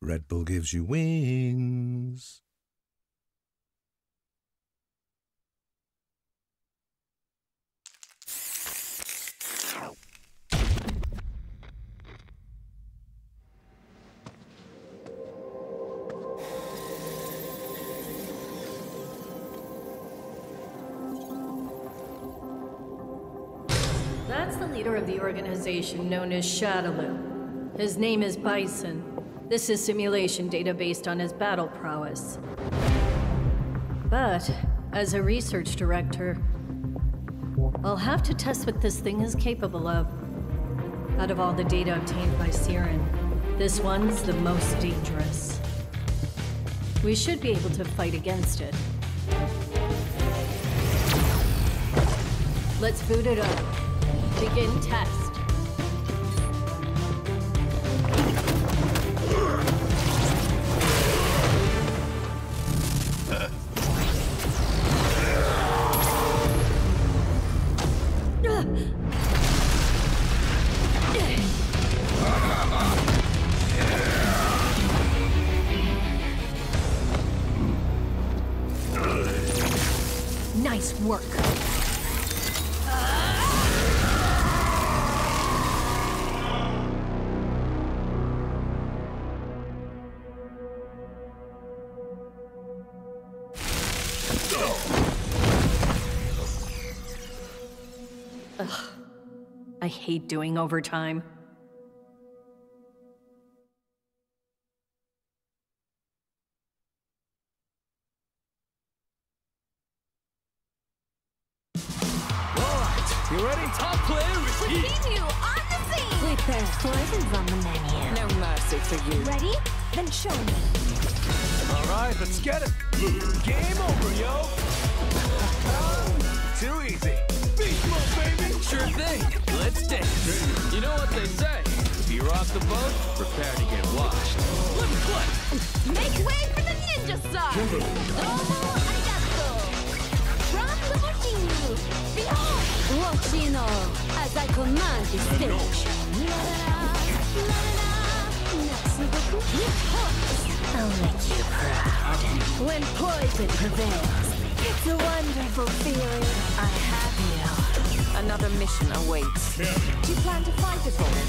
Red Bull gives you wings. That's the leader of the organization known as Shadaloo. His name is Bison. This is simulation data based on his battle prowess. But, as a research director, I'll have to test what this thing is capable of. Out of all the data obtained by Siren, this one's the most dangerous. We should be able to fight against it. Let's boot it up. Begin test. Nice work. Ugh. I hate doing overtime. You ready? Top player is here. Continue on the scene! Prepare poisons on the menu. No mercy for you. Ready? Then show me. All right, let's get it. Game over, yo. Too easy. Beast mode, baby. Sure thing. Let's dance. You know what they say. If you rock the boat, prepare to get washed. Let me play. Make way for the ninja star! Domo arigato! From the Mochinu! Behold! Watchino, as I command this stage. I'll make you proud. When poison prevails, it's a wonderful feeling. I have you. Another mission awaits. Do you plan to fight it for me?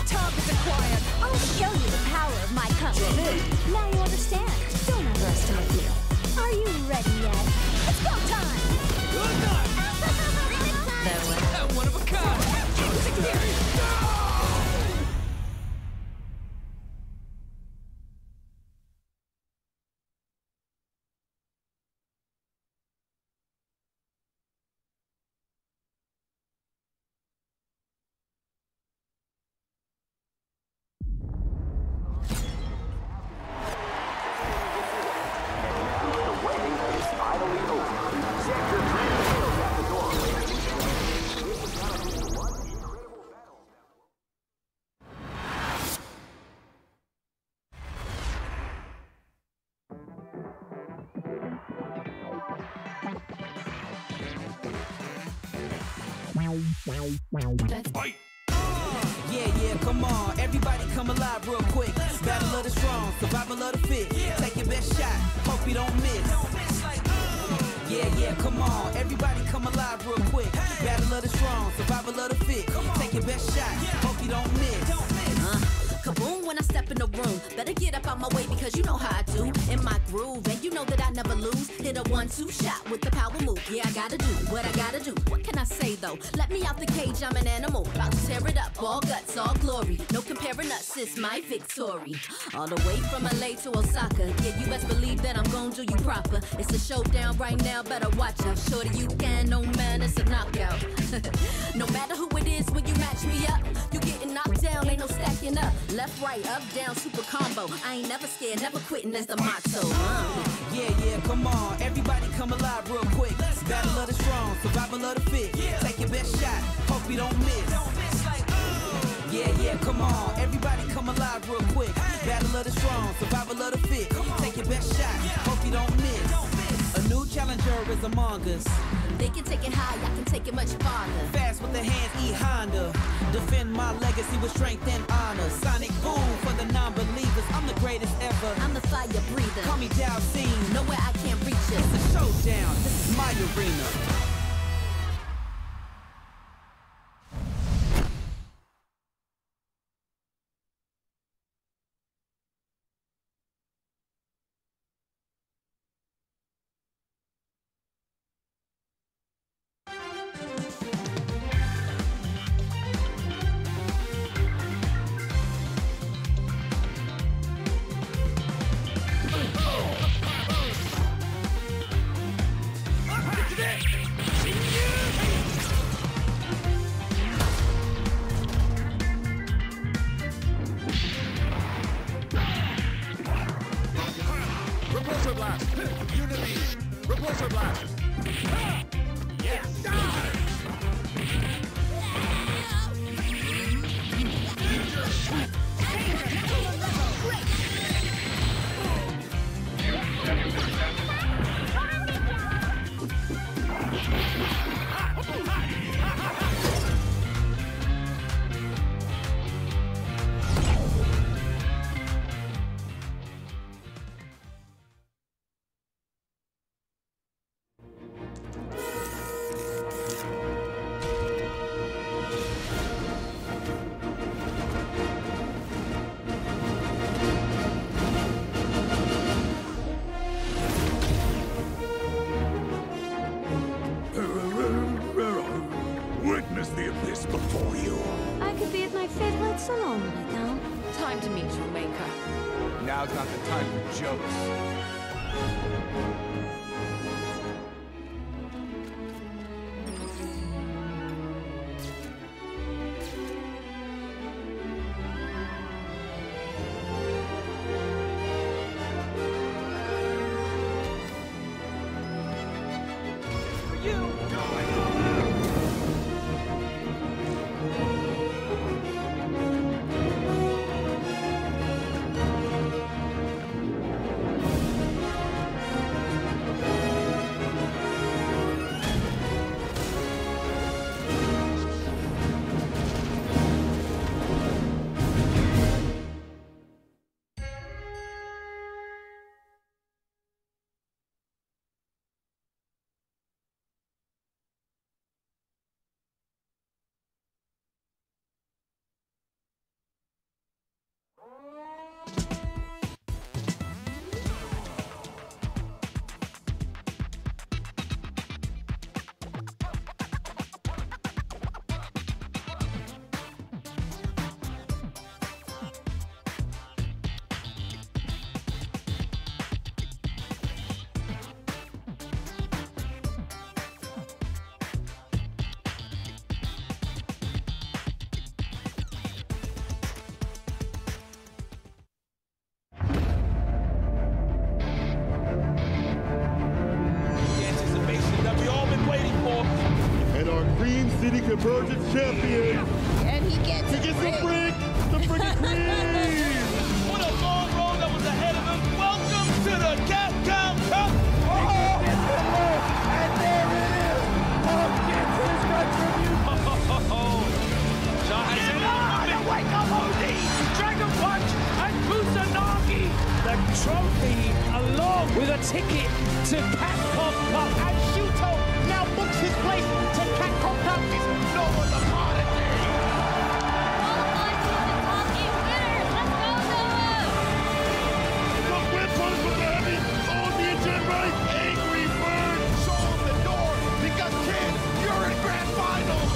Target acquired! I'll show you the power of my company. Now you understand. Don't underestimate me. Are you ready yet? It's go time! Good night. One of a kind. Let's fight. Yeah, come on. Everybody come alive real quick. Battle of the strong, survival of the fit. Take your best shot, hope you don't miss. Yeah, come on. Everybody come alive real quick. Battle of the strong, survival of the fit. Take your best shot, hope you don't miss. Kaboom when I step in the room. Better get up out my way because you know how I do. In my groove, and you know that I never lose. Hit a 1-2 shot with the power move. Yeah, I gotta do what I gotta do. What can I say though? Let me out the cage, I'm an animal. About to tear it up, all guts, all glory. No comparing us, it's my victory. All the way from LA to Osaka. Yeah, you best believe that I'm gon' do you proper. It's a showdown right now, better watch out. Shorty, you can, no man, it's a knockout. No matter who it is, when you match me up, you getting knocked down, ain't no stacking up. Left, right, up, down, super combo. I ain't never scared, never quitting, that's the motto. Yeah, come on. Everybody come alive real quick. Battle of the strong, survival of the fit. Take your best shot, hope you don't miss. Yeah, come on. Everybody come alive real quick. Battle of the strong, survival of the fit. Take your best shot, hope you don't miss. A new challenger is among us. They can take it high, I can take it much farther. Fast with the hands, E-Honda. Defend my legacy with strength and honor. Sonic boom for the non-believers. I'm the greatest ever. I'm the fire breather. Call me Dowsing. Nowhere I can't reach it. It's a showdown. This is my arena. Repulsor blast! Unity! Repulsor blast! Yes! Witness the abyss before you. I could be at my favorite salon right now. Time to meet your maker. Now's not the time for jokes. City Convergence Champion. And he gets The freak cream. What a long road that was ahead of him. Welcome to the Capcom Cup. And there it is. Punk gets his retribution. Wake up, OD! Dragon Punch and Kusanagi! The trophy along with a ticket to Capcom Cup. And Shuto now books his place to Capcom Cup. It's no other prodigy! The whip punch with the heavy on the engine right. Angry Bird. Show him the door because, kid, you're in grand finals!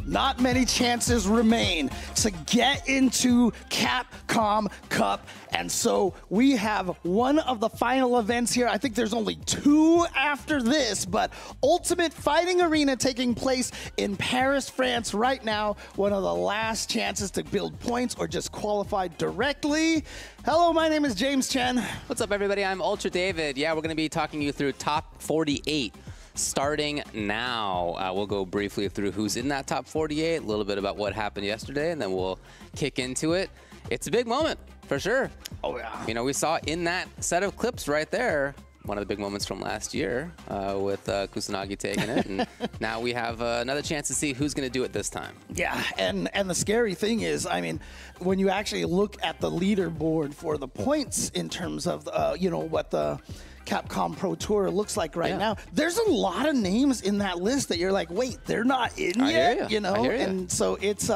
Not many chances remain to get into Capcom Cup. And so we have one of the final events here. I think there's only two after this, but Ultimate Fighting Arena taking place in Paris, France right now. One of the last chances to build points or just qualify directly. Hello, my name is James Chen. What's up, everybody? I'm Ultra David. Yeah, we're going to be talking you through top 48. starting now. We'll go briefly through who's in that top 48, a little bit about what happened yesterday, and then we'll kick into it. It's a big moment, for sure. Oh, yeah. You know, we saw in that set of clips right there, one of the big moments from last year with Kusanagi taking it. And now we have another chance to see who's going to do it this time. Yeah, and the scary thing is, I mean, when you actually look at the leaderboard for the points in terms of, you know, what the Capcom Pro Tour looks like right now, there's a lot of names in that list that you're like, wait, they're not in yet, you know? And so it's...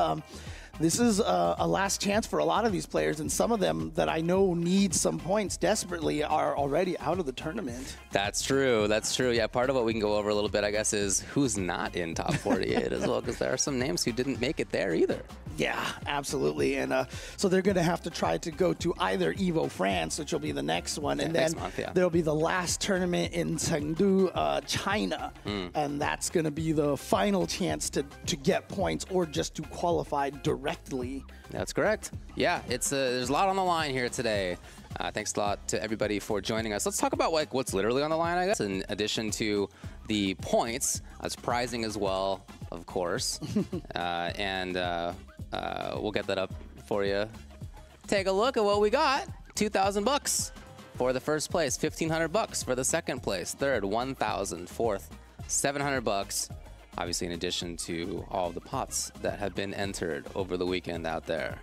this is a last chance for a lot of these players, and some of them that I know need some points desperately are already out of the tournament. That's true. That's true. Yeah, part of what we can go over a little bit, I guess, is who's not in top 48 as well, because there are some names who didn't make it there either. Yeah, absolutely. And so they're going to have to try to go to either Evo France, which will be the next one, and then there'll be the last tournament in Chengdu, China, and that's going to be the final chance to get points or just to qualify directly. That's correct. Yeah, it's there's a lot on the line here today. Thanks a lot to everybody for joining us. Let's talk about like what's literally on the line, I guess, in addition to the points. It's prizing as well, of course. And we'll get that up for you. Take a look at what we got. $2,000 for the first place, $1,500 for the second place, third, $1,000, fourth, $700. Obviously, in addition to all of the pots that have been entered over the weekend out there.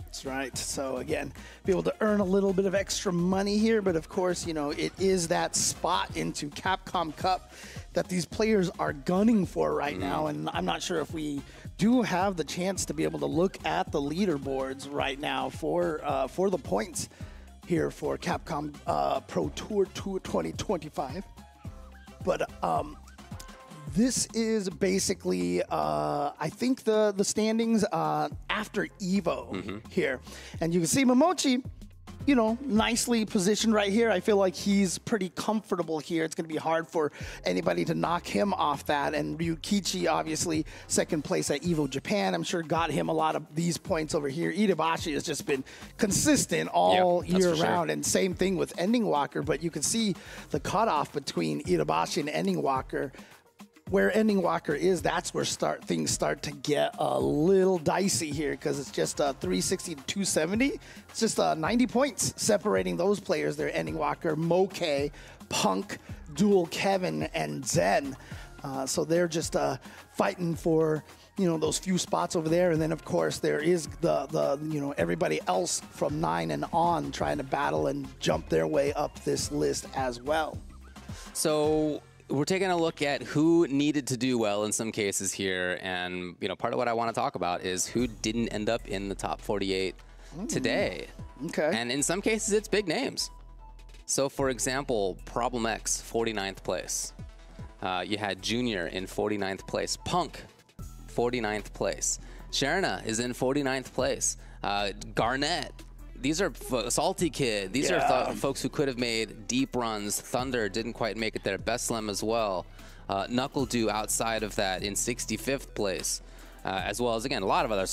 That's right. So again, be able to earn a little bit of extra money here, but of course, you know, it is that spot into Capcom Cup that these players are gunning for right now, and I'm not sure if we do have the chance to be able to look at the leaderboards right now for the points here for Capcom Pro Tour 2025. But this is basically, I think, the standings after Evo here. And you can see Momochi, you know, nicely positioned right here. I feel like he's pretty comfortable here. It's going to be hard for anybody to knock him off that. And Ryukichi, obviously, second place at Evo Japan. I'm sure got him a lot of these points over here. Itabashi has just been consistent all year round. And same thing with Ending Walker. But you can see the cutoff between Itabashi and Ending Walker. Where Ending Walker is, that's where things start to get a little dicey here, because it's just 360 to 270. It's just 90 points separating those players there. Ending Walker, Moke, Punk, Dual Kevin, and Zen. So they're just fighting for, you know, those few spots over there. And then, of course, there is the you know, everybody else from 9 and on trying to battle and jump their way up this list as well. So we're taking a look at who needed to do well in some cases here, and you know, part of what I want to talk about is who didn't end up in the top 48 today. Okay. And in some cases, it's big names. So, for example, Problem X, 49th place. You had Junior in 49th place. Punk, 49th place. Sharna is in 49th place. Garnett. These are Salty Kid. These are folks who could have made deep runs. Thunder didn't quite make it there. Bestlem as well. Knuckle Dew outside of that in 65th place. As well as, again, a lot of other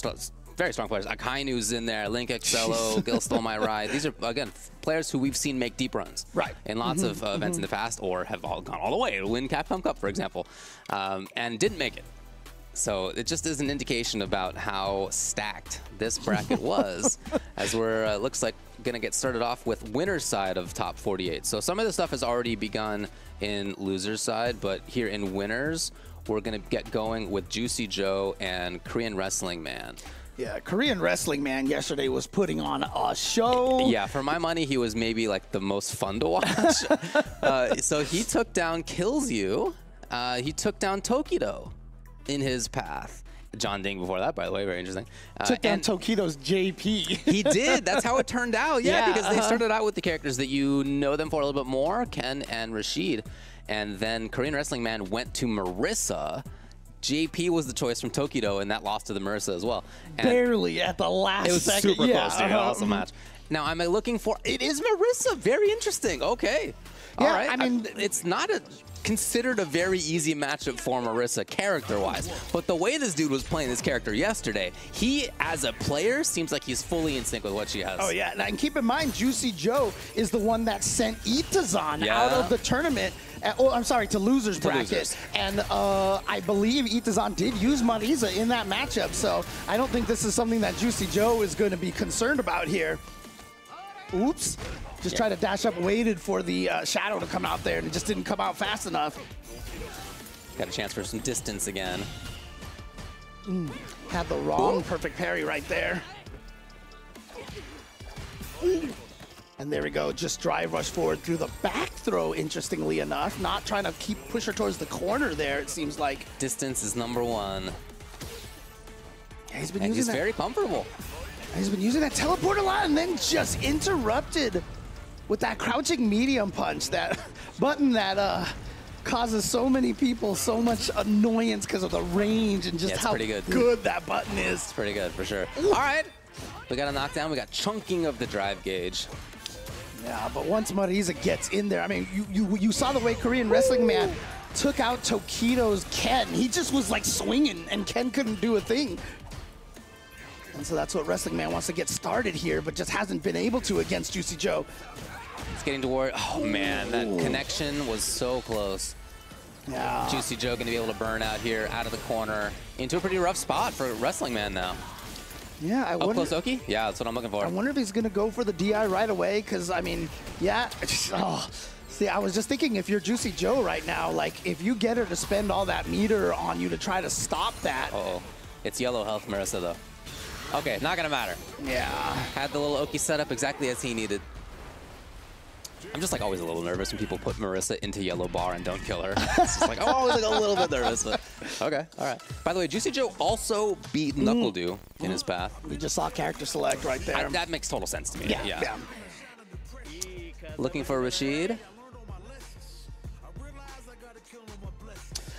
very strong players. Akainu's in there. Link XLO, Gil Stole My Ride. These are, again, players who we've seen make deep runs in lots of events in the past, or have all gone all the way to win Capcom Cup, for example, and didn't make it. So it just is an indication about how stacked this bracket was, as we're, looks like, going to get started off with winner's side of top 48. So some of the stuff has already begun in loser's side, but here in winners, we're going to get going with Juicy Joe and Korean Wrestling Man. Yeah, Korean Wrestling Man yesterday was putting on a show. Yeah, for my money, he was maybe like the most fun to watch. So he took down Kills You. He took down Tokido in his path. John Ding before that, by the way, very interesting. Took down Tokido's JP. He did. That's how it turned out. Yeah, because they started out with the characters that you know them for a little bit more, Ken and Rashid. And then Korean Wrestling Man went to Marissa. JP was the choice from Tokido, and that lost to the Marissa as well. And barely at the last second. It was super close, dude. Awesome match. Now, am I looking for... It is Marissa. Very interesting. Okay. Yeah, All right. I mean... It's not considered a very easy matchup for Marissa character-wise. But the way this dude was playing this character yesterday, he, as a player, seems like he's fully in sync with what she has. Oh, yeah. And keep in mind, Juicy Joe is the one that sent Itazan out of the tournament. I'm sorry, to losers bracket. Losers. And I believe Itazan did use Marisa in that matchup. So I don't think this is something that Juicy Joe is going to be concerned about here. Oops. Just tried to dash up, waited for the shadow to come out there, and it just didn't come out fast enough. Got a chance for some distance again. Had the wrong perfect parry right there. And there we go, just drive rush forward through the back throw, interestingly enough. Not trying to push her towards the corner there, it seems like. Distance is #1. Yeah, he's been and using he's that. very comfortable. He's been using that teleport a lot and then just interrupted with that crouching medium punch, that button that causes so many people so much annoyance because of the range and just how good that button is. It's pretty good, for sure. All right. We got a knockdown. We got chunking of the drive gauge. Yeah, but once Marisa gets in there, I mean, you saw the way Korean Wrestling Man took out Tokido's Ken. He just was like swinging, and Ken couldn't do a thing. And so that's what Wrestling Man wants to get started here, but just hasn't been able to against Juicy Joe. It's getting toward, oh man, that connection was so close. Yeah. Juicy Joe going to be able to burn out here, out of the corner, into a pretty rough spot for Wrestling Man now. Yeah, I wonder. Up close Oki? Yeah, that's what I'm looking for. I wonder if he's going to go for the DI right away, because, I mean, yeah. See, I was just thinking, if you're Juicy Joe right now, like, if you get her to spend all that meter on you to try to stop that. Uh-oh. It's yellow health, Marissa, though. Okay, not going to matter. Yeah. Had the little Oki set up exactly as he needed. I'm just like always a little nervous when people put Marissa into yellow bar and don't kill her. It's just like, I'm always like a little bit nervous, but okay, all right. By the way, Juicy Joe also beat Knuckle-Doo in his path. We just saw character select right there. That makes total sense to me. Yeah. Looking for Rashid.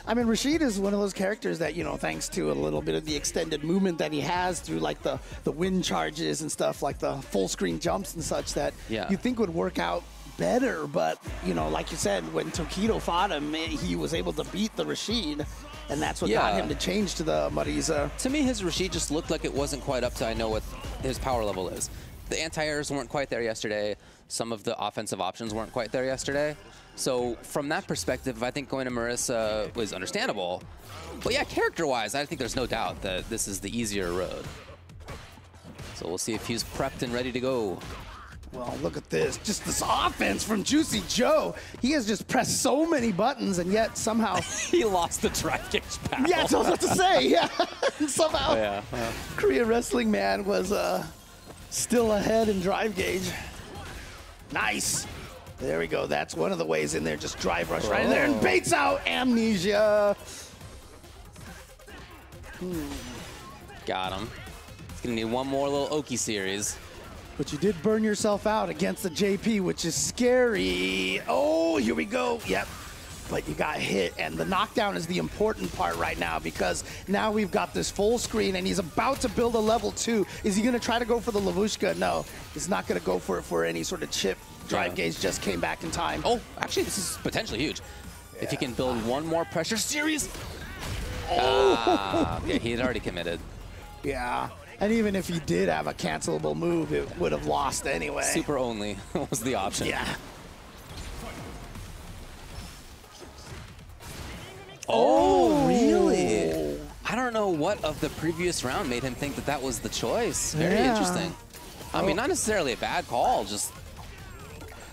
I mean, Rashid is one of those characters that, you know, thanks to a little bit of the extended movement that he has through, like, the wind charges and stuff, like the full screen jumps and such, that you think would work out better. But, you know, like you said, when Tokido fought him, he was able to beat the Rashid, and that's what got him to change to the Marisa. To me, his Rashid just looked like it wasn't quite up to I know what his power level is. The anti-airs weren't quite there yesterday. Some of the offensive options weren't quite there yesterday. So from that perspective, I think going to Marisa was understandable. But yeah, character-wise, I think there's no doubt that this is the easier road. So we'll see if he's prepped and ready to go. Well, look at this. Just this offense from Juicy Joe. He has just pressed so many buttons, and yet somehow... he lost the drive gauge battle. Yeah, that's what I was about to say. Yeah. Somehow Korean Wrestling Man was still ahead in drive gauge. Nice. There we go. That's one of the ways in there. Just drive rush right in there and baits out Amnesia. Got him. He's going to need one more little Oki series. But you did burn yourself out against the JP, which is scary. Oh, here we go. Yep. But you got hit, and the knockdown is the important part right now, because now we've got this full screen, and he's about to build a level 2. Is he going to try to go for the Lavushka? No, he's not going to go for it for any sort of chip. Drive gauge just came back in time. Oh, actually, this is potentially huge. If he can build one more pressure series. Yeah, he had already committed. Yeah, and even if he did have a cancelable move, it would have lost anyway. Super only was the option. Yeah. Oh, really? I don't know what of the previous round made him think that that was the choice. Very interesting. I mean, not necessarily a bad call, just...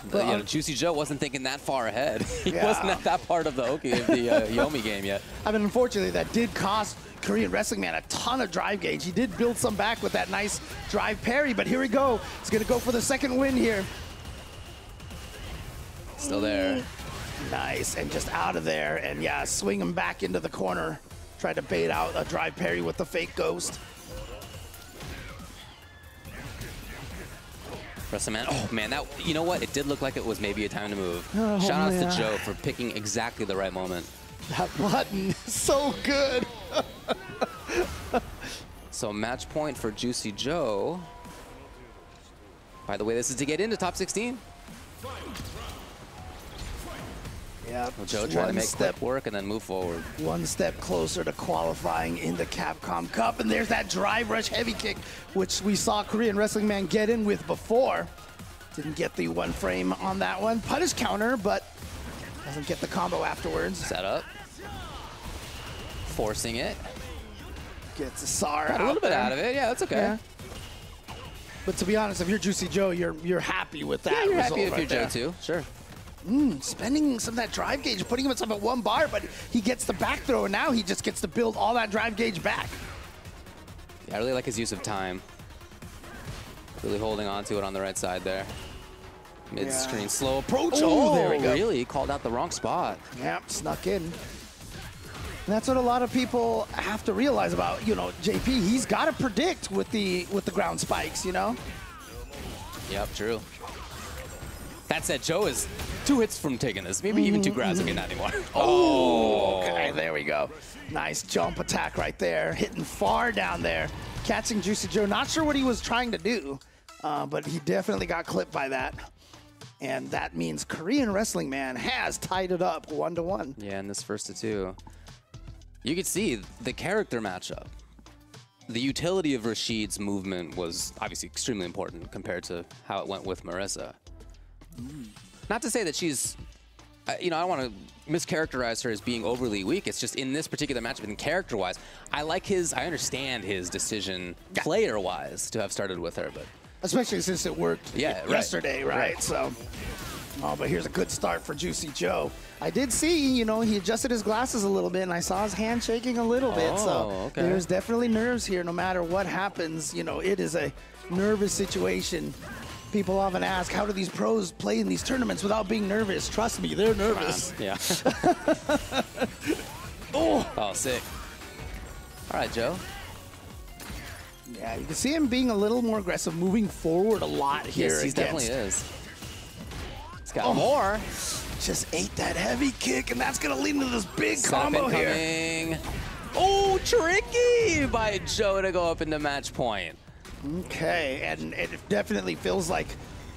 But, you know, Juicy Joe wasn't thinking that far ahead. He wasn't at that part of the Oki of the Yomi game yet. I mean, unfortunately, that did cost Korean Wrestling Man a ton of drive gauge. He did build some back with that nice drive parry, but here we go. He's going to go for the second win here. Still there. Nice, and just out of there, and yeah, swing him back into the corner. Tried to bait out a drive parry with the fake ghost. Wrestling Man. Oh man, that, you know what? It did look like it was maybe a time to move. Shout outs to Joe for picking exactly the right moment. That button is so good. So match point for Juicy Joe. By the way, this is to get into top 16. Yeah, Well, Joe trying to make quick work and then move forward. One step closer to qualifying in the Capcom Cup. And there's that drive rush heavy kick, which we saw Korean Wrestling Man get in with before. Didn't get the one frame on that one. Punish counter, but doesn't get the combo afterwards. Set up. Forcing it. Gets a SAR Got a little bit out of it. Yeah, that's okay. Yeah. But to be honest, if you're Juicy Joe, you're happy with that. Yeah, you're happy if right you're there. Joe too. Sure. Spending some of that drive gauge, putting himself at 1 bar, but he gets the back throw, and now he just gets to build all that drive gauge back. Yeah, I really like his use of time. Really holding on to it on the right side there. Mid-screen slow approach. Oh, there we go. Really? He called out the wrong spot. Yep, snuck in. And that's what a lot of people have to realize about, you know, JP. He's got to predict with the ground spikes, you know? Yep, true. That said, Joe is 2 hits from taking this. Maybe even 2 grabs again anymore. Oh, okay, there we go. Nice jump attack right there. Hitting far down there. Catching Juicy Joe. Not sure what he was trying to do, but he definitely got clipped by that. And that means Korean Wrestling Man has tied it up 1-1. Yeah, in this first to 2. You could see the character matchup. The utility of Rashid's movement was obviously extremely important compared to how it went with Marissa. Not to say that she's, you know, I don't want to mischaracterize her as being overly weak. It's just in this particular matchup, and character-wise, I understand his decision player-wise to have started with her, but especially since it worked yesterday, right? So, but here's a good start for Juicy Joe. I did see, you know, he adjusted his glasses a little bit, and I saw his hand shaking a little bit. So there's definitely nerves here. No matter what happens, you know, it is a nervous situation. People often ask, how do these pros play in these tournaments without being nervous? Trust me, they're nervous. Yeah. Oh, sick. All right, Joe. Yeah, you can see him being a little more aggressive, moving forward a lot here. Yes, he definitely is. He's got more. Just ate that heavy kick, and that's going to lead into this big combo here. Oh, tricky by Joe to go up into match point. Okay, and it definitely feels like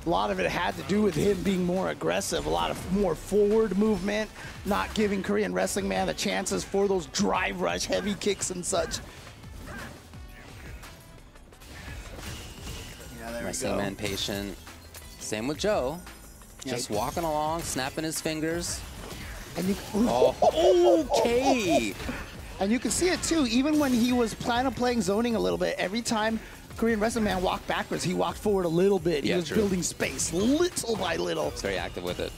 a lot of it had to do with him being more aggressive, a lot of more forward movement, not giving Korean Wrestling Man the chances for those drive rush heavy kicks and such. Yeah, there we go. Man patient. Same with Joe. Just walking along, snapping his fingers. And you, okay. And you can see it too, even when he was planning on playing zoning a little bit, every time Korean Wrestling Man walked backwards, he walked forward a little bit. He was building space little by little. He's very active with it.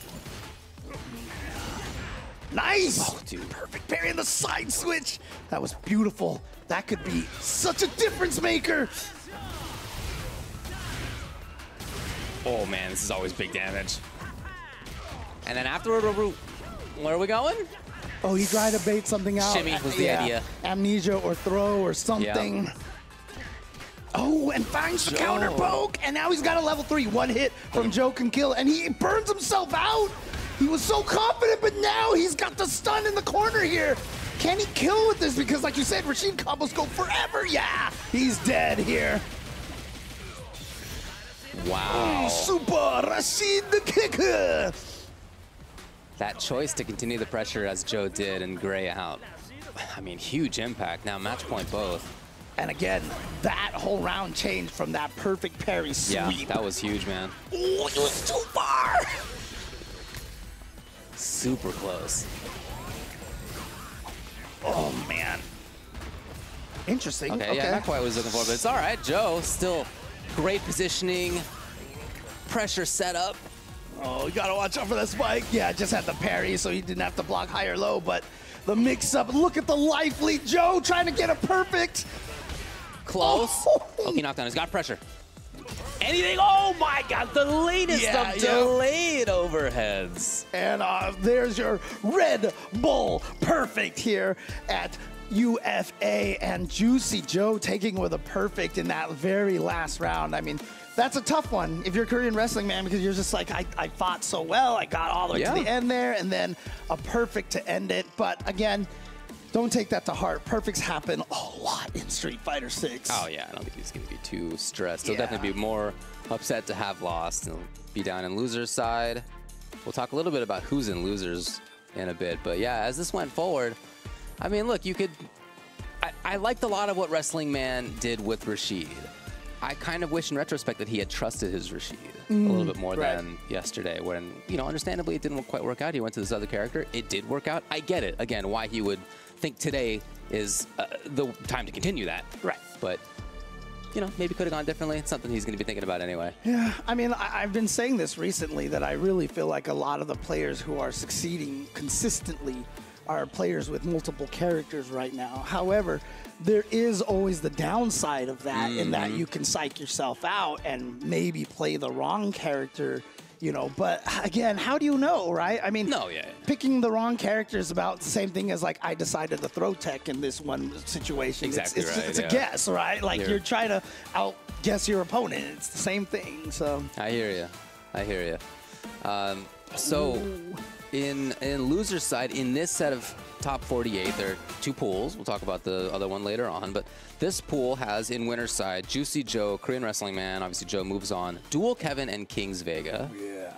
Nice! Oh, dude. Perfect parry in the side switch. That was beautiful. That could be such a difference maker. Oh man, this is always big damage. And then afterward, where are we going? Oh, he tried to bait something out. Shimmy was the idea. Amnesia or throw or something. Yep. Oh, and finds the counter poke, and now he's got a level 3. One hit from Joe can kill, and he burns himself out. He was so confident, but now he's got the stun in the corner here. Can he kill with this? Because like you said, Rashid combos go forever. Yeah, he's dead here. Wow. Super Rashid the kicker. That choice to continue the pressure as Joe did and gray out. I mean, huge impact. Now match point both. And again, that whole round changed from that perfect parry sweep. Yeah, that was huge, man. Oh, he was too far. Super close. Oh, man. Interesting. Okay, yeah, not quite what I was looking for, but it's all right. Joe, still great positioning, pressure setup. Oh, you got to watch out for that spike. Yeah, just had the parry, so he didn't have to block high or low, but the mix-up. Look at the life lead. Joe trying to get a perfect. Close. Oh, he knocked down. He's got pressure. Anything? Oh my God! The latest of delayed overheads. And there's your Red Bull perfect here at UFA, and Juicy Joe taking with a perfect in that very last round. I mean, that's a tough one if you're Korean Wrestling Man, because you're just like, I fought so well. I got all the way to the end there, and then a perfect to end it. But again, don't take that to heart. Perfects happen a lot in Street Fighter 6. Oh yeah, I don't think he's going to be too stressed. He'll definitely be more upset to have lost. He'll be down in losers side. We'll talk a little bit about who's in losers in a bit. But yeah, as this went forward, I mean, look, you could... I liked a lot of what Wrestling Man did with Rashid. I kind of wish in retrospect that he had trusted his Rashid a little bit more than yesterday when, you know, understandably it didn't quite work out. He went to this other character. It did work out. I get it, again, why he would think today is the time to continue that. Right. But, you know, maybe could have gone differently. It's something he's going to be thinking about anyway. Yeah, I mean, I've been saying this recently that I really feel like a lot of the players who are succeeding consistently are players with multiple characters right now. However, there is always the downside of that in that you can psych yourself out and maybe play the wrong character, you know. But again, how do you know, right? I mean, picking the wrong character is about the same thing as like I decided to throw tech in this one situation. Exactly it's a guess, right? Like you're trying to outguess your opponent. It's the same thing. So I hear you. I hear you. So in loser side, in this set of top 48, there are two pools. We'll talk about the other one later on. But this pool has in winner's side, Juicy Joe, Korean Wrestling Man. Obviously, Joe moves on. Dual Kevin and Kings Vega. Yeah.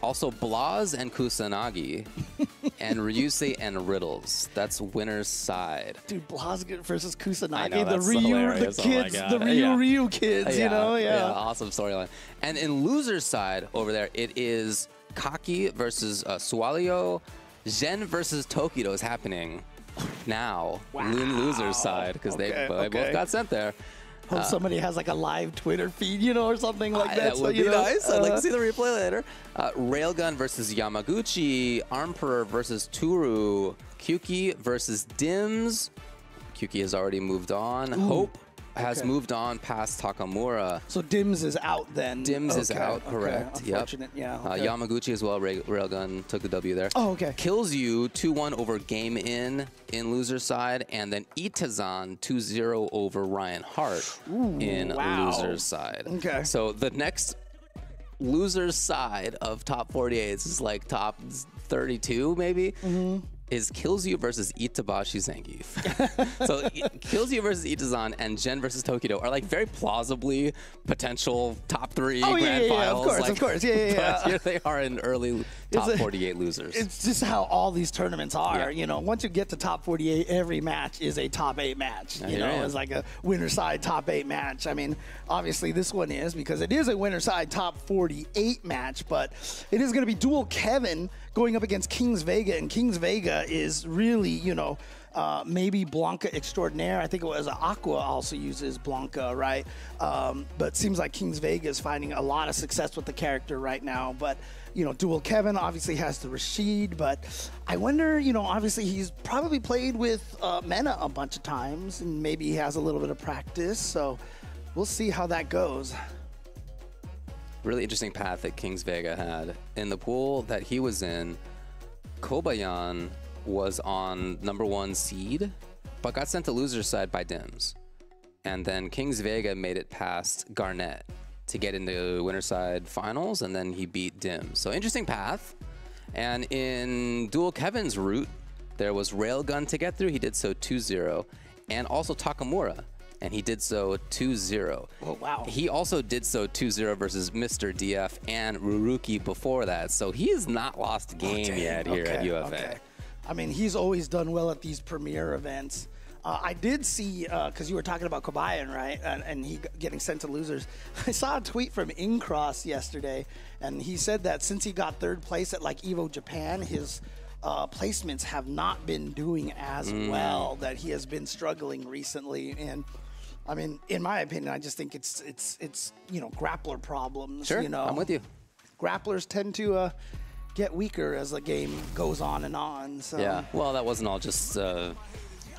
Also, Blaz and Kusanagi. And Ryusei and Riddles. That's winner's side. Dude, Blaz versus Kusanagi. I know, the Ryu, the kids, the Ryu Kids, you know? Yeah, awesome storyline. And in loser's side over there, it is Kaki versus Sualio. Zen versus Tokido is happening now in loser's side because they both got sent there. Hope somebody has like a live Twitter feed, you know, or something like that. That would be nice. I'd like to see the replay later. Railgun versus Yamaguchi. Emperor versus Turu. Kyuki versus Dims. Kyuki has already moved on. Hope has moved on past Takamura. So Dims is out then. Dims is out, correct. Unfortunate, Yamaguchi as well. Railgun took the W there. Oh, okay. Kills you 2-1 over Game in loser side, and then Itazan 2-0 over Ryan Hart in loser side. Okay. So the next loser side of top 48 is like top 32 maybe. Is Kills You versus Itabashi Zangief. So Kills You versus Itazan and Gen versus Tokido are like very plausibly potential top 3 grand finals. Of course. But here they are in early top 48 losers. It's just how all these tournaments are. You know, once you get to top 48, every match is a top 8 match. You know, it's like a winner side top 8 match. I mean, obviously this one is because it is a winner side top 48 match, but it is going to be Dual Kevin going up against Kings Vega, and Kings Vega is really, you know, maybe Blanca Extraordinaire. I think it was Aqua also uses Blanca, right? But seems like Kings Vega is finding a lot of success with the character right now. But, you know, Dual Kevin obviously has the Rashid, but I wonder, you know, obviously he's probably played with Mena a bunch of times, and maybe he has a little bit of practice. So we'll see how that goes. Really interesting path that Kings Vega had. In the pool that he was in, Kobayan was on #1 seed, but got sent to loser's side by Dims. And then Kings Vega made it past Garnett to get into winner side finals, and then he beat Dims. So interesting path. And in Dual Kevin's route, there was Railgun to get through. He did so 2-0. And also Takamura. And he did so 2-0. Oh, wow. He also did so 2-0 versus Mr. DF and Ruruki before that. So he has not lost a game yet here at UFA. I mean, he's always done well at these premier events. I did see, because you were talking about Kobayan, right? And he getting sent to losers. I saw a tweet from Incross yesterday, and he said that since he got 3rd place at like Evo Japan, his placements have not been doing as well, that he has been struggling recently. And I mean, in my opinion, I just think it's you know, grappler problems. Sure, you know, I'm with you. Grapplers tend to get weaker as the game goes on and on. So. Yeah, well, that wasn't all just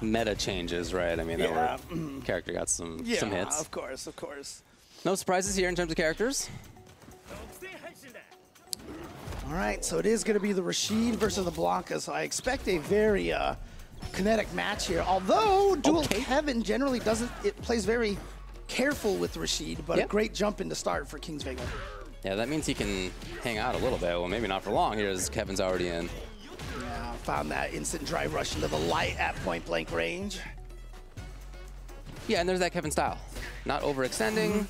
meta changes, right? I mean, character got some hits. Yeah, of course. No surprises here in terms of characters. All right, so it is going to be the Rashid versus the Blanca. So I expect a very kinetic match here. Although Dual Kevin generally plays very careful with Rashid, but a great jump into start for Kings Vega. Yeah, that means he can hang out a little bit. Well, maybe not for long here as Kevin's already in. Yeah, found that instant drive rush into the light at point blank range. Yeah, and there's that Kevin style. Not overextending,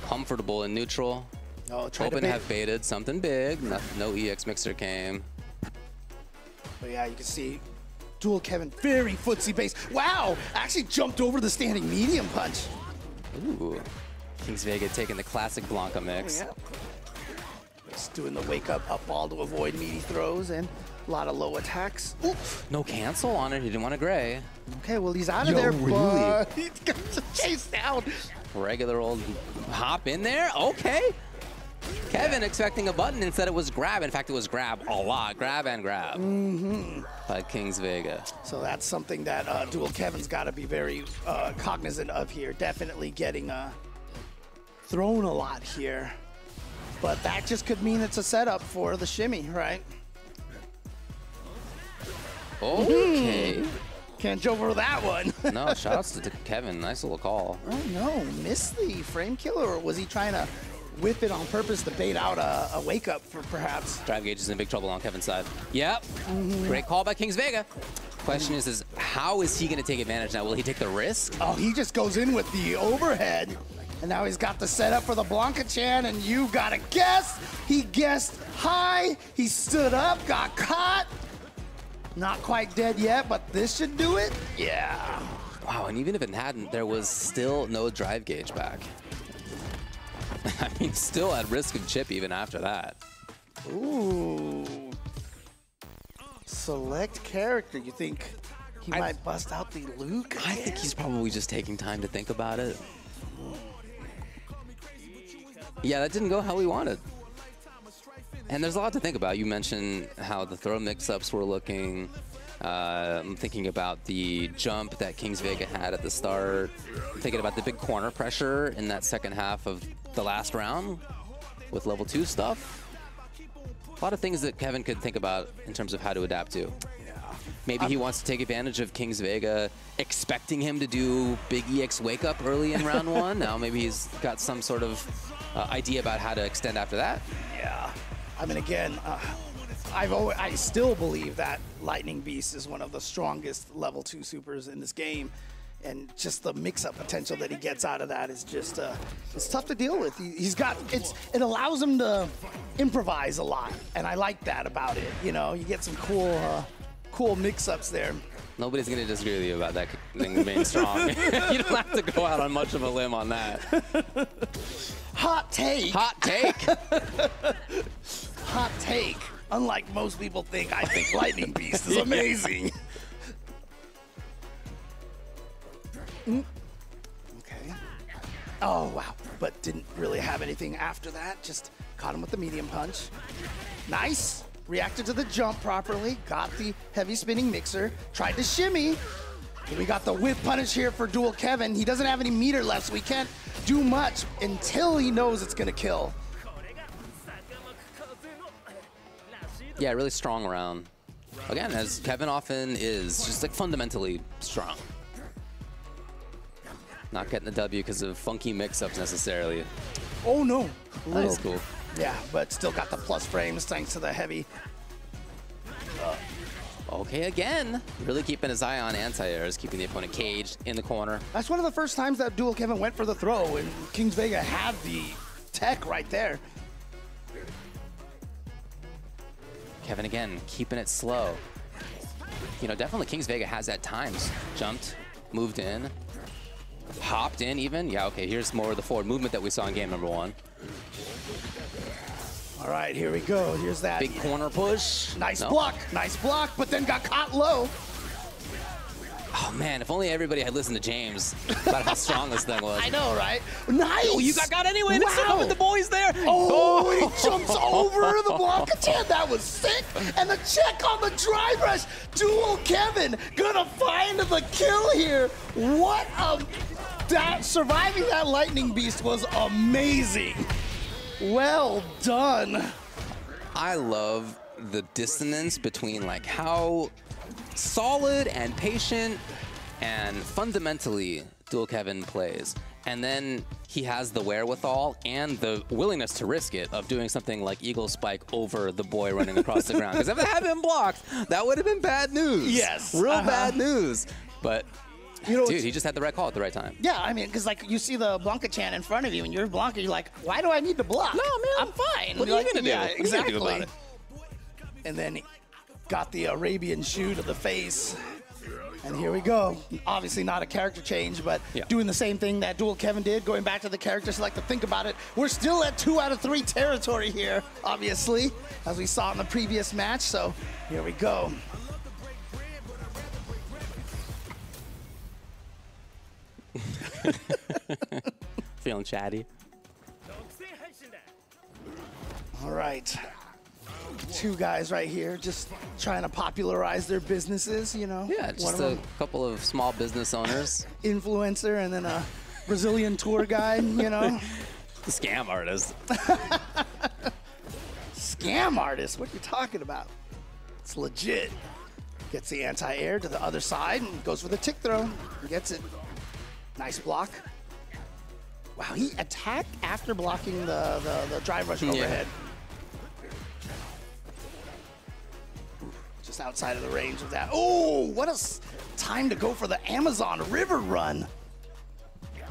comfortable in neutral. Oh, Hoping to have baited something big. No EX mixer came. But yeah, you can see Dual Kevin very footsie based. Wow, actually jumped over the standing medium punch. Ooh. Kings Vega taking the classic Blanca mix. Oh, yeah. Just doing the wake up ball to avoid meaty throws and a lot of low attacks. Ooh. No cancel on it. He didn't want to gray. Okay, well, he's out of there, but he's got to chase down. Regular old hop in there. Okay. Kevin expecting a button, instead it was grab. In fact, it was grab a lot. Grab and grab by Kings Vega. So that's something that Dual Kevin's got to be very cognizant of here. Definitely getting thrown a lot here. But that just could mean it's a setup for the shimmy, right? Okay. Can't jump over that one. No, shoutouts to Kevin. Nice little call. Oh, no. Missed the frame killer, or was he trying to whip it on purpose to bait out a wake-up for perhaps? Drive Gauge is in big trouble on Kevin's side. Yep. Great call by Kings Vega. Question is how is he going to take advantage now? Will he take the risk? Oh, he just goes in with the overhead. And now he's got the setup for the Blanca-chan, and you got to guess. He guessed high. He stood up, got caught. Not quite dead yet, but this should do it. Yeah. Wow, and even if it hadn't, there was still no drive gauge back. I mean, still at risk of chip even after that. Ooh. Select character. You think he might bust out the Luke? I think he's probably just taking time to think about it. Yeah, that didn't go how we wanted. And there's a lot to think about. You mentioned how the throw mix-ups were looking. I'm thinking about the jump that Kings Vega had at the start. I'm thinking about the big corner pressure in that second half of the last round with level 2 stuff. A lot of things that Kevin could think about in terms of how to adapt to. Maybe he wants to take advantage of Kings Vega, expecting him to do big EX wake up early in round 1. Now maybe he's got some sort of idea about how to extend after that. Yeah. I mean, again, I still believe that Lightning Beast is one of the strongest level 2 supers in this game. And just the mix-up potential that he gets out of that is just, it's tough to deal with. He's got, it allows him to improvise a lot. And I like that about it. You know, you get some cool mix-ups there. Nobody's going to disagree with you about that thing being strong. You don't have to go out on much of a limb on that. Hot take. Hot take. Hot take. Unlike most people think, I think Lightning Beast is amazing. Okay. Oh, wow. But didn't really have anything after that. Just caught him with the medium punch. Nice. Reacted to the jump properly. Got the heavy spinning mixer. Tried to shimmy. We got the whip punish here for Dual Kevin. He doesn't have any meter left, so we can't do much until he knows it's going to kill. Yeah, really strong round. Again, as Kevin often is, just like fundamentally strong. Not getting the W because of funky mix-ups necessarily. Oh, no. That's cool. Yeah, but still got the plus frames thanks to the heavy. Okay, again, really keeping his eye on anti-airs, keeping the opponent caged in the corner. That's one of the first times that Dual Kevin went for the throw, and Kings Vega had the tech right there. Kevin again, keeping it slow. You know, definitely Kings Vega has at times jumped, moved in, hopped in even. Yeah, okay, here's more of the forward movement that we saw in game number 1. All right, here we go. Here's that. Big corner push. Nice block, but then got caught low. Oh man, if only everybody had listened to James about how strong this thing was. I know, right? Nice. Oh, you got anyway. Wow. Let's start with the boys there. Oh, he jumps over the Blanca-chan. That was sick. And the check on the drive rush. Dual Kevin gonna find the kill here. What surviving that Lightning Beast was amazing. Well done. I love the dissonance between like how solid and patient and fundamentally Dual Kevin plays. And then he has the wherewithal and the willingness to risk it of doing something like Eagle Spike over the boy running across the ground. Because if it had been blocked, that would have been bad news. Yes. Real bad news. But You know, Dude, he just had the right call at the right time. yeah, I mean, because like you see the Blanca-chan in front of you, and you're Blanca, you're like, why do I need to block? No, man. I'm fine. What are you gonna do? Yeah, What are you gonna exactly. do about it? And then he got the Arabian shoe to the face. And here we go. Obviously not a character change, but Yeah. doing the same thing that Dual Kevin did, going back to the characters. Like to think about it, we're still at 2 out of 3 territory here, obviously, as we saw in the previous match. So here we go. Feeling chatty. All right. 2 guys right here just trying to popularize their businesses, you know? Yeah, One just of a them, couple of small business owners. influencer, and then a Brazilian tour guide, you know? The scam artist. Scam artist, what are you talking about? It's legit. Gets the anti-air to the other side and goes for the tick throw. Gets it. Nice block. Wow, he attacked after blocking the drive rush overhead. Just outside of the range of that. Oh, what a time to go for the Amazon River run.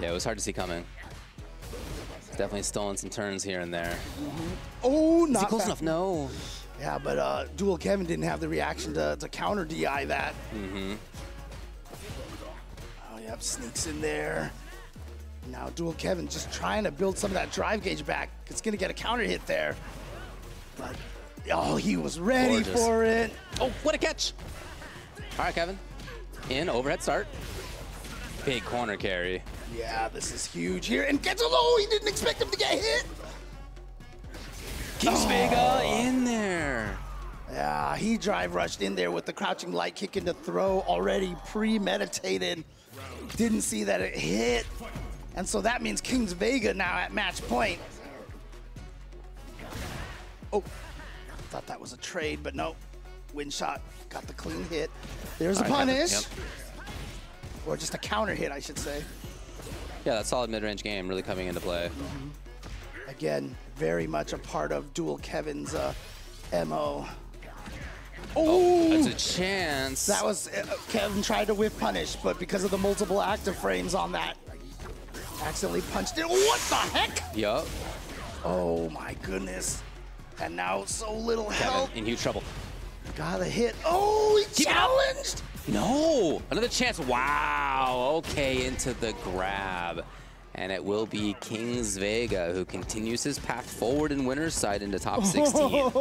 Yeah, it was hard to see coming. Definitely stolen some turns here and there. Oh, Is he not close bad. enough? No. Yeah, but Dual Kevin didn't have the reaction to counter DI that. Oh, yep, sneaks in there. Now Dual Kevin just trying to build some of that drive gauge back. It's going to get a counter hit there. But, oh, he was ready Gorgeous. for it. Oh, what a catch. All right, Kevin. In, overhead start. Big corner carry. Yeah, this is huge here. And gets a low. He didn't expect him to get hit. Kings Vega in there. Yeah, he drive rushed in there with the crouching light kick into throw already premeditated. Didn't see that it hit. And so that means Kings Vega now at match point. Oh, thought that was a trade, but no. Win shot, got the clean hit. There's a punish. Yep. Or just a counter hit, I should say. Yeah, that solid mid-range game really coming into play. Again, very much a part of Dual Kevin's MO. Oh, that's a chance. That was, Kevin tried to whip punish, but because of the multiple active frames on that, accidentally punched it. What the heck? Yup. Oh my goodness. And now so little help. Kevin in huge trouble. Got a hit. Oh, he challenged. No, another chance. Wow. Okay, into the grab. And it will be Kings Vega who continues his path forward in winner's side into top 16.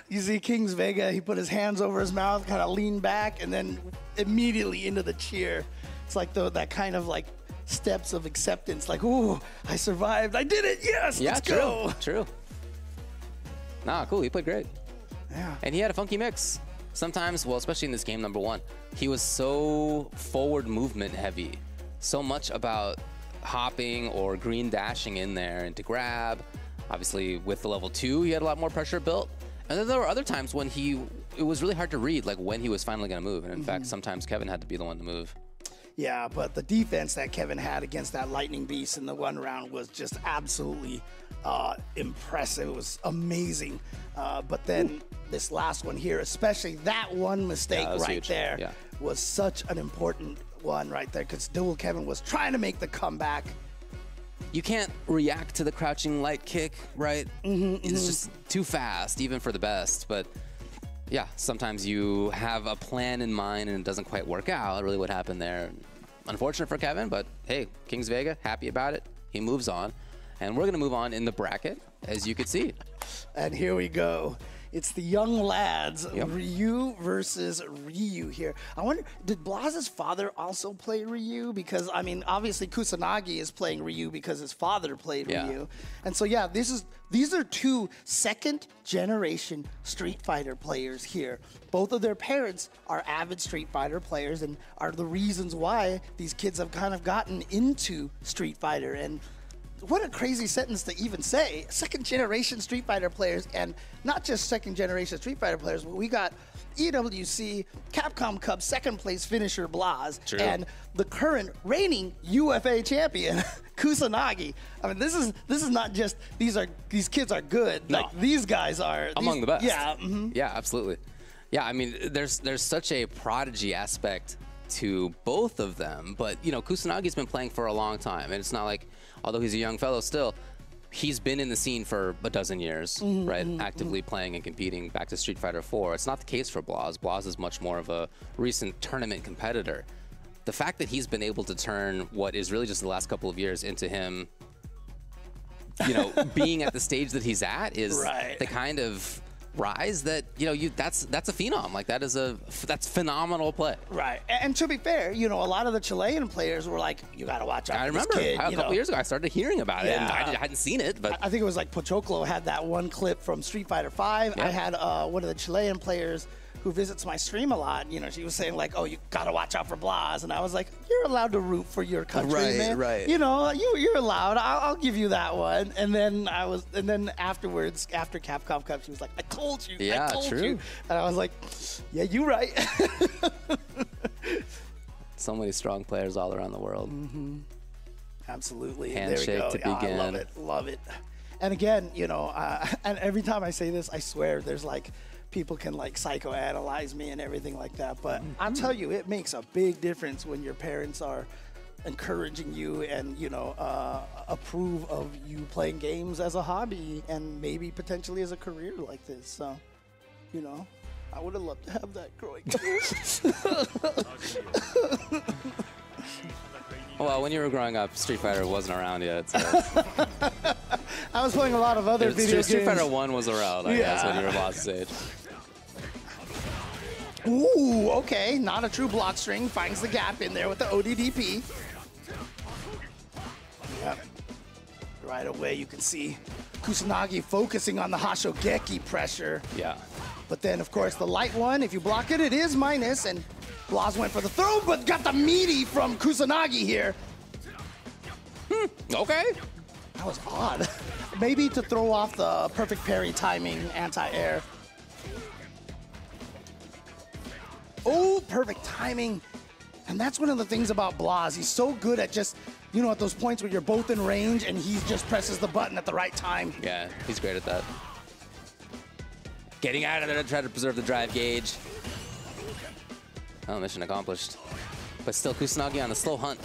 You see Kings Vega, he put his hands over his mouth, kind of leaned back, and then immediately into the cheer. It's like that kind of like steps of acceptance, like, ooh, I survived, I did it, yes, Yeah, let's go. True. Nah, cool, he played great. Yeah. And he had a funky mix. Sometimes, well, especially in this game number 1, he was so forward movement heavy. So much about hopping or green dashing in there and to grab. Obviously, with the level 2, he had a lot more pressure built. And then there were other times when it was really hard to read, like when he was finally going to move. And in fact, sometimes Kevin had to be the one to move. Yeah, but the defense that Kevin had against that Lightning Beast in the 1 round was just absolutely impressive. It was amazing. But then this last one here, especially that one mistake right huge. there, Yeah. was such an important one right there because Dual Kevin was trying to make the comeback. You can't react to the crouching light kick, right? It's just too fast, even for the best. But yeah, sometimes you have a plan in mind and it doesn't quite work out. Really what happened there. Unfortunate for Kevin, but hey, Kings Vega, happy about it. He moves on. And we're going to move on in the bracket, as you could see. And here we go. It's the young lads, Yep. Ryu versus Ryu here. I wonder, did Blaz's father also play Ryu? Because, I mean, obviously Kusanagi is playing Ryu because his father played Yeah. Ryu. And so, yeah, these are 2 second-generation Street Fighter players here. Both of their parents are avid Street Fighter players and are the reasons why these kids have kind of gotten into Street Fighter. And what a crazy sentence to even say. Second-generation Street Fighter players, and not just second-generation Street Fighter players, but we got EWC Capcom Cup second-place finisher Blaz, True. and the current reigning UFA champion Kusanagi. I mean, this is not just these kids are good. No. Like these guys are Among the best. Yeah. Yeah, absolutely. Yeah, I mean, there's such a prodigy aspect to both of them. But, you know, Kusanagi's been playing for a long time, and it's not like, although he's a young fellow still, he's been in the scene for a dozen years, right? Actively playing and competing back to Street Fighter 4. It's not the case for Blaz. Blaz is much more of a recent tournament competitor. The fact that he's been able to turn what is really just the last couple of years into him, you know, being at the stage that he's at is the kind of rise that, you know, that's a phenom. Like, that's phenomenal play. Right. And to be fair, you know, a lot of the Chilean players were like, you got to watch out for this kid. A couple years ago, I started hearing about it, and I hadn't seen it. But I think it was like Pochoclo had that one clip from Street Fighter 5. I had one of the Chilean players who visits my stream a lot, you know, she was saying like, oh, you gotta watch out for Blaz, and I was like, you're allowed to root for your country, man. Right. You know, you're allowed. I'll give you that one. And then afterwards, after Capcom Cup, she was like, I told you. Yeah, I told true. you. And I was like, yeah, you're right. So many strong players all around the world. Absolutely. Handshake there we go. to begin. I love it. Love it. And again, you know, and every time I say this, I swear there's like, people can like psychoanalyze me and everything like that. But I'll tell you, it makes a big difference when your parents are encouraging you and, you know, approve of you playing games as a hobby and maybe potentially as a career like this. So, you know, I would have loved to have that growing up. Well, when you were growing up, Street Fighter wasn't around yet. So. I was playing a lot of other video games. Street Fighter 1 was around, I guess, when you were Blaz's age. Ooh, okay. Not a true block string. Finds the gap in there with the ODDP. Yep. Right away, you can see Kusanagi focusing on the Hashogeki pressure. Yeah. But then, of course, the light one, if you block it, it is minus. And Blaz went for the throw, but got the meaty from Kusanagi here. Okay. That was odd. Maybe to throw off the perfect parry timing anti-air. Oh, perfect timing. And that's one of the things about Blaz. He's so good at just, you know, at those points where you're both in range and he just presses the button at the right time. Yeah, he's great at that. Getting out of there to try to preserve the drive gauge. Oh, mission accomplished. But still, Kusanagi on the slow hunt.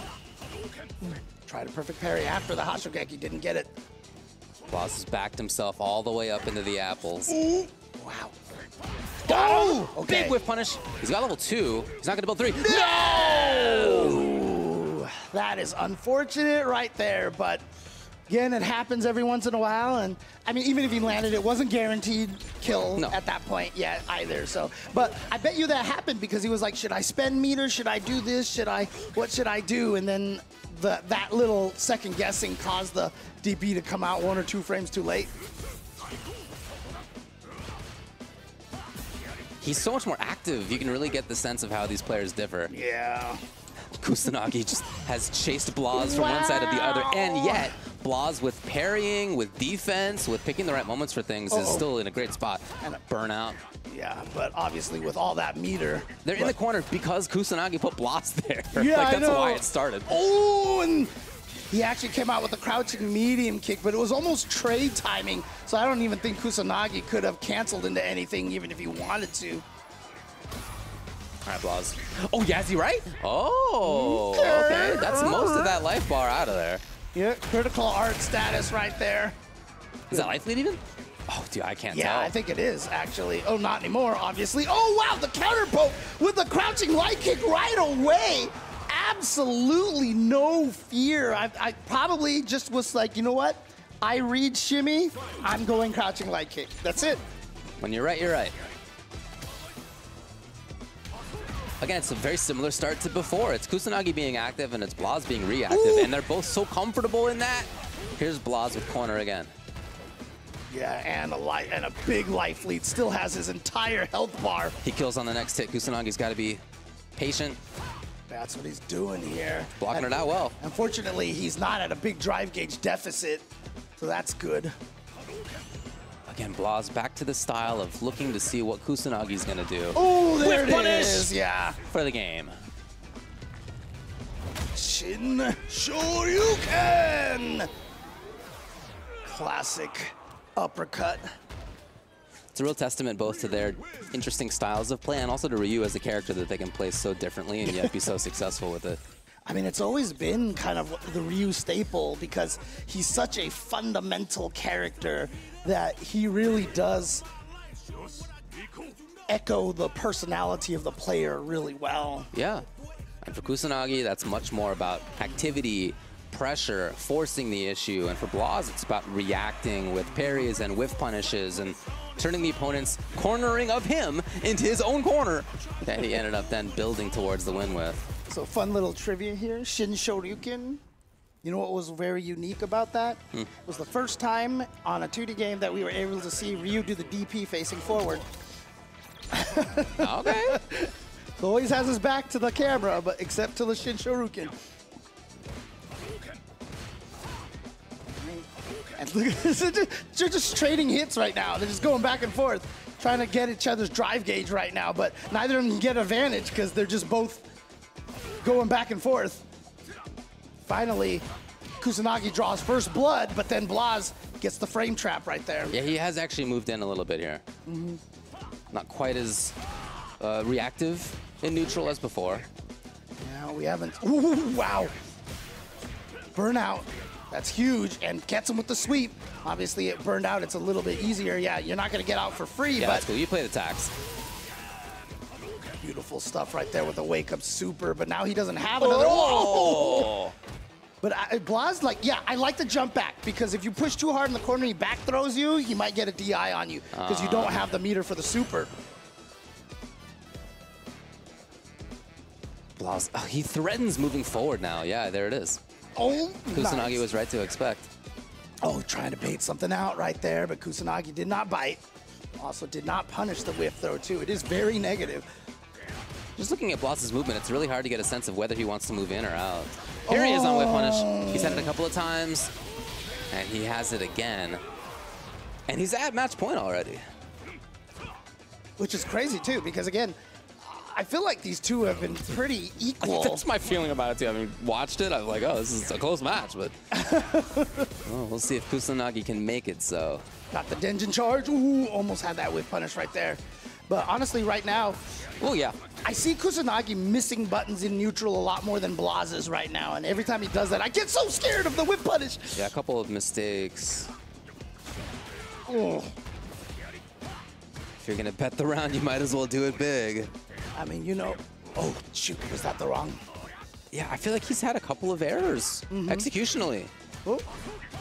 Tried a perfect parry after the Hashogeki, didn't get it. Blaz has backed himself all the way up into the apples. Ooh. Wow. Oh! Okay. Big whiff punish. He's got level 2. He's not going to build 3. No! That is unfortunate right there, but again, it happens every once in a while, and I mean, even if he landed, it wasn't guaranteed kill at that point yet either. So, but I bet you that happened because he was like, should I spend meter? Should I do this? What should I do? And then that little second guessing caused the DP to come out 1 or 2 frames too late. He's so much more active. You can really get the sense of how these players differ. Yeah. Kusanagi just has chased Blaz from one side to the other, and yet Blaz with parrying, with defense, with picking the right moments for things is still in a great spot. And burnout. Yeah, but obviously with all that meter. They're in the corner because Kusanagi put Blaz there. Yeah, like, that's why it started. Oh, and he actually came out with a crouching medium kick, but it was almost trade timing, so I don't even think Kusanagi could have canceled into anything even if he wanted to. All right, Blaz. Oh, Yazzie, right? Oh, okay. That's most of that life bar out of there. Yeah, critical art status right there. Is that life lead even? Oh, dude, I can't tell. Yeah, I think it is, actually. Oh, not anymore, obviously. Oh, wow, the counter poke with the crouching light kick right away. Absolutely no fear. I probably just was like, you know what? I read shimmy, I'm going crouching light kick. That's it. When you're right, you're right. Again, it's a very similar start to before. It's Kusanagi being active and it's Blaz being reactive, and they're both so comfortable in that. Here's Blaz with corner again. Yeah, and a big life lead. Still has his entire health bar. He kills on the next hit. Kusanagi's got to be patient. That's what he's doing here. Blocking it out well. Unfortunately, he's not at a big drive gauge deficit, so that's good. Again, Blaz back to the style of looking to see what Kusanagi's going to do. Oh, there Whiff it punish is. Yeah. For the game. Shin Shoryuken. Classic uppercut. It's a real testament both to their interesting styles of play and also to Ryu as a character that they can play so differently and yet be so successful with it. I mean, it's always been kind of the Ryu staple because he's such a fundamental character that he really does echo the personality of the player really well. Yeah. And for Kusanagi, that's much more about activity, pressure, forcing the issue. And for Blaz, it's about reacting with parries and whiff punishes and turning the opponent's cornering of him into his own corner that he ended up then building towards the win with. So fun little trivia here, Shin Shoryuken. You know what was very unique about that? It was the first time on a 2D game that we were able to see Ryu do the DP facing forward. Okay. So always has his back to the camera, but except to the Shin Shoryuken. And look at this, they're just trading hits right now. They're just going back and forth, trying to get each other's drive gauge right now, but neither of them can get advantage because they're just both going back and forth. Finally, Kusanagi draws first blood, but then Blaz gets the frame trap right there. Yeah, he has actually moved in a little bit here. Not quite as reactive in neutral as before. Yeah, we haven't. Ooh, wow. Burnout. That's huge, and gets him with the sweep. Obviously, it burned out. It's a little bit easier. Yeah, you're not going to get out for free. Yeah, but that's cool. You play the tax. Beautiful stuff right there with the wake-up super, but now he doesn't have another. Oh! But Blaz, like, yeah, I like to jump back because if you push too hard in the corner and he back throws you, he might get a DI on you because you don't have the meter for the super. Blaz, oh, he threatens moving forward now. Yeah, there it is. Oh, Kusanagi nice. was right to expect. Oh, trying to bait something out right there, but Kusanagi did not bite. Also did not punish the whiff throw, too. It is very negative. Just looking at Blaz's movement, it's really hard to get a sense of whether he wants to move in or out. Here he is on whiff punish. He's had it a couple of times, and he has it again. And he's at match point already. Which is crazy, too, because, again, I feel like these two have been pretty equal. That's my feeling about it, too. I mean, watched it, I was like, oh, this is a close match, but well, we'll see if Kusanagi can make it so. Got the Denjin charge. Ooh, almost had that whiff punish right there. But honestly, right now, oh yeah, I see Kusanagi missing buttons in neutral a lot more than Blaz is right now. And every time he does that, I get so scared of the whiff punish. Yeah, a couple of mistakes. Oh. If you're going to bet the round, you might as well do it big. I mean, you know, oh, shoot, was that the wrong? Yeah, I feel like he's had a couple of errors executionally. Oh,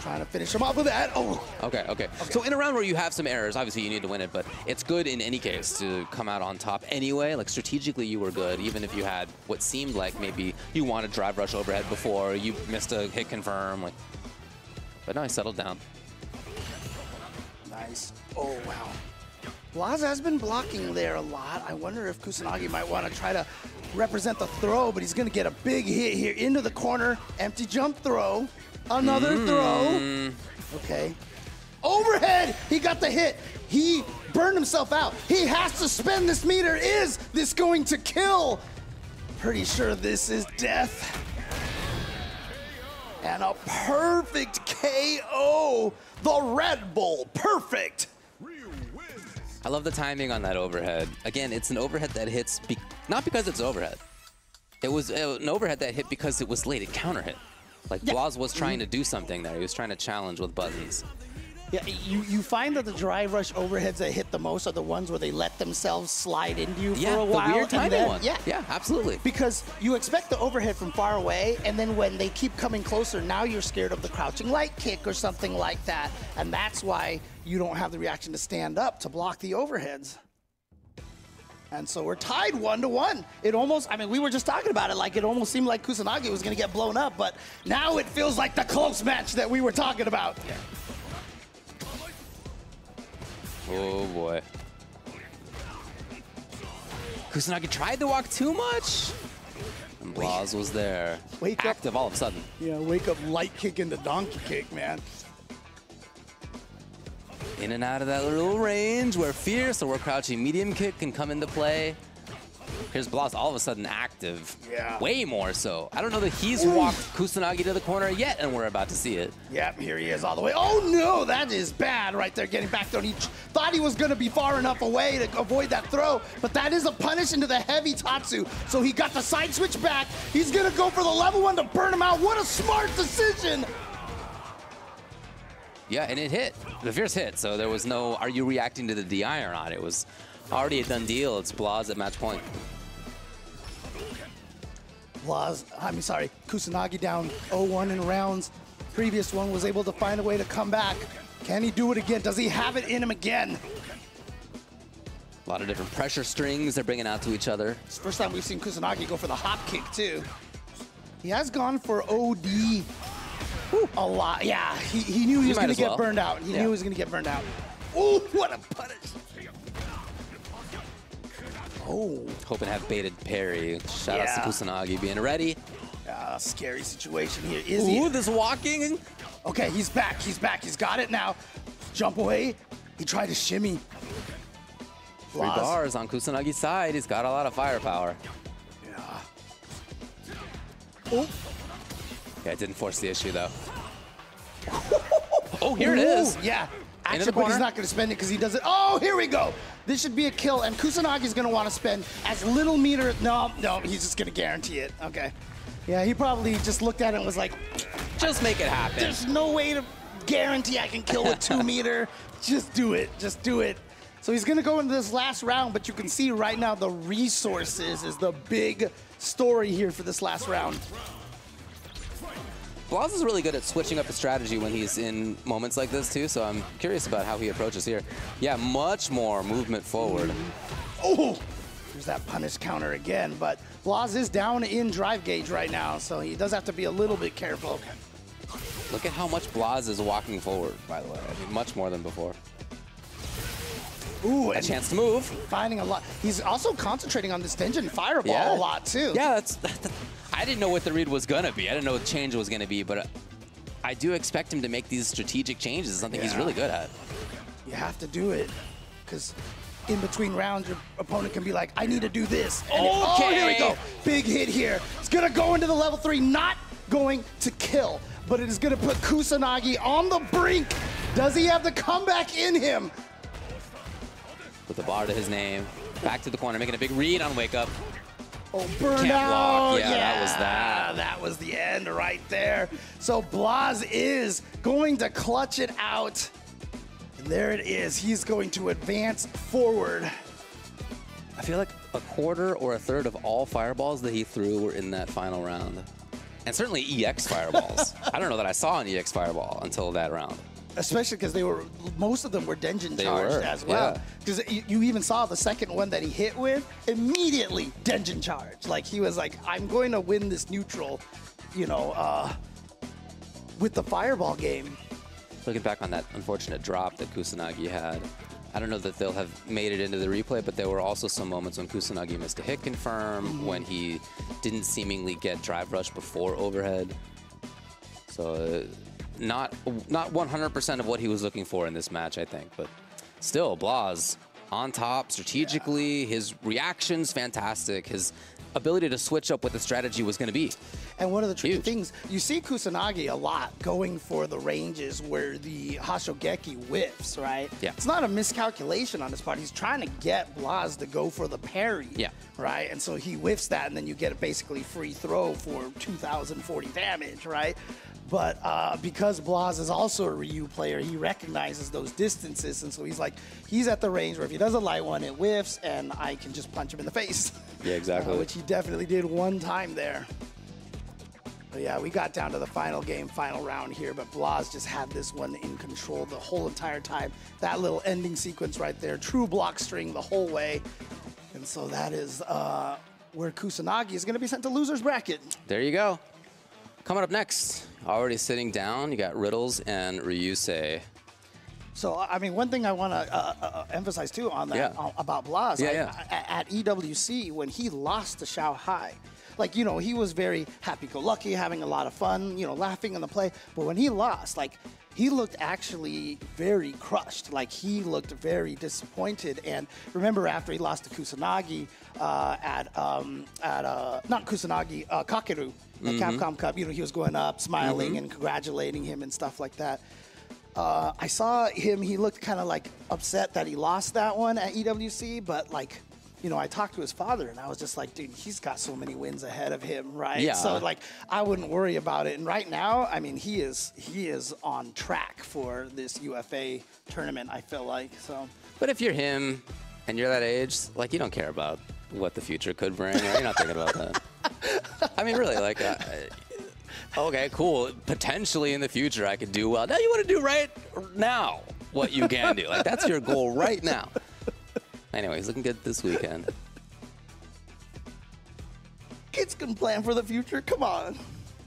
trying to finish him off with that. Oh. Okay. So in a round where you have some errors, obviously you need to win it, but it's good in any case to come out on top anyway. Like strategically you were good, even if you had what seemed like maybe you wanted drive rush overhead before, you missed a hit confirm. Like, but no, he settled down. Nice. Oh, wow. Blaz has been blocking there a lot. I wonder if Kusanagi might want to try to represent the throw, but he's going to get a big hit here into the corner. Empty jump throw. Another throw. Okay. Overhead. He got the hit. He burned himself out. He has to spend this meter. Is this going to kill? Pretty sure this is death. And a perfect KO. The Red Bull. Perfect. I love the timing on that overhead. Again, it's an overhead that hits not because it's overhead. It was an overhead that hit because it was late. It counter hit. Like Blaz was trying to do something there. He was trying to challenge with buttons. Yeah, you find that the drive rush overheads that hit the most are the ones where they let themselves slide into you for a while. The weird timing one. Yeah, absolutely. Because you expect the overhead from far away, and then when they keep coming closer, now you're scared of the crouching light kick or something like that. And that's why you don't have the reaction to stand up to block the overheads. And so we're tied 1-1. It almost, I mean, we were just talking about it, like it almost seemed like Kusanagi was going to get blown up, but now it feels like the close match that we were talking about. Yeah. Oh boy. Kusanagi tried to walk too much. And Blaz was there. Wake active up. All of a sudden. Yeah, wake up light kick into donkey kick, man. In and out of that little range where fierce or where crouching medium kick can come into play. Here's Blas all of a sudden active. Yeah. Way more so. I don't know that he's walked Kusanagi to the corner yet, and we're about to see it. Yep, here he is all the way. Oh no, that is bad right there, getting back thrown. He thought he was gonna be far enough away to avoid that throw, but that is a punish into the heavy Tatsu. So he got the side switch back. He's gonna go for the level 1 to burn him out. What a smart decision. Yeah, and it hit. The Fierce hit, so there was no, are you reacting to the DI or not? It was already a done deal. It's Blas at match point. Kusanagi down 0-1 in rounds. Previous one was able to find a way to come back. Can he do it again? Does he have it in him again? A lot of different pressure strings they're bringing out to each other. It's the first time we've seen Kusanagi go for the hop kick, too. He has gone for OD a lot. Yeah, he knew he was going to get burned out. He knew he was going to get burned out. Oh, what a punish. Oh. Hoping to have baited parry. Shout out to Kusanagi being ready. Scary situation here. Is he? Ooh, this walking. Okay, he's back. He's back. He's got it now. Jump away. He tried to shimmy. 3 bars on Kusanagi's side. He's got a lot of firepower. Yeah. Oh. Yeah, it didn't force the issue, though. Oh, here it is. Yeah. Actually, but he's not going to spend it because he doesn't. Oh, here we go. This should be a kill, and Kusanagi's going to want to spend as little meter. No, he's just going to guarantee it. Okay. Yeah, he probably just looked at it and was like, just make it happen. There's no way to guarantee I can kill with 2 meter. Just do it. Just do it. So he's going to go into this last round, but you can see right now the resources is the big story here for this last round. Blas is really good at switching up his strategy when he's in moments like this, too, so I'm curious about how he approaches here. Yeah, much more movement forward. Oh, there's that punish counter again, but Blas is down in drive gauge right now, so he does have to be a little bit careful. Look at how much Blas is walking forward, by the way. I mean, much more than before. Ooh, a chance to move. Finding a lot. He's also concentrating on this Tenjin Fireball a lot, too. Yeah, I didn't know what the read was going to be. I didn't know what the change was going to be, but I do expect him to make these strategic changes. It's something he's really good at. You have to do it, because in between rounds, your opponent can be like, I need to do this. And oh, here we go. Big hit here. It's going to go into the level 3, not going to kill, but it is going to put Kusanagi on the brink. Does he have the comeback in him? With the bar to his name. Back to the corner, making a big read on Wake Up. Oh, burn out. Yeah, that was that. That was the end right there. So Blas is going to clutch it out. And there it is. He's going to advance forward. I feel like a quarter or a third of all fireballs that he threw were in that final round. And certainly EX fireballs. I don't know that I saw an EX fireball until that round. Especially because most of them were Denjin charged as well. Because you even saw the second one that he hit with, immediately Denjin charged. Like he was like, I'm going to win this neutral, you know, with the fireball game. Looking back on that unfortunate drop that Kusanagi had, I don't know that they'll have made it into the replay, but there were also some moments when Kusanagi missed a hit confirm, when he didn't seemingly get drive rush before overhead. So not 100% of what he was looking for in this match, I think, but still, Blas on top strategically. His reactions fantastic. His ability to switch up what the strategy was going to be. And one of the tricky things, you see Kusanagi a lot going for the ranges where the Hashogeki whiffs, right? Yeah. It's not a miscalculation on his part. He's trying to get Blas to go for the parry, right? And so he whiffs that, and then you get a basically free throw for 2,040 damage, right? But because Blas is also a Ryu player, he recognizes those distances, and so he's like, he's at the range where if he does a light one, it whiffs, and I can just punch him in the face. Yeah, exactly. Which he definitely did one time there. But yeah, we got down to the final game, final round here, but Blas just had this one in control the whole entire time. That little ending sequence right there, true block string the whole way. And so that is where Kusanagi is going to be sent to loser's bracket. There you go. Coming up next, already sitting down, you got Riddles and Ryusei. So, I mean, one thing I want to emphasize, too, on that, about Blas, at EWC, when he lost to Shanghai, like, you know, he was very happy-go-lucky, having a lot of fun, you know, laughing on the play. But when he lost, like, he looked actually very crushed. Like, he looked very disappointed. And remember, after he lost to Kusanagi not Kusanagi, Kakeru at Capcom Cup, you know, he was going up, smiling and congratulating him and stuff like that. I saw him, he looked kind of like upset that he lost that one at EWC, but like, you know, I talked to his father and I was just like, dude, he's got so many wins ahead of him, right? Yeah. So like, I wouldn't worry about it. And right now, I mean, he is on track for this UFA tournament, I feel like, so. But if you're him and you're that age, like, you don't care about what the future could bring, right? You're not thinking about that. I mean, really, like, okay, cool. Potentially in the future, I could do well. Now you want to do right now what you can do. Like, that's your goal right now. Anyway, he's looking good this weekend. Kids can plan for the future. Come on.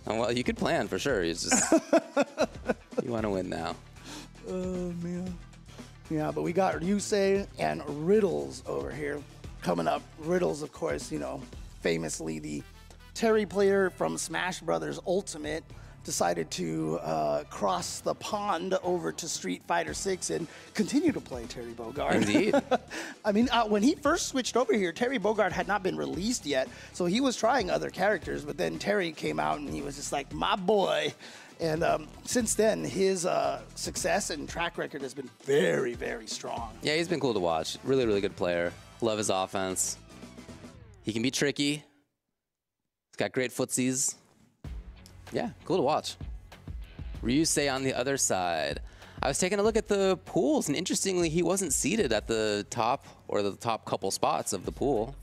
Oh, well, you could plan for sure. It's just you want to win now. Oh, man. Yeah, but we got Ryusei and Riddles over here coming up. Riddles, of course, you know, famously the Terry player from Smash Brothers Ultimate, decided to cross the pond over to Street Fighter 6 and continue to play Terry Bogard. Indeed. I mean, when he first switched over here, Terry Bogard had not been released yet, so he was trying other characters, but then Terry came out and he was just like, my boy. And since then, his success and track record has been very, very strong. Yeah, he's been cool to watch. Really, really good player. Love his offense. He can be tricky. He's got great footsies. Yeah, cool to watch. Ryusei on the other side. I was taking a look at the pools, and interestingly, he wasn't seated at the top or the top couple spots of the pool.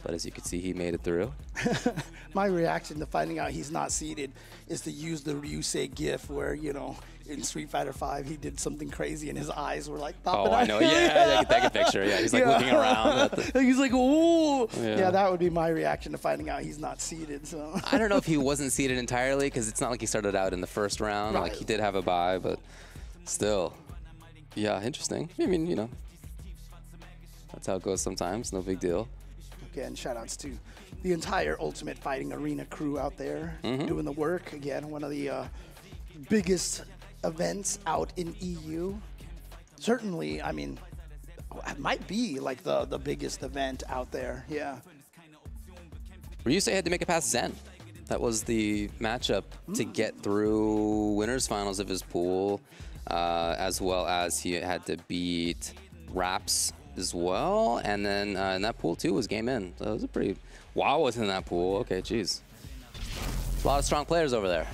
But as you can see, he made it through. My reaction to finding out he's not seated is to use the Ryusei gif where, you know, in Street Fighter 5, he did something crazy and his eyes were like popping out. I know. Yeah, that good picture. Yeah, he's like looking around. He's like, ooh. Yeah, that would be my reaction to finding out he's not seated. So I don't know if he wasn't seated entirely because it's not like he started out in the first round. Right. Like, he did have a bye, but still. Yeah, interesting. I mean, you know, that's how it goes sometimes. No big deal. Again, shout-outs to the entire Ultimate Fighting Arena crew out there doing the work. Again, one of the biggest events out in EU. Certainly, I mean, it might be like the biggest event out there. Yeah. Ryusei had to make it past Zen. That was the matchup to get through winners finals of his pool, as well as he had to beat Raps as well, and then in that pool too was game in. So it was a pretty... WoW was in that pool. Okay, geez. A lot of strong players over there.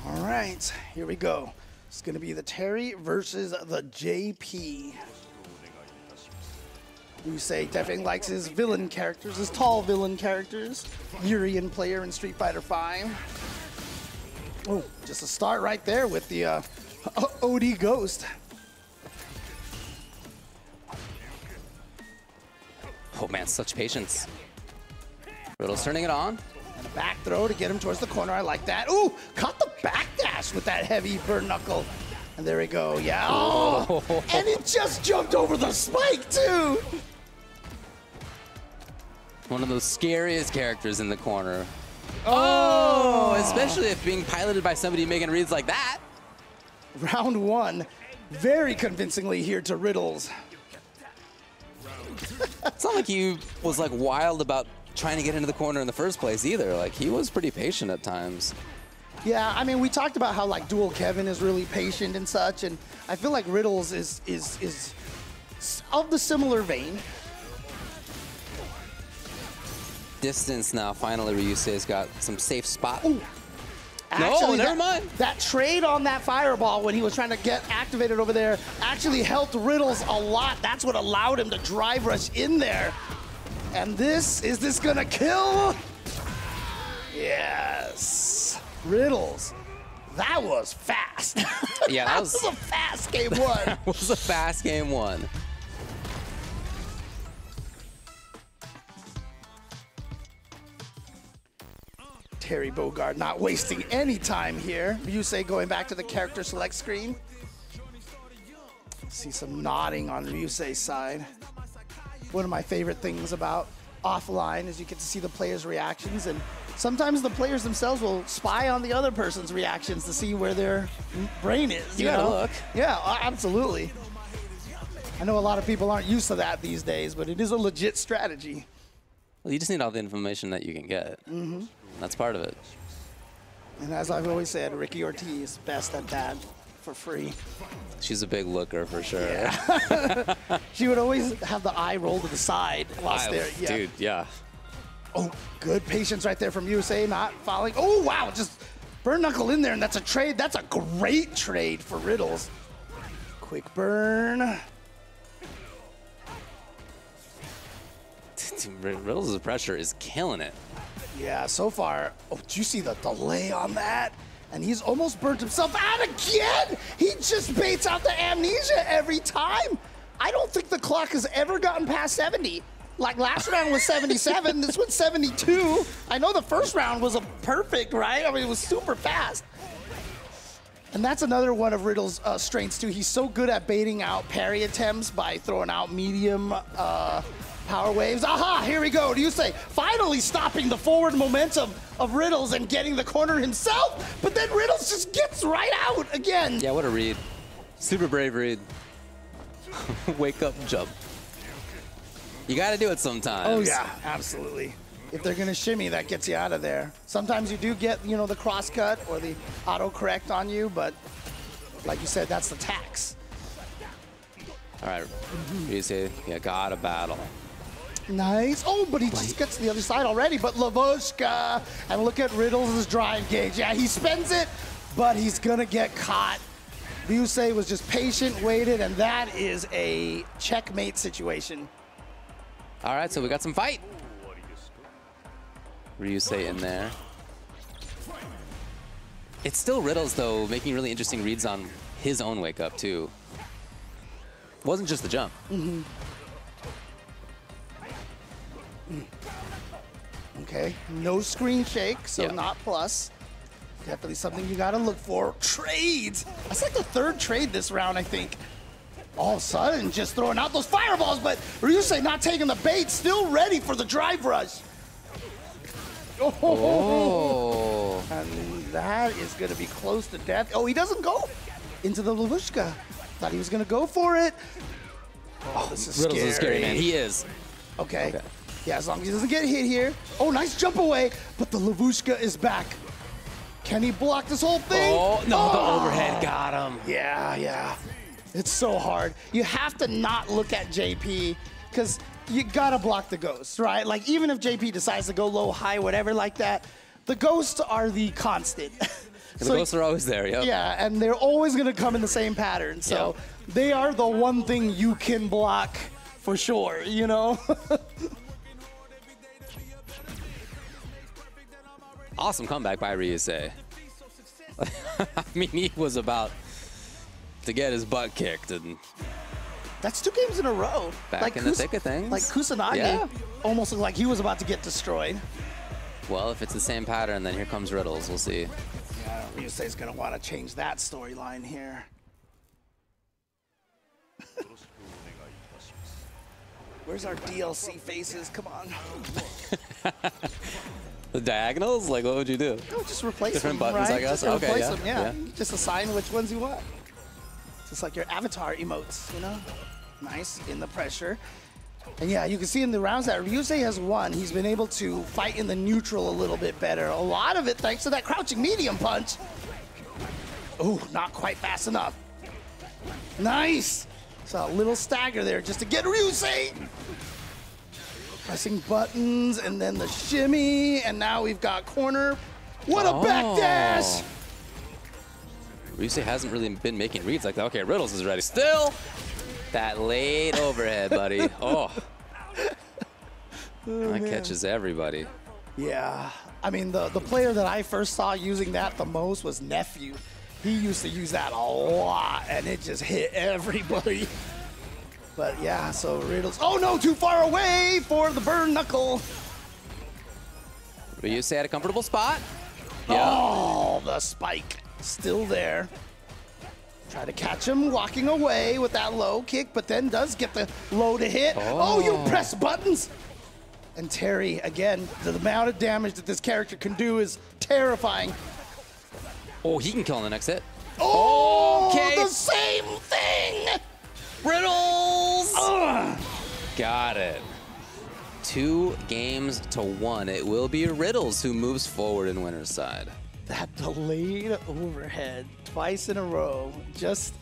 All right, here we go. It's going to be the Terry versus the JP. Ryusei definitely likes his villain characters, his tall villain characters. Urian player in Street Fighter 5. Oh, just a start right there with the OD Ghost. Oh man, such patience. Riddle's turning it on. And a back throw to get him towards the corner. I like that. Ooh, caught the backdash with that heavy burn knuckle. And there we go. Yeah. Oh, and it just jumped over the spike too. One of those scariest characters in the corner. Oh, especially if being piloted by somebody making reads like that. Round one, very convincingly here to Riddles. It's not like he was like wild about trying to get into the corner in the first place either. Like, he was pretty patient at times. Yeah, I mean, we talked about how like Dual Kevin is really patient and such, and I feel like Riddles is of the similar vein. Distance now. Finally, Ryusei's got some safe spot. Ooh. Actually, no, never mind. That trade on that fireball when he was trying to get activated over there actually helped Riddles a lot. That's what allowed him to drive rush in there. And is this gonna kill? Yes. Riddles. That was fast. Yeah, that was a fast game one. That was a fast game one. Terry Bogard not wasting any time here. Ryusei going back to the character select screen. See some nodding on Ryusei's side. One of my favorite things about offline is you get to see the players' reactions, and sometimes the players themselves will spy on the other person's reactions to see where their brain is. You gotta look. Yeah, absolutely. I know a lot of people aren't used to that these days, but it is a legit strategy. Well, you just need all the information that you can get. That's part of it. And as I've always said, Ricky Ortiz, best at that for free. She's a big looker for sure. Yeah. She would always have the eye roll to the side whilst there. Yeah. Dude, yeah. Oh, good patience right there from USA, not fouling. Oh, wow, just burn knuckle in there, and that's a trade. That's a great trade for Riddles. Quick burn. Riddles' pressure is killing it. Yeah, so far. Oh, did you see the delay on that? And he's almost burnt himself out again. He just baits out the amnesia every time. I don't think the clock has ever gotten past 70. Like last round was 77, this one's 72. I know the first round was a perfect, right? I mean, it was super fast. And that's another one of Riddle's strengths too. He's so good at baiting out parry attempts by throwing out medium power waves. Aha, here we go. Do you say finally stopping the forward momentum of Riddles and getting the corner himself? But then Riddles just gets right out again. Yeah, what a read. Super brave read. Wake up, jump. You got to do it sometimes. Oh yeah, absolutely. If they're gonna shimmy, that gets you out of there. Sometimes you do get, you know, the cross cut or the auto correct on you, but like you said, that's the tax. All right, you say, yeah, gotta battle. Nice. Oh, but he just gets to the other side already. But Lavushka, and look at Riddles' drive gauge. Yeah, he spends it, but he's gonna get caught. Ryusei was just patient, waited, and that is a checkmate situation. All right, so we got some fight. Ryusei in there. It's still Riddles, though, making really interesting reads on his own wake up, too. It wasn't just the jump. Okay, no screen shake, so not plus. Definitely something you gotta look for. Trades! That's like the third trade this round, I think. All of a sudden, just throwing out those fireballs, but Ryusei not taking the bait, still ready for the drive rush. Oh. And that is going to be close to death. Oh, he doesn't go into the Lavushka. Thought he was going to go for it. Oh, this is Riddles scary. is scary, man. He is. Okay. Yeah, as long as he doesn't get hit here. Oh, nice jump away, but the Lavushka is back. Can he block this whole thing? Oh, no, the overhead got him. Yeah, yeah. It's so hard. You have to not look at JP because you gotta block the ghosts, right? Like even if JP decides to go low, high, whatever like that, the ghosts are the constant. The ghosts are always there, yep. Yeah, and they're always gonna come in the same pattern. So they are the one thing you can block for sure, you know? Awesome comeback by Ryusei. I mean, he was about to get his butt kicked, and that's 2 games in a row. Back like in the thick of things. Like Kusanagi almost looked like he was about to get destroyed. Well, if it's the same pattern, then here comes Riddles. We'll see. Yeah, Ryusei's gonna want to change that storyline here. Where's our DLC faces? Come on. The diagonals? Like, what would you do? No, just replace different them, buttons, right? I guess. Just Okay, replace them, yeah. Just assign which ones you want. Just like your avatar emotes, you know? Nice, in the pressure. And yeah, you can see in the rounds that Ryusei has won. He's been able to fight in the neutral a little bit better. A lot of it thanks to that crouching medium punch. Oh, not quite fast enough. Nice. So a little stagger there just to get Ryusei. Pressing buttons and then the shimmy, and now we've got corner. What a backdash! Ryusei hasn't really been making reads like that. Okay, Riddles is ready. Still, that late overhead, buddy. Oh, that catches everybody. Yeah, I mean, the player that I first saw using that the most was Nephew. He used to use that a lot, and it just hit everybody. But yeah, so Riddles. Oh no, too far away for the burn knuckle. Ryusei at a comfortable spot. Yeah. Oh, the spike still there. Try to catch him walking away with that low kick, but then does get the low to hit. Oh, you press buttons. And Terry, again, the amount of damage that this character can do is terrifying. Oh, he can kill on the next hit. Oh, okay. The same thing! Riddles! Ugh. Got it. 2 games to 1. It will be Riddles who moves forward in winner's side. That delayed overhead twice in a row, just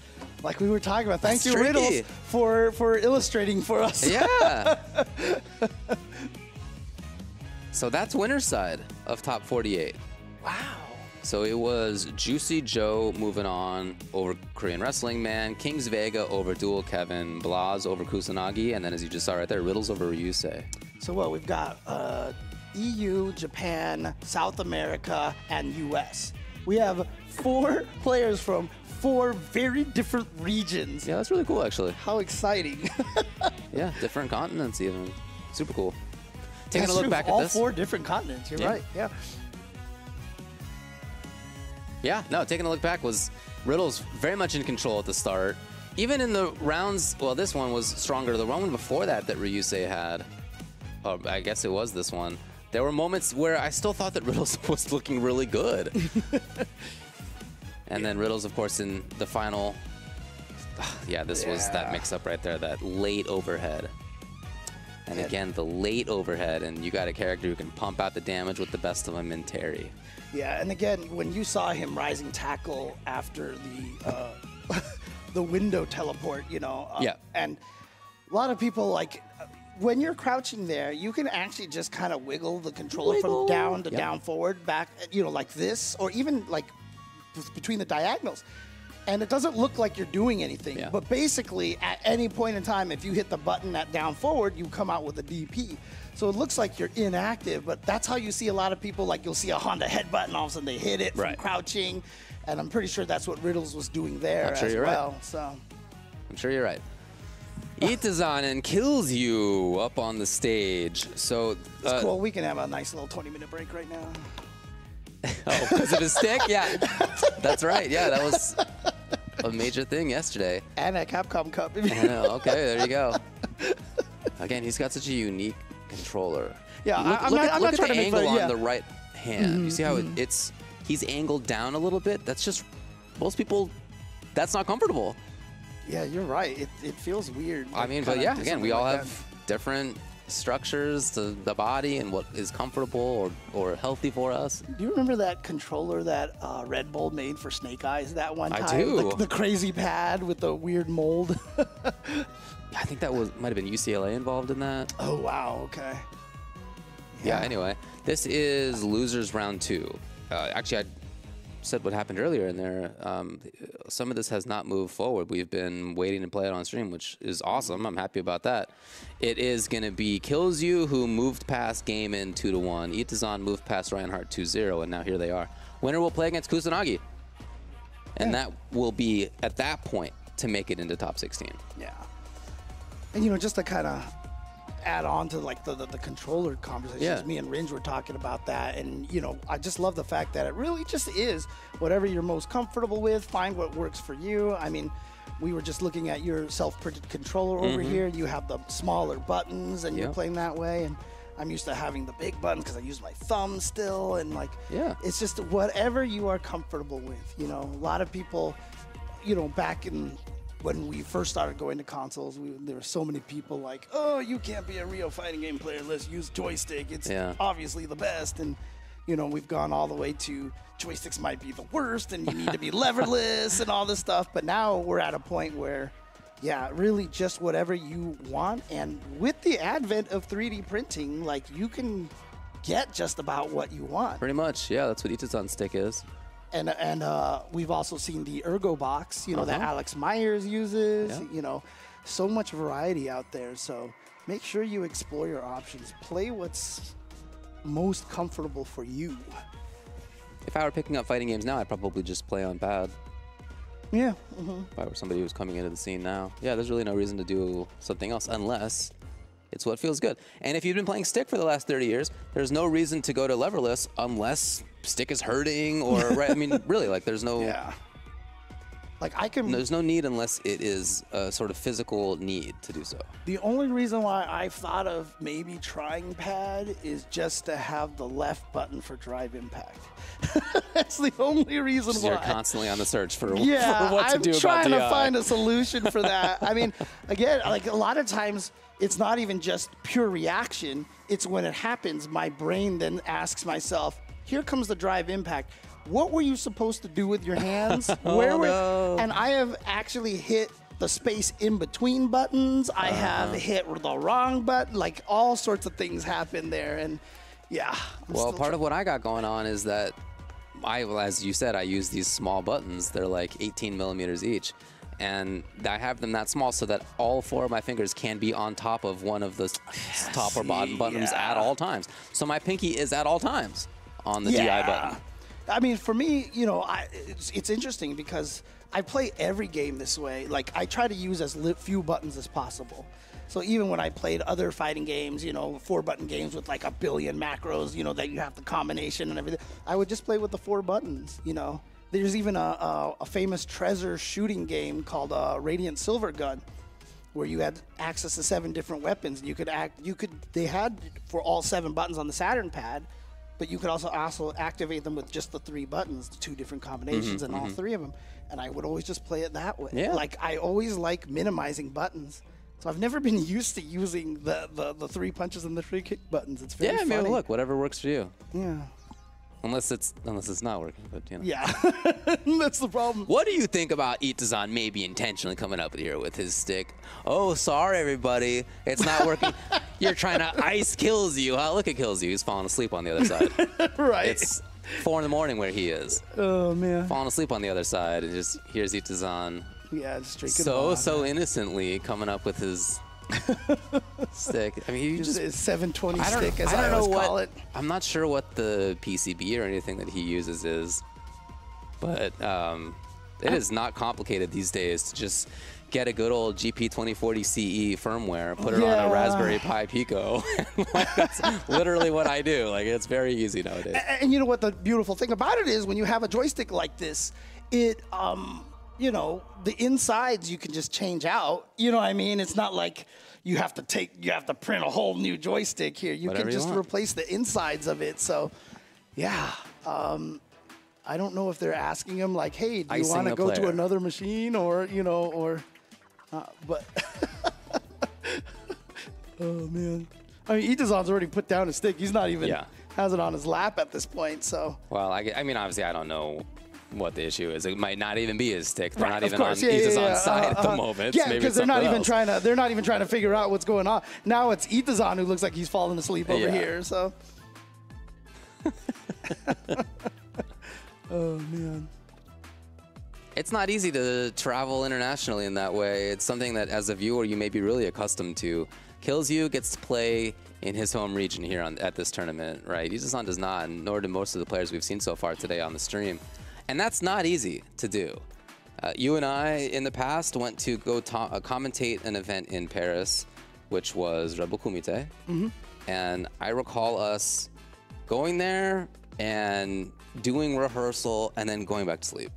like we were talking about. Thank you, Riddles, for illustrating for us. Yeah. So that's winner's side of top 48. Wow. So it was Juicy Joe moving on over Korean Wrestling Man, Kings Vega over Dual Kevin, Blaz over Kusanagi, and then as you just saw right there, Riddles over Ryusei. So what, we've got EU, Japan, South America, and US. We have 4 players from 4 very different regions. Yeah, that's really cool, actually. How exciting. Yeah, different continents even. Super cool. Taking That's a look true. back All at this. 4 different continents, you're right, yeah. Yeah, no, taking a look back was Riddles very much in control at the start. Even in the rounds, well, this one was stronger. The one before that Ryusei had, I guess it was this one, there were moments where I still thought that Riddles was looking really good. And then Riddles, of course, in the final, yeah, this was that mix-up right there, that late overhead. And again, the late overhead, and you got a character who can pump out the damage with the best of them in Terry. Yeah, and again, when you saw him rising tackle after the the window teleport, you know, and a lot of people like when you're crouching there, you can actually just kind of wiggle the controller from down to down forward, back, you know, like this, or even like between the diagonals. And it doesn't look like you're doing anything, but basically at any point in time, if you hit the button at down forward, you come out with a DP. So it looks like you're inactive, but that's how you see a lot of people, like you'll see a Honda headbutt and all of a sudden they hit it from crouching. And I'm pretty sure that's what Riddles was doing there as well. Right. So I'm sure you're right. Itazan and kills you up on the stage. So it's cool. We can have a nice little 20-minute break right now. Oh, because of his stick? Yeah, that's right. Yeah, that was a major thing yesterday. And at Capcom Cup. Okay, there you go. Again, he's got such a unique controller. Yeah, look I'm not at trying the to make angle fun, on the right hand. You see how he's angled down a little bit? That's just, most people, that's not comfortable. Yeah, you're right. It feels weird. I mean, but yeah, again, we all have different structures to the body and what is comfortable or healthy for us. Do you remember that controller that Red Bull made for Snake Eyes that one time? I do. The crazy pad with the weird mold. I think that might have been UCLA involved in that. Oh, wow. Okay. Yeah, anyway, this is Losers Round 2. Actually, I said what happened earlier in there. Some of this has not moved forward. We've been waiting to play it on stream, which is awesome. I'm happy about that. It is going to be Kills You, who moved past Game In 2-1. Itazan moved past Reinhardt 2-0, and now here they are. Winner will play against Kusanagi. And that will be, at that point, to make it into top 16. Yeah. And, you know, just to kind of add on to like the controller conversations, me and Ringe were talking about that, and you know, I just love the fact that it really just is whatever you're most comfortable with. Find what works for you. I mean, we were just looking at your self-printed controller over here. You have the smaller buttons, and you're playing that way. And I'm used to having the big buttons because I use my thumb still, and like, it's just whatever you are comfortable with. You know, a lot of people, you know, back in when we first started going to consoles, there were so many people like, oh, you can't be a real fighting game player. Let's use joystick. It's obviously the best. And, you know, we've gone all the way to joysticks might be the worst and you need to be leverless and all this stuff. But now we're at a point where, really just whatever you want. And with the advent of 3D printing, like you can get just about what you want. Pretty much, yeah. That's what Itazan stick is. And we've also seen the Ergo box, you know, that Alex Myers uses. You know, so much variety out there. So make sure you explore your options. Play what's most comfortable for you. If I were picking up fighting games now, I'd probably just play on pad. Yeah. If I were somebody who's coming into the scene now. Yeah, there's really no reason to do something else unless it's what feels good. And if you've been playing stick for the last 30 years, there's no reason to go to leverless unless stick is hurting or, right? I mean, really, like there's no... Like I can. There's no need unless it is a sort of physical need to do so. The only reason why I've thought of maybe trying pad is just to have the left button for drive impact. That's the only reason why. You're constantly on the search for, yeah, for what to do about I'm trying DI. to find a solution for that. I mean, again, like a lot of times, it's not even just pure reaction. It's when it happens, my brain then asks myself, here comes the drive impact. What were you supposed to do with your hands? And I have actually hit the space in between buttons. I have hit the wrong button. Like all sorts of things happen there. And yeah. Well, part of what I got going on is that as you said, I use these small buttons. They're like 18 millimeters each. And I have them that small so that all 4 of my fingers can be on top of one of the top or bottom buttons at all times. So my pinky is at all times on the DI button. I mean, for me, you know, it's interesting because I play every game this way. Like, I try to use as few buttons as possible. So even when I played other fighting games, you know, 4-button games with like a billion macros, you know, that you have the combination and everything, I would just play with the 4 buttons, you know. There's even a famous treasure shooting game called Radiant Silver Gun, where you had access to 7 different weapons. They had for all 7 buttons on the Saturn pad, but you could also activate them with just the 3 buttons, the 2 different combinations, and all 3 of them. And I would always just play it that way. Yeah. Like I always like minimizing buttons. So I've never been used to using the 3 punches and the 3 kick buttons. It's very funny. I mean, look, whatever works for you. Yeah. Unless it's not working, but you know. Yeah, that's the problem. What do you think about Itazan maybe intentionally coming up here with his stick? Oh, sorry, everybody. It's not working. You're trying to ice kills you. Look at kills you. He's falling asleep on the other side. Right. It's 4 in the morning where he is. Oh, man. Falling asleep on the other side. And just here's Itazan. Yeah, just drinking So innocently coming up with his stick. I mean, his 720 stick, as I always call it. I'm not sure what the PCB or anything that he uses is, but it is not complicated these days to just get a good old GP2040 CE firmware, put it on a Raspberry Pi Pico. That's literally what I do. Like, it's very easy nowadays. And you know what the beautiful thing about it is, when you have a joystick like this, it you know, the insides you can just change out. You know what I mean? It's not like you have to print a whole new joystick here. You can just replace the insides of it. So, yeah. I don't know if they're asking him like, hey, do you want to go to another machine, or, you know, or, but, oh, man. I mean, Itazan's already put down his stick. He's not even, has it on his lap at this point, so. Well, I mean, obviously, I don't know what the issue is. It might not even be his stick. They're not even on Itazan's side at the moment. Yeah, because they're not even trying to figure out what's going on. Now it's Itazan who looks like he's falling asleep over here. So. Oh man. It's not easy to travel internationally in that way. It's something that, as a viewer, you may be really accustomed to. Kills You gets to play in his home region here at this tournament, right? Itazan does not, and nor do most of the players we've seen so far today on the stream. And that's not easy to do. You and I, in the past, went to go commentate an event in Paris, which was Rebel Kumite. And I recall us going there and doing rehearsal and then going back to sleep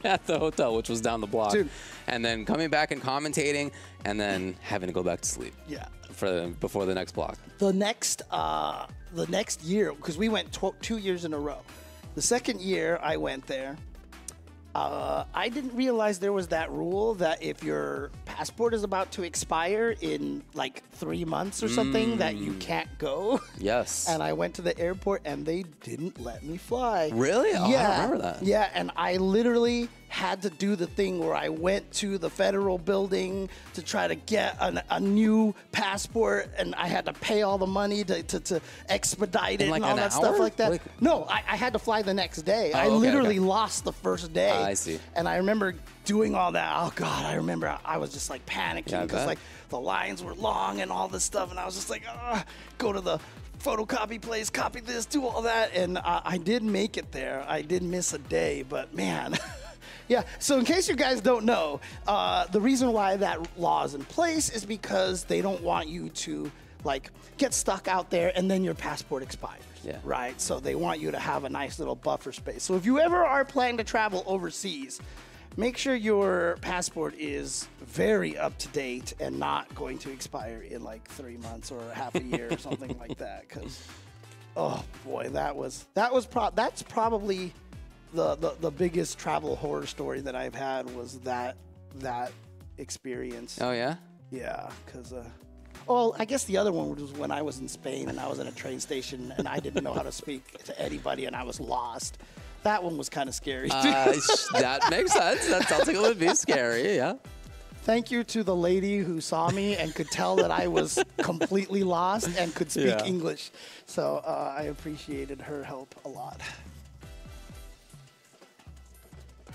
at the hotel, which was down the block. Dude. And then coming back and commentating and then having to go back to sleep. Yeah. Before the next block. The next year, because we went 2 years in a row. The second year I went there, I didn't realize there was that rule that if your passport is about to expire in like 3 months or something, that you can't go. Yes. And I went to the airport and they didn't let me fly. Really? Oh, yeah. I don't remember that. Yeah, and I literally had to do the thing where I went to the federal building to try to get a new passport, and I had to pay all the money to expedite it and all that stuff like that. No, I had to fly the next day. I literally lost the first day. I see. And I remember doing all that. Oh God, I remember I was just like panicking because like the lines were long and all this stuff, and I was just like, go to the photocopy place, copy this, do all that, and I did make it there. I did miss a day, but man. Yeah, so in case you guys don't know, the reason why that law is in place is because they don't want you to like get stuck out there and then your passport expires. Yeah. Right? So they want you to have a nice little buffer space. So if you ever are planning to travel overseas make sure your passport is very up to date and not going to expire in like 3 months or half a year or something like that. Because, oh boy, that's probably the biggest travel horror story that I've had was that experience. Oh yeah. Yeah, because. Well, I guess the other one was when I was in Spain and I was in a train station and I didn't know how to speak to anybody and I was lost. That one was kind of scary. That makes sense. That sounds like it would be scary, yeah. Thank you to the lady who saw me and could tell that I was completely lost and could speak English. So I appreciated her help a lot.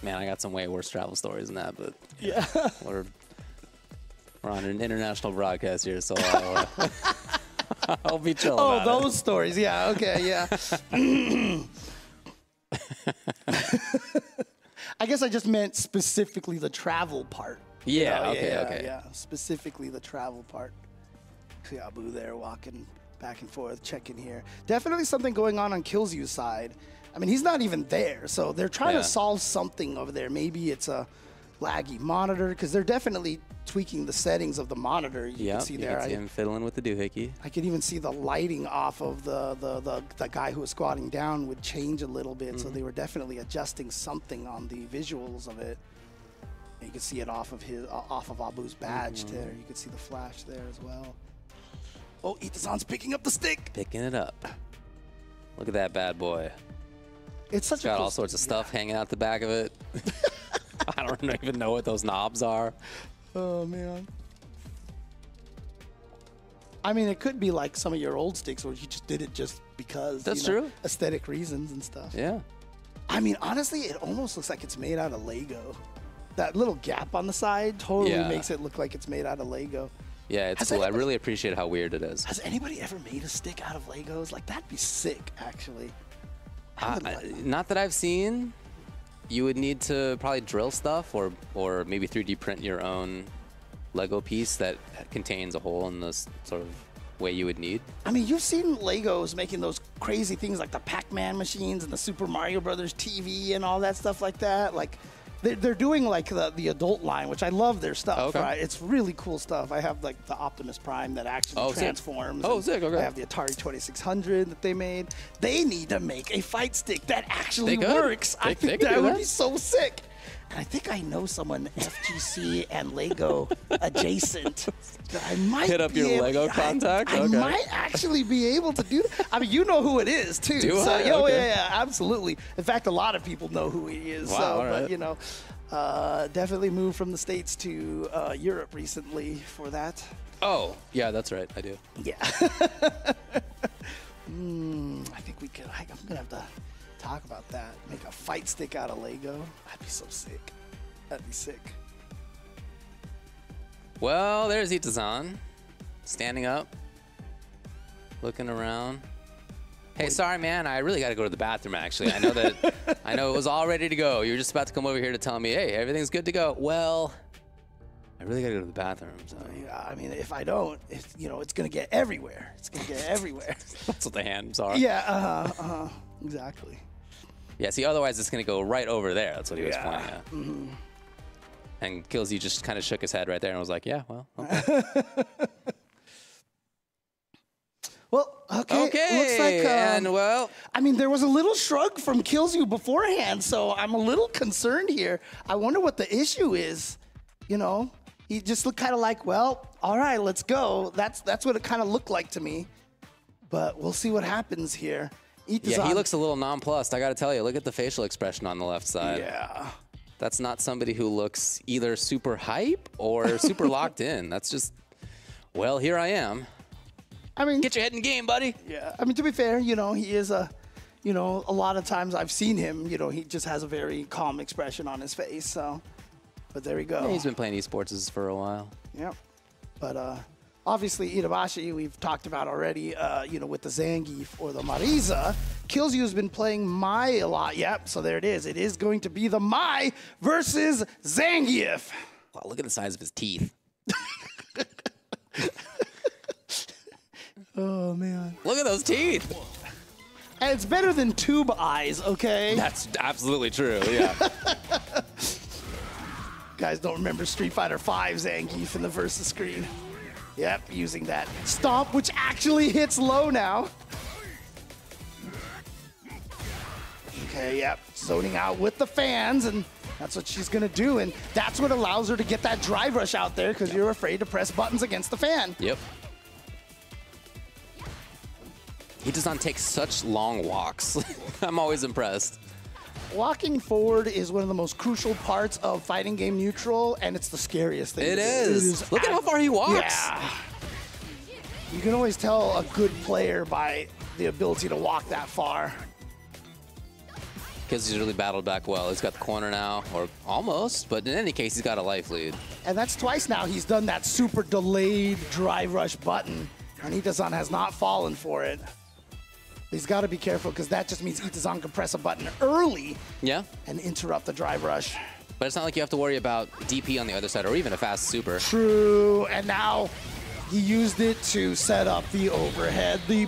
Man, I got some way worse travel stories than that, but yeah. We're on an international broadcast here, so I'll be chilling. Oh, about those stories. Yeah, okay, yeah. I guess I just meant specifically the travel part. Yeah, okay. Yeah, specifically the travel part. See Abu there walking back and forth, checking here. Definitely something going on Kills You's side. I mean, he's not even there, so they're trying to solve something over there. Maybe it's a laggy monitor, because they're definitely tweaking the settings of the monitor. You can see there. You can see him fiddling with the doohickey. I could even see the lighting off of the guy who was squatting down would change a little bit. So they were definitely adjusting something on the visuals of it. And you could see it off of Abu's badge there. You could see the flash there as well. Oh, Itazan's picking up the stick. Picking it up. Look at that bad boy. It's such got all sorts of stuff hanging out the back of it. I don't even know what those knobs are. Oh, man. I mean, it could be like some of your old sticks where you just did it just because. That's true. Aesthetic reasons and stuff. Yeah. I mean, honestly, it almost looks like it's made out of Lego. That little gap on the side totally makes it look like it's made out of Lego. Yeah, it's cool. I really appreciate how weird it is. Has anybody ever made a stick out of Legos? Like, that'd be sick, actually. Not that I've seen. You would need to probably drill stuff or maybe 3D print your own Lego piece that contains a hole in this sort of way you would need. I mean, you've seen Legos making those crazy things like the Pac-Man machines and the Super Mario Brothers TV and all that stuff like that. Like, they're doing like the adult line, which I love their stuff. Right? It's really cool stuff. I have like the Optimus Prime that actually transforms. Oh, sick. Okay. I have the Atari 2600 that they made. They need to make a fight stick that actually works. I think that would be so sick. And I think I know someone FGC and Lego adjacent that I might hit up your Lego contact. I might actually be able to do that. I mean, you know who it is too. Yeah, absolutely. In fact, a lot of people know who he is. Wow, but you know, definitely moved from the States to Europe recently for that. Oh, yeah, that's right. I do. Yeah. I think we could. I'm gonna have to talk about that. Make a fight stick out of Lego. That'd be so sick. That'd be sick. Well, there's Itazan, standing up, looking around. Hey, sorry, man. I really got to go to the bathroom, actually. I know that. I know it was all ready to go. You were just about to come over here to tell me, hey, everything's good to go. Well, I really got to go to the bathroom. So. Yeah, I mean, if I don't, it's gonna get everywhere. It's gonna get everywhere. That's what the hands are. Yeah. Exactly. Yeah, see, otherwise it's going to go right over there. That's what he was pointing at. And Killsy just kind of shook his head right there and was like, yeah, well, okay. Well, okay. Looks like, and well. I mean, there was a little shrug from Killsy beforehand, so I'm a little concerned here. I wonder what the issue is. You know, he just looked kind of like, well, all right, let's go. That's what it kind of looked like to me. But we'll see what happens here. Yeah, he looks a little nonplussed. I got to tell you, look at the facial expression on the left side. Yeah. That's not somebody who looks either super hype or super locked in. That's just, well, here I am. I mean, get your head in the game, buddy. Yeah. I mean, to be fair, he is a lot of times I've seen him, he just has a very calm expression on his face. So, but there we go. Yeah, he's been playing esports for a while. Yep. But, obviously, Itabashi, we've talked about already, with the Zangief or the Marisa. Killsy has been playing Mai a lot. Yep, so there it is. It is going to be the Mai versus Zangief. Wow, look at the size of his teeth. Oh, man. Look at those teeth. And it's better than tube eyes, okay? That's absolutely true, yeah. guys don't remember Street Fighter V, Zangief in the versus screen. Yep, using that stomp, which actually hits low now. Okay, yep, zoning out with the fans, and that's what she's gonna do, and that's what allows her to get that drive rush out there, because you're afraid to press buttons against the fan. Yep. He does not take such long walks. I'm always impressed. Walking forward is one of the most crucial parts of fighting game neutral, and it's the scariest thing. It is. Look at how far he walks. Yeah. You can always tell a good player by the ability to walk that far. Because he's really battled back well. He's got the corner now, or almost, but in any case, he's got a life lead. And that's twice now he's done that super delayed drive rush button, and Itazan has not fallen for it. He's got to be careful, because that just means Itazan can press a button early and interrupt the drive rush. But it's not like you have to worry about DP on the other side, or even a fast super. True, and now he used it to set up the overhead, the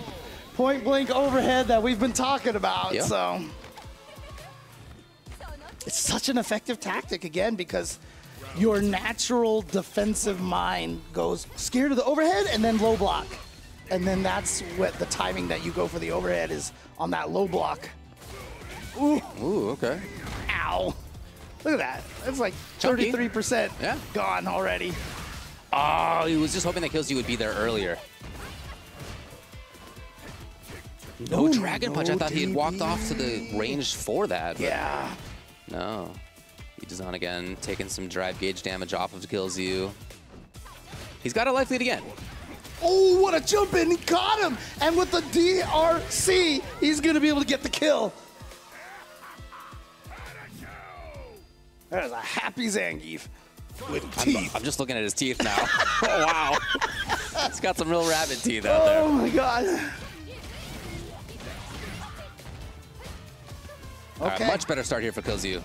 point-blank overhead that we've been talking about. Yeah. So it's such an effective tactic, again, because your natural defensive mind goes scared of the overhead and then low block. And then that's what the timing that you go for the overhead is on that low block. Ooh. Ooh, okay. Ow. Look at that. That's like 33% gone already. Oh, he was just hoping that Kills You would be there earlier. No Dragon Punch. I thought he had walked off to the range for that. Yeah. No. He does on again, taking some drive gauge damage off of Kills You. He's got a life lead again. Oh, what a jump in. He caught him. And with the DRC, he's going to be able to get the kill. There's a happy Zangief with teeth. I'm just looking at his teeth now. Oh, wow. He's got some real rabbit teeth out there. Oh, my God. Okay. Much better start here for Kills You.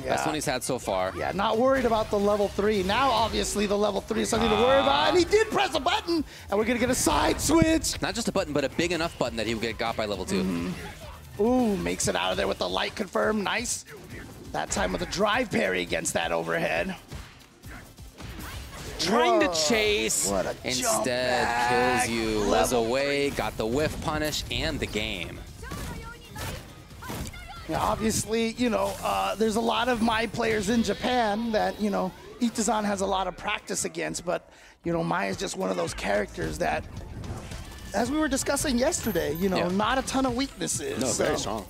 Yeah. Best one he's had so far. Yeah, not worried about the level 3. Now, obviously, the level 3 is something to worry about. And he did press a button, and we're going to get a side switch. Not just a button, but a big enough button that he would get got by level 2. Ooh, makes it out of there with the light confirm. Nice. That time with a drive parry against that overhead. Trying to chase. What a Instead, Kills You was away, got the whiff punish, and the game. Yeah, obviously, you know, there's a lot of my players in Japan that, you know, Itazan has a lot of practice against, but, you know, Mai is just one of those characters that, as we were discussing yesterday, you know, not a ton of weaknesses. No, very strong.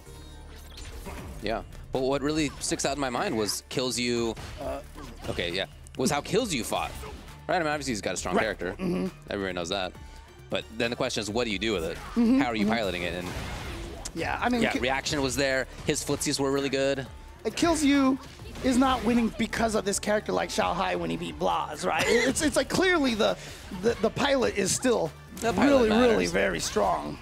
Yeah. But what really sticks out in my mind was Kills You. Was how Kills You fought. Right? I mean, obviously he's got a strong character. Everybody knows that. But then the question is, what do you do with it? How are you piloting it? And yeah, I mean, reaction was there. His footsies were really good. It Kills You is not winning because of this character like Xiao Hai when he beat Blas, right? It's like clearly the pilot is still really very strong.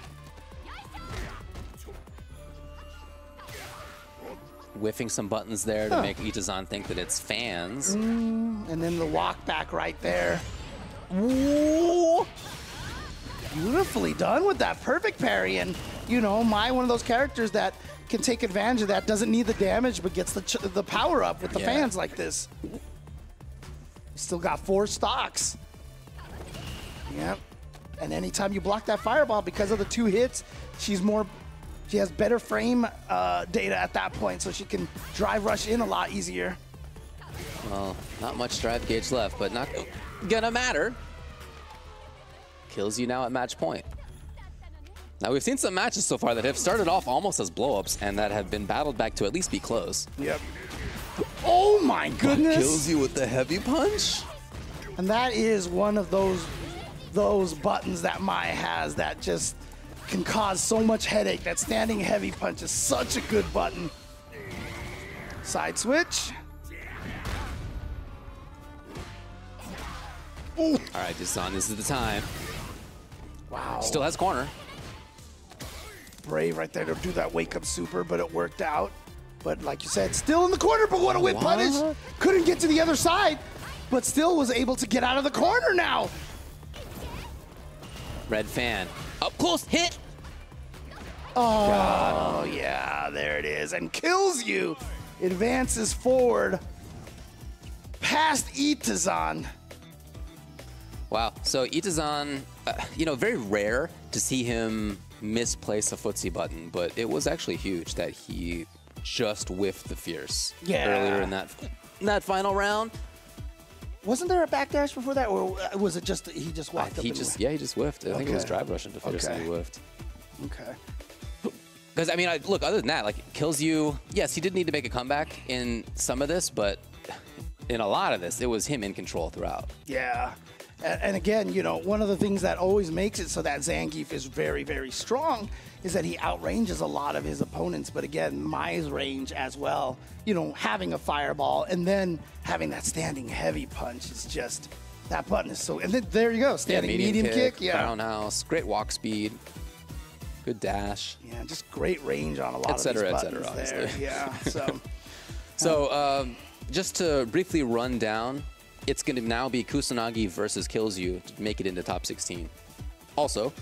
Whiffing some buttons there to make Itazan think that it's fans. And then the walk back right there. Ooh. Beautifully done with that perfect parry. And, you know, Mai, one of those characters that can take advantage of that, doesn't need the damage, but gets the power up with the fans like this. Still got 4 stocks. Yep. And anytime you block that fireball, because of the 2 hits, she has better frame data at that point, so she can drive rush in a lot easier. Well, not much drive gauge left, but not gonna matter. Kills You now at match point. Now, we've seen some matches so far that have started off almost as blow-ups and that have been battled back to at least be close. Yep. Oh my goodness! Kills You with the heavy punch. And that is one of those buttons that Mai has that just can cause so much headache. That standing heavy punch is such a good button. Side switch. Ooh. All right, Dusan, this is the time. Wow. Still has corner. Brave right there to do that wake up super, but it worked out. But like you said, still in the corner, but what a whip punish. Couldn't get to the other side, but still was able to get out of the corner now. Red fan. Up close, hit. Oh, yeah, there it is. And Kills You. Advances forward. past Itazan. Wow. So Itazan, you know, very rare to see him misplace a footsie button, but it was actually huge that he just whiffed the Fierce earlier in that final round. Wasn't there a backdash before that, or was it just he just walked up? He just whiffed. I think it was drive rush into Fierce and he whiffed. Okay. Because, I mean, look, other than that, like, it kills you. Yes, he did need to make a comeback in some of this, but in a lot of this, it was him in control throughout. Yeah. And again, you know, one of the things that always makes it so that Zangief is very, very strong is that he outranges a lot of his opponents. But again, Mai's range as well, you know, having a fireball and then having that standing heavy punch is just, that button is so, and then there you go, standing medium kick. Yeah. Roundhouse, great walk speed, good dash. Yeah, just great range on a lot of these buttons there. Yeah, so. So just to briefly run down, it's going to now be Kusanagi versus Killzu to make it into top 16. Also,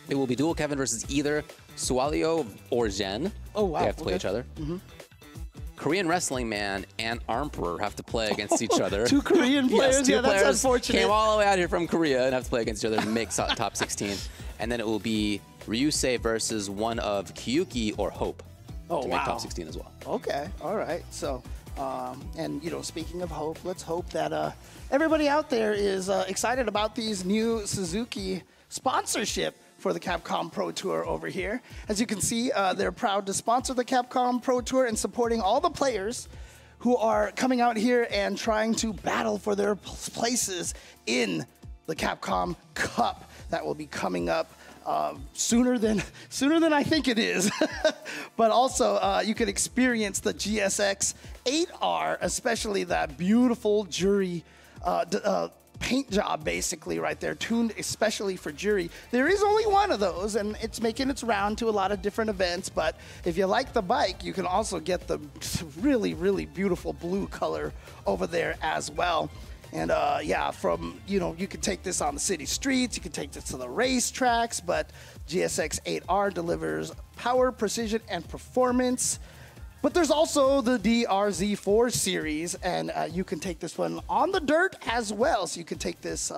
it will be dual Kevin versus either Sualio or Zhen. Oh, wow. They have to play each other. Korean Wrestling Man and Armper have to play against each other. Two Korean players? Yes, two yeah, players that's unfortunate. Came all the way out here from Korea and have to play against each other to make top 16. And then it will be Ryusei versus one of Kyuki or Hope to make top 16 as well. Okay, all right. So, and, you know, speaking of hope, let's hope that everybody out there is excited about these new Suzuki sponsorship for the Capcom Pro Tour over here. As you can see, they're proud to sponsor the Capcom Pro Tour and supporting all the players who are coming out here and trying to battle for their places in the Capcom Cup that will be coming up sooner than I think it is. But also, you can experience the GSX 8R, especially that beautiful jury paint job, basically, right there, tuned especially for jury. There is only one of those, and it's making its round to a lot of different events, but if you like the bike, you can also get the really, really beautiful blue color over there as well. And yeah, from, you know, you can take this on the city streets, you can take this to the racetracks, but GSX 8R delivers power, precision, and performance. But there's also the DRZ4 series, and you can take this one on the dirt as well. So you can take this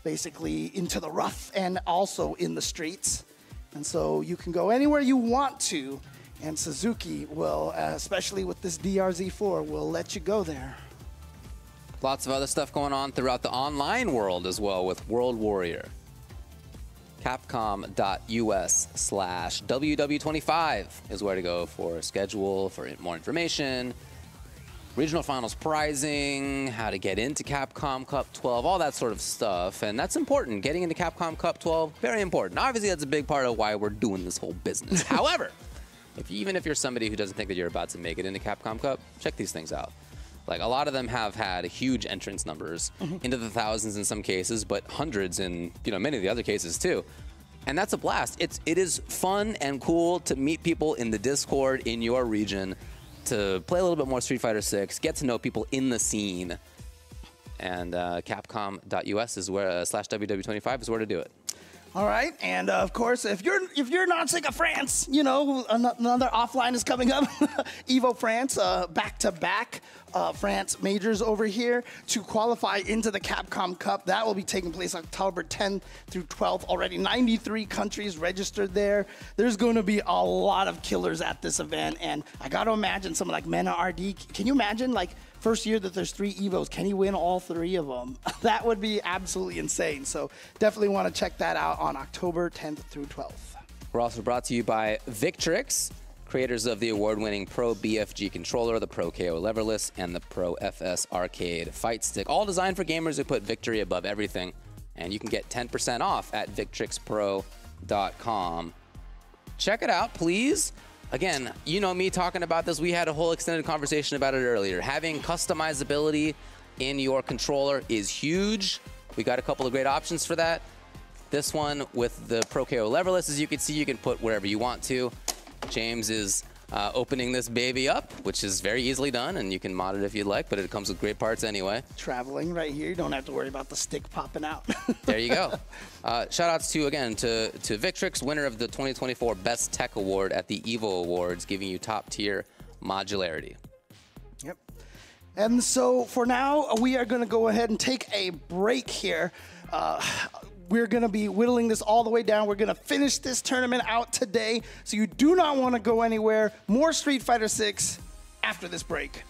basically into the rough and also in the streets. And so you can go anywhere you want to, and Suzuki will, especially with this DRZ4, will let you go there. Lots of other stuff going on throughout the online world as well with World Warrior. Capcom.us/WW25 is where to go for a schedule, for more information, regional finals prizing, how to get into Capcom Cup 12, all that sort of stuff. And that's important. Getting into Capcom Cup 12, very important. Obviously, that's a big part of why we're doing this whole business. However, even if you're somebody who doesn't think that you're about to make it into Capcom Cup, check these things out. Like, a lot of them have had huge entrance numbers, into the thousands in some cases, but hundreds in, you know, many of the other cases too. And that's a blast. It is fun and cool to meet people in the Discord in your region, to play a little bit more Street Fighter 6, get to know people in the scene. And Capcom.us is where /WW25 is where to do it. All right, and of course, if you're not sick of France, you know, another offline is coming up. Evo France, back-to-back France majors over here to qualify into the Capcom Cup. That will be taking place October 10th through 12th. Already 93 countries registered there. There's going to be a lot of killers at this event, and I got to imagine someone like Mena RD. Can you imagine, like, first year that there's 3 Evos, can he win all 3 of them? That would be absolutely insane. So definitely want to check that out on October 10th through 12th. We're also brought to you by Victrix, creators of the award-winning Pro BFG controller, the Pro KO leverless, and the Pro FS Arcade Fight Stick. All designed for gamers who put victory above everything. And you can get 10% off at victrixpro.com. Check it out, please. Again, you know me talking about this. We had a whole extended conversation about it earlier. Having customizability in your controller is huge. We got a couple of great options for that. This one with the Pro KO leverless, as you can see, you can put wherever you want to. James is opening this baby up, which is very easily done, and you can mod it if you'd like, but it comes with great parts anyway. Traveling right here, you don't have to worry about the stick popping out. There you go. Shout outs to Victrix, winner of the 2024 Best Tech Award at the EVO Awards, giving you top tier modularity. Yep. And so for now, we are going to go ahead and take a break here. We're going to be whittling this all the way down. We're going to finish this tournament out today. So you do not want to go anywhere. More Street Fighter 6 after this break.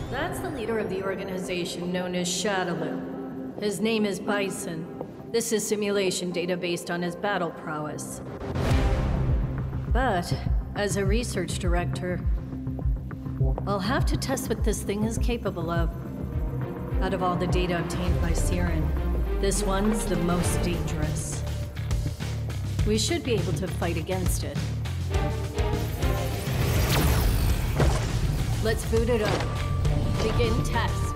That's the leader of the organization known as Shadaloo. His name is Bison. This is simulation data based on his battle prowess. But, as a research director, I'll have to test what this thing is capable of. Out of all the data obtained by Siren, this one's the most dangerous. We should be able to fight against it. Let's boot it up. Begin test.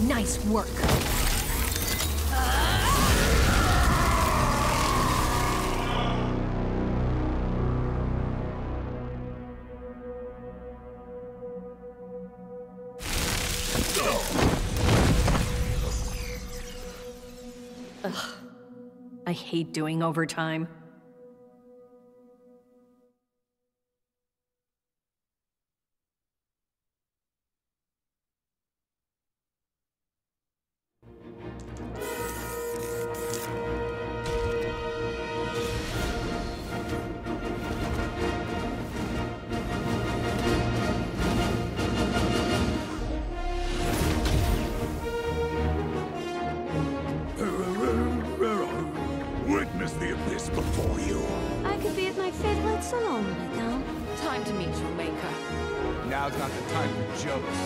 Nice work. Ugh. I hate doing overtime. Witness the abyss before you. I could be at my favorite salon right now. Time to meet you, Maker. Now's not the time for jokes.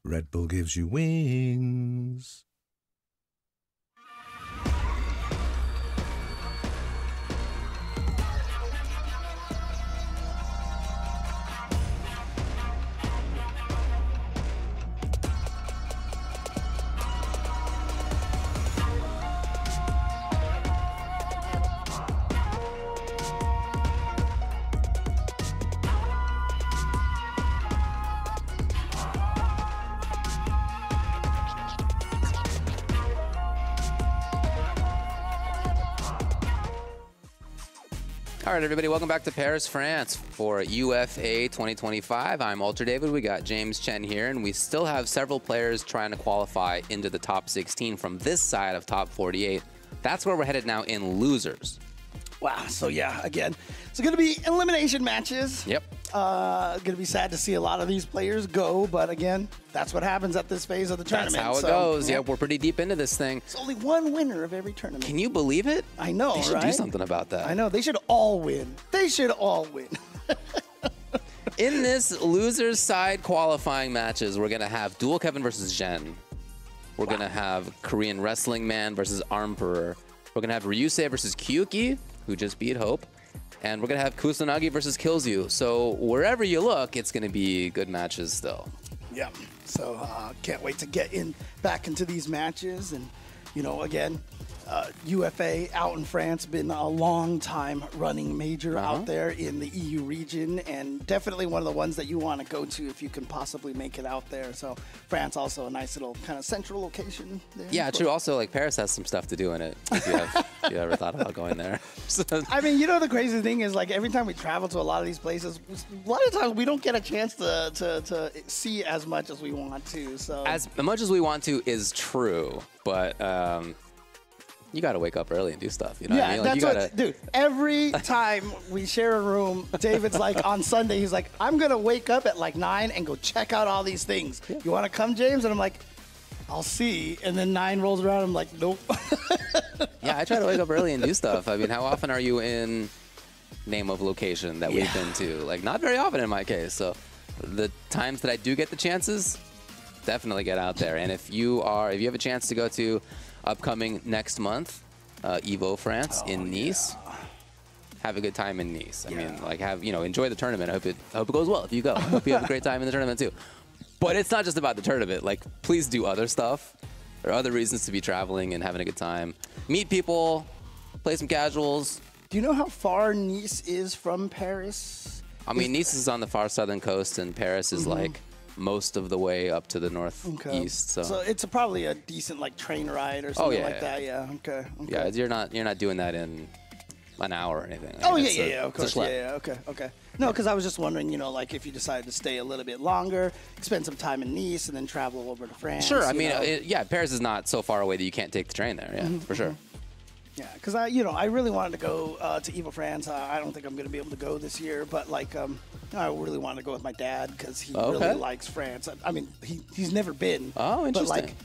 Red Bull gives you wings. All right, everybody, welcome back to Paris, France for UFA 2025. I'm Ultra David. We got James Chen here, and we still have several players trying to qualify into the top 16 from this side of top 48. That's where we're headed now in losers. Wow, so yeah, again, it's going to be elimination matches. Yep. Going to be sad to see a lot of these players go, but again, that's what happens at this phase of the tournament. That's how it goes. Yep, we're pretty deep into this thing. It's only one winner of every tournament. Can you believe it? I know, They should right? do something about that. I know, they should all win. They should all win. In this losers side qualifying matches, we're going to have Dual Kevin versus Jen. We're going to have Korean Wrestling Man versus Armperor. We're going to have Ryusei versus Kyuki, who just beat Hope. And we're going to have Kusanagi versus Killsyu. So wherever you look, it's going to be good matches still. Yeah, so can't wait to get back into these matches. And, you know, again, UFA out in France, been a long time running major out there in the EU region, and definitely one of the ones that you want to go to if you can possibly make it out there. So France also a nice little kind of central location there. Yeah, true. Also, like, Paris has some stuff to do in it, if you ever thought about going there. So, I mean, you know, the crazy thing is, like, every time we travel to a lot of these places, a lot of times we don't get a chance to see as much as we want to. So as much as we want to is true, but you got to wake up early and do stuff. You know what I mean? Like, that's what, dude, every time we share a room, David's like, on Sunday, he's like, I'm going to wake up at like 9 and go check out all these things. Yeah. You want to come, James? And I'm like, I'll see. And then 9 rolls around, I'm like, nope. Yeah, I try to wake up early and do stuff. I mean, how often are you in name of location that we've been to? Like, not very often in my case. So the times that I do get the chances, definitely get out there. And if you have a chance to go to upcoming next month, Evo France in Nice, have a good time in Nice. I mean, like, enjoy the tournament. I hope it goes well if you go. I hope you have a great time in the tournament too. But it's not just about the tournament. Like, please do other stuff. There are other reasons to be traveling and having a good time. Meet people, play some casuals. Do you know how far Nice is from Paris? I mean, Nice is on the far southern coast, and Paris is like most of the way up to the northeast. So it's probably a decent like train ride or something like that. Yeah. Okay. Yeah, you're not doing that in an hour or anything. Of course. Okay. No, because I was just wondering, you know, like if you decided to stay a little bit longer, spend some time in Nice, and then travel over to France. Sure. I mean, Paris is not so far away that you can't take the train there. Yeah, for sure. Yeah, because I really wanted to go to Evo France. I don't think I'm going to be able to go this year, but like I really wanted to go with my dad because he really likes France. I mean, he's never been. Oh, interesting. But like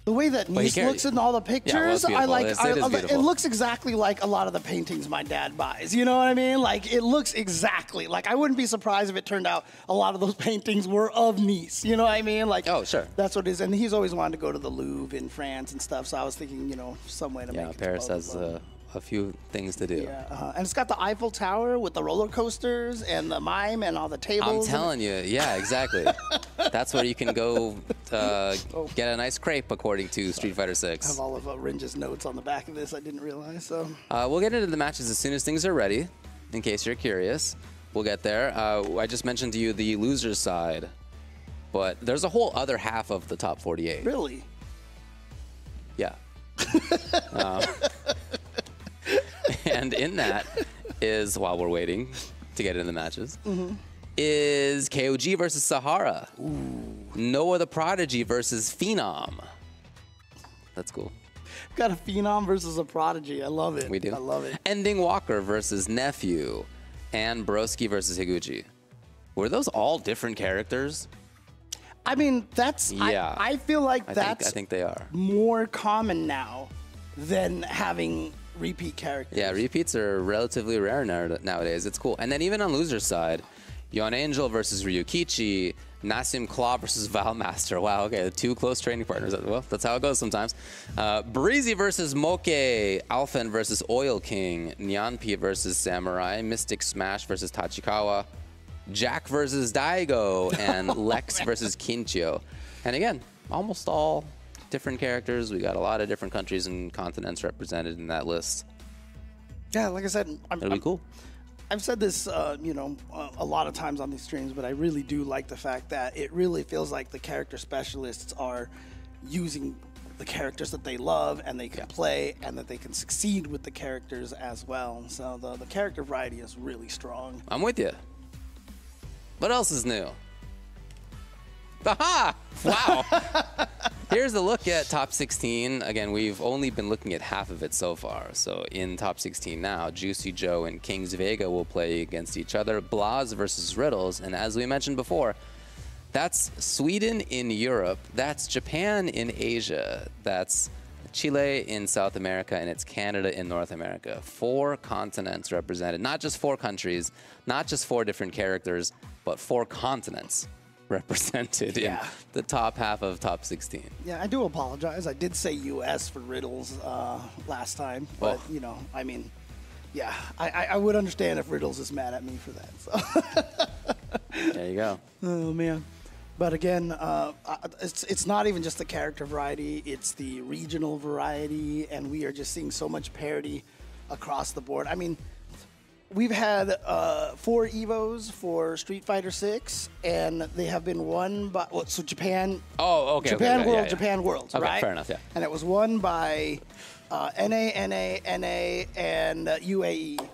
the way that Nice looks in all the pictures, it looks exactly like a lot of the paintings my dad buys. You know what I mean? Like, it looks exactly like, I wouldn't be surprised if it turned out a lot of those paintings were of Nice. You know what I mean? Like, oh, sure. That's what it is. And he's always wanted to go to the Louvre in France and stuff. So I was thinking, you know, some way to make it. Yeah, Paris has a few things to do. Yeah, and it's got the Eiffel Tower with the roller coasters and the mime and all the tables. I'm telling you, yeah, exactly. That's where you can go get a nice crepe, according to Street Fighter 6. I have all of Rinja's notes on the back of this. I didn't realize. So we'll get into the matches as soon as things are ready. In case you're curious, we'll get there. I just mentioned to you the losers side, but there's a whole other half of the top 48. Really? Yeah. And in that is, while we're waiting to get into the matches, is KOG versus Sahara. Noah the Prodigy versus Phenom. That's cool. Got a Phenom versus a Prodigy. I love it. We do. I love it. Ending Walker versus Nephew. And Broski versus Higuchi. Were those all different characters? I mean, that's... Yeah. I feel like I think they are more common now than having repeat characters. Yeah, repeats are relatively rare nowadays. It's cool. And then even on loser's side, Yon Angel versus Ryukichi, Nassim Claw versus Valmaster. Wow, okay, the two close training partners. Well, that's how it goes sometimes. Breezy versus Moke, Alphen versus Oil King, Nyanpi versus Samurai, Mystic Smash versus Tachikawa, Jack versus Daigo, and Lex versus Kinchio. And again, almost all different characters. We got a lot of different countries and continents represented in that list. Yeah, like I said, it'll be cool. I've said this, you know, a lot of times on these streams, but I really do like the fact that it really feels like the character specialists are using the characters that they love and they can play, and that they can succeed with the characters as well. So the character variety is really strong. I'm with you. What else is new? Aha! Wow. Here's a look at top 16. Again, we've only been looking at half of it so far. So in top 16 now, Juicy Joe and Kings Vega will play against each other. Blas versus Riddles. And as we mentioned before, that's Sweden in Europe. That's Japan in Asia. That's Chile in South America, and it's Canada in North America. 4 continents represented. Not just 4 countries, not just 4 different characters, but 4 continents represented in the top half of top 16. Yeah, I do apologize. I did say U.S. for Riddles last time, but you know, I mean, yeah, I would understand if Riddles is mad at me for that. So. There you go. Oh man. But again, it's not even just the character variety, it's the regional variety, and we are just seeing so much parity across the board. I mean, we've had 4 EVOs for Street Fighter 6, and they have been won by, so Japan. Oh, okay. Japan okay, World, yeah. Japan Worlds, okay, right? Fair enough, yeah. And it was won by NA, and UAE.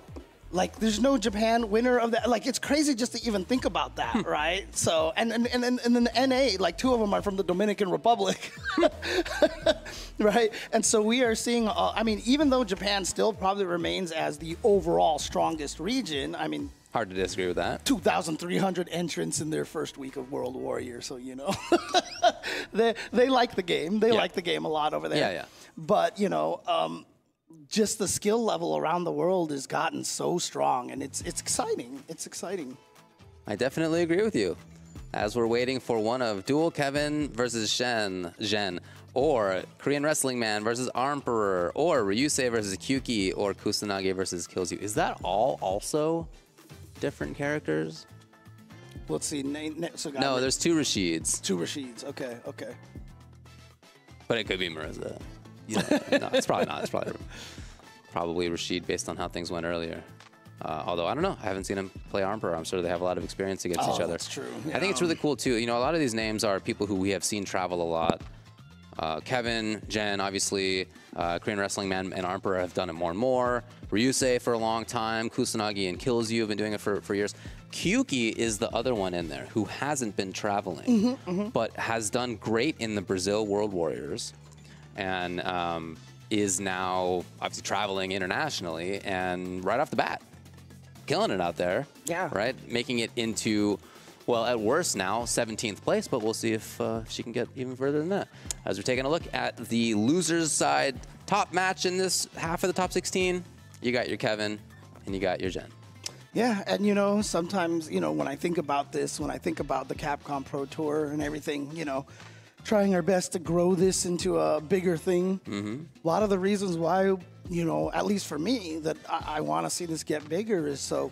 Like, there's no Japan winner of that. Like, it's crazy just to even think about that, right? So, and then NA, like 2 of them are from the Dominican Republic, right? And so we are seeing, I mean, even though Japan still probably remains as the overall strongest region, I mean, hard to disagree with that. 2,300 entrants in their first week of World Warrior, so you know, they like the game. They like the game a lot over there. Yeah, yeah. But you know, just the skill level around the world has gotten so strong, and it's exciting. It's exciting. I definitely agree with you. As we're waiting for one of Dual Kevin versus Zhen, or Korean Wrestling Man versus Emperor, or Ryusei versus Kyuki, or Kusanagi versus Kills You. Is that all also different characters? Let's see. No, there's 2 Rashids. 2 Rashids. Okay, okay. But it could be Marisa. No, it's probably not. It's probably Rashid based on how things went earlier. Although, I don't know. I haven't seen him play Emperor. I'm sure they have a lot of experience against each other. That's true. I think it's really cool, too. You know, a lot of these names are people who we have seen travel a lot. Kevin, Jen, obviously, Korean Wrestling Man and Emperor have done it more and more. Ryusei for a long time. Kusanagi and Kills You have been doing it for years. Kyuki is the other one in there who hasn't been traveling, but has done great in the Brazil World Warriors. And is now obviously traveling internationally, and right off the bat, killing it out there. Yeah. Right? Making it into, well, at worst now, 17th place, but we'll see if she can get even further than that. As we're taking a look at the losers side top match in this half of the top 16, you got your Kevin and you got your Jen. Yeah, and you know, sometimes, you know, when I think about this, when I think about the Capcom Pro Tour and everything, you know, trying our best to grow this into a bigger thing. A lot of the reasons why, you know, at least for me, that I want to see this get bigger is so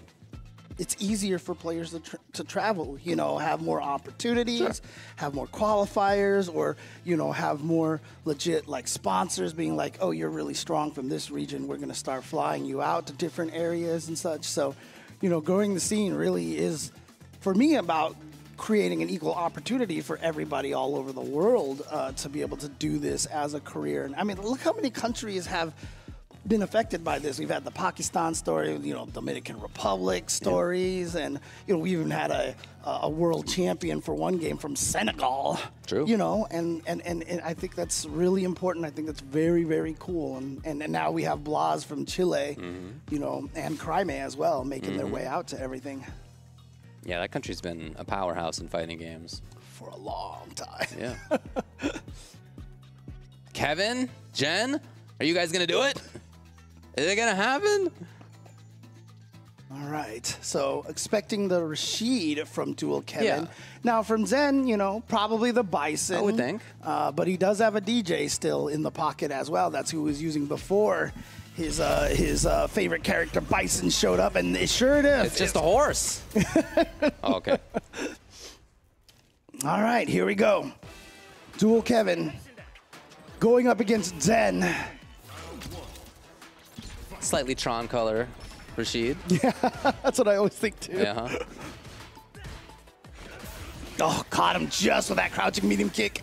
it's easier for players to travel, you know, have more opportunities, have more qualifiers, or, you know, have more legit, like, sponsors being like, oh, you're really strong from this region. We're going to start flying you out to different areas and such. So, you know, growing the scene really is, for me, about creating an equal opportunity for everybody all over the world to be able to do this as a career. And I mean, look how many countries have been affected by this. We've had the Pakistan story, you know, Dominican Republic stories, and, you know, we even had a world champion for one game from Senegal. True. You know, and I think that's really important. I think that's very, very cool. And now we have Blas from Chile, you know, and Cryme as well, making their way out to everything. Yeah, that country's been a powerhouse in fighting games. For a long time. Yeah. Kevin, Jen, are you guys going to do it? Is it going to happen? All right. So expecting the Rashid from Dual Kevin. Yeah. Now from Zen, you know, probably the Bison. I would think. But he does have a DJ still in the pocket as well. That's who he was using before his favorite character Bison showed up, and it sure enough, it's just a horse. Oh, okay. All right, here we go. Dual Kevin going up against Zen. Slightly Tron color, Rashid. Yeah, that's what I always think too. Yeah. Oh, caught him just with that crouching medium kick.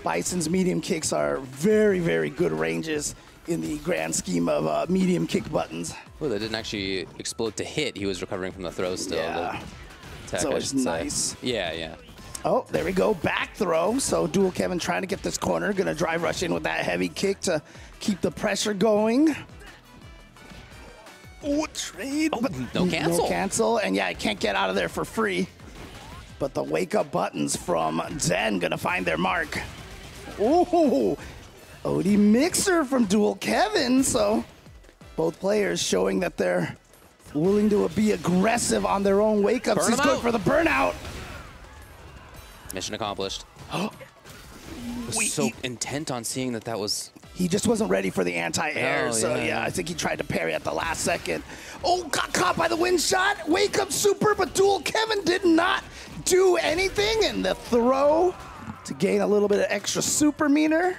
Bison's medium kicks are very, very good ranges in the grand scheme of medium kick buttons. Oh, that didn't actually explode to hit. He was recovering from the throw still. Yeah. Tech, So it's nice. Yeah, yeah. Oh, there we go. Back throw. So Dual Kevin trying to get this corner. Going to drive rush in with that heavy kick to keep the pressure going. Oh, trade. Oh, but no cancel. No cancel. And yeah, I can't get out of there for free. But the wake-up buttons from Zen going to find their mark. Ooh, OD mixer from Dual Kevin. So both players showing that they're willing to be aggressive on their own wake-ups. He's good for the burnout. Mission accomplished. Was so intent on seeing that was... He just wasn't ready for the anti-air, so yeah. I think he tried to parry at the last second. Oh, got caught by the wind shot. Wake up super, but Dual Kevin did not do anything, and the throw to gain a little bit of extra super meter.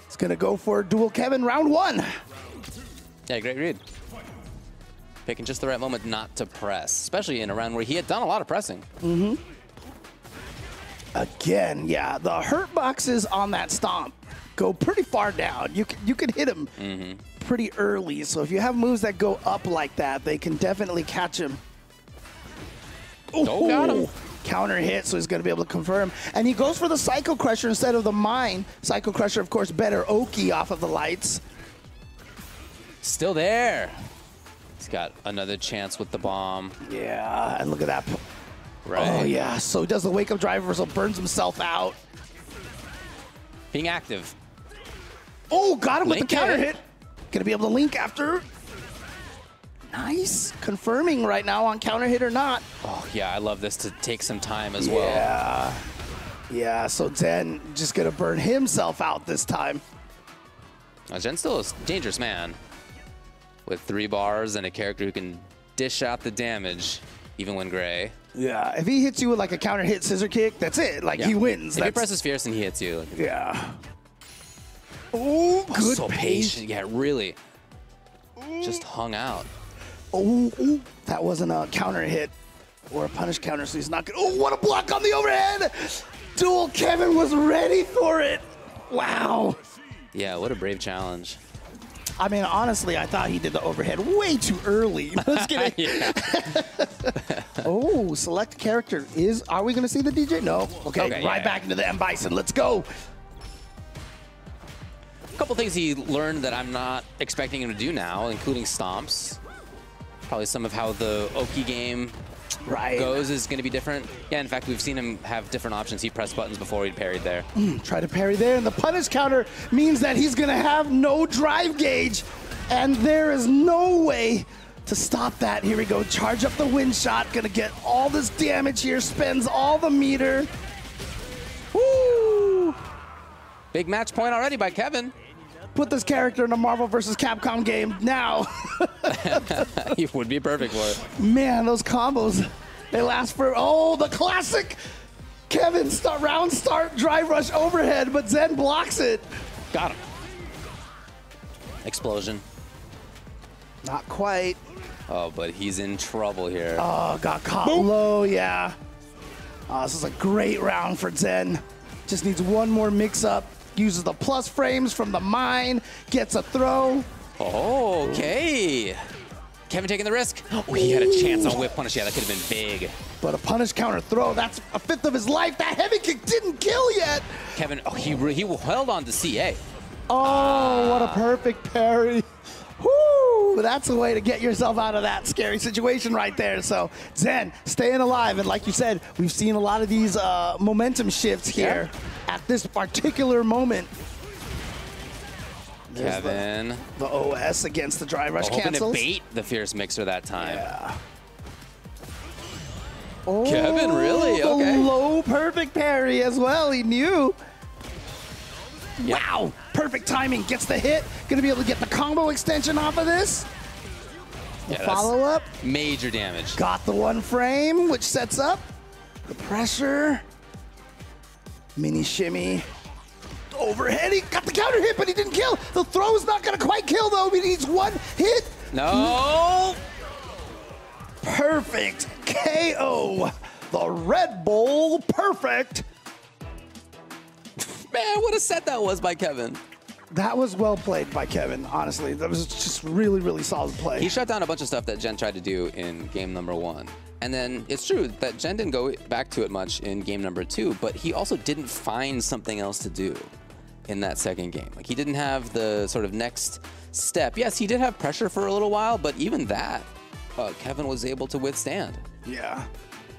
It's gonna go for Dual Kevin round 1. Yeah, great read. Picking just the right moment not to press, especially in a round where he had done a lot of pressing. Mm-hmm. Again, yeah, the hurt boxes on that stomp go pretty far down. You can hit him pretty early, so if you have moves that go up like that, they can definitely catch him. Oh, got him. Counter hit, so he's going to be able to confirm. And he goes for the Psycho Crusher instead of the Mine. Psycho Crusher, of course, better Oki off of the lights. Still there. He's got another chance with the bomb. Yeah, and look at that. Right. Oh, yeah, so he does the wake-up drive reversal, burns himself out. Being active. Oh, got him Link with the counter it. hit. Gonna be able to link after. Nice. Confirming right now on counter hit or not. Oh, yeah, I love this to take some time as well. Yeah. Yeah, so Zen just gonna burn himself out this time. Zen's still a dangerous man with 3 bars and a character who can dish out the damage even when gray. Yeah, if he hits you with like a counter hit scissor kick, that's it. Like he wins. If he presses fierce and he hits you. Yeah. Oh, good so pace. patient. Yeah, really. Just hung out. Oh, that wasn't a counter hit or a punish counter, so he's not good. Oh, what a block on the overhead! Dual Kevin was ready for it. Wow. Yeah, what a brave challenge. I mean, honestly, I thought he did the overhead way too early. Let's get it. Oh, select character is. Are we going to see the DJ? No. Okay, right back into the M Bison. Let's go. A couple things he learned that I'm not expecting him to do now, including stomps. Probably some of how the Oki game goes is going to be different. Yeah, in fact, we've seen him have different options. He pressed buttons before he parried there. Try to parry there, and the punish counter means that he's going to have no drive gauge, and there is no way to stop that. Here we go. Charge up the wind shot. Going to get all this damage here. Spends all the meter. Woo! Big match point already by Kevin. Put this character in a Marvel vs. Capcom game now. He would be perfect for it. Man, those combos, they last for, oh, the classic Kevin round start, drive rush overhead, but Zen blocks it. Got him. Explosion. Not quite. Oh, but he's in trouble here. Oh, got caught low, yeah. Oh, this is a great round for Zen. Just needs one more mix-up. Uses the plus frames from the mine, gets a throw. Oh, okay. Kevin taking the risk. Oh, he had a chance on whip punish. Yeah, that could have been big. But a punish counter throw, that's a 1/5 of his life. That heavy kick didn't kill yet. Kevin, oh, he held on to CA. Oh, what a perfect parry. Woo, that's a way to get yourself out of that scary situation right there. So Zen staying alive, and like you said, we've seen a lot of these momentum shifts here at this particular moment. There's Kevin. The OS against the drive rush hoping cancels. to bait the fierce mixer that time. Yeah. Oh, Kevin, really? The Okay. low perfect parry as well. He knew. Yep. Wow, perfect timing. Gets the hit. Gonna be able to get the combo extension off of this. The follow-up. Major damage. Got the one frame, which sets up the pressure. Mini shimmy. Overhead. He got the counter hit, but he didn't kill. The throw is not gonna quite kill, though. He needs one hit. No. Perfect KO. The Red Bull perfect. Man, what a set that was by Kevin. That was well played by Kevin, honestly. That was just really, really solid play. He shut down a bunch of stuff that Jen tried to do in game number 1. And then it's true that Jen didn't go back to it much in game number 2, but he also didn't find something else to do in that second game. Like, he didn't have the sort of next step. Yes, he did have pressure for a little while, but even that, Kevin was able to withstand. Yeah.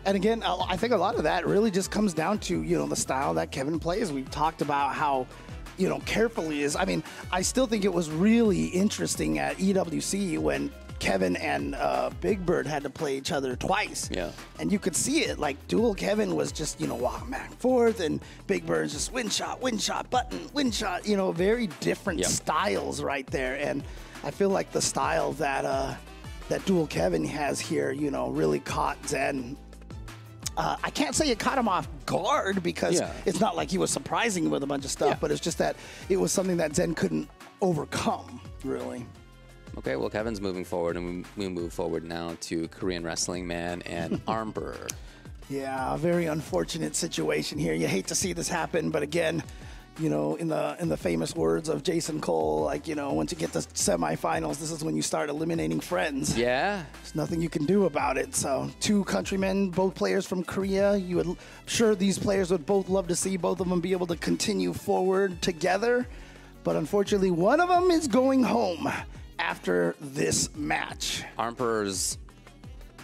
And again, I think a lot of that really just comes down to, you know, the style that Kevin plays. We've talked about how, you know, careful he is. I mean, I still think it was really interesting at EWC when Kevin and Big Bird had to play each other twice. Yeah. And you could see it, like dual Kevin was just, you know, walking back and forth, and Big Bird's just win shot, button, win shot, you know, very different styles right there. And I feel like the style that that dual Kevin has here, you know, really caught Zen. I can't say it caught him off guard because it's not like he was surprising him with a bunch of stuff, but it's just that it was something that Zen couldn't overcome, really. Okay, well, Kevin's moving forward, and we move forward now to Korean Wrestling Man and Armber. Yeah, a very unfortunate situation here. You hate to see this happen, but again, you know, in the famous words of Jason Cole, like, you know, once you get to semifinals, this is when you start eliminating friends. Yeah. There's nothing you can do about it. So 2 countrymen, both players from Korea. I'm sure these players would both love to see both of them be able to continue forward together. But unfortunately, one of them is going home after this match. Armper's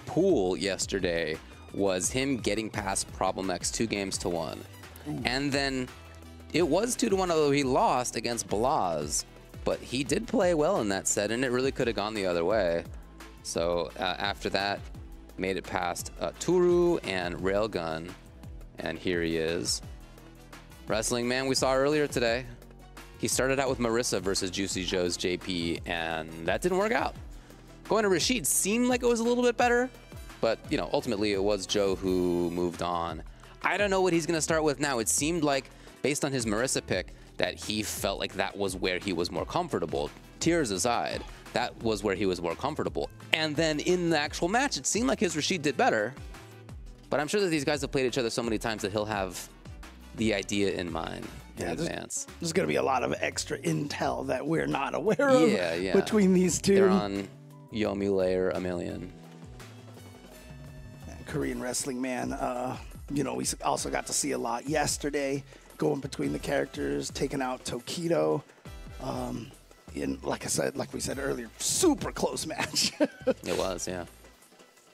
pool yesterday was him getting past Problem X 2-1. And then it was 2-1, although he lost against Balaz, but he did play well in that set, and it really could have gone the other way. So after that, made it past Turu and Railgun, and here he is. Wrestling Man we saw earlier today. He started out with Marissa versus Juicy Joe's JP, and that didn't work out. Going to Rashid seemed like it was a little bit better, but, you know, ultimately it was Joe who moved on. I don't know what he's going to start with now. It seemed like, based on his Marissa pick, that he felt like that was where he was more comfortable. Tears aside, that was where he was more comfortable. And then in the actual match, it seemed like his Rashid did better. But I'm sure that these guys have played each other so many times that he'll have the idea in mind in advance. There's going to be a lot of extra intel that we're not aware of between these two. They're on Yomi Layer a million. Korean Wrestling Man, you know, we also got to see a lot yesterday, going between the characters, taking out Tokido. Like we said earlier, super close match. It was, yeah.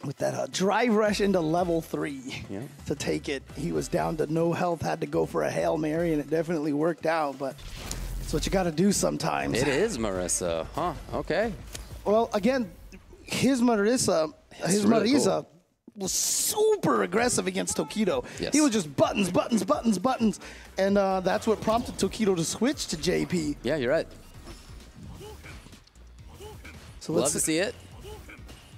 With that drive rush into level 3 to take it. He was down to no health, had to go for a Hail Mary, and it definitely worked out, but it's what you got to do sometimes. It is Marissa, huh? Okay. Well, again, his Marissa, really cool. Was super aggressive against Tokido. Yes. He was just buttons, buttons, buttons, buttons, and that's what prompted Tokido to switch to JP. Yeah, you're right. So love to see it.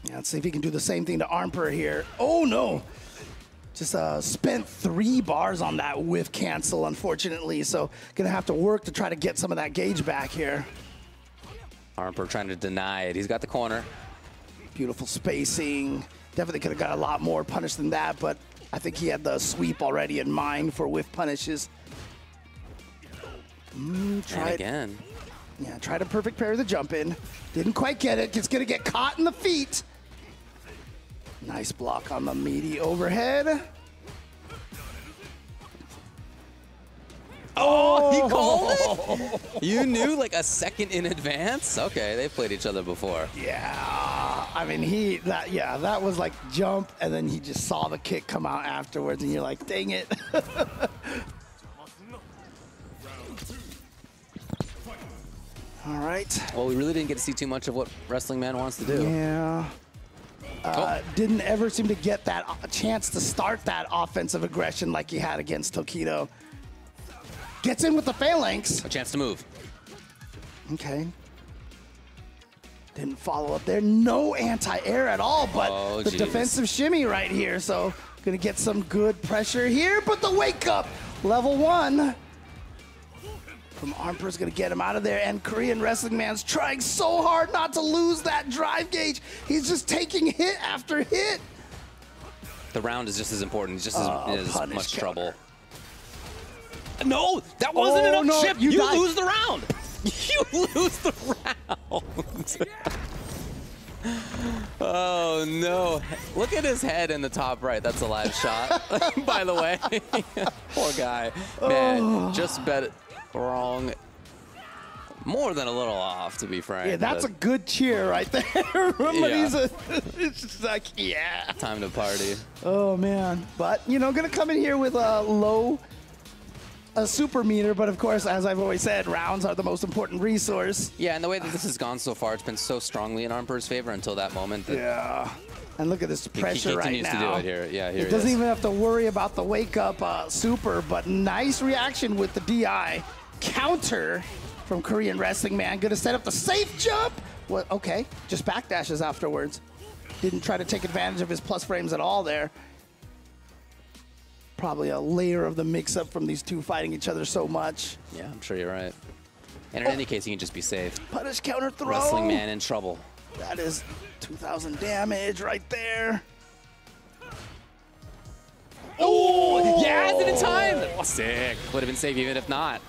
Yeah, let's see if he can do the same thing to Armper here. Oh, no. Just spent 3 bars on that whiff cancel, unfortunately. So going to have to work to try to get some of that gauge back here. Armper trying to deny it. He's got the corner. Beautiful spacing. Definitely could have got a lot more punish than that, but I think he had the sweep already in mind for whiff punishes. Try again. Yeah, tried a perfect pair of the jump in. Didn't quite get it. It's going to get caught in the feet. Nice block on the meaty overhead. Oh, he called it? You knew like a second in advance? Okay, they played each other before. Yeah, I mean, that was like jump, and then he just saw the kick come out afterwards, and you're like, dang it. All right. Well, we really didn't get to see too much of what Wrestling Man wants to do. Yeah. Didn't ever seem to get that chance to start that offensive aggression like he had against Tokido. Gets in with the phalanx. A chance to move. Okay. Didn't follow up there. No anti-air at all, but the defensive shimmy right here. So gonna get some good pressure here, but the wake up, level 1. From Armper's gonna get him out of there, and Korean Wrestling Man's trying so hard not to lose that drive gauge. He's just taking hit after hit. The round is just as important. He's just as much trouble. No, that wasn't enough no, chip. you You died. lose the round. You lose the round. Oh, no. Look at his head in the top right. That's a live shot, by the way. Poor guy. Man, just bet it wrong. More than a little off, to be frank. Yeah, that's a good cheer right there. But it's just like, yeah. Time to party. Oh, man. But, you know, going to come in here with a low super meter. But, of course, as I've always said, rounds are the most important resource. Yeah, and the way that this has gone so far, it's been so strongly in Armper's favor until that moment. That yeah. And look at this pressure right now. He continues to do it here. Yeah, here he doesn't even have to worry about the wake-up super. But nice reaction with the DI. Counter from Korean Wrestling Man. Going to set up the safe jump. What? Okay, just backdashes afterwards. Didn't try to take advantage of his plus frames at all there. Probably a layer of the mix-up from these two fighting each other so much. Yeah, I'm sure you're right. And in any case, he can just be safe. Punish counter throw. Wrestling Man in trouble. That is 2,000 damage right there. Oh, yeah, is it in time? Oh, sick. Would have been safe even if not.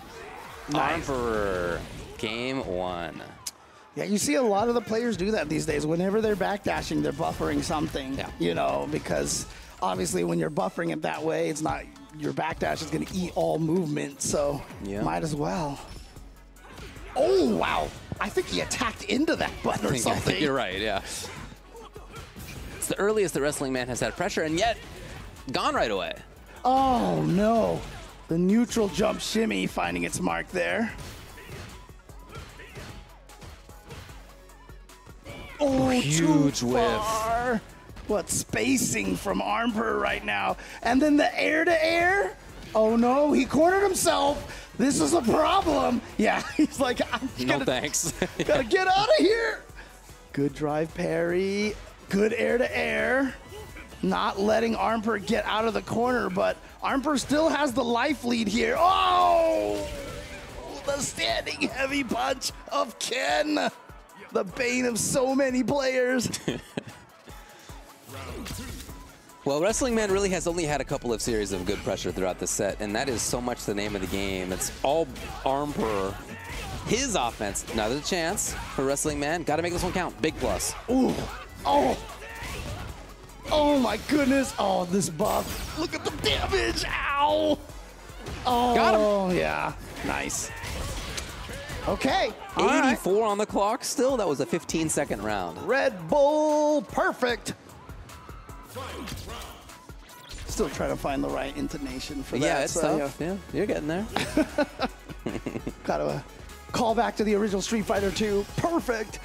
Nice. Armper, game one. Yeah, you see a lot of the players do that these days. Whenever they're backdashing, they're buffering something, you know, because obviously when you're buffering it that way, it's not, your backdash is going to eat all movement, so might as well. Oh, wow. I think he attacked into that button or something. I think you're right, yeah. It's the earliest the Wrestling Man has had pressure, and yet gone right away. Oh, no. The neutral jump shimmy finding its mark there. Oh, huge too far. whiff. What spacing from Armper right now. And then the air-to-air. Oh, no, he cornered himself. This is a problem. Yeah, he's like, no thanks. Gotta get out of here. Good drive parry. Good air-to-air. Not letting Armper get out of the corner, but Armper still has the life lead here. Oh! The standing heavy punch of Ken. The bane of so many players. Well, Wrestling Man really has only had a couple of series of good pressure throughout the set, and that is so much the name of the game. It's all Armper. His offense. Now there's a chance for Wrestling Man. Got to make this one count. Big plus. Ooh. Oh. Oh my goodness. Oh, this buff. Look at the damage. Ow. Oh, got him. Yeah. Nice. Okay. 84 on the clock still. That was a 15-second round. Red Bull. Perfect. Still trying to find the right intonation for that. Yeah, it's tough. Yeah, you're getting there. Got to call back to the original Street Fighter 2. Perfect.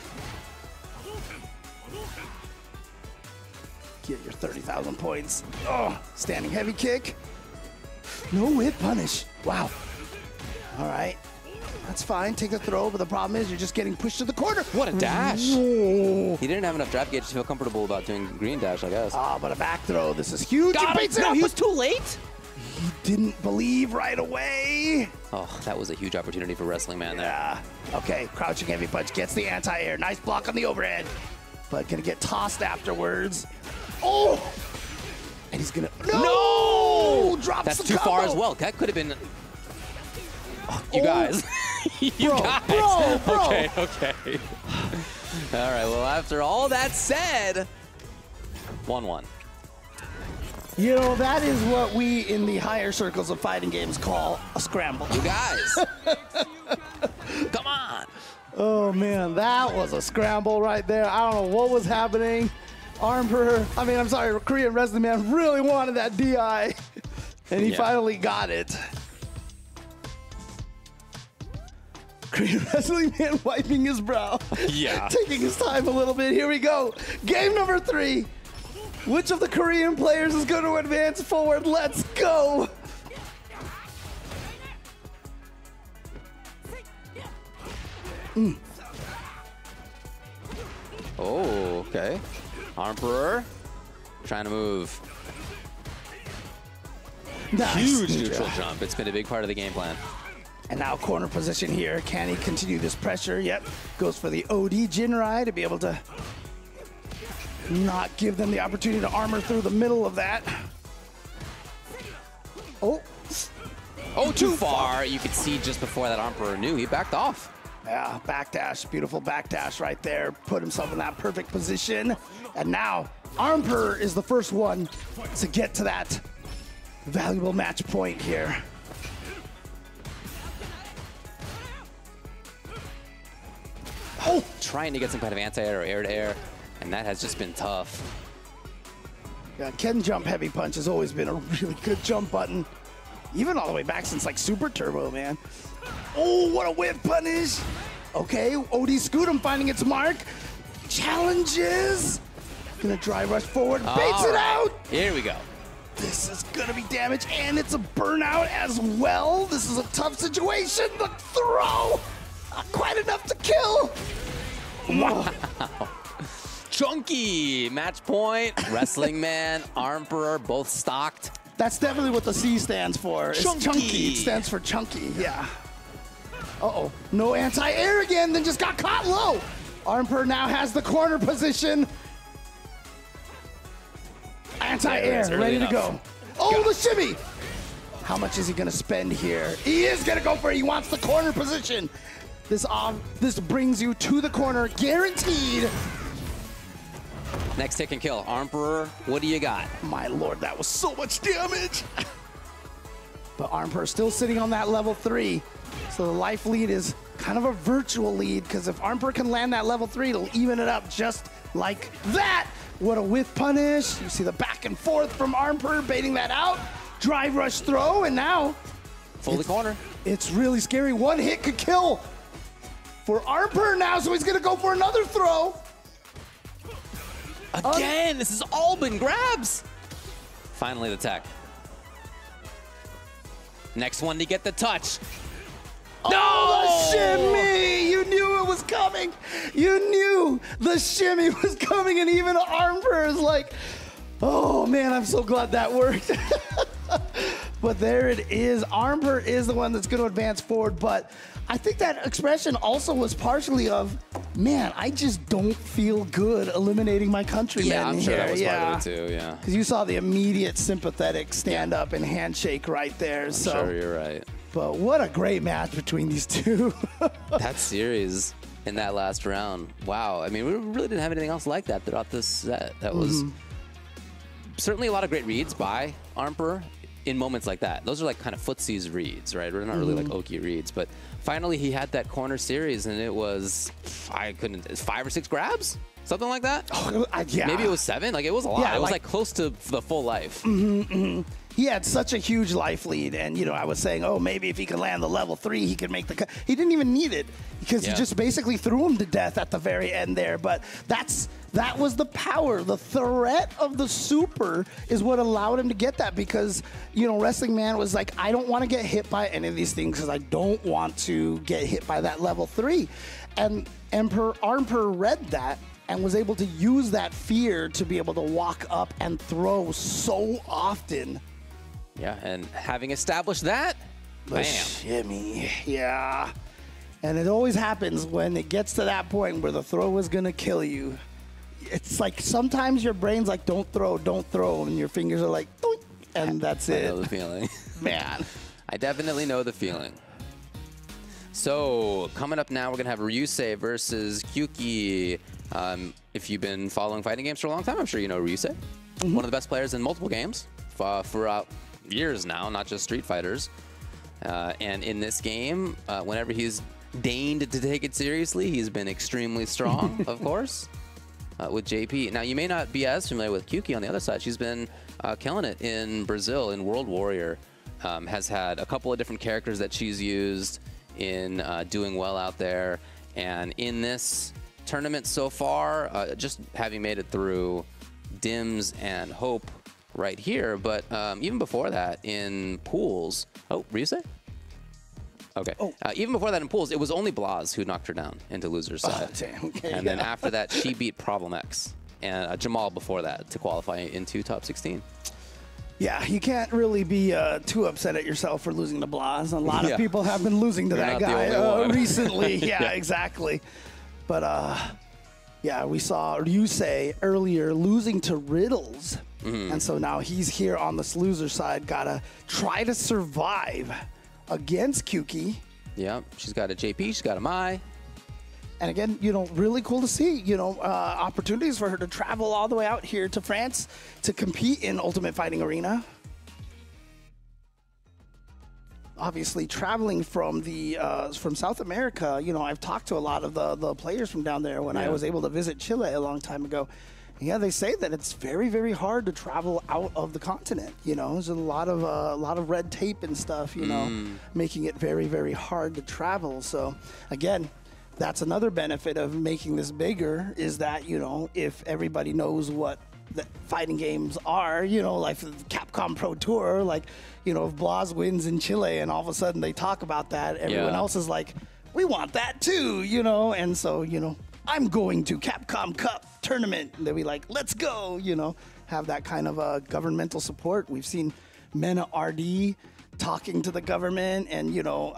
Get your 30,000 points. Oh, standing heavy kick. No hit punish. Wow. All right. That's fine. Take the throw, but the problem is you're just getting pushed to the corner. What a dash. Whoa. He didn't have enough drive gauge to feel comfortable about doing green dash, I guess. Ah, but a back throw. This is huge. Got him. No, he was too late. He didn't believe right away. Oh, that was a huge opportunity for Wrestling Man there. Yeah. Okay, crouching heavy punch gets the anti-air. Nice block on the overhead, but gonna get tossed afterwards. Oh! And he's gonna... No! Drops That's the too combo. far as well. That could have been... Oh, you guys. You bro, guys. Bro. Okay. All right, well, after all that said, 1-1. You know, that is what we in the higher circles of fighting games call a scramble. You guys. Come on. Oh, man, that was a scramble right there. I don't know what was happening. Korean Wrestling Man really wanted that DI, and he finally got it. Korean Wrestling Man wiping his brow. Yeah. Taking his time a little bit. Here we go. Game number 3. Which of the Korean players is going to advance forward? Let's go. Oh, okay. Emperor trying to move. Nice. Huge neutral jump. It's been a big part of the game plan. And now corner position here. Can he continue this pressure? Yep. Goes for the OD Jinrai to be able to not give them the opportunity to armor through the middle of that. Oh. Oh, too far. You could see just before that Emperor knew, he backed off. Yeah, backdash, beautiful backdash right there. Put himself in that perfect position. And now, Emperor is the first one to get to that valuable match point here. Oh, trying to get some kind of anti-air or air-to-air, and that has just been tough. Yeah, Ken jump heavy punch has always been a really good jump button. Even all the way back since like Super Turbo, man. Oh, what a whip punish. Okay, OD Scootum finding its mark. Challenges. Gonna drive rush forward, baits it out. Here we go. This is gonna be damage, and it's a burnout as well. This is a tough situation. The throw, not quite enough to kill. Wow. Chunky, match point, Wrestling Man, Emperor, both stocked. That's definitely what the C stands for. It's Chunky. chunky. It stands for chunky, yeah. Uh-oh, no anti-air again, then just got caught low. Emperor now has the corner position. Anti-air, ready to go. Oh, the shimmy. How much is he gonna spend here? He is gonna go for it. He wants the corner position. This brings you to the corner, guaranteed. Next hit can kill. Emperor, what do you got? My lord, that was so much damage. But Emperor still sitting on that level 3. So the life lead is kind of a virtual lead, because if Emperor can land that level 3, it'll even it up just like that. What a whiff punish. You see the back and forth from Emperor baiting that out. Drive rush throw, and now fully corner. It's really scary. One hit could kill for Emperor now, so he's gonna go for another throw. Again, this has all been grabs. Finally the tech. Next one to get the touch. Oh, the shimmy! You knew it was coming. You knew the shimmy was coming, and even Emperor is like, oh man, I'm so glad that worked. But there it is. Emperor is the one that's going to advance forward, but I think that expression also was partially of, man, I just don't feel good eliminating my countrymen here. Yeah, I'm sure that was part of it too, yeah. Because you saw the immediate sympathetic stand up and handshake right there. I'm sure you're right. But what a great match between these two. That series in that last round, wow. I mean, we really didn't have anything else like that throughout this set. That was certainly a lot of great reads by Emperor in moments like that. Those are like kind of footsies reads, right? They're not really like Oki reads, but finally he had that corner series, and it was, it's 5 or 6 grabs? Something like that? Oh, yeah. Maybe it was 7? Like, it was a lot. Yeah, it was like close to the full life. He had such a huge life lead, and I was saying, oh, maybe if he could land the level 3, he could make the cut. He didn't even need it, because he just basically threw him to death at the very end there. But that was the power. The threat of the super is what allowed him to get that, because Wrestling Man was like, I don't want to get hit by any of these things, because I don't want to get hit by that level 3. And Emperor read that and was able to use that fear to be able to walk up and throw so often. Yeah, and having established that, bam. Shimmy, yeah. And it always happens when it gets to that point where the throw is gonna kill you. It's like sometimes your brain's like, don't throw, and your fingers are like, doink, and that's it. I know the feeling. Man. I definitely know the feeling. So, coming up now, we're gonna have Ryusei versus Kyuki. If you've been following fighting games for a long time, I'm sure you know Ryusei. One of the best players in multiple games throughout years now, not just Street Fighters. And in this game, whenever he's deigned to take it seriously, he's been extremely strong, of course, with JP. Now, you may not be as familiar with Kyuki on the other side. She's been killing it in Brazil in World Warrior. Has had a couple of different characters that she's used in doing well out there. And in this tournament so far, just having made it through Dims and Hope right here, but even before that in pools, Ryusei? Okay. Even before that in pools, it was only Blaz who knocked her down into loser's side. Okay, and then after that, she beat Problem X and Jamal before that to qualify into top 16. Yeah, you can't really be too upset at yourself for losing to Blaz. A lot of people have been losing to that guy recently. Yeah, exactly. But yeah, we saw Ryusei earlier losing to Riddles. And so now he's here on this loser side, gotta try to survive against Kyuki. Yep, she's got a JP, she's got a Mai. And again, you know, really cool to see, you know, opportunities for her to travel all the way out here to France to compete in Ultimate Fighting Arena. Obviously, traveling from from South America, you know, I've talked to a lot of the players from down there when I was able to visit Chile a long time ago. Yeah, they say that it's very, very hard to travel out of the continent. You know, there's a lot of red tape and stuff, you know, making it very, very hard to travel. So, again, that's another benefit of making this bigger is that, you know, if everybody knows what the fighting games are, you know, like the Capcom Pro Tour, like, you know, if Blas wins in Chile and all of a sudden they talk about that, everyone else is like, we want that too, you know, and so, you know, I'm going to Capcom Cup tournament, and they'll be like, let's go, you know, have that kind of governmental support. We've seen Mena RD talking to the government and, you know,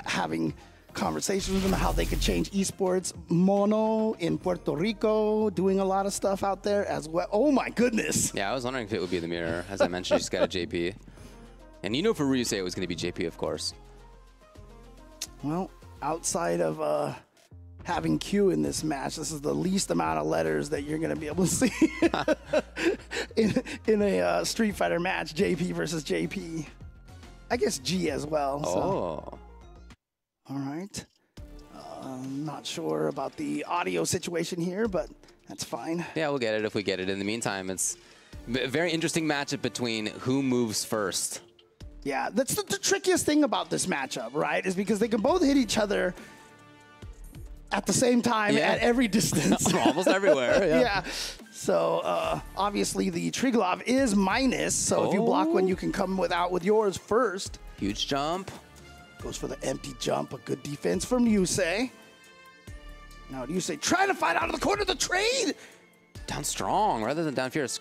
having conversations with them, how they could change esports. Mono in Puerto Rico doing a lot of stuff out there as well. Oh my goodness. Yeah, I was wondering if it would be the mirror. As I mentioned, she's got a JP. And you know for Ryusei it was going to be JP, of course. Well, outside of having Q in this match, this is the least amount of letters that you're going to be able to see in a Street Fighter match, JP versus JP. I guess G as well. Oh. So. All right. Not sure about the audio situation here, but that's fine. Yeah, we'll get it if we get it. In the meantime, it's a very interesting matchup between who moves first. Yeah, that's the trickiest thing about this matchup, right? Is because they can both hit each other at the same time at every distance. Almost everywhere, yeah. So, obviously, the Triglav is minus, so if you block one, you can come with yours first. Huge jump. Goes for the empty jump. A good defense from Yusei. Now Yusei trying to fight out of the corner of the trade. Down strong rather than down fierce.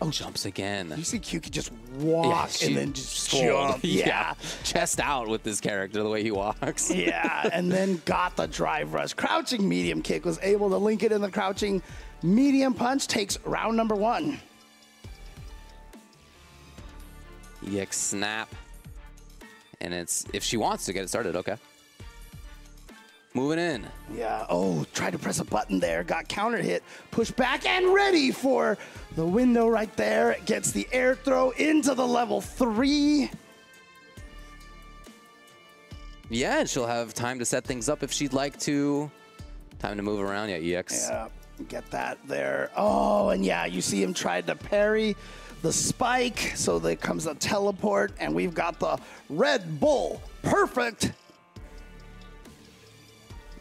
Oh, jumps again. You see Kyuki just walk and then just jump. Yeah. Chest out with this character, the way he walks. Yeah, and then got the drive rush. Crouching medium kick, was able to link it in the crouching medium punch. Takes round number 1. EX snap. And it's, if she wants to get it started, okay. Moving in. Yeah, oh, tried to press a button there, got counter hit, push back and ready for the window right there. Gets the air throw into the level 3. Yeah, and she'll have time to set things up if she'd like to. Time to move around, yeah, EX. Yeah, get that there. Oh, and yeah, you see him tried to parry the spike, so there comes a teleport, and we've got the Red Bull. Perfect.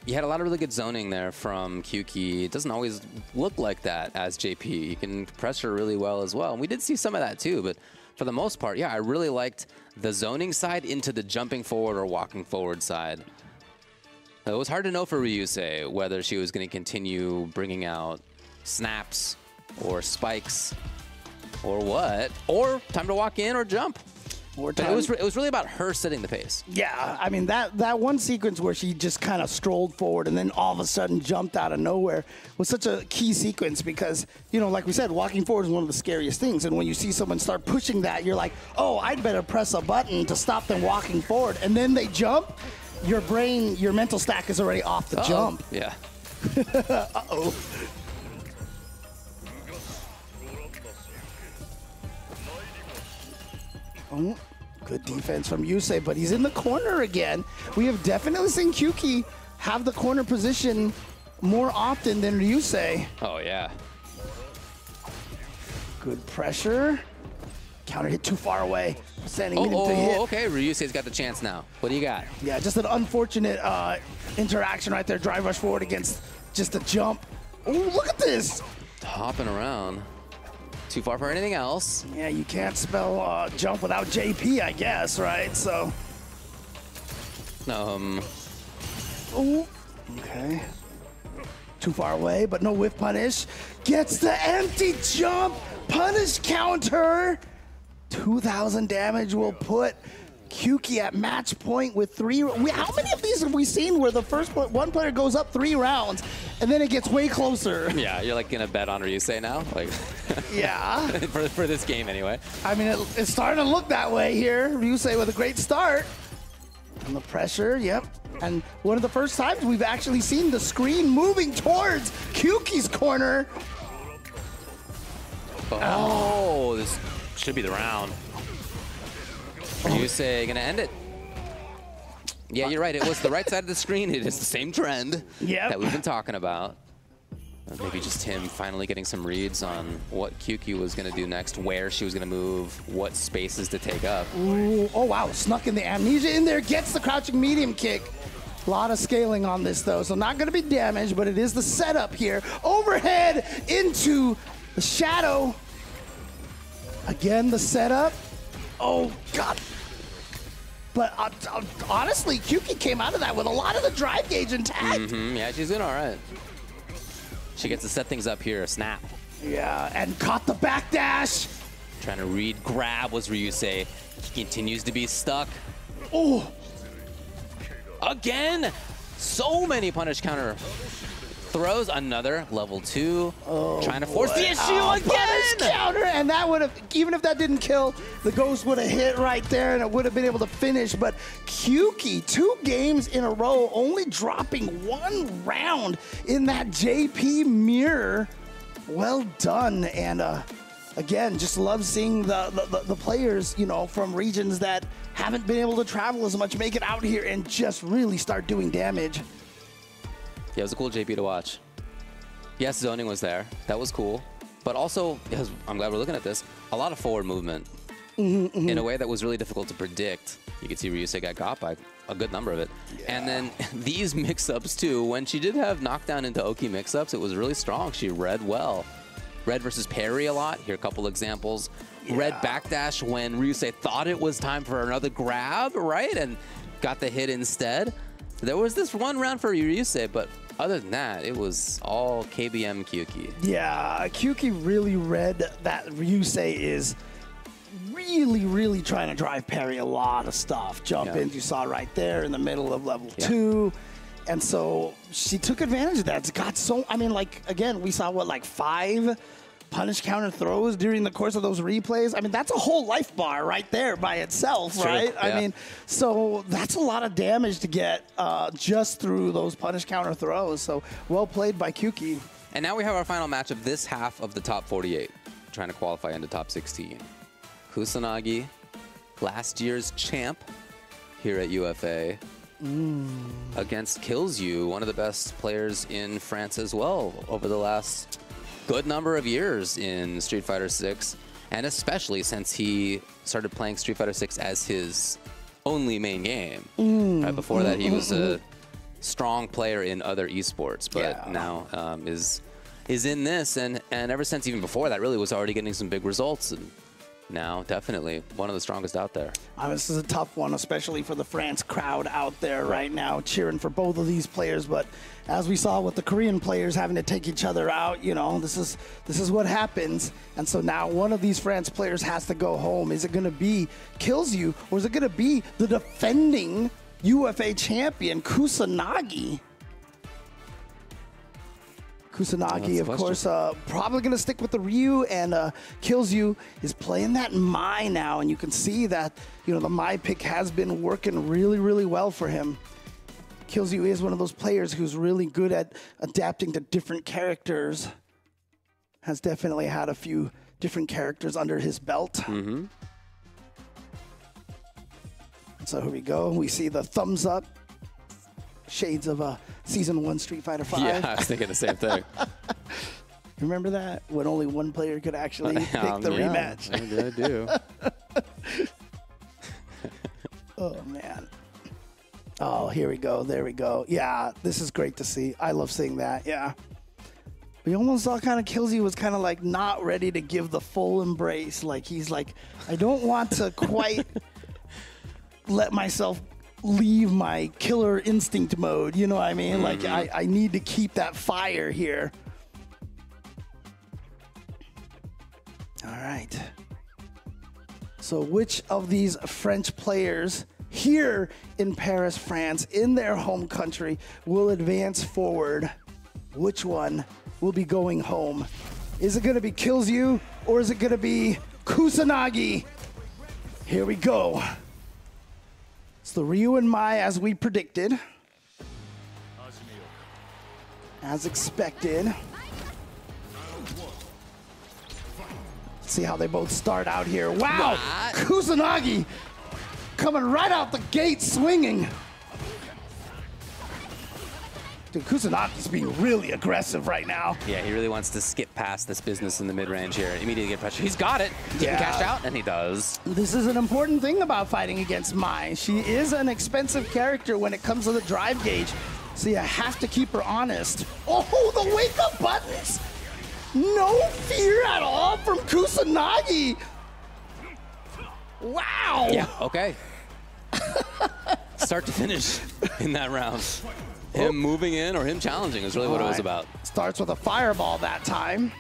You had a lot of really good zoning there from Kyuki. It doesn't always look like that as JP. You can pressure really well as well. And we did see some of that too, but for the most part, yeah, I really liked the zoning side into the jumping forward or walking forward side. It was hard to know for Ryusei whether she was going to continue bringing out snaps or spikes or what, or time to walk in or jump. But it was really about her setting the pace. Yeah, I mean, that one sequence where she just kind of strolled forward and then all of a sudden jumped out of nowhere was such a key sequence because, you know, like we said, walking forward is one of the scariest things. And when you see someone start pushing that, you're like, oh, I'd better press a button to stop them walking forward. And then they jump, your brain, your mental stack is already off the jump. Yeah. Uh-oh. Oh, good defense from Yusei, but he's in the corner again. We have definitely seen Kyuki have the corner position more often than Ryusei. Oh, yeah. Good pressure. Counter hit too far away. Sending him to hit. Okay, Ryusei's got the chance now. What do you got? Yeah, just an unfortunate interaction right there. Drive rush forward against just a jump. Oh, look at this. Hopping around. Too far for anything else. Yeah, you can't spell jump without JP, I guess, right? So. Oh, okay. Too far away, but no whiff punish. Gets the empty jump. Punish counter. 2,000 damage will put Kyuki at match point with 3. How many of these have we seen where the first one player goes up 3 rounds and then it gets way closer? Yeah, you're like gonna bet on Ryusei now, like. Yeah. for this game anyway. I mean, it's starting to look that way here. Ryusei with a great start. And the pressure, yep. And one of the first times we've actually seen the screen moving towards Kyuki's corner. Oh, this should be the round. Ryusei gonna end it. Yeah, you're right. It was the right side of the screen. It is the same trend that we've been talking about. Maybe just him finally getting some reads on what Kyuki was going to do next, where she was going to move, what spaces to take up. Ooh, oh, wow. Snuck in the amnesia in there, gets the crouching medium kick. A lot of scaling on this, though, so not going to be damaged, but it is the setup here. Overhead into the shadow. Again, the setup. Oh, God. But honestly, Kyuki came out of that with a lot of the drive gauge intact. Yeah, she's doing all right. She gets to set things up here, snap. Yeah, and caught the backdash. Trying to read grab was Ryusei. He continues to be stuck. Oh. Again, so many punish counter throws. Another level 2. Trying to force the issue again. Punish counter, and that would have, even if that didn't kill, the ghost would have hit right there and it would have been able to finish. But Kyuki, 2 games in a row, only dropping 1 round in that JP mirror. Well done. And again, just love seeing the players, you know, from regions that haven't been able to travel as much, make it out here and just really start doing damage. Yeah, it was a cool JP to watch. Yes, zoning was there. That was cool. But also, because I'm glad we're looking at this, a lot of forward movement in a way that was really difficult to predict. You could see Ryusei got by a good number of it. Yeah. And then these mix-ups, too. When she did have knockdown into Oki mix-ups, it was really strong. She read well. Read versus parry a lot. Here are a couple examples. Yeah. Read backdash when Ryusei thought it was time for another grab, right? And got the hit instead. There was this one round for Ryusei, but other than that, it was all KBM Kyuki. Yeah, Kyuki really read that Ryusei is really trying to drive parry a lot of stuff. Jump ins, you saw right there in the middle of level 2. And so she took advantage of that. It's got so, I mean, like, again, we saw, what, like 5 punish counter throws during the course of those replays. I mean, that's a whole life bar right there by itself, right? Yeah. I mean, so that's a lot of damage to get just through those punish counter throws. So well played by Kyuki. And now we have our final match of this half of the top 48, trying to qualify into top 16. Kusanagi, last year's champ here at UFA, against Kills You, one of the best players in France as well over the last good number of years in Street Fighter 6, and especially since he started playing Street Fighter 6 as his only main game. Right before that, he was a strong player in other esports, but now is in this, and ever since even before that, really was already getting some big results. And now, definitely one of the strongest out there. This is a tough one, especially for the France crowd out there right now, cheering for both of these players. But as we saw with the Korean players having to take each other out, you know, this is what happens. And so now one of these France players has to go home. Is it going to be Kills You, or is it going to be the defending UFA champion, Kusanagi? Kusanagi, of course, probably going to stick with the Ryu, and Kills You is playing that Mai now, and you can see that, you know, the Mai pick has been working really well for him. Kills You is one of those players who's really good at adapting to different characters. Has definitely had a few different characters under his belt. So here we go. We see the thumbs up. Shades of Season 1 Street Fighter 5. Yeah, I was thinking the same thing. Remember that? When only one player could actually pick the rematch. I do. Oh, man. Oh, here we go. There we go. Yeah, this is great to see. I love seeing that. Yeah. We almost saw kind of Kills You was kind of like not ready to give the full embrace. Like, he's like, I don't want to quite let myself leave my killer instinct mode, you know what I mean? Like, I need to keep that fire here. All right. So which of these French players here in Paris, France, in their home country, will advance forward? Which one will be going home? Is it going to be Kills You, or is it going to be Kusanagi? Here we go. It's the Ryu and Mai as we predicted. As expected. Let's see how they both start out here. Wow! What? Kusanagi coming right out the gate swinging. Dude, Kusanagi's being really aggressive right now. Yeah, he really wants to skip past this business in the mid-range here. Immediately get pressure. He's got it. Getting cashed out, and he does. This is an important thing about fighting against Mai. She is an expensive character when it comes to the drive gauge, so you have to keep her honest. Oh, the wake-up buttons! No fear at all from Kusanagi! Wow! Yeah, okay. Start to finish in that round. Him moving in or him challenging is really what it was about. Starts with a fireball that time.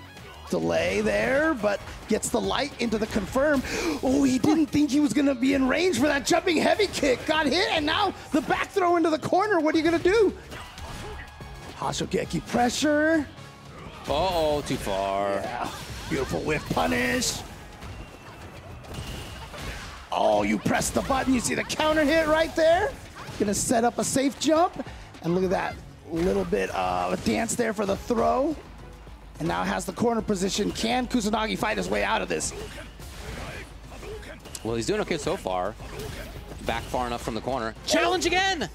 Delay there, but gets the light into the confirm. Oh, he didn't think he was going to be in range for that jumping heavy kick. Got hit, and now the back throw into the corner. What are you going to do? Hashogeki pressure. Uh-oh, too far. Yeah, beautiful whiff punish. Oh, you press the button. You see the counter hit right there. Going to set up a safe jump. And look at that little bit of a dance there for the throw. And now has the corner position. Can Kusanagi fight his way out of this? Well, he's doing okay so far. Back far enough from the corner. Challenge again!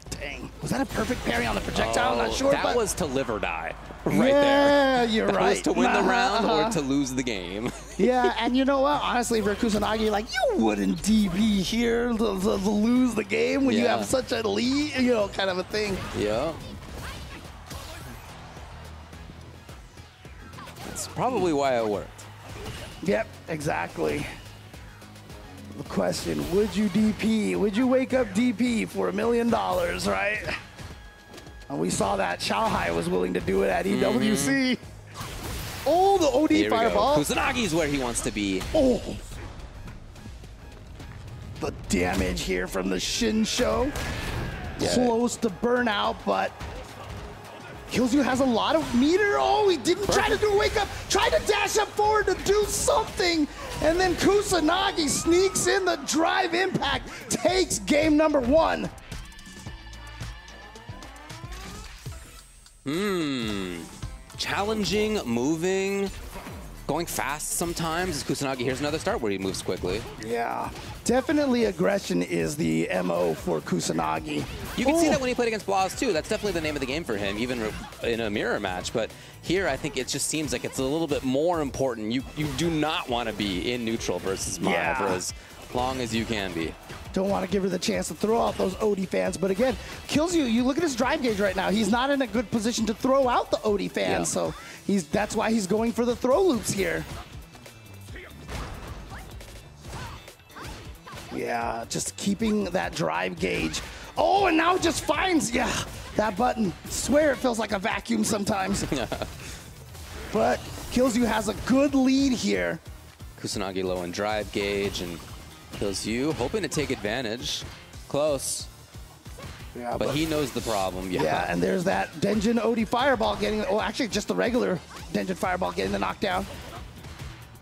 Dang. Was that a perfect parry on the projectile? I'm not sure. That was to live or die right there. Yeah, you're right. That was to win the round or to lose the game. Yeah, and you know what? Honestly, for Kusanagi, like, you wouldn't DB here to lose the game when you have such a lead, you know, kind of a thing. Yeah. That's probably why it worked. Yep, exactly. The question, would you DP? Would you wake up DP for $1 million, right? And we saw that Shanghai was willing to do it at EWC. Oh, the OD Here fireball. Kusanagi's where he wants to be. Oh. The damage here from the Shin Show. Close to burnout, but Killzoo has a lot of meter. Oh, he didn't try to do a wake up. Tried to dash up forward to do something. And then Kusanagi sneaks in the drive impact. Takes game number 1. Challenging, moving, going fast sometimes. Kusanagi, here's another start where he moves quickly. Yeah, definitely aggression is the MO for Kusanagi. You can see that when he played against Blaz too. That's definitely the name of the game for him, even in a mirror match. But here, I think it just seems like it's a little bit more important. You do not want to be in neutral versus Mai for as long as you can be. Don't want to give her the chance to throw out those OD fans. But again, Killzoo, you look at his drive gauge right now. He's not in a good position to throw out the OD fans. So that's why he's going for the throw loops here. Yeah, just keeping that drive gauge. Oh, and now it just finds, that button. Swear it feels like a vacuum sometimes. But Killzoo has a good lead here. Kusanagi low in drive gauge and Killzoo hoping to take advantage. Close. Yeah, but he knows the problem. Yeah, and there's that Denjin OD fireball getting, oh, actually just the regular Denjin fireball getting the knockdown.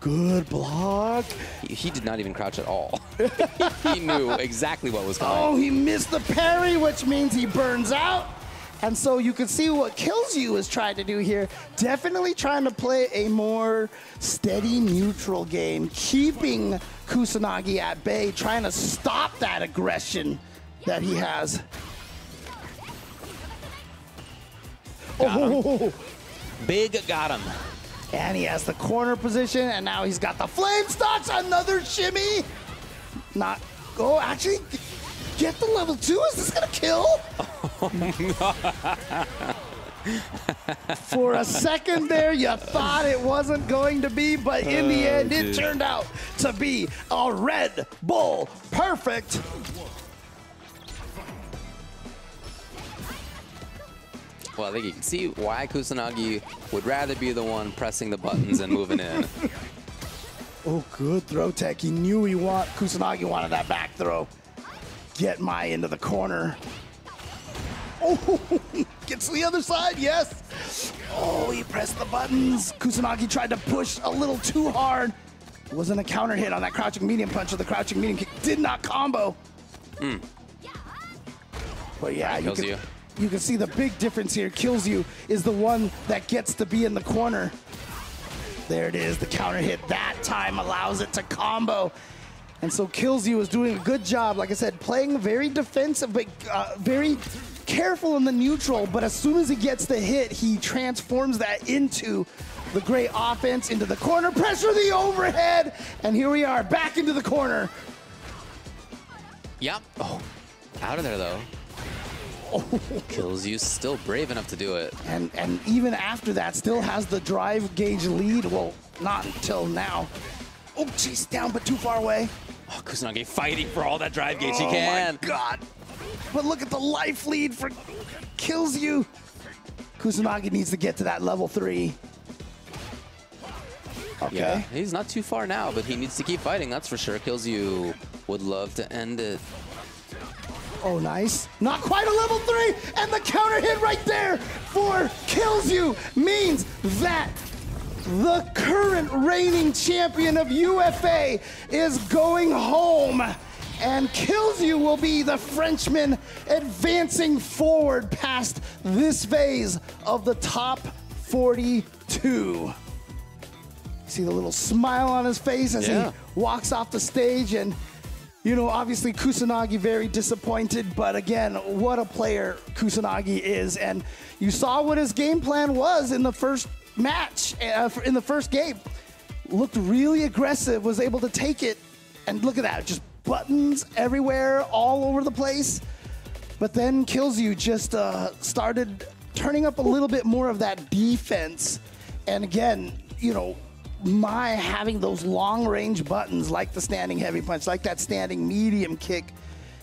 Good block. He did not even crouch at all. He knew exactly what was coming. Oh, he missed the parry, which means he burns out. And so you can see what Killzoo is trying to do here. Definitely trying to play a more steady neutral game, keeping Kusanagi at bay, trying to stop that aggression that he has. Oh, big got him. And he has the corner position, and now he's got the flame stocks, another shimmy. Actually, get the level 2, is this gonna kill? For a second there, you thought it wasn't going to be, but in the end, it turned out to be a Red Bull perfect. Well, I think you can see why Kusanagi would rather be the one pressing the buttons and moving in. Oh, good throw tech. He knew Kusanagi wanted that back throw. Get Mai into the corner. Oh, gets to the other side, yes. Oh, he pressed the buttons. Kusanagi tried to push a little too hard. It wasn't a counter hit on that crouching medium punch, or the crouching medium kick did not combo. But yeah, you can see the big difference here. Kills You is the one that gets to be in the corner. There it is, the counter hit that time allows it to combo. And so Kills You is doing a good job, like I said, playing very defensive, but very careful in the neutral, but as soon as he gets the hit, he transforms that into the great offense, into the corner, pressure the overhead, and here we are, back into the corner. Yep. Oh, out of there though. Oh. Kills You, still brave enough to do it. And even after that, still has the drive gauge lead. Well, not until now. Oh, jeez, down but too far away. Oh, Kusanagi fighting for all that drive gauge he can. Oh my God. But look at the life lead for Kills You. Kusanagi needs to get to that level 3. Okay. Yeah, he's not too far now, but he needs to keep fighting, that's for sure. Kills You would love to end it. Oh, nice. Not quite a level 3, and the counter hit right there for Kills You means that the current reigning champion of UFA is going home, and Kills You will be the Frenchman advancing forward past this phase of the top 42. See the little smile on his face as he walks off the stage, and you know, obviously Kusanagi very disappointed, but again, what a player Kusanagi is. And you saw what his game plan was in the first match, in the first game. Looked really aggressive, was able to take it, and look at that, just buttons everywhere, all over the place. But then Kills You just started turning up a little bit more of that defense. And again, you know, Mai having those long-range buttons like the standing heavy punch, like that standing medium kick,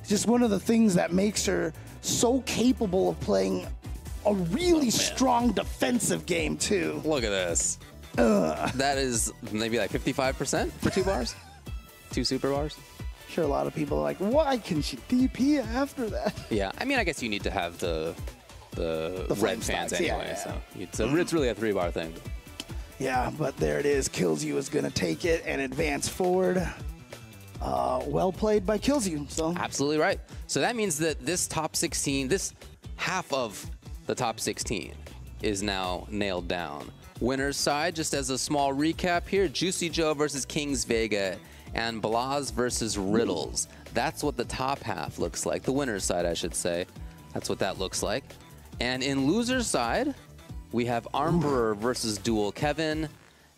is just one of the things that makes her so capable of playing a really strong defensive game too. Look at this. That is maybe like 55% for 2 bars? 2 super bars? Sure, a lot of people are like, why can she DP after that? Yeah, I mean, I guess you need to have the red fans anyway, so it's really a 3-bar thing. Yeah, but there it is. Kills You is going to take it and advance forward. Well played by Kills You. So absolutely right. So that means that this top 16, this half of the top 16 is now nailed down. Winner's side, just as a small recap here, Juicy Joe versus Kings Vega and Blaz versus Riddles. That's what the top half looks like. The winner's side, I should say. That's what that looks like. And in loser's side, we have Armberer versus Dual Kevin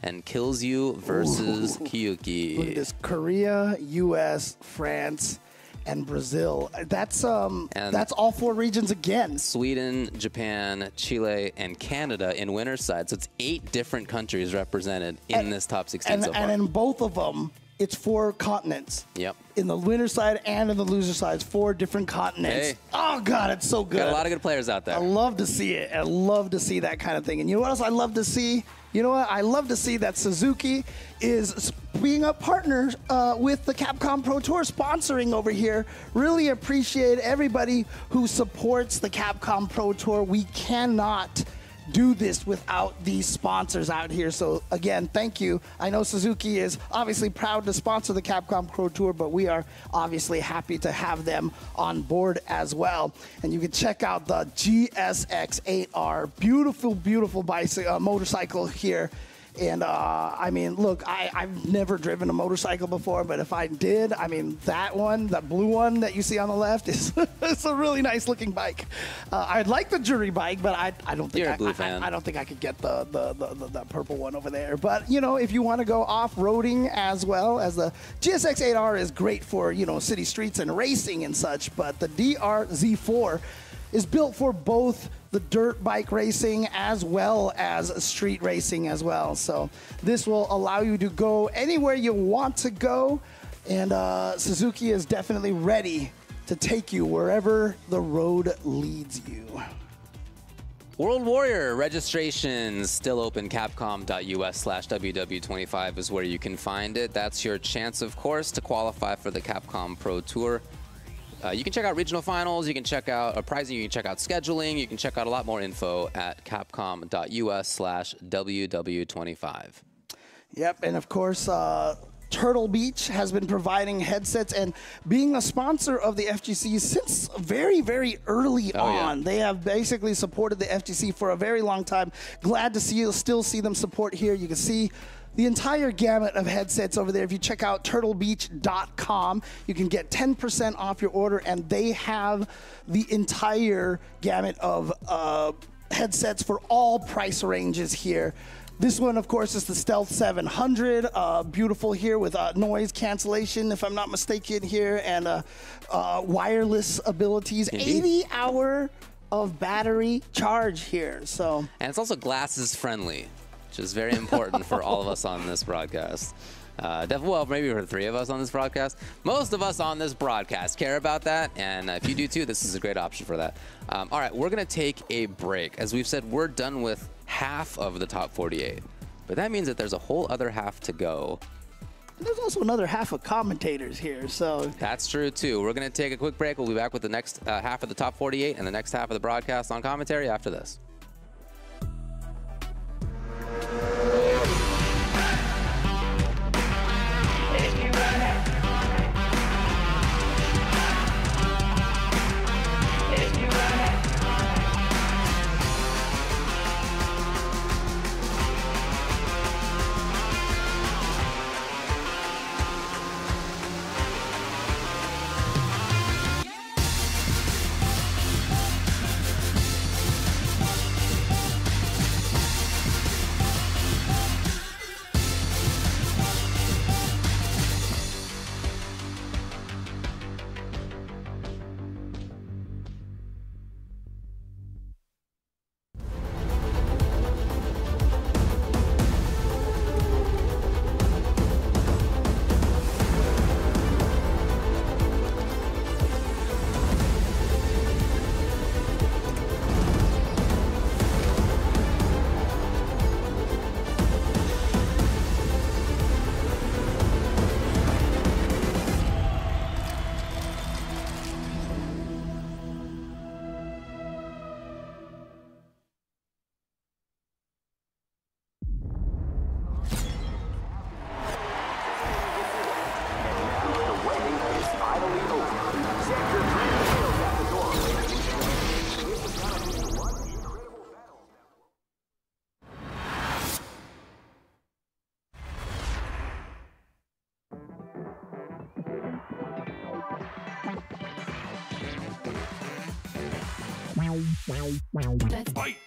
and Kills You versus Kyuki. Look at this: Korea, US, France, and Brazil. That's all 4 regions again. Sweden, Japan, Chile, and Canada in winner's side. So it's 8 different countries represented in this top 16 so far. And in both of them, it's 4 continents. Yep. In the winner side and in the loser side, it's 4 different continents. Hey. Oh God, it's so good. Got a lot of good players out there. I love to see it. I love to see that kind of thing. And you know what else I love to see? You know what? I love to see that Suzuki is being a partner with the Capcom Pro Tour, sponsoring over here. Really appreciate everybody who supports the Capcom Pro Tour. We cannot do this without these sponsors out here. So again, thank you. I know Suzuki is obviously proud to sponsor the Capcom Pro Tour, but we are obviously happy to have them on board as well. And you can check out the GSX-8R, beautiful, beautiful bicycle, motorcycle here. And I mean, look, I've never driven a motorcycle before, but if I did, I mean, that one, that blue one that you see on the left is it's a really nice looking bike. I'd like the jury bike, but I don't think I don't think I could get the purple one over there. But you know, if you want to go off-roading as well, as the GSX-8R is great for, you know, city streets and racing and such, but the DRZ4 is built for both the dirt bike racing as well as street racing as well. So this will allow you to go anywhere you want to go, and Suzuki is definitely ready to take you wherever the road leads you. World Warrior registrations still open. Capcom.us/WW25 is where you can find it. That's your chance, of course, to qualify for the Capcom Pro Tour. You can check out regional finals, you can check out pricing, you can check out scheduling, you can check out a lot more info at capcom.us/WW25. Yep, and of course, Turtle Beach has been providing headsets and being a sponsor of the FGC since very, very early on. Yeah. They have basically supported the FGC for a very long time. Glad to still see them support here. You can see the entire gamut of headsets over there. If you check out turtlebeach.com, you can get 10% off your order, and they have the entire gamut of headsets for all price ranges here. This one, of course, is the Stealth 700. Beautiful here with noise cancellation, if I'm not mistaken here, and wireless abilities. 80-hour of battery charge here. So, and it's also glasses friendly, which is very important for all of us on this broadcast. Well, maybe for 3 of us on this broadcast. Most of us on this broadcast care about that, and if you do too, this is a great option for that. All right, we're going to take a break. As we've said, we're done with half of the top 48, but that means that there's a whole other half to go. There's also another half of commentators here, so that's true too. We're going to take a quick break. We'll be back with the next half of the top 48 and the next half of the broadcast on commentary after this. Fight.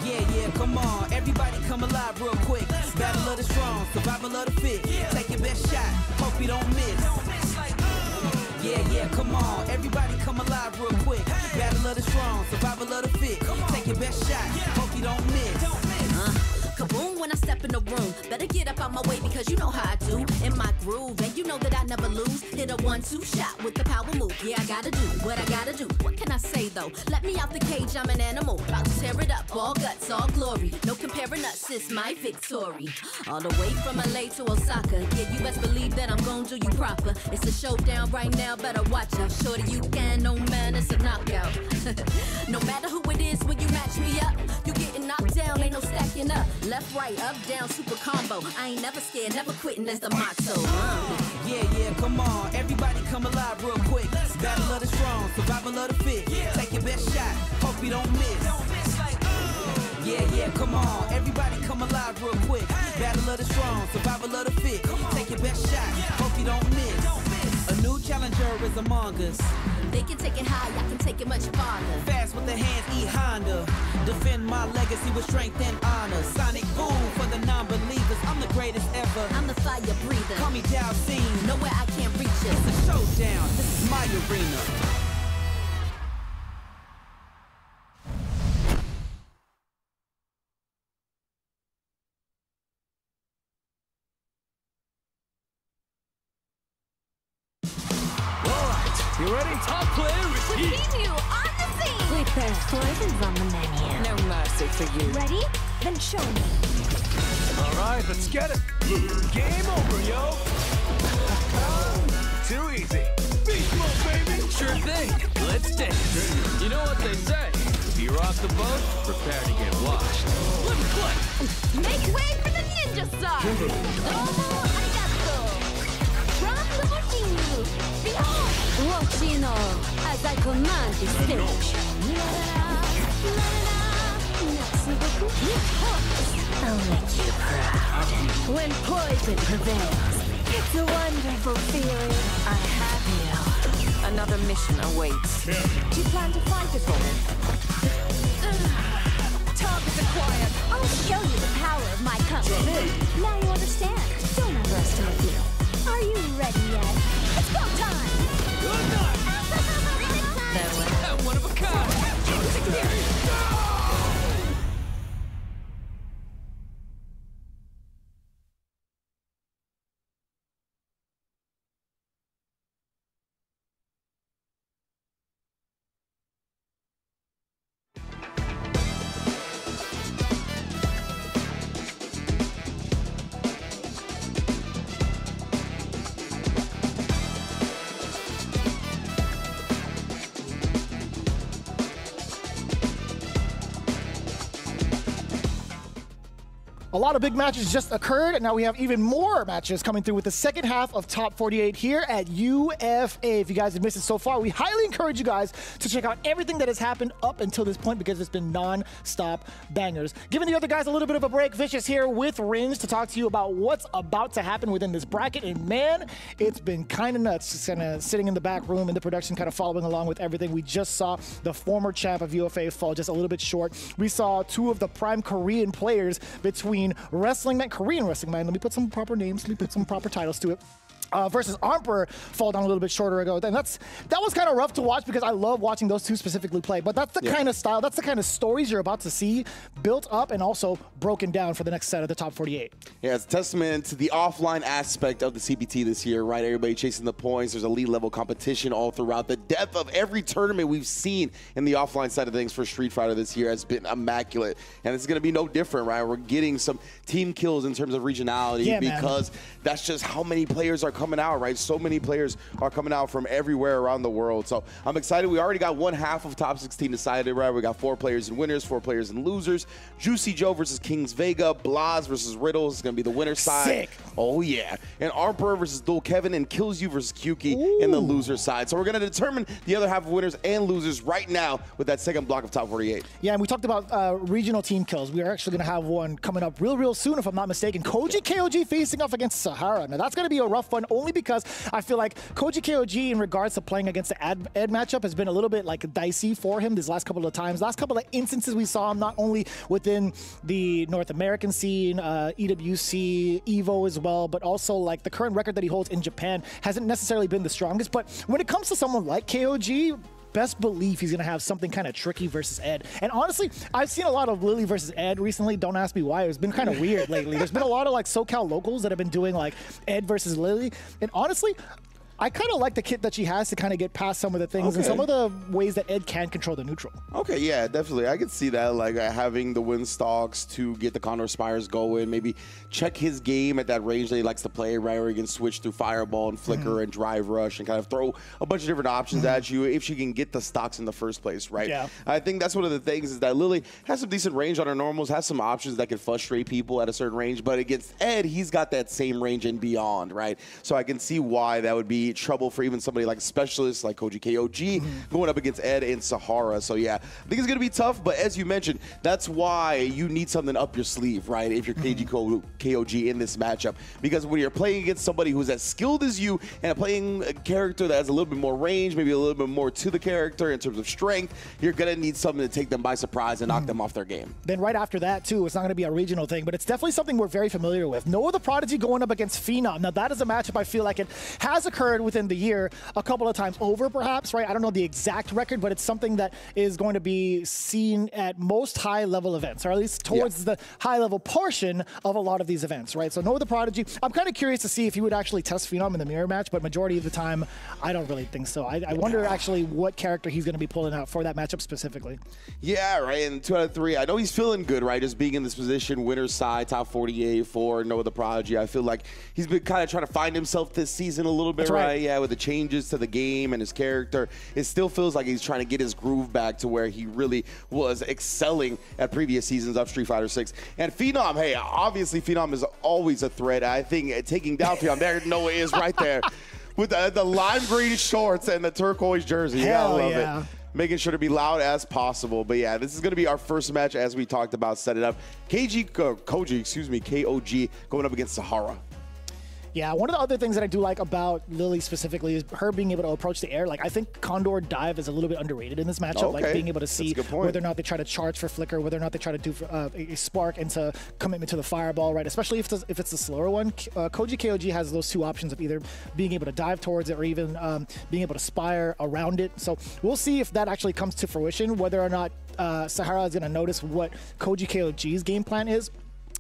Yeah, come on. Everybody come alive real quick. Battle of the strong, survival of the fit. Take your best shot, hope you don't miss. Yeah, come on. Everybody come alive real quick. Battle of the strong, survival of the fit. Take your best shot, hope you don't miss. Kaboom when I step in the room. Better get up out my way because you know how I do. In my groove, and you know that I never lose. Hit a 1-2 shot with the power move. Yeah, I gotta do what I gotta do. What can I say though? Let me out the cage, I'm an animal. About to tear it up, all guts, all glory. No comparing us, it's my victory. All the way from LA to Osaka. Yeah, you best believe that I'm gon' do you proper. It's a showdown right now, better watch out. Shorty, you can, no man, it's a knockout. No matter who it is, when you match me up, you getting knocked down, ain't no stacking up. Left, right, up, down, super combo. I ain't never scared, never quitting, that's the motto. Yeah, come on. Everybody come alive real quick. Battle of the strong, survival of the fit. Take your best shot, hope you don't miss. Yeah, come on. Everybody come alive real quick. Battle of the strong, survival of the fit. Take your best shot, hope you don't miss. A new challenger is among us. They can take it high, I can take it much farther. Fast with the hands, E-Honda. Defend my legacy with strength and honor. Sonic boom for the non-believers. I'm the greatest ever. I'm the fire breather. Call me Dalcine. Nowhere I can't reach it. It's a showdown. This is my arena. You ready? Top player, repeat. Continue on the scene. Prepare. Poison's on the menu. No mercy for you. Ready? Then show me. All right, let's get it. Game over, yo. Too easy. Beast mode, baby. Sure thing. Let's dance. You know what they say. If you rock the boat, prepare to get washed. Let me play. Make way for the ninja star! Domo arigato! From the Mochinu, behold! Watchino, as I command the stage. I'll make you proud. When poison prevails, it's a wonderful feeling. I have you. Another mission awaits. Do you plan to fight it for me? Target acquired! I'll show you the power of my cup. Now you understand. Don't underestimate me. Are you ready yet? It's go time! Good night. One of a kind. A lot of big matches just occurred, and now we have even more matches coming through with the second half of Top 48 here at UFA. If you guys have missed it so far, we highly encourage you guys to check out everything that has happened up until this point because it's been non-stop bangers. Giving the other guys a little bit of a break, Vicious here with Ringe to talk to you about what's about to happen within this bracket, and man, it's been kind of nuts. Just kind of sitting in the back room in the production, kind of following along with everything. We just saw the former champ of UFA fall just a little bit short. We saw two of the prime Korean players between Wrestling Man, Korean Wrestling Man, let me put some proper names, let me put some proper titles to it, versus Armper fall down a little bit shorter ago. And that was kind of rough to watch because I love watching those two specifically play. But that's the kind of style, that's the kind of stories you're about to see built up and also broken down for the next set of the Top 48. Yeah, it's a testament to the offline aspect of the CPT this year, right? Everybody chasing the points. There's elite level competition all throughout. The depth of every tournament we've seen in the offline side of things for Street Fighter this year has been immaculate. And it's going to be no different, right? We're getting some team kills in terms of regionality because that's just how many players are coming out, right? So many players are coming out from everywhere around the world. So I'm excited. We already got one half of top 16 decided, right? We got 4 players in winners, 4 players in losers. Juicy Joe versus Kings Vega. Blas versus Riddles is going to be the winner side. Sick. Oh, yeah. And Armper versus Dual Kevin and Kills You versus Kyuki in the loser side. So we're going to determine the other half of winners and losers right now with that second block of top 48. Yeah, and we talked about regional team kills. We are actually going to have one coming up real soon, if I'm not mistaken. Koji KOG facing off against Sahara. Now, that's going to be a rough one only because I feel like Koji KOG, in regards to playing against the Ed matchup, has been a little bit like dicey for him these last couple of times. Last couple of instances we saw him not only within the North American scene, EWC, EVO as well, but also like the current record that he holds in Japan hasn't necessarily been the strongest. But when it comes to someone like KOG, best believe he's going to have something kind of tricky versus Ed. And honestly, I've seen a lot of Lily versus Ed recently. Don't ask me why. It's been kind of weird lately. There's been a lot of like SoCal locals that have been doing like Ed versus Lily. And honestly, I kind of like the kit that she has to kind of get past some of the things and some of the ways that Ed can control the neutral. Okay, yeah, definitely. I can see that, like having the wind stalks to get the Condor Spires going, maybe check his game at that range that he likes to play, right, where he can switch through Fireball and Flicker and Drive Rush and kind of throw a bunch of different options at you if she can get the stocks in the first place, right? Yeah. I think that's one of the things is that Lily has some decent range on her normals, has some options that can frustrate people at a certain range, but against Ed, he's got that same range and beyond, right? So I can see why that would be trouble for even somebody like a specialist like Koji KOG going up against Ed and Sahara. So yeah, I think it's going to be tough, but as you mentioned, that's why you need something up your sleeve, right? If you're KOG in this matchup, because when you're playing against somebody who's as skilled as you and playing a character that has a little bit more range, maybe a little bit more to the character in terms of strength, you're going to need something to take them by surprise and knock them off their game. Then right after that too, it's not going to be a regional thing, but it's definitely something we're very familiar with. Noah the Prodigy going up against Phenom. Now that is a matchup I feel like it has occurred occurred within the year a couple of times over, perhaps, right? I don't know the exact record, but it's something that is going to be seen at most high-level events, or at least towards the high-level portion of a lot of these events, right? So Noah the Prodigy, I'm kind of curious to see if he would actually test Phenom in the mirror match, but majority of the time, I don't really think so. I wonder actually what character he's going to be pulling out for that matchup specifically. Yeah, right, and 2 out of 3. I know he's feeling good, right, just being in this position, winner's side, top 48 for Noah the Prodigy. I feel like he's been kind of trying to find himself this season a little bit, right? Yeah, with the changes to the game and his character. It still feels like he's trying to get his groove back to where he really was excelling at previous seasons of Street Fighter 6. And Phenom, hey, obviously Phenom is always a threat. I think taking down Phenom, there Noah is right there with the lime green shorts and the turquoise jersey. You gotta love it. Making sure to be loud as possible. But yeah, this is going to be our first match, as we talked about, set it up. KOG going up against Sahara. Yeah, one of the other things that I do like about Lily specifically is her being able to approach the air. Like, I think Condor Dive is a little bit underrated in this matchup. Like, being able to see whether or not they try to charge for Flicker, whether or not they try to do a Spark into commitment to the Fireball, right? Especially if it's the slower one. Koji KOG has those two options of either being able to dive towards it or even being able to spire around it. So we'll see if that actually comes to fruition, whether or not Sahara is going to notice what Koji KOG's game plan is.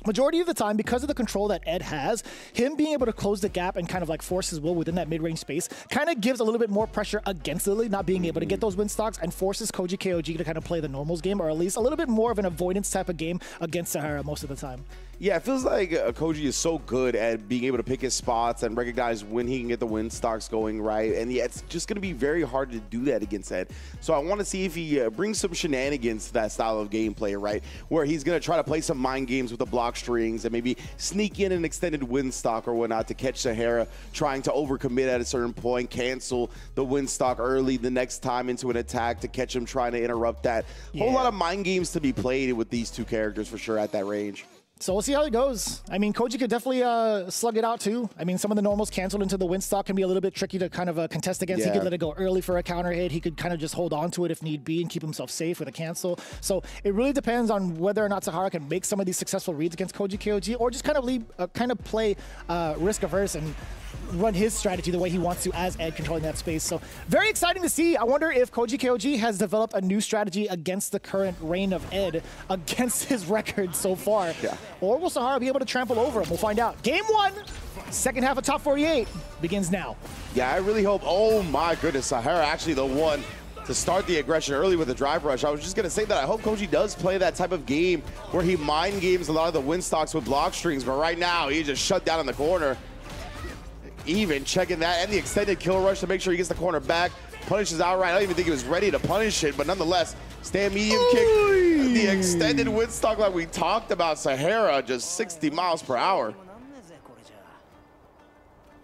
Majority of the time, because of the control that Ed has, him being able to close the gap and kind of like force his will within that mid-range space kind of gives a little bit more pressure against Lily, not being able to get those win stocks, and forces Koji KOG to kind of play the normals game, or at least a little bit more of an avoidance type of game against Sahara most of the time. Yeah, it feels like Koji is so good at being able to pick his spots and recognize when he can get the win stocks going, right? And yeah, it's just going to be very hard to do that against Ed. So I want to see if he brings some shenanigans to that style of gameplay, right? Where he's going to try to play some mind games with the block strings and maybe sneak in an extended win stock or whatnot to catch Sahara trying to overcommit at a certain point, cancel the win stock early the next time into an attack to catch him trying to interrupt that. Whole lot of mind games to be played with these two characters for sure at that range. So we'll see how it goes. I mean, Koji could definitely slug it out too. I mean, some of the normals canceled into the win stock can be a little bit tricky to kind of contest against. He could let it go early for a counter hit. He could kind of just hold on to it if need be and keep himself safe with a cancel. So it really depends on whether or not Sahara can make some of these successful reads against Koji KOG, or just kind of play risk averse and run his strategy the way he wants to as Ed controlling that space. So very exciting to see. I wonder if Koji KOG has developed a new strategy against the current reign of Ed against his record so far. Or will Sahara be able to trample over him? We'll find out. Game 1, second half of top 48 begins now. Yeah, I really hope, oh my goodness, Sahara actually the one to start the aggression early with the drive rush. I was just going to say that I hope Koji does play that type of game where he mind games a lot of the win stocks with block strings, but right now he just shut down in the corner. Even checking that and the extended kill rush to make sure he gets the corner back. Punishes outright. I don't even think he was ready to punish it, but nonetheless, stand medium kick. The extended win stock like we talked about. Sahara just 60 miles per hour.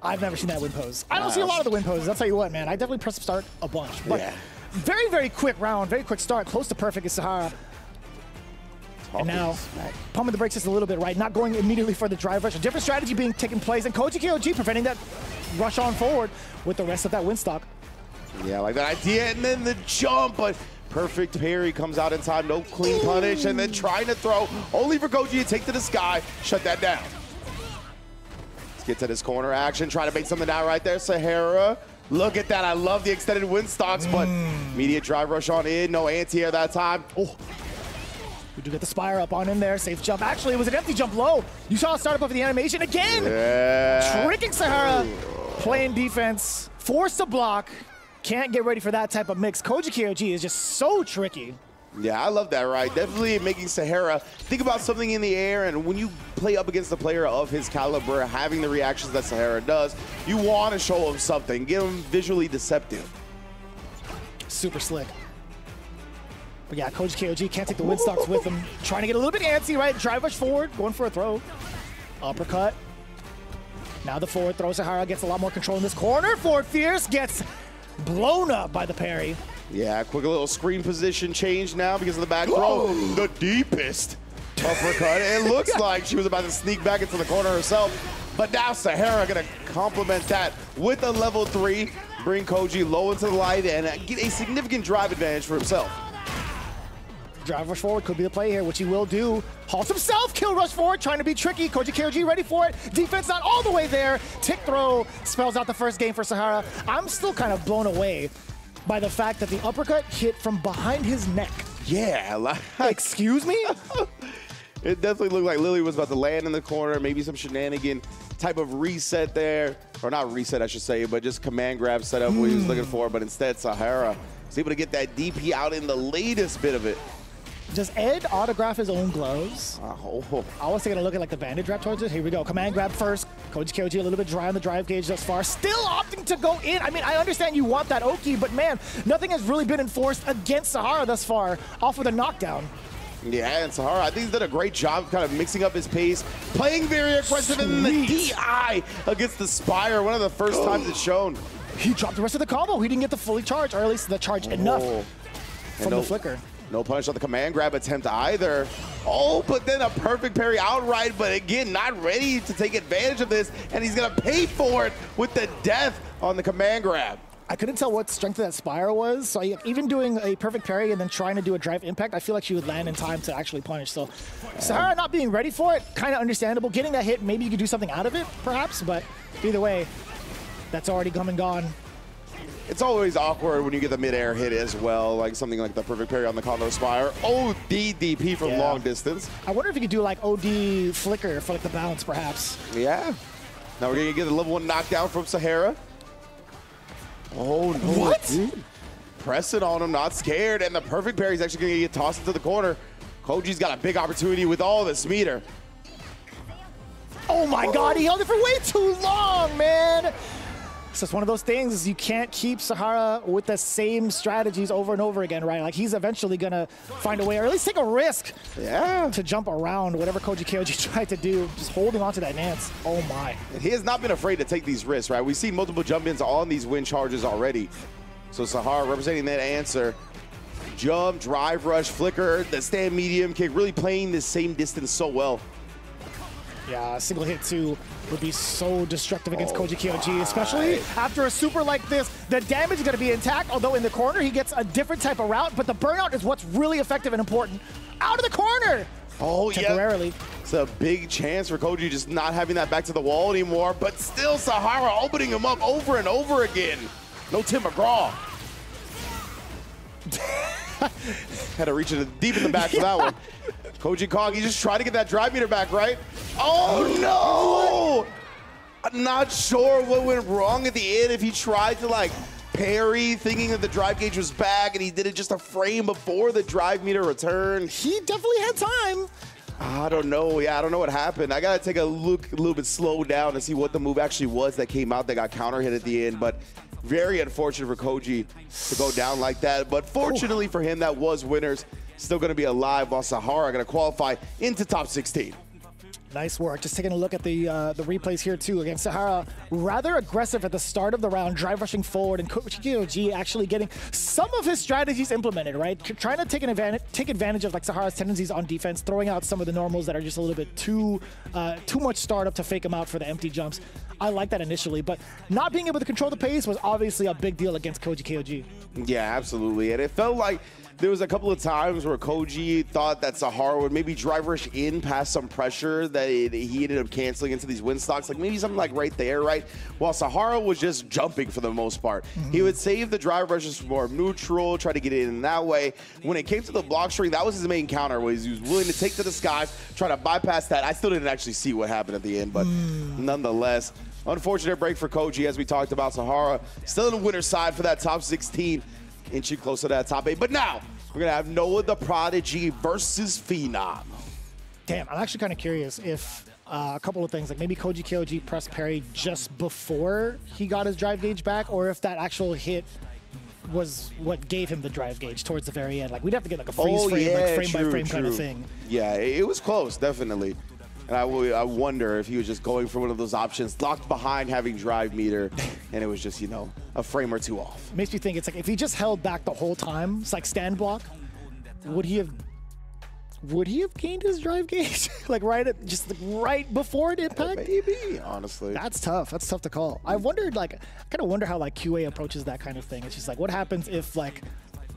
I've never seen that win pose. I don't see a lot of the win poses. I'll tell you what, man. I definitely press start a bunch. But very, very quick round, very quick start. Close to perfect is Sahara. And now, pumping the brakes just a little bit, right? Not going immediately for the drive rush. A different strategy being taken place, and Koji KOG preventing that rush on forward with the rest of that win stock. Yeah, like that idea, and then the jump, but perfect parry comes out in time. No clean punish, and then trying to throw, only for Koji to take to the sky, shut that down. Let's get to this corner action, trying to make something out right there. Sahara, look at that. I love the extended win stocks, but immediate drive rush on in. No anti-air that time. We do get the Spire up on in there. Safe jump. Actually, it was an empty jump low. You saw a startup of the animation again. Tricking Sahara. Playing defense. Forced to block. Can't get ready for that type of mix. Koji KOG is just so tricky. Yeah, I love that, right? Definitely making Sahara think about something in the air, and when you play up against a player of his caliber, having the reactions that Sahara does, you want to show him something. Get him visually deceptive. Super slick. But yeah, Koji KOG can't take the win stocks with him. Trying to get a little bit antsy, right? Drive rush forward, going for a throw. Uppercut. Now the forward throw. Sahara gets a lot more control in this corner. Forward Fierce gets blown up by the parry. Yeah, quick little screen position change now because of the back throw. The deepest uppercut. It looks like she was about to sneak back into the corner herself. But now Sahara going to complement that with a level 3. Bring Koji low into the light and get a significant drive advantage for himself. Drive rush forward could be the play here, which he will do. Halts himself, kill rush forward, trying to be tricky. Koji KOG ready for it. Defense not all the way there. Tick throw spells out the first game for Sahara. I'm still kind of blown away by the fact that the uppercut hit from behind his neck. Yeah. Like, excuse me? It definitely looked like Lily was about to land in the corner, maybe some shenanigan type of reset there. Or not reset, I should say, but just command grab setup what he was looking for. But instead, Sahara was able to get that DP out in the latest bit of it. Does Ed autograph his own gloves? I was taking a look at like the bandage wrap towards it. Here we go. Command grab first. Koji KOG a little bit dry on the drive gauge thus far. Still opting to go in. I mean, I understand you want that Oki, but man, nothing has really been enforced against Sahara thus far. Off with a knockdown. Yeah, and Sahara, I think he's done a great job kind of mixing up his pace, playing very aggressive, and the DI against the Spire, one of the first times it's shown. He dropped the rest of the combo. He didn't get the fully charge, or at least the charge enough from the flicker. No punish on the command grab attempt either. Oh, but then a perfect parry outright, but again, not ready to take advantage of this, and he's gonna pay for it with the death on the command grab. I couldn't tell what strength of that Spire was, so even doing a perfect parry and then trying to do a drive impact, I feel like she would land in time to actually punish. So Sahara not being ready for it, kind of understandable. Getting that hit, maybe you could do something out of it, perhaps, but either way, that's already come and gone. It's always awkward when you get the mid-air hit as well, like something like the perfect parry on the Condor Spire. OD DP from long distance. I wonder if you could do like OD flicker for like the bounce, perhaps. Yeah. Now we're gonna get a level 1 knockdown from Sahara. Oh no! What? Dude. Press it on him, not scared, and the perfect parry is actually gonna get tossed into the corner. Koji's got a big opportunity with all this meter. Oh my God! He held it for way too long, man. So it's one of those things, you can't keep Sahara with the same strategies over and over again, right? Like he's eventually gonna find a way, or at least take a risk to jump around whatever Koji KOG tried to do, just holding on to that Nance. Oh my. And he has not been afraid to take these risks, right? We've seen multiple jump-ins on these win charges already. So Sahara representing that answer. Jump, drive rush, flicker, the stand medium kick, really playing the same distance so well. Yeah, a single hit too would be so destructive against Koji KOG, especially after a super like this. The damage is going to be intact, although in the corner he gets a different type of route, but the burnout is what's really effective and important. Out of the corner! Oh, temporarily. Yeah. It's a big chance for Koji just not having that back to the wall anymore, but still Sahara opening him up over and over again. No Tim McGraw. Had to reach it deep in the back for that one. Koji Kog, he just tried to get that drive meter back, right? Oh no! I'm not sure what went wrong at the end, if he tried to like parry thinking that the drive gauge was back and he did it just a frame before the drive meter returned. He definitely had time. I don't know. Yeah, I don't know what happened. I got to take a look a little bit slow down to see what the move actually was that came out that got counter hit at the end. But very unfortunate for Koji to go down like that. But fortunately for him, that was winners. Still going to be alive, while Sahara going to qualify into top 16. Nice work. Just taking a look at the replays here too. Against Sahara, rather aggressive at the start of the round, drive rushing forward, and Koji KOG actually getting some of his strategies implemented, right? Trying to take advantage of like Sahara's tendencies on defense, throwing out some of the normals that are just a little bit too much startup to fake him out for the empty jumps. I like that initially, but not being able to control the pace was obviously a big deal against Koji KOG. Yeah, absolutely. And it felt like there was a couple of times where Koji thought that Sahara would maybe drive rush in past some pressure that he ended up canceling into these win stocks, like maybe something like right there, right? While Sahara was just jumping for the most part. He would save the drive rushes for more neutral, try to get it in that way. When it came to the block string, that was his main counter, was he was willing to take to the skies, try to bypass that. I still didn't actually see what happened at the end, but nonetheless, unfortunate break for Koji, as we talked about. Sahara still in the winner's side for that top 16. Inching closer to that top 8. But now, we're going to have Noah the Prodigy versus Phenom. Damn, I'm actually kind of curious if a couple of things, like maybe Koji KOG pressed parry just before he got his drive gauge back, or if that actual hit was what gave him the drive gauge towards the very end. Like, we'd have to get like a freeze frame, like frame by frame kind of thing. Yeah, it was close, definitely. And I wonder if he was just going for one of those options, locked behind having drive meter, and it was just, you know, a frame or two off. Makes me think it's like if he just held back the whole time, it's like stand block, would he have gained his drive gauge? Like right before it impact? Maybe, honestly. That's tough. That's tough to call. I wondered, like, I kind of wonder how like QA approaches that kind of thing. It's just like, what happens if like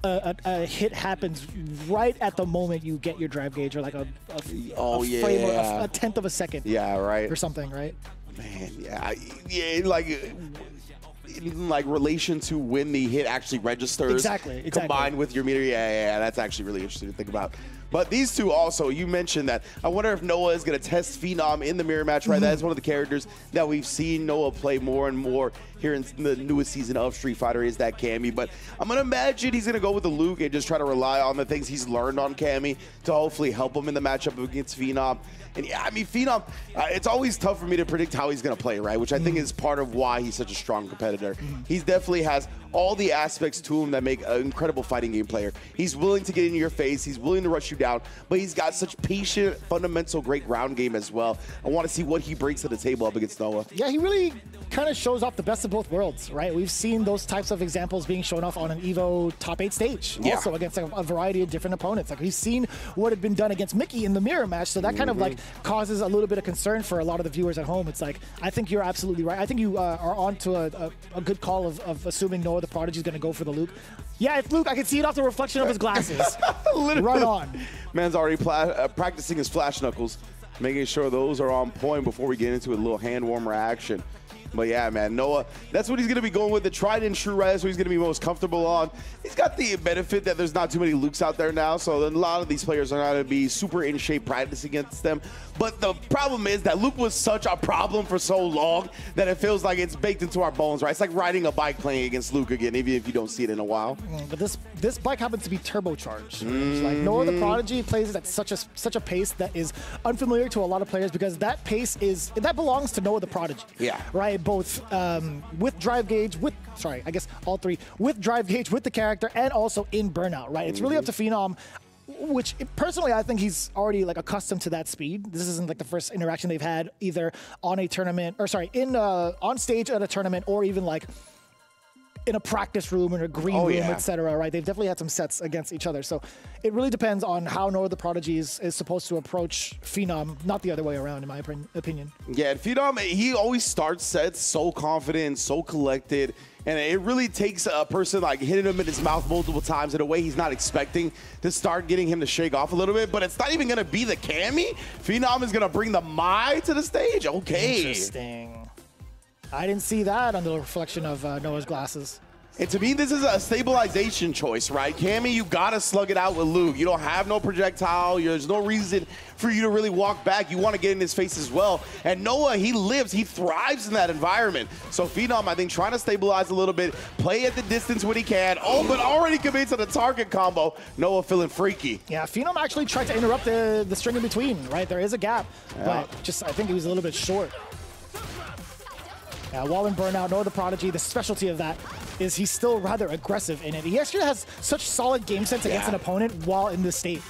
a hit happens right at the moment you get your drive gauge, or like a frame or a tenth of a second. Yeah, right. Or something, right? Man, yeah, like relation to when the hit actually registers. Exactly. Combined with your meter. Yeah, that's actually really interesting to think about. But these two also, you mentioned that. I wonder if Noah is going to test Phenom in the mirror match, right? That is one of the characters that we've seen Noah play more and more here in the newest season of Street Fighter, is that Cammy. But I'm going to imagine he's going to go with the Luke and just try to rely on the things he's learned on Cammy to hopefully help him in the matchup against Phenom. And yeah, I mean, Phenom, it's always tough for me to predict how he's going to play, right? Which I think is part of why he's such a strong competitor. He definitely has all the aspects to him that make an incredible fighting game player. He's willing to get in your face. He's willing to rush you down, but he's got such patient, fundamental, great ground game as well. I want to see what he brings to the table up against Noah. Yeah, he really kind of shows off the best of both worlds, right? We've seen those types of examples being shown off on an EVO top 8 stage, also against a variety of different opponents. Like, we've seen what had been done against Mickey in the mirror match, so that kind of like causes a little bit of concern for a lot of the viewers at home. It's like, I think you're absolutely right. I think you are on to a good call of assuming Noah the Prodigy is going to go for the Luke. Yeah, it's Luke. I can see it off the reflection of his glasses. Run on. Man's already practicing his flash knuckles, making sure those are on point before we get into a little hand warmer action. But yeah, man, Noah, that's what he's going to be going with. The tried and true, right? That's what he's going to be most comfortable on. He's got the benefit that there's not too many Lukes out there now, so a lot of these players are not going to be super in shape practicing against them. But the problem is that Luke was such a problem for so long that it feels like it's baked into our bones, right? It's like riding a bike playing against Luke again, even if you don't see it in a while. But this bike happens to be turbocharged. Like, Noah the Prodigy plays it at such a pace that is unfamiliar to a lot of players, because that pace that belongs to Noah the Prodigy. Yeah. Right? Both with drive gauge, I guess all three, with drive gauge, with the character, and also in burnout, right? It's really up to Phenom, which personally I think he's already like accustomed to that speed. This isn't like the first interaction they've had either on a tournament, or on stage at a tournament, or even like in a practice room or a green room, etc. Right? They've definitely had some sets against each other. So it really depends on how Noah the Prodigy is supposed to approach Phenom, not the other way around, in my opinion. Yeah, and Phenom, he always starts sets so confident, so collected, and it really takes a person like hitting him in his mouth multiple times in a way he's not expecting to start getting him to shake off a little bit. But it's not even going to be the Cammy. Phenom is going to bring the Mai to the stage. Okay. Interesting. I didn't see that under the reflection of Noah's glasses. And to me, this is a stabilization choice, right? Cammy, you gotta slug it out with Luke. You don't have no projectile. There's no reason for you to really walk back. You want to get in his face as well. And Noah, he thrives in that environment. So Phenom, I think, trying to stabilize a little bit, play at the distance when he can. Oh, but already commits to the target combo. Noah feeling freaky. Yeah, Phenom actually tried to interrupt the string in between, right? There is a gap, but I think he was a little bit short. While in burnout, Noah the Prodigy, the specialty of that is he's still rather aggressive in it. He actually has such solid game sense against an opponent while in this state.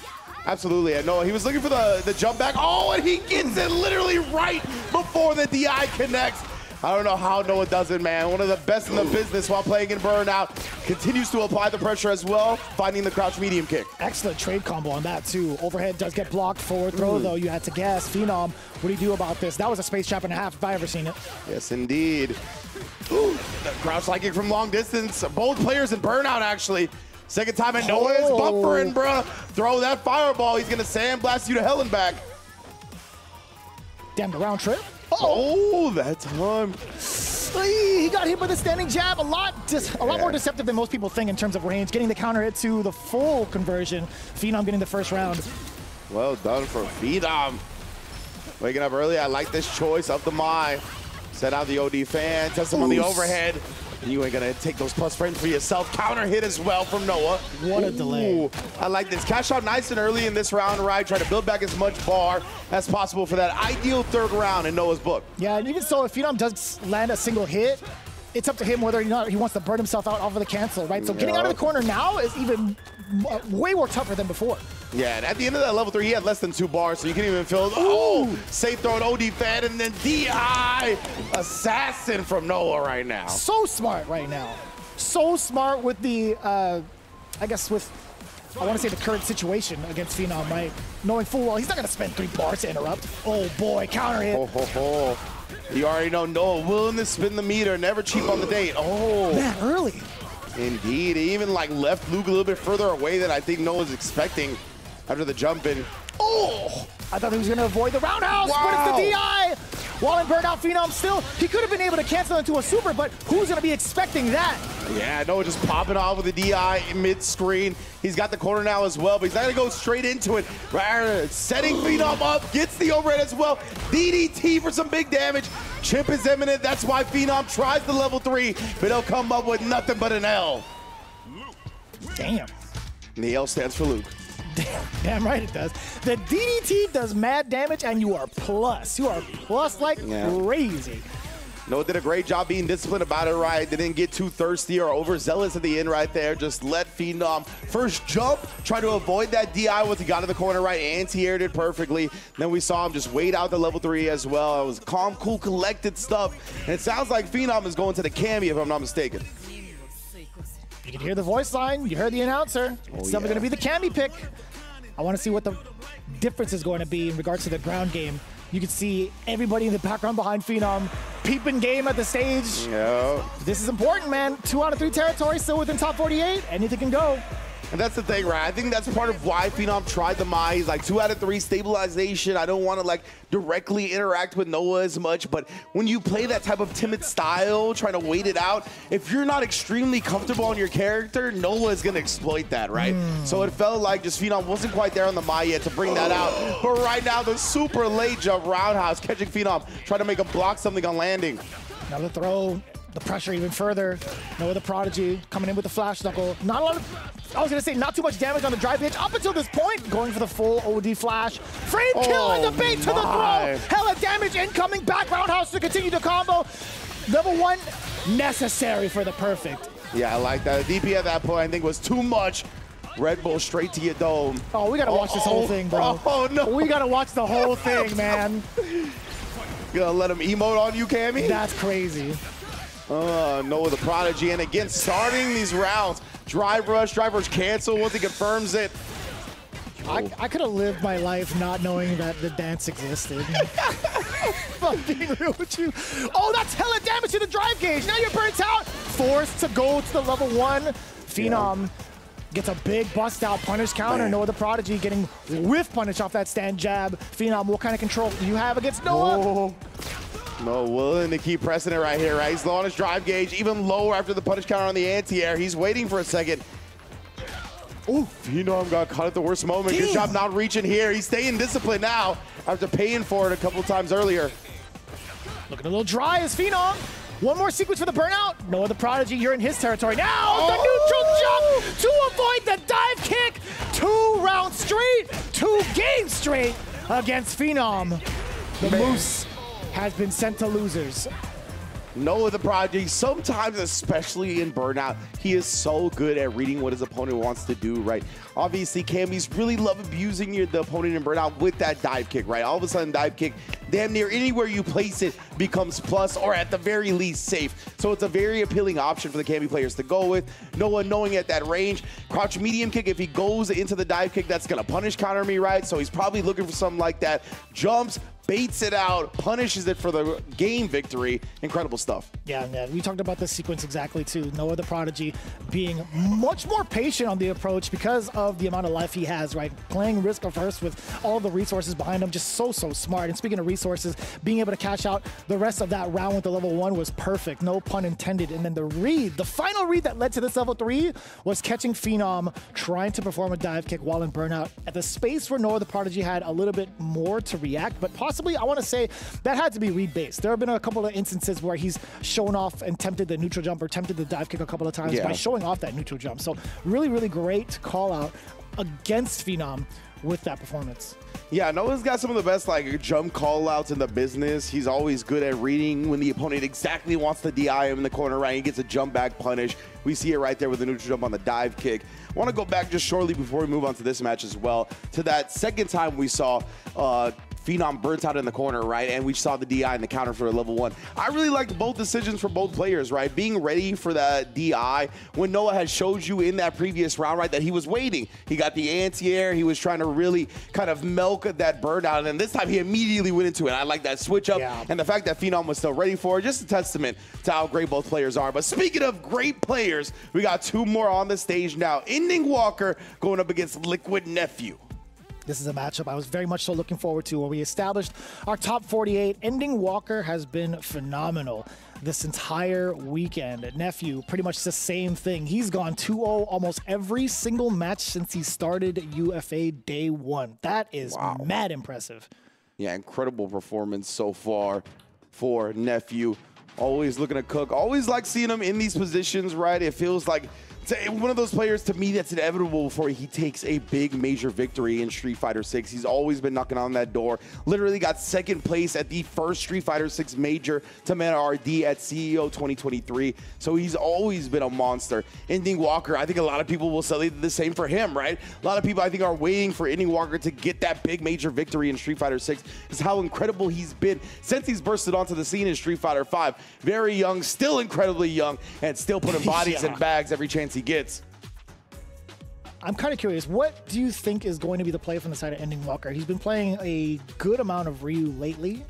Absolutely. I know he was looking for the jump back. Oh, and he gets it literally right before the DI connects. I don't know how Noah does it, man. One of the best in the business while playing in burnout. Continues to apply the pressure as well, finding the crouch medium kick. Excellent trade combo on that, too. Overhead does get blocked. Forward throw, though, you had to guess. Phenom, what do you do about this? That was a space trap and a half if I ever seen it. Yes, indeed. Ooh, the crouch light kick from long distance. Both players in burnout, actually. Second time, and Noah is buffering, bruh. Throw that fireball. He's going to sandblast you to hell and back. Damn, the round trip. Oh, that time. He got hit with a standing jab. A lot more deceptive than most people think in terms of range. Getting the counter hit to the full conversion. Phenom getting the first round. Well done for Phenom. Waking up early. I like this choice of the Mai. Set out the OD fan. Test him on the overhead. You ain't gonna take those plus frames for yourself. Counter hit as well from Noah. What a delay. I like this. Cash out nice and early in this round, right? Try to build back as much bar as possible for that ideal third round in Noah's book. Yeah, and even so, if Phenom does land a single hit, it's up to him whether or not he wants to burn himself out off of the cancel, right? So getting out of the corner now is even way more tougher than before. Yeah, and at the end of that level 3, he had less than 2 bars, so you can even feel, safe throw an OD fan, and then DI assassin from Noah right now. So smart right now. So smart with the, I guess with, I want to say the current situation against Phenom, right? Knowing full well he's not going to spend 3 bars to interrupt. Oh boy, counter hit. You already know Noah willing to spin the meter, never cheap on the date. Oh. Man, early. Indeed, he even like left Luke a little bit further away than I think Noah's expecting after the jump in. Oh! I thought he was going to avoid the roundhouse, Wow. but it's the DI. While in burnout, Phenom still, he could have been able to cancel into a super, but who's going to be expecting that? Yeah, Noah just popping off with the DI mid-screen. He's got the corner now as well, but he's not going to go straight into it. Right, setting Phenom up, gets the overhead as well. DDT for some big damage. Chip is imminent. That's why Phenom tries the level 3, but he'll come up with nothing but an L. Damn. And the L stands for Luke. Damn right it does. The DDT does mad damage, and you are plus. You are plus like crazy. Noah did a great job being disciplined about it, right? They didn't get too thirsty or overzealous at the end right there. Just let Phenom first jump, try to avoid that DI once he got in the corner, right? Anti-aired it perfectly. Then we saw him just wait out the level 3 as well. It was calm, cool, collected stuff. And it sounds like Phenom is going to the Cammy, if I'm not mistaken. You can hear the voice line. You heard the announcer. It's definitely going to be the Cammy pick. I want to see what the difference is going to be in regards to the ground game. You can see everybody in the background behind Phenom peeping game at the stage. Yeah. This is important, man. 2 out of 3 territories still within top 48. Anything can go. And that's the thing, right? I think that's part of why Phenom tried the Mai. He's like 2 out of 3 stabilization. I don't want to like directly interact with Noah as much, but when you play that type of timid style, trying to wait it out, if you're not extremely comfortable on your character, Noah is going to exploit that, right? So it felt like just Phenom wasn't quite there on the Mai yet to bring that out. But right now, the super late jump roundhouse, catching Phenom, trying to make him block something on landing. Another throw. The pressure even further. Noah the Prodigy coming in with the flash knuckle. Not a lot of, I was gonna say not too much damage on the drive pitch up until this point. Going for the full OD flash. Frame kill on the bait to the throw. Hella damage incoming. Back roundhouse to continue the combo. Level 1 necessary for the perfect. Yeah, I like that. The DP at that point I think was too much. Red Bull straight to your dome. Oh, we gotta watch this whole thing, bro. Oh no. We gotta watch the whole thing, man. You gonna let him emote on you, Cammy? That's crazy. Noah the Prodigy, and again, starting these rounds. Drive rush cancel once he confirms it. I could have lived my life not knowing that the dance existed. If I'm being real with you. Oh, that's hella damage to the drive gauge. Now you're burnt out. Forced to go to the level 1. Phenom gets a big bust out punish counter. Noah the Prodigy getting whiff punish off that stand jab. Phenom, what kind of control do you have against Noah? No, willing to keep pressing it right here, right? He's low on his drive gauge, even lower after the punish counter on the anti-air. He's waiting for a second. Ooh, Phenom got caught at the worst moment. Good job not reaching here. He's staying disciplined now after paying for it a couple times earlier. Looking a little dry as Phenom. One more sequence for the burnout. Noah the Prodigy, you're in his territory. Now the neutral jump to avoid the dive kick. 2 rounds straight, 2 games straight against Phenom. The Moose has been sent to losers. Noah the Prodigy, sometimes especially in burnout, he is so good at reading what his opponent wants to do, right? Obviously, Cammys really love abusing the opponent in burnout with that dive kick, right? All of a sudden, dive kick, damn near anywhere you place it becomes plus or at the very least safe. So it's a very appealing option for the Cammy players to go with. Noah knowing at that range, crouch medium kick, if he goes into the dive kick, that's gonna punish counter me, right? So he's probably looking for something like that. Jumps, baits it out, punishes it for the game victory. Incredible stuff. Yeah, we talked about this sequence exactly too. Noah the Prodigy being much more patient on the approach because of the amount of life he has, right? Playing risk averse with all the resources behind him, just so smart. And speaking of resources, being able to catch out the rest of that round with the level 1 was perfect, no pun intended. And then the final read that led to this level 3 was catching Phenom trying to perform a dive kick while in burnout at the space where Noah the Prodigy had a little bit more to react, but possibly, I want to say, that had to be read-based. There have been a couple of instances where he's shown off and tempted the neutral jump or tempted the dive kick a couple of times by showing off that neutral jump. So really, really great call out against Phenom with that performance. Yeah, Noah's got some of the best jump call outs in the business. He's always good at reading when the opponent exactly wants to DI him in the corner, right? He gets a jump back punish. We see it right there with the neutral jump on the dive kick. I want to go back just shortly before we move on to this match as well, to that second time we saw Phenom burnt out in the corner, right? And we saw the DI in the counter for a level 1. I really liked both decisions for both players, right? Being ready for that DI when Noah had showed you in that previous round, right, that he was waiting. He got the anti-air. He was trying to really kind of milk that burnout. And then this time he immediately went into it. I like that switch up. Yeah. And the fact that Phenom was still ready for it, just a testament to how great both players are. But speaking of great players, we got 2 more on the stage now. Ending Walker going up against Liquid Nephew. This is a matchup I was very much so looking forward to when we established our top 48. Ending Walker has been phenomenal this entire weekend. Nephew, pretty much the same thing. He's gone 2-0 almost every single match since he started UFA day 1. That is mad impressive. Yeah, incredible performance so far for Nephew. Always looking to cook. Always like seeing him in these positions, right? It feels like one of those players, to me, that's inevitable before he takes a big major victory in Street Fighter 6. He's always been knocking on that door. Literally got 2nd place at the first Street Fighter 6 major to man RD at CEO 2023. So he's always been a monster. Ending Walker, I think a lot of people will say the same for him, right? A lot of people, I think, are waiting for Ending Walker to get that big major victory in Street Fighter 6. Is how incredible he's been since he's bursted onto the scene in Street Fighter 5. Very young, still incredibly young, and still putting bodies in bags every chance he gets. I'm kind of curious, what do you think is going to be the play from the side of Ending Walker? He's been playing a good amount of Ryu lately,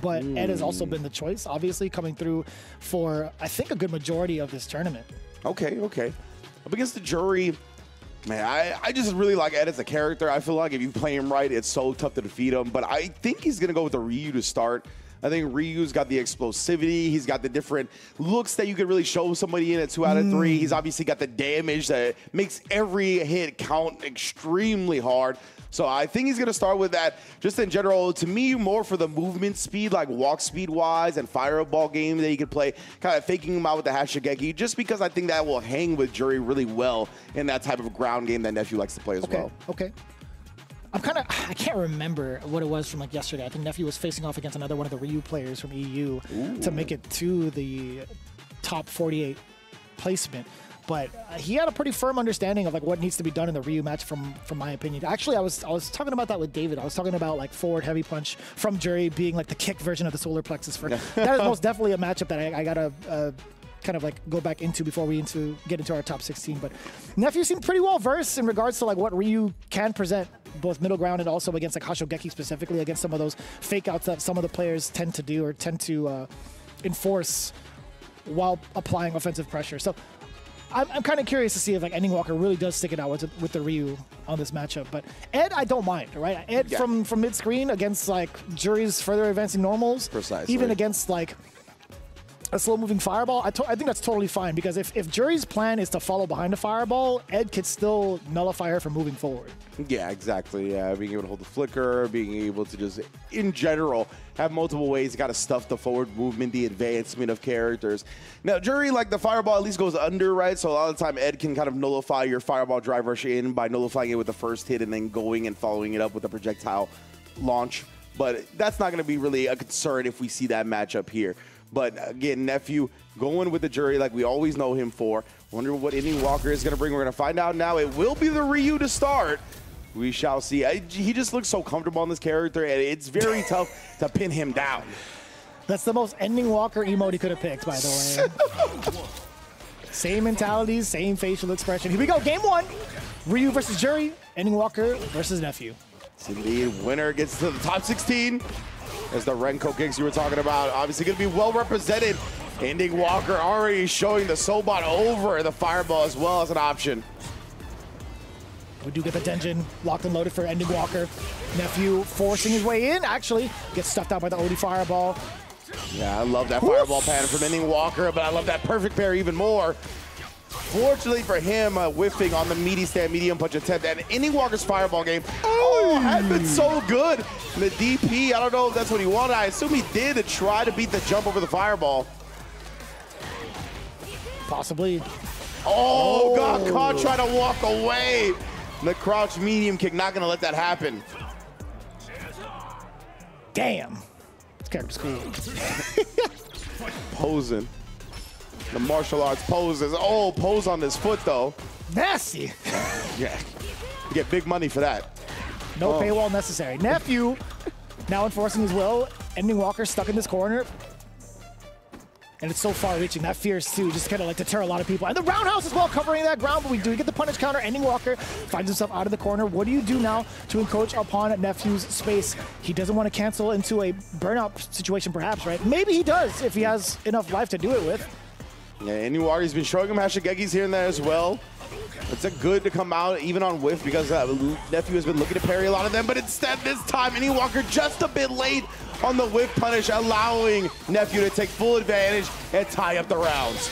but Ed has also been the choice, obviously coming through for, I think, a good majority of this tournament. Okay. Up against the Jury, man, I just really like Ed as a character. I feel like if you play him right, it's so tough to defeat him, but I think he's going to go with the Ryu to start. I think Ryu's got the explosivity. He's got the different looks that you could really show somebody in a 2 out of 3. He's obviously got the damage that makes every hit count extremely hard. So I think he's going to start with that. Just in general, to me, more for the movement speed, like walk speed-wise and fireball game that he could play, kind of faking him out with the Hashigeki, just because I think that will hang with Jury really well in that type of ground game that Nephew likes to play as well. Okay. I can't remember what it was from like yesterday. I think Nephew was facing off against another one of the Ryu players from EU to make it to the top 48 placement. But he had a pretty firm understanding of like what needs to be done in the Ryu match from my opinion. Actually, I was talking about that with David. I was talking about like forward heavy punch from Jury being like the kick version of the solar plexus. That is most definitely a matchup that I gotta kind of like go back into before we get into our top 16. But Nephew seemed pretty well versed in regards to like what Ryu can present, both middle ground and also against like Hashogeki specifically, against some of those fake outs that some of the players tend to do or tend to enforce while applying offensive pressure. So I'm kind of curious to see if like Ending Walker really does stick it out with the Ryu on this matchup. But Ed, I don't mind, right? Ed from mid-screen against like Jury's further advancing normals, precisely, even against like a slow-moving fireball, I think that's totally fine, because if Jury's plan is to follow behind the fireball, Ed could still nullify her from moving forward. Yeah, exactly. Yeah, being able to hold the flicker, being able to just, in general, have multiple ways, got to stuff the forward movement, the advancement of characters. Now, Jury, like the fireball at least goes under, right? So a lot of the time, Ed can kind of nullify your fireball drive rush in by nullifying it with the first hit and then going and following it up with a projectile launch. But that's not going to be really a concern if we see that matchup here. But again, Nephew going with the Jury like we always know him for. Wonder what Ending Walker is going to bring. We're going to find out now. It will be the Ryu to start. We shall see. He just looks so comfortable on this character, and it's very tough to pin him down. That's the most Ending Walker emote he could have picked, by the way. Same mentalities, same facial expression. Here we go, game 1. Ryu versus Jury, Ending Walker versus Nephew. Yes, indeed. Winner gets to the top 16. As the Renko kicks you were talking about, obviously going to be well represented. Ending Walker already showing the Sobot over the fireball as well as an option. We do get the Denjin locked and loaded for Ending Walker. Nephew forcing his way in, actually gets stuffed out by the Odie fireball. Yeah, I love that fireball pattern from Ending Walker, but I love that perfect pair even more. Fortunately for him, whiffing on the meaty stand medium punch attempt, and Ending Walker's fireball game has been so good. The DP, I don't know if that's what he wanted. I assume he did to try to beat the jump over the fireball. Possibly. Oh, got caught trying to walk away. The crouch medium kick, not going to let that happen. Damn. This character's cool. Posing. The martial arts poses. Oh, pose on this foot, though. Nasty. Yeah. You get big money for that. No paywall necessary. Nephew Now enforcing his will. Ending Walker stuck in this corner. And it's so far reaching. That fears too, just kind of like deter a lot of people. And the roundhouse as well, covering that ground, but we do get the punish counter. Ending Walker finds himself out of the corner. What do you do now to encroach upon Nephew's space? He doesn't want to cancel into a burnout situation perhaps, right? Maybe he does if he has enough life to do it with. Yeah, Ending Walker's been showing him Hashigekis here and there as well. It's a good to come out even on whiff because Nephew has been looking to parry a lot of them, but instead this time Ending Walker just a bit late on the whiff punish, allowing Nephew to take full advantage and tie up the rounds.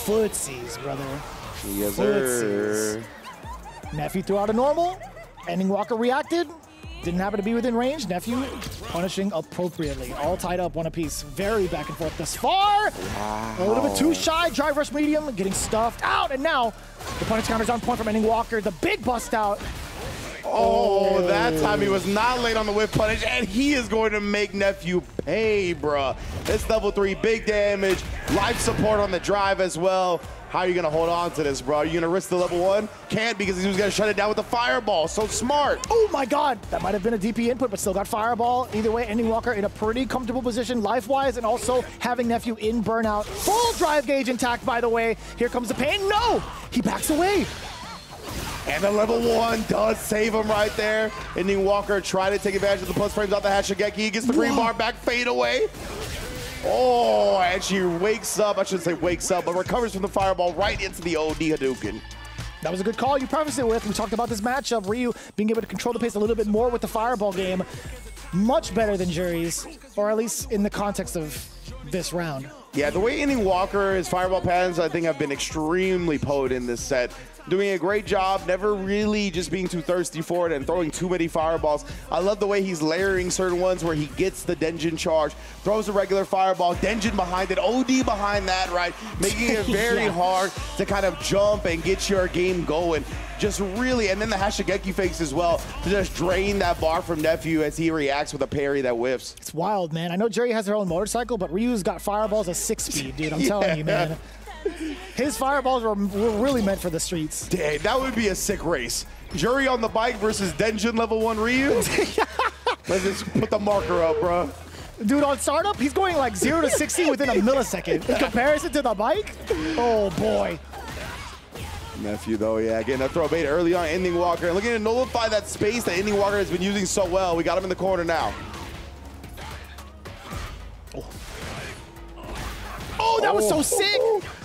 Footsies, brother. Yes, sir. Nephew threw out a normal. Ending Walker reacted. Didn't happen to be within range. Nephew punishing appropriately. All tied up, one apiece. Very back and forth thus far. Wow. A little bit too shy. Drive rush medium, getting stuffed out. And now the punish counter's on point from Ending Walker. The big bust out. Oh, that time he was not late on the whip punish, and he is going to make Nephew pay, bruh. It's level 3, big damage, life support on the drive as well. How are you going to hold on to this, bro? Are you going to risk the level 1? Can't, because he was going to shut it down with the fireball. So smart. Oh my God. That might have been a DP input, but still got fireball. Either way, Ending Walker in a pretty comfortable position life-wise, and also having Nephew in burnout. Full drive gauge intact, by the way. Here comes the pain. No! He backs away. And the level 1 does save him right there. Ending Walker tried to take advantage of the plus frames out the Hashigeki. He gets the green bar back, fade away. Oh, and she wakes up. I shouldn't say wakes up, but recovers from the fireball right into the OD Hadouken. That was a good call you prefaced it with. We talked about this matchup. Ryu being able to control the pace a little bit more with the fireball game. Much better than Jury's, or at least in the context of this round. Yeah, the way Ending Walker, his fireball patterns, I think have been extremely potent in this set. Doing a great job, never really just being too thirsty for it and throwing too many fireballs. I love the way he's layering certain ones where he gets the Denjin charge, throws a regular fireball, Denjin behind it, OD behind that, right? Making it very hard to kind of jump and get your game going. Just really, and then the Hashigeki fakes as well to just drain that bar from Nephew as he reacts with a parry that whiffs. It's wild, man. I know Jerry has her own motorcycle, but Ryu's got fireballs at 6 speed, dude. I'm telling you, man. His fireballs were really meant for the streets. Dang, that would be a sick race. Jury on the bike versus Denjin level 1 Ryu. Let's just put the marker up, bro. Dude, on startup, he's going like 0 to 60 within a millisecond. In comparison to the bike, oh boy. Nephew, though, yeah, getting a throw bait early on, Ending Walker. Looking to nullify that space that Ending Walker has been using so well. We got him in the corner now. Oh, that was so sick!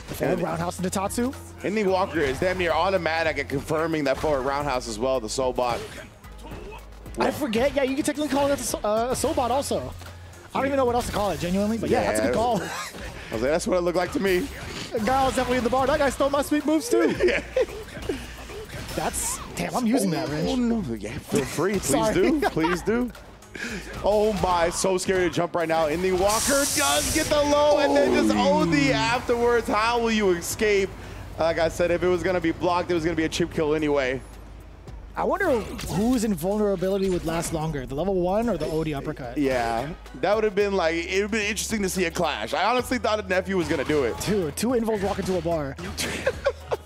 Forward roundhouse into Tatsu. Ending Walker is damn near automatic at confirming that forward roundhouse as well, the Sobot. I forget, yeah, you can technically call it a Sobot also. I don't even know what else to call it, genuinely, but yeah, that's a good call. I was like, that's what it looked like to me. The guy was definitely in the bar. That guy stole my sweet moves too. Yeah. That's, damn, I'm using that, Rich. Oh, no, yeah, feel free, please do, please do. Oh my, so scary to jump right now. Ending Walker does get the low and then just OD afterwards. How will you escape? Like I said, if it was gonna be blocked, it was gonna be a chip kill anyway. I wonder whose invulnerability would last longer, the level 1 or the OD uppercut? Yeah, that would have been like, it would have been interesting to see a clash. I honestly thought a Nephew was gonna do it. Dude, 2 invuls walk into a bar.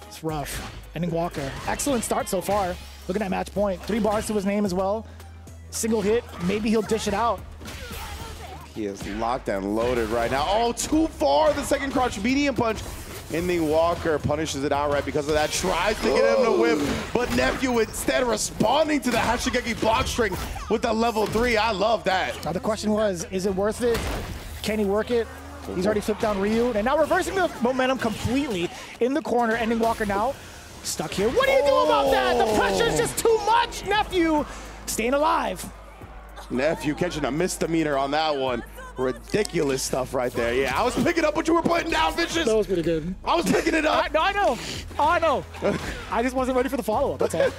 It's rough. Ending Walker. Excellent start so far. Looking at match point. 3 bars to his name as well. Single hit, maybe he'll dish it out. He is locked and loaded right now. Oh, too far, the second crouch medium punch. Ending Walker punishes it outright because of that. Tries to get him to whip, but Nephew instead responding to the Hashigeki block string with the level 3. I love that. Now the question was, is it worth it? Can he work it? He's already flipped down Ryu, and now reversing the momentum completely in the corner. Ending Walker now stuck here. What do you do about that? The pressure's just too much, Nephew. Staying alive. Nephew catching a misdemeanor on that one. Ridiculous stuff right there. Yeah, I was picking up what you were putting down, Vicious. That was pretty good. I was picking it up. I know. I know. I just wasn't ready for the follow-up, that's all.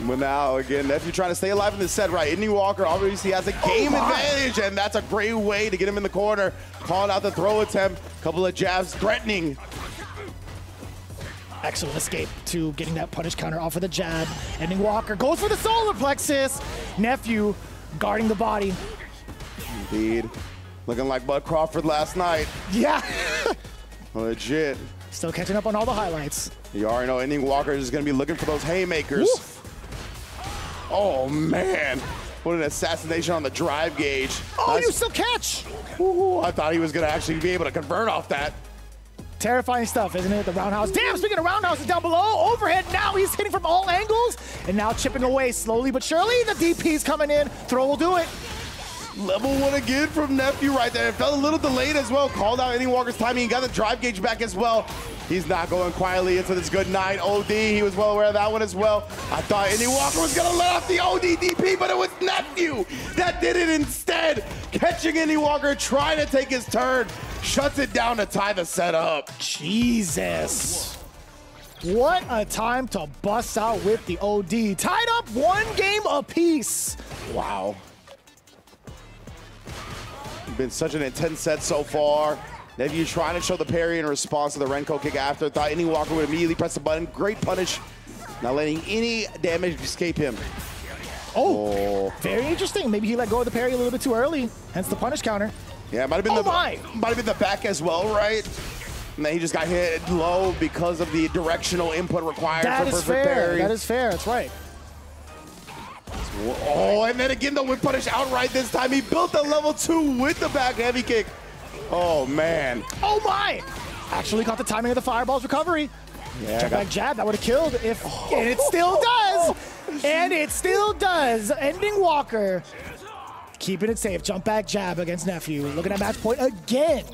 But now, again, Nephew trying to stay alive in this set, right? Ending Walker obviously has a game advantage, and that's a great way to get him in the corner. Calling out the throw attempt. Couple of jabs threatening. Excellent escape to getting that punish counter off of the jab. Ending Walker goes for the solar plexus. Nephew guarding the body. Indeed. Looking like Bud Crawford last night. Yeah. Legit. Still catching up on all the highlights. You already know Ending Walker is going to be looking for those haymakers. Woof. Oh, man. What an assassination on the drive gauge. Oh, Nice. you still catch. Ooh, I thought he was going to actually be able to convert off that. Terrifying stuff, isn't it? The roundhouse. Damn, speaking of roundhouses down below, overhead now. He's hitting from all angles and now chipping away slowly but surely. The DP's coming in. Throw will do it. Level 1 again from Nephew right there. It felt a little delayed as well. Called out Ending Walker's timing. He got the drive gauge back as well. He's not going quietly into this good night. OD, he was well aware of that one as well. I thought Ending Walker was going to let off the OD DP, but it was Nephew that did it instead. Catching Ending Walker, trying to take his turn. Shuts it down to tie the set up. Jesus. What a time to bust out with the OD. Tied up 1 game apiece. Wow. Been such an intense set so far. Nephew trying to show the parry in response to the Renko kick after. Thought Ending Walker would immediately press the button. Great punish. Not letting any damage escape him. Oh, very interesting. Maybe he let go of the parry a little bit too early, hence the punish counter. Yeah, might have been might have been the back as well, right? And then he just got hit low because of the directional input required for perfect parry. That is fair. That's right. Oh, and then again the whip punish outright this time. He built the level 2 with the back heavy kick. Oh, man. Oh, my. Actually caught the timing of the fireball's recovery. Yeah, Jump back jab, that would have killed if, and it still does. And it still does. Ending Walker. Keeping it safe. Jump back jab against Nephew. Looking at match point again.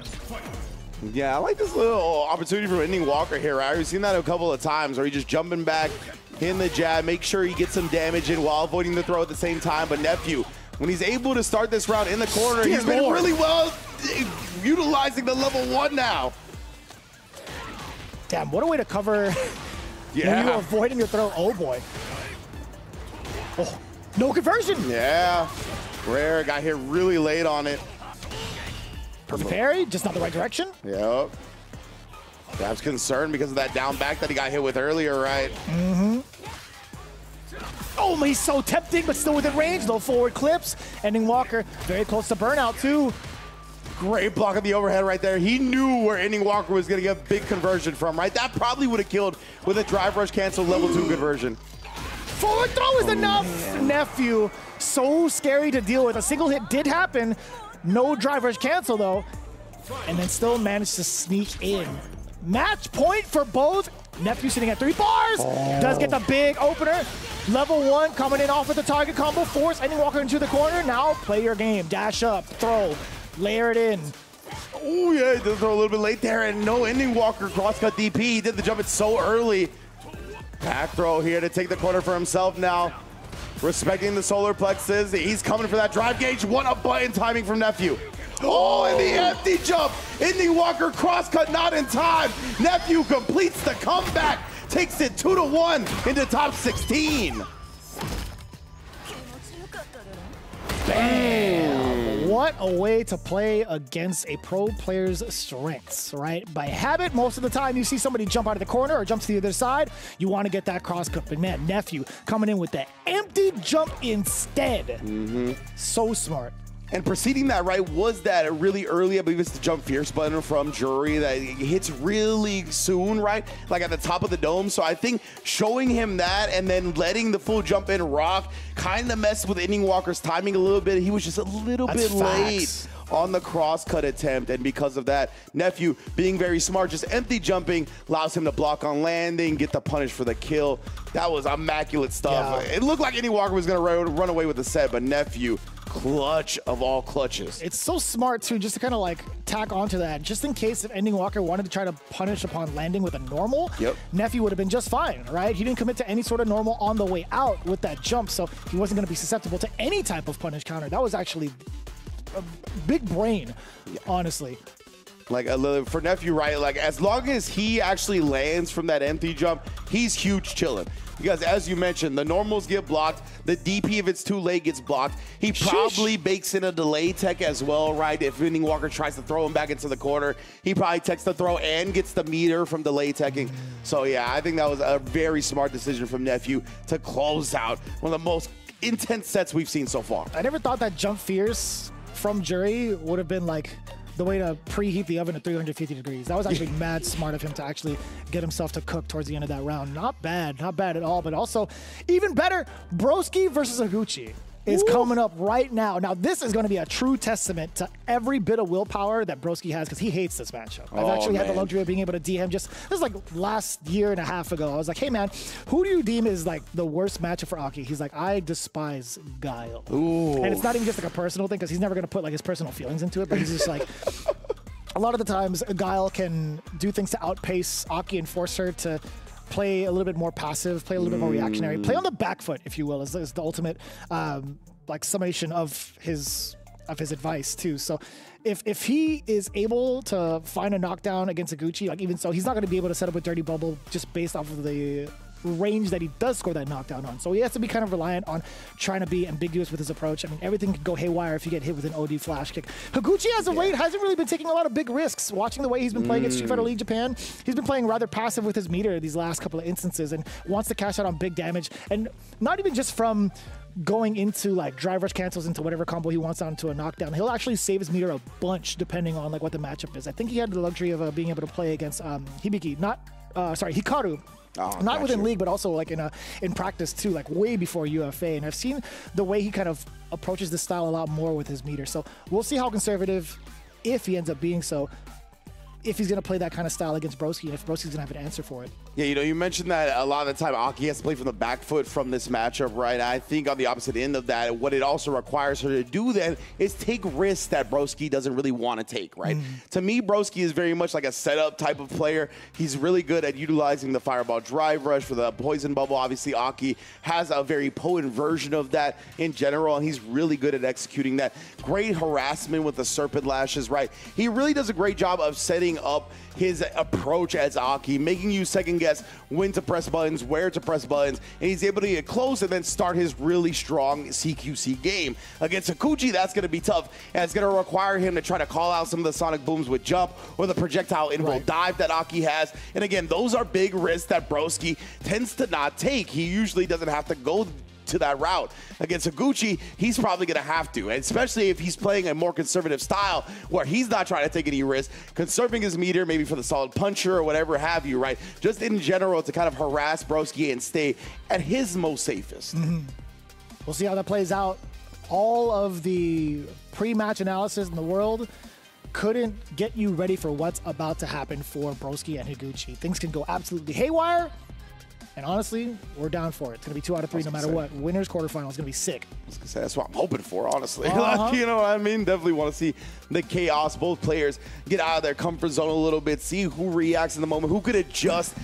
Yeah, I like this little opportunity for Ending Walker here, right? We've seen that a couple of times where he's just jumping back, hitting the jab, make sure he gets some damage in while avoiding the throw at the same time. But Nephew, when he's able to start this round in the corner, he's been really well utilizing the level 1 now. Damn, what a way to cover when you're avoiding your throw. Oh, boy. Oh, no conversion. Yeah. Rare got hit really late on it. Perfect parry, just not the right direction. Yep. Perhaps concerned because of that down back that he got hit with earlier, right? Mm-hmm. Oh, he's so tempting, but still within range. Low forward clips. Ending Walker very close to burnout, too. Great block of the overhead right there. He knew where Ending Walker was going to get a big conversion from, right? That probably would have killed with a drive rush cancel level 2 conversion. Forward throw is enough. Man. Nephew, so scary to deal with. A single hit did happen. No drive rush cancel, though. And then still managed to sneak in. Match point for both. Nephew sitting at 3 bars. Does get the big opener. Level 1 coming in off with the target combo. Force Ending Walker into the corner. Now play your game. Dash up, throw, layer it in. Oh, yeah, he did throw a little bit late there. And no Ending Walker crosscut DP. He did the jump it so early. Back throw here to take the corner for himself now. Respecting the solar plexus. He's coming for that drive gauge. What a button timing from Nephew. Oh, and the empty jump. Ending Walker crosscut not in time. Nephew completes the comeback. Takes it 2-1 into top 16. Bam! What a way to play against a pro player's strengths, right? By habit, most of the time you see somebody jump out of the corner or jump to the other side, you want to get that cross cut. But man, Nephew coming in with the empty jump instead. Mm-hmm. So smart. And preceding that, right, was that really early, I believe it's the jump fierce button from Jury that hits really soon, right? Like at the top of the dome. So I think showing him that and then letting the full jump in rock kind of messed with Ending Walker's timing a little bit. He was just a little bit late on the cross-cut attempt, and because of that, Nephew being very smart, just empty jumping, allows him to block on landing, get the punish for the kill. That was immaculate stuff. Yeah. It looked like Ending Walker was going to run away with the set, but Nephew, clutch of all clutches. It's so smart, too, just to kind of like tack onto that. Just in case if Ending Walker wanted to try to punish upon landing with a normal, Nephew would have been just fine, right? He didn't commit to any sort of normal on the way out with that jump, so he wasn't going to be susceptible to any type of punish counter. That was actually a big brain, honestly. Like for Nephew, right? Like as long as he actually lands from that empty jump, he's huge chilling. Because as you mentioned, the normals get blocked. The DP, if it's too late, gets blocked. He probably bakes in a delay tech as well, right? If Ending Walker tries to throw him back into the corner, he probably techs the throw and gets the meter from delay teching. So yeah, I think that was a very smart decision from Nephew to close out one of the most intense sets we've seen so far. I never thought that jump fierce from Jury would have been like the way to preheat the oven at 350 degrees. That was actually mad smart of him to actually get himself to cook towards the end of that round. Not bad at all, but also even better, Broski versus Higuchi. is coming up right now. Now, this is going to be a true testament to every bit of willpower that Broski has because he hates this matchup. I've actually had the luxury of being able to DM this is like last year and a half ago. I was like, hey, man, who do you deem is like the worst matchup for Aki? He's like, I despise Guile. Ooh. And it's not even just like a personal thing because he's never going to put like his personal feelings into it, but he's just like, a lot of the times Guile can do things to outpace Aki and force her to play a little bit more passive, play a little bit more reactionary, play on the back foot, if you will, is the ultimate like summation of his advice too. So if he is able to find a knockdown against Higuchi, like even so, he's not going to be able to set up a dirty bubble just based off of the range that he does score that knockdown on. So he has to be kind of reliant on trying to be ambiguous with his approach. I mean, everything can go haywire if you get hit with an OD flash kick. Higuchi, as of late, hasn't really been taking a lot of big risks. Watching the way he's been playing at Street Fighter League Japan, he's been playing rather passive with his meter these last couple of instances and wants to cash out on big damage. And not even just from going into like drive rush cancels into whatever combo he wants onto a knockdown. He'll actually save his meter a bunch depending on like what the matchup is. I think he had the luxury of being able to play against Hikaru. Not within league, but also like in practice too, like way before UFA. And I've seen the way he kind of approaches this style a lot more with his meter. So we'll see how conservative, if he ends up being so, if he's going to play that kind of style against Broski, and if Broski's going to have an answer for it. Yeah, you know, you mentioned that a lot of the time Aki has to play from the back foot from this matchup, right? I think on the opposite end of that, what it also requires her to do then is take risks that Broski doesn't really want to take, right? To me, Broski is very much like a setup type of player. He's really good at utilizing the Fireball Drive Rush for the Poison Bubble. Obviously, Aki has a very potent version of that in general, and he's really good at executing that. Great harassment with the Serpent Lashes, right? He really does a great job of setting up his approach as Aki, making you second guess when to press buttons, where to press buttons, and he's able to get close and then start his really strong CQC game. Against Higuchi, that's going to be tough, and it's going to require him to try to call out some of the Sonic Booms with jump or the projectile interval dive that Aki has. And again, those are big risks that Broski tends to not take. He usually doesn't have to go to that route. Against Higuchi, he's probably going to have to, and especially if he's playing a more conservative style where he's not trying to take any risks, conserving his meter maybe for the solid puncher or whatever have you, right? Just in general to kind of harass Broski and stay at his most safest. We'll see how that plays out. All of the pre-match analysis in the world couldn't get you ready for what's about to happen for Broski and Higuchi. Things can go absolutely haywire. And honestly, we're down for it. It's going to be 2 out of 3 no matter what. Winners quarterfinal is going to be sick. I was going to say, that's what I'm hoping for, honestly. Like, you know what I mean? Definitely want to see the chaos. Both players get out of their comfort zone a little bit, see who reacts in the moment, who could adjust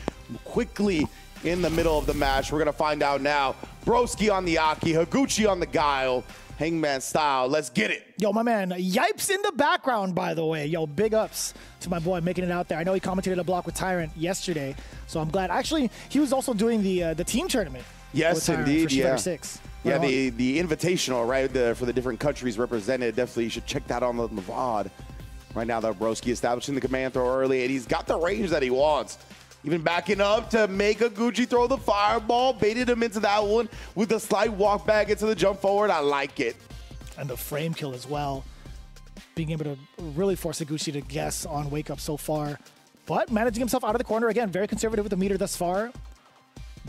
quickly in the middle of the match. We're going to find out now. Broski on the Aki, Higuchi on the Guile. Hangman style. Let's get it. Yo, my man, Yipes in the background, by the way. Yo, big ups to my boy making it out there. I know he commentated a block with Tyrant yesterday, so I'm glad. Actually, he was also doing the team tournament. Yes, indeed. Yeah. 6. Yeah, the invitational, right, for the different countries represented. Definitely, you should check that on the VOD. Right now, though, Broski establishing the command throw early, and he's got the range that he wants. Even backing up to make Higuchi throw the fireball, baited him into that one with a slight walk back into the jump forward. I like it. And the frame kill as well. Being able to really force Higuchi to guess on wake up so far. But managing himself out of the corner. Again, very conservative with the meter thus far.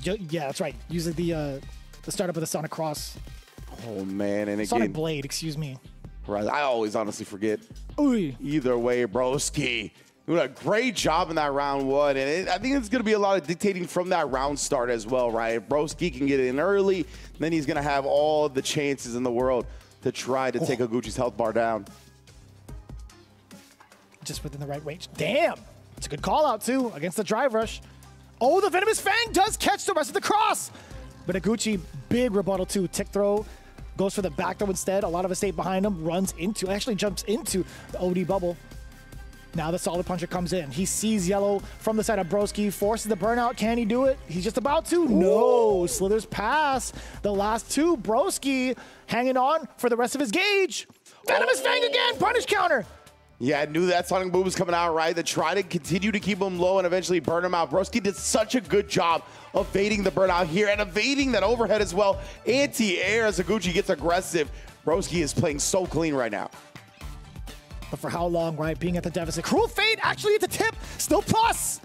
Yeah, that's right. Using the startup of the Sonic Cross. Oh, man. And again, Sonic Blade, excuse me. Right, I always honestly forget. Ooh. Either way, Broski doing a great job in that round 1, and I think it's going to be a lot of dictating from that round start as well, right? If Broski can get in early, then he's going to have all the chances in the world to try to take Higuchi's health bar down. Just within the right range. Damn! It's a good call out, too, against the drive rush. Oh, the Venomous Fang does catch the rest of the cross! But Higuchi, big rebuttal, too. Tick throw, goes for the back throw instead. A lot of estate behind him, actually jumps into the OD bubble. Now the solid puncher comes in. He sees yellow from the side of Broski, forces the burnout. Can he do it? He's just about to. Ooh. No, slithers past the last 2. Broski hanging on for the rest of his gauge. Venomous Fang again, punish counter. Yeah, I knew that Sonic Boom was coming out right. They try to continue to keep him low and eventually burn him out. Broski did such a good job evading the burnout here and evading that overhead as well. Anti-air as Higuchi gets aggressive. Broski is playing so clean right now. But for how long, right? Being at the deficit. Cruel Fate actually at the tip. Still plus.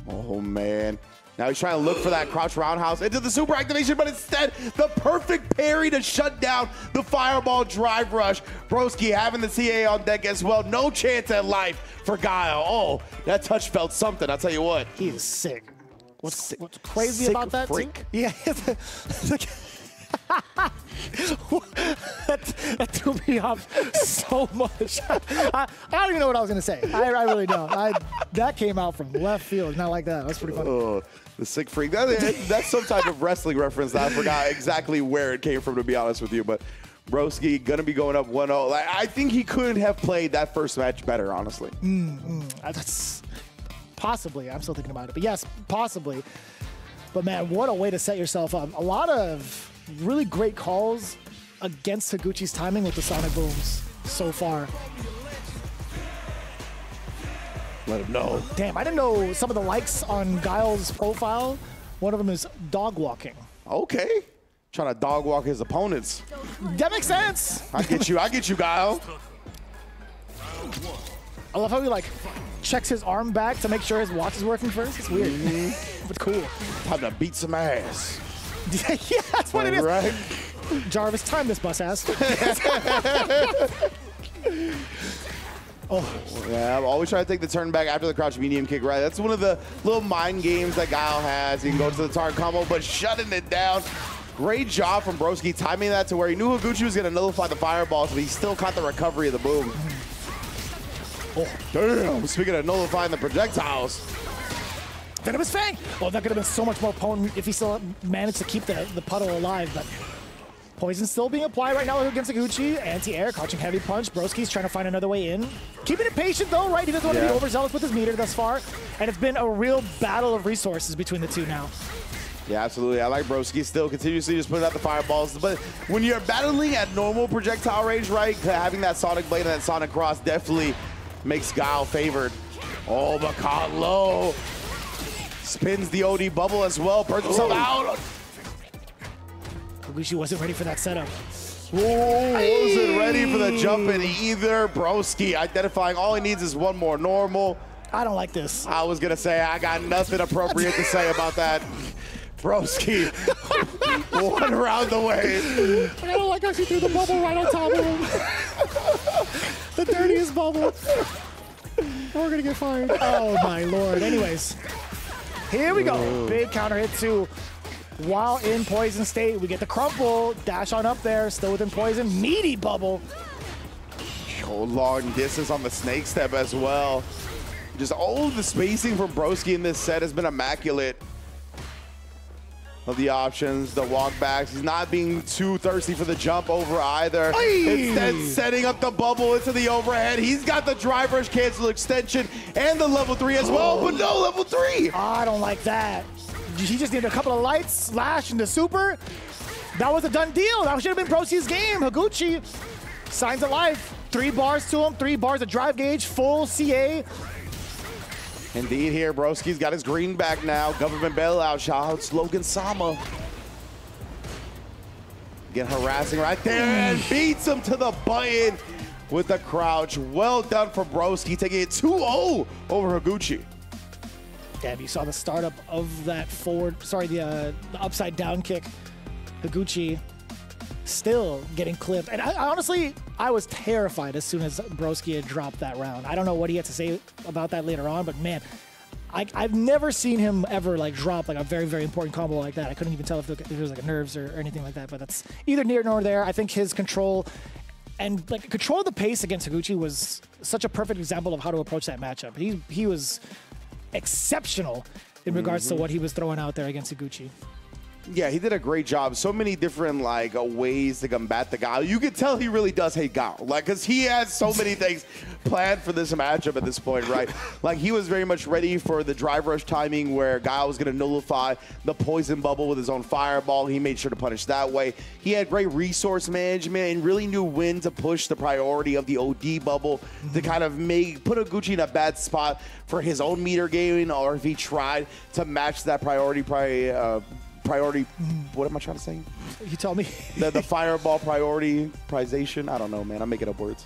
Oh, man. Now he's trying to look for that crouch roundhouse into the super activation, but instead, the perfect parry to shut down the fireball drive rush. Broski having the CA on deck as well. No chance at life for Guile. Oh, that touch felt something, I'll tell you what. He is sick. What's crazy about that, freak. too? Yeah. that threw me off so much. I don't even know what I was going to say. I really don't. That came out from left field. Not like that. That's pretty funny. Oh, the sick freak. That's some type of wrestling reference that I forgot exactly where it came from, to be honest with you. But Broski going to be going up 1-0. Like, I think he couldn't have played that first match better, honestly. That's possibly. I'm still thinking about it. But yes, possibly. But man, what a way to set yourself up. A lot of really great calls against Higuchi's timing with the Sonic Booms so far. Let him know. Damn, I didn't know some of the likes on Guile's profile. One of them is dog walking. Okay. Trying to dog walk his opponents. That makes sense. I get you, Guile. I love how he like checks his arm back to make sure his watch is working first. It's weird, but cool. Time to beat some ass. Yeah, that's what it is. Right? Jarvis, time this bus ass. Yeah, I'm always trying to take the turn back after the crouch medium kick, right? That's one of the little mind games that Guile has. He can go to the target combo, but shutting it down. Great job from Broski, timing that to where he knew Higuchi was going to nullify the fireballs, but he still caught the recovery of the boom. Oh, damn. Speaking of nullifying the projectiles. Venomous Fang! Oh, that could have been so much more potent if he still managed to keep the puddle alive, but poison still being applied right now against Higuchi. Anti-air, crouching heavy punch. Broski's trying to find another way in. Keeping it patient though, right? He doesn't want to be overzealous with his meter thus far. And it's been a real battle of resources between the two now. Yeah, absolutely. I like Broski still continuously just putting out the fireballs. But when you're battling at normal projectile range, right, having that Sonic Blade and that Sonic Cross definitely makes Guile favored. Oh, but caught low. Spins the OD bubble as well. Burns himself out. Higuchi wasn't ready for that setup. Wasn't ready for the jump in either. Broski identifying all he needs is one more normal. I don't like this. I was going to say I got nothing appropriate to say about that. Broski, one round away. I don't like how she threw the bubble right on top of him. The dirtiest bubble. We're going to get fired. Oh, my Lord. Anyways, here we go. Big counter hit too. While in poison state, we get the crumple. Dash on up there. Still within poison. Meaty bubble. Oh, long distance on the snake step as well. Just all the spacing from Broski in this set has been immaculate. Of the options, the walkbacks. He's not being too thirsty for the jump over either. Instead, setting up the bubble into the overhead. He's got the drive rush cancel extension and the level 3 as well, but no level 3. I don't like that. He just needed a couple of lights, slash into super. That was a done deal. That should have been Broski's game. Higuchi signs of life. 3 bars to him, 3 bars of drive gauge, full CA. Indeed here, Broski's got his green back now. Government bailout, shout out Logan Sama. Again, harassing right there and beats him to the button with the crouch. Well done for Broski, taking it 2-0 over Higuchi. Damn, you saw the startup of that forward, sorry, the upside down kick. Higuchi still getting clipped. And I honestly, I was terrified as soon as Broski had dropped that round. I don't know what he had to say about that later on, but man, I've never seen him ever like drop like a very, very important combo like that. I couldn't even tell if it was like nerves or anything like that, but that's either near nor there. I think his control and like control of the pace against Higuchi was such a perfect example of how to approach that matchup. He was exceptional in regards to what he was throwing out there against Higuchi. Yeah, he did a great job. So many different like ways to combat the Guile. You can tell he really does hate Guile, like, because he has so many things planned for this matchup at this point, right? Like, he was very much ready for the drive rush timing where Guile was going to nullify the poison bubble with his own fireball. He made sure to punish that way. He had great resource management and really knew when to push the priority of the OD bubble to kind of put Higuchi in a bad spot for his own meter gaming, or if he tried to match that priority, what am I trying to say? You tell me. The fireball prioritization. I don't know, man. I'm making up words.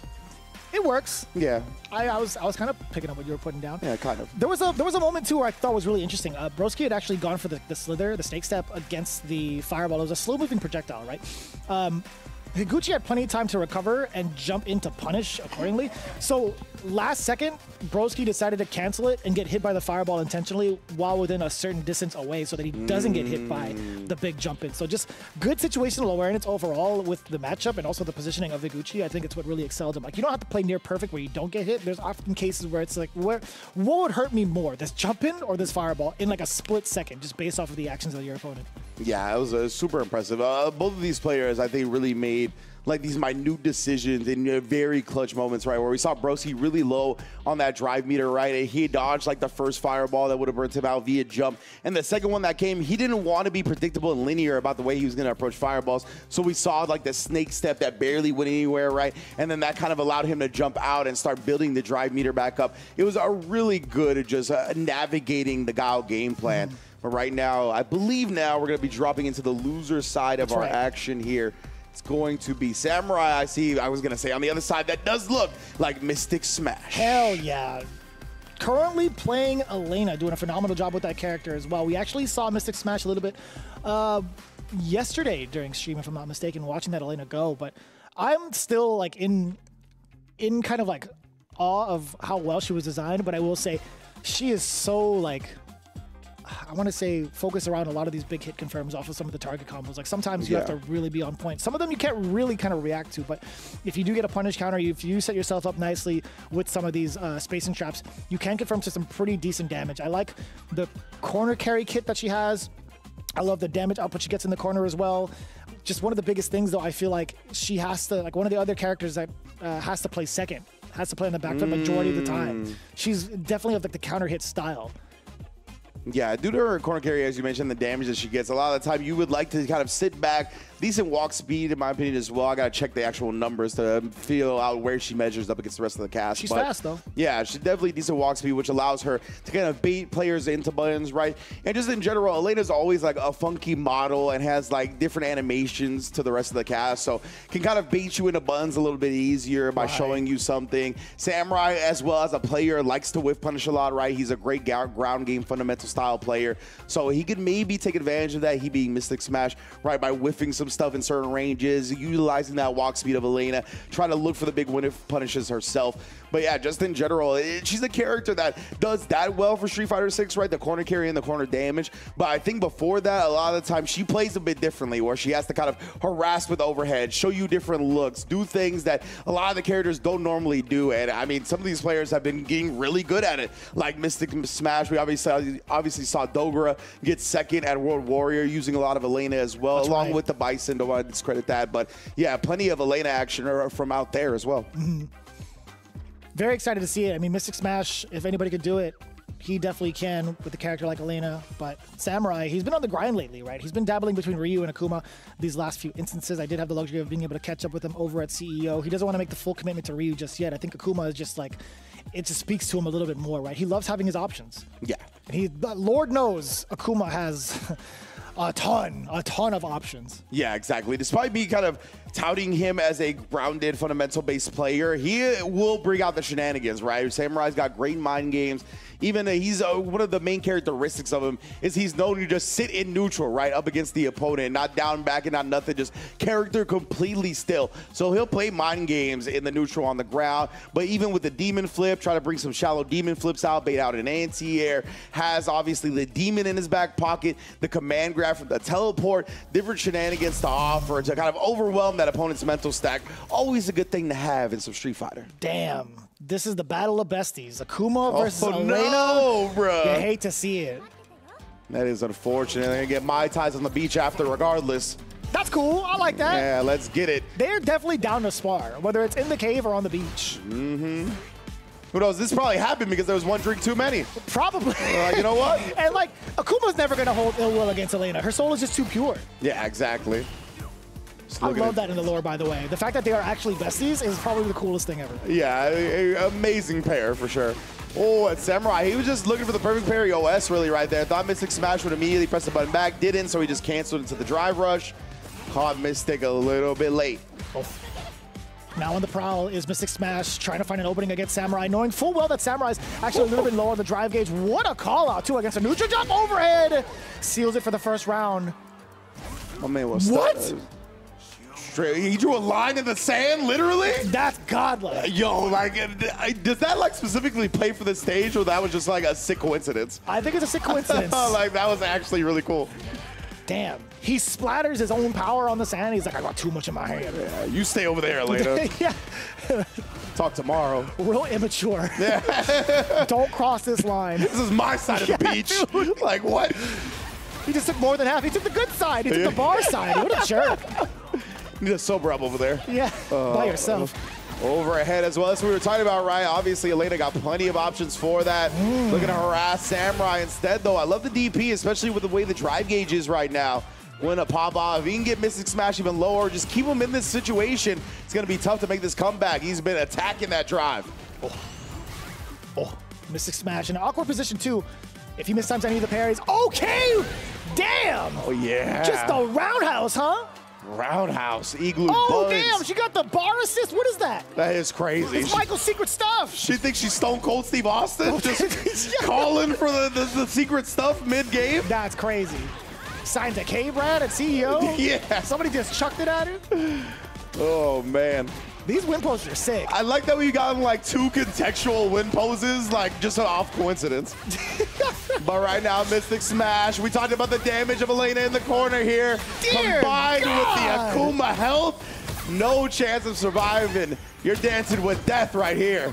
It works. Yeah. I was kind of picking up what you were putting down. Yeah, kind of. There was a moment too where I thought was really interesting. Broski had actually gone for the slither, the snake step against the fireball. It was a slow moving projectile, right? Higuchi had plenty of time to recover and jump in to punish accordingly. So last second, Broski decided to cancel it and get hit by the fireball intentionally while within a certain distance away so that he doesn't get hit by the big jump in. So just good situational awareness overall with the matchup and also the positioning of Higuchi. I think it's what really excelled him. Like, you don't have to play near perfect where you don't get hit. There's often cases where it's like, what would hurt me more, this jump in or this fireball in like a split second, just based off of the actions of your opponent. Yeah, it was super impressive. Both of these players, I think, really made like these minute decisions in very clutch moments, right? Where we saw Broski really low on that drive meter, right? He dodged like the first fireball that would have burnt him out via jump. And the second one that came, he didn't want to be predictable and linear about the way he was going to approach fireballs. So we saw like the snake step that barely went anywhere, right? And then that kind of allowed him to jump out and start building the drive meter back up. It was a really good just navigating the Gao game plan. But right now, I believe now we're going to be dropping into the loser side of our action here. It's going to be Samurai. I see, I was going to say on the other side, that does look like Mystic Smash. Hell yeah. Currently playing Elena, doing a phenomenal job with that character as well. We actually saw Mystic Smash a little bit yesterday during stream, if I'm not mistaken, watching that Elena go. But I'm still like in kind of like awe of how well she was designed. But I will say she is so like, I want to say focus around a lot of these big hit confirms off of some of the target combos. Like sometimes you have to really be on point. Some of them you can't really kind of react to, but if you do get a punish counter, if you set yourself up nicely with some of these spacing traps, you can confirm to some pretty decent damage. I like the corner carry kit that she has. I love the damage output she gets in the corner as well. Just one of the biggest things though, I feel like she has to, like one of the other characters that has to play second, has to play on the back foot majority of the time. She's definitely of like the counter hit style. Yeah, due to her corner carry, as you mentioned, the damage that she gets, a lot of the time you would like to kind of sit back. Decent walk speed, in my opinion, as well. I got to check the actual numbers to feel out where she measures up against the rest of the cast. She's fast, though. Yeah, she's definitely decent walk speed, which allows her to kind of bait players into buttons, right? And just in general, Elena's always like a funky model and has like different animations to the rest of the cast, so can kind of bait you into buttons a little bit easier by showing you something. Samurai, as well as a player, likes to whiff punish a lot, right? He's a great ground game fundamental style player, so he could maybe take advantage of that, he being Mystic Smash, right, by whiffing some stuff in certain ranges, utilizing that walk speed of Elena, trying to look for the big win if punishes herself. But yeah, just in general, she's a character that does that well for Street Fighter 6, right? The corner carry and the corner damage. But I think before that, a lot of the time, she plays a bit differently, where she has to kind of harass with overhead, show you different looks, do things that a lot of the characters don't normally do. And I mean, some of these players have been getting really good at it, like Mystic Smash. We obviously saw Dogra get second at World Warrior, using a lot of Elena as well, along with the Bison. Don't want to discredit that. But yeah, plenty of Elena action from out there as well. Very excited to see it. I mean, Mystic Smash, if anybody could do it, he definitely can with a character like Elena. But Samurai, he's been on the grind lately, right? He's been dabbling between Ryu and Akuma these last few instances. I did have the luxury of being able to catch up with him over at CEO. He doesn't want to make the full commitment to Ryu just yet. I think Akuma is just like, it just speaks to him a little bit more, right? He loves having his options. Yeah. But Lord knows Akuma has a ton of options. Yeah, exactly. Despite me kind of touting him as a grounded, fundamental-based player, he will bring out the shenanigans, right? Samurai's got great mind games. Even he's one of the main characteristics of him is he's known to just sit in neutral, right, up against the opponent, not down, back, and not nothing, just character completely still. So he'll play mind games in the neutral on the ground, but even with the demon flip, try to bring some shallow demon flips out, bait out an anti-air, has obviously the demon in his back pocket, the command grab from the teleport, different shenanigans to offer to kind of overwhelm that opponent's mental stack. Always a good thing to have in some Street Fighter. Damn. This is the battle of besties. Akuma versus Elena. No, bro. You hate to see it. That is unfortunate. They're going to get Mai Tais on the beach after regardless. That's cool. I like that. Yeah, let's get it. They're definitely down to spar, whether it's in the cave or on the beach. Mm-hmm. Who knows? This probably happened because there was one drink too many. Probably. You know what? And, like, Akuma's never going to hold ill will against Elena. Her soul is just too pure. Yeah, exactly. I love that in the lore, by the way. The fact that they are actually besties is probably the coolest thing ever. Yeah, amazing pair for sure. Oh, and Samurai, he was just looking for the perfect parry OS really right there. Thought Mystic Smash would immediately press the button back. Didn't, so he just canceled into the drive rush. Caught Mystic a little bit late. Now on the prowl is Mystic Smash, trying to find an opening against Samurai, knowing full well that Samurai's actually a little bit low on the drive gauge. What a call out, too, against a neutral jump overhead. Seals it for the first round. My man was what? He drew a line in the sand, literally? That's godlike. Yo, like, does that, like, specifically play for the stage, or that was just, like, a sick coincidence? I think it's a sick coincidence. Like, that was actually really cool. Damn. He splatters his own power on the sand. He's like, I got too much in my hand. Yeah, you stay over there, Elena. Yeah. Talk tomorrow. Real immature. Yeah. Don't cross this line. This is my side of the beach. Dude. Like, what? He just took more than half. He took the good side. He took the bar side. What a jerk. You need to sober up over there. Yeah, by yourself. Over ahead as well. That's what we were talking about, right? Obviously, Elena got plenty of options for that. Looking to harass Samurai instead, though. I love the DP, especially with the way the drive gauge is right now. When a pop off, if he can get Mystic Smash even lower, just keep him in this situation, it's going to be tough to make this comeback. He's been attacking that drive. Oh, Mystic Smash in an awkward position, too. If he mistimes any of the parries, okay! Damn! Oh, yeah. Just a roundhouse, huh? Roundhouse, Igloo Oh, buds. damn, she got the bar assist. What is that? That is crazy. It's Michael's secret stuff. She thinks she's Stone Cold Steve Austin, just calling for the secret stuff mid-game. That's crazy. Signed to K-Brad at CEO? Yeah. Somebody just chucked it at her? Oh, man. These win poses are sick. I like that we got like 2 contextual win poses, like just an off coincidence. But right now, Mystic Smash. We talked about the damage of Elena in the corner here. Dear combined God. with the Akuma health, no chance of surviving. You're dancing with death right here.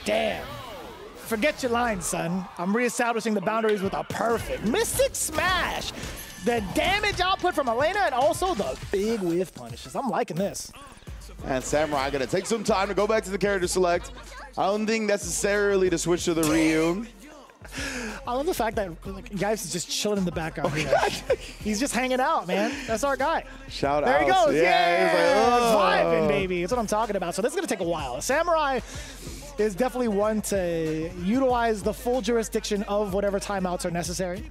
Damn. Forget your lines, son. I'm reestablishing the boundaries with a perfect Mystic Smash. The damage output from Elena and also the big whiff punishes. I'm liking this. And Samurai gonna take some time to go back to the character select. I don't think necessarily to switch to the Ryu. I love the fact that like, guys is just chilling in the background here. He's just hanging out, man. That's our guy. Shout out. There he goes. Yeah. He's like, Vibing, baby. That's what I'm talking about. So this is going to take a while. Samurai is definitely one to utilize the full jurisdiction of whatever timeouts are necessary.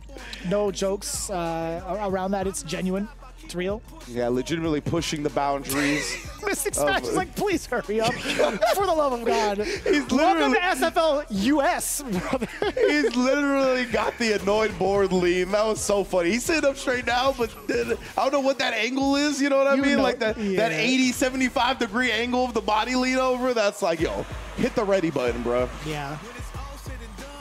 No jokes around that. It's genuine. It's real. Yeah, legitimately pushing the boundaries. Mystic Smash is like, please hurry up. For the love of God. He's Welcome to SFL US, brother. He's literally got the annoyed board lean. That was so funny. He's sitting up straight now, but I don't know what that angle is. You know what I mean? Like that 80, 75 degree angle of the body lean over. That's like, yo, hit the ready button, bro. Yeah.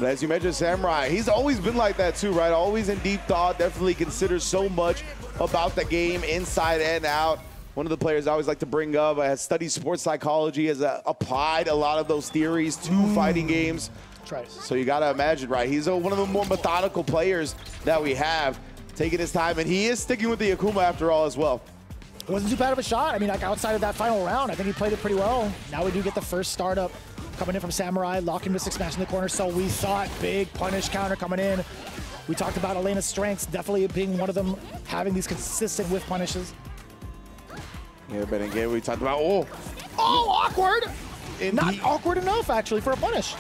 But as you mentioned, Samurai, he's always been like that too, right? Always in deep thought, definitely considers so much about the game inside and out. One of the players I always like to bring up has studied sports psychology, has applied a lot of those theories to fighting games. Try. So you got to imagine, right? He's one of the more methodical players that we have, taking his time, and he is sticking with the Akuma after all as well. It wasn't too bad of a shot. I mean, like outside of that final round, I think he played it pretty well. Now we do get the first startup coming in from Samurai, locking Mystic Smash in the corner. So we thought big punish counter coming in. We talked about Elena's strengths, definitely being one of them, having these consistent whiff punishes. Yeah, but again, we talked about, awkward! Not awkward enough, actually, for a punish.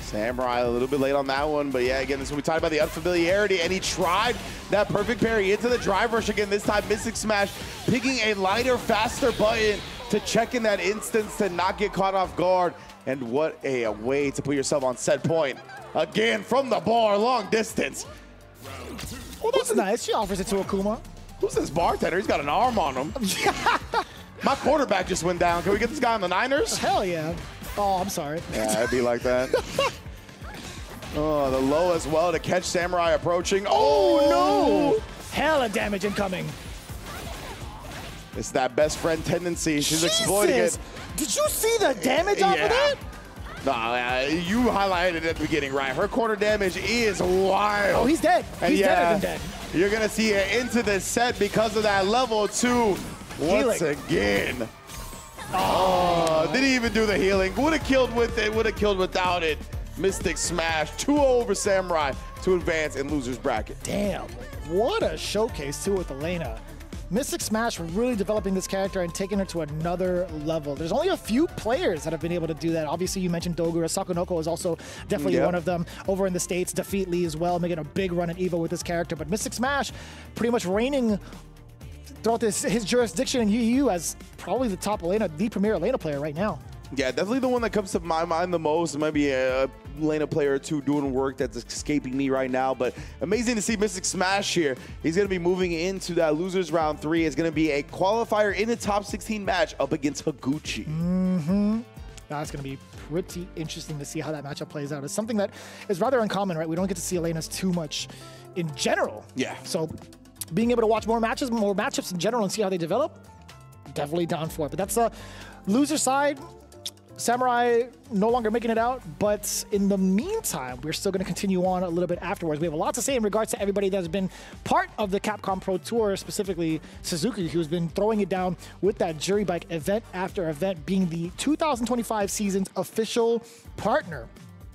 Samurai a little bit late on that one, but yeah, again, this is when we talked about the unfamiliarity, and he tried that perfect parry into the drive rush again. This time, Mystic Smash picking a lighter, faster button to check in that instance to not get caught off guard. And what a way to put yourself on set point. Again, from the bar, long distance. Well, that's nice. She offers it to Akuma. Who's this bartender? He's got an arm on him. My quarterback just went down. Can we get this guy on the Niners? Hell yeah. Oh, I'm sorry. Yeah, it'd be like that. Oh, the low as well to catch Samurai approaching. Oh, no! Hella damage incoming. It's that best friend tendency. She's Jesus. Exploiting it. Did you see the damage off of that? No, you highlighted it at the beginning, right? Her corner damage is wild. Oh, he's dead. He's deader than dead. You're going to see her into this set because of that level 2 once again. Oh, didn't even do the healing. Would have killed with it, would have killed without it. Mystic Smash, 2-0 over Samurai to advance in loser's bracket. Damn, what a showcase too with Elena. Mystic Smash really developing this character and taking her to another level. There's only a few players that have been able to do that. Obviously, you mentioned Dogura. Sakonoko is also definitely one of them over in the States. Defeat Lee as well, making a big run at EVO with this character. But Mystic Smash pretty much reigning throughout his jurisdiction in UU as probably the top Elena, the premier Elena player right now. Yeah, definitely the one that comes to my mind the most. It might be a Elena player or two doing work that's escaping me right now, but amazing to see Mystic Smash here. He's going to be moving into that losers round 3. It's going to be a qualifier in the top 16 match up against Higuchi. Mm-hmm. That's going to be pretty interesting to see how that matchup plays out. It's something that is rather uncommon, right? We don't get to see Elenas too much in general. Yeah. So being able to watch more matchups in general and see how they develop, definitely down for it. But that's a loser side. Samurai no longer making it out, but in the meantime, we're still going to continue on a little bit afterwards. We have a lot to say in regards to everybody that's been part of the Capcom Pro Tour, specifically Suzuki, who's been throwing it down with that Jury Bike event after event, being the 2025 season's official partner.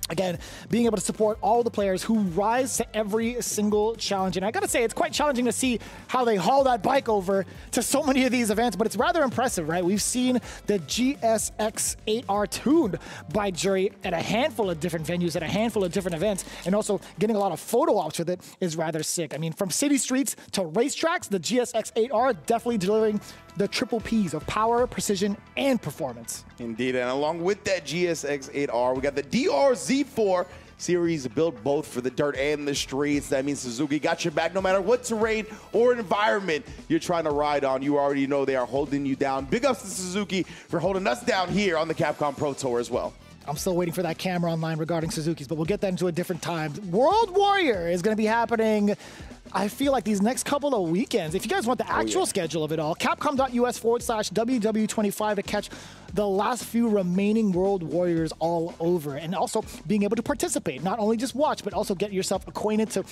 Again, being able to support all the players who rise to every single challenge. And I gotta say, it's quite challenging to see how they haul that bike over to so many of these events, but it's rather impressive, right? We've seen the GSX-8R tuned by Jury at a handful of different venues, at a handful of different events, and also getting a lot of photo ops with it is rather sick. I mean, from city streets to racetracks, the GSX-8R definitely delivering the triple Ps of power, precision, and performance. Indeed, and along with that GSX-8R, we got the DRZ4 series built both for the dirt and the streets. That means Suzuki got your back no matter what terrain or environment you're trying to ride on. You already know they are holding you down. Big ups to Suzuki for holding us down here on the Capcom Pro Tour as well. I'm still waiting for that camera online regarding Suzuki's, but we'll get that into a different time. World Warrior is going to be happening, I feel like, these next couple of weekends. If you guys want the actual schedule of it all, capcom.us/WW25 to catch the last few remaining World Warriors all over. And also being able to participate, not only just watch, but also get yourself acquainted to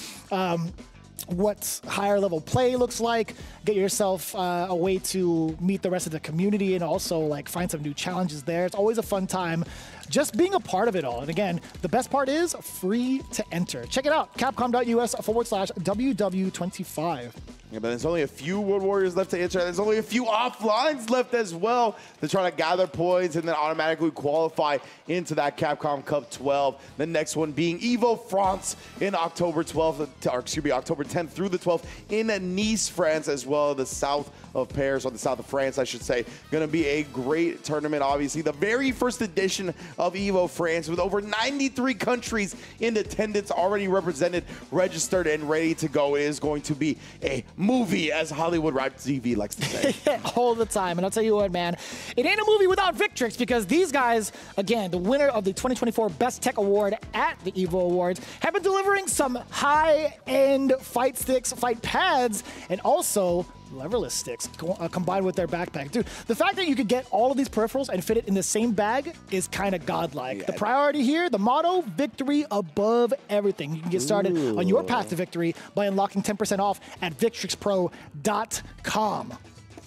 what higher level play looks like, get yourself a way to meet the rest of the community, and also like find some new challenges there. It's always a fun time just being a part of it all. And again, the best part is free to enter. Check it out, capcom.us/WW25. Yeah, but there's only a few World Warriors left to enter. There's only a few offlines left as well to try to gather points and then automatically qualify into that Capcom Cup 12. The next one being Evo France in October 12th, or excuse me, October 10th through the 12th in Nice, France, as well, the south of Paris, or the south of France, I should say. Going to be a great tournament, obviously. The very first edition of Evo France with over 93 countries in attendance, already represented, registered, and ready to go. It is going to be a movie, as Hollywood Rap TV likes to say. All the time. And I'll tell you what, man, it ain't a movie without Victrix, because these guys, again, the winner of the 2024 Best Tech Award at the Evo Awards, have been delivering some high-end fight sticks, fight pads, and also leverless sticks combined with their backpack. Dude, the fact that you could get all of these peripherals and fit it in the same bag is kind of godlike. Yeah, the priority here, the motto, victory above everything. You can get started on your path to victory by unlocking 10% off at victrixpro.com.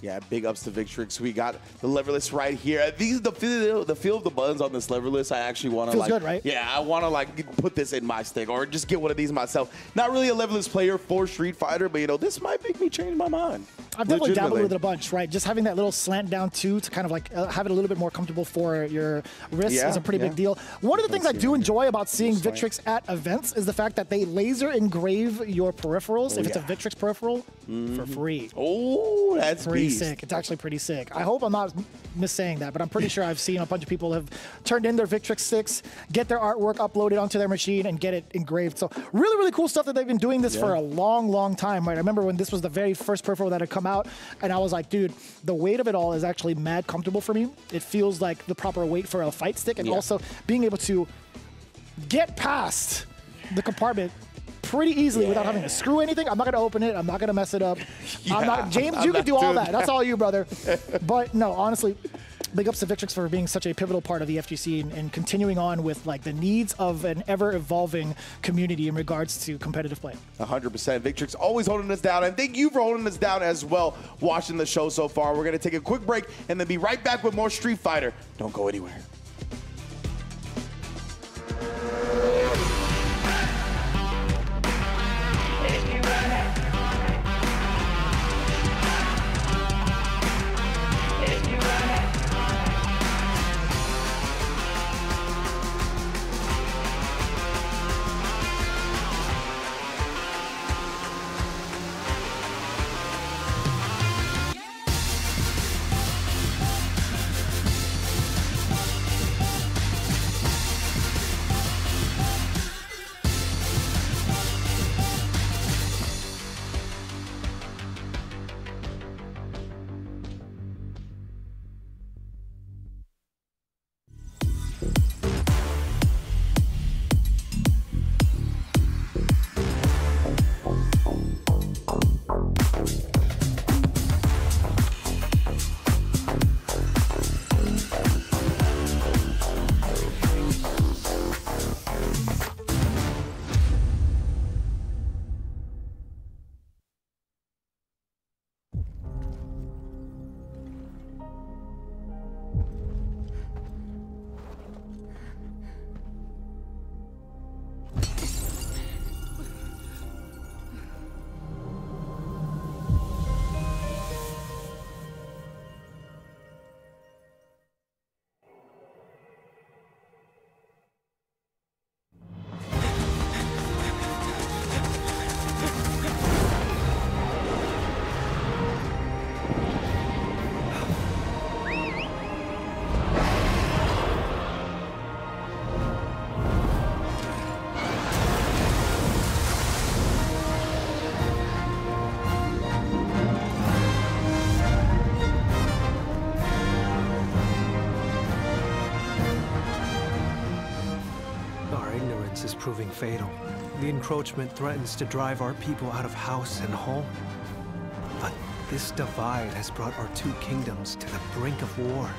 Yeah, big ups to Victrix. We got the leverless right here. These the feel of the buttons on this leverless. I actually want to feels good, right? Yeah, I want to like put this in my stick or just get one of these myself. Not really a leverless player for Street Fighter, but you know, this might make me change my mind. I've definitely dabbled with it a bunch, right? Just having that little slant down too to kind of like have it a little bit more comfortable for your wrists is a pretty big deal. One of the things I do enjoy about seeing Victrix at events is the fact that they laser engrave your peripherals if it's a Victrix peripheral for free. Oh, that's pretty sick. It's actually pretty sick. I hope I'm not missaying that, but I'm pretty sure I've seen a bunch of people have turned in their Victrix sticks, get their artwork uploaded onto their machine, and get it engraved. So really, really cool stuff that they've been doing this for a long, long time, right? I remember when this was the very first peripheral that had come out, and I was like, dude, the weight of it all is actually mad comfortable for me. It feels like the proper weight for a fight stick, and also being able to get past the compartment pretty easily without having to screw anything. I'm not going to open it. I'm not going to mess it up. James, you can do all that. That's all you, brother. But no, honestly, big ups to Victrix for being such a pivotal part of the FGC and continuing on with like the needs of an ever-evolving community in regards to competitive play. 100%. Victrix always holding us down, and thank you for holding us down as well watching the show so far. We're going to take a quick break and then be right back with more Street Fighter. Don't go anywhere. ignorance is proving fatal. The encroachment threatens to drive our people out of house and home. But this divide has brought our two kingdoms to the brink of war.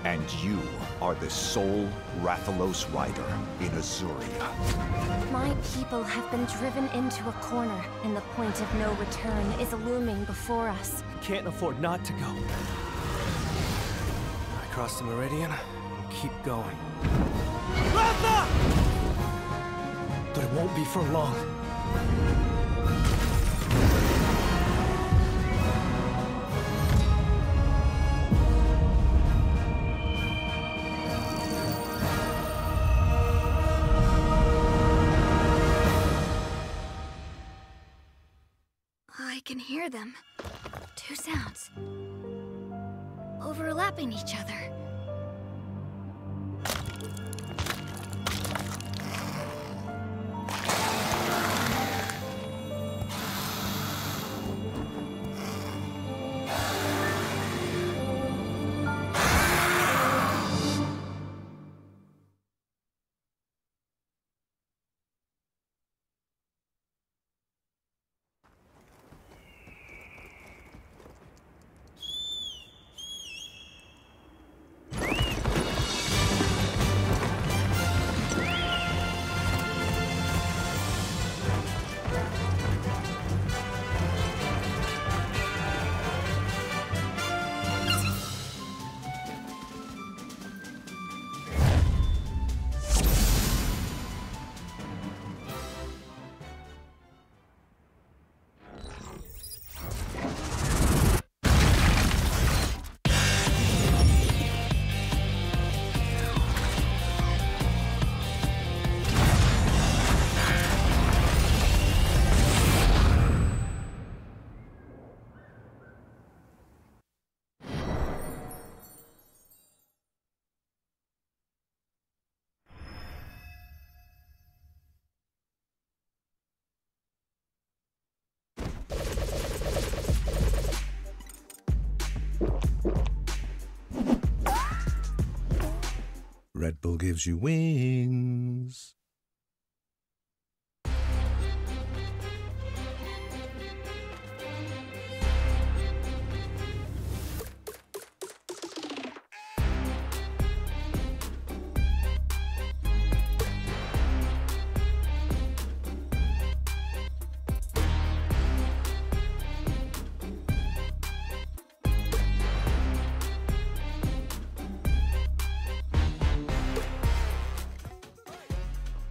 And you are the sole Rathalos rider in Azuria. My people have been driven into a corner, and the point of no return is looming before us. Can't afford not to go. I cross the meridian, keep going. Ratha! But it won't be for long. I can hear them. Two sounds. Overlapping each other. Red Bull gives you wings.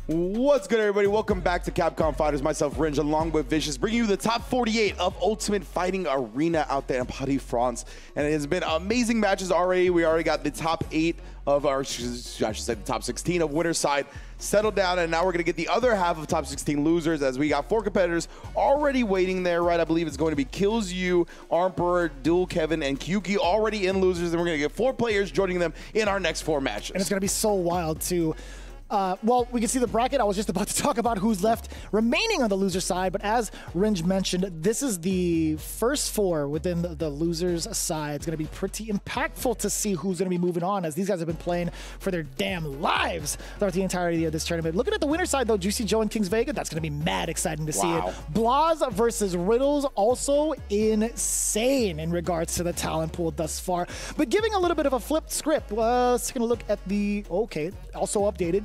What's good, everybody? Welcome back to Capcom Fighters. Myself, Ringe, along with Vicious, bringing you the top 48 of Ultimate Fighting Arena out there in Paris, France. And it has been amazing matches already. We already got the top 8 of our, I should say the top 16 of winner's side settled down. And now we're going to get the other half of top 16 losers, as we got 4 competitors already waiting there, right? I believe it's going to be Kills You, Armper, Dual Kevin, and Kyuki already in losers. And we're going to get 4 players joining them in our next 4 matches. And it's going to be so wild, too. Well, we can see the bracket. I was just about to talk about who's left remaining on the loser side, but as Ringe mentioned, this is the first 4 within the losers side. It's going to be pretty impactful to see who's going to be moving on, as these guys have been playing for their damn lives throughout the entirety of this tournament. Looking at the winner side, though, Juicy Joe and Kings Vega, that's going to be mad exciting to see it. Blas versus Riddles, also insane in regards to the talent pool thus far. But giving a little bit of a flipped script, let's take a look at the, okay, also updated.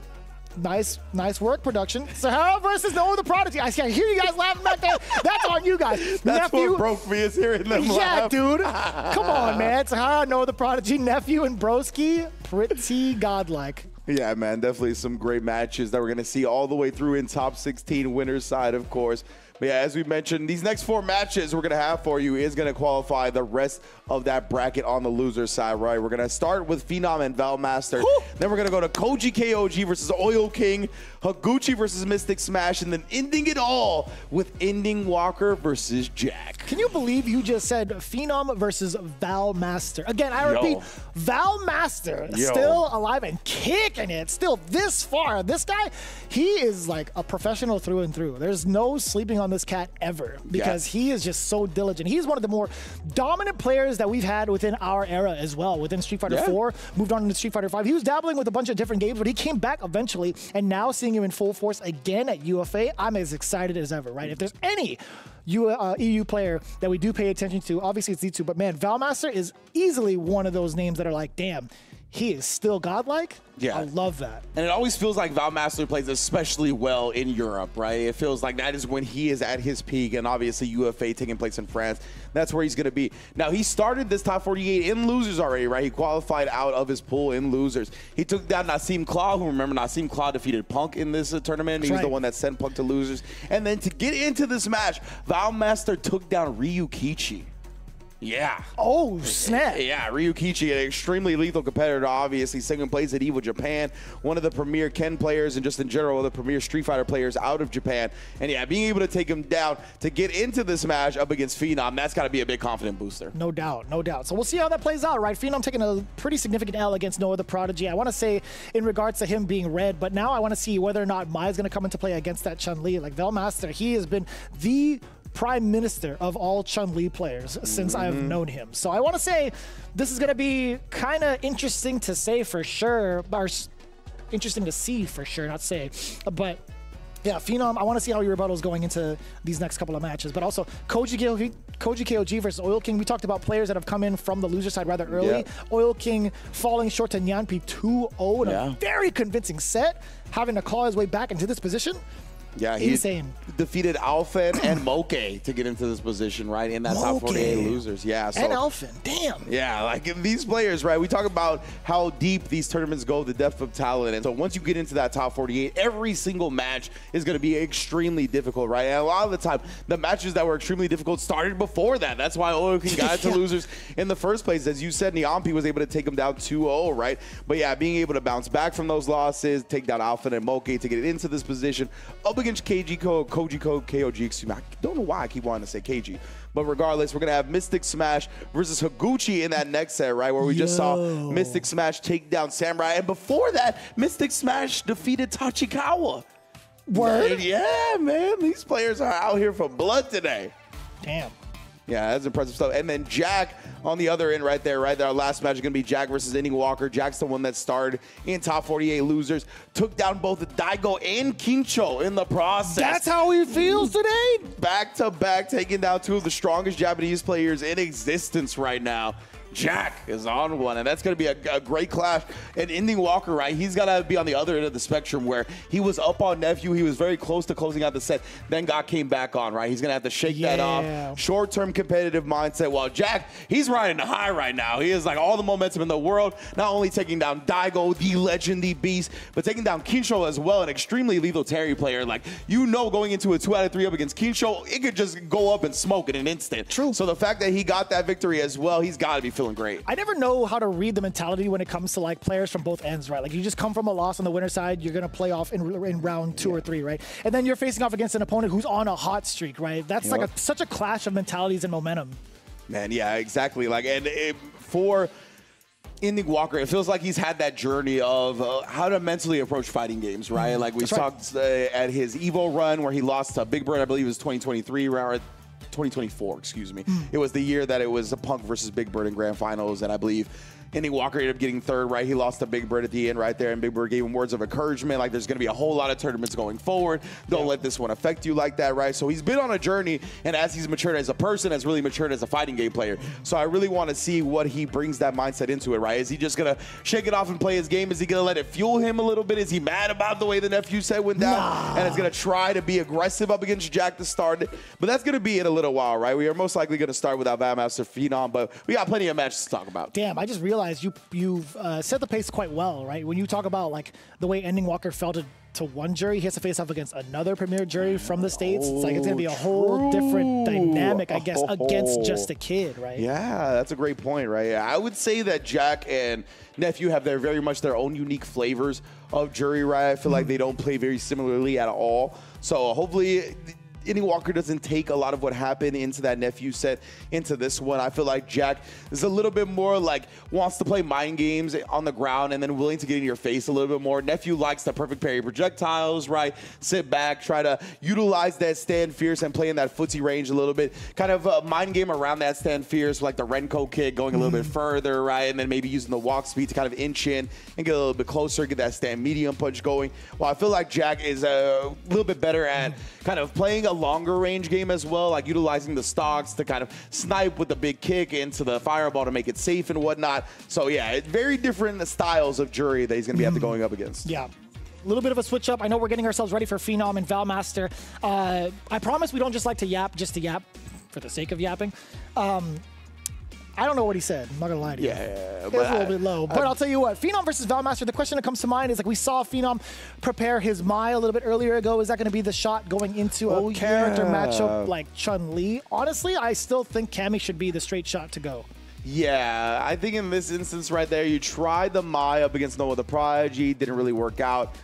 Nice work, production. Sahara versus Noah the Prodigy. I hear you guys laughing back there. That's on you guys. That's Nephew, what broke me, is hearing them laugh. Yeah, dude. Come on, man. Sahara, Noah the Prodigy, Nephew, and Broski. Pretty godlike. Yeah, man. Definitely some great matches that we're going to see all the way through in top 16 winners side, of course. But yeah, as we mentioned, these next 4 matches we're going to have for you is going to qualify the rest of that bracket on the loser side, right? We're going to start with Phenom and Valmaster. Then we're going to go to Koji KOG versus Oil King, Higuchi versus Mystic Smash, and then ending it all with Ending Walker versus Jack. Can you believe you just said Phenom versus Val Master? Again, I repeat, Val Master still alive and kicking it, still this far. This guy, he is like a professional through and through. There's no sleeping on this cat ever because he is just so diligent. He's one of the more dominant players that we've had within our era as well. Within Street Fighter 4, moved on into Street Fighter 5. He was dabbling with a bunch of different games, but he came back eventually, and now seeing him in full force again at UFA, I'm as excited as ever, right? If there's any EU player that we do pay attention to, obviously it's Z2, but man, Valmaster is easily one of those names that are like, damn, he is still godlike. Yeah. I love that. And it always feels like Valmaster plays especially well in Europe, right? It feels like that is when he is at his peak, and obviously UFA taking place in France. That's where he's going to be. Now, he started this top 48 in losers already, right? He qualified out of his pool in losers. He took down Nassim Claw, who, remember, Nassim Claw defeated Punk in this tournament. He was the one that sent Punk to losers. And then to get into this match, Valmaster took down Ryukichi. Yeah. Oh, snap. Yeah, Ryukichi, an extremely lethal competitor, obviously. Second place at EVO Japan, one of the premier Ken players and just in general the premier Street Fighter players out of Japan. And yeah, being able to take him down to get into this match up against Phenom, that's got to be a big confident booster. No doubt, no doubt. So we'll see how that plays out, right? Phenom taking a pretty significant L against Noah the Prodigy. I want to say in regards to him being red, but now I want to see whether or not Mai's going to come into play against that Chun-Li. Like Valmaster, he has been the prime minister of all Chun-Li players since I've known him. So I want to say this is going to be kind of interesting to say for sure, or interesting to see for sure, not say. But yeah, Phenom, I want to see how your rebuttal is going into these next couple of matches. But also, Koji KOG versus Oil King. We talked about players that have come in from the loser side rather early. Yeah. Oil King falling short to Nyanpi 2-0 in a very convincing set, having to claw his way back into this position. Yeah, he defeated Alphen and Moke to get into this position, right? In that top 48 losers. Yeah. So, and Alphen, damn. Yeah, like these players, right? We talk about how deep these tournaments go, the depth of talent. And so once you get into that top 48, every single match is going to be extremely difficult, right? And a lot of the time, the matches that were extremely difficult started before that. That's why Oil King got into losers in the first place. As you said, Nyanpi was able to take him down 2-0, right? But yeah, being able to bounce back from those losses, take down Alphen and Moke to get into this position, up against KOG, excuse me. I don't know why I keep wanting to say KG. But regardless, we're going to have Mystic Smash versus Higuchi in that next set, right? Where we just saw Mystic Smash take down Samurai. And before that, Mystic Smash defeated Tachikawa. Word? And yeah, man. These players are out here for blood today. Damn. Yeah, that's impressive stuff. And then Jack on the other end right there. Our last match is going to be Jack versus Ending Walker. Jack's the one that starred in top 48 losers. Took down both Daigo and Kincho in the process. That's how he feels today? Back to back, taking down two of the strongest Japanese players in existence right now. Jack is on one, and that's going to be a great clash. And Ending Walker, right, he's got to be on the other end of the spectrum where he was up on Nephew. He was very close to closing out the set, then came back on, right? He's going to have to shake that off. Short-term competitive mindset. While Jack, he's riding the high right now. He has like all the momentum in the world, not only taking down Daigo, the legend, the beast, but taking down Kincho as well, an extremely lethal Terry player. Like, you know, going into a 2 out of 3 up against Kincho, it could just go up and smoke in an instant. True. So the fact that he got that victory as well, he's got to be feeling great. I never know how to read the mentality when it comes to like players from both ends, right? Like you just come from a loss on the winner side, you're gonna play off in round 2 or 3, right? And then you're facing off against an opponent who's on a hot streak, right? That's like such a clash of mentalities and momentum. Man, yeah, exactly. Like, and for Ending Walker, it feels like he's had that journey of how to mentally approach fighting games, right? Like we talked at his Evo run where he lost to Big Bird, I believe it was 2023, or 2024, excuse me. It was the year that it was a Punk versus Big Bird in grand finals, and I believe Ending Walker ended up getting third, right? He lost to Big Bird at the end right there, and Big Bird gave him words of encouragement, like there's going to be a whole lot of tournaments going forward. Don't let this one affect you like that, right? So he's been on a journey, and as he's matured as a person, has really matured as a fighting game player. So I really want to see what he brings that mindset into it, right? Is he just going to shake it off and play his game? Is he going to let it fuel him a little bit? Is he mad about the way the nephew set went down? And is going to try to be aggressive up against Jack to start it? But that's going to be in a little while, right? We are most likely going to start without Valmaster Phenom, but we got plenty of matches to talk about. Damn, I just realized you've set the pace quite well, right? When you talk about like the way Ending Walker felt to one jury. He has to face off against another premier jury from the States. It's like it's going to be a whole different dynamic, I guess, against just a kid, right? Yeah, that's a great point, right? I would say that Jack and Nephew have very much their own unique flavors of jury, right? I feel like they don't play very similarly at all. So hopefully Innie Walker doesn't take a lot of what happened into that Nephew set into this one. I feel like Jack is a little bit more like wants to play mind games on the ground and then willing to get in your face a little bit more. Nephew likes the perfect parry projectiles, right? Sit back, try to utilize that stand fierce and play in that footsie range a little bit. Kind of a mind game around that stand fierce, like the Renko kick going a little bit further, right? And then maybe using the walk speed to kind of inch in and get a little bit closer, get that stand medium punch going. Well, I feel like Jack is a little bit better at kind of playing a longer range game as well, like utilizing the stocks to kind of snipe with the big kick into the fireball to make it safe and whatnot. So yeah, it's very different styles of jury that he's going to be after going up against. Yeah. A little bit of a switch up. I know we're getting ourselves ready for Phenom and Valmaster. I promise we don't just like to yap just to yap for the sake of yapping. I don't know what he said. I'm not going to lie to you. Yeah, it was a little bit low. But I'll tell you what, Phenom versus Valmaster, the question that comes to mind is, like, we saw Phenom prepare his Mai a little bit earlier ago. Is that going to be the shot going into a character matchup like Chun-Li? Honestly, I still think Cammy should be the straight shot to go. Yeah, I think in this instance right there, you tried the Mai up against Noah the Prodigy, didn't really work out.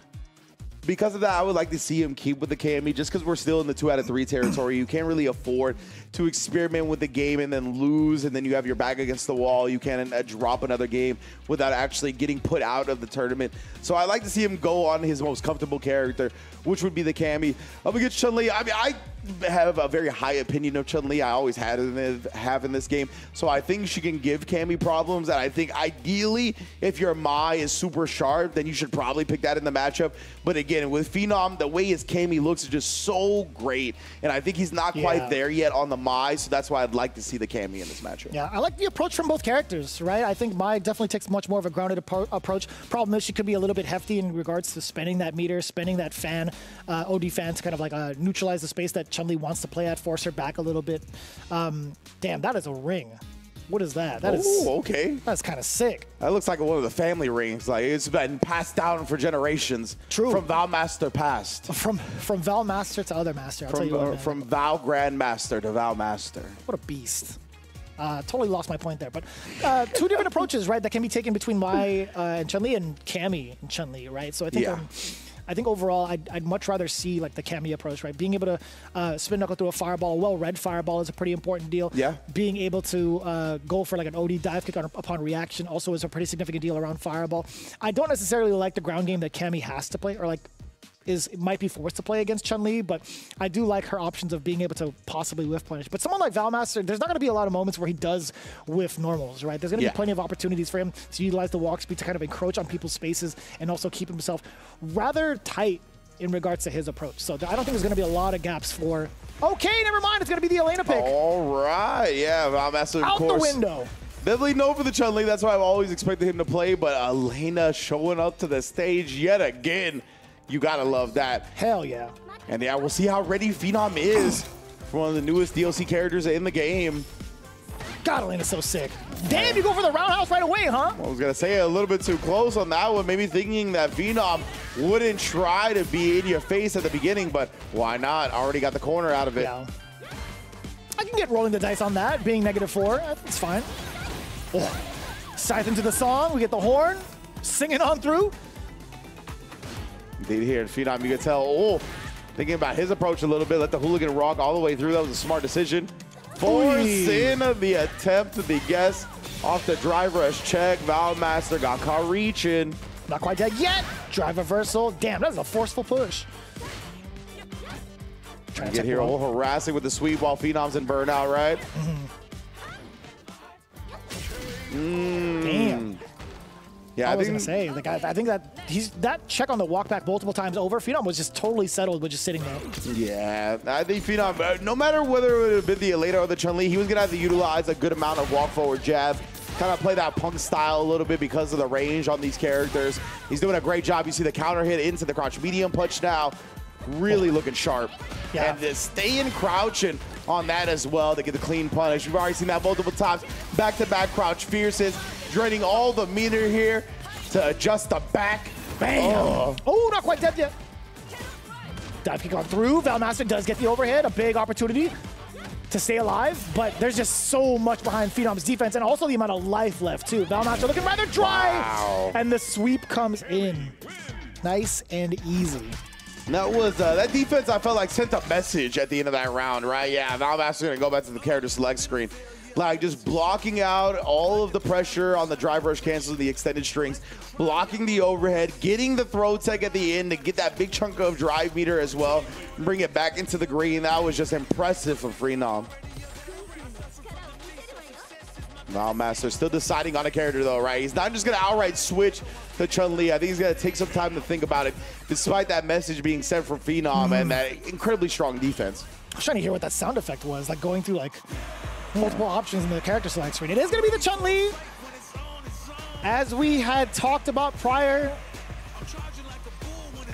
Because of that, I would like to see him keep with the Cammy just because we're still in the 2 out of 3 territory. You can't really afford to experiment with the game and then lose, and then you have your back against the wall. You can't drop another game without actually getting put out of the tournament. So I like to see him go on his most comfortable character, which would be the Cammy. Up against Chun-Li, I mean, I have a very high opinion of Chun-Li. I always have in this game. So I think she can give Cammy problems, and I think ideally, if your Mai is super sharp, then you should probably pick that in the matchup. But again, with Phenom, the way his Cammy looks is just so great, and I think he's not quite there yet on the Mai, so that's why I'd like to see the Cammy in this matchup. Yeah, I like the approach from both characters, right? I think Mai definitely takes much more of a grounded approach. Problem is she could be a little bit hefty in regards to spending that meter, spending that fan, OD fan to kind of like neutralize the space that Chun-Li wants to play at, force her back a little bit. Damn, that is a ring. What is that? That is okay. That's kind of sick. That looks like one of the family rings. Like it's been passed down for generations. True. From Valmaster past. From Valmaster to other master. I'll tell you what, from Val Grandmaster to Valmaster. What a beast. Totally lost my point there, but 2 different approaches, right, that can be taken between Mai and Chun-Li and Cammy and Chun-Li, right? So I think I think overall, I'd much rather see like the Cammy approach, right? Being able to spin knuckle through a fireball, a well-read fireball is a pretty important deal. Yeah. Being able to go for like an OD dive kick upon reaction also is a pretty significant deal around fireball. I don't necessarily like the ground game that Cammy has to play, or like might be forced to play against Chun-Li, but I do like her options of being able to possibly whiff punish. But someone like Valmaster, there's not going to be a lot of moments where he does whiff normals, right? There's going to be plenty of opportunities for him to utilize the walk speed to kind of encroach on people's spaces and also keep himself rather tight in regards to his approach. So I don't think there's going to be a lot of gaps for... Okay, never mind. It's going to be the Elena pick. All right. Yeah, Valmaster, of course. Out the window. Definitely known for the Chun-Li. That's why I've always expected him to play. But Elena showing up to the stage yet again. You gotta love that. Hell yeah. And yeah, we'll see how ready Phenom is for one of the newest DLC characters in the game. God, Elena's so sick. Damn, you go for the roundhouse right away, huh? I was gonna say a little bit too close on that one. Maybe thinking that Phenom wouldn't try to be in your face at the beginning, but why not? Already got the corner out of it. Yeah. I can get rolling the dice on that, being -4. That's fine. Oh. Scythe into the song. We get the horn. Sing it on through. Indeed, here, Phenom, you can tell, thinking about his approach a little bit, let the hooligan rock all the way through. That was a smart decision. Force in the attempt to the guess off the drive rush check. Valmaster got caught reaching. Not quite dead yet. Drive reversal. Damn, that was a forceful push. Trying to get here a little harassing with the sweep while Phenom's in burnout, right? Damn. Yeah, I was gonna say, like, I think that that check on the walk back multiple times over. Phenom was just totally settled with just sitting there. Yeah, I think Phenom, no matter whether it would have been the Elena or the Chun-Li, he was gonna have to utilize a good amount of walk forward jab, kind of play that punk style a little bit because of the range on these characters. He's doing a great job. You see the counter hit into the crouch medium punch now, really looking sharp. Yeah. And staying crouching on that as well to get the clean punish. We've already seen that multiple times. Back-to-back crouch fierces, draining all the meter here to adjust the back. Bam! Oh, not quite dead yet. Dive kick on through. Valmaster does get the overhead, a big opportunity to stay alive, but there's just so much behind Phenom's defense and also the amount of life left too. Valmaster looking rather dry, and the sweep comes in. Nice and easy. That was that defense. I felt like sent a message at the end of that round, right? Yeah, Valmaster's gonna go back to the character select screen, like just blocking out all of the pressure on the drive rush cancels, the extended strings, blocking the overhead, getting the throw tech at the end to get that big chunk of drive meter as well, and bring it back into the green. That was just impressive for Phenom. Valmaster still deciding on a character though, right? He's not just gonna outright switch to Chun-Li. I think he's gonna take some time to think about it, despite that message being sent from Phenom and that incredibly strong defense. I was trying to hear what that sound effect was, like going through like multiple options in the character select screen. It is gonna be the Chun-Li. As we had talked about prior,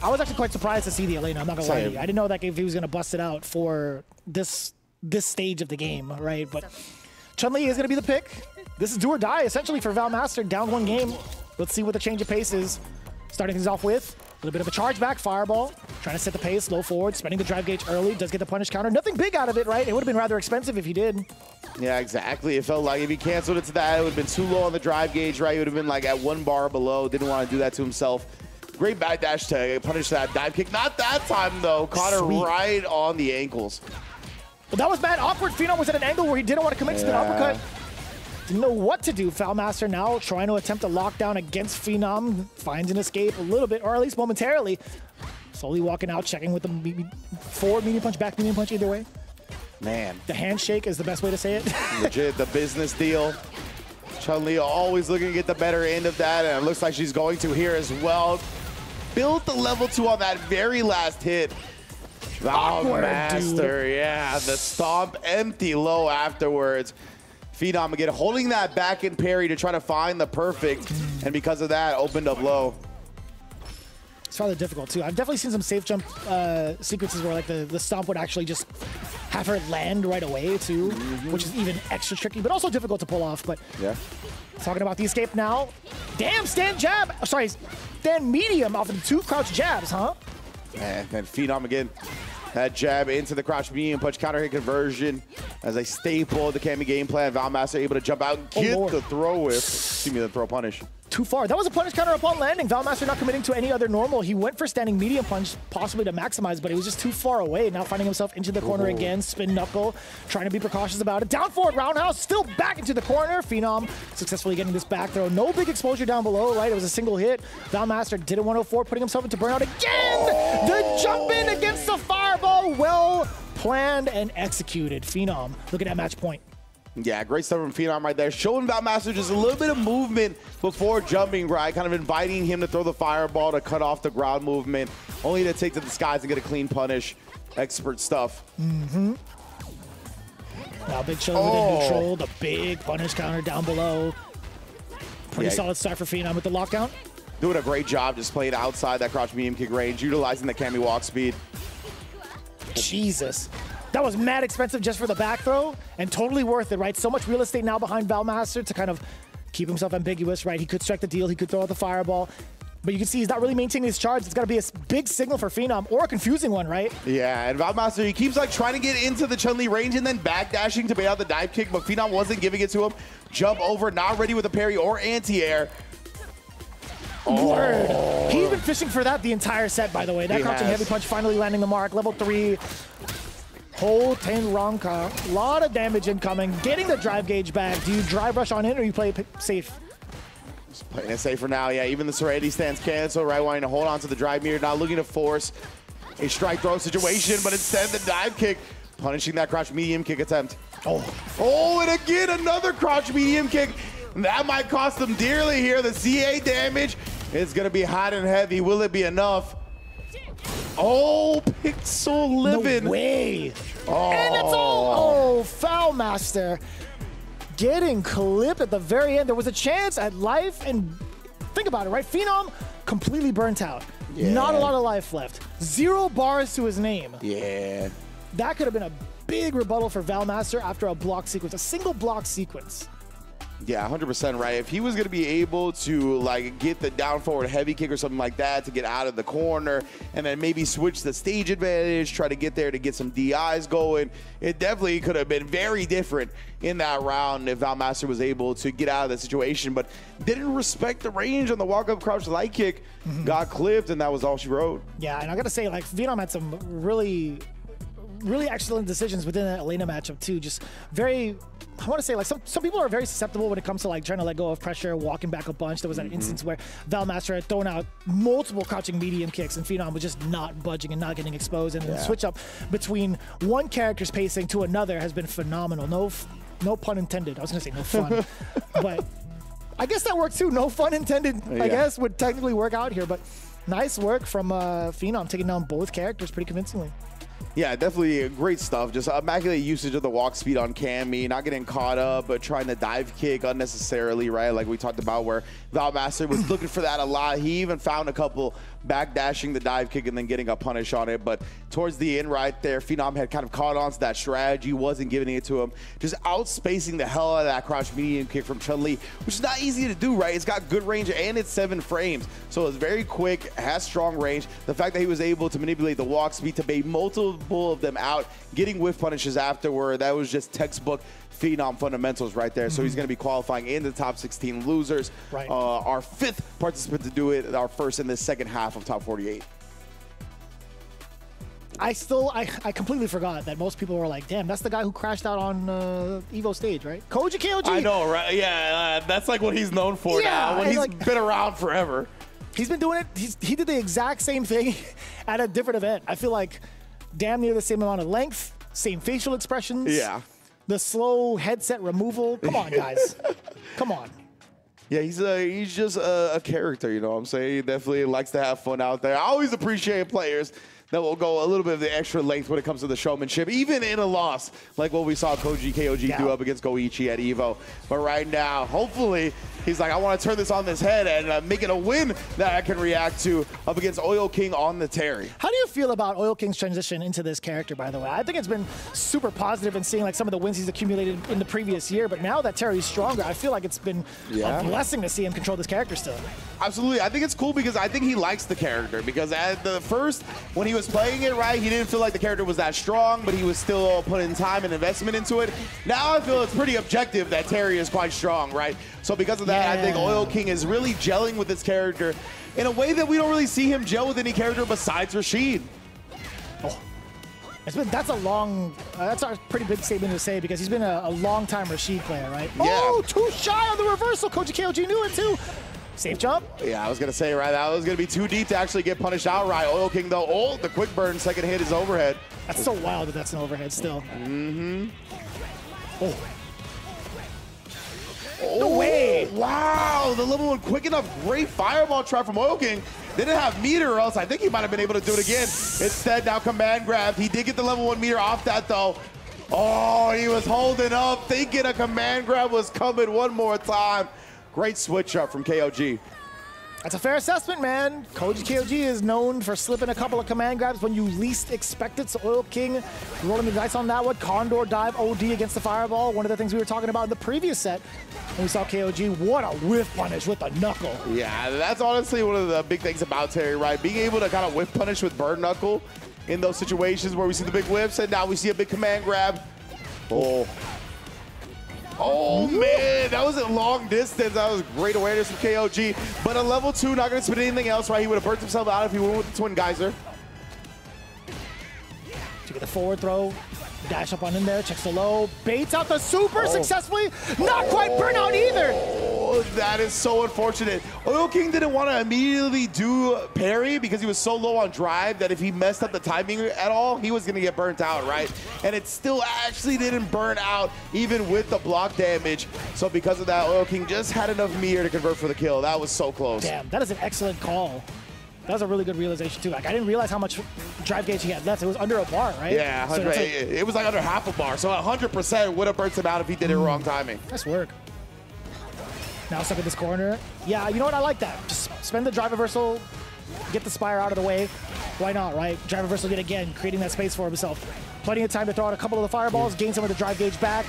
I was actually quite surprised to see the Elena, I'm not gonna lie to you. I didn't know that if he was gonna bust it out for this stage of the game, right? But Chun-Li is going to be the pick. This is do or die, essentially, for Valmaster. Down one game. Let's see what the change of pace is. Starting things off with a little bit of a charge back, fireball. Trying to set the pace, low forward, spending the drive gauge early. Does get the punish counter. Nothing big out of it, right? It would have been rather expensive if he did. Yeah, exactly. It felt like if he canceled it to that, it would have been too low on the drive gauge, right? It would have been like at 1 bar below. Didn't want to do that to himself. Great backdash to punish that dive kick. Not that time, though. Caught her right on the ankles. But that was bad. Awkward. Phenom was at an angle where he didn't want to commit to the uppercut. Didn't know what to do. Valmaster now trying to attempt a lockdown against Phenom. Finds an escape a little bit, or at least momentarily. Slowly walking out, checking with the forward medium punch, back medium punch, either way. Man. The handshake is the best way to say it. Legit, the business deal. Chun-Li always looking to get the better end of that, and it looks like she's going to here as well. Built the level 2 on that very last hit. Valmaster, yeah, the stomp empty low afterwards. Phenom again holding that back in parry to try to find the perfect, and because of that, opened up low. It's rather difficult too. I've definitely seen some safe jump sequences where like the stomp would actually just have her land right away too, which is even extra tricky, but also difficult to pull off. But yeah, talking about the escape now. Damn, stand jab. Oh, sorry, stand medium off of the 2 crouch jabs, huh? And Phenom again. That jab into the crouch medium punch counter hit conversion as a staple of the Kami game plan. Valmaster able to jump out and get the throw whip. Excuse me, the throw punish. Too far. That was a punish counter upon landing. Valmaster not committing to any other normal. He went for standing medium punch, possibly to maximize, but it was just too far away. Now finding himself into the corner again. Spin knuckle, trying to be precautious about it. Down forward roundhouse, still back into the corner. Phenom successfully getting this back throw. No big exposure down below, right? It was a single hit. Valmaster did a 104, putting himself into burnout again. The jump in against the fireball. Well planned and executed. Phenom, look at that match point. Yeah, great stuff from Phenom right there. Showing Valmaster just a little bit of movement before jumping, right? Kind of inviting him to throw the fireball to cut off the ground movement, only to take to the skies and get a clean punish. Expert stuff. Now big shoulder with neutral, the big punish counter down below. Pretty solid start for Phenom with the lockdown. Doing a great job just playing outside that crouch medium kick range, utilizing the Kami walk speed. Jesus. That was mad expensive just for the back throw, and totally worth it, right? So much real estate now behind Valmaster to kind of keep himself ambiguous, right? He could strike the deal, he could throw out the fireball, but you can see he's not really maintaining his charge. It's got to be a big signal for Phenom, or a confusing one, right? Yeah, and Valmaster, he keeps like trying to get into the Chun-Li range and then backdashing to bait out the dive kick, but Phenom wasn't giving it to him. Jump over, not ready with a parry or anti-air. Word. He's been fishing for that the entire set, by the way. That crouching heavy punch finally landing the mark. Level 3. Whole Ten Ranka. A lot of damage incoming. Getting the drive gauge back. Do you drive rush on in, or you play it safe? Just playing it safe for now. Yeah, even the Serenity stance cancel, right? Wanting to hold on to the drive meter, not looking to force a strike throw situation, but instead the dive kick, punishing that crouch medium kick attempt. Oh, and again, another crouch medium kick. That might cost them dearly here. The CA damage is going to be hot and heavy. Will it be enough? Oh, Pixel living. No way. And it's all. Oh, Valmaster getting clipped at the very end. There was a chance at life, and think about it, right? Phenom completely burnt out. Yeah. Not a lot of life left. 0 bars to his name. Yeah. That could have been a big rebuttal for Valmaster after a block sequence, a single block sequence. Yeah, 100% right. If he was going to be able to like get the down forward heavy kick or something like that to get out of the corner and then maybe switch the stage advantage, try to get there to get some DIs going, it definitely could have been very different in that round if Valmaster was able to get out of the situation, but didn't respect the range on the walk-up crouch light kick, got clipped, and that was all she wrote. Yeah, and I got to say, like, Phenom had some really excellent decisions within that Elena matchup too. Just very, I want to say, like, some people are very susceptible when it comes to like trying to let go of pressure, walking back a bunch. There was an instance where Valmaster had thrown out multiple crouching medium kicks and Phenom was just not budging and not getting exposed. And the switch up between one character's pacing to another has been phenomenal. No pun intended. I was gonna say no fun, but I guess that worked too. No fun intended. I guess would technically work out here, but nice work from Phenom taking down both characters pretty convincingly. Yeah, definitely great stuff. Just immaculate usage of the walk speed on Cammy, not getting caught up, but trying to dive kick unnecessarily, right? Like we talked about where Valmaster was looking for that a lot. He even found a couple backdashing the dive kick and then getting a punish on it. But towards the end right there, Phenom had kind of caught on to that strategy, wasn't giving it to him. Just outspacing the hell out of that crouch medium kick from Chun-Li, which is not easy to do, right? It's got good range and it's 7 frames. So it's very quick, has strong range. The fact that he was able to manipulate the walk speed to bait multiple of them out, getting whiff punishes afterward, that was just textbook Phenom fundamentals right there. So he's going to be qualifying in the top 16 losers. Right. Our 5th participant to do it, our first in the second half of top 48. I completely forgot that most people were like, damn, that's the guy who crashed out on Evo stage, right? Koji KOG. I know, right? Yeah, that's like what he's known for now. When he's like, been around forever. He's been doing it. He did the exact same thing at a different event. I feel like damn near the same amount of length, same facial expressions. Yeah. The slow headset removal. Come on, guys. Come on. Yeah, he's just a character, you know what I'm saying? He definitely likes to have fun out there. I always appreciate players that will go a little bit of the extra length when it comes to the showmanship, even in a loss, like what we saw Koji KOG do up against Goichi at Evo. But right now, hopefully, he's like, I want to turn this on this head and make it a win that I can react to up against Oil King on the Terry. How do you feel about Oil King's transition into this character, by the way? I think it's been super positive in seeing like some of the wins he's accumulated in the previous year, but now that Terry's stronger, I feel like it's been a blessing to see him control this character still. Absolutely. I think it's cool because I think he likes the character, because at the first, when he was playing it, right, he didn't feel like the character was that strong, but he was still putting time and investment into it. Now I feel it's pretty objective that Terry is quite strong, right? So because of that, I think Oil King is really gelling with this character in a way that we don't really see him gel with any character besides Rashid. Oh. That's a pretty big statement to say, because he's been a long-time Rashid player, right? Yeah. Oh, too shy on the reversal. Koji KOG knew it too. Safe jump. Yeah, I was going to say, right, that was going to be too deep to actually get punished outright. Oil King, though, the quick burn second hit is overhead. That's so wild that that's an overhead still. Oh. No way! Wow, the level 1 quick enough. Great fireball trap from Oil King. Didn't have meter, or else I think he might have been able to do it again. Instead, now command grab. He did get the level 1 meter off that, though. Oh, he was holding up, thinking a command grab was coming one more time. Great switch up from KOG. That's a fair assessment, man. Koji KOG is known for slipping a couple of command grabs when you least expect it. So Oil King rolling the dice on that one. Condor dive OD against the fireball. One of the things we were talking about in the previous set when we saw KOG. What a whiff punish with the knuckle. Yeah, that's honestly one of the big things about Terry, right? Being able to kind of whiff punish with bird knuckle in those situations where we see the big whiffs, and now we see a big command grab. Oh, man, that was a long distance. That was great awareness from KOG. But a level 2, not going to spit anything else, right? He would have burnt himself out if he went with the Twin Geyser. To get the forward throw, dash up on in there, checks the low, baits out the super successfully. Not quite burnout either. Oh, that is so unfortunate. Oil King didn't want to immediately do parry because he was so low on drive that if he messed up the timing at all, he was going to get burnt out, right? And it still actually didn't burn out even with the block damage. So because of that, Oil King just had enough meter to convert for the kill. That was so close. Damn, that is an excellent call. That was a really good realization, too. Like, I didn't realize how much drive gauge he had left. It was under a bar, right? Yeah, so it was like under half a bar. So 100% would have burnt him out if he did it wrong timing. Nice work. Now stuck in this corner. Yeah, you know what? I like that. Just spend the drive reversal, get the Spire out of the way. Why not, right? Drive reversal yet again, creating that space for himself. Plenty of time to throw out a couple of the fireballs, gain some of the drive gauge back.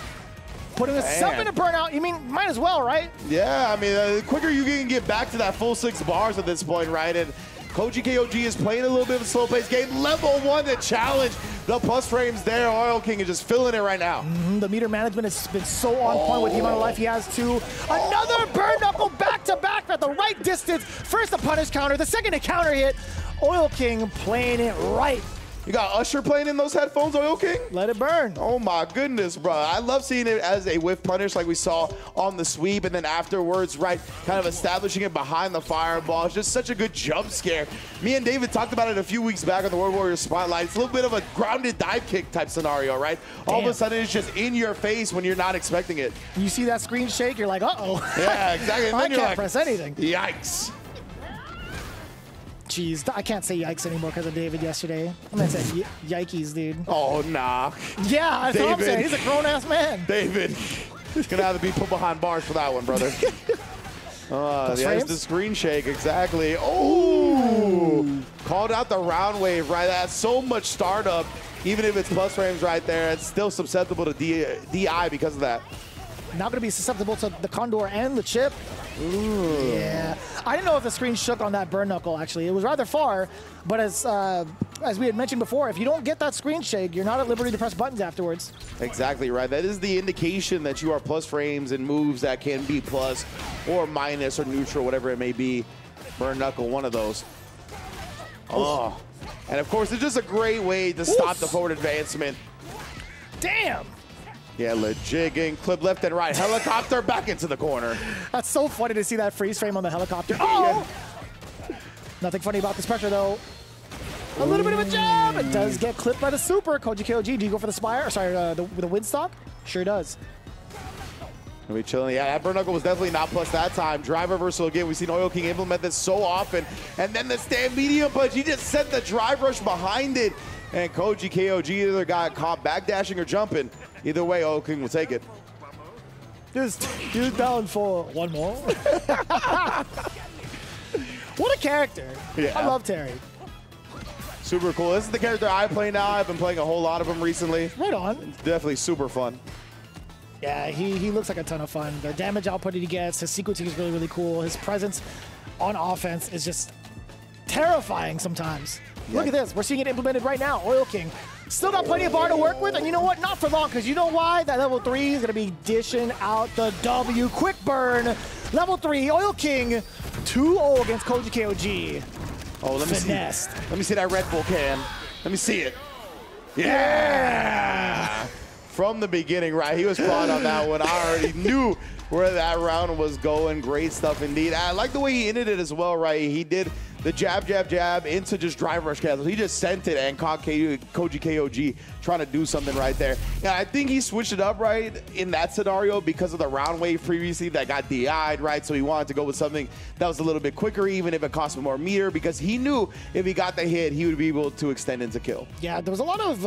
Putting himself in a burnout, you mean, might as well, right? Yeah, I mean, the quicker you can get back to that full 6 bars at this point, right? And Koji KOG is playing a little bit of a slow-paced game. Level 1 to challenge the plus frames there. Oil King is just feeling it right now. The meter management has been so on point with the amount of life he has, too. Another burn knuckle back-to-back at the right distance. First a punish counter, the second a counter hit. Oil King playing it right. You got Usher playing in those headphones, Oil King? Let it burn. Oh my goodness, bro. I love seeing it as a whiff punish like we saw on the sweep, and then afterwards, right, kind of establishing it behind the fireball. It's just such a good jump scare. Me and David talked about it a few weeks back on the World Warriors Spotlight. It's a little bit of a grounded dive kick type scenario, right? All of a sudden, it's just in your face when you're not expecting it. You see that screen shake, you're like, uh-oh. Yeah, exactly. And I then you're can't like, press anything. Yikes. Jeez, I can't say yikes anymore because of David yesterday. I'm gonna say yikes, dude. Oh, nah. Yeah, that's what I'm saying. He's a grown-ass man. David, gonna have to be put behind bars for that one, brother. There's the screen shake, exactly. Oh! Called out the round wave, right? That's so much startup. Even if it's plus frames right there, it's still susceptible to DI because of that. Not going to be susceptible to the Condor and the chip. Ooh. Yeah. I didn't know if the screen shook on that burn knuckle, actually. It was rather far, but as we had mentioned before, if you don't get that screen shake, you're not at liberty to press buttons afterwards. Exactly right. That is the indication that you are plus frames and moves that can be plus or minus or neutral, whatever it may be. Burn knuckle, one of those. Oh. And of course, it's just a great way to stop the forward advancement. Damn. Yeah, legit getting clipped left and right. Helicopter back into the corner. That's so funny to see that freeze frame on the helicopter. Oh! Nothing funny about this pressure, though. A little bit of a jab. It does get clipped by the super. Koji KOG, do you go for the spire? Sorry, the windstock? Sure does. Are we chilling? Yeah, that burn knuckle was definitely not plus that time. Drive reversal again. We've seen Oil King implement this so often. And then the stand medium punch. He just sent the drive rush behind it. And Koji KOG either got caught backdashing or jumping. Either way, Oil King will take it. Just down for one more. What a character. Yeah. I love Terry. Super cool. This is the character I play now. I've been playing a whole lot of them recently. Right on. It's definitely super fun. Yeah, he looks like a ton of fun. The damage output that he gets, his sequencing is really, really cool. His presence on offense is just terrifying sometimes. Yeah. Look at this. We're seeing it implemented right now. Oil King. Still got plenty of bar to work with, and you know what? Not for long, because you know why? That level 3 is going to be dishing out the W. Quick burn. Level 3, Oil King, 2-0 against Koji KOG. Oh, let me Finessed. see. Let me see that Red Bull can. Let me see it. Yeah! From the beginning, right? He was spot on that one. I already knew where that round was going. Great stuff indeed. I like the way he ended it as well, right? He did the jab, jab, jab into just drive rush castles. He just sent it and caught Koji KOG trying to do something right there. And I think he switched it up right in that scenario because of the round wave previously that got DI'd, right? So he wanted to go with something that was a little bit quicker, even if it cost him more meter, because he knew if he got the hit, he would be able to extend into kill. Yeah, there was a lot of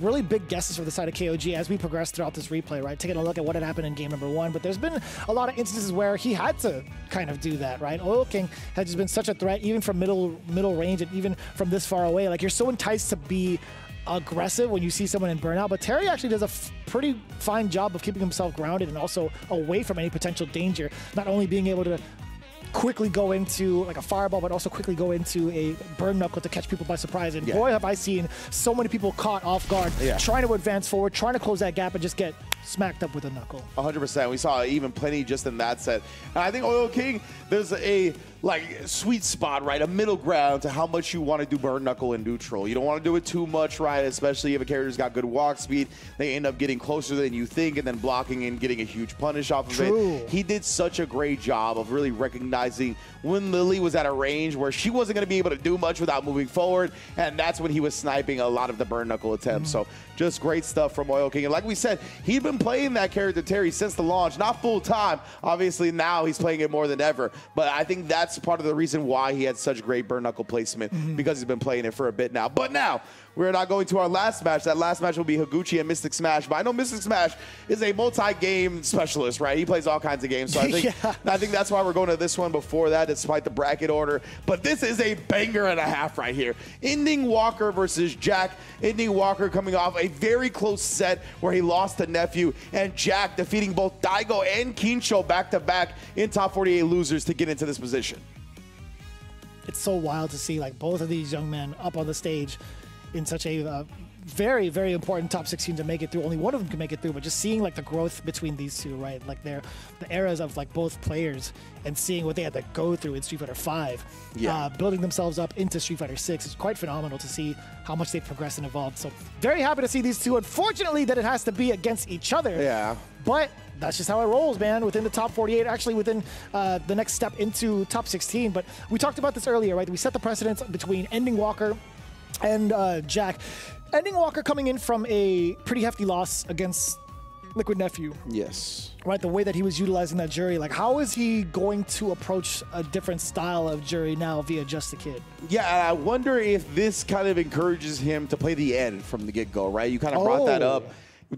really big guesses for the side of KOG as we progressed throughout this replay, right? Taking a look at what had happened in game number 1, but there's been a lot of instances where he had to kind of do that, right? Oil King has just been such a threat, even from middle range and even from this far away. Like, you're so enticed to be aggressive when you see someone in burnout, but Terry actually does a pretty fine job of keeping himself grounded and also away from any potential danger, not only being able to quickly go into like a fireball, but also quickly go into a burn knuckle to catch people by surprise. And boy, have I seen so many people caught off guard, trying to advance forward, trying to close that gap and just get smacked up with a knuckle. 100%. We saw even plenty just in that set. And I think Oil King, there's a sweet spot, right? A middle ground to how much you want to do burn knuckle and neutral. You don't want to do it too much, right? Especially if a character's got good walk speed. They end up getting closer than you think and then blocking and getting a huge punish off of it. He did such a great job of really recognizing when Lily was at a range where she wasn't going to be able to do much without moving forward, and that's when he was sniping a lot of the burn knuckle attempts. So just great stuff from Oil King. And like we said, he'd been playing that character, Terry, since the launch. Not full time. Obviously, now he's playing it more than ever. But I think that's part of the reason why he had such great burn knuckle placement, because he's been playing it for a bit now. But now, we're not going to our last match. That last match will be Higuchi and Mystic Smash. But I know Mystic Smash is a multi-game specialist, right? He plays all kinds of games. So I think that's why we're going to this one before that, despite the bracket order. But this is a banger and a half right here. Ending Walker versus Jack. Ending Walker coming off a very close set where he lost to Nephew. Nephew, and Jack defeating both Daigo and Kinsho back-to-back in top 48 losers to get into this position. It's so wild to see like both of these young men up on the stage in such a very, very important top 16 to make it through. Only one of them can make it through, but just seeing like the growth between these two, right? Like the eras of like both players and seeing what they had to go through in Street Fighter 5, building themselves up into Street Fighter 6 is quite phenomenal to see how much they've progressed and evolved. So very happy to see these two. Unfortunately, that it has to be against each other. Yeah. But that's just how it rolls, man, within the top 48, actually within the next step into top 16. But we talked about this earlier, right? We set the precedence between Ending Walker and Jack. Ending Walker coming in from a pretty hefty loss against Liquid Nephew. Yes. Right, the way that he was utilizing that jury, like how is he going to approach a different style of jury now via Just a Kid? Yeah, I wonder if this kind of encourages him to play the end from the get-go, right? You kind of brought that up.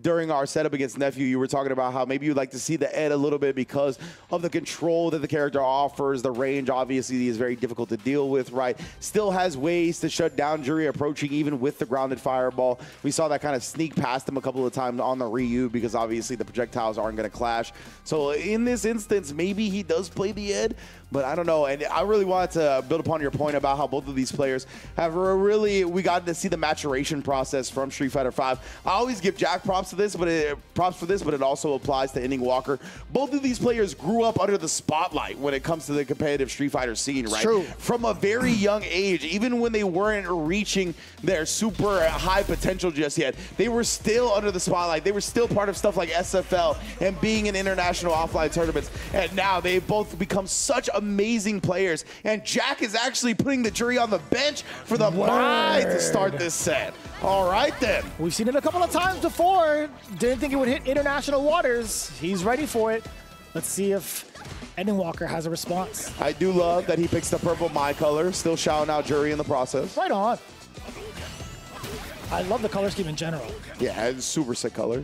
During our setup against Nephew, you were talking about how maybe you'd like to see the Ed a little bit because of the control that the character offers. The range, obviously, is very difficult to deal with, right? Still has ways to shut down Jury approaching even with the grounded fireball. We saw that kind of sneak past him a couple of times on the Ryu because obviously the projectiles aren't going to clash. So in this instance, maybe he does play the Ed, but I don't know. And I really wanted to build upon your point about how both of these players have we got to see the maturation process from Street Fighter 5. I always give Jack props for this, but it also applies to Ending Walker. Both of these players grew up under the spotlight when it comes to the competitive Street Fighter scene, right? True. From a very young age, even when they weren't reaching their super high potential just yet, they were still under the spotlight. They were still part of stuff like SFL and being in international offline tournaments. And now they've both become such amazing players. And Jack is actually putting the jury on the bench for the Mai to start this set. All right, then. We've seen it a couple of times before. Didn't think it would hit international waters. He's ready for it. Let's see if Ending Walker has a response. I do love that he picks the purple Mai color, still shouting out jury in the process. Right on. I love the color scheme in general. Yeah, it's super sick color.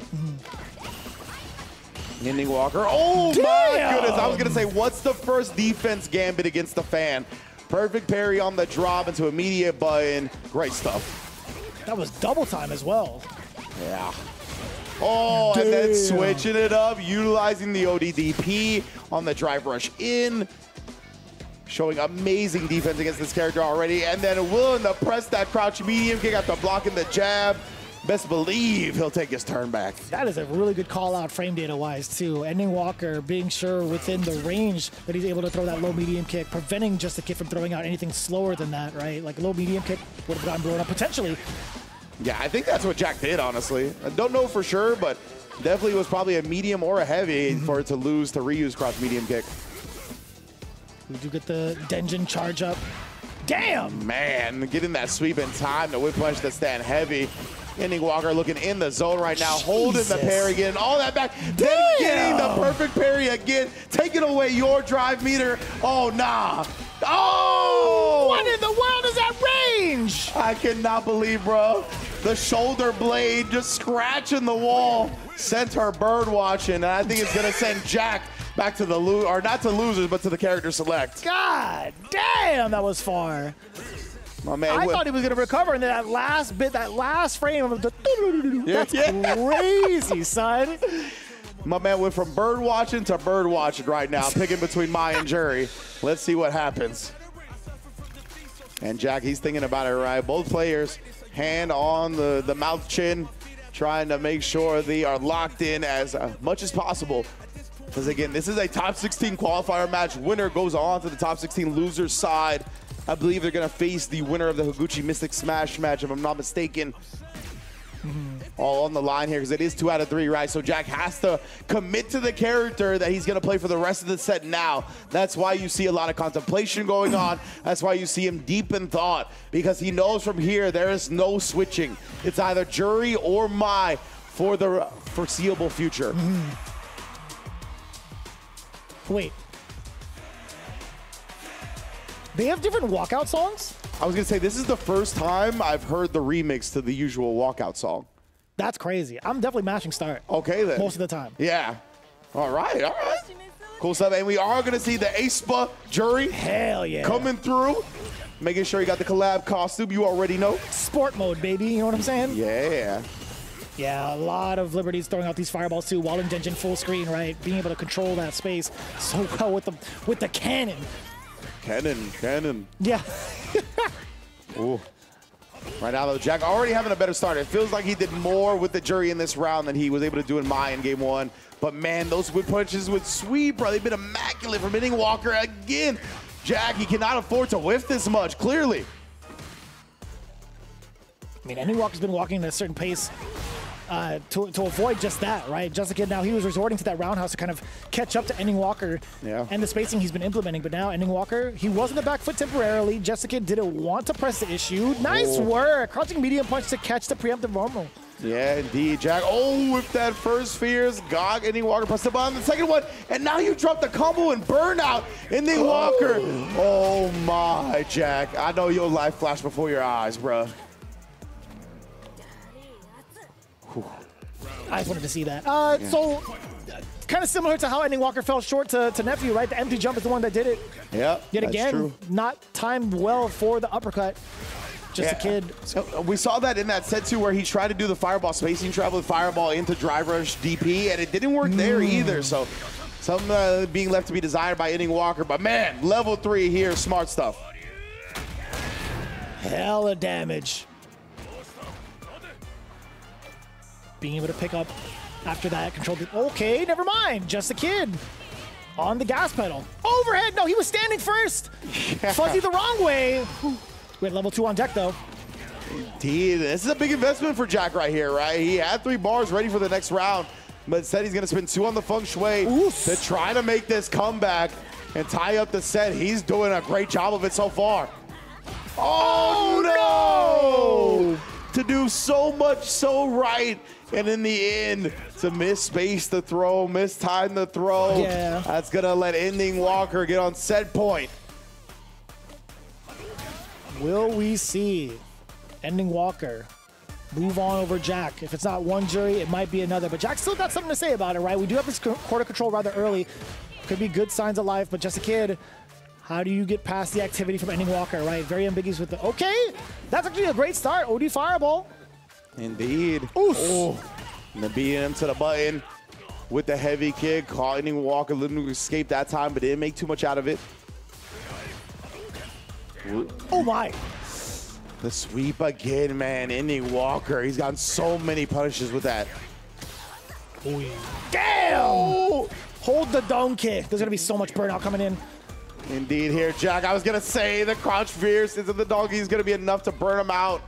Ending Walker. Oh, my goodness. I was going to say, what's the first defense gambit against the fan? Perfect parry on the drop into immediate button. Great stuff. That was double time as well. Yeah. Oh, and then switching it up, utilizing the ODDP on the drive rush in. Showing amazing defense against this character already. And then willing to press that crouch medium kick after blocking the jab. Best believe he'll take his turn back. That is a really good call out frame data wise too. Ending Walker being sure within the range that he's able to throw that low medium kick, preventing Just a Kid from throwing out anything slower than that, right? Like a low medium kick would have gotten blown up potentially. Yeah, I think that's what Jack did, honestly. I don't know for sure, but definitely was probably a medium or a heavy for it to lose to Ryu's crouch medium kick. We do get the Denjin charge up. Damn! Man, getting that sweep in time to whip punch the stand heavy. Ending Walker looking in the zone right now, holding the parry, getting all that back, then getting the perfect parry again, taking away your drive meter. Oh, nah. Oh! What in the world is that range? I cannot believe, bro. The shoulder blade just scratching the wall sent her bird watching, and I think it's going to send Jack back to the or not to losers, but to the character select. God damn, that was far. My man, I thought he was going to recover, and then that last bit, that last frame of the that's crazy, son. My man went from bird watching to bird watching right now, picking between Mai and Jury. Let's see what happens. And Jack, he's thinking about it, right? Both players, hand on the mouth chin, trying to make sure they are locked in as much as possible. Because again, this is a top 16 qualifier match. Winner goes on to the top 16 losers side. I believe they're going to face the winner of the Higuchi Mystic Smash match, if I'm not mistaken. All on the line here because it is 2 out of 3, right? So Jack has to commit to the character that he's going to play for the rest of the set now. That's why you see a lot of contemplation going on. That's why you see him deep in thought, because he knows from here there is no switching. It's either Jury or Mai for the foreseeable future. Wait. They have different walkout songs? I was going to say, this is the first time I've heard the remix to the usual walkout song. That's crazy. I'm definitely mashing start. Okay, then. Most of the time. Yeah. All right, all right. Cool stuff. And we are going to see the aespa Jury. Hell yeah. Coming through. Making sure you got the collab costume. You already know. Sport mode, baby. You know what I'm saying? Yeah. Yeah, a lot of liberties throwing out these fireballs too, while in Denjin full screen, right? Being able to control that space so well with the cannon. Cannon. Yeah. Ooh. Right now, though, Jack already having a better start. It feels like he did more with the jury in this round than he was able to do in Mai in game 1. But man, those whip punches with sweep, bro, they've been immaculate from Inning Walker again. Jack, he cannot afford to whiff this much, clearly. I mean, Inning Walker's been walking at a certain pace to avoid just that, right? Just a kid now, he was resorting to that roundhouse to kind of catch up to Ending Walker and the spacing he's been implementing. But now Ending Walker, he was in the back foot temporarily. Jessica didn't want to press the issue. Nice work. Crouching medium punch to catch the preemptive normal. Yeah, indeed, Jack. Oh, with that first Fierce, Gog, Ending Walker pressed the button. The second one, and now you dropped the combo and burnout. Ending Walker. Oh my, Jack. I know your life flashed before your eyes, bro. I just wanted to see that. So, kind of similar to how Ending Walker fell short to Nephew, right? The empty jump is the one that did it. Yeah, Yet again, true. not timed well for the uppercut. Just a kid. So we saw that in that set too, where he tried to do the fireball spacing travel with fireball into drive rush DP, and it didn't work there either. So some being left to be desired by Ending Walker. But man, level 3 here, smart stuff. Hella damage. Being able to pick up after that, control. Okay, never mind. Just a kid on the gas pedal. Overhead. No, he was standing first. Yeah. Fuzzy the wrong way. We had level 2 on deck, though. Indeed. This is a big investment for Jack right here, right? He had 3 bars ready for the next round, but said he's going to spend 2 on the Feng Shui to try to make this comeback and tie up the set. He's doing a great job of it so far. Oh, no! To do so much so right, and in the end, to miss-space the throw, mistime the throw. Yeah. That's going to let Ending Walker get on set point. Will we see Ending Walker move on over Jack? If it's not one jury, it might be another. But Jack still got something to say about it, right? We do have this quarter control rather early. Could be good signs of life, but just a kid. How do you get past the activity from Ending Walker, right? Very ambiguous with the... Okay, that's actually a great start. OD Fireball. Indeed. Oof. Oh, and then beating him to the button with the heavy kick. Caught Ending Walker, letting him escape that time, but didn't make too much out of it. Oh my. The sweep again, man. Ending Walker, he's gotten so many punishes with that. Damn! Oh. Hold the down kick. There's going to be so much burnout coming in. Indeed here, Jack. I was going to say the crouch fierce into the doggy is going to be enough to burn him out.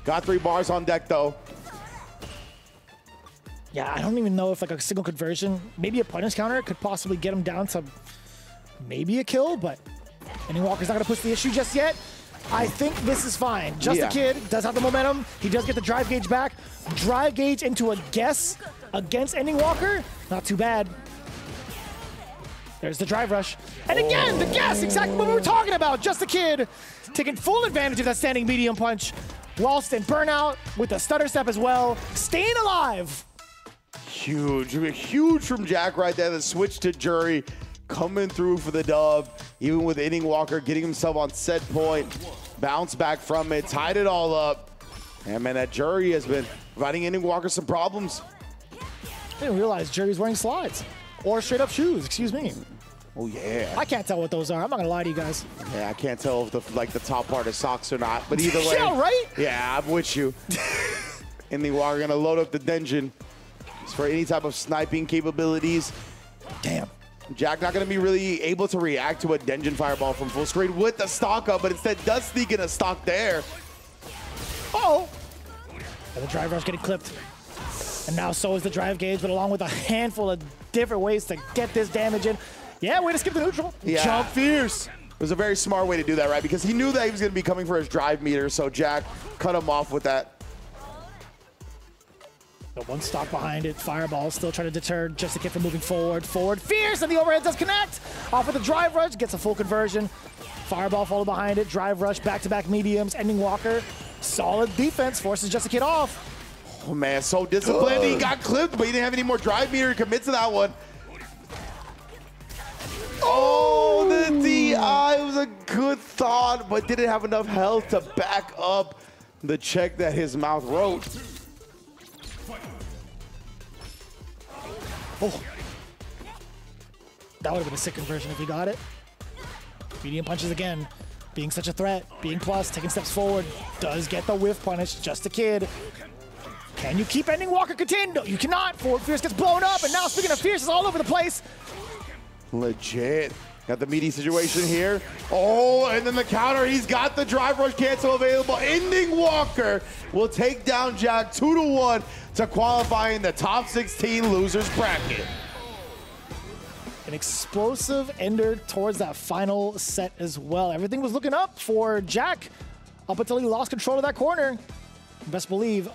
Got 3 bars on deck, though. Yeah, I don't even know if like a single conversion, maybe a punish counter could possibly get him down to maybe a kill, but Ending Walker's not going to push the issue just yet. I think this is fine. Just a kid does have the momentum. He does get the drive gauge back. Drive gauge into a guess against Ending Walker. Not too bad. There's the drive rush. And again, the guess, exactly what we were talking about. Just a kid taking full advantage of that standing medium punch. Whilst in burnout with the stutter step as well. Staying alive. Huge. Huge from Jack right there. The switch to jury. Coming through for the dub, even with Ending Walker getting himself on set point, bounce back from it, tied it all up. And man, that jury has been providing Ending Walker some problems. I didn't realize jury's wearing slides or straight up shoes, excuse me. Oh yeah. I can't tell what those are. I'm not gonna lie to you guys. Yeah, I can't tell if the top part is socks or not, but either way. Yeah, right? Yeah, I'm with you. Ending Walker gonna load up the dungeon for any type of sniping capabilities. Damn. Jack not going to be really able to react to a Denjin Fireball from full screen with the stock up, but instead does sneak in a stock there. Oh! And the drive rush getting clipped. And now so is the drive gauge, but along with a handful of different ways to get this damage in. Yeah, way to skip the neutral. Yeah. Jump fierce. It was a very smart way to do that, right? Because he knew that he was going to be coming for his drive meter, so Jack cut him off with that. The one stock behind it. Fireball still trying to deter just a kid from moving forward. Forward fierce, and the overhead does connect. Off with the drive rush, gets a full conversion. Fireball followed behind it. Drive rush, back-to-back mediums. Ending Walker, solid defense, forces just a kid off. Oh man, so disciplined. He got clipped, but he didn't have any more drive meter to commit to that one. Oh, the DI was a good thought, but didn't have enough health to back up the check that his mouth wrote. Oh. That would have been a sick conversion if he got it. Medium punches again. Being such a threat. Being plus, taking steps forward. Does get the whiff punish. Just a kid. Can you keep ending Walker contained? No, you cannot. Forward Fierce gets blown up, and now speaking of Fierce, is all over the place. Legit. Got the meaty situation here. Oh, and then the counter. He's got the drive rush cancel available. Ending Walker will take down Jack 2-1 to qualify in the top 16 losers bracket. An explosive ender towards that final set as well. Everything was looking up for Jack up until he lost control of that corner. Best believe,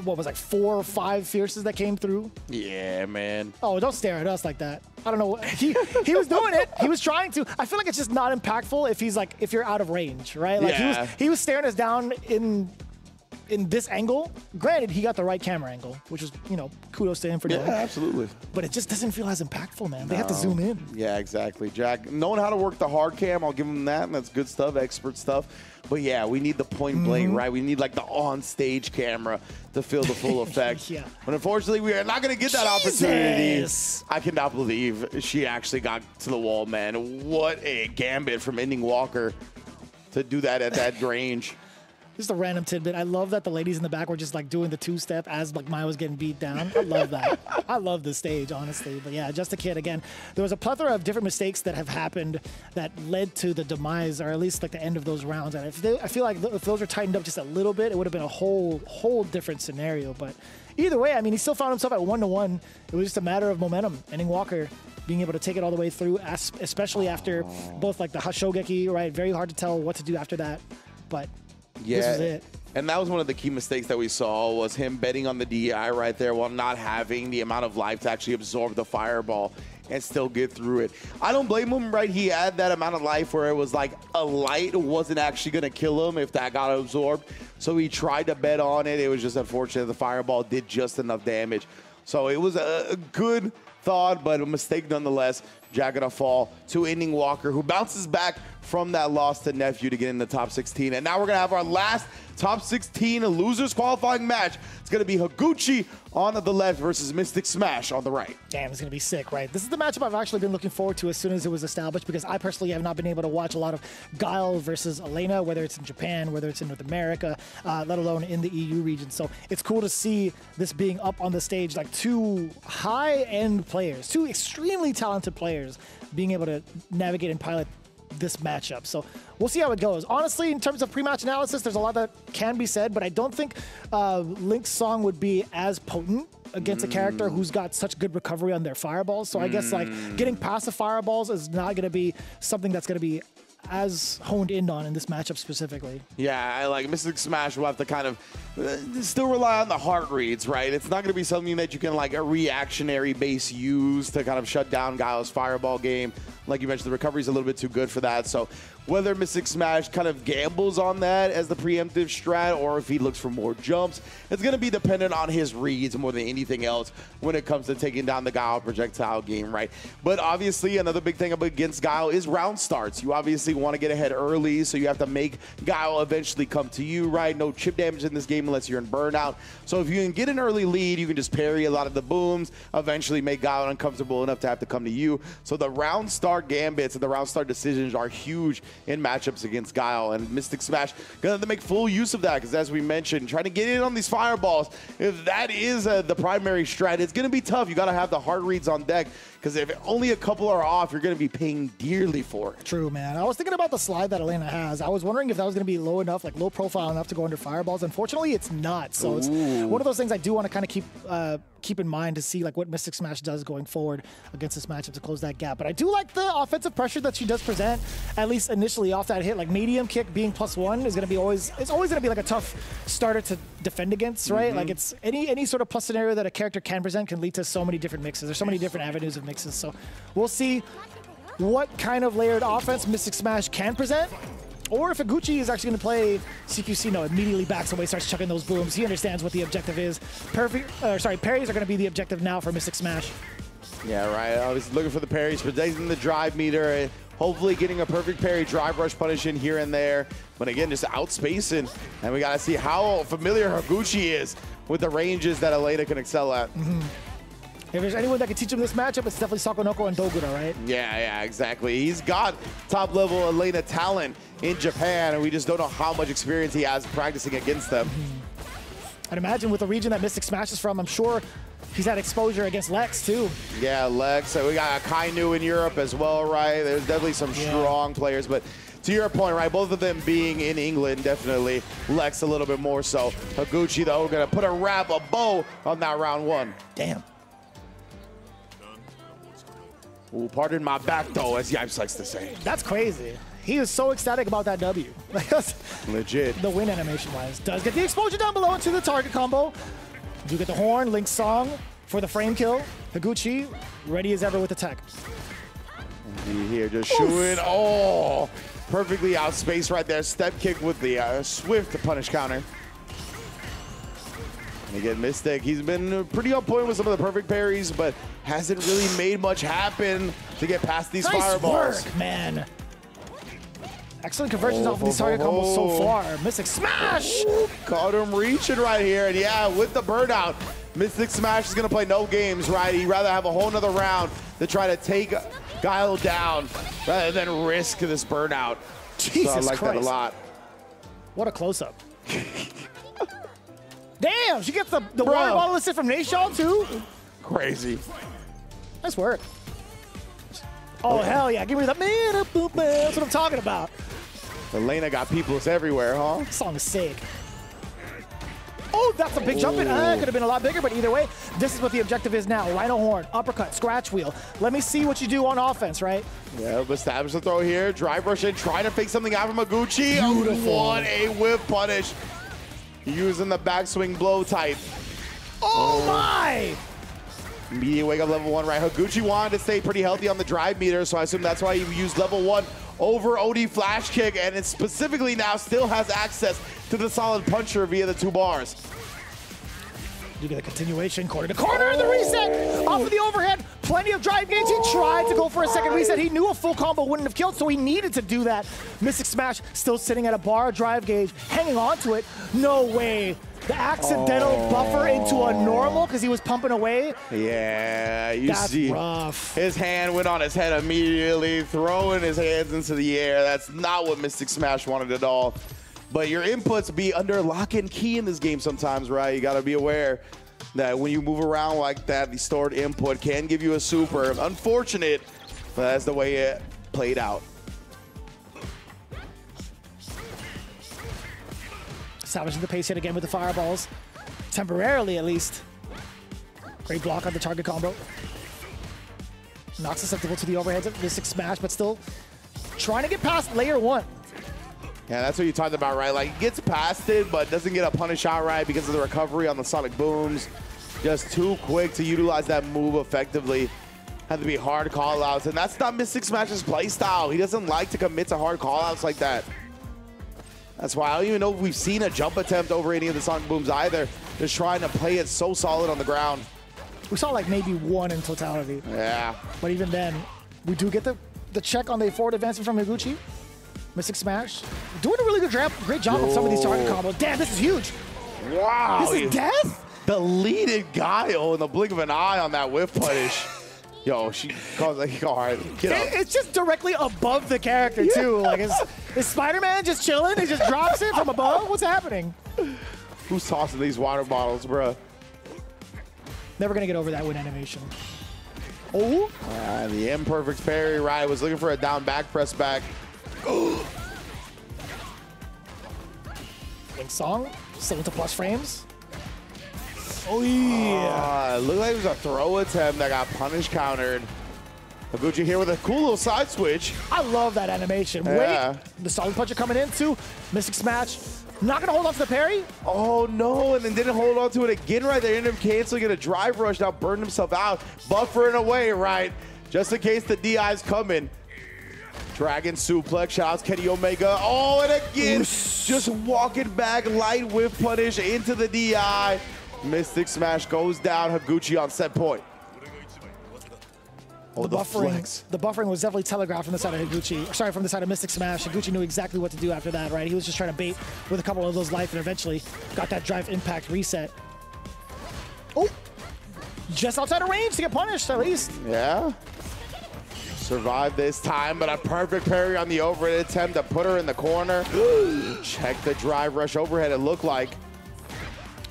what was like 4 or 5 Fierces that came through. Yeah, man. Oh, don't stare at us like that. I don't know. He was doing it. He was trying to. I feel like it's just not impactful if you're out of range, right? Like yeah. he was staring us down in this angle. Granted, he got the right camera angle, which is, kudos to him for doing it. Yeah, absolutely. But it just doesn't feel as impactful, man. They have to zoom in. Yeah, exactly. Jack, knowing how to work the hard cam, I'll give him that, and that's good stuff, expert stuff. But yeah, we need the point blank, right? We need like the on-stage camera to feel the full effect. Yeah. But unfortunately, we are not going to get that opportunity. I cannot believe she actually got to the wall, man. What a gambit from Ending Walker to do that at that range. Just a random tidbit. I love that the ladies in the back were just like doing the 2-step as like Maya was getting beat down. I love that. I love this stage, honestly. But yeah, just a kid again. There was a plethora of different mistakes that have happened that led to the demise, or at least like the end of those rounds. And I feel like if those were tightened up just a little bit, it would have been a whole different scenario. But either way, I mean, he still found himself at 1-1. It was just a matter of momentum. Ending Walker being able to take it all the way through, especially after both like the Hashogeki, right? Very hard to tell what to do after that. But yeah, this was it. And that was one of the key mistakes that we saw, was him betting on the DI right there while not having the amount of life to actually absorb the fireball and still get through it. I don't blame him, right? He had that amount of life where it was like a light wasn't actually going to kill him if that got absorbed. So he tried to bet on it. It was just unfortunate the fireball did just enough damage. So it was a good thought, but a mistake nonetheless. Jack gonna fall to Ending Walker, who bounces back from that loss to Nephew to get in the top 16. And now we're gonna have our last top 16 losers qualifying match. It's gonna be Higuchi on the left versus Mystic Smash on the right. Damn, it's gonna be sick, right? This is the matchup I've actually been looking forward to as soon as it was established, because I personally have not been able to watch a lot of Guile versus Elena, whether it's in Japan, whether it's in North America, let alone in the EU region. So it's cool to see this being up on the stage, like 2 high-end players, 2 extremely talented players being able to navigate and pilot this matchup. So we'll see how it goes. Honestly, in terms of pre-match analysis, there's a lot that can be said, but I don't think Link's song would be as potent against a character who's got such good recovery on their fireballs. So I guess like getting past the fireballs is not going to be something that's going to be as honed in on in this matchup specifically. Yeah, I like Mystic Smash will have to kind of still rely on the heart reads, right? It's not going to be something that you can like a reactionary base use to kind of shut down Guile's fireball game. Like you mentioned, the recovery's a little bit too good for that. So whether Mystic Smash kind of gambles on that as the preemptive strat, or if he looks for more jumps, it's going to be dependent on his reads more than anything else when it comes to taking down the Guile projectile game, right? But obviously, another big thing against Guile is round starts. You obviously want to get ahead early, so you have to make Guile eventually come to you, right? No chip damage in this game unless you're in burnout. So if you can get an early lead, you can just parry a lot of the booms, eventually make Guile uncomfortable enough to have to come to you. So the round start gambits and the round start decisions are huge in matchups against Guile, and Mystic Smash gonna have to make full use of that, because as we mentioned, trying to get in on these fireballs, if that is the primary strat, it's gonna be tough. You gotta have the hard reads on deck, because if only a couple are off, you're gonna be paying dearly for it. True, man. I was thinking about the slide that Elena has. I was wondering if that was gonna be low enough, like low profile enough to go under fireballs. Unfortunately, it's not. So it's one of those things I do want to kind of keep in mind to see like what Mystic Smash does going forward against this matchup to close that gap. But I do like the offensive pressure that she does present, at least initially off that hit. Like medium kick being +1 is going to be always going to be like a tough starter to defend against, right? Like it's any sort of plus scenario that a character can present can lead to so many different mixes. There's so many different avenues of mixes. So we'll see what kind of layered offense Mystic Smash can present. Or if Higuchi is actually going to play CQC, no, immediately backs away, starts chucking those booms. He understands what the objective is. Parries are going to be the objective now for Mystic Smash. Yeah, right. I was looking for the parries, protecting the drive meter, hopefully getting a perfect parry, drive rush punish in here and there. But again, just outspacing. And we got to see how familiar Higuchi is with the ranges that Elena can excel at. If there's anyone that can teach him this matchup, it's definitely Sakonoko and Dogura, right? Yeah, exactly. He's got top-level Elena talent in Japan, and we just don't know how much experience he has practicing against them. I'd imagine with the region that Mystic Smash is from, I'm sure he's had exposure against Lex, too. Yeah, Lex. We got Kainu in Europe as well, right? There's definitely some strong players, but to your point, right, both of them being in England, definitely. Lex a little bit more so. Higuchi, though, going to put a bow on that round one. Damn. Ooh, pardon my back, though, as Yipes likes to say. That's crazy. He is so ecstatic about that W. Legit. The win animation-wise. Does get the exposure down below into the target combo. Do get the horn, Link's song for the frame kill. Higuchi, ready as ever with the tech. Here, just shooting. Oh, perfectly outspaced right there. Step kick with the swift punish counter. And again, Mystic, he's been pretty on point with some of the perfect parries, but hasn't really made much happen to get past these fireballs. Work, man. Excellent conversions off of these target combos so far. Mystic Smash! Caught him reaching right here, and yeah, with the burnout, Mystic Smash is gonna play no games, right? He'd rather have a whole nother round to try to take Guile down rather than risk this burnout. Jesus so I like Christ. that a lot. What a close-up. Damn, she gets the water bottle listed from Nashon too? Crazy. Nice work. Oh, hell yeah, give me that man. That's what I'm talking about. Elena got peoples everywhere, huh? This song is sick. Oh, that's a big jump in. Could have been a lot bigger, but either way, this is what the objective is now. Rhino Horn, uppercut, scratch wheel. Let me see what you do on offense, right? Yeah, establish the throw here. Drive rush in, trying to fake something out from Higuchi. Beautiful. What a whip punish. Using the backswing blow type. Oh my! Immediate wake up level 1, right? Higuchi wanted to stay pretty healthy on the drive meter, so I assume that's why he used level 1 over OD flash kick, and it specifically now still has access to the solid puncher via the 2 bars. You get a continuation, corner to corner, the reset off of the overhead. Plenty of drive gains. He tried to go for a second reset. He knew a full combo wouldn't have killed, so he needed to do that. Mystic Smash still sitting at a bar drive gauge, hanging on to it. No way. The accidental buffer into a normal because he was pumping away. Yeah, you That's see rough. His hand went on his head immediately, throwing his hands into the air. That's not what Mystic Smash wanted at all. But your inputs be under lock and key in this game sometimes, right? You got to be aware that when you move around like that, the stored input can give you a super. Unfortunate, but that's the way it played out. Salvaging the pace hit again with the fireballs. Temporarily, at least. Great block on the target combo. Not susceptible to the overheads of Mystic Smash, but still trying to get past layer 1. Yeah, that's what you talked about, right? Like, he gets past it, but doesn't get a punish outright because of the recovery on the Sonic Booms. Just too quick to utilize that move effectively. Had to be hard call-outs, and that's not Mystic Smash's playstyle. He doesn't like to commit to hard call-outs like that. That's why I don't even know if we've seen a jump attempt over any of the Sonic Booms either. Just trying to play it so solid on the ground. We saw like maybe 1 in totality. Yeah. But even then, we do get the check on the forward advancement from Higuchi. Mystic Smash. Doing a really great job of some of these target combos. Damn, this is huge. Wow. This is death? Deleted Guile in the blink of an eye on that whiff punish. Yo, she calls like, all right, get up. It's just directly above the character, too. Like, is Spider-Man just chilling? He just drops it from above? What's happening? Who's tossing these water bottles, bruh? Never going to get over that win animation. Oh. The imperfect parry, right? Was looking for a down back press back. Link song, still into plus frames. Oh, yeah. Looked like it was a throw attempt that got punish countered. Higuchi here with a cool little side switch. I love that animation. Yeah. Wait, the solid puncher coming in too. Mystic Smash, not gonna hold on to the parry. Oh no, and then didn't hold on to it again right there. Ended up canceling it, a drive rush, now burned himself out. Buffering away, right? Just in case the DI's coming. Dragon suplex, shots Kenny Omega. Oh, and again, just walking back, light whiff punish into the DI. Mystic Smash goes down. Higuchi on set point. Oh, the buffering was definitely telegraphed from the side of Higuchi. Sorry, from the side of Mystic Smash. Higuchi knew exactly what to do after that, right? He was just trying to bait with a couple of those life and eventually got that drive impact reset. Oh, just outside of range to get punished, at least. Yeah. Survived this time, but a perfect parry on the overhead attempt to put her in the corner. Check the drive rush overhead, it looked like.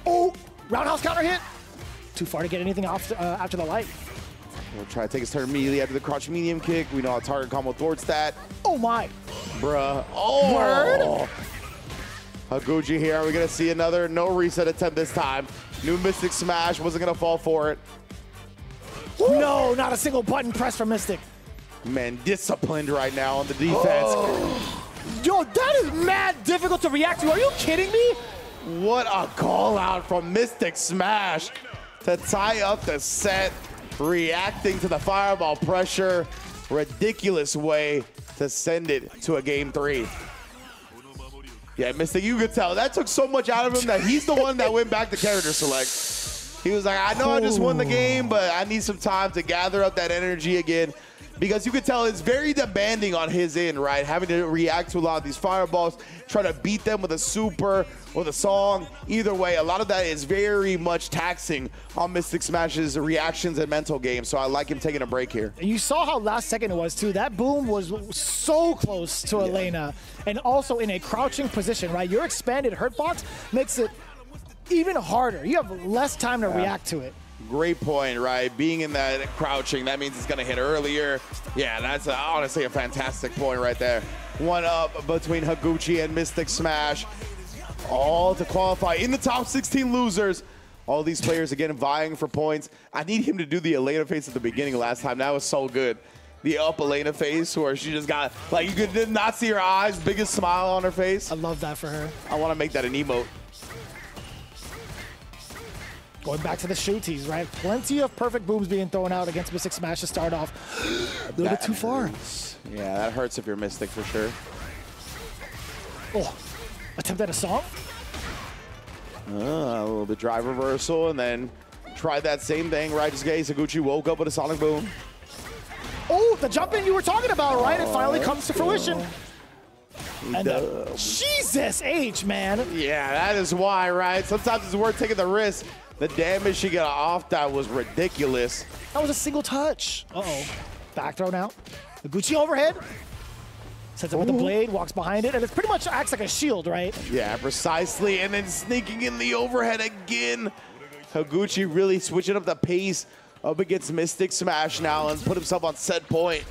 Oh, roundhouse counter hit. Too far to get anything off after the light. We'll try to take his turn immediately after the crouch medium kick. We know how target combo thwarts that. Oh my. Bruh. Oh. Word. Higuchi here. Are we going to see another no reset attempt this time? New Mystic Smash. Wasn't going to fall for it. No, not a single button press from Mystic. Man, disciplined right now on the defense. Oh. Yo, that is mad difficult to react to. Are you kidding me? What a call out from Mystic Smash to tie up the set. Reacting to the fireball pressure. Ridiculous way to send it to a game 3. Yeah, Mystic, you could tell. That took so much out of him that he's the one that went back to character select. He was like, I know I just won the game, but I need some time to gather up that energy again. Because you could tell it's very demanding on his end, right? Having to react to a lot of these fireballs, try to beat them with a super or the song. Either way, a lot of that is very much taxing on Mystic Smash's reactions and mental game. So I like him taking a break here. You saw how last second it was, too. That boom was so close to Elena. And also in a crouching position, right? Your expanded hurt box makes it even harder. You have less time to react to it. Great point, right? Being in that crouching, that means it's going to hit earlier. Yeah, that's honestly a fantastic point right there. One up between Higuchi and Mystic Smash. All to qualify in the top 16 losers. All these players, again, vying for points. I need him to do the Elena face at the beginning last time. That was so good. The up Elena face where she just got, like, you did not see her eyes, biggest smile on her face. I love that for her. I want to make that an emote. Going back to the shooties, right? Plenty of perfect booms being thrown out against Mystic Smash to start off. A little bit too far. Yeah, that hurts if you're Mystic for sure. Oh, attempt at a song? A little bit drive reversal and then tried that same thing right as Higuchi woke up with a sonic boom. Oh, the jump in you were talking about, right? It finally comes to fruition. And Jesus H, man. Yeah, that is why, right? Sometimes it's worth taking the risk. The damage she got off that was ridiculous. That was a single touch. Uh-oh. Back throw now. Higuchi overhead. Sets it with the blade, walks behind it, and it pretty much acts like a shield, right? Yeah, precisely. And then sneaking in the overhead again. Higuchi really switching up the pace up against Mystic Smash now and put himself on set point.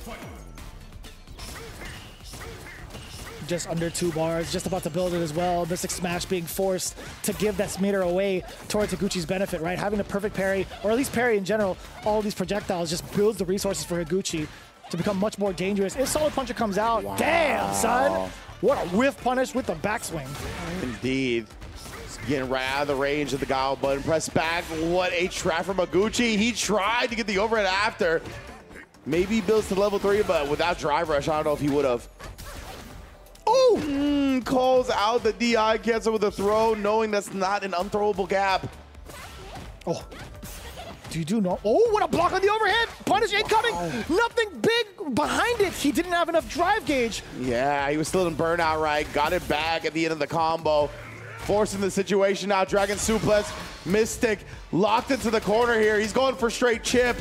Just under 2 bars, just about to build it as well. Mystic Smash being forced to give that meter away towards Higuchi's benefit, right? Having a perfect parry, or at least parry in general, all these projectiles just builds the resources for Higuchi to become much more dangerous. If Solid Puncher comes out, damn, son! What a whiff punish with the backswing. Indeed. Just getting right out of the range of the guile button. Press back. What a trap from Higuchi. He tried to get the overhead after. Maybe he builds to level 3, but without drive rush, I don't know if he would have. Oh! Calls out the DI cancel with a throw, knowing that's not an unthrowable gap. Oh. Do you do no? Oh, what a block on the overhead! Punish incoming! Nothing big behind it. He didn't have enough drive gauge. Yeah, he was still in burnout, right? Got it back at the end of the combo. Forcing the situation now. Dragon suplex. Mystic locked into the corner here. He's going for straight chip.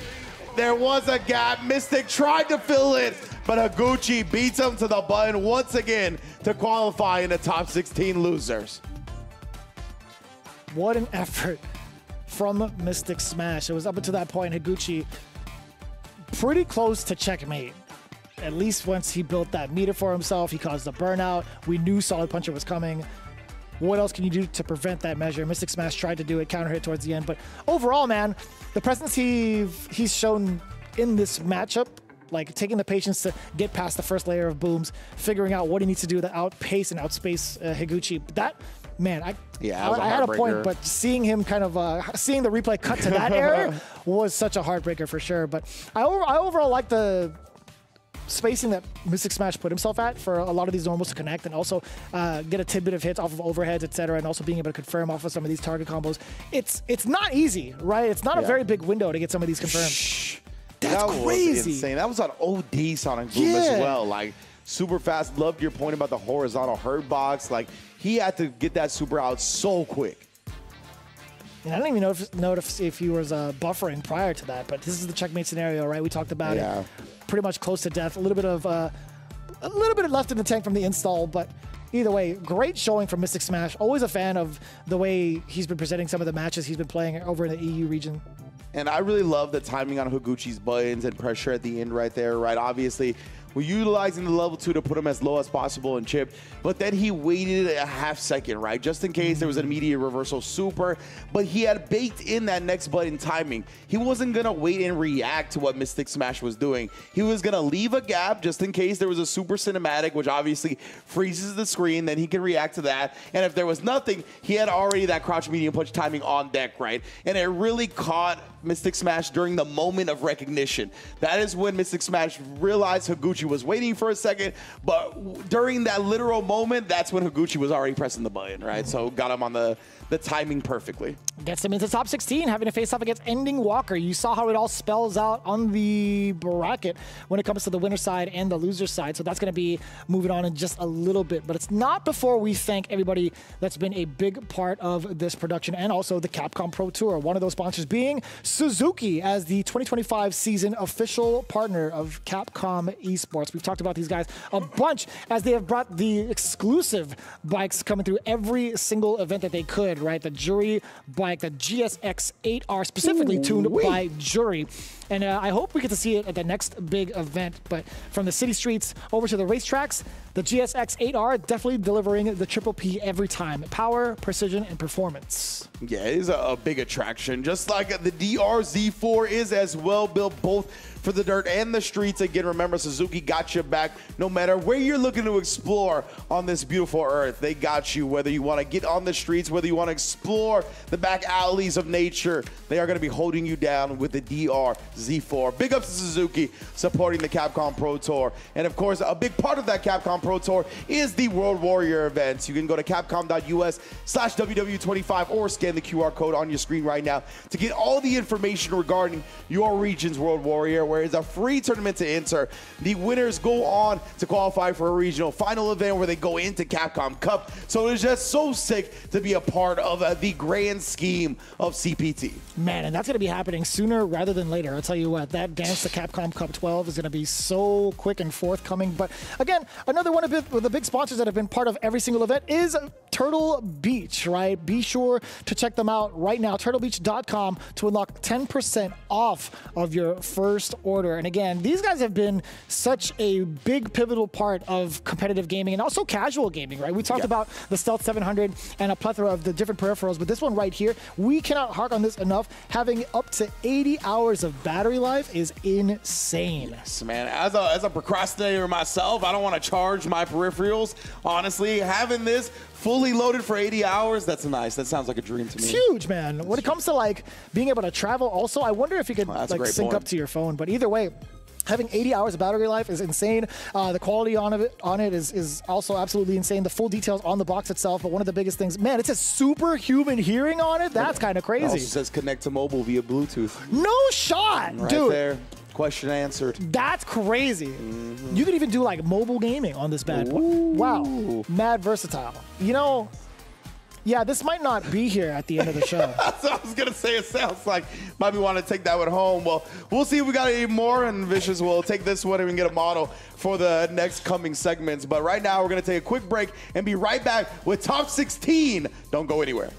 There was a gap. Mystic tried to fill it, but Higuchi beats him to the button once again to qualify in the top 16 losers. What an effort from Mystic Smash. It was up until that point, Higuchi pretty close to checkmate. At least once he built that meter for himself, he caused the burnout. We knew Solid Puncher was coming. What else can you do to prevent that measure? Mystic Smash tried to do it, counter hit towards the end. But overall, man, the presence he's shown in this matchup, like taking the patience to get past the first layer of booms, figuring out what he needs to do to outpace and outspace Higuchi. That, man, I had a point, but seeing him kind of, seeing the replay cut to that error was such a heartbreaker for sure. But I overall like the spacing that Mystic Smash put himself at for a lot of these normals to connect and also get a tidbit of hits off of overheads, etc., and also being able to confirm off of some of these target combos. It's not easy, right? It's not a very big window to get some of these confirmed. That's crazy. Was insane. That was on OD Sonic Boom as well. Like, super fast. Loved your point about the horizontal hurt box. Like, he had to get that super out so quick. And I don't even know if he was buffering prior to that, but this is the checkmate scenario, right? We talked about it. Pretty much close to death. A little bit of left in the tank from the install, but either way, great showing from Mystic Smash. Always a fan of the way he's been presenting some of the matches he's been playing over in the EU region. And I really love the timing on Higuchi's buttons and pressure at the end right there, right? Obviously, we're utilizing the level 2 to put him as low as possible and chip, but then he waited a half second, right? Just in case there was an immediate reversal super, but he had baked in that next button timing. He wasn't gonna wait and react to what Mystic Smash was doing. He was gonna leave a gap just in case there was a super cinematic, which obviously freezes the screen, then he can react to that. And if there was nothing, he had already that crouch medium punch timing on deck, right? And it really caught Mystic Smash during the moment of recognition. That is when Mystic Smash realized Higuchi was waiting for a second, but during that literal moment, that's when Higuchi was already pressing the button, right? So got him on the timing perfectly. Gets him into top 16, having to face off against Ending Walker. You saw how it all spells out on the bracket when it comes to the winner side and the loser side. So that's going to be moving on in just a little bit. But it's not before we thank everybody that's been a big part of this production and also the Capcom Pro Tour. One of those sponsors being Suzuki as the 2025 season official partner of Capcom Esports. We've talked about these guys a bunch as they have brought the exclusive bikes coming through every single event that they could, right? The Jury bike, the GSX 8R, specifically tuned by Jury. And I hope we get to see it at the next big event. But from the city streets over to the racetracks, the GSX 8R definitely delivering the triple P every time. Power, precision, and performance. Yeah, it is a big attraction. Just like the DRZ4 is as well, built both for the dirt and the streets. Again, remember, Suzuki got you back no matter where you're looking to explore on this beautiful earth. They got you, whether you want to get on the streets, whether you want to explore the back alleys of nature. They are going to be holding you down with the DRZ4. Big ups to Suzuki supporting the Capcom Pro Tour. And of course, a big part of that Capcom Pro Tour is the World Warrior events. You can go to capcom.us/WW25 or scan the QR code on your screen right now to get all the information regarding your region's World Warrior, where it's a free tournament to enter. The winners go on to qualify for a regional final event where they go into Capcom Cup. So it's just so sick to be a part of the grand scheme of CPT. Man, and that's going to be happening sooner rather than later. I'll tell you what, that dance to Capcom Cup 12 is going to be so quick and forthcoming. But again, another one of the big sponsors that have been part of every single event is Turtle Beach, right? Be sure to check them out right now, turtlebeach.com, to unlock 10% off of your first order. And again, these guys have been such a big pivotal part of competitive gaming and also casual gaming, right? We talked about the Stealth 700 and a plethora of the different peripherals, but this one right here, we cannot hark on this enough. Having up to 80 hours of battery life is insane. Yes, man. As a procrastinator myself, I don't want to charge my peripherals. Honestly, having this fully loaded for 80 hours, that's nice. That sounds like a dream to me. It's huge, man. When it comes to like being able to travel also, I wonder if you could like sync up to your phone. But either way, having 80 hours of battery life is insane. The quality on it is also absolutely insane. The full details on the box itself, but one of the biggest things, man, it says superhuman hearing on it. That's kind of crazy. It also says connect to mobile via Bluetooth. No shot, right dude. There. Question answered. That's crazy. You could even do like mobile gaming on this bad boy. Wow. Mad versatile. You know, yeah, this might not be here at the end of the show. That's what I was going to say. It sounds like might be wanting to take that one home. Well, we'll see if we got any more, and Vicious will take this one and we can get a model for the next coming segments. But right now, we're going to take a quick break and be right back with Top 16. Don't go anywhere.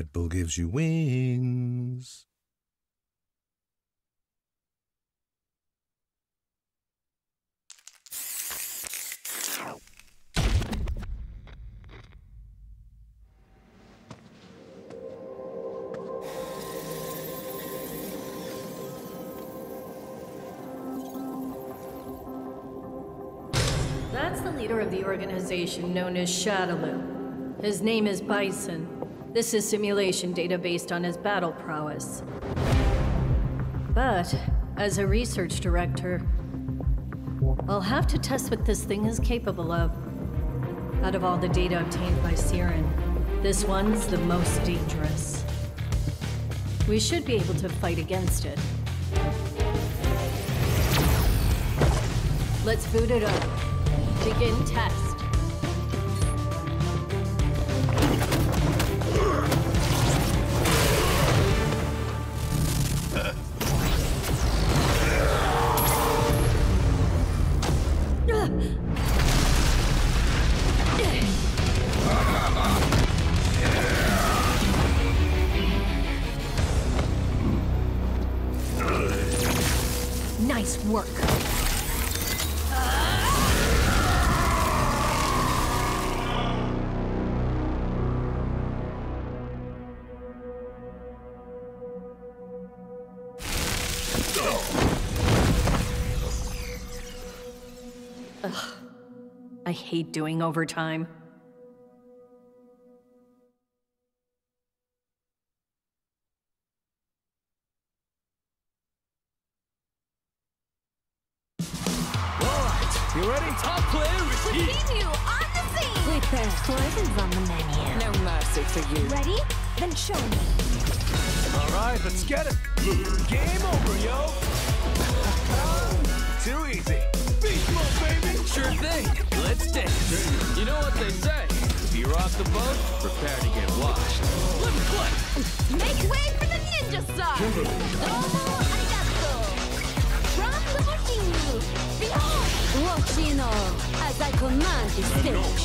Red Bull gives you wings. That's the leader of the organization known as Shadaloo. His name is Bison. This is simulation data based on his battle prowess. But, as a research director, I'll have to test what this thing is capable of. Out of all the data obtained by Siren, this one's the most dangerous. We should be able to fight against it. Let's boot it up. Begin test. Nice work. Ugh. I hate doing overtime. You ready? Top player is We see you on the scene! Prepare. Poison's on the menu. No mercy for you. Ready? Then show me. all right, let's get it. Game over, yo. Too easy. Beast mode, baby. Sure thing. Let's dance. You know what they say. If you rock the boat, prepare to get washed. Let me play. Make way for the ninja star! Domo arigato! From Lamborghini! Behold! Watchino! As I command this stage.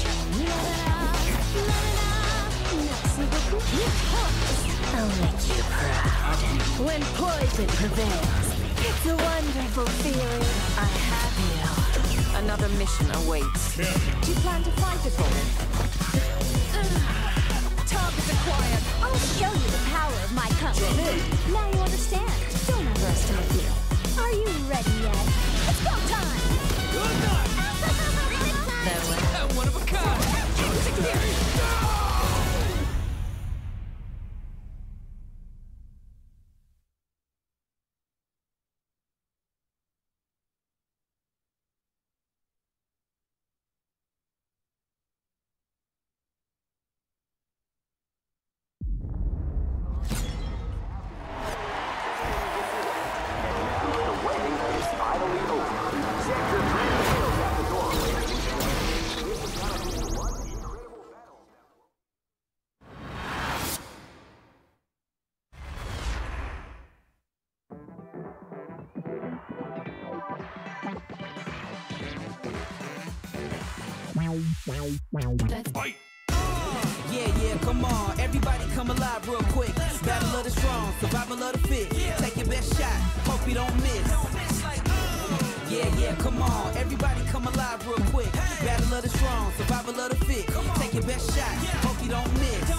I'll make you proud. When poison prevails, it's a wonderful feeling. I have you. Another mission awaits. Do you plan to fight us all? Targets acquired. I'll show you the power of my company. Now you understand. Don't underestimate me. Are you ready yet? It's go time! Good night. One of a kind. Let's fight. Yeah, come on. Everybody come alive real quick. Battle of the strong, survival of the fit. Take your best shot, hope you don't miss. Yeah, come on. Everybody come alive real quick. Battle of the strong, survival of the fit. Take your best shot, hope you don't miss.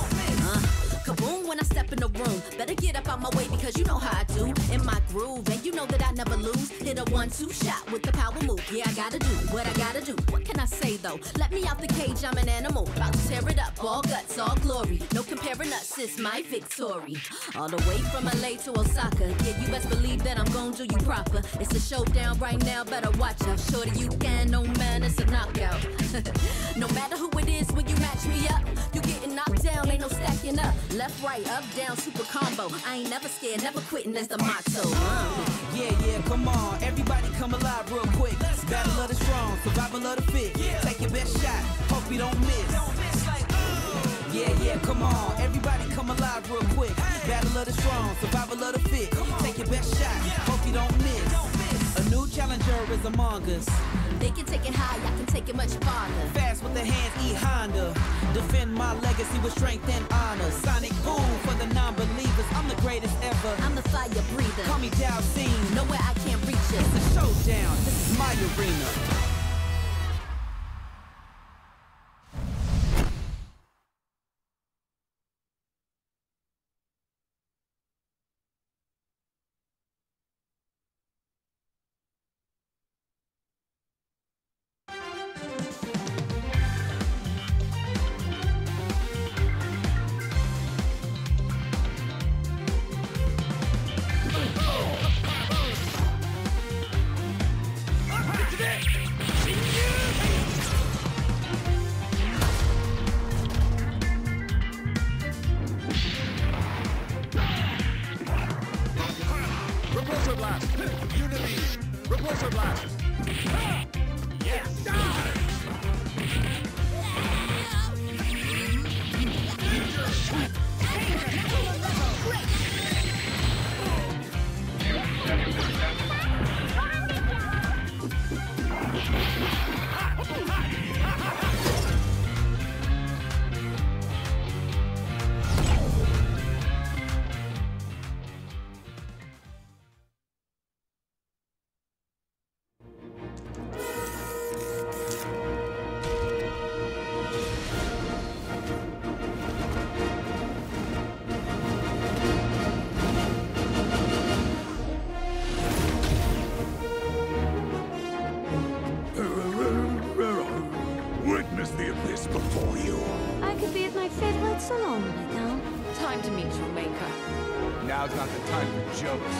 Kaboom when I step in the room. Better get up out my way because you know how I do. In my groove, and you know that I never lose. Hit a 1-2 shot with the power move. Yeah, I gotta do what I gotta do. What can I say though? Let me out the cage, I'm an animal. About to tear it up, all guts, all glory. No comparing us, it's my victory. All the way from LA to Osaka. Yeah, you best believe that I'm gon' do you proper. It's a showdown right now, better watch out. Shorty, you can, no man, it's a knockout. No matter who it is, when you match me up, you getting knocked down, ain't no stacking up. Left, right, up, down, super combo. I ain't never scared, never quitting, that's the motto. Yeah, come on. Everybody come alive real quick. Battle of the strong, survival of the fit. Take your best shot, hope you don't miss. Yeah, come on. Everybody come alive real quick. Battle of the strong, survival of the fit. Take your best shot, hope you don't miss. A new challenger is among us. They can take it high, I can take it much farther. Fast with the hands, E-Honda. Defend my legacy with strength and honor. Sonic boom for the non-believers. I'm the greatest ever. I'm the fire breather. Call me Dow Scene. Nowhere I can't reach it. It's a showdown. This is my arena. Repulsor blast! Unity! Repulsor blast! Yes! Witness the abyss before you. I could be at my favorite salon right now. Time to meet your maker. Now's not the time for jokes.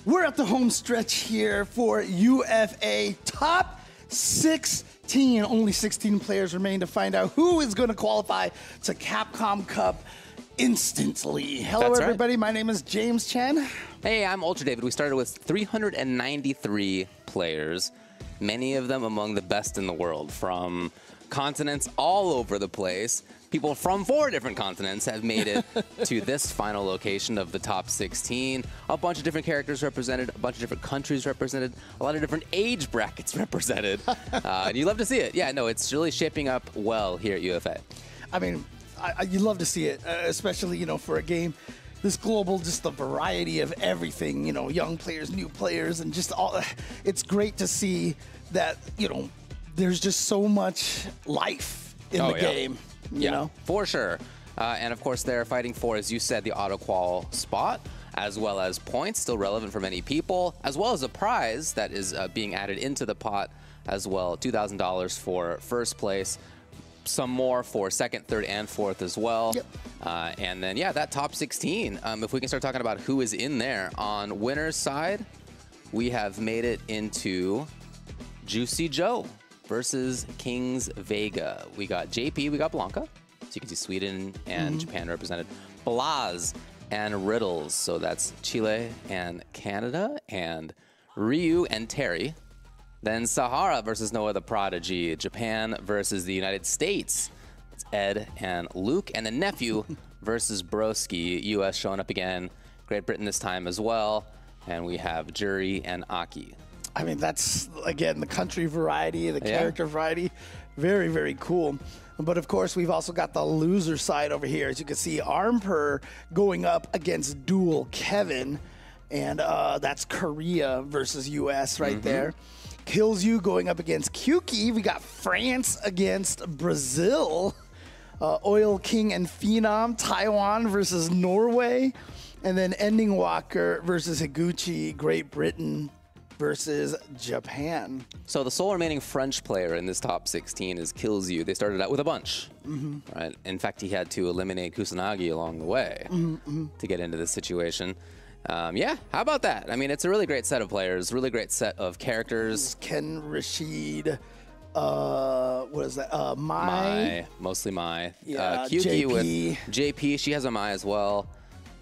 We're at the home stretch here for UFA Top 16. Only 16 players remain to find out who is going to qualify to Capcom Cup instantly. Hello, That's everybody. right. My name is James Chen. Hey, I'm Ultra David. We started with 393 players, many of them among the best in the world, from continents all over the place. People from 4 different continents have made it to this final location of the top 16. A bunch of different characters represented, a bunch of different countries represented, a lot of different age brackets represented. And you love to see it. Yeah, no, it's really shaping up well here at UFA. I mean, you love to see it, especially, you know, for a game this global, just the variety of everything, you know, young players, new players, and just all. It's great to see that, you know, there's just so much life in the game. You know? For sure. And of course, they're fighting for, as you said, the auto-qual spot, as well as points, still relevant for many people, as well as a prize that is being added into the pot as well. $2,000 for first place, some more for second, third, and fourth as well. Yep. And then, yeah, that top 16, if we can start talking about who is in there. On winner's side, we have made it into Juicy Joe versus Kings Vega. We got JP, we got Blanca. So you can see Sweden and Japan represented. Blaz and Riddles. So that's Chile and Canada. And Ryu and Terry. Then Sahara versus Noah the Prodigy. Japan versus the United States. It's Ed and Luke. And then Nephew versus Broski. US showing up again. Great Britain this time as well. And we have Jury and Aki. I mean, that's, again, the country variety, the character variety. Very, very cool. But, of course, we've also got the loser side over here. As you can see, Armper going up against Dual Kevin. And that's Korea versus U.S. right there. Kills You going up against Kyuki. We got France against Brazil. Oil King and Phenom, Taiwan versus Norway. And then Ending Walker versus Higuchi, Great Britain versus Japan. So the sole remaining French player in this top 16 is Kills You. They started out with a bunch, right? In fact, he had to eliminate Kusanagi along the way to get into this situation. Yeah, how about that? I mean, it's a really great set of players, really great set of characters. Ken Rashid, what is that? Mai. Mostly Mai. Yeah, Kyuki JP. with JP, she has a Mai as well.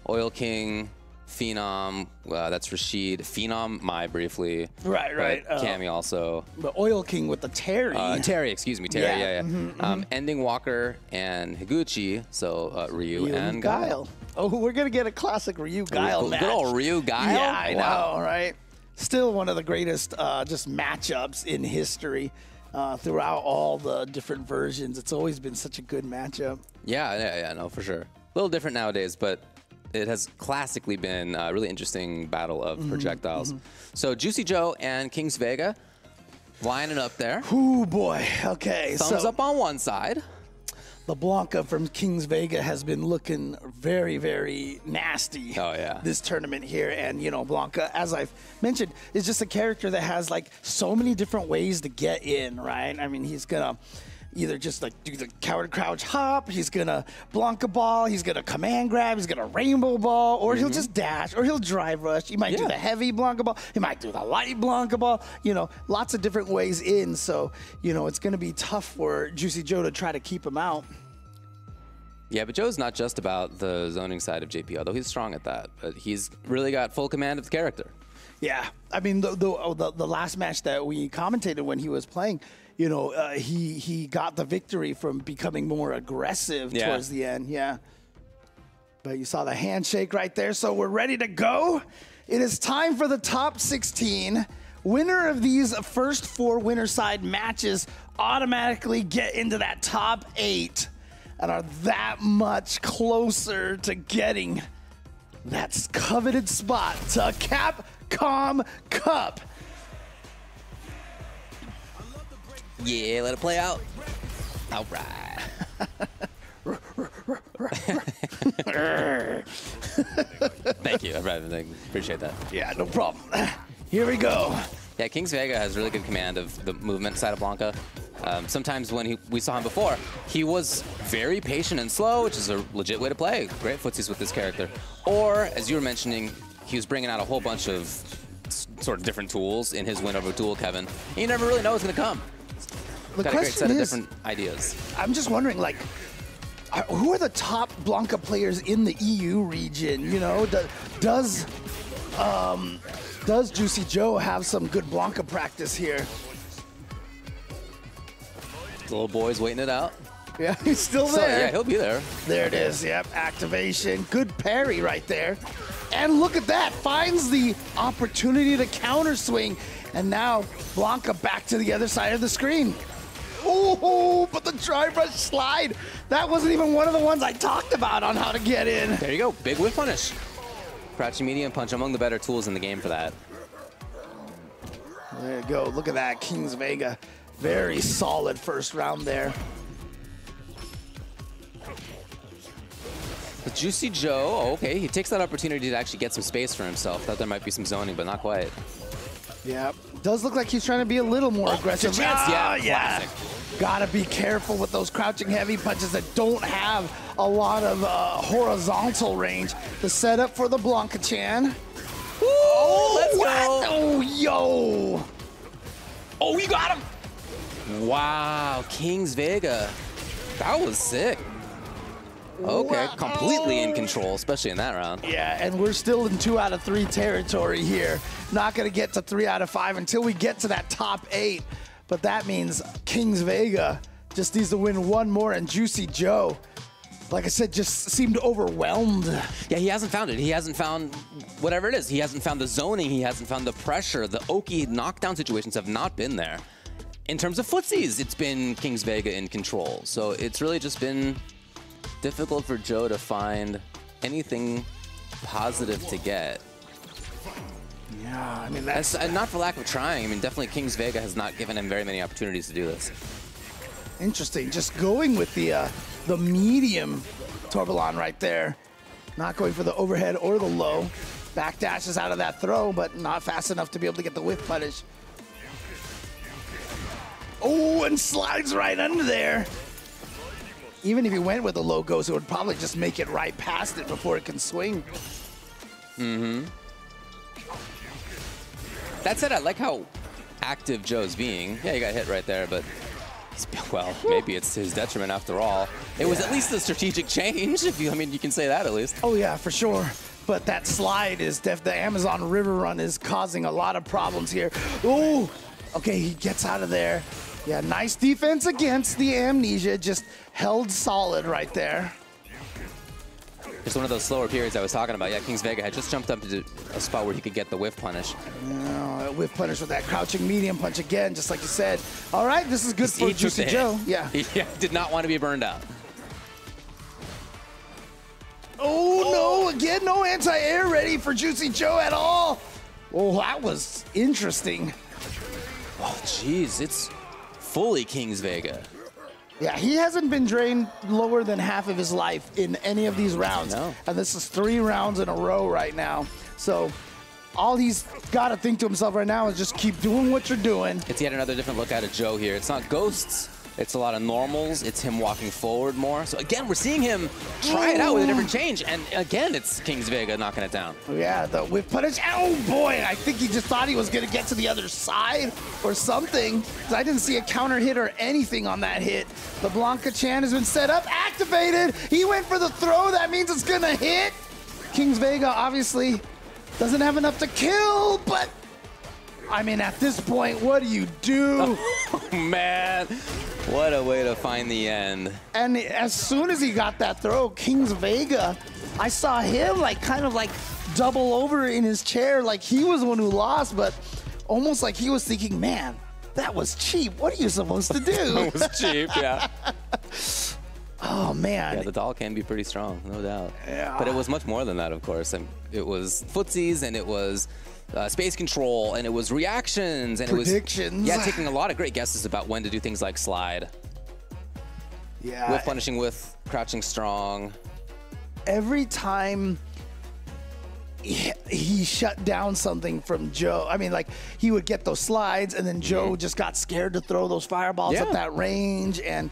Oil King, Phenom, that's Rashid. Phenom, Mai briefly. Right. Cammy also. But Oil King with the Terry. Terry, excuse me, Terry, yeah. Ending Walker and Higuchi, so Ryu and Guile. Oh, we're going to get a classic Ryu Guile match. Good old Ryu Guile? Yeah, I know, right? Still one of the greatest just matchups in history throughout all the different versions. It's always been such a good matchup. Yeah, no, for sure. A little different nowadays, but it has classically been a really interesting battle of projectiles. So Juicy Joe and Kings Vega lining up there. Ooh, boy. Okay. Thumbs up on one side. The Blanca from Kings Vega has been looking very, very nasty this tournament here. And, you know, Blanca, as I've mentioned, is just a character that has, like, so many different ways to get in, right? I mean, he's going to either just, like, do the coward crouch hop, he's going to Blanca ball, he's going to command grab, he's going to rainbow ball, or he'll just dash, or he'll drive rush. He might do the heavy Blanca ball, he might do the light Blanca ball, you know, lots of different ways in. So, you know, it's going to be tough for Juicy Joe to try to keep him out. Yeah, but Joe's not just about the zoning side of JP, although he's strong at that. But he's really got full command of the character. Yeah, I mean, the last match that we commentated when he was playing, you know, he got the victory from becoming more aggressive towards the end. Yeah. But you saw the handshake right there, so we're ready to go. It is time for the top 16. Winner of these first 4 winner side matches automatically get into that top 8 and are that much closer to getting that coveted spot to Capcom Cup. Yeah, let it play out. All right. Thank you. I appreciate that. Yeah, no problem. Here we go. Yeah, Kings Vega has really good command of the movement side of Blanca. Sometimes when we saw him before, he was very patient and slow, which is a legit way to play. Great footsies with this character. Or, as you were mentioning, he was bringing out a whole bunch of sort of different tools in his win over Dual Kevin. You never really know what's going to come. The Got a great set question of is, different ideas. I'm just wondering, like, who are the top Blanca players in the EU region? You know, does Juicy Joe have some good Blanca practice here? The little boy's waiting it out. Yeah, he's still there. So, yeah, he'll be there. There it is. Yep, activation. Good parry right there. And look at that. Finds the opportunity to counter swing. And now Blanca back to the other side of the screen. Oh, but the dry brush slide. That wasn't even one of the ones I talked about on how to get in. There you go. Big whip punish. Crouching medium punch, among the better tools in the game for that. There you go. Look at that. Kings Vega. Very solid first round there. But Juicy Joe, oh, okay, he takes that opportunity to actually get some space for himself. Thought there might be some zoning, but not quite. Yeah, does look like he's trying to be a little more aggressive. Yeah, yeah. Gotta be careful with those crouching heavy punches that don't have a lot of horizontal range. The setup for the Blanca-chan. Oh, let's go. Oh, yo. Oh, you got him. Wow, Kings Vega. That was sick. Okay, Wow. completely in control, especially in that round. Yeah, and we're still in 2 out of 3 territory here. Not going to get to 3 out of 5 until we get to that top 8. But that means Kings Vega just needs to win one more, and Juicy Joe, like I said, just seemed overwhelmed. Yeah, he hasn't found it. He hasn't found whatever it is. He hasn't found the zoning. He hasn't found the pressure. The Oki knockdown situations have not been there. In terms of footsies, it's been Kings Vega in control. So it's really just been difficult for Joe to find anything positive to get. Yeah, I mean, that's not for lack of trying. I mean, definitely Kings Vega has not given him very many opportunities to do this. interesting. Just going with the medium Tourbillon right there. Not going for the overhead or the low. Backdashes out of that throw, but not fast enough to be able to get the whiff punish. Oh, and slides right under there. Even if he went with the low ghost, it would probably just make it right past it before it can swing. Mm-hmm. That said, I like how active Joe's being. Yeah, he got hit right there, but, well, maybe it's his detriment after all. It was at least a strategic change, if you, I mean, you can say that at least. Oh, yeah, for sure. But that slide is the Amazon River Run is causing a lot of problems here. Ooh, okay, he gets out of there. Yeah, nice defense against the Amnesia, just held solid right there. Just one of those slower periods I was talking about. Yeah, Kings Vega had just jumped up to a spot where he could get the whiff punish. Whiff punish with that crouching medium punch again, just like you said. All right, this is good for Juicy Joe. Yeah. He did not want to be burned out. Oh, no, again, no anti-air ready for Juicy Joe at all. Oh, that was interesting. Oh, jeez, it's fully Kings Vega. Yeah, he hasn't been drained lower than half of his life in any of these rounds. No. And this is 3 rounds in a row right now. So all he's got to think to himself right now is just keep doing what you're doing. It's yet another different look at Joe here. It's not ghosts. It's a lot of normals. It's him walking forward more. So again, we're seeing him try it out with a different change. And again, it's Kings Vega knocking it down. Yeah, the whip punish. Oh boy, I think he just thought he was gonna get to the other side or something. I didn't see a counter hit or anything on that hit. The Blanca-chan has been set up, activated. He went for the throw, that means it's gonna hit. Kings Vega obviously doesn't have enough to kill, but I mean, at this point, what do you do? Oh, man. What a way to find the end. And as soon as he got that throw, Kings Vega, I saw him kind of double over in his chair like he was the one who lost, but almost like he was thinking, man, that was cheap. What are you supposed to do? It was cheap, yeah. Oh, man. Yeah, the doll can be pretty strong, no doubt. Yeah. But it was much more than that, of course. it was footsies, and it was space control, and it was reactions, and predictions. It was, yeah, taking a lot of great guesses about when to do things like slide. Yeah. Whiff punishing with crouching strong. Every time he shut down something from Joe, I mean, he would get those slides, and then Joe just got scared to throw those fireballs at that range, and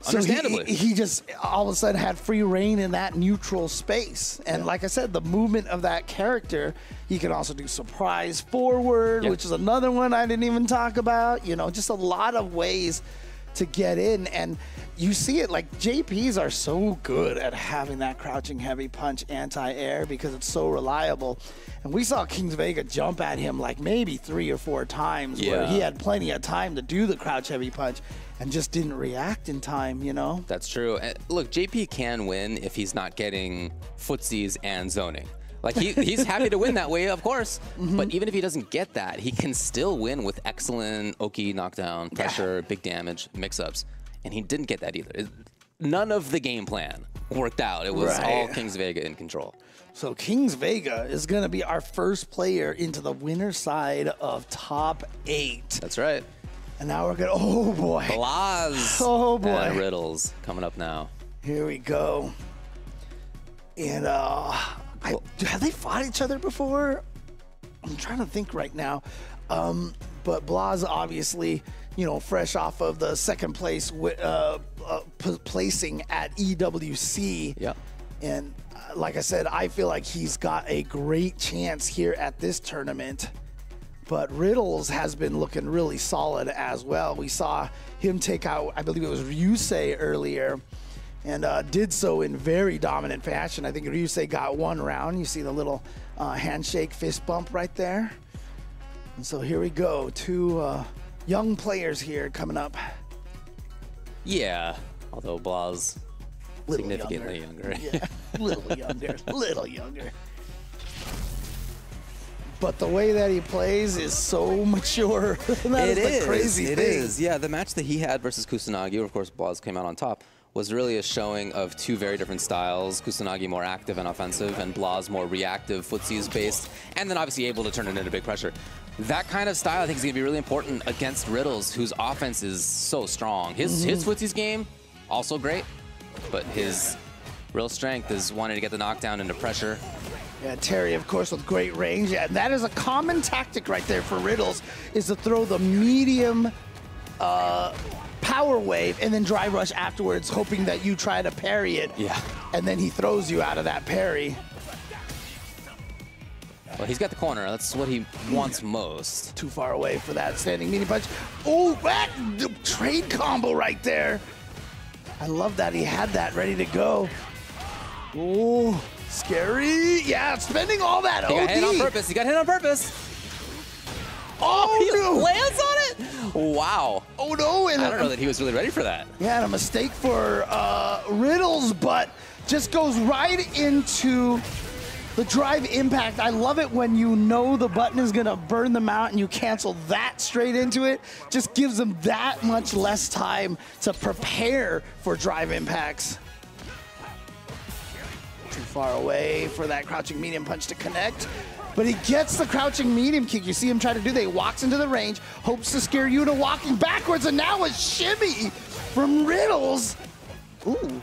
understandably. So he just all of a sudden had free reign in that neutral space. And like I said, the movement of that character, he can also do surprise forward, which is another one I didn't even talk about. You know, just a lot of ways to get in. And you see it, like JPs are so good at having that crouching heavy punch anti-air because it's so reliable. And we saw Kings Vega jump at him like maybe 3 or 4 times where he had plenty of time to do the crouch heavy punch and just didn't react in time, you know? That's true. And look, JP can win if he's not getting footsies and zoning. Like, he's happy to win that way, of course. But even if he doesn't get that, he can still win with excellent Oki knockdown, pressure, big damage, mix-ups. And he didn't get that either. None of the game plan worked out. It was all Kings Vega in control. So Kings Vega is going to be our first player into the winner side of top 8. That's right. And now we're going to, oh boy. Blaz. Oh boy. And Riddles coming up now. Here we go. And have they fought each other before? I'm trying to think right now. But Blaz obviously, you know, fresh off of the second place placing at EWC. Yep. And like I said, I feel like he's got a great chance here at this tournament. But Riddles has been looking really solid as well. We saw him take out, I believe it was Ryusei earlier, and did so in very dominant fashion. I think Ryusei got 1 round. You see the little handshake fist bump right there. And so here we go. 2 young players here coming up. Yeah, although Blaz significantly younger. Yeah, little younger. But the way that he plays is so mature. That is the crazy thing. It is. Yeah, the match that he had versus Kusanagi, of course, Blaz came out on top, was really a showing of 2 very different styles. Kusanagi more active and offensive, and Blaz more reactive, footsies based, and then obviously able to turn it into big pressure. That kind of style, I think, is going to be really important against Riddles, whose offense is so strong. His footsies game, also great, but his real strength is wanting to get the knockdown into pressure. Yeah, Terry, of course, with great range. Yeah, and that is a common tactic right there for Riddles, is to throw the medium power wave and then drive rush afterwards, hoping that you try to parry it. Yeah. And then he throws you out of that parry. Well, he's got the corner. That's what he wants most. Too far away for that standing medium punch. Oh, that trade combo right there. I love that he had that ready to go. Oh, scary. Yeah, spending all that OD. He got hit on purpose. He got hit on purpose. Oh, he no. lands on it? Wow. Oh, no. And I don't know that he was really ready for that. Yeah, and a mistake for Riddles, but just goes right into the drive impact. I love it when you know the button is going to burn them out and you cancel that straight into it. Just gives them that much less time to prepare for drive impacts. Too far away for that crouching medium punch to connect. But he gets the crouching medium kick. You see him try to do that. He walks into the range, hopes to scare you into walking backwards, and now a shimmy from Riddles. Ooh,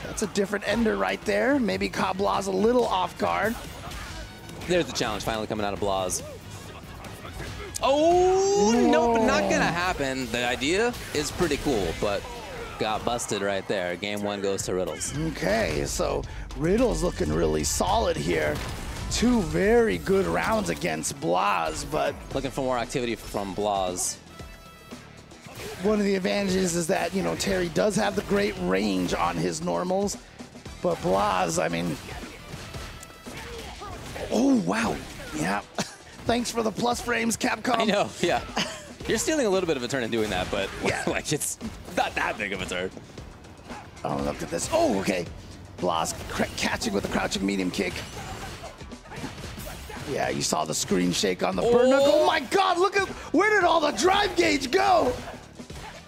that's a different ender right there. Maybe caught Blaz a little off guard. There's the challenge finally coming out of Blaz. Oh, nope, not gonna happen. The idea is pretty cool, but got busted right there. Game 1 goes to Riddles. Okay, so Riddles looking really solid here. 2 very good rounds against Blaz, but looking for more activity from Blaz. One of the advantages is that, you know, Terry does have the great range on his normals, but Blaz, I mean, oh, wow. Yeah. Thanks for the plus frames, Capcom. I know, yeah. You're stealing a little bit of a turn in doing that, but like it's not that big of a turn. Oh, look at this. Oh, okay. Blaz catching with the crouching medium kick. Yeah, you saw the screen shake on the burn knuckle. Oh my God, look at, where did all the drive gauge go?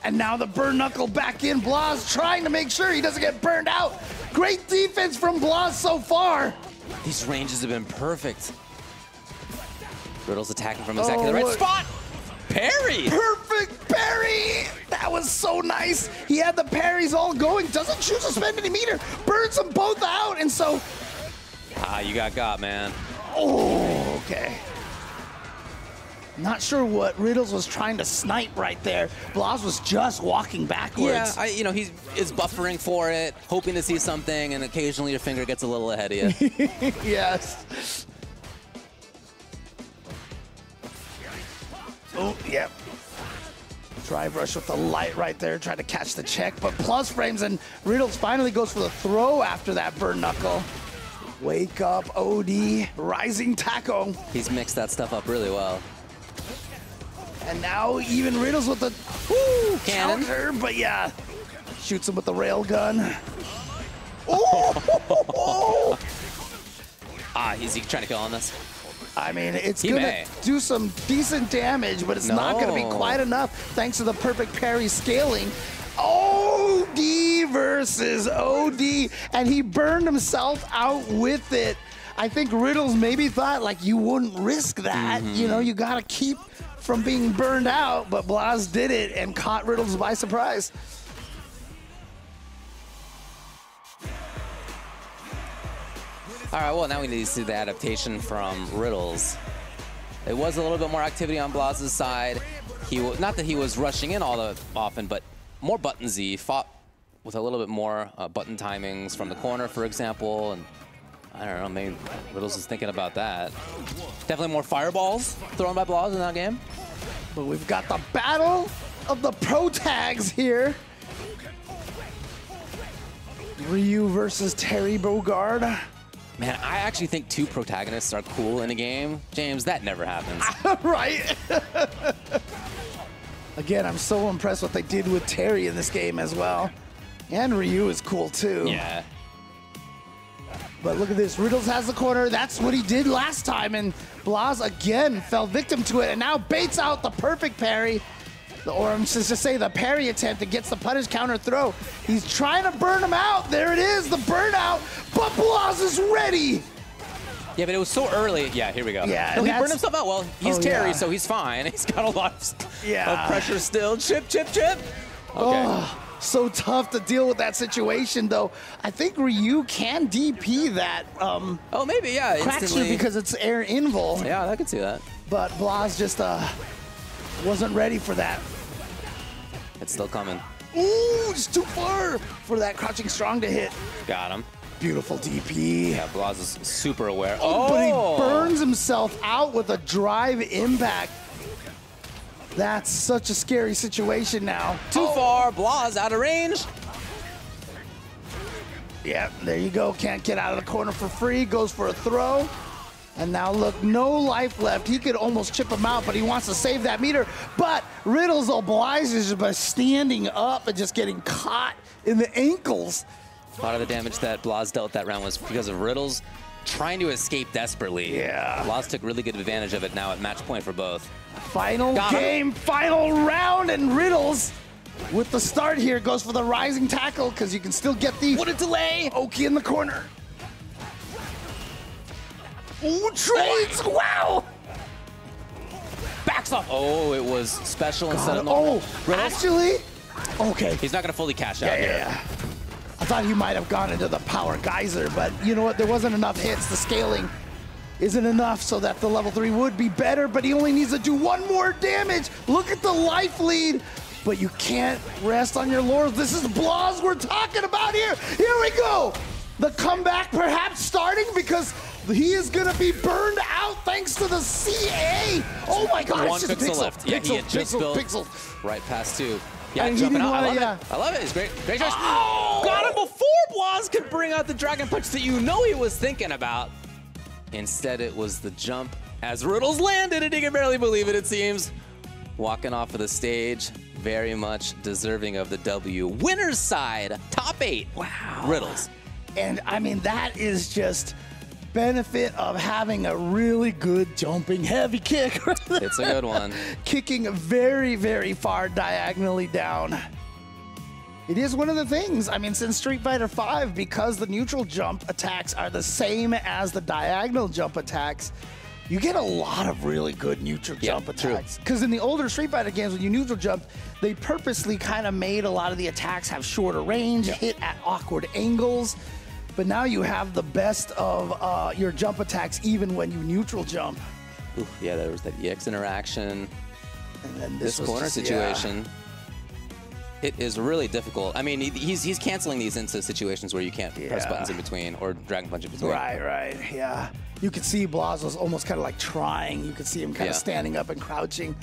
And now the burn knuckle back in. Blaz trying to make sure he doesn't get burned out. Great defense from Blaz so far. These ranges have been perfect. Riddle's attacking from exactly the right spot. Parry! Perfect parry! That was so nice. He had the parries all going. Doesn't choose to spend any meter. Burns them both out, and so... Ah, you got, man. Oh, okay. Not sure what Riddles was trying to snipe right there. Blas was just walking backwards. Yeah, you know, he is buffering for it, hoping to see something, and occasionally your finger gets a little ahead of you. Yes. Oh, yep. Drive rush with the light right there, trying to catch the check, but plus frames, and Riddles finally goes for the throw after that burn knuckle. Wake up, OD, rising tackle. He's mixed that stuff up really well. And now even Riddles with the cannon, counter, but yeah, shoots him with the rail gun. Oh! Is he trying to kill on this? I mean, it's going to do some decent damage, but it's not going to be quite enough thanks to the perfect parry scaling. OD versus OD, and he burned himself out with it. I think Riddles maybe thought, like, you wouldn't risk that. You know, you got to keep from being burned out, but Blas did it and caught Riddles by surprise. All right, well, now we need to see the adaptation from Riddles. It was a little bit more activity on Blas's side. Not that he was rushing in all that often, but more buttonsy. Fought with a little bit more button timings from the corner, for example. And I don't know, maybe Riddles is thinking about that. Definitely more fireballs thrown by Blas in that game. But we've got the battle of the pro tags here. Ryu versus Terry Bogard. Man, I actually think two protagonists are cool in a game. James, that never happens. Right? Again, I'm so impressed what they did with Terry in this game as well. And Ryu is cool too. Yeah. But look at this, Riddles has the corner. That's what he did last time, and Blas again fell victim to it, and now baits out the perfect parry. Or I'm just to say the parry attempt that gets the punish counter throw. He's trying to burn him out. There it is, the burnout, but Blas is ready. Yeah, but it was so early. Yeah, here we go. Yeah, no, he burned himself out. Well, he's Terry, so he's fine. He's got a lot of pressure still. Chip, chip, chip. Okay. Oh, so tough to deal with that situation, though. I think Ryu can DP that. Oh, maybe, yeah. Cracks you because it's air invul. Yeah, I could see that. But Blas just wasn't ready for that. It's still coming. Ooh, just too far for that crouching strong to hit. Got him. Beautiful DP. Yeah, Blas is super aware. But he burns himself out with a drive impact. That's such a scary situation now. Too far, Blas out of range. Yeah, there you go. Can't get out of the corner for free. Goes for a throw. And now look, no life left. He could almost chip him out, but he wants to save that meter. But Riddles obliges by standing up and just getting caught in the ankles. A lot of the damage that Blas dealt that round was because of Riddles trying to escape desperately. Yeah. Blas took really good advantage of it now at match point for both. Final game, final round, and Riddles with the start here goes for the rising tackle because you can still get the what a delay! Oki in the corner. Ooh, trades! Wow! Backs off. Oh, it was special instead of normal. Oh, actually? Okay. He's not going to fully cash out here. Yeah. I thought he might have gone into the power geyser, but you know what? There wasn't enough hits. The scaling isn't enough so that the level 3 would be better, but he only needs to do one more damage. Look at the life lead. But you can't rest on your laurels. This is Blas we're talking about here. Here we go. The comeback perhaps starting because he is going to be burned out thanks to the CA. Oh my God, One it's just pixel left. Yeah, he had just built pixel. right past two. Yeah, And he jumping didn't out. wanna- I love it. It's great. Great choice. Got him before Blas could bring out the Dragon Punch that you know he was thinking about. Instead, it was the jump as Riddles landed, and he can barely believe it, it seems. Walking off of the stage, very much deserving of the W. Winner's side, top 8. Wow. Riddles. And I mean, that is just benefit of having a really good jumping heavy kick. It's a good one. Kicking very, very far diagonally down. It is one of the things, I mean, since Street Fighter V, because the neutral jump attacks are the same as the diagonal jump attacks, you get a lot of really good neutral jump attacks. Because in the older Street Fighter games, when you neutral jump, they purposely kind of made a lot of the attacks have shorter range, hit at awkward angles. But now you have the best of your jump attacks even when you neutral jump. Ooh, yeah, there was that EX interaction. And then this corner just, situation. It is really difficult. I mean, he's canceling these into situations where you can't press buttons in between or Dragon Punch in between. Right, yeah. You could see Blas was almost kind of like trying. You could see him kind of standing up and crouching.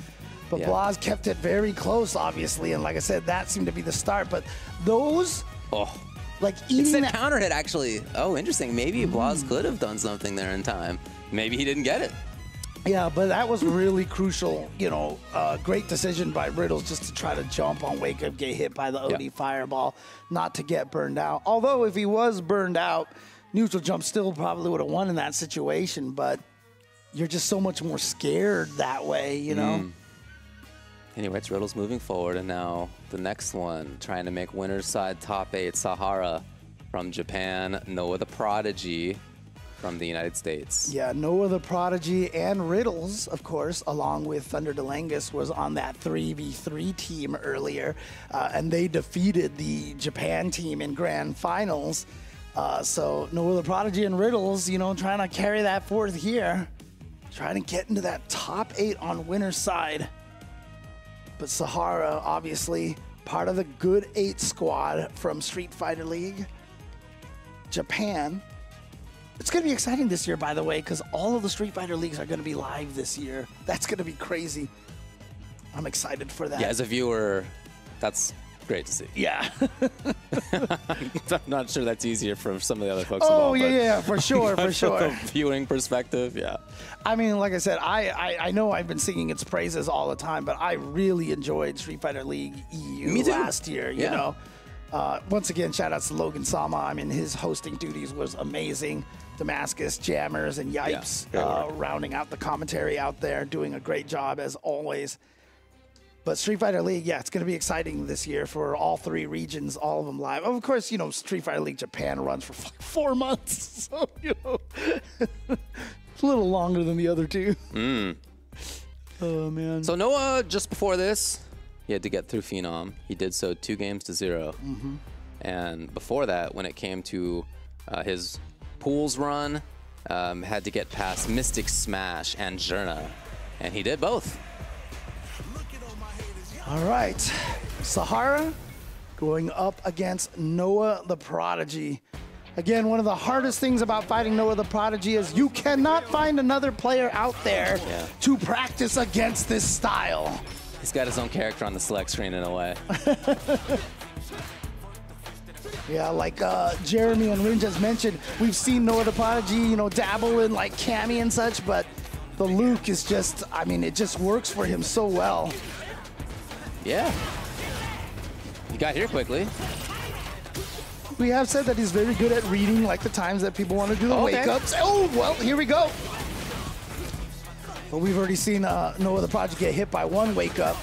But Blas kept it very close, obviously. And like I said, that seemed to be the start. But those, like eating it said that counter hit, actually. Oh, interesting. Maybe Blas could have done something there in time. Maybe he didn't get it. Yeah, but that was really crucial. You know, great decision by Riddles just to try to jump on Wake Up, get hit by the OD Fireball, not to get burned out. Although if he was burned out, neutral jump still probably would have won in that situation. But you're just so much more scared that way, you know? Anyway, it's Riddles moving forward, and now the next one, trying to make winner's side top 8, Sahara from Japan, Noah the Prodigy from the United States. Yeah, Noah the Prodigy and Riddles, of course, along with Thunder DeLangus, was on that 3v3 team earlier, and they defeated the Japan team in grand finals. So Noah the Prodigy and Riddles, you know, trying to carry that forth here, trying to get into that top 8 on winner's side. But Sahara, obviously, part of the Good 8 squad from Street Fighter League. Japan. It's going to be exciting this year, by the way, because all of the Street Fighter Leagues are going to be live this year. That's going to be crazy. I'm excited for that. Yeah, as a viewer, that's great to see. Yeah. I'm not sure that's easier for some of the other folks Oh, involved. yeah, for sure, for sure. From a viewing perspective, yeah. I mean, like I said, I know I've been singing its praises all the time, but I really enjoyed Street Fighter League EU last year, you know. Once again, shout outs to Logan Sama. I mean, his hosting duties was amazing. Damascus, Jammers, and Yipes rounding out the commentary out there, doing a great job as always. But Street Fighter League, yeah, it's going to be exciting this year for all 3 regions, all of them live. Of course, you know, Street Fighter League Japan runs for like 4 months, so, you know, it's a little longer than the other 2. Oh, man. So Noah, just before this, he had to get through Phenom. He did so 2 games to 0. And before that, when it came to his pools run, had to get past Mystic Smash and Zerna. And he did both. All right, Sahara going up against Noah the Prodigy. Again, one of the hardest things about fighting Noah the Prodigy is you cannot find another player out there to practice against this style. He's got his own character on the select screen in a way. Yeah, like Jeremy and Rin just mentioned, we've seen Noah the Prodigy, you know, dabble in like Cammy and such, but the Luke is just, I mean, it just works for him so well. Yeah. He got here quickly. We have said that he's very good at reading like the times that people want to do the wake-ups. Oh, well, here we go. But we've already seen Noah the Prodigy get hit by 1 wake-up.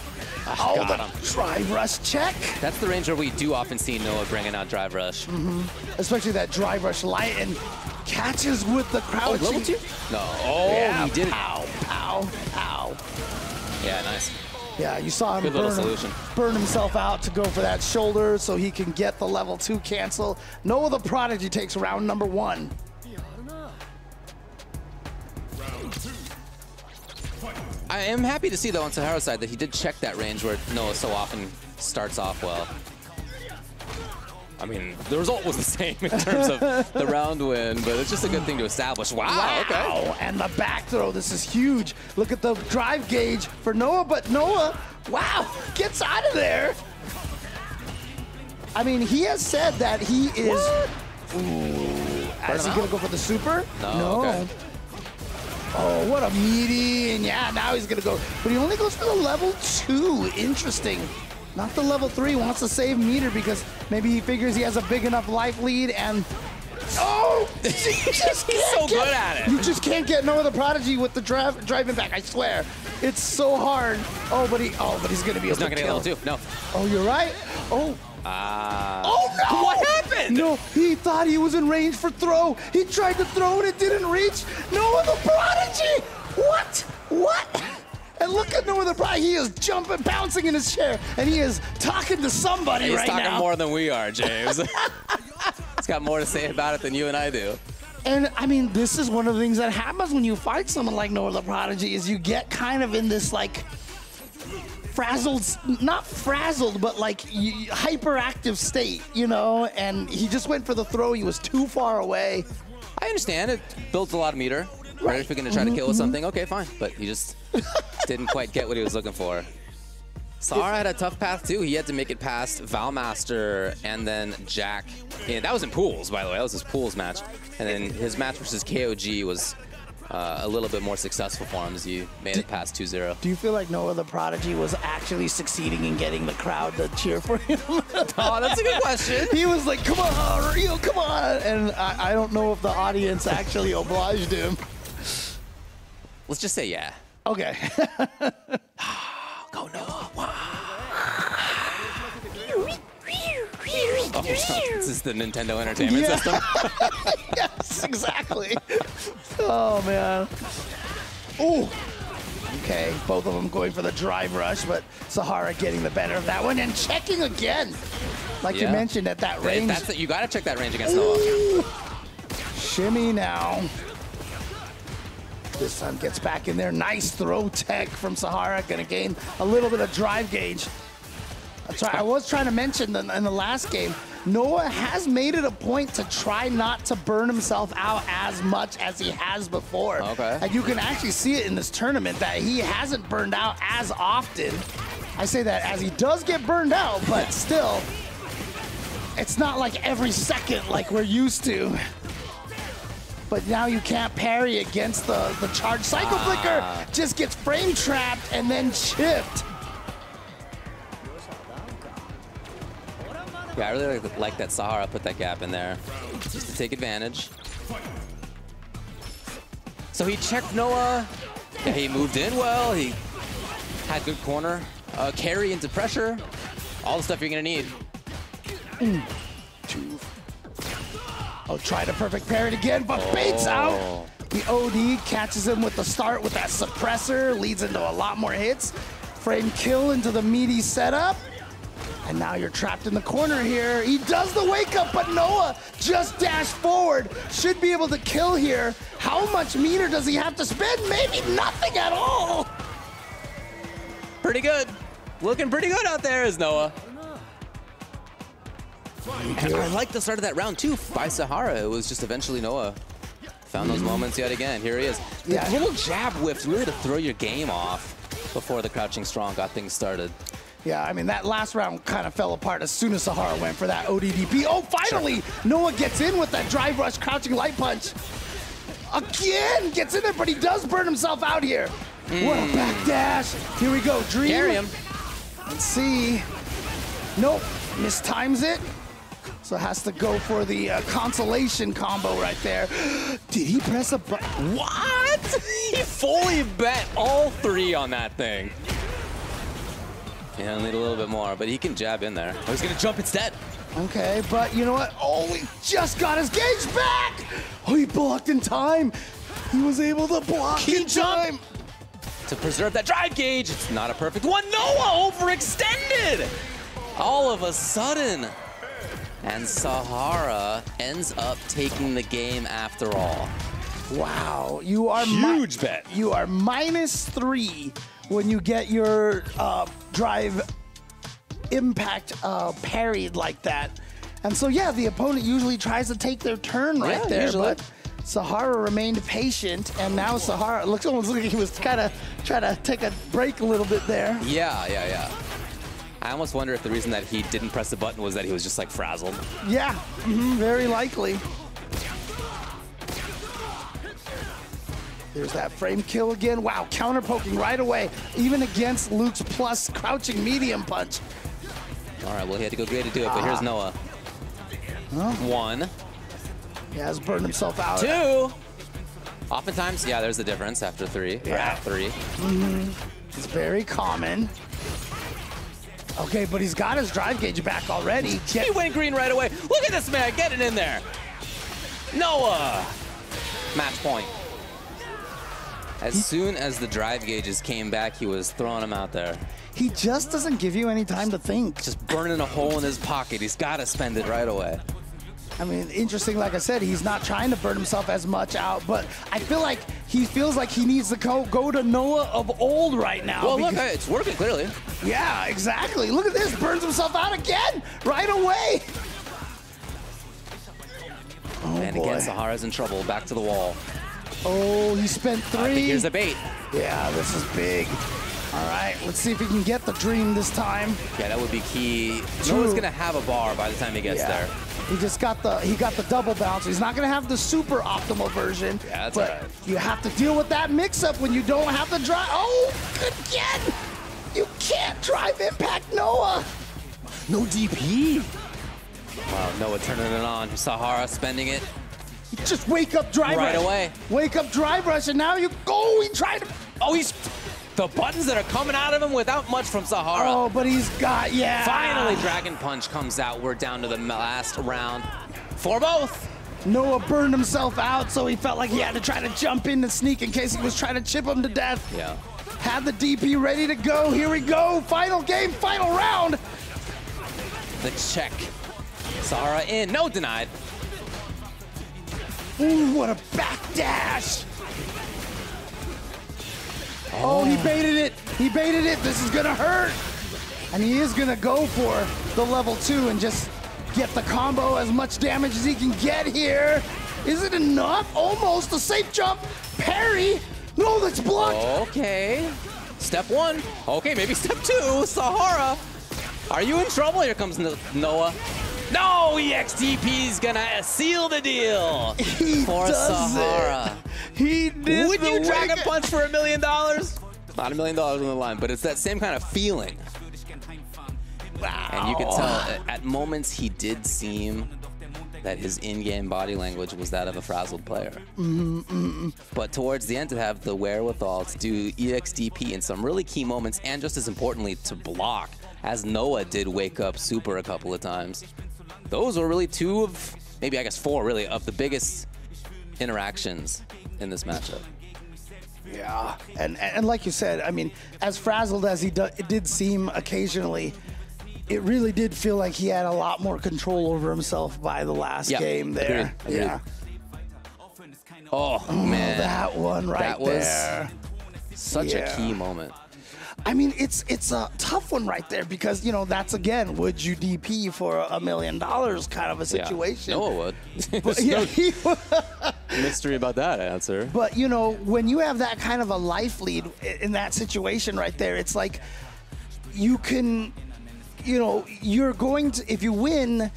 Oh, the drive rush check. That's the range where we do often see Noah bringing out drive rush. Especially that drive rush light and catches with the crouching. Oh, level 2? No. Oh, yeah, he did it. Pow, pow, pow. Yeah, nice. Yeah, you saw him burn himself out to go for that shoulder so he can get the level 2 cancel. Noah the Prodigy takes round number 1. I am happy to see, though, on Sahara's side that he did check that range where Noah so often starts off well. I mean, the result was the same in terms of the round win, but it's just a good thing to establish. Wow, okay. And the back throw, this is huge. Look at the drive gauge for Noah, but Noah, wow, gets out of there. I mean, he has said that he is... Ooh, is he going to go for the super? No. Okay. Oh, what a meaty, and yeah, now he's going to go. But he only goes for the level 2. Interesting. Not the level 3, wants to save meter because maybe he figures he has a big enough life lead and... Oh! He's so good at it. You just can't get Noah the Prodigy with the driving back, I swear. It's so hard. Oh, but he's going to be able to kill. He's not going to get level 2, no. Oh, you're right. Oh. Oh, no! What happened? No, he thought he was in range for throw. He tried to throw and it didn't reach. Noah the Prodigy! What? What? And look at Noah the Prodigy. He is jumping, bouncing in his chair, and he is talking to somebody right now. He's talking more than we are, James. He's got more to say about it than you and I do. And I mean, this is one of the things that happens when you fight someone like Noah the Prodigy is you get kind of in this like frazzled, not frazzled, but like hyperactive state, you know? And he just went for the throw. He was too far away. I understand. It builds a lot of meter. Right? If you're going to try to kill with something, okay, fine. But he just didn't quite get what he was looking for. Sahara had a tough path, too. He had to make it past Valmaster and then Jack. And that was in pools, by the way. That was his pools match. And then his match versus KOG was a little bit more successful for him as he made it past 2-0. Do you feel like Noah the Prodigy was actually succeeding in getting the crowd to cheer for him? Oh, that's a good question. He was like, come on, Rio, come on. And I don't know if the audience actually obliged him. Let's just say yeah. Okay. Go Noah. Oh, this is the Nintendo Entertainment System. Yes, exactly. Oh, man. Oh. Okay, both of them going for the drive rush, but Sahara getting the better of that one and checking again. Like you mentioned at that range. You got to check that range against Noah. Shimmy now. This time gets back in there. Nice throw tech from Sahara. Going to gain a little bit of drive gauge. I was trying to mention in the last game, Noah has made it a point to try not to burn himself out as much as he has before. Okay. And you can actually see it in this tournament that he hasn't burned out as often. I say that as he does get burned out, but still, it's not like every second like we're used to. But now you can't parry against the charged Psycho Flicker. Just gets frame trapped and then chipped. Yeah, I really like that Sahara put that gap in there just to take advantage. So he checked Noah. Yeah, he moved in well. He had good corner. Carry into pressure. All the stuff you're going to need. Oh, try to perfect parry it again, but baits out. The OD catches him with the start with that suppressor. Leads into a lot more hits. Frame kill into the meaty setup. And now you're trapped in the corner here. He does the wake up, but Noah just dashed forward. Should be able to kill here. How much meter does he have to spend? Maybe nothing at all. Pretty good. Looking pretty good out there is Noah. And I like the start of that round too by Sahara. It was just eventually Noah found those moments yet again. Here he is. The little jab whiffs really to throw your game off before the crouching strong got things started. Yeah, I mean, that last round kind of fell apart as soon as Sahara went for that ODDP. Oh, finally, Noah gets in with that drive rush, crouching light punch. Again, gets in there, but he does burn himself out here. What a back dash. Here we go, Dream. Carry him. Let's see. Nope, mistimes it. So has to go for the consolation combo right there. Did he press a button? What? He fully bet all three on that thing. Yeah, he'll need a little bit more, but he can jab in there. Oh, he's going to jump instead. Okay, but you know what? Oh, he just got his gauge back. Oh, he blocked in time. He was able to block in time. To preserve that drive gauge. It's not a perfect one. Noah overextended. All of a sudden. And Sahara ends up taking the game after all. Wow, you are huge bet. You are -3 when you get your drive impact parried like that. And so yeah, the opponent usually tries to take their turn right there, usually. but Sahara remained patient, and now Sahara looks almost like he was kind of trying to take a break a little bit there. Yeah. I almost wonder if the reason that he didn't press the button was that he was just like frazzled. Yeah, very likely. There's that frame kill again. Wow, counter poking right away, even against Luke's plus crouching medium punch. All right, well, he had to go great to do it, but here's Noah. One. He has burned himself out. Two. Oftentimes, yeah, there's the difference after three. Yeah. Or at three. It's very common. Okay, but he's got his drive gauge back already. He went green right away. Look at this man getting in there. Noah. Match point. As soon as the drive gauges came back, he was throwing them out there. He just doesn't give you any time to think. Just burning a hole in his pocket. He's got to spend it right away. I mean, interesting, like I said, he's not trying to burn himself as much out, but I feel like he feels like he needs to go to Noah of old right now. Well, look, it's working clearly. Yeah, exactly. Look at this, burns himself out again, right away. Oh, and boy. again, Sahara's in trouble, back to the wall. Oh, he spent 3. I think here's the bait. Yeah, this is big. All right, let's see if he can get the dream this time. Yeah, that would be key. Noah's gonna have a bar by the time he gets there. He just got the double bounce. He's not gonna have the super optimal version. Yeah, that's but all right. You have to deal with that mix-up when you don't have the drive. Oh, again! You can't drive impact Noah. No DP. Wow, Noah turning it on. Sahara spending it. Just wake up drive right rush. away. Wake up drive rush, and now you go. He tried to. Oh, he's the buttons that are coming out of him without much from Sahara. Oh, but he's got Finally, Dragon Punch comes out. We're down to the last round for both. Noah burned himself out, so he felt like he had to try to jump in and sneak in case he was trying to chip him to death. Yeah. Had the DP ready to go. Here we go. Final game, final round. The check. Sahara in. No, denied. Ooh, what a backdash. Oh, he baited it. He baited it. This is going to hurt. And he is going to go for the level 2 and just get the combo as much damage as he can get here. Is it enough? Almost a safe jump. Parry. No, that's blocked. Okay. Step 1. Okay, maybe step 2. Sahara. Are you in trouble? Here comes Noah. No, EXDP's gonna seal the deal for Sahara. He did. Would you Dragon Punch for $1 million? Not $1 million on the line, but it's that same kind of feeling. Wow. And you could tell at moments he did seem that his in-game body language was that of a frazzled player. But towards the end, to have the wherewithal to do EXDP in some really key moments, and just as importantly, to block, as Noah did wake up super a couple of times. Those were really 2 of, maybe I guess 4 really, of the biggest interactions in this matchup. Yeah, and like you said, I mean, as frazzled as it did seem occasionally, it really did feel like he had a lot more control over himself by the last game there. Agreed. Yeah. Oh, man. That one right there. Such a key moment. I mean, it's a tough one right there because, you know, that's, again, would you DP for $1 million kind of a situation? Yeah. Noah would. But, no mystery about that answer. But, you know, when you have that kind of a life lead in that situation right there, it's like you can, you know, you're going to, if you win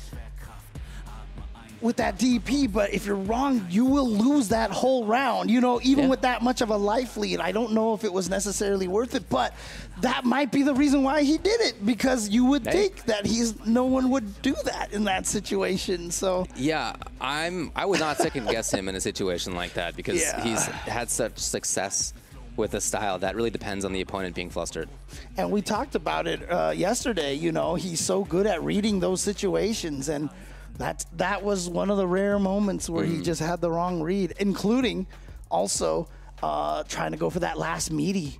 with that DP, but if you're wrong, you will lose that whole round. You know, even with that much of a life lead, I don't know if it was necessarily worth it, but that might be the reason why he did it, because you would think that no one would do that in that situation. So yeah, I would not second guess him in a situation like that, because he's had such success with a style that really depends on the opponent being flustered. And we talked about it yesterday. You know, he's so good at reading those situations, and that was one of the rare moments where he just had the wrong read, including also trying to go for that last meaty.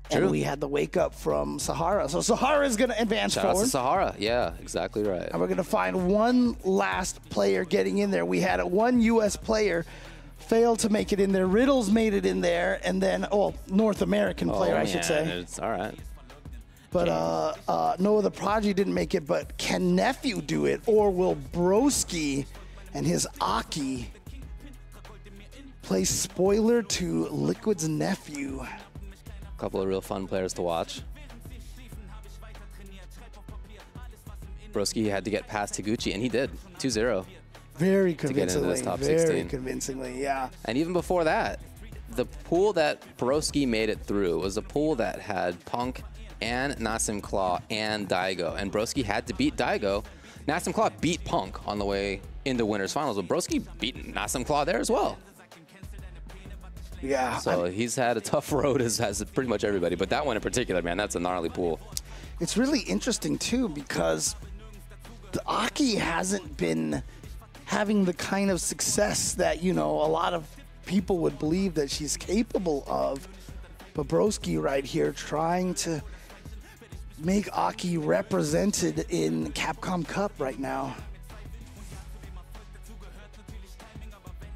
And we had the wake up from Sahara. So Sahara is going to advance forward. Shout out to Sahara. Yeah, exactly right. And we're going to find one last player getting in there. We had one U.S. player fail to make it in there. Riddles made it in there. And then, North American player, I should say. It's all right. But Noah the Prodigy didn't make it, but can Nephew do it? Or will Broski and his Aki play spoiler to Liquid's Nephew? A couple of real fun players to watch. Broski had to get past Taguchi, and he did. 2-0. Very convincingly. To get into this top 16. Very convincingly, yeah. And even before that, the pool that Broski made it through was a pool that had Punk and Nassim Claw and Daigo. And Broski had to beat Daigo. Nassim Claw beat Punk on the way into winners finals, but Broski beat Nassim Claw there as well. Yeah. So he's had a tough road, as pretty much everybody. But that one in particular, man, that's a gnarly pool. It's really interesting, too, because the Aki hasn't been having the kind of success that, you know, a lot of people would believe that she's capable of. But Broski right here trying to make Aki represented in Capcom Cup right now.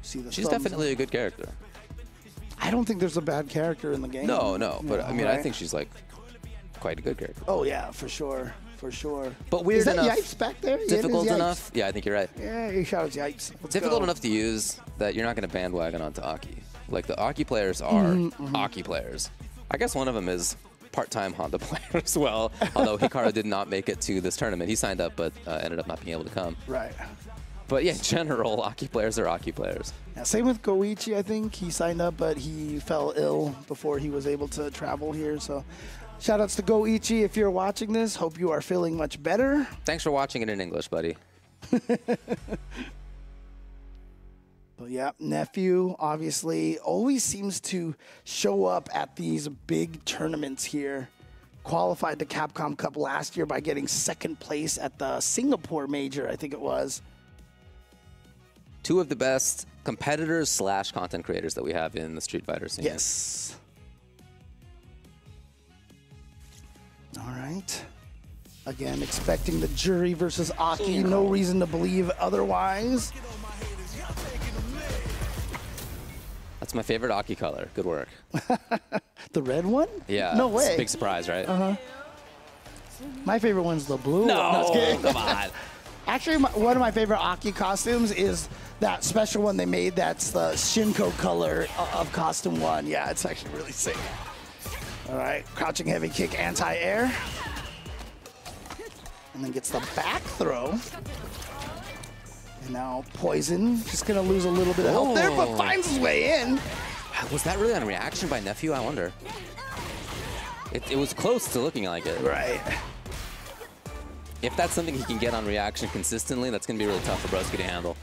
See the She's thumbs. definitely a good character. I don't think there's a bad character in the game. No, but I mean, I right? think she's like quite a good character. Oh yeah, for sure, for sure. But weird Is that enough. Yipes back there? Yeah, it is Difficult Yipes. enough. Yeah, I think you're right. Yeah, he shouts Yipes. Let's Difficult go. enough to use that you're not going to bandwagon onto Aki. Like the Aki players are Aki players. I guess one of them is part-time Honda player as well. Although Hikaru did not make it to this tournament. He signed up, but ended up not being able to come. Right. But yeah, in general, Aki players are Aki players. Yeah, same with Goichi, I think. He signed up, but he fell ill before he was able to travel here. So shout outs to Goichi if you're watching this. Hope you are feeling much better. Thanks for watching it in English, buddy. But yeah, Nephew obviously always seems to show up at these big tournaments here. Qualified to Capcom Cup last year by getting second place at the Singapore Major, I think it was. Two of the best competitors / content creators that we have in the Street Fighter scene. Yes. All right. Again, expecting the jury versus Aki. No reason to believe otherwise. That's my favorite Aki color. Good work. The red one? Yeah. No way. It's a big surprise, right? Uh-huh. My favorite one's the blue one. No, just kidding. come on. Actually, one of my favorite Aki costumes is that special one they made that's the Shinko color of costume 1. Yeah, it's actually really sick. All right, crouching heavy kick, anti-air. And then gets the back throw. And now Poison, just gonna lose a little bit of health there, but finds his way in. Was that really on reaction by Nephew? I wonder. It was close to looking like it. Right. If that's something he can get on reaction consistently, that's going to be really tough for Broski to handle.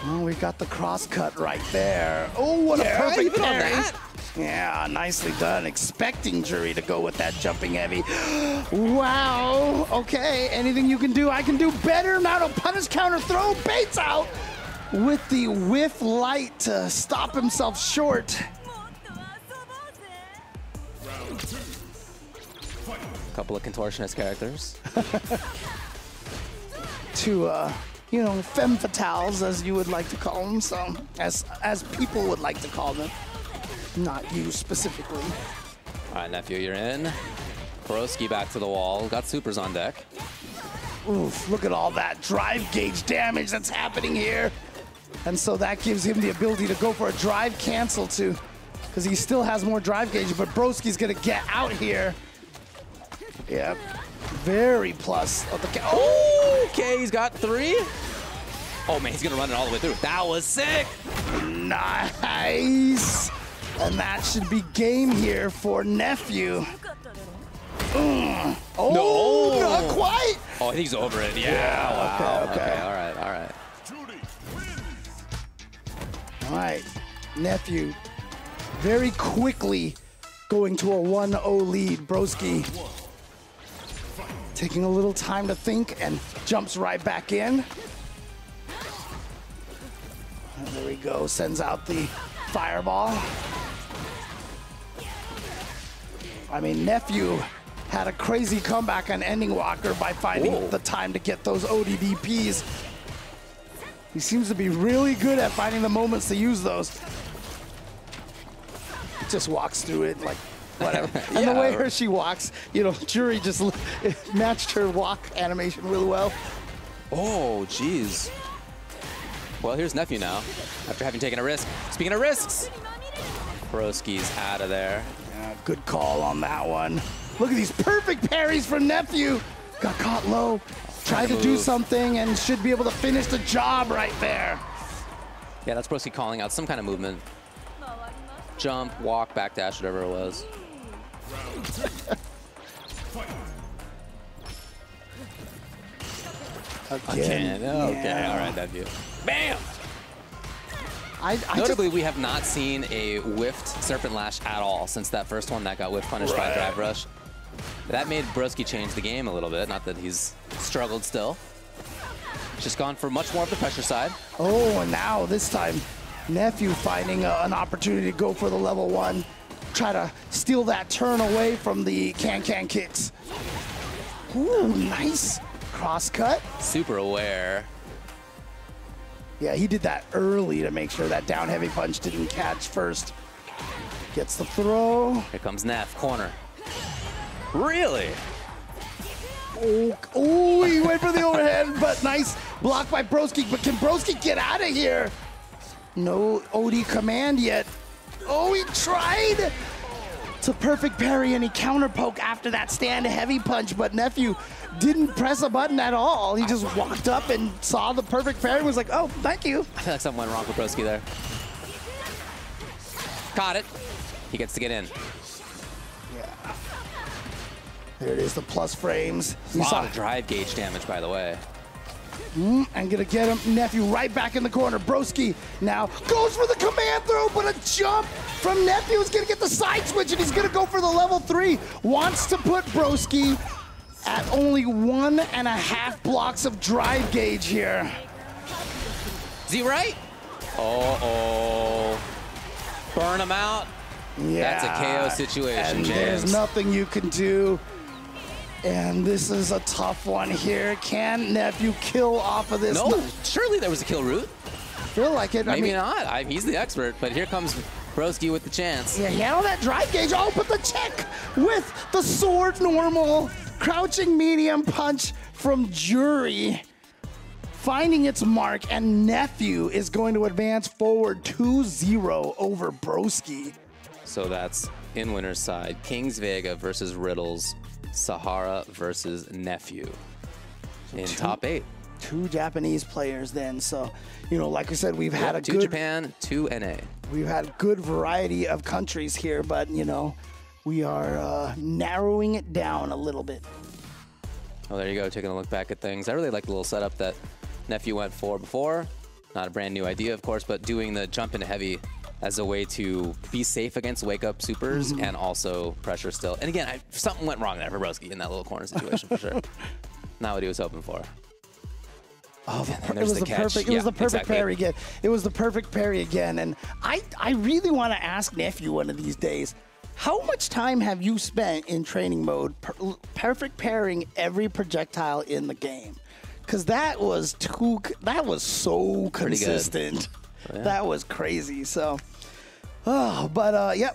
Oh, we got the cross cut right there. Oh, what a perfect even on parry. that. Yeah, nicely done. Expecting Jury to go with that jumping heavy. Wow. Okay, anything you can do, I can do better. Now to punish counter throw. Baits out with the whiff light to stop himself short. Couple of contortionist characters. To, you know, femme fatales, as you would like to call them. So, as people would like to call them. Not you specifically. All right, Nephew, you're in. Broski back to the wall. Got supers on deck. Oof, look at all that drive gauge damage that's happening here. And so that gives him the ability to go for a drive cancel too, because he still has more drive gauge, but Broski's gonna get out here. Yep, very plus of the Okay, he's got 3. Oh man, he's gonna run it all the way through. That was sick. Nice. And that should be game here for Nephew. Oh, no. Not quite. Oh, I think he's over it. Yeah, wow. Okay. All right, all right. All right, Nephew very quickly going to a 1-0 lead. Broski taking a little time to think and jumps right back in. And there we go, sends out the fireball. I mean, Nephew had a crazy comeback on Ending Walker by finding the time to get those ODDPs. He seems to be really good at finding the moments to use those. He just walks through it like whatever. And the way she walks, you know, Jury just matched her walk animation really well. Oh, jeez. Well, here's Nephew now, after having taken a risk. Speaking of risks, Broski's out of there. Yeah, good call on that one. Look at these perfect parries from Nephew. Got caught low, tried to do something, and should be able to finish the job right there. Yeah, that's Broski calling out some kind of movement. Jump, walk, backdash, whatever it was. Again. Okay, all right, Nephew. Bam! Notably, we have not seen a whiffed Serpent Lash at all since that first one that got whiff punished by Drive Rush. That made Broski change the game a little bit. Not that he's struggled still. Just gone for much more of the pressure side. Oh, and now this time, Nephew finding an opportunity to go for the level 1. Try to steal that turn away from the can-can kicks. Ooh, nice cross cut. Super aware. Yeah, he did that early to make sure that down heavy punch didn't catch first. Gets the throw. Here comes Neff, corner. Really? Oh, he went for the overhead, but nice block by Broski. But can Broski get out of here? No OD command yet. Oh, he tried. It's a perfect parry, and he counter poke after that stand heavy punch, but Nephew didn't press a button at all. He just walked up and saw the perfect parry and was like, oh, thank you. I feel like something went wrong with Broski there. Caught it. He gets to get in. Yeah. There it is, the plus frames. A lot of drive gauge damage, by the way. I'm gonna get him. Nephew right back in the corner. Broski now goes for the command throw, but a jump from Nephew is gonna get the side switch, and he's gonna go for the level 3. Wants to put Broski at only 1.5 blocks of drive gauge here. Is he right? Uh-oh. Burn him out. Yeah. That's a KO situation, and James. There's nothing you can do. And this is a tough one here. Can Nephew kill off of this? No, surely there was a kill route. Feel like it. Maybe not. He's the expert, but here comes Broski with the chance. Yeah, he had all that drive gauge. Oh, but the check with the sword normal. Crouching medium punch from Jury. Finding its mark, and Nephew is going to advance forward 2-0 over Broski. So that's in winner's side. Kings Vega versus Riddles. Sahara versus Nephew in top 8. 2 Japanese players then. So, you know, like I said, we've had a 2 good... Japan, 2 NA. We've had a good variety of countries here, but, you know, we are narrowing it down a little bit. Oh, there you go, taking a look back at things. I really like the little setup that Nephew went for before. Not a brand new idea, of course, but doing the jump into heavy as a way to be safe against wake-up supers and also pressure still. And again, something went wrong there for Broski in that little corner situation for sure. Not what he was hoping for. Oh, and it was the catch. perfect. It was the perfect parry again. It was the perfect parry again. And I really want to ask Nephew one of these days, how much time have you spent in training mode perfect parrying every projectile in the game? Because that was so consistent. Yeah. That was crazy. So, yeah,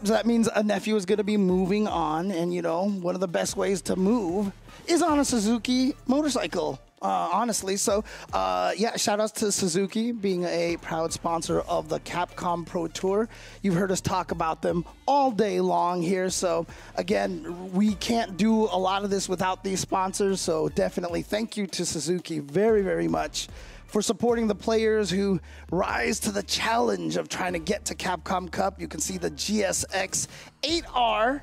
so that means a Nephew is going to be moving on. And, you know, one of the best ways to move is on a Suzuki motorcycle, honestly. So, yeah, shout outs to Suzuki being a proud sponsor of the Capcom Pro Tour. You've heard us talk about them all day long here. So, again, we can't do a lot of this without these sponsors. So, definitely thank you to Suzuki very, very much for supporting the players who rise to the challenge of trying to get to Capcom Cup. You can see the GSX 8R,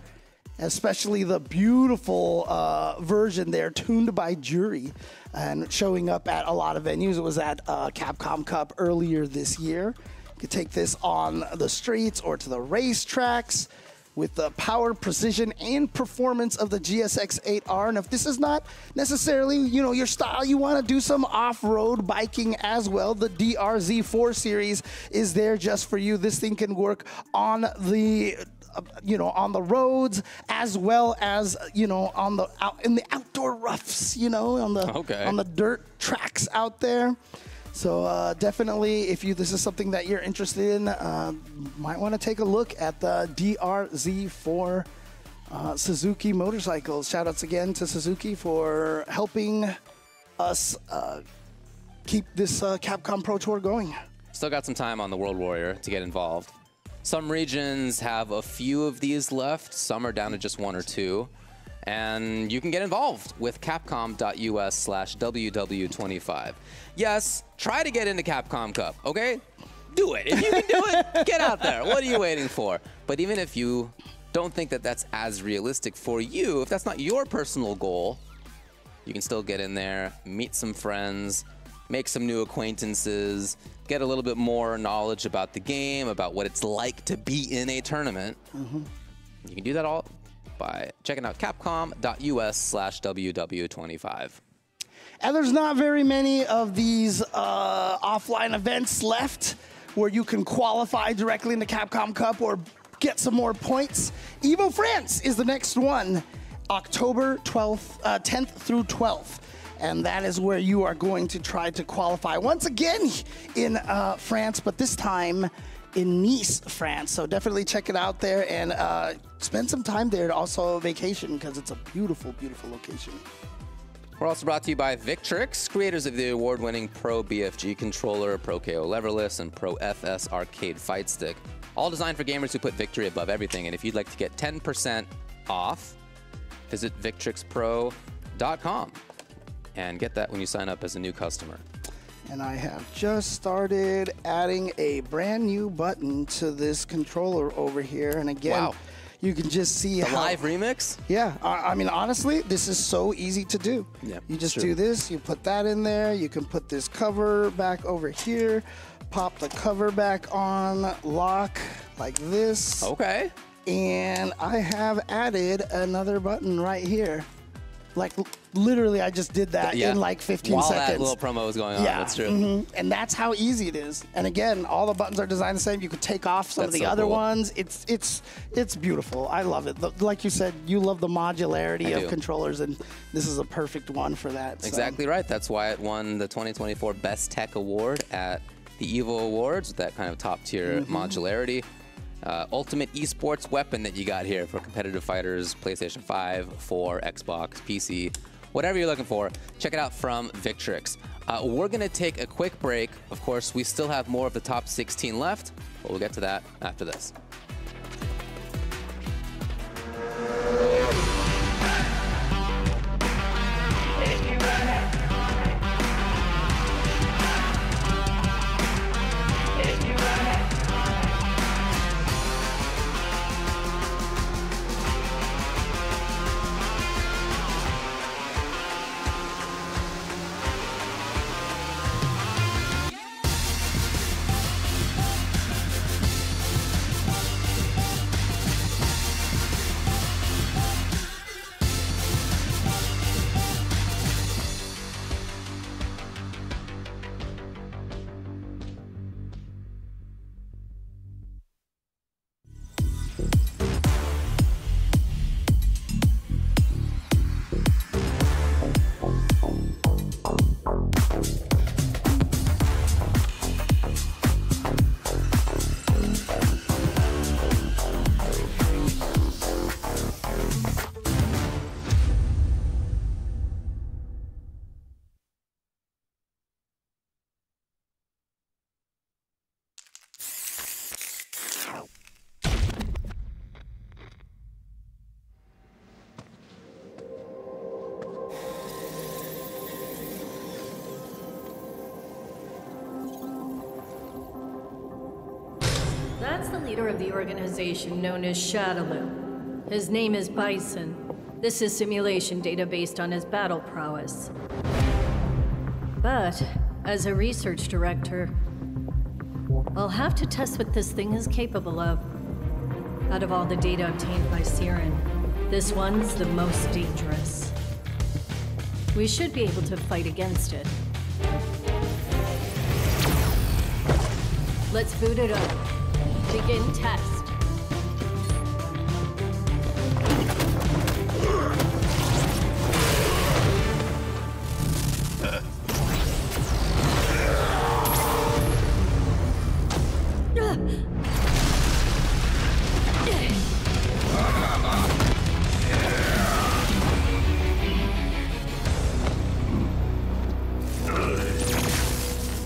especially the beautiful version there, tuned by Jury, and showing up at a lot of venues. It was at Capcom Cup earlier this year. You could take this on the streets or to the racetracks with the power, precision, and performance of the GSX 8R. And if this is not necessarily, you know, your style, you want to do some off-road biking as well, the DRZ4 series is there just for you. This thing can work on the on the roads as well as, you know, in the outdoor roughs, you know, on the dirt tracks out there. So definitely, if this is something that you're interested in, might want to take a look at the DRZ4 Suzuki motorcycles. Shout outs again to Suzuki for helping us keep this Capcom Pro Tour going. Still got some time on the World Warrior to get involved. Some regions have a few of these left. Some are down to just 1 or 2. And you can get involved with capcom.us/WW25. Yes, try to get into Capcom Cup, okay? Do it. If you can do it, get out there. What are you waiting for? But even if you don't think that that's as realistic for you, if that's not your personal goal, you can still get in there, meet some friends, make some new acquaintances, get a little bit more knowledge about the game, about what it's like to be in a tournament. You can do that all by checking out capcom.us/WW25. And there's not very many of these offline events left where you can qualify directly into Capcom Cup or get some more points. Evo France is the next one, October 10th through 12th. and that is where you are going to try to qualify once again in France, but this time in Nice, France. So definitely check it out there and spend some time there. Also vacation, because it's a beautiful, beautiful location. We're also brought to you by Victrix, creators of the award-winning Pro BFG controller, Pro KO leverless, and Pro FS arcade fight stick. All designed for gamers who put victory above everything. And if you'd like to get 10% off, visit victrixpro.com and get that when you sign up as a new customer. And I have just started adding a brand new button to this controller over here. And again, you can just see the live remix? Yeah, I mean, honestly, this is so easy to do. Yeah, you just do this, you put that in there, you can put this cover back over here, pop the cover back on, lock like this. Okay. And I have added another button right here. Like, literally, I just did that in like 15 While seconds. that little promo was going on, that's true. And that's how easy it is. And again, all the buttons are designed the same. You could take off some of the other ones. It's beautiful. I love it. Like you said, you love the modularity of controllers, and this is a perfect one for that. Exactly right. That's why it won the 2024 Best Tech Award at the EVO Awards with that kind of top-tier modularity. Ultimate esports weapon that you got here for competitive fighters, PlayStation 5, 4, Xbox, PC, whatever you're looking for. Check it out from Victrix. We're going to take a quick break. Of course, we still have more of the top 16 left, but we'll get to that after this. That's the leader of the organization known as Shadaloo. His name is Bison. This is simulation data based on his battle prowess. But, as a research director, I'll have to test what this thing is capable of. Out of all the data obtained by Siren, this one's the most dangerous. We should be able to fight against it. Let's boot it up. Begin test.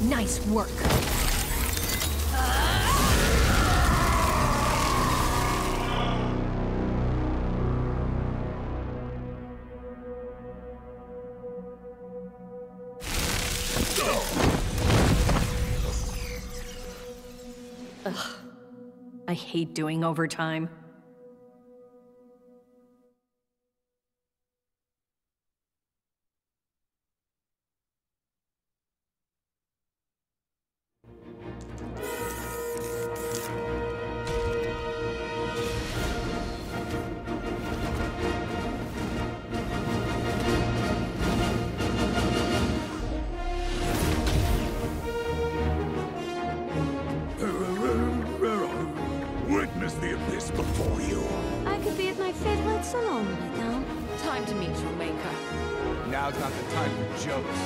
Nice work. Ugh. I hate doing overtime. Witness the abyss before Now's not the time for jokes.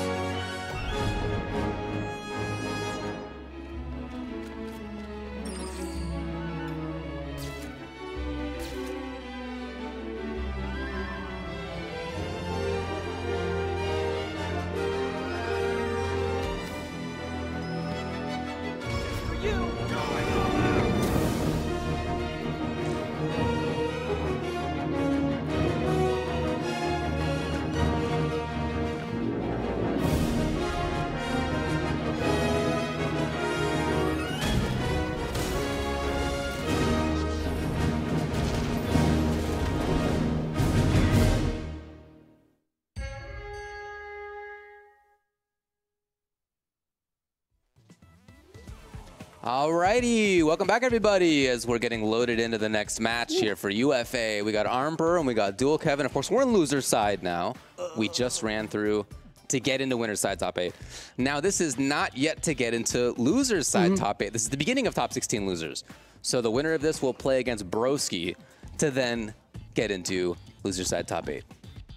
Alrighty, welcome back everybody as we're getting loaded into the next match here for UFA. We got Armper and we got Dual Kevin. Of course, we're on loser's side now. We just ran through to get into winner's side top 8. Now, this is not yet to get into loser's side top 8. This is the beginning of top 16 losers. So the winner of this will play against Broski to then get into loser's side top 8.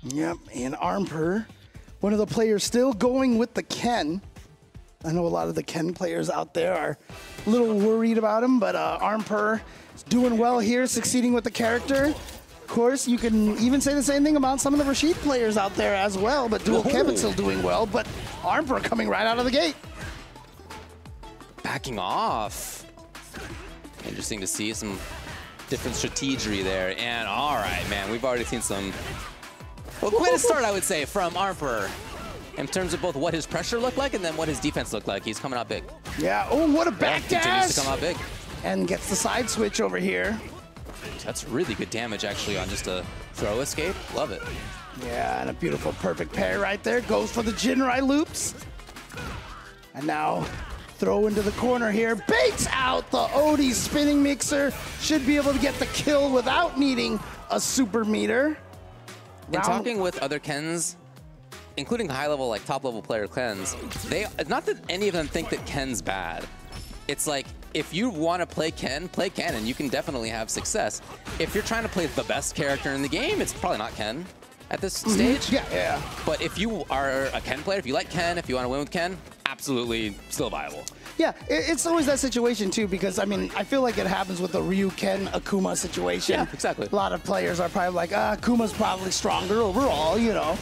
Yep, and Armper, one of the players still going with the Ken. I know a lot of the Ken players out there are a little worried about him, but Armper is doing well here, succeeding with the character. Of course, you can even say the same thing about some of the Rashid players out there as well, but Dual Kevin's still doing well, but Armper coming right out of the gate. Backing off. Interesting to see some different strategery there. And all right, man, we've already seen some, well, quite a start, I would say, from Armper. In terms of both what his pressure looked like and then what his defense looked like. He's coming out big. Yeah, oh, what a back dash! Continues to come out big. And gets the side switch over here. That's really good damage, actually, on just a throw escape. Love it. Yeah, and a beautiful perfect pair right there. Goes for the Jinrai loops. And now throw into the corner here. Baits out the Odie spinning mixer. Should be able to get the kill without needing a super meter. And talking with other Kens, including high-level, like top-level player Kens, not that any of them think that Ken's bad. It's like, if you want to play Ken, and you can definitely have success. If you're trying to play the best character in the game, it's probably not Ken at this stage. Yeah. But if you are a Ken player, if you like Ken, if you want to win with Ken, absolutely still viable. Yeah, it's always that situation, too, because, I mean, I feel like it happens with the Ryu-Ken Akuma situation. Yeah, exactly. A lot of players are probably like, Akuma's probably stronger overall, you know.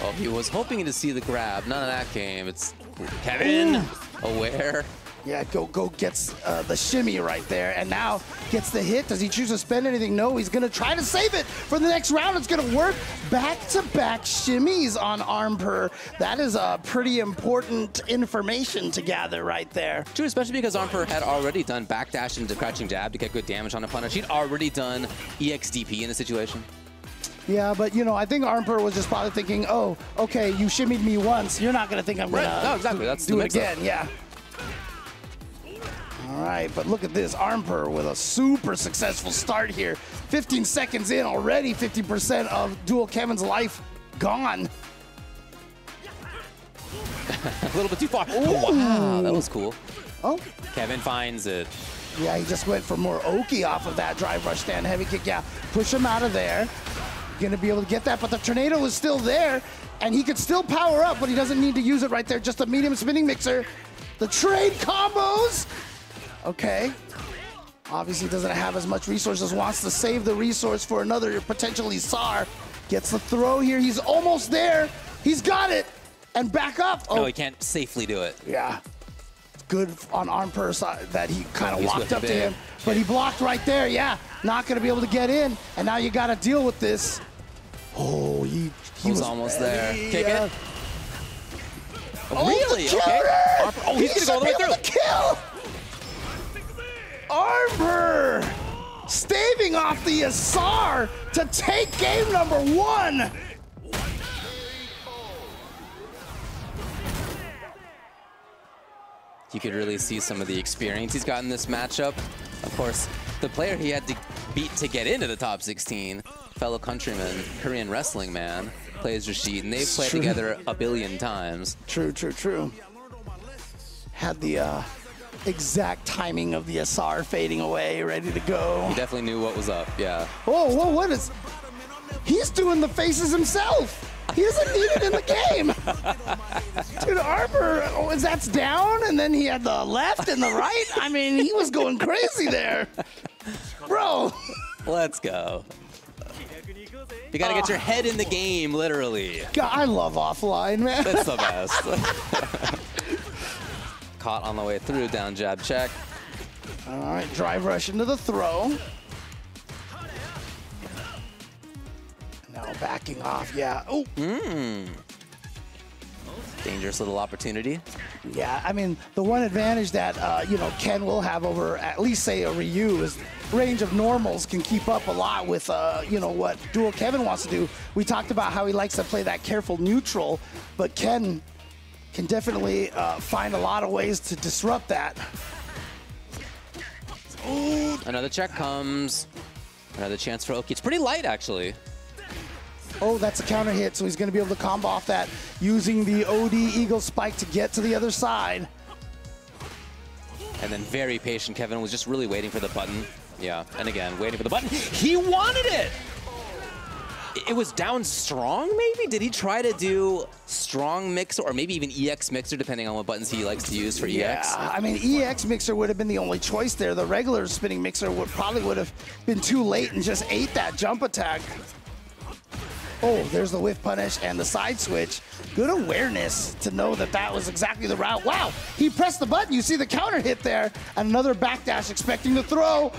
Oh, he was hoping to see the grab. None of that came. It's Kevin aware. Yeah, go gets the shimmy right there, and now gets the hit. Does he choose to spend anything? No, he's going to try to save it for the next round. It's going to work. Back-to-back shimmies on Armper. That is pretty important information to gather right there. True, especially because Armper had already done backdash into crouching jab to get good damage on a punish. He'd already done EXDP in the situation. Yeah, but, you know, I think Armper was just probably thinking, oh, okay, you shimmied me once. You're not going to think I'm going to no, exactly. That's do it again. Yeah. All right, but look at this. Armper with a super successful start here. 15 seconds in already, 50% of Dual Kevin's life gone. A little bit too far. Oh, wow, that was cool. Oh. Kevin finds it. Yeah, he just went for more Oki off of that drive rush stand heavy kick. Yeah, push him out of there. Gonna be able to get that, but the tornado is still there, and he could still power up, but he doesn't need to use it right there. Just a medium spinning mixer. The trade combos. Okay. Obviously doesn't have as much resources, wants to save the resource for another potentially SAR. Gets the throw here, he's almost there. He's got it, and back up. No, he can't safely do it. Yeah. Good on Armper's side that he kind of walked up to him, but he blocked right there. Yeah, not going to be able to get in, and now you got to deal with this. Oh, he was almost there. Kick it. Oh, really? Okay. Oh, he's going to go all the way through. Kill. Armper staving off the Asar to take game number 1. You could really see some of the experience he's got in this matchup. Of course, the player he had to beat to get into the top 16, fellow countryman, Korean wrestling man, plays Rashid, and they've played together a billion times. True. Had the exact timing of the Asar fading away, ready to go. He definitely knew what was up, yeah. Whoa, what is... He's doing the faces himself. He doesn't need it in the game. Dude, Arbor, that's down, and then he had the left and the right. I mean, he was going crazy there. Bro. Let's go. You gotta get your head in the game, literally. God, I love offline, man. That's the best. Caught on the way through, down jab check. All right, drive rush into the throw. Now backing off, yeah. Oh. Dangerous little opportunity. Yeah, I mean, the one advantage that, you know, Ken will have over at least, say, a Ryu is range of normals can keep up a lot with, you know, what Dual Kevin wants to do. We talked about how he likes to play that careful neutral, but Ken can definitely find a lot of ways to disrupt that. Ooh. Another check comes. Another chance for Oki. It's pretty light, actually. Oh, that's a counter hit, so he's going to be able to combo off that using the OD Eagle Spike to get to the other side. And then very patient Kevin was just really waiting for the button. Yeah, and again, waiting for the button. He wanted it! It was down strong, maybe? Did he try to do strong mixer or maybe even EX mixer, depending on what buttons he likes to use for EX? Yeah, I mean, EX mixer would have been the only choice there. The regular spinning mixer probably would have been too late and just ate that jump attack. Oh, there's the whiff punish and the side switch. Good awareness to know that that was exactly the route. Wow, he pressed the button. You see the counter hit there. Another backdash expecting the throw.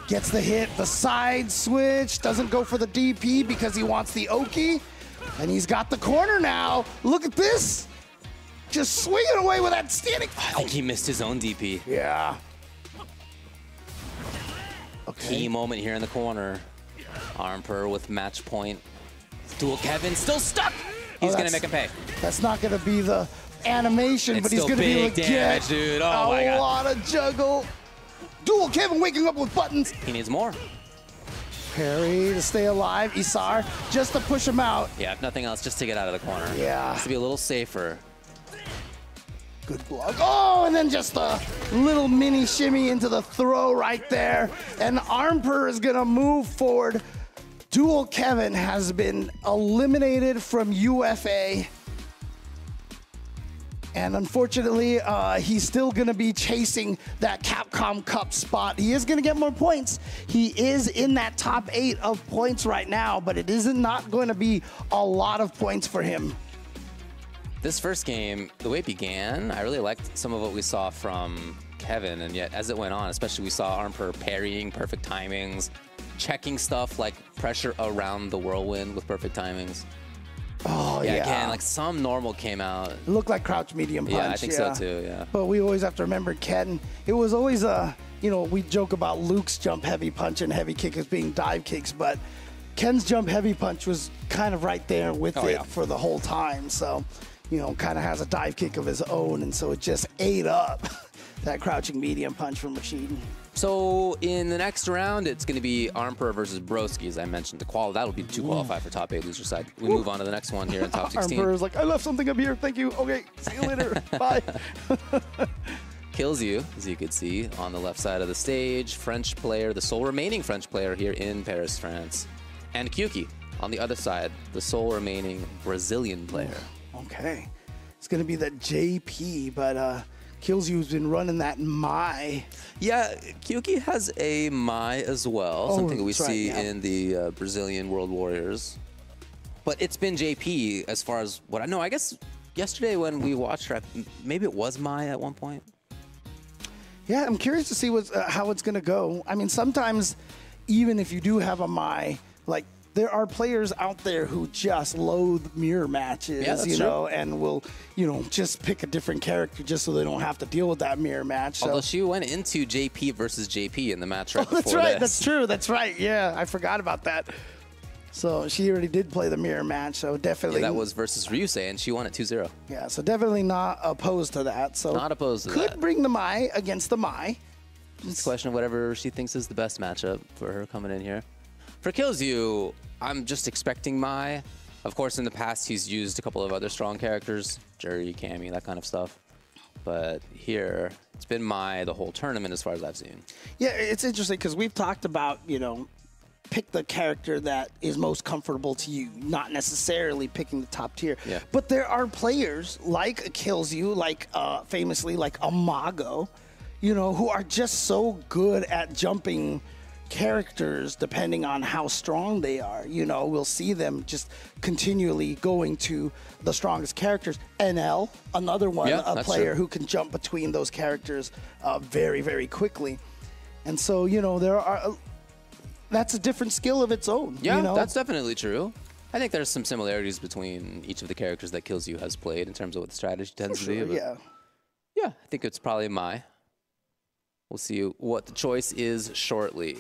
Gets the hit, the side switch. Doesn't go for the DP because he wants the Oki. And he's got the corner now. Look at this. Just swinging away with that standing. I think he missed his own DP. Yeah. Okay. Key moment here in the corner. Armper with match point. Dual Kevin still stuck. He's gonna make him pay. That's not gonna be the animation, it's but he's gonna be able to damage, get dude. Oh my God. a lot of juggle. Dual Kevin waking up with buttons. He needs more. Parry to stay alive. Isar just to push him out. Yeah, if nothing else, just to get out of the corner. Yeah. Just to be a little safer. Good block. Oh, and then just a little mini shimmy into the throw right there. And Armper is gonna move forward. Dual Kevin has been eliminated from UFA. And unfortunately, he's still gonna be chasing that Capcom Cup spot. He is gonna get more points. He is in that top 8 of points right now, but it isn't not going to be a lot of points for him. This first game, the way it began, I really liked some of what we saw from Kevin, and yet as it went on, especially we saw Armper parrying, perfect timings, checking stuff like pressure around the whirlwind with perfect timings. Oh, yeah. Again, like some normal came out. It looked like crouch medium punch. Yeah, I think so too, yeah. But we always have to remember Ken. It was always you know, we joke about Luke's jump heavy punch and heavy kick as being dive kicks, but Ken's jump heavy punch was kind of right there with it for the whole time. So, you know, kind of has a dive kick of his own, and so it just ate up that crouching medium punch from Rashid. So in the next round, it's going to be Armper versus Broski, as I mentioned. That'll be the 2 qualify for top 8 loser side. We move on to the next one here in top 16. Armper is like, I left something up here. Thank you. Okay, see you later. Bye. Kills you, as you could see, on the left side of the stage. French player, the sole remaining French player here in Paris, France. And Kyuki on the other side, the sole remaining Brazilian player. Okay. It's going to be that JP, but Kills You's been running that Mai. Yeah, Kyuki has a Mai as well, something we see in the Brazilian World Warriors. But it's been JP as far as what I know. I guess yesterday when we watched her, maybe it was Mai at one point. Yeah, I'm curious to see how it's going to go. I mean, sometimes even if you do have a Mai, like, there are players out there who just loathe mirror matches, you know, and will, you know, just pick a different character just so they don't have to deal with that mirror match. Although she went into JP versus JP in the match right before that's right. this. That's true. That's right. Yeah, I forgot about that. So she already did play the mirror match, so definitely. Yeah, that was versus Ryusei, and she won it 2-0. Yeah, so definitely not opposed to that. So not opposed to that. Could bring the Mai against the Mai. It's a question of whatever she thinks is the best matchup for her coming in here. For Kills You, I'm just expecting Mai. Of course, in the past, he's used a couple of other strong characters, Jury, Cammy, that kind of stuff. But here, it's been Mai the whole tournament as far as I've seen. Yeah, it's interesting because we've talked about, you know, pick the character that is most comfortable to you, not necessarily picking the top tier. Yeah. But there are players like Kills You, like famously like Amago, you know, who are just so good at jumping characters depending on how strong they are. You know, we'll see them just continually going to the strongest characters. NL, another one, a player who can jump between those characters very, very quickly. And so, you know, there are... that's a different skill of its own. Yeah, you know? That's definitely true. I think there's some similarities between each of the characters that Kills You has played in terms of what the strategy tends to be. But Yeah. Yeah, I think it's probably Mai. We'll see what the choice is shortly.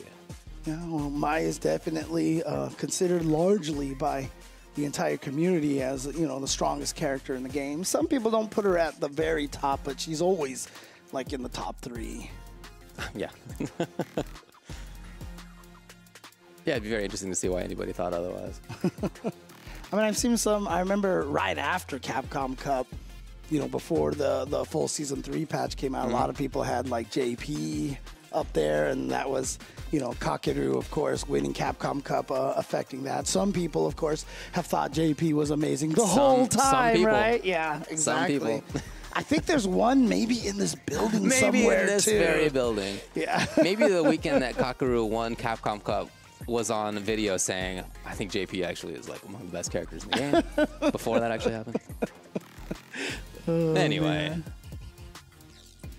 Yeah, well, Mai is definitely considered largely by the entire community as, you know, the strongest character in the game. Some people don't put her at the very top, but she's always like in the top 3. Yeah. Yeah, it'd be very interesting to see why anybody thought otherwise. I mean, I've seen some, I remember right after Capcom Cup, you know, before the full Season 3 patch came out, a lot of people had like JP up there, and that was, you know, Kakeru, of course, winning Capcom Cup, affecting that. Some people, of course, have thought JP was amazing the whole time, right? Yeah, exactly. Some people. I think there's one maybe in this building maybe somewhere, in this too. very building. Yeah. Maybe the weekend that Kakeru won Capcom Cup was on video saying, I think JP actually is like one of the best characters in the game before that actually happened. Anyway. Man.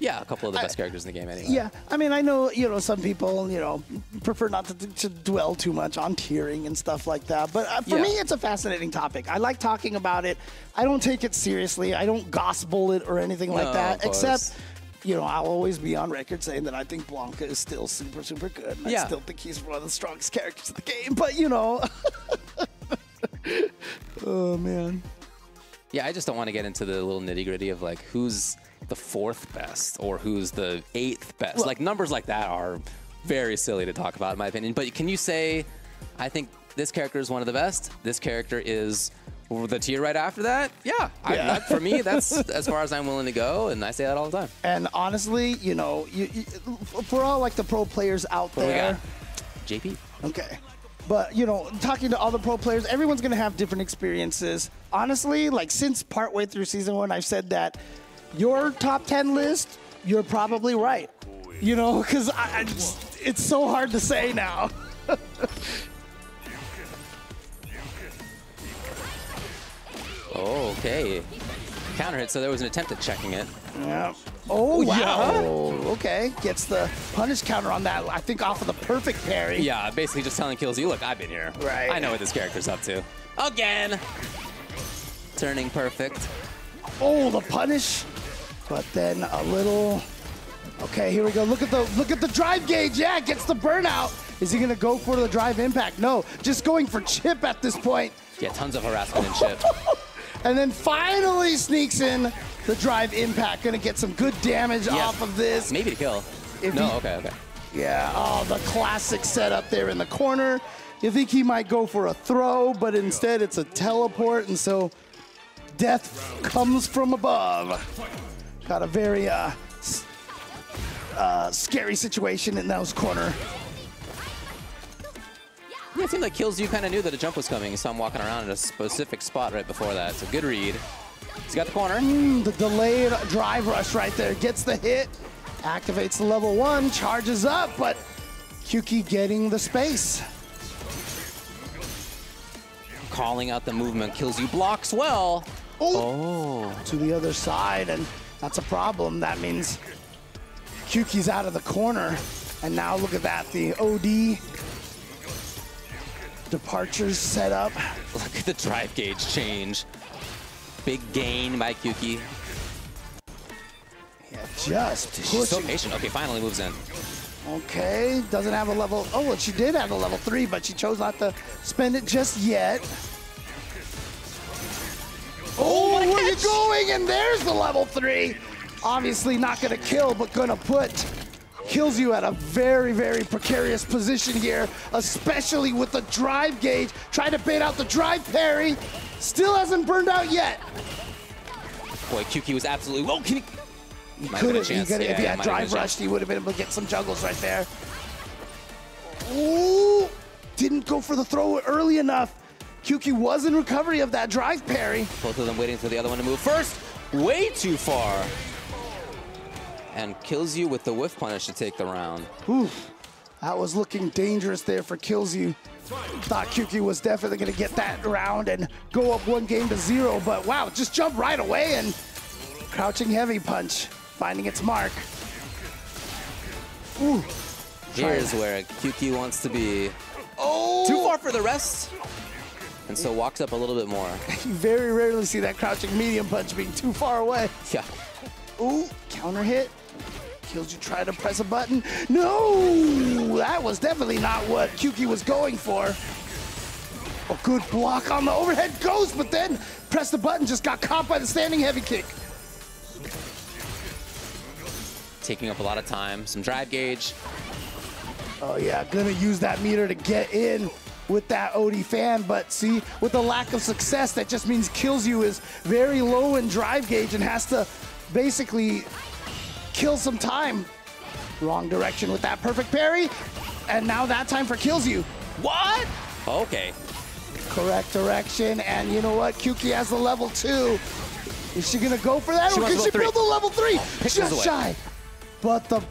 Yeah, a couple of the best characters in the game anyway. Yeah, I mean, I know, you know, some people, you know, prefer not to dwell too much on tiering and stuff like that. But for me, it's a fascinating topic. I like talking about it. I don't take it seriously. I don't gospel it or anything like that. Except, you know, I'll always be on record saying that I think Blanca is still super, super good. And I still think he's one of the strongest characters in the game. But, you know. Oh, man. Yeah, I just don't want to get into the little nitty gritty of like who's the 4th best or who's the 8th best. Well, like numbers like that are very silly to talk about in my opinion. But can you say, I think this character is one of the best. This character is the tier right after that? Yeah. For me, that's as far as I'm willing to go, and I say that all the time. And honestly, you know, for all like the pro players out there. JP. Okay. But, you know, talking to other pro players, everyone's going to have different experiences. Honestly, like since partway through Season 1, I've said that your top 10 list, you're probably right. You know, because it's so hard to say now. Oh, okay. Counter hit, so there was an attempt at checking it. Yeah. Oh, wow. Okay. Gets the punish counter on that, I think off of the perfect parry. Yeah, basically just telling Kills You, look, I've been here. Right. I know what this character's up to. Again. Turning perfect. Oh, the punish. But then a little... Okay, here we go. Look at the drive gauge. Yeah, gets the burnout. Is he going to go for the drive impact? No, just going for chip at this point. Yeah, tons of harassment and chip. And then finally sneaks in the drive impact. Going to get some good damage off of this. Maybe to kill. Okay. Yeah, oh, the classic setup there in the corner. You think he might go for a throw, but instead it's a teleport, and so death comes from above. Got a very scary situation in those corner. Yeah, it seemed like Kills You kind of knew that a jump was coming. He saw him walking around at a specific spot right before that. It's a good read. He's got the corner. The delayed drive rush right there. Gets the hit. Activates the level 1. Charges up, but Kyuki getting the space. Calling out the movement. Kills You blocks well. Oh. To the other side, and that's a problem. That means Kyuki's out of the corner. And now look at that. The OD departures set up. Look at the drive gauge change. Big gain by Kyuki. Yeah, just pushing. She's so patient. Okay, finally moves in. Okay, doesn't have a level. Oh, well, she did have a level 3, but she chose not to spend it just yet. Oh, where are you going? And there's the level 3. Obviously not going to kill, but going to put Kills You at a very, very precarious position here, especially with the drive gauge. Trying to bait out the drive parry. Still hasn't burned out yet. Boy, Kyuki was absolutely... Whoa, can he... He could have, if he had drive rushed, he would have been able to get some juggles right there. Ooh! didn't go for the throw early enough. Kyuki was in recovery of that drive parry. Both of them waiting for the other one to move first. Way too far. And kills you with the whiff punish to take the round. Oof. That was looking dangerous there for Killzyu. Thought Kyuki was definitely going to get that round and go up 1-0, but wow, just jumped right away and crouching heavy punch, finding its mark. Ooh. Here's where Kyuki wants to be. Oh! Too far for the rest. And so walks up a little bit more. You very rarely see that crouching medium punch being too far away. Yeah. Ooh, counter hit. Killzyu try to press a button. No! That was definitely not what Kyuki was going for. A good block on the overhead ghost, but then press the button, just got caught by the standing heavy kick. Taking up a lot of time. Some drive gauge. Oh yeah, gonna use that meter to get in with that OD fan, but see, with the lack of success, that just means Killzyu is very low in drive gauge and has to basically kill some time. Wrong direction with that perfect parry, and now that time for Killzyu. What? Okay. Correct direction, and you know what? Kyuki has the level 2. Is she gonna go for that, or can she build the level 3? Just shy. But the,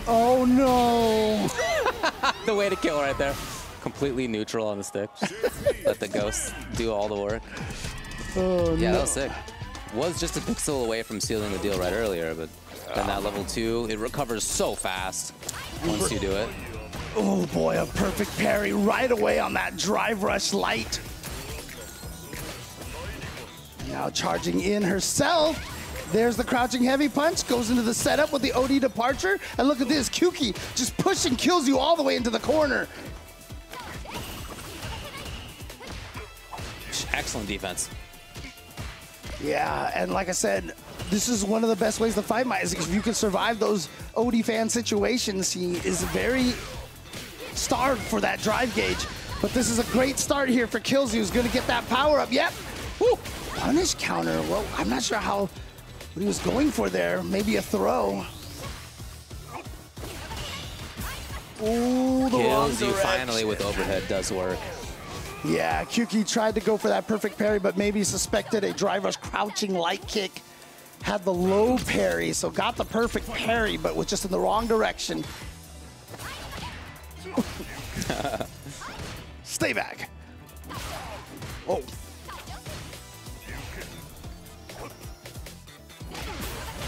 oh no. The way to kill right there. Completely neutral on the stick. Let the ghost do all the work. Oh, yeah, no. that was sick. Was just a pixel away from sealing the deal right earlier, but then that level 2, it recovers so fast once you do it. Oh boy, a perfect parry right away on that drive rush light. Now charging in herself. There's the crouching heavy punch, goes into the setup with the OD departure. And look at this, Kyuki just pushing Killzyu all the way into the corner. Excellent defense. Yeah, and like I said, this is one of the best ways to fight Mize. If you can survive those OD fan situations, he is very starved for that drive gauge. But this is a great start here for Killzyu, who's going to get that power up. Yep. Woo. Punish counter. Well, I'm not sure what he was going for there. Maybe a throw. Ooh, the wrong direction. Finally with overhead does work. Yeah, Kyuki tried to go for that perfect parry, but maybe suspected a drive rush crouching light kick. Had the low parry, so got the perfect parry, but was just in the wrong direction. Stay back. Oh.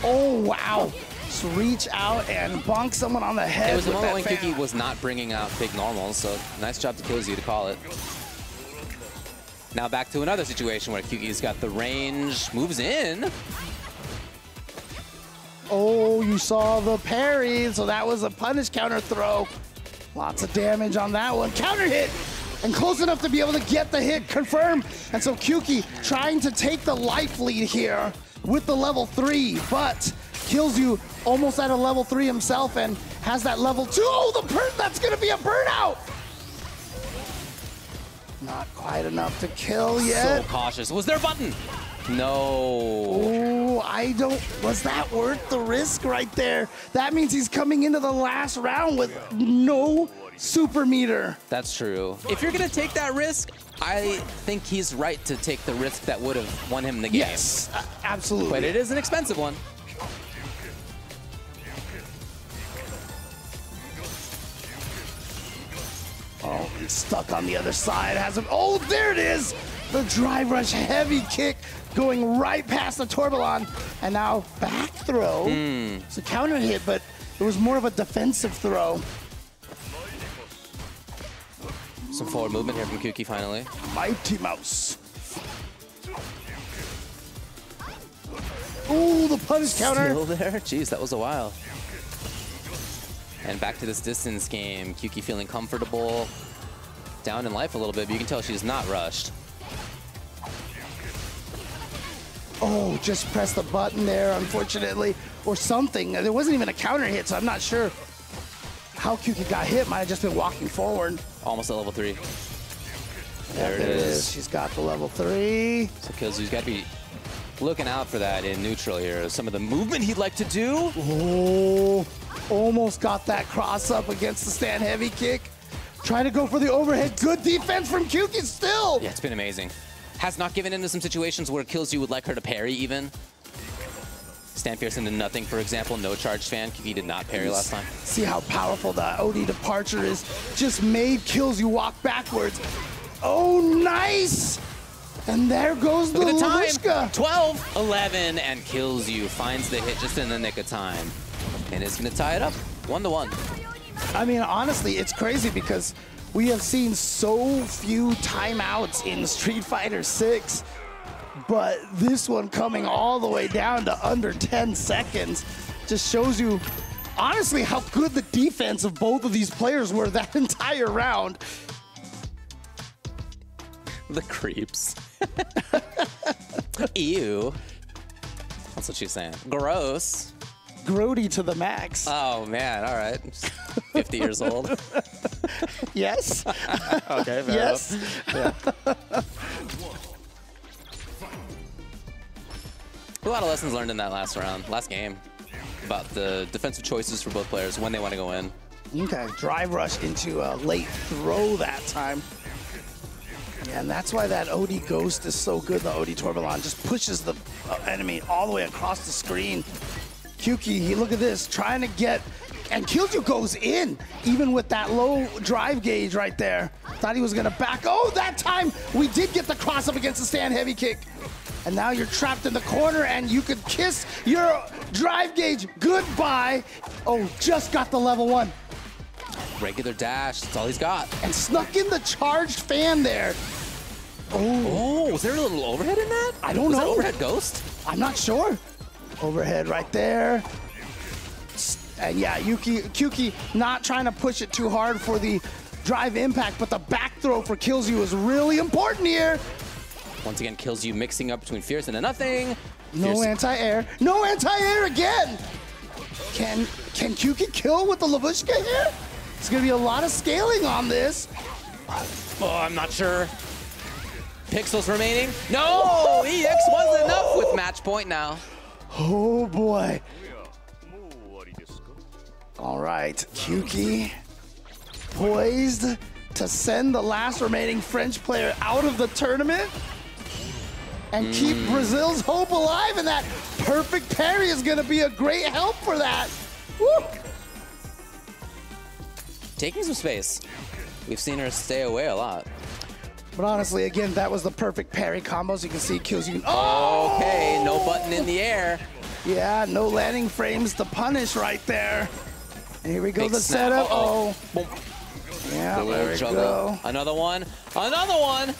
Oh, wow. Just reach out and bonk someone on the head. It was the moment when fan. Kyuki was not bringing out big normals, so nice job to Killzyu to call it. Now back to another situation where Kyuki's got the range, moves in. Oh, you saw the parry, so that was a punish counter throw. Lots of damage on that one. Counter hit, and close enough to be able to get the hit confirmed. And so Kyuki trying to take the life lead here with the level 3, but Killzyu almost at a level 3 himself and has that level 2. Oh, that's gonna be a burnout. Not quite enough to kill yet. So cautious. Was there a button? No. Oh, was that worth the risk right there? That means he's coming into the last round with no super meter. That's true. If you're gonna take that risk, I think he's right to take the risk that would have won him the game. Yes, absolutely. But it is an expensive one. Oh, he's stuck on the other side. Has him. Oh, there it is. The drive rush heavy kick going right past the Tourbillon. And now back throw. It's a counter hit, but it was more of a defensive throw. Some forward movement here from Kyuki finally. Mighty Mouse. Ooh, the punish counter. Still there? Jeez, that was a while. And back to this distance game. Kyuki feeling comfortable. Down in life a little bit, but you can tell she's not rushed. Oh, just press the button there, unfortunately, or something. There wasn't even a counter hit, so I'm not sure how Kyuki got hit. Might have just been walking forward. Almost at level 3. There it is. She's got the level 3. So Killzyu's got to be looking out for that in neutral here. Some of the movement he'd like to do. Oh, almost got that cross up against the stand heavy kick. Trying to go for the overhead. Good defense from Kyuki still. Yeah, it's been amazing. Has not given into some situations where it kills you would like her to parry even. Stan Pearson did nothing, for example. No charged fan. Kyuki did not parry last time. See how powerful the OD departure is. Just made kills you walk backwards. Oh, nice. And there goes the Lavushka. 12, 11, and kills you. Finds the hit just in the nick of time. And it's going to tie it up 1-1. I mean, honestly, it's crazy because we have seen so few timeouts in Street Fighter 6, but this one coming all the way down to under 10 seconds just shows you, honestly, how good the defense of both of these players were that entire round. The creeps. Ew. That's what she's saying. Gross. Grody to the max. Oh, man. All right. 50 years old. Yes. Okay, fair yes. enough. Yeah. A lot of lessons learned in that last game, about the defensive choices for both players when they want to go in. Okay, drive rush into a late throw that time. Yeah, and that's why that OD Ghost is so good. The OD Tourbillon just pushes the enemy all the way across the screen. Kyuki, look at this, trying to get, and Killju goes in, even with that low drive gauge right there. Thought he was gonna back. Oh, that time we did get the cross up against the stand heavy kick. And now you're trapped in the corner and you could kiss your drive gauge goodbye. Oh, just got the level 1. Regular dash, that's all he's got. And snuck in the charged fan there. Oh, was there a little overhead in that? I don't know. Was that overhead ghost? I'm not sure. Overhead right there. And yeah, Kyuki not trying to push it too hard for the drive impact, but the back throw for Killju is really important here. Once again, kills you mixing up between Fearsome and nothing. No anti-air. No anti-air again. Can Kyuki kill with the Lavushka here? It's gonna be a lot of scaling on this. Oh, I'm not sure. Pixels remaining. No, EX wasn't enough with match point now. Oh boy. All right, Kyuki poised to send the last remaining French player out of the tournament and keep Brazil's hope alive, and that perfect parry is gonna be a great help for that. Woo! Taking some space. We've seen her stay away a lot. But honestly, again, that was the perfect parry combo. So you can see Killju. Oh! Okay, no button in the air. Yeah, no landing frames to punish right there. And here we go, the setup. Oh. Boom. Yeah, there we juggle. go. Another one. Another one.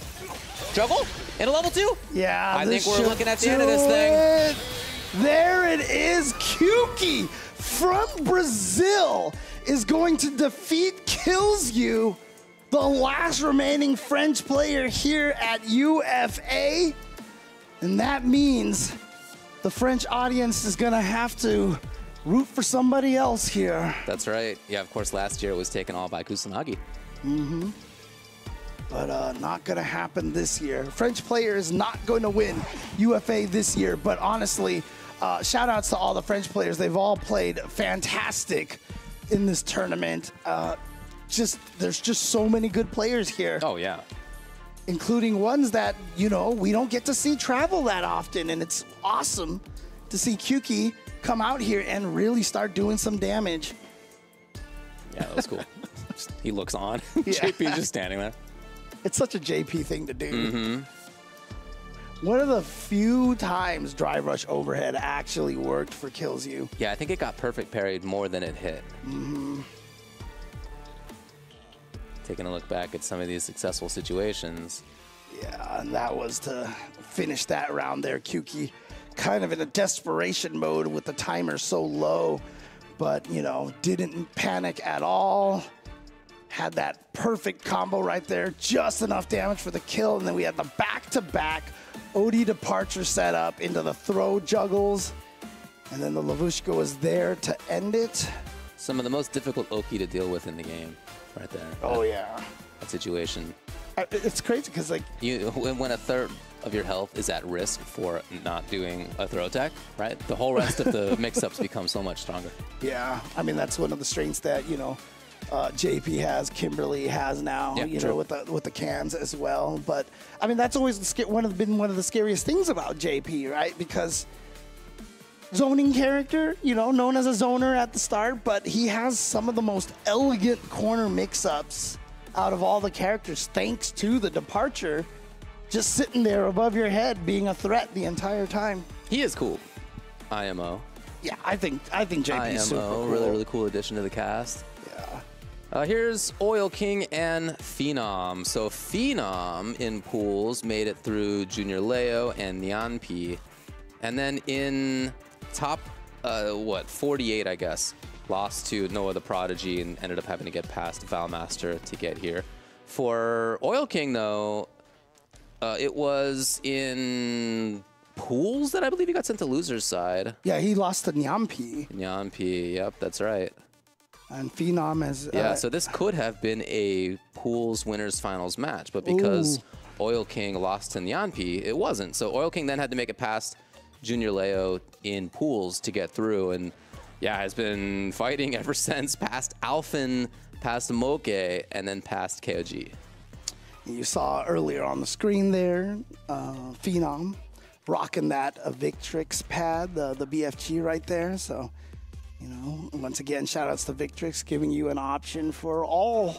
Juggle in a level 2. Yeah, I think we're looking at the end of this thing. There it is. Kyuki from Brazil is going to defeat Killju, the last remaining French player here at UFA. And that means the French audience is gonna have to root for somebody else here. That's right. Yeah, of course, last year it was taken all by Kusanagi. Mm-hmm. But not gonna happen this year. French player is not going to win UFA this year, but honestly, shout outs to all the French players. They've all played fantastic in this tournament. There's just so many good players here. Oh, yeah. Including ones that, you know, we don't get to see travel that often, and it's awesome to see Kyuki come out here and really start doing some damage. Yeah, that was cool. He looks on. Yeah. JP's just standing there. It's such a JP thing to do. Mm-hmm. One of the few times drive rush overhead actually worked for Killju. Yeah, I think it got perfect parried more than it hit. Mm-hmm. Taking a look back at some of these successful situations. Yeah, and that was to finish that round there. Kyuki kind of in a desperation mode with the timer so low, but, you know, didn't panic at all. Had that perfect combo right there, just enough damage for the kill, and then we had the back-to-back OD departure setup into the throw juggles, and then the Lavushka was there to end it. Some of the most difficult Oki to deal with in the game, right there. Oh, yeah. That situation. It's crazy because, like, when a third of your health is at risk for not doing a throw attack, right? The whole rest of the mix-ups become so much stronger. Yeah, I mean, that's one of the strengths that, you know, JP has, Kimberly has now, Yeah, you true. know, with the cans as well. But I mean, that's always been one of the scariest things about JP, right? Because zoning character, you know, known as a zoner at the start, but he has some of the most elegant corner mix-ups out of all the characters, thanks to the departure, just sitting there above your head, being a threat the entire time. He is cool. IMO. Yeah, I think JP is super cool. Really cool addition to the cast. Yeah. Here's Oil King and Phenom. So Phenom in pools made it through Junior Leo and Nyanpi. And then in top, 48, I guess, lost to Noah the Prodigy and ended up having to get past Valmaster to get here. For Oil King, though, it was in pools that I believe he got sent to loser's side. Yeah, he lost to Nyanpi. Nyanpi, yep, that's right. And Phenom is... Yeah, so this could have been a pools winners finals match, but because Oil King lost to Nyanpi, it wasn't. So Oil King then had to make it past Junior Leo in pools to get through, and yeah, has been fighting ever since, past Alphen, past Moke, and then past KOG. You saw earlier on the screen there, Phenom rocking that Victrix pad, the BFG right there. So, you know, once again, shout outs to Victrix, giving you an option for all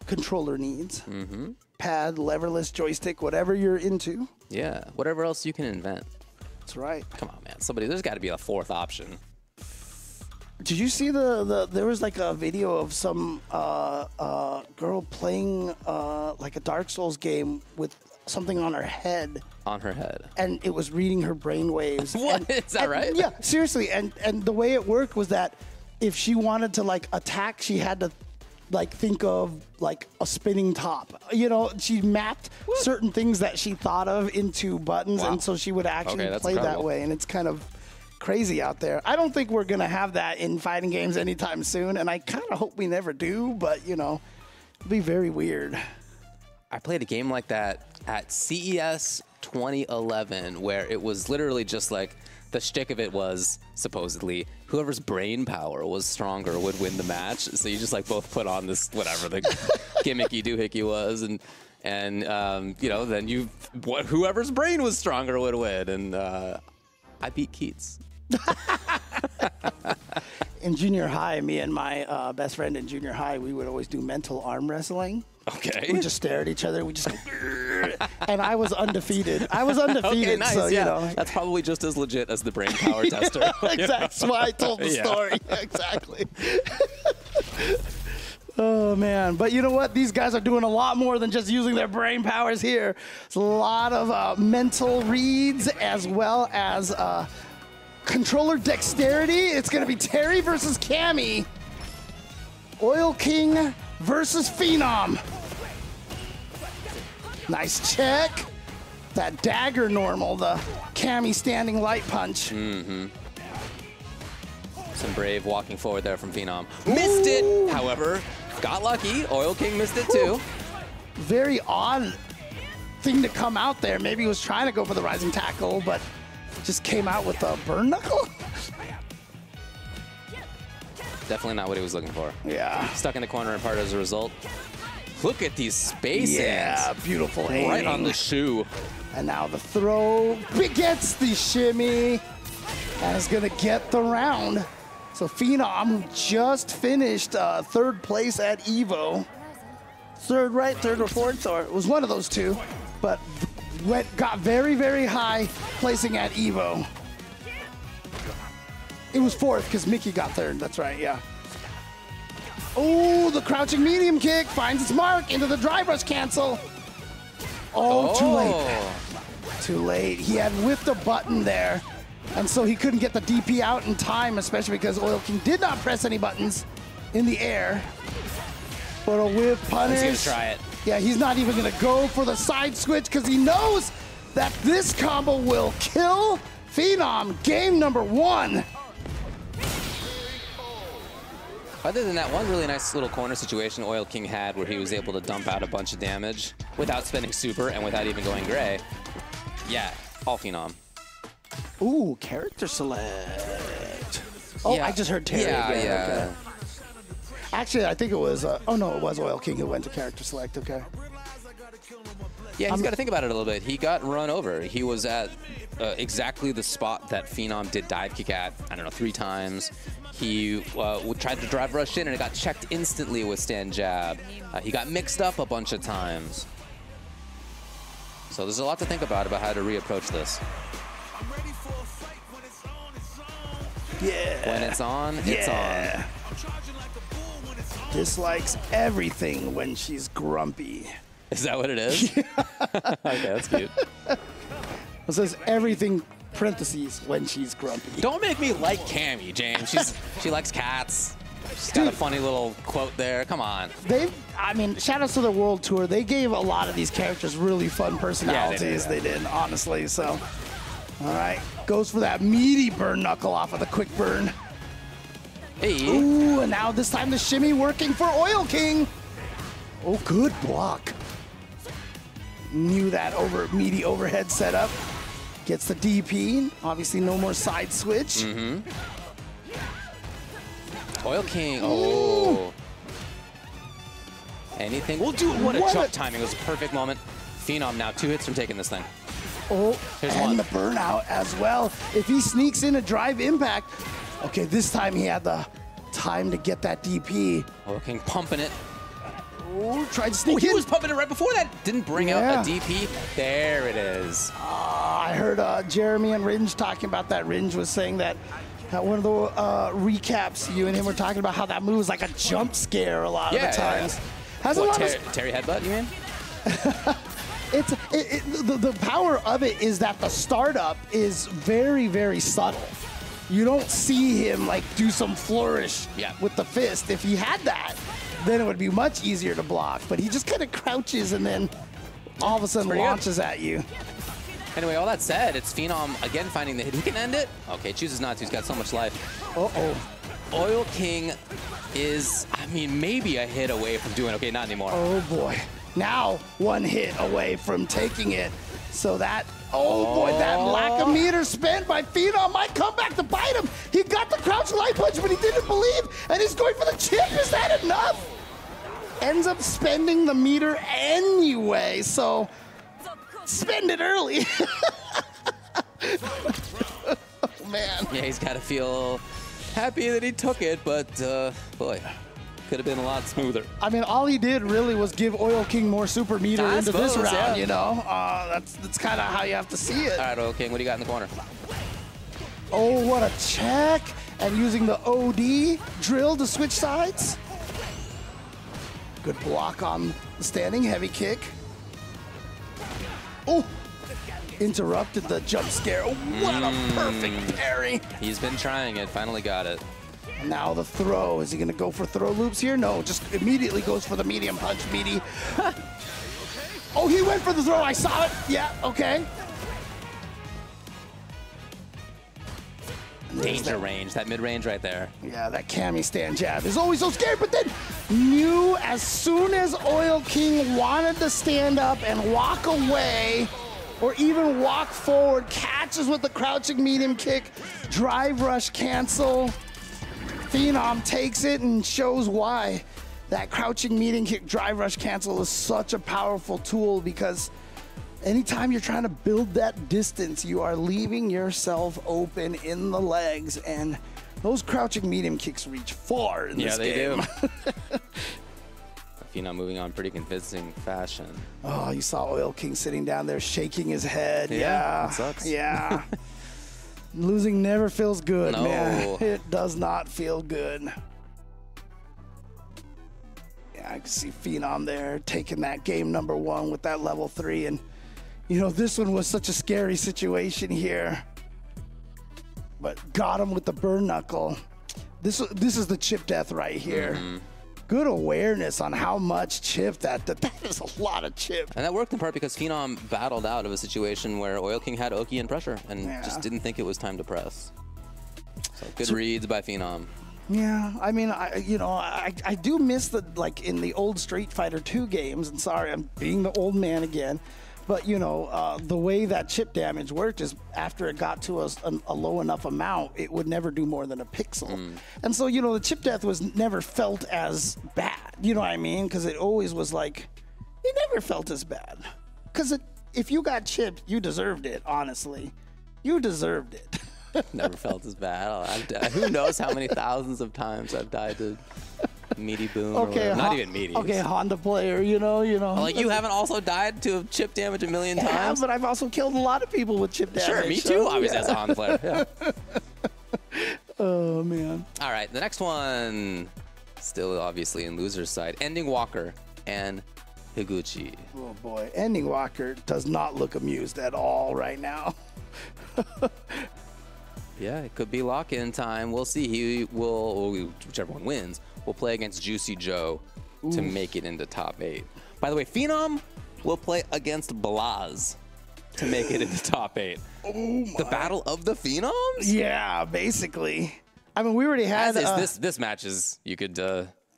controller needs. Mm-hmm. Pad, leverless, joystick, whatever you're into. Yeah, whatever else you can invent. That's right. Come on, man. There's got to be a fourth option. Did you see there was like a video of some girl playing like a Dark Souls game with something on her head. On her head. And it was reading her brainwaves. What? Is that right? Yeah, seriously. And the way it worked was that if she wanted to like attack, she had to like think of like a spinning top. You know, she mapped certain things that she thought of into buttons, and so she would actually play that way. And it's kind of crazy out there. I don't think we're gonna have that in fighting games anytime soon, and I kind of hope we never do. But you know, it'll be very weird. I played a game like that at CES 2011, where it was literally just like the shtick of it was supposedly whoever's brain power was stronger would win the match. So you just like both put on this whatever the gimmicky doohickey was, and you know, then whoever's brain was stronger would win, and I beat Keats. In junior high, me and my best friend in junior high, we would always do mental arm wrestling. Okay. We just stare at each other. We just, and I was undefeated. Okay, nice. So, yeah. you know. That's probably just as legit as the brain power tester. Exactly. That's why I told the story. Exactly. Oh, man. But you know what? These guys are doing a lot more than just using their brain powers here. It's a lot of mental reads as well as controller dexterity. It's going to be Terry versus Cammy. Oil King versus Phenom. Nice check. That dagger normal, the Cammy standing light punch. Mm-hmm. Some brave walking forward there from Phenom. Missed it, however. Got lucky. Oil King missed it too. Very odd thing to come out there. Maybe he was trying to go for the rising tackle, but just came out with a burn knuckle. Definitely not what he was looking for. Yeah. Stuck in the corner in part as a result. Look at these spacings. Yeah, beautiful aim. Right on the shoe. And now the throw gets the shimmy and is going to get the round. So Phenom, who just finished third place at EVO. Third or fourth, or it was one of those two, but got very, very high placing at EVO. It was fourth because Mickey got third. That's right, yeah. Oh, the crouching medium kick finds its mark into the dry brush cancel. Oh, too late. Too late. He had whipped a button there, and so he couldn't get the DP out in time, especially because Oil King did not press any buttons in the air. But a whip punish. He's gonna try it. Yeah, he's not even gonna go for the side switch because he knows that this combo will kill Phenom. Game number 1. Other than that one really nice little corner situation Oil King had where he was able to dump out a bunch of damage without spending super and without even going gray. Yeah, all Phenom. Ooh, character select. Oh, yeah. I just heard Terry again. Yeah. Okay. Actually, I think it was, oh no, it was Oil King who went to character select, okay. Yeah, he's got to think about it a little bit. He got run over. He was at exactly the spot that Phenom did dive kick at, I don't know, 3 times. He tried to drive rush in and it got checked instantly with stand jab. He got mixed up a bunch of times. So there's a lot to think about how to reapproach this. Yeah. When it's on, it's on. Dislikes everything when she's grumpy. Is that what it is? Okay, that's cute. It says everything, parentheses, when she's grumpy. Don't make me like Cammy, James. She likes cats. She's got a funny little quote there. Come on. I mean, shout outs to the World Tour. They gave a lot of these characters really fun personalities. Yeah, they did, honestly. So, all right, goes for that meaty burn knuckle off of the quick burn. Hey. Ooh, and now this time the shimmy working for Oil King. Oh, good block. Knew that meaty overhead setup. Gets the DP. Obviously, no more side switch. Oil King. Oh. Anything. We'll do it. What a jump timing. It was a perfect moment. Phenom now 2 hits from taking this thing. Oh, Here's and one. the burnout as well. If he sneaks in a drive impact, okay, this time he had the time to get that DP. Oil King pumping it. Oh, tried to sneak in. He was pumping it right before that. Didn't bring out a DP. There it is. I heard Jeremy and Ringe talking about that. Ringe was saying that one of the recaps, you and him were talking about how that move was like a jump scare a lot of the times. Has a lot of Terry headbutt, you mean? The power of it is that the startup is very, very subtle. You don't see him like do some flourish with the fist. If he had that, then it would be much easier to block. But he just kind of crouches and then all of a sudden launches at you. Anyway, all that said, it's Phenom again finding the hit. He can end it. Okay, chooses not to. He's got so much life. Uh-oh. Oil King is, I mean, maybe a hit away from doing okay. Not anymore. Oh, boy. Now 1 hit away from taking it. So that, oh boy, that lack of meter spent by Phenom might come back to bite him. He got the crouch light punch, but he didn't believe, and he's going for the chip. Is that enough? Ends up spending the meter anyway, so spend it early. Oh, man. Yeah, he's got to feel happy that he took it, but boy, could have been a lot smoother. I mean, all he did really was give Oil King more super meter into this round, you know? That's kind of how you have to see it. All right, Oil King, what do you got in the corner? Oh, what a check. And using the OD drill to switch sides. Good block on the standing heavy kick. Oh, interrupted the jump scare. Oh, what a perfect parry. He's been trying it, finally got it. And now the throw. Is he going to go for throw loops here? No, just immediately goes for the medium punch, meaty. Oh, he went for the throw. I saw it. Yeah, okay. Danger range, that mid-range right there. Yeah, that Cammy stand jab is always so scary, but then knew as soon as Oil King wanted to stand up and walk away, or even walk forward, catches with the crouching medium kick, drive rush cancel. Phenom takes it and shows why that crouching medium kick drive rush cancel is such a powerful tool, because anytime you're trying to build that distance, you are leaving yourself open in the legs, and those crouching medium kicks reach far in this game. Yeah, they do. Phenom moving on pretty convincing fashion. Oh, you saw Oil King sitting down there shaking his head. Yeah, it sucks. Yeah. Losing never feels good, No. man. It does not feel good. Yeah, I can see Phenom there taking that game #1 with that level 3, and you know, this one was such a scary situation here, but got him with the burn knuckle. This is the chip death right here. Good awareness on how much chip that is a lot of chip. And that worked in part because Phenom battled out of a situation where Oil King had Oki in pressure and just didn't think it was time to press. So good reads by Phenom. Yeah, I mean, I do miss the, like, in the old Street Fighter 2 games, and sorry, I'm being the old man again, But, you know, the way that chip damage worked is after it got to a low enough amount, it would never do more than a pixel. And so, you know, the chip death was never felt as bad. You know what I mean? Because it always was like, it never felt as bad. Because if you got chipped, you deserved it, honestly. You deserved it. Never felt as bad. Who knows how many thousands of times I've died to meaty boom. Okay, not even meaty. Okay, Honda player, you know. Like you haven't also died to chip damage a million times? Yeah, but I've also killed a lot of people with chip damage. Sure, me too, obviously, as a Honda player. Yeah. Oh, man. All right, the next one, still obviously in loser's side. Ending Walker and Higuchi. Oh, boy. Ending Walker does not look amused at all right now. Yeah, it could be lock-in time. We'll see. He will, whichever one wins, will play against Juicy Joe to make it into top 8. By the way, Phenom will play against Blaz to make it into top 8. Oh my. The battle of the Phenoms? Yeah, basically. I mean, we already had... this match is, you could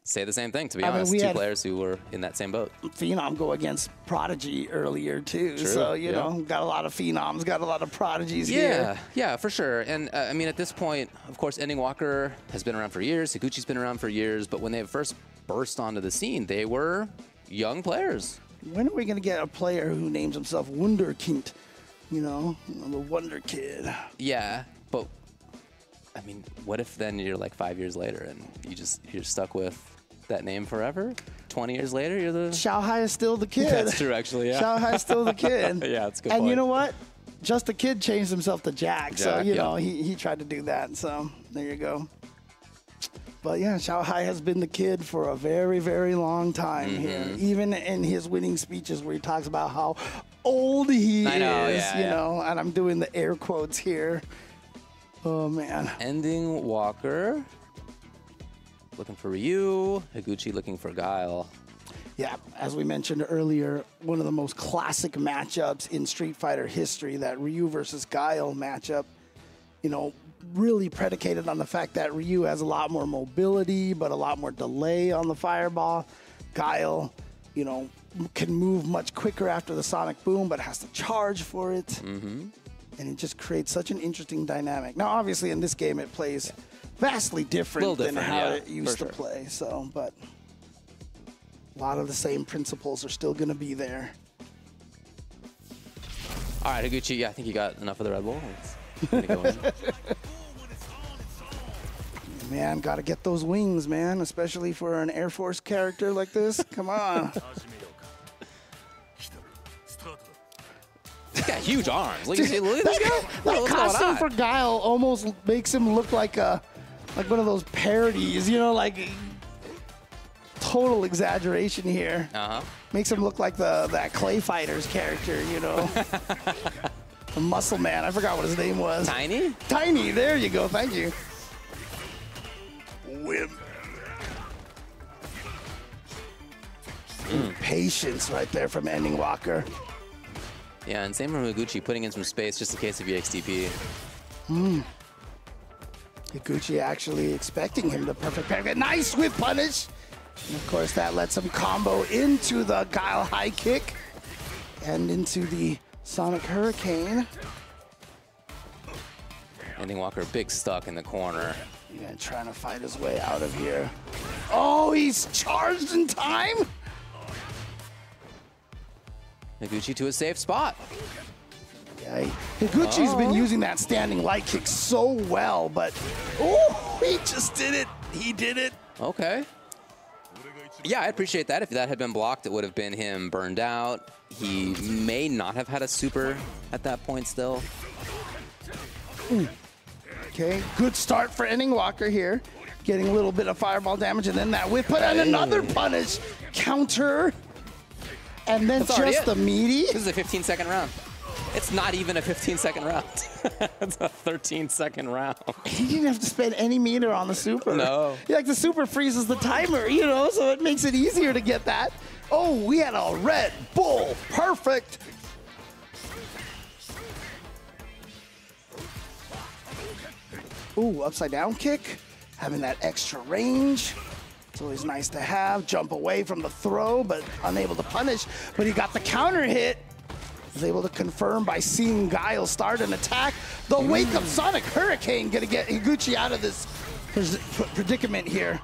say the same thing, to be honest. Two players who were in that same boat. Phenom go against Prodigy earlier, too. True. So, you know, got a lot of Phenoms, got a lot of Prodigies here. Yeah, for sure. And, I mean, at this point, of course, Ending Walker has been around for years. Higuchi's been around for years. But when they first burst onto the scene, they were young players. When are we going to get a player who names himself Wunderkind? You know, the Wonder Kid. Yeah, but, I mean, what if then you're like 5 years later and you're stuck with that name forever? 20 years later, you're the... Xiaohai is still the kid. That's true, actually, yeah. Xiaohai is still the kid. Yeah, that's a good And point. you know what? Just the Kid changed himself to Jack. So, you know, he tried to do that. So, there you go. But, yeah, Xiaohai has been the kid for a very, very long time here. Even in his winning speeches where he talks about how old he is, you know, and I'm doing the air quotes here. Oh, man. Ending Walker. Looking for Ryu. Higuchi looking for Guile. Yeah, as we mentioned earlier, one of the most classic matchups in Street Fighter history, that Ryu versus Guile matchup, you know, really predicated on the fact that Ryu has a lot more mobility, but a lot more delay on the fireball. Guile, you know, can move much quicker after the sonic boom, but has to charge for it. And it just creates such an interesting dynamic. Now, obviously, in this game, it plays vastly different than how it used to play. So, but a lot of the same principles are still going to be there. All right, Higuchi, yeah, I think you got enough of the Red Bull. Let's go in. Man, got to get those wings, man, especially for an Air Force character like this. Come on. He's got huge arms. Look at this guy. That costume for Guile almost makes him look like one of those parodies, you know, like total exaggeration here. Makes him look like that Clay Fighters character, you know. The Muscle Man. I forgot what his name was. Tiny? Tiny. There you go. Thank you. Whip. Patience right there from Ending Walker. Yeah, and same from Higuchi, putting in some space just in case of EXTP. Higuchi actually expecting him to perfect parry. Nice whip punish. And of course, that lets him combo into the Guile high kick and into the Sonic Hurricane. Ending Walker, big stuck in the corner. Yeah, trying to fight his way out of here. Oh, he's charged in time. Higuchi to a safe spot. Yeah, Higuchi's been using that standing light kick so well, but oh, he just did it. He did it. Okay. Yeah, I appreciate that. If that had been blocked, it would have been him burned out. He may not have had a super at that point still. Okay, good start for Ending Walker here. Getting a little bit of fireball damage, and then that whip put and another punish. Counter. And then just the meaty. This is a 15-second round. It's not even a 15-second round. It's a 13-second round. He didn't have to spend any meter on the super. No. Yeah, like the super freezes the timer, you know, so it makes it easier to get that. Oh, we had a Red Bull. Perfect. Ooh, upside down kick. Having that extra range. It's always nice to have. Jump away from the throw, but unable to punish. But he got the counter hit. is able to confirm by seeing Guile start an attack. The wake of Sonic Hurricane gonna get Higuchi out of this predicament here.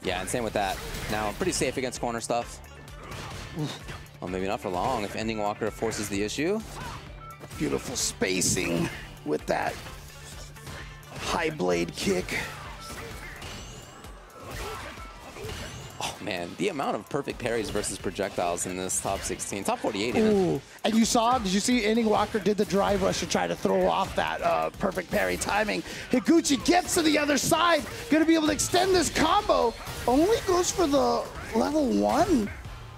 Yeah, and same with that. Now, pretty safe against corner stuff. Well, maybe not for long if Ending Walker forces the issue. Beautiful spacing with that high blade kick. Oh man, the amount of perfect parries versus projectiles in this top 16, top 48 even. Ooh. And did you see Ending Walker did the drive rush to try to throw off that perfect parry timing. Higuchi gets to the other side, gonna be able to extend this combo. Only goes for the level 1.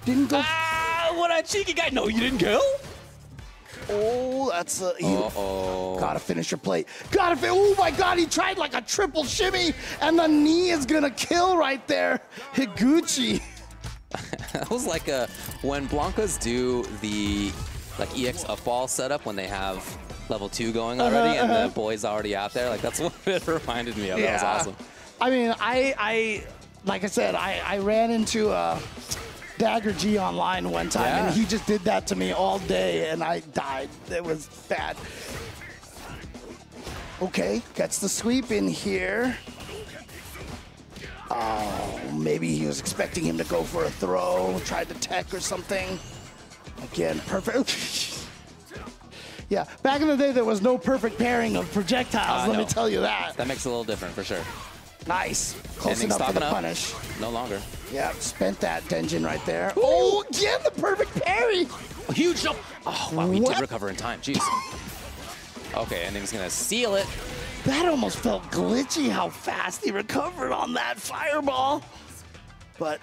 Didn't go. Ah, what a cheeky guy. No, you didn't kill? Oh, that's uh-oh. Gotta finish your plate. Oh my God, he tried like a triple shimmy, and the knee is gonna kill right there. Higuchi. That was like when Blancas do the like EX up ball setup when they have level 2 going already and the boy's already out there. Like that's what it reminded me of. Yeah. That was awesome. I mean, I like I said, I ran into Dagger G online one time, and he just did that to me all day, and I died. It was bad. Okay, gets the sweep in here. Oh, maybe he was expecting him to go for a throw, tried to tech or something. Again, perfect. Yeah, back in the day, there was no perfect pairing of projectiles, let me tell you that. That makes it a little different, for sure. Nice. Close enough for the punish. No longer. Yeah, spent that Denjin right there. Ooh. Oh, again, the perfect parry. A huge jump. Oh, wow, he did recover in time. Jeez. Okay, Ending's going to seal it. That almost felt glitchy how fast he recovered on that fireball. But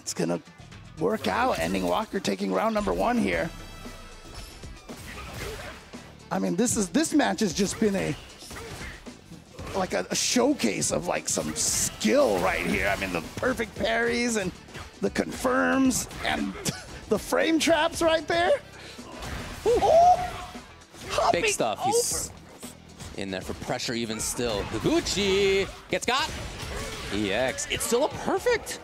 it's going to work out. Ending Walker taking round number 1 here. I mean, this match has just been a showcase of like some skill right here. I mean, the perfect parries and the confirms and the frame traps right there. Oh, big stuff. Over. He's in there for pressure even still. Higuchi gets got. EX. It's still a perfect.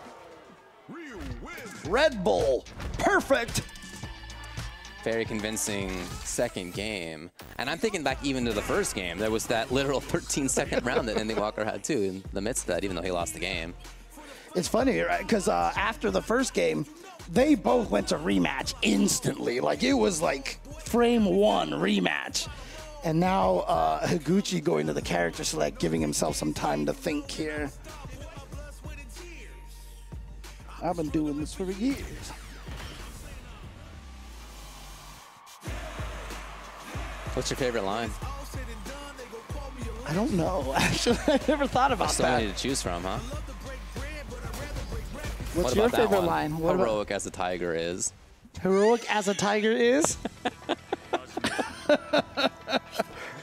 Red Bull. Perfect. Very convincing second game. And I'm thinking back even to the first game. There was that literal 13-second round that Ending Walker had too in the midst of that, even though he lost the game. It's funny, right? Because after the first game, they both went to rematch instantly. Like, it was like frame 1 rematch. And now Higuchi going to the character select, giving himself some time to think here. I've been doing this for years. What's your favorite line? I don't know. Actually, I never thought about so that. Many to choose from, huh? What's your favorite line? What Heroic as a tiger is. Heroic as a tiger is?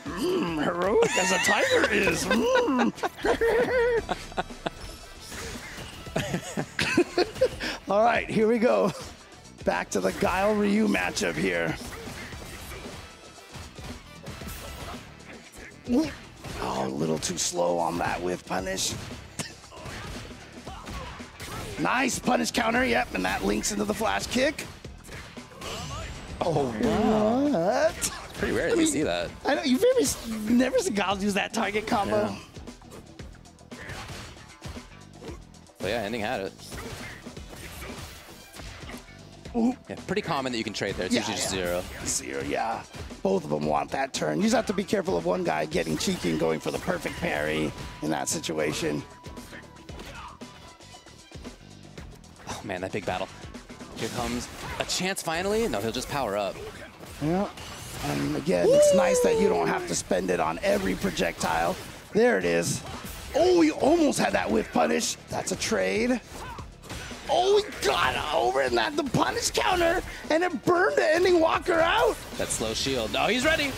Heroic as a tiger is. All right, here we go. Back to the Guile Ryu matchup here. Oh, a little too slow on that whiff punish. Nice punish counter, yep, and that links into the flash kick. Oh, wow. What? It's pretty rare that you see that. I know, you've never seen Guile use that target combo. Yeah. But yeah, Ending had it. Ooh. Yeah, pretty common that you can trade there. It's usually just 0. 0, yeah. Both of them want that turn. You just have to be careful of one guy getting cheeky and going for the perfect parry in that situation. Oh man, that big battle. Here comes a chance finally. No, he'll just power up. Yeah. And again, it's nice that you don't have to spend it on every projectile. There it is. Oh, he almost had that whiff punish. That's a trade. Oh, he got over in the punish counter, and it burned the Ending Walker out. That slow shield. No, he's ready.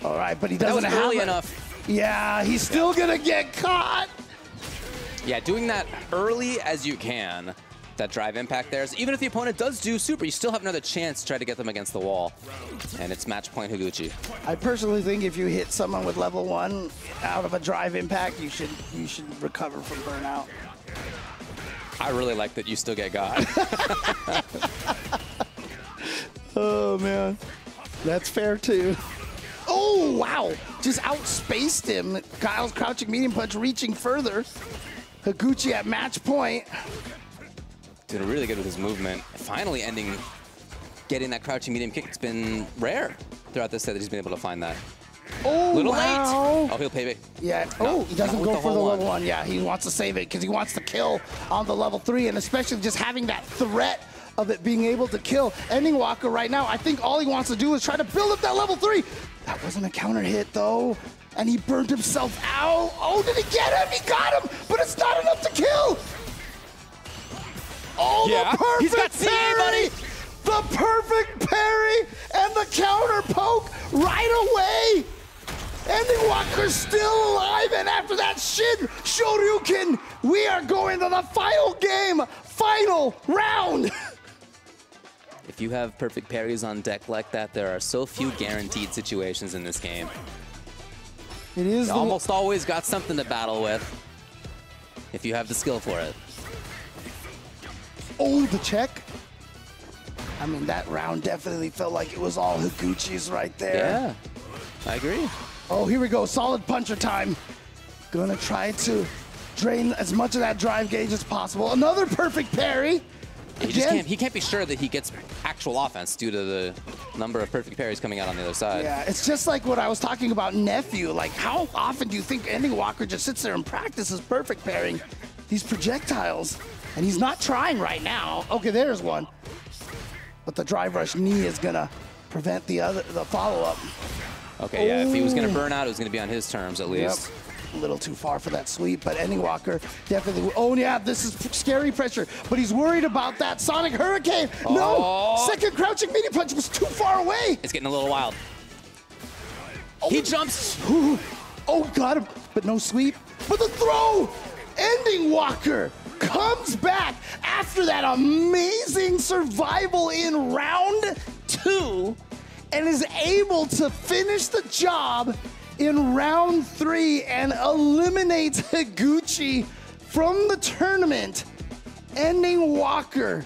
All right, but he doesn't have early it. enough. Yeah, he's still gonna get caught. Yeah, doing that early as you can. That drive impact there. So even if the opponent does do super, you still have another chance to try to get them against the wall. And it's match point Higuchi. I personally think if you hit someone with level 1 out of a drive impact, you should recover from burnout. I really like that you still get got. Oh, man. That's fair, too. Oh, wow. Just outspaced him. Kyle's crouching medium punch reaching further. Higuchi at match point. Doing really good with his movement. Finally getting that crouching medium kick. It's been rare throughout this set that he's been able to find that. Oh, Little wow. late. Oh, he'll pay me. Yeah. No, he doesn't not go with for the whole level 1. Yeah, he wants to save it because he wants to kill on the level 3, and especially just having that threat of it being able to kill. Ending Walker right now, I think all he wants to do is try to build up that level 3. That wasn't a counter hit, though, and he burned himself out. Oh, did he get him? He got him, but it's not enough to kill. Oh, Yeah, the perfect he's got CA, parry! buddy. The perfect parry and the counter poke right away. Ending Walker's still alive, and after that Shin Shoryuken, we are going to the final game, final round. If you have perfect parries on deck like that, there are so few guaranteed situations in this game. It is You almost always got something to battle with if you have the skill for it. Oh, the check. I mean, that round definitely felt like it was all Higuchi's right there. Yeah, I agree. Oh, here we go, solid puncher time. Gonna try to drain as much of that drive gauge as possible. Another perfect parry. He can't be sure that he gets actual offense due to the number of perfect parries coming out on the other side. Yeah, it's just like what I was talking about Nephew. Like, how often do you think Ending Walker just sits there and practices perfect parrying these projectiles? And he's not trying right now. Okay, there's one. But the drive rush knee is gonna prevent the follow-up. Okay, yeah, if he was gonna burn out, it was gonna be on his terms at least. Yep. A little too far for that sweep, but Ending Walker definitely. Oh yeah, this is scary pressure, but he's worried about that Sonic Hurricane. No, second crouching medium punch was too far away. It's getting a little wild. Oh. He jumps. Oh, got him, but no sweep. But the throw, Ending Walker comes back after that amazing survival in round 2 and is able to finish the job in round 3 and eliminates Higuchi from the tournament. Ending Walker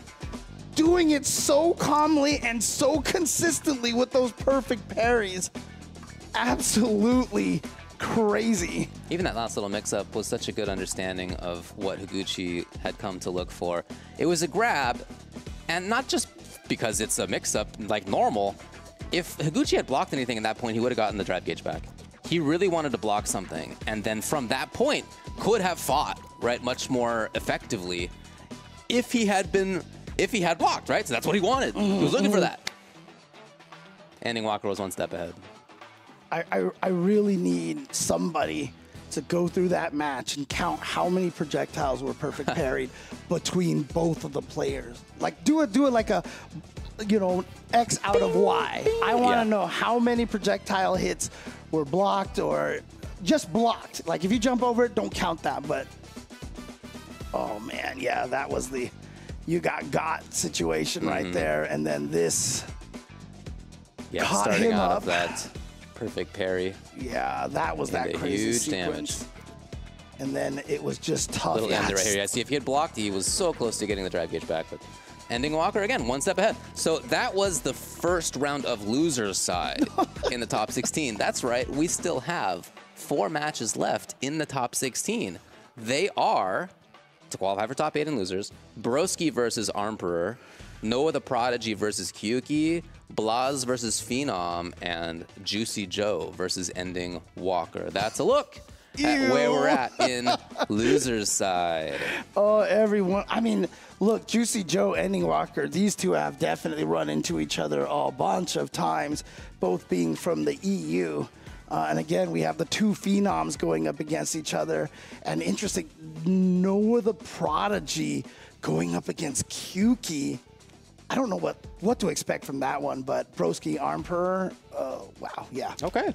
doing it so calmly and so consistently with those perfect parries. Absolutely crazy. Even that last little mix-up was such a good understanding of what Higuchi had come to look for. It was a grab, and not just because it's a mix-up like normal. If Higuchi had blocked anything at that point, he would have gotten the drive gauge back. He really wanted to block something, and then from that point, could have fought, right, much more effectively if he had blocked, right? So that's what he wanted. He was looking for that. Ending Walker was one step ahead. I really need somebody to go through that match and count how many projectiles were perfect parried between both of the players. Like do it like a, you know, X out of Y. I want to know how many projectile hits were blocked or just blocked. Like if you jump over it, don't count that. But oh man, yeah, that was the you got situation right there. And then this caught starting him out up. of that perfect parry. Yeah, that was that crazy huge sequence. Damage. And then it was just tough. Little ender right here. Yeah, see, if he had blocked, he was so close to getting the drive gauge back. But Ending Walker, again, one step ahead. So that was the first round of losers side in the top 16. That's right. We still have 4 matches left in the top 16. They are, to qualify for top 8 in losers, Broski versus Armperer, Noah the Prodigy versus Kyuki, Blaz versus Phenom, and Juicy Joe versus Ending Walker. That's a look at where we're at in losers side. Oh, everyone. I mean, look, Juicy Joe, Ending Walker, these two have definitely run into each other a bunch of times, both being from the EU. And again, we have the 2 phenoms going up against each other. And interesting, Noah the Prodigy going up against Kyuki. I don't know what to expect from that one, but Broski Armperer, wow, yeah. Okay.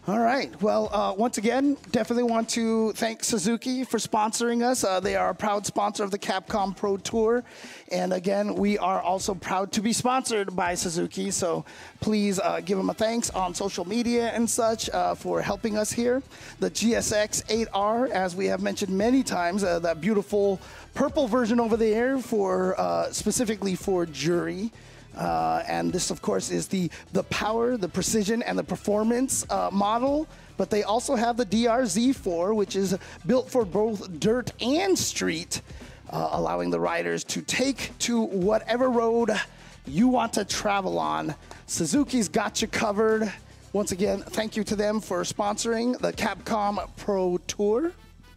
All right. Well, once again, definitely want to thank Suzuki for sponsoring us. They are a proud sponsor of the Capcom Pro Tour. And again, we are also proud to be sponsored by Suzuki. So please give them a thanks on social media and such for helping us here. The GSX 8R, as we have mentioned many times, that beautiful purple version over there for specifically for jury. And this, of course, is the power, the precision, and the performance model. But they also have the DRZ4, which is built for both dirt and street, allowing the riders to take to whatever road you want to travel on. Suzuki's got you covered. Once again, thank you to them for sponsoring the Capcom Pro Tour.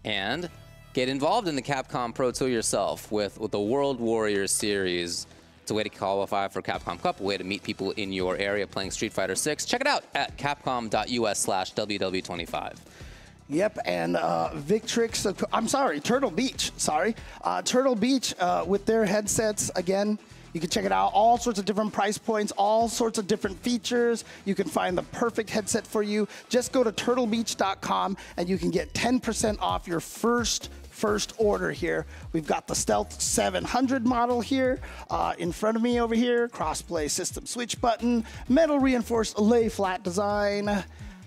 And get involved in the Capcom Pro Tour yourself with the World Warriors Series. It's a way to qualify for Capcom Cup, a way to meet people in your area playing Street Fighter 6. Check it out at capcom.us/WW25. Yep, and Victrix, I'm sorry, Turtle Beach, Turtle Beach with their headsets, again, you can check it out, all sorts of different price points, all sorts of different features. You can find the perfect headset for you. Just go to turtlebeach.com and you can get 10% off your first order here. We've got the Stealth 700 model here in front of me over here, crossplay system switch button, metal reinforced lay flat design,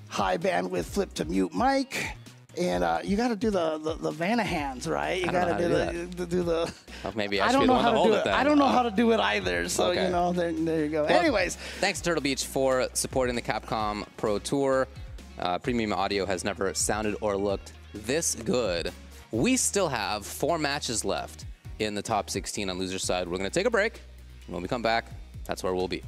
high bandwidth flip to mute mic, and you got to do the Vanahans, right? You got to do the. Oh, maybe I should be the one to hold it then. I don't know how to do it either, so okay. you know, there you go. Well, anyways, thanks Turtle Beach for supporting the Capcom Pro Tour. Premium audio has never sounded or looked this good. We still have 4 matches left in the top 16 on loser side. We're going to take a break. When we come back, that's where we'll be.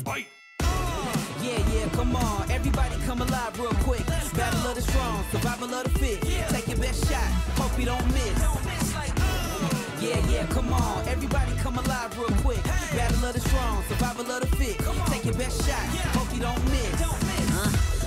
Fight! Yeah, come on. Everybody come alive real quick. Battle of the strong, survival of the fit. Take your best shot, hope you don't miss. Yeah, come on. Everybody come alive real quick. Battle of the strong, survival of the fit. Take your best shot, hope you don't miss.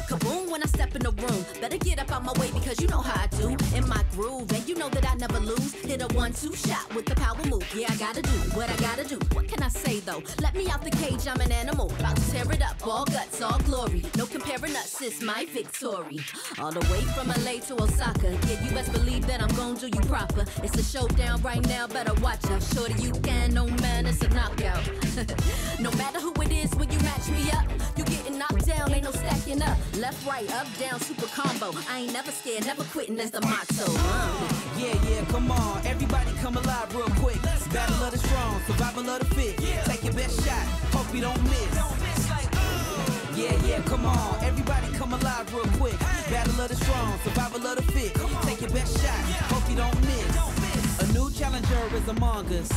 Kaboom when I step in the room. Better get up out my way because you know how I do. In my groove, and you know that I never lose. Hit a 1-2 shot with the power move. Yeah, I gotta do what I gotta do. What can I say though? Let me out the cage, I'm an animal. About to tear it up, all guts, all glory. No comparing us, it's my victory. All the way from LA to Osaka. Yeah, you best believe that I'm gonna do you proper. It's a showdown right now, better watch out. Shorty, you can, no man, it's a knockout. No matter who it is, when you match me up, you getting knocked down, ain't no stacking up. Left, right, up, down, super combo. I ain't never scared, never quitting, that's the motto. Yeah, come on. Everybody come alive real quick. Battle of the strong, survival of the fit. Take your best shot, hope you don't miss. Yeah, come on. Everybody come alive real quick. Battle of the strong, survival of the fit. Take your best shot, hope you don't miss. A new challenger is among us.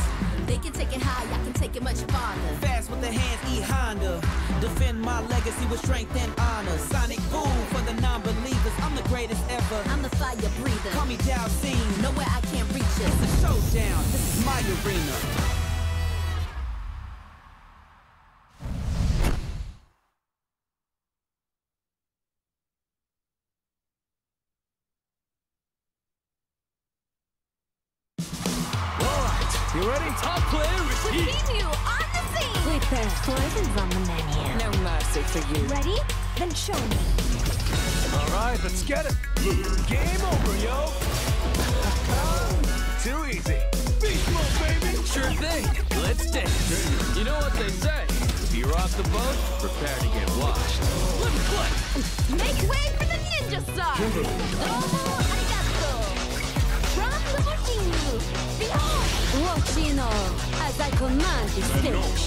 They can take it high, I can take it much farther. Fast with the hands, E-Honda. Defend my legacy with strength and honor. Sonic boom for the non-believers. I'm the greatest ever. I'm the fire breather. Call me Dowsing. Nowhere I can't reach it. It's a showdown. This is my arena. You ready? Top player, repeat. Continue on the scene. Prepare. Poison's on the menu. No mercy for you. Ready? Then show me. All right, let's get it. Game over, yo. Too easy. Beast mode, baby. Sure thing. Let's dance. You know what they say. If you're off the boat, prepare to get washed. Let me play. Make way for the ninja star. Domo arigato. From the Mojingu. Behold. Watchino as I command the stage.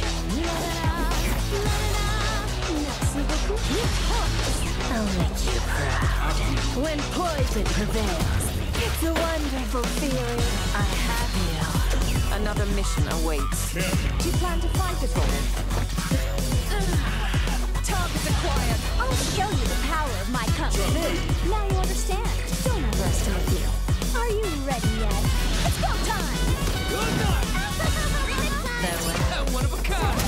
I'll make you proud. When poison prevails, it's a wonderful feeling. I have you. Another mission awaits. Do you plan to fight this woman? Target acquired. I'll show you the power of my kung fu. Now you understand. Don't underestimate me. Are you ready yet? It's go time! Good night. One of a kind.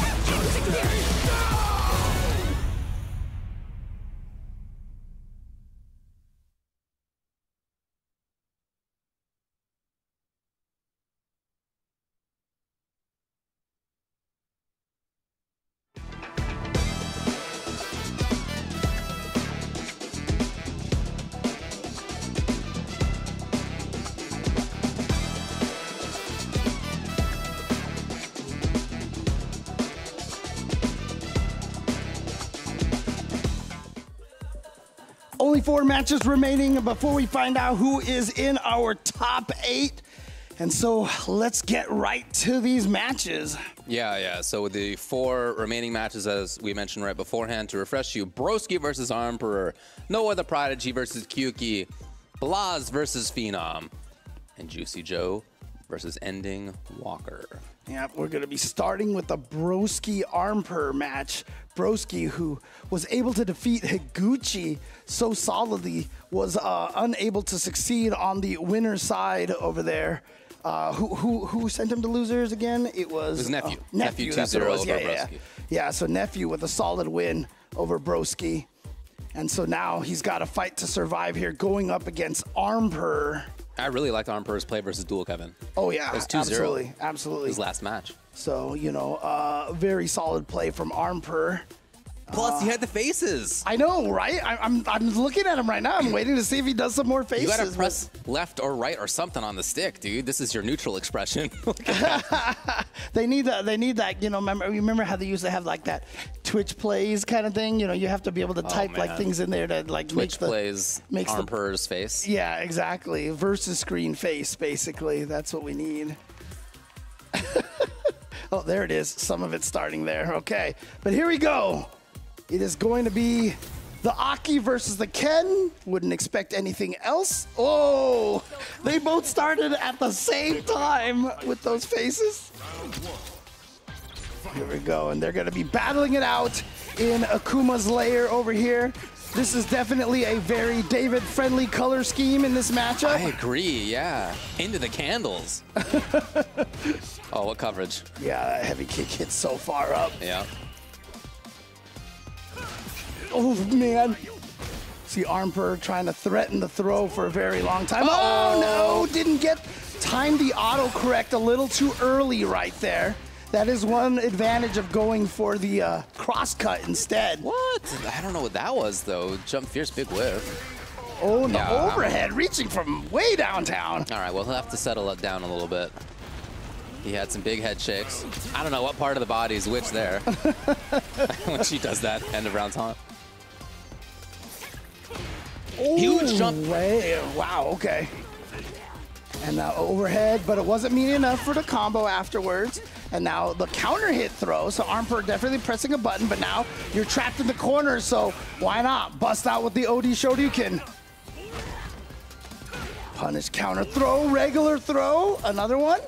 Only 4 matches remaining before we find out who is in our top 8. And so let's get right to these matches. Yeah. So with the 4 remaining matches, as we mentioned right beforehand, to refresh you, Broski versus Emperor, Noah the Prodigy versus Kyuki, Blaz versus Phenom, and Juicy Joe versus Ending Walker. Yeah, we're going to be starting with the Broski Armper match. Broski, who was able to defeat Higuchi so solidly, was unable to succeed on the winner's side over there. Who sent him to losers again? It was Nephew. Nephew 2-0 over Broski. Yeah, so Nephew with a solid win over Broski. And so now he's got to fight to survive here, going up against Armper. I really liked Armper's play versus Dual Kevin. Oh, yeah, it was 2-0. Absolutely. His last match. So, you know, very solid play from Armper. Plus, he had the faces. I know, right? I'm looking at him right now. I'm waiting to see if he does some more faces. You gotta press left or right or something on the stick, dude. This is your neutral expression. They need that. You know, remember how they used to have like that Twitch plays kind of thing? You know, you have to be able to type like things in there to like Twitch plays Armper's face. Yeah, exactly. Versus screen face, basically. That's what we need. Oh, there it is. Some of it starting there. Okay, but here we go. It is going to be the Aki versus the Ken. Wouldn't expect anything else. Oh, they both started at the same time with those faces. Here we go, and they're going to be battling it out in Akuma's lair over here. This is definitely a very David-friendly color scheme in this matchup. I agree, yeah. Into the candles. Oh, what coverage. Yeah, that heavy kick hits so far up. Yeah. Oh, man. See Armper trying to threaten the throw for a very long time. Oh, no, didn't time the autocorrect a little too early right there. That is one advantage of going for the cross cut instead. What? I don't know what that was, though. Jump fierce, big whiff. Oh, and the overhead reaching from way downtown. All right, we'll have to settle it down a little bit. He had some big head shakes. I don't know what part of the body is which there when she does that end of round taunt. Oh, huge jump. Wow, okay. And now overhead, but it wasn't mean enough for the combo afterwards. And now the counter hit throw. So Armper definitely pressing a button, but now you're trapped in the corner. So why not bust out with the OD Shoryuken? Punish, counter throw, regular throw, another one.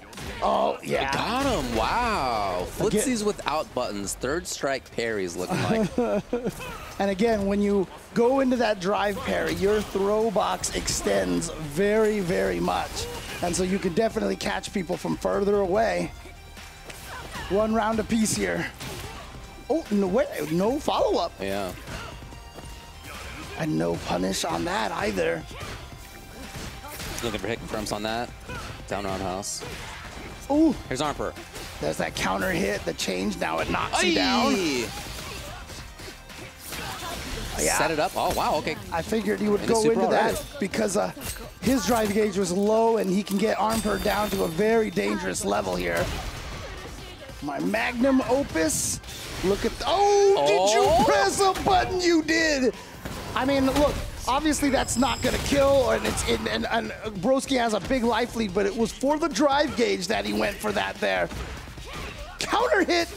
Oh, yeah. Got him. Wow. Footsies without buttons. Third strike parries looking like. And again, when you go into that drive parry, your throw box extends very, very much. And so you can definitely catch people from further away. One round apiece here. Oh, no, wait, no follow-up. Yeah. And no punish on that either. Looking for hit confirms on that. Down roundhouse. Ooh. Here's Armper. There's that counter hit, the change. Now it knocks you down. Yeah. Set it up. Oh, wow, okay. I figured he would go into that because his drive gauge was low and he can get Armper down to a very dangerous level here. My magnum opus. Look at, did you press a button? You did. I mean, look, obviously that's not gonna kill, and Broski has a big life lead, but it was for the drive gauge that he went for that there. Counter hit.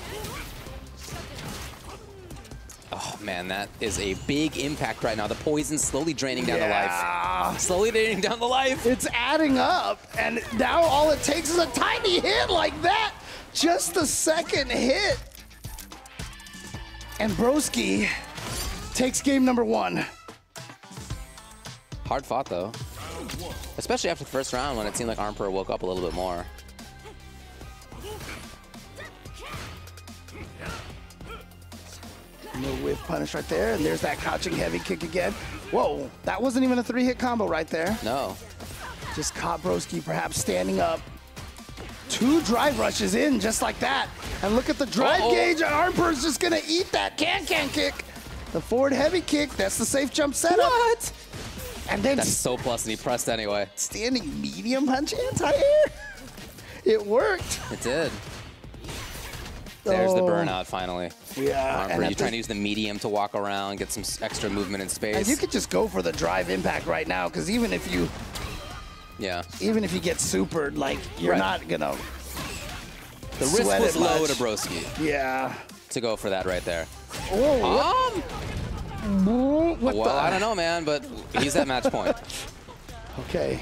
Oh man, that is a big impact right now. The poison slowly draining down the life. Slowly draining down the life. It's adding up, and now all it takes is a tiny hit like that. Just the second hit. And Broski takes game number 1. Hard fought though. Especially after the first round when it seemed like Armper woke up a little bit more. No whiff punish right there, and there's that crouching heavy kick again. Whoa, that wasn't even a 3-hit combo right there. No. Just caught Broski perhaps standing up. 2 drive rushes in just like that. And look at the drive gauge, and Armper's just gonna eat that can-can kick. The forward heavy kick, that's the safe jump setup. What? And then that's so plus, and he pressed anyway. Standing medium punch anti-air. It worked. It did. There's the burnout finally. Yeah. Armper, you're trying to use the medium to walk around, get some extra movement in space. And you could just go for the drive impact right now, because even if you get supered, like, you're not gonna. The risk was low to Broski. Yeah. To go for that right there. Oh. Well, I don't know, man, but he's at match point. Okay.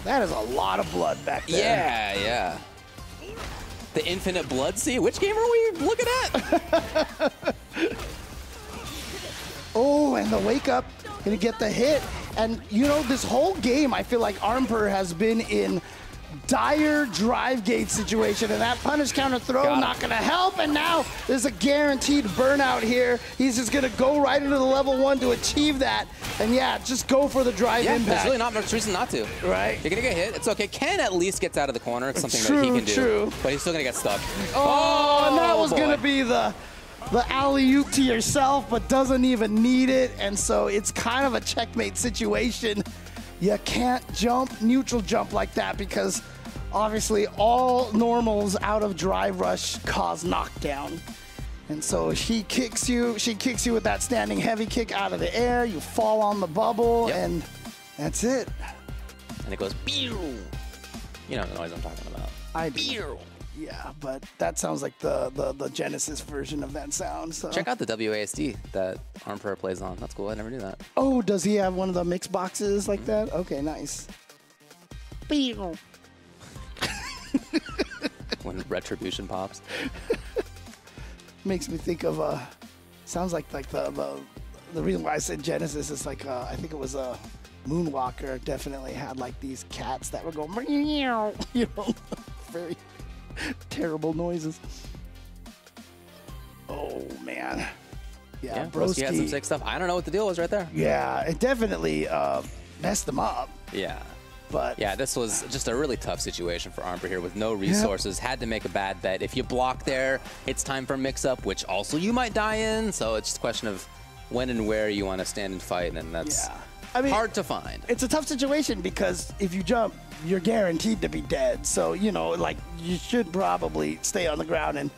That is a lot of blood back there. Yeah, yeah. The infinite blood sea? Which game are we looking at? Oh, and the wake up, gonna get the hit. And you know, this whole game, I feel like Armper has been in dire drive gate situation, and that punish counter throw not gonna help, and now there's a guaranteed burnout here. He's just gonna go right into the level 1 to achieve that, and yeah, just go for the drive impact. There's really not much reason not to. Right. You're gonna get hit, it's okay. Ken at least gets out of the corner, it's something that he can do. But he's still gonna get stuck. Oh, and that was gonna be the alley-oop to yourself, but doesn't even need it, and so it's kind of a checkmate situation. You can't jump, neutral jump like that, because obviously all normals out of drive rush cause knockdown. And so she kicks you with that standing heavy kick out of the air, you fall on the bubble, and that's it. And it goes, pew! You know the noise I'm talking about. I do. Yeah, but that sounds like the Genesis version of that sound. So. Check out the WASD that Armper plays on. That's cool. I never knew that. Oh, does he have one of the mix boxes like that? Okay, nice. When Retribution pops. Makes me think of sounds like the reason why I said Genesis is like I think it was a Moonwalker definitely had like these cats that would go meow, you know, very terrible noises. Oh man. Yeah, Broski had some sick stuff. I don't know what the deal was right there. Yeah, it definitely messed them up. Yeah. But yeah, this was just a really tough situation for Armper here with no resources. Had to make a bad bet. If you block there, it's time for mix-up, which also you might die in. So it's just a question of when and where you want to stand and fight, and that's hard to find. It's a tough situation because if you jump, you're guaranteed to be dead. So, you know, like, you should probably stay on the ground and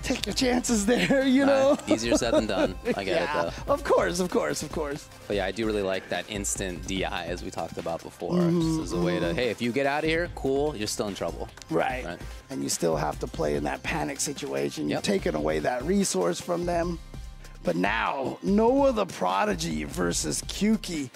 take your chances there, you know? Easier said than done. I get it, though. Of course, of course, of course. But yeah, I do really like that instant DI, as we talked about before. Just as a way to, hey, if you get out of here, cool, you're still in trouble. Right. And you still have to play in that panic situation. You're taking away that resource from them. But now, Noah the Prodigy versus Kyuki.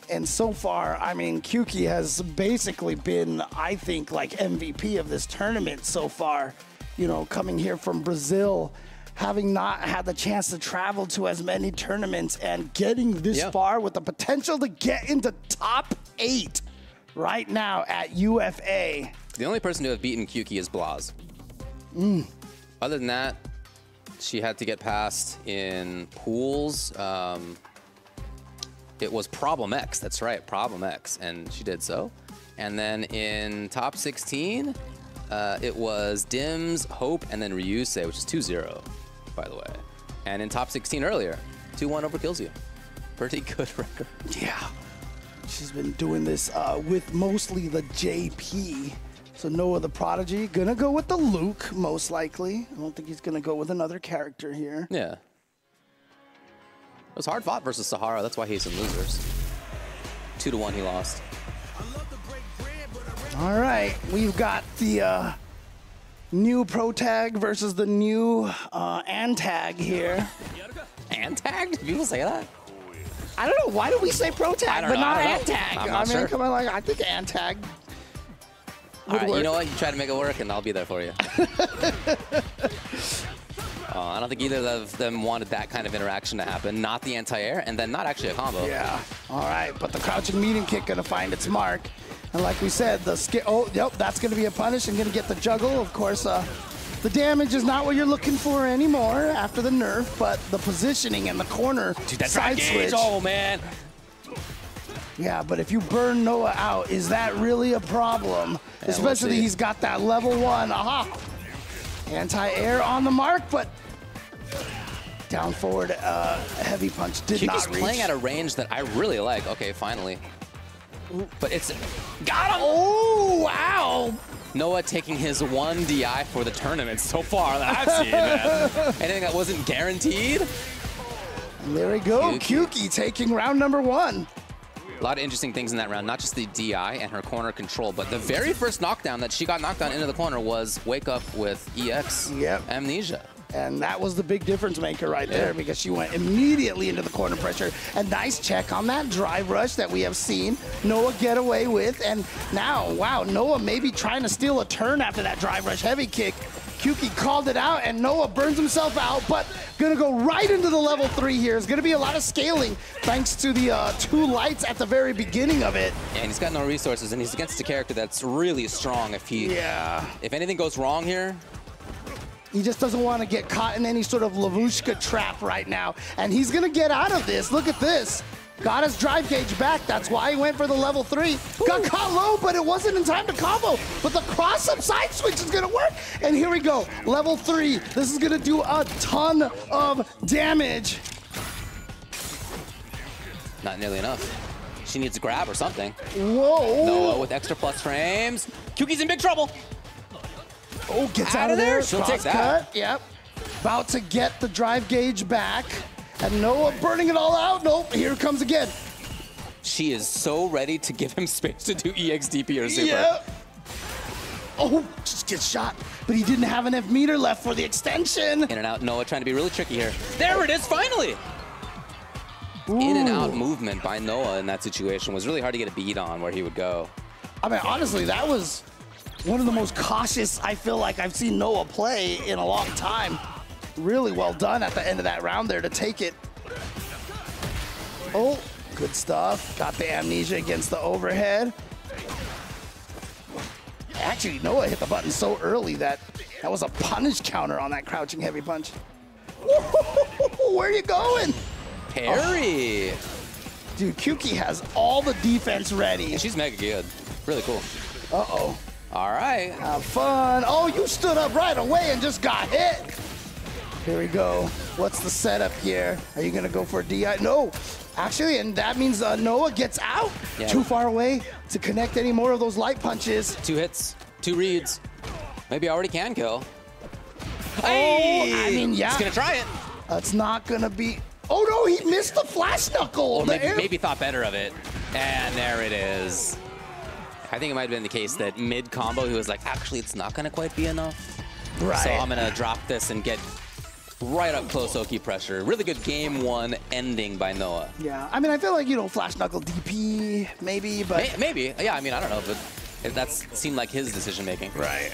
And so far, I mean, Kyuki has basically been, I think, like MVP of this tournament so far. You know, coming here from Brazil, having not had the chance to travel to as many tournaments and getting this far with the potential to get into top 8 right now at UFA. The only person to have beaten Kyuki is Blaz. Other than that, she had to get past in pools. It was Problem X, that's right, Problem X, and she did so. And then in top 16, it was Dims, Hope, and then Ryusei, which is 2-0, by the way. And in top 16 earlier, 2-1 over Killzoo. Pretty good record. Yeah. She's been doing this with mostly the JP. So Noah the Prodigy, gonna go with the Luke, most likely. I don't think he's gonna go with another character here. Yeah. It was hard fought versus Sahara. That's why he's in losers. 2-1 he lost. All right, we've got the new Pro Tag versus the new Antag here. Antag? Do people say that? I don't know. Why do we say Pro Tag but not Antag? I'm not sure. Come on, like, I think Antag. All right, you know what? You try to make it work, and I'll be there for you. I don't think either of them wanted that kind of interaction to happen. Not the anti-air, and then not actually a combo. Yeah. All right, but the crouching medium kick going to find its mark. And like we said, the oh, yep, that's going to be a punish and going to get the juggle. Of course, the damage is not what you're looking for anymore after the nerf, but the positioning and the corner side switch. Oh, man. Yeah, but if you burn Noah out, is that really a problem? Yeah, Especially he's got that level 1. Aha! Anti-air on the mark, but down forward heavy punch did not reach. He's playing at a range that I really like. Okay, finally. But it's... Got him! Oh, wow! Noah taking his 1 DI for the tournament so far that I've seen, man. Anything that wasn't guaranteed? And there we go. Kyuki taking round number 1. A lot of interesting things in that round, not just the DI and her corner control, but the very first knockdown that she got knocked down into the corner was Wake Up with EX Amnesia. And that was the big difference maker right there because she went immediately into the corner pressure. A nice check on that drive rush that we have seen Noah get away with. And now, wow, Noah maybe trying to steal a turn after that drive rush heavy kick. Kyuki called it out, and Noah burns himself out, but gonna go right into the level 3 here. It's gonna be a lot of scaling thanks to the 2 lights at the very beginning of it. Yeah, and he's got no resources, and he's against a character that's really strong. If anything goes wrong here, he just doesn't want to get caught in any sort of Lavushka trap right now, and he's gonna get out of this. Look at this. Got his drive gauge back. That's why he went for the level 3. Ooh. Got caught low, but it wasn't in time to combo. But the cross-up side switch is going to work. And here we go. Level 3. This is going to do a ton of damage. Not nearly enough. She needs a grab or something. Whoa. Noah with extra plus frames. Kyuki's in big trouble. Oh, gets out of there. She'll take that. Cut. Yep. About to get the drive gauge back. And Noah burning it all out. Nope, here it comes again. She is so ready to give him space to do EXDP or super. Yep. Oh, just gets shot. But he didn't have enough meter left for the extension. In and out, Noah trying to be really tricky here. There it is, finally! Ooh. In and out movement by Noah in that situation was really hard to get a beat on where he would go. I mean, honestly, that was one of the most cautious I feel like I've seen Noah play in a long time. Really well done at the end of that round there to take it. Oh, good stuff. Got the amnesia against the overhead. Actually, Noah hit the button so early that was a punish counter on that crouching heavy punch. Where are you going? Parry. Oh. Dude, Kyuki has all the defense ready. And she's mega good. Really cool. Uh-oh. All right. Have fun. Oh, you stood up right away and just got hit. Here we go. What's the setup here? Are you gonna go for a DI? No, actually, and that means Noah gets out. Yeah. Too far away to connect any more of those light punches. 2 hits, 2 reads. Maybe I already can kill. Oh, I mean, yeah. He's gonna try it. It's not gonna be. Oh no, he missed the flash knuckle. Or maybe thought better of it. And there it is. I think it might have been the case that mid combo, he was like, actually, it's not gonna quite be enough. Right. So I'm gonna drop this and get right up close Oki pressure. Really good game 1 ending by Noah. Yeah, I mean, I feel like, you know, flash knuckle DP, maybe, but... Maybe, yeah, I mean, I don't know, but that seemed like his decision making. Right.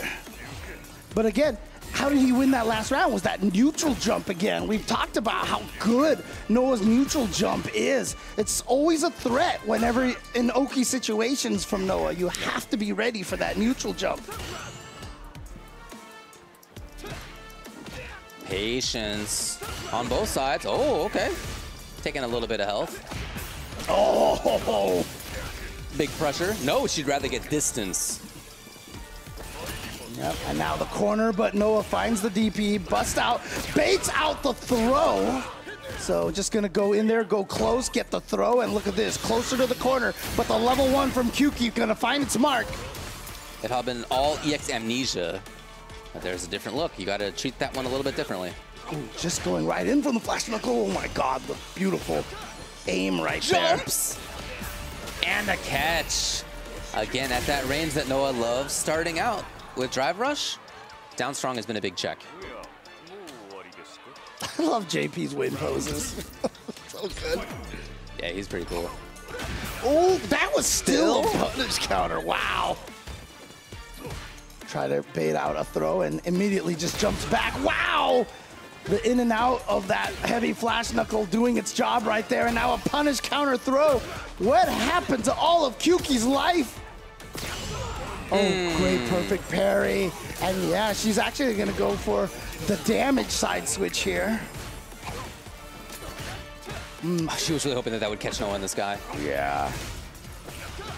But again, how did he win that last round? Was that neutral jump again? We've talked about how good Noah's neutral jump is. It's always a threat whenever in Oki situations from Noah. You have to be ready for that neutral jump. Patience on both sides. Oh, okay. Taking a little bit of health. Oh, big pressure. No, she'd rather get distance. Yep, and now the corner, but Noah finds the DP, busts out, baits out the throw. So just gonna go in there, go close, get the throw, and look at this, closer to the corner, but the level 1 from Kyuki gonna find its mark. It had been all EX Amnesia, but there's a different look. You gotta treat that one a little bit differently. Ooh, just going right in from the flash knuckle. Oh my God, the beautiful aim right there. Jumps! And a catch. Again, at that range that Noah loves, starting out with Drive Rush. Down strong has been a big check. I love JP's win poses. So good. Yeah, he's pretty cool. Oh, that was still a punish counter. Wow. Try to bait out a throw and immediately just jumps back. Wow. The in and out of that heavy flash knuckle doing its job right there. And now a punish counter throw. What happened to all of Kyuki's life? Oh, great perfect parry. And yeah, she's actually gonna go for the damage side switch here. She was really hoping that that would catch Noah in the sky. Yeah.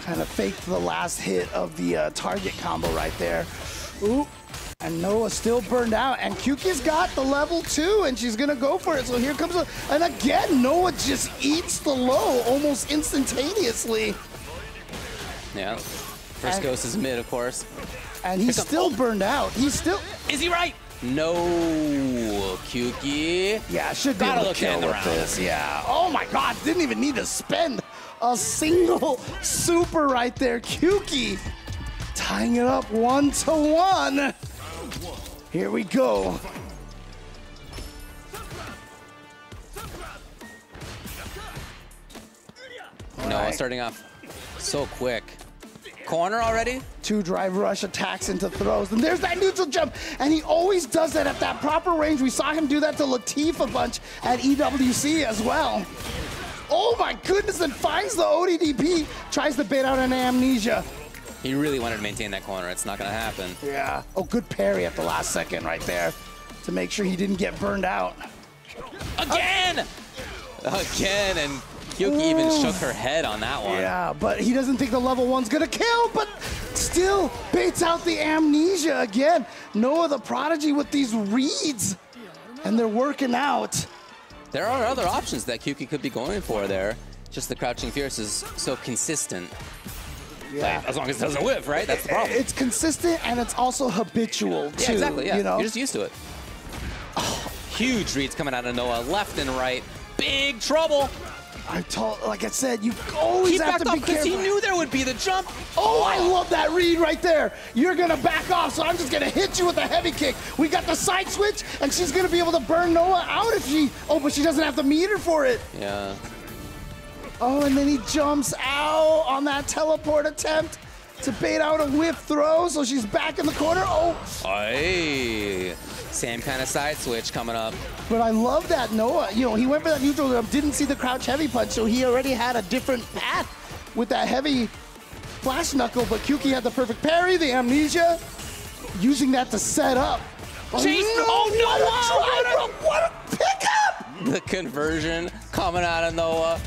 Kind of faked the last hit of the target combo right there. Ooh. And Noah's still burned out. And Kyuki's got the level 2, and she's gonna go for it. So here comes and again, Noah just eats the low almost instantaneously. Yeah. First ghost is mid, of course. And he's still burned out. He's still... Is he right? No, Kyuki. Yeah, should be able to kill with this. Yeah. Oh my God, didn't even need to spend a single super right there. Kyuki tying it up 1-1. Here we go. Noah starting off so quick. Corner already? 2 drive rush attacks into throws. And there's that neutral jump. And he always does that at that proper range. We saw him do that to Latif a bunch at EWC as well. Oh my goodness, and finds the ODDP. Tries to bait out an amnesia. He really wanted to maintain that corner. It's not going to happen. Yeah. Oh, good parry at the last second right there to make sure he didn't get burned out. Again! Again, and Kyuki even shook her head on that one. Yeah, but he doesn't think the level 1's gonna kill, but still baits out the amnesia again. Noah the Prodigy with these reads, and they're working out. There are other options that Kyuki could be going for there. Just the crouching fierce is so consistent. Yeah. Like, as long as it doesn't whiff, right? That's the problem. It's consistent and it's also habitual too. Yeah, exactly. Yeah, you know? you're just used to it. Oh, huge reads coming out of Noah, left and right. Big trouble. Like I said, you always have to be careful. He knew there would be the jump. Oh, I love that read right there. You're gonna back off, so I'm just gonna hit you with a heavy kick. We got the side switch, and she's gonna be able to burn Noah out if she, but she doesn't have the meter for it. Yeah. Oh, and then he jumps out on that teleport attempt to bait out a whiff throw, so she's back in the corner. Oh. Hey. Same kind of side switch coming up. But I love that Noah, he went for that neutral jump, didn't see the crouch heavy punch, so he already had a different path with that heavy flash knuckle, but Kyuki had the perfect parry, the amnesia, using that to set up. Chase, what a pickup! The conversion coming out of Noah.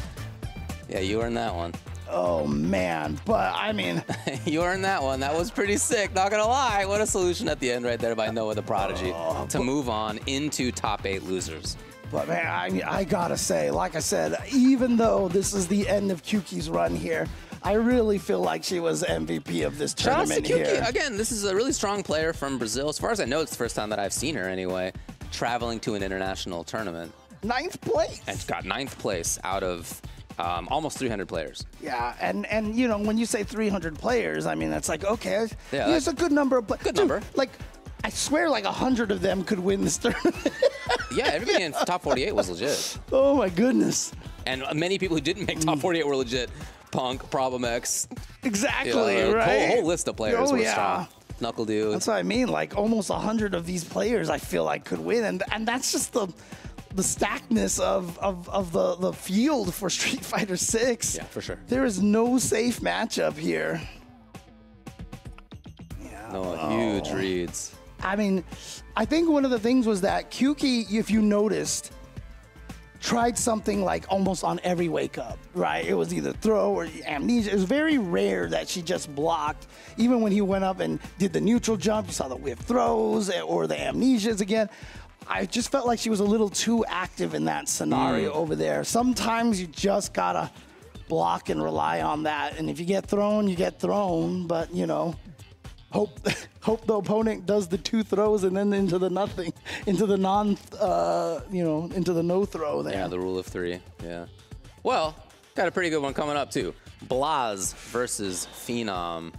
Yeah, you earned that one. Oh, man. But, I mean... you earned that one. That was pretty sick. Not going to lie. What a solution at the end right there by Noah the Prodigy to move on into top 8 losers. But, man, I got to say, like I said, even though this is the end of Kyuki's run here, I really feel like she was MVP of this tournament here. Shout out to Kyuki. Again, this is a really strong player from Brazil. As far as I know, it's the first time that I've seen her anyway, traveling to an international tournament. 9th place. And got 9th place out of... almost 300 players. Yeah, and when you say 300 players, I mean, that's like, okay, yeah, it's a good number. But good number. Like, I swear like 100 of them could win this tournament. Yeah, everybody in top 48 was legit. Oh, my goodness. And many people who didn't make top 48 were legit. Punk, Problem X. Exactly, right? Whole list of players were strong. Knuckle Dude. That's what I mean. Like, almost 100 of these players I feel like could win. And that's just the stackedness of the field for Street Fighter 6. Yeah, for sure. There is no safe matchup here. Yeah. No, huge reads. I mean, I think one of the things was that Kyuki, if you noticed, tried something like almost on every wake up, right? It was either throw or amnesia. It was very rare that she just blocked. Even when he went up and did the neutral jump, you saw the whiff throws or the amnesias again. I just felt like she was a little too active in that scenario over there. Sometimes you just gotta block and rely on that. And if you get thrown, you get thrown. But, you know, hope the opponent does the 2 throws and then into the nothing, into the into the no throw there. Yeah, the rule of 3. Yeah. Well, got a pretty good one coming up too. Blaz versus Phenom.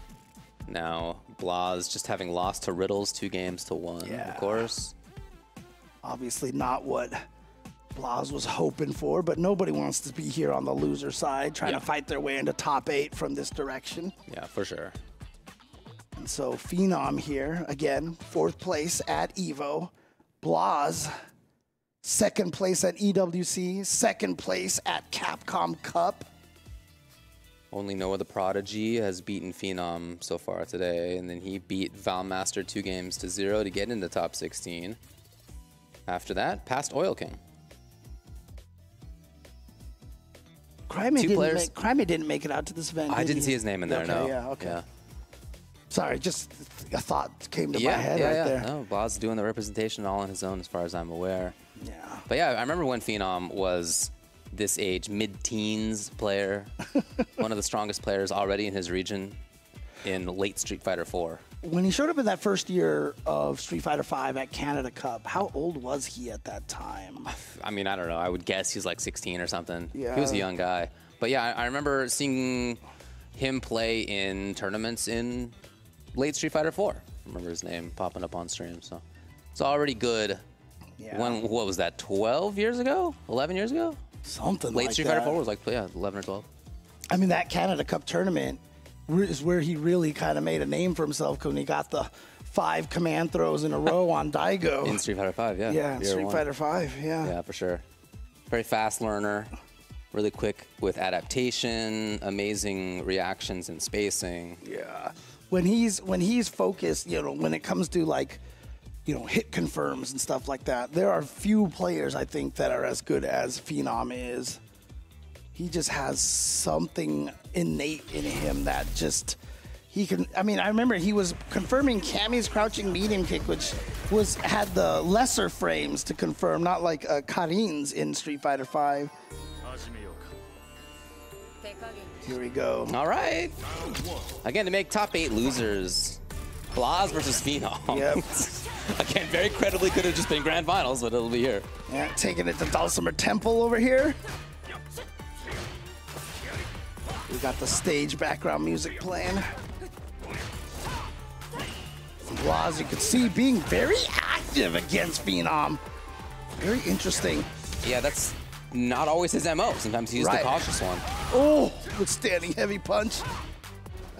Now, Blaz just having lost to Riddles 2 games to 1, of course. Obviously not what Blaz was hoping for, but nobody wants to be here on the loser side, trying to fight their way into top 8 from this direction. Yeah, for sure. And so Phenom here, again, 4th place at EVO. Blaz, 2nd place at EWC, 2nd place at Capcom Cup. Only Noah the Prodigy has beaten Phenom so far today, and then he beat Valmaster 2 games to 0 to get into top 16. After that, past Oil King. Crimey didn't make it out to this event. I didn't see his name in there, no. Yeah, okay. Yeah. Sorry, just a thought came to my head right there. No, Blaz is doing the representation all on his own as far as I'm aware. Yeah. But yeah, I remember when Phenom was this age, mid-teens player, one of the strongest players already in his region in late Street Fighter 4. When he showed up in that first year of Street Fighter 5 at Canada Cup, how old was he at that time? I mean, I don't know. I would guess he's like 16 or something. Yeah. He was a young guy. But yeah, I remember seeing him play in tournaments in late Street Fighter 4. I remember his name popping up on stream. So it's already good. Yeah. What was that, 12 years ago? 11 years ago? Something late like Street Fighter 4 was like, yeah, 11 or 12. I mean, that Canada Cup tournament is where he really kind of made a name for himself when he got the 5 command throws in a row on Daigo. In Street Fighter 5, yeah. Yeah, Street Fighter 5, yeah. Yeah, for sure. Very fast learner, really quick with adaptation, amazing reactions and spacing. Yeah. When he's focused, you know, when it comes to like, you know, hit confirms and stuff like that, there are few players I think that are as good as Phenom is. He just has something innate in him that just, he can, I mean, I remember he was confirming Cammy's crouching medium kick, which had the lesser frames to confirm, not like Karin's in Street Fighter 5. Here we go. All right. Again, to make top 8 losers, Blaz versus Phenom. Yep. Again, very credibly could have just been grand finals, but it'll be here. Yeah, taking it to Dulcimer Temple over here. We got the stage background music playing. Blaz, you can see, being very active against Phenom. Very interesting. Yeah, that's not always his MO. Sometimes he's the cautious one. Oh, with standing heavy punch.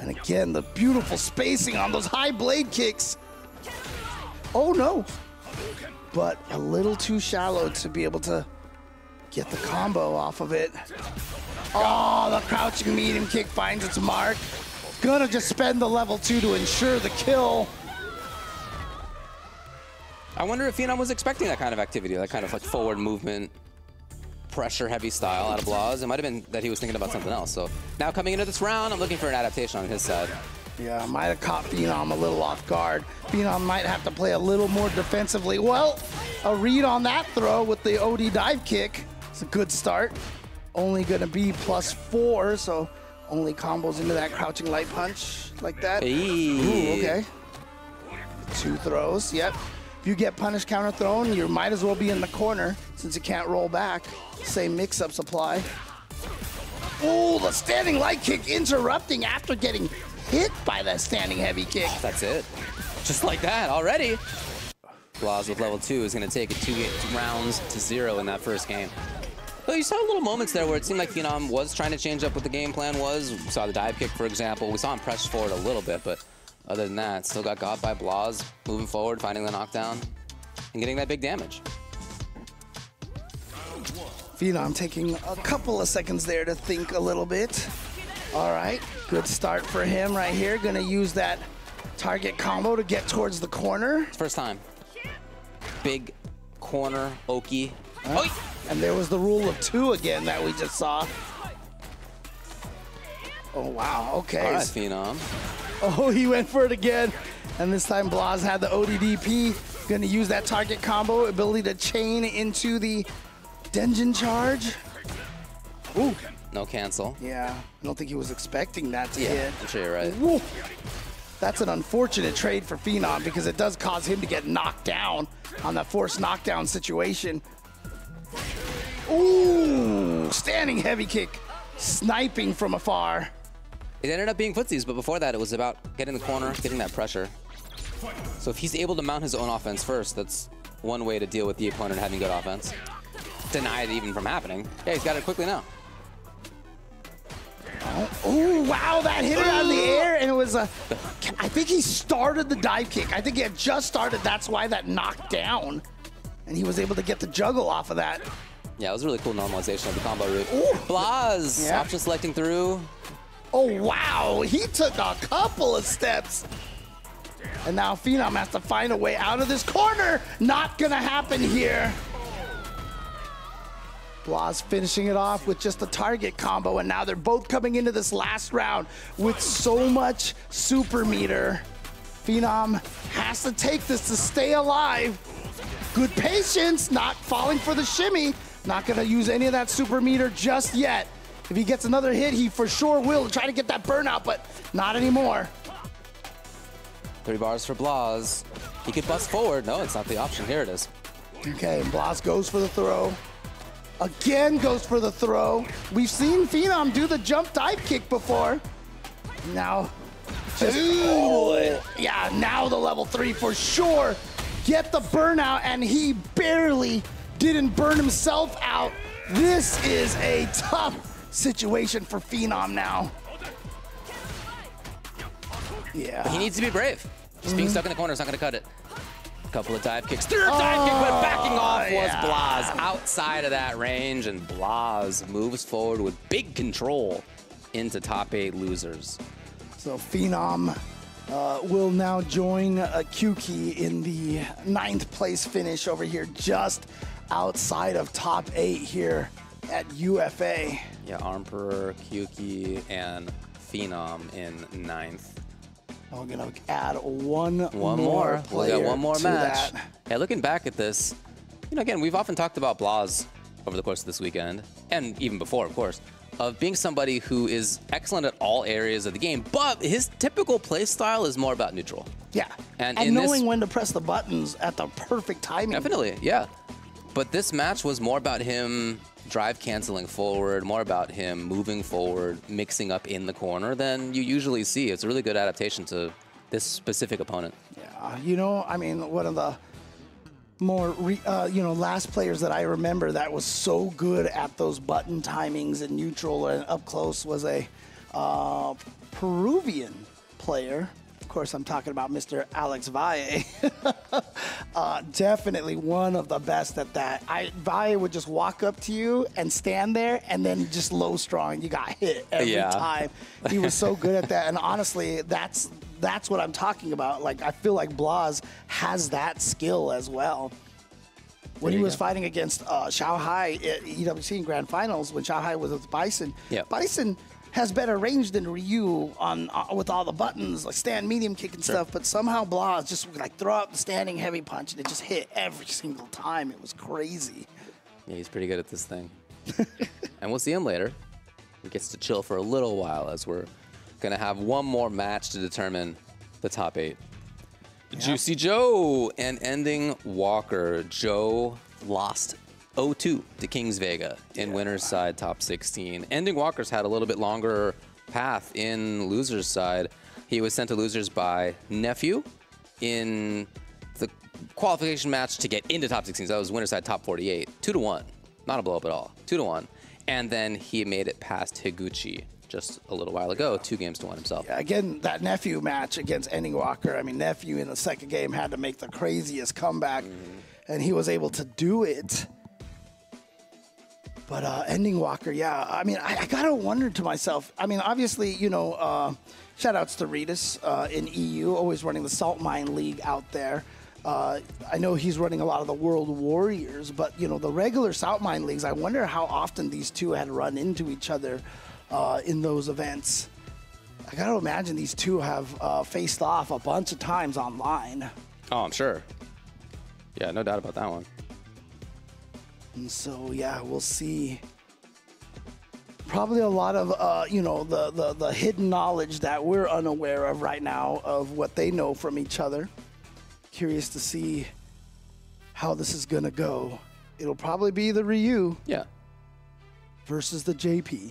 And again, the beautiful spacing on those high blade kicks. Oh no. But a little too shallow to be able to get the combo off of it. Oh, the crouching medium kick finds its mark. Gonna just spend the level 2 to ensure the kill. I wonder if Phenom was expecting that kind of activity, that kind of like forward movement, pressure-heavy style out of Blaz. It might have been that he was thinking about something else. So now coming into this round, I'm looking for an adaptation on his side. Yeah, might have caught Phenom a little off guard. Phenom might have to play a little more defensively. Well, a read on that throw with the OD dive kick. It's a good start. Only gonna be +4, so only combos into that crouching light punch like that. Hey. Ooh, okay. 2 throws, yep. If you get punish counter thrown, you might as well be in the corner since you can't roll back. Same mix-ups apply. Oh, the standing light kick interrupting after getting hit by that standing heavy kick. Oh, that's it. Just like that already. Blaz with level 2 is going to take it 2 rounds to 0 in that first game. But you saw little moments there where it seemed like Phenom was trying to change up what the game plan was. We saw the dive kick, for example. We saw him press forward a little bit, but other than that, still got by Blaz, moving forward, finding the knockdown, and getting that big damage. Phenom taking a couple of seconds there to think a little bit. All right, good start for him right here. Gonna use that target combo to get towards the corner. First time. Big corner, Oki. And there was the rule of 2 again that we just saw. Oh, wow. Okay. All right, Phenom. Oh, he went for it again. And this time, Blas had the ODDP. Going to use that target combo, ability to chain into the Denjin charge. Ooh. No cancel. Yeah, I don't think he was expecting that to hit. I'm sure you're right. Woo. That's an unfortunate trade for Phenom because it does cause him to get knocked down on that forced knockdown situation. Ooh, standing heavy kick, sniping from afar. It ended up being footsies, but before that, it was about getting the corner, getting that pressure. So if he's able to mount his own offense first, that's one way to deal with the opponent having good offense. Deny it even from happening. Yeah, he's got it quickly now. Oh, wow, that hit it out of the air, and it was a, I think he started the dive kick. I think he had just started, that's why that knocked down. And he was able to get the juggle off of that. Yeah, it was a really cool normalization of the combo route. Blas, option selecting through. Oh, wow, he took a couple of steps. And now Phenom has to find a way out of this corner. Not gonna happen here. Blas finishing it off with just a target combo, and now they're both coming into this last round with so much super meter. Phenom has to take this to stay alive. Good patience, not falling for the shimmy. Not gonna use any of that super meter just yet. If he gets another hit, he for sure will try to get that burnout, but not anymore. 3 bars for Blas. He could bust forward. No, it's not the option. Here it is. Okay, and Blas goes for the throw. Again goes for the throw. We've seen Phenom do the jump dive kick before. Now, just, yeah, now the level 3 for sure. Get the burnout, and he barely didn't burn himself out. This is a tough situation for Phenom now. Yeah. But he needs to be brave. Just being stuck in the corner is not going to cut it. A couple of dive kicks. Third dive kick, but backing off was Blas outside of that range, and Blas moves forward with big control into top 8 losers. So Phenom will now join Kyuki in the 9th place finish over here, just outside of top 8 here at UFA. Yeah, Emperor, Kyuki, and Phenom in 9th. We're gonna add one more. We got one more match. That. Yeah, looking back at this, you know, again, we've often talked about Blas over the course of this weekend, and even before, of course, of being somebody who is excellent at all areas of the game, but his typical play style is more about neutral. Yeah, and knowing when to press the buttons at the perfect timing. Definitely, yeah. But this match was more about him drive canceling forward, more about him moving forward, mixing up in the corner than you usually see. It's a really good adaptation to this specific opponent. Yeah, you know, I mean, one of the more, last players that I remember that was so good at those button timings and neutral and up close was a Peruvian player. Of course, I'm talking about Mr. Alex Valle. Definitely one of the best at that. Valle would just walk up to you and stand there, and then just low strong. You got hit every time. He was so good at that. And honestly, that's what I'm talking about. Like, I feel like Blas has that skill as well. When he was fighting against Xiao Hai at EWC in Grand Finals, when Xiao Hai was with Bison, Bison has better range than Ryu on with all the buttons, like stand, medium kick and stuff, but somehow Blas just like throw out the standing heavy punch and it just hit every single time. It was crazy. Yeah, he's pretty good at this thing. And we'll see him later. He gets to chill for a little while as we're going to have one more match to determine the top 8. Yep. Juicy Joe and Ending Walker. Joe lost 0-2 to Kings Vega in winner's side top 16. Ending Walker's had a little bit longer path in loser's side. He was sent to losers by Nephew in the qualification match to get into top 16. So that was winner's side top 48. 2-1. Not a blow up at all. 2-1. And then he made it past Higuchi just a little while ago, 2 games to 1 himself. Yeah, again, that Nephew match against Ending Walker. I mean, Nephew in the second game had to make the craziest comeback, and he was able to do it. But Ending Walker, yeah, I mean, I gotta wonder to myself. I mean, obviously, you know, shout outs to Ritas in EU, always running the Salt Mine League out there. I know he's running a lot of the World Warriors, but, you know, the regular South Mine Leagues, I wonder how often these two had run into each other in those events. I got to imagine these two have faced off a bunch of times online. Oh, I'm sure. Yeah, no doubt about that one. And so, yeah, we'll see. Probably a lot of, you know, the hidden knowledge that we're unaware of right now of what they know from each other. Curious to see how this is going to go. It'll probably be the Ryu. Yeah. Versus the JP.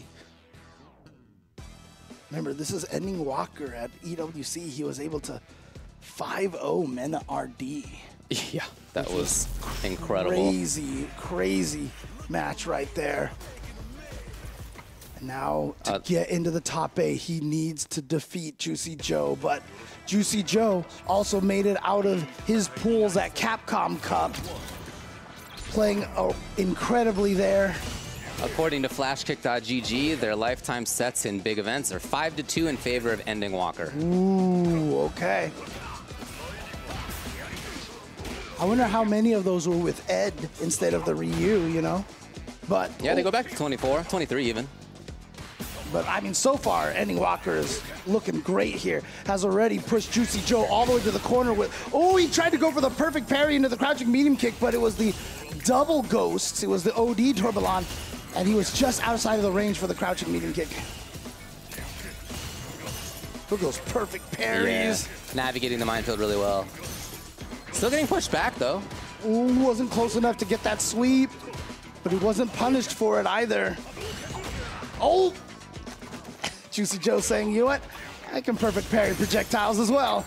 Remember, this is Ending Walker at EWC. He was able to 5-0 Mena RD. Yeah, that was incredible. Crazy match right there. And now to get into the top 8, he needs to defeat Juicy Joe. But Juicy Joe also made it out of his pools at Capcom Cup, playing incredibly there. According to flashkick.gg, their lifetime sets in big events are 5-2 in favor of Ending Walker. Ooh, okay. I wonder how many of those were with Ed instead of the Ryu, you know? But yeah, they go back to 24, 23 even. But I mean, so far, Ending Walker is looking great here. Has already pushed Juicy Joe all the way to the corner with, oh, he tried to go for the perfect parry into the crouching medium kick, but it was the double ghosts. It was the OD Tourbillon, and he was just outside of the range for the crouching medium kick. Look at those perfect parries. Yeah. Navigating the minefield really well. Still getting pushed back, though. Ooh, wasn't close enough to get that sweep, but he wasn't punished for it either. Oh! Juicy Joe saying, you know what? I can perfect parry projectiles as well.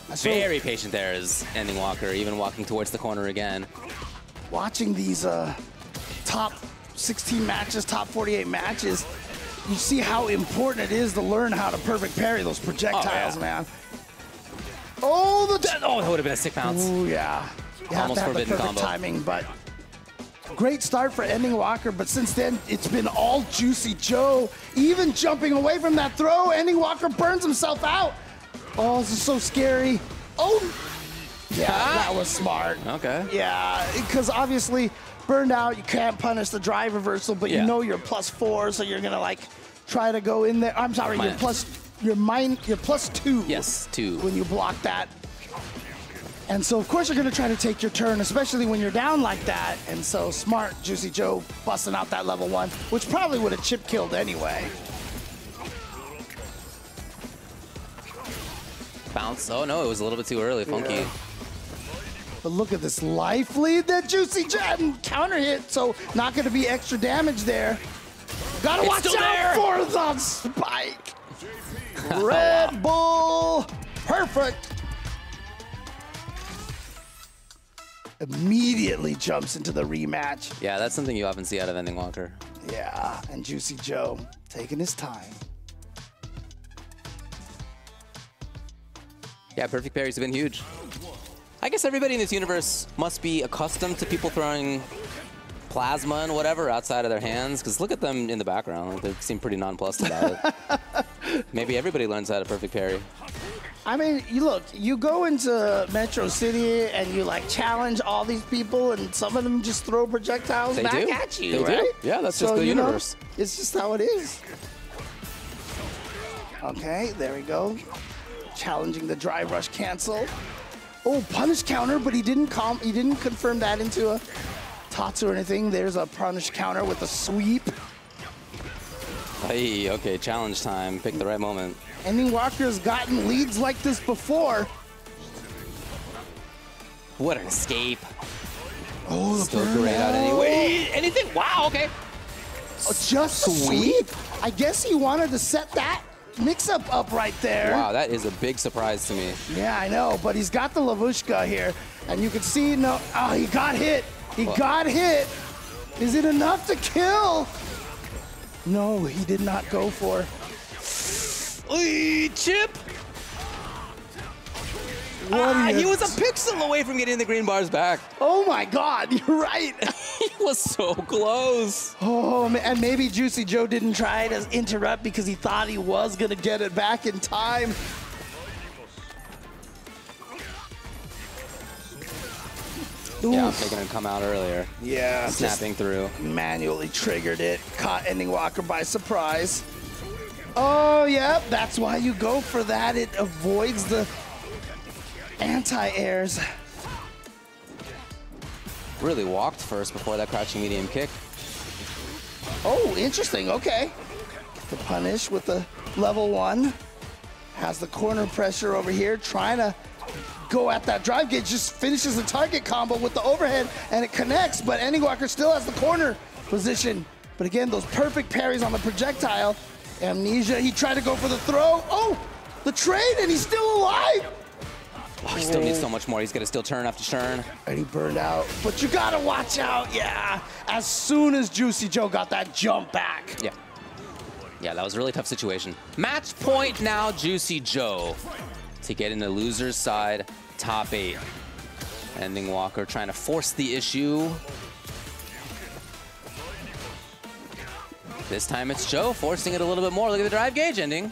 Very patient there is Ending Walker, even walking towards the corner again. Watching these top 16 matches, top 48 matches, you see how important it is to learn how to perfect parry those projectiles, man. Oh, that would have been a sick bounce. Oh, yeah. You have to have the perfect timing, but great start for Ending Walker, but since then, it's been all Juicy Joe. Even jumping away from that throw, Ending Walker burns himself out. Oh, this is so scary. Oh! Yeah, that was smart. Okay. Yeah, because obviously, burned out, you can't punish the drive reversal, but you know you're +4, so you're gonna like try to go in there. I'm sorry, you're +2. Yes, 2. When you block that. And so, of course, you're going to try to take your turn, especially when you're down like that. And so, smart Juicy Joe busting out that level 1, which probably would have chip killed anyway. Bounce. Oh, no, it was a little bit too early. Funky. Yeah. But look at this life lead that Juicy Joe counter hit, so not going to be extra damage there. Got to watch out for the spike. Red Bull. Perfect. Immediately jumps into the rematch. Yeah, that's something you often see out of Ending Walker. Yeah, and Juicy Joe taking his time. Yeah, perfect parries have been huge. I guess everybody in this universe must be accustomed to people throwing plasma and whatever outside of their hands, because look at them in the background. Like, they seem pretty nonplussed about it. Maybe everybody learns how to perfect parry. I mean, you go into Metro City and you like challenge all these people, and some of them just throw projectiles back at you, right? Do. Yeah, that's just the universe. It's just how it is. Okay, there we go. Challenging the drive rush cancel. Oh, punish counter, but he didn't confirm that into a Tatsu or anything. There's a punish counter with a sweep. Hey, okay, challenge time. Pick the right moment. Ending Walker's gotten leads like this before. What an escape. Oh, the still great out anyway. Anything? Wow, okay. Oh, just sweep? I guess he wanted to set that mix-up up right there. Wow, that is a big surprise to me. Yeah, I know, but he's got the Lavushka here, and you can see, he got hit. He got hit. Is it enough to kill? No, he did not go for. Chip. He was a pixel away from getting the green bars back. Oh my God, you're right. He was so close. Oh, man. And maybe Juicy Joe didn't try to interrupt because he thought he was going to get it back in time. Yeah, making him come out earlier. Yeah. Snapping through. Manually triggered it. Caught Ending Walker by surprise. Oh, yeah. That's why you go for that. It avoids the anti-airs. Really walked first before that crouching medium kick. Oh, interesting. Okay. The punish with the level 1. Has the corner pressure over here, trying to go at that drive gauge. Just finishes the target combo with the overhead, and it connects, but Ending Walker still has the corner position. But again, those perfect parries on the projectile. Amnesia, he tried to go for the throw. Oh, the trade, and he's still alive. Oh, he still needs so much more. He's got to still turn after turn. And he burned out. But you got to watch out, yeah. As soon as Juicy Joe got that jump back. Yeah. Yeah, that was a really tough situation. Match point now, Juicy Joe, to get in the loser's side, top 8. Ending Walker trying to force the issue. This time it's Joe forcing it a little bit more. Look at the drive gauge ending.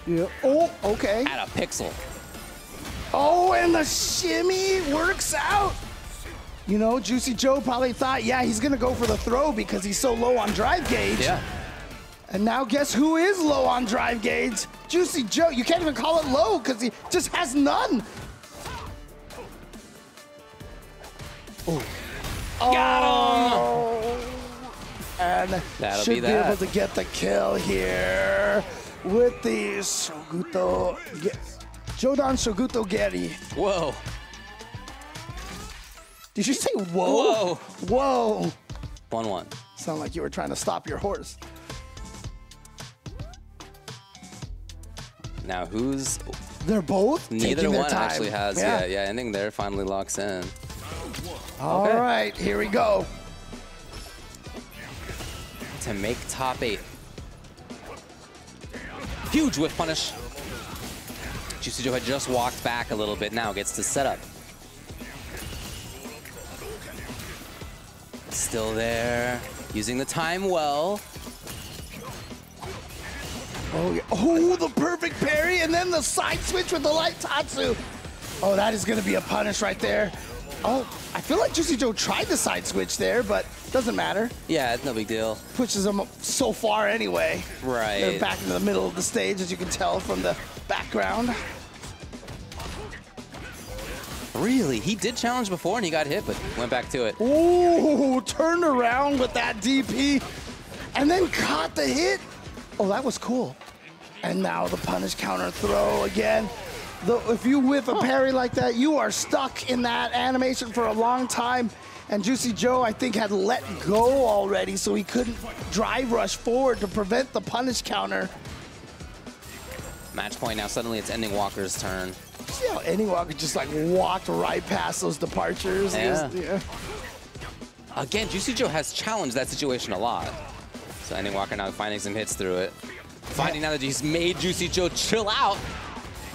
Yeah. Oh, okay. At a pixel. Oh, and the shimmy works out. You know, Juicy Joe probably thought, yeah, he's going to go for the throw because he's so low on drive gauge. Yeah. And now guess who is low on drive gauge? Juicy Joe. You can't even call it low because he just has none. Oh. Got him! And That'll should be be that. able to get the kill here with the Shoguto. Jodan Shoguto Geri. Whoa. Did you say whoa? Whoa. Whoa. 1-1. Sound like you were trying to stop your horse. Now who's... They're both Neither taking their one time. actually has. Yeah, ending there finally locks in. All right, here we go. To make top 8. Huge whiff punish. Juicy Joe had just walked back a little bit, now gets to set up. Still there, using the time well. Oh, yeah. Oh, the perfect parry, and then the side switch with the light Tatsu. Oh, that is going to be a punish right there. Oh, I feel like Juicy Joe tried the side switch there, but doesn't matter. Yeah, it's no big deal. Pushes him so far anyway. Right. They're back in the middle of the stage, as you can tell from the background. Really? He did challenge before and he got hit, but went back to it. Ooh, turned around with that DP and then caught the hit. Oh, that was cool. And now the punish counter throw again. If you whiff a parry like that, you are stuck in that animation for a long time. And Juicy Joe, I think, had let go already, so he couldn't drive rush forward to prevent the punish counter. Match point now, suddenly it's Ending Walker's turn. See how Ending Walker just like walked right past those departures? Yeah. Again, Juicy Joe has challenged that situation a lot. So Ending Walker now finding some hits through it. Finding now that he's made Juicy Joe chill out.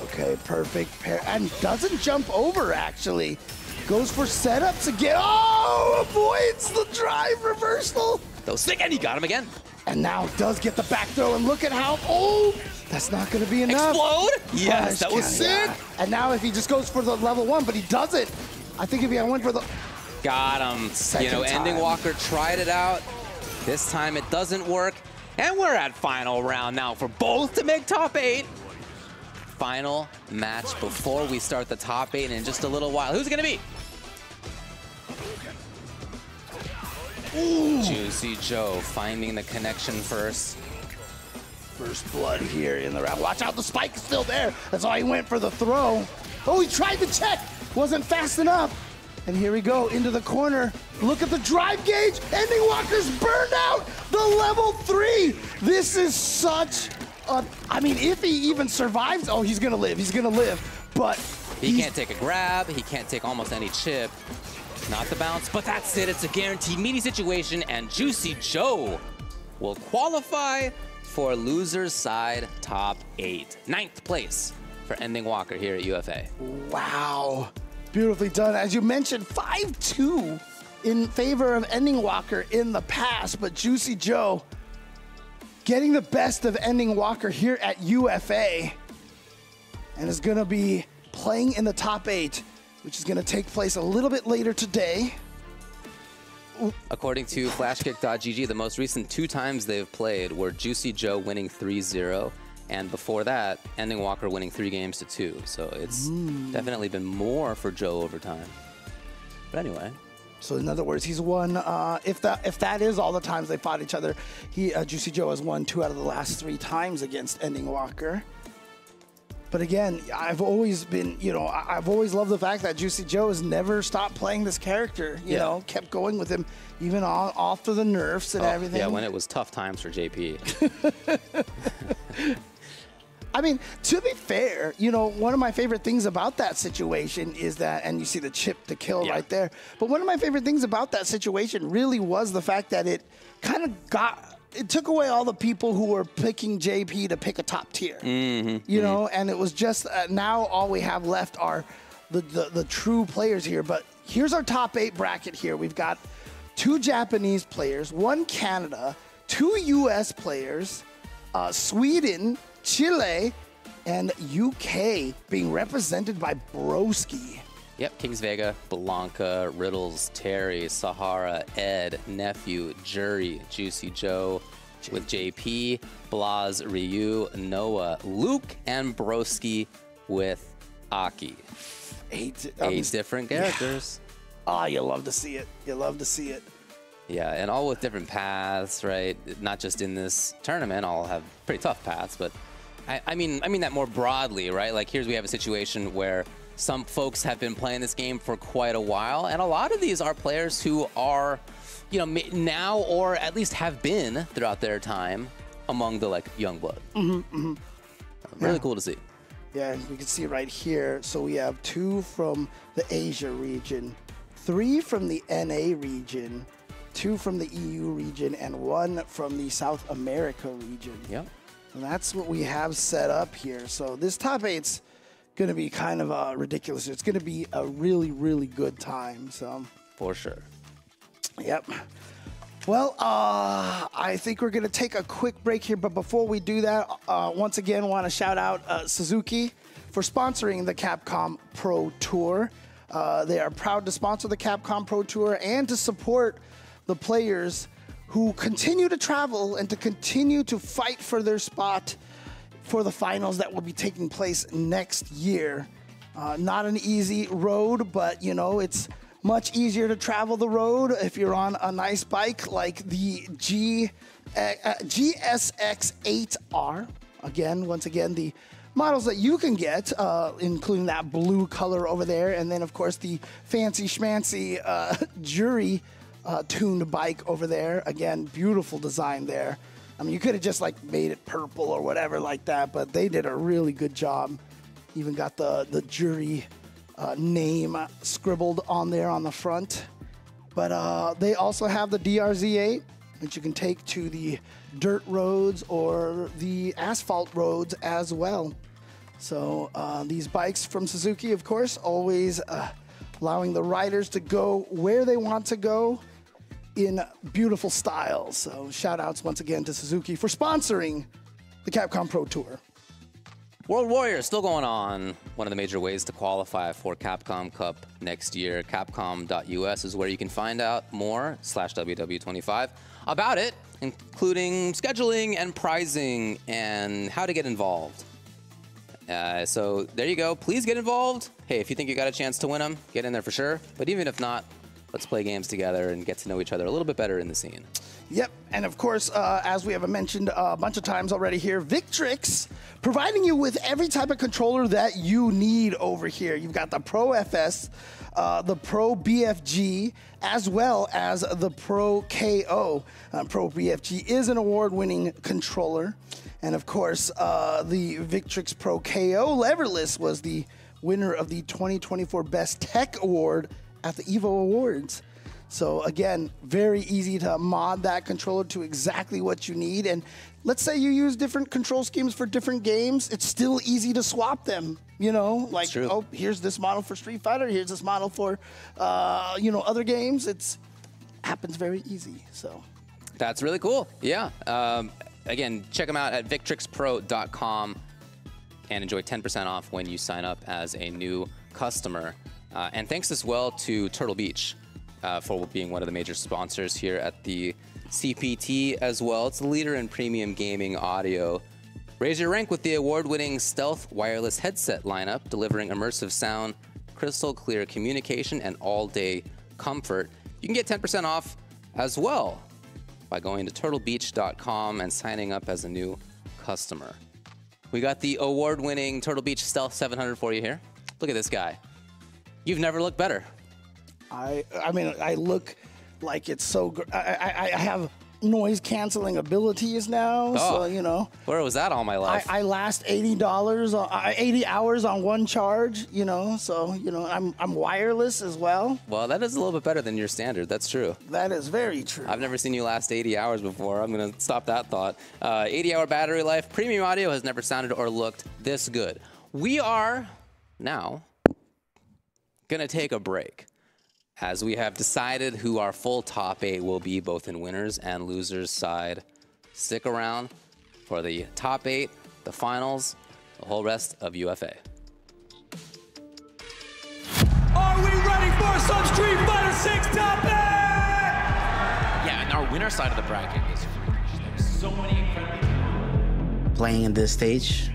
Okay, perfect pair. And doesn't jump over, actually. Goes for setups again. Oh, avoids the drive reversal. Those sick, and he got him again. And now does get the back throw, and look at how, oh, that's not going to be enough. Explode? Yes, that was sick. And now if he just goes for the level 1, but he doesn't. I think if he went for the... Got him. You know, Ending Walker tried it out. This time it doesn't work. And we're at final round now for both to make top 8. Final match before we start the top 8 in just a little while. Who's it going to be? Ooh. Juicy Joe finding the connection first. First blood here in the round. Watch out, the spike is still there. That's why he went for the throw. Oh, he tried to check. Wasn't fast enough. And here we go, into the corner. Look at the drive gauge. Ending Walker's burned out. The level 3. This is such a... I mean, if he even survives... Oh, he's going to live. He's going to live. But... He can't take a grab. He can't take almost any chip. Not the bounce, but that's it. It's a guaranteed meaty situation, and Juicy Joe will qualify for loser's side top 8. 9th place for Ending Walker here at UFA. Wow. Beautifully done. As you mentioned, 5-2 in favor of Ending Walker in the past, but Juicy Joe getting the best of Ending Walker here at UFA and is going to be playing in the top 8, which is going to take place a little bit later today. According to flashkick.gg, the most recent 2 times they've played were Juicy Joe winning 3-0, and before that, Ending Walker winning 3 games to 2. So it's definitely been more for Joe over time. But anyway. So in other words, he's won, if that is all the times they fought each other, Juicy Joe has won 2 out of the last 3 times against Ending Walker. But again, I've always been, I've always loved the fact that Juicy Joe has never stopped playing this character, you know, kept going with him, even off to the nerfs and everything. Yeah, when it was tough times for JP. I mean, to be fair, one of my favorite things about that situation is that, and you see the chip to kill right there, but one of my favorite things about that situation really was the fact that it kind of it took away all the people who were picking JP to pick a top tier, you know, and it was just now all we have left are the true players here. But here's our top 8 bracket here. We've got 2 Japanese players, 1 Canada, 2 US players, Sweden, Chile, and UK being represented by Broski. Yep, Kings Vega, Blanca, Riddles, Terry, Sahara, Ed, Nephew, Jury, Juicy Joe with JP, Blaz, Ryu, Noah, Luke, and Broski with Aki. 8 different characters. Ah, you love to see it. You love to see it. Yeah, and all with different paths, right? Not just in this tournament, all have pretty tough paths, but I mean that more broadly, right? Like we have a situation where some folks have been playing this game for quite a while, and a lot of these are players who are, now or at least have been throughout their time among the young blood. Really cool to see. Yeah, we can see right here. So we have 2 from the Asia region, 3 from the NA region, 2 from the EU region, and 1 from the South America region. Yep. And that's what we have set up here. So this top 8's going to be kind of ridiculous. It's going to be a really, really good time. So for sure. Yep. Well, I think we're going to take a quick break here. But before we do that, once again, want to shout out Suzuki for sponsoring the Capcom Pro Tour. They are proud to sponsor the Capcom Pro Tour and to support the players who continue to travel and to continue to fight for their spot for the finals that will be taking place next year. Not an easy road, but it's much easier to travel the road if you're on a nice bike like the GSX-8R. Once again, the models that you can get, including that blue color over there, and then of course the fancy schmancy Jury tuned bike over there. Again, beautiful design there. I mean, you could have just made it purple or whatever like that, but they did a really good job. Even got the Jury name scribbled on there on the front. But they also have the DRZ8, which you can take to the dirt roads or the asphalt roads as well. So these bikes from Suzuki, of course, always allowing the riders to go where they want to go in beautiful style. So shout outs once again to Suzuki for sponsoring the Capcom Pro Tour. World Warrior still going on. One of the major ways to qualify for Capcom Cup next year. Capcom.us is where you can find out more, /WW25, about it, including scheduling and prizing and how to get involved. So there you go. Please get involved. Hey, if you think you got a chance to win them, get in there for sure. But even if not, let's play games together and get to know each other a little bit better in the scene. Yep, and of course, as we have mentioned a bunch of times already here, Victrix, providing you with every type of controller that you need over here. You've got the Pro FS, the Pro BFG, as well as the Pro KO. Pro BFG is an award-winning controller. And of course, the Victrix Pro KO leverless was the winner of the 2024 Best Tech Award at the EVO Awards. So again, very easy to mod that controller to exactly what you need. And let's say you use different control schemes for different games, it's still easy to swap them. Oh, here's this model for Street Fighter, here's this model for, other games. It's happens very easy. So that's really cool. Yeah. Again, check them out at victrixpro.com and enjoy 10% off when you sign up as a new customer. And thanks as well to Turtle Beach for being one of the major sponsors here at the CPT as well. It's the leader in premium gaming audio. Raise your rank with the award-winning Stealth wireless headset lineup, delivering immersive sound, crystal clear communication, and all-day comfort. You can get 10% off as well by going to turtlebeach.com and signing up as a new customer. We got the award-winning Turtle Beach Stealth 700 for you here. Look at this guy. You've never looked better. I mean, I look like it's so good. I have noise-canceling abilities now, so, you know. Where was that all my life? I last $80, 80 hours on one charge, you know, so, you know, I'm wireless as well. Well, that is a little bit better than your standard. That's true. That is very true. I've never seen you last 80 hours before. I'm going to stop that thought. 80-hour battery life. Premium audio has never sounded or looked this good. We are now going to take a break, as we have decided who our full top 8 will be, both in winners and losers side. Stick around for the top 8, the finals, the whole rest of UFA. Are we ready for some Street Fighter 6 top 8? Yeah, and our winner side of the bracket is so many incredible. Playing in this stage,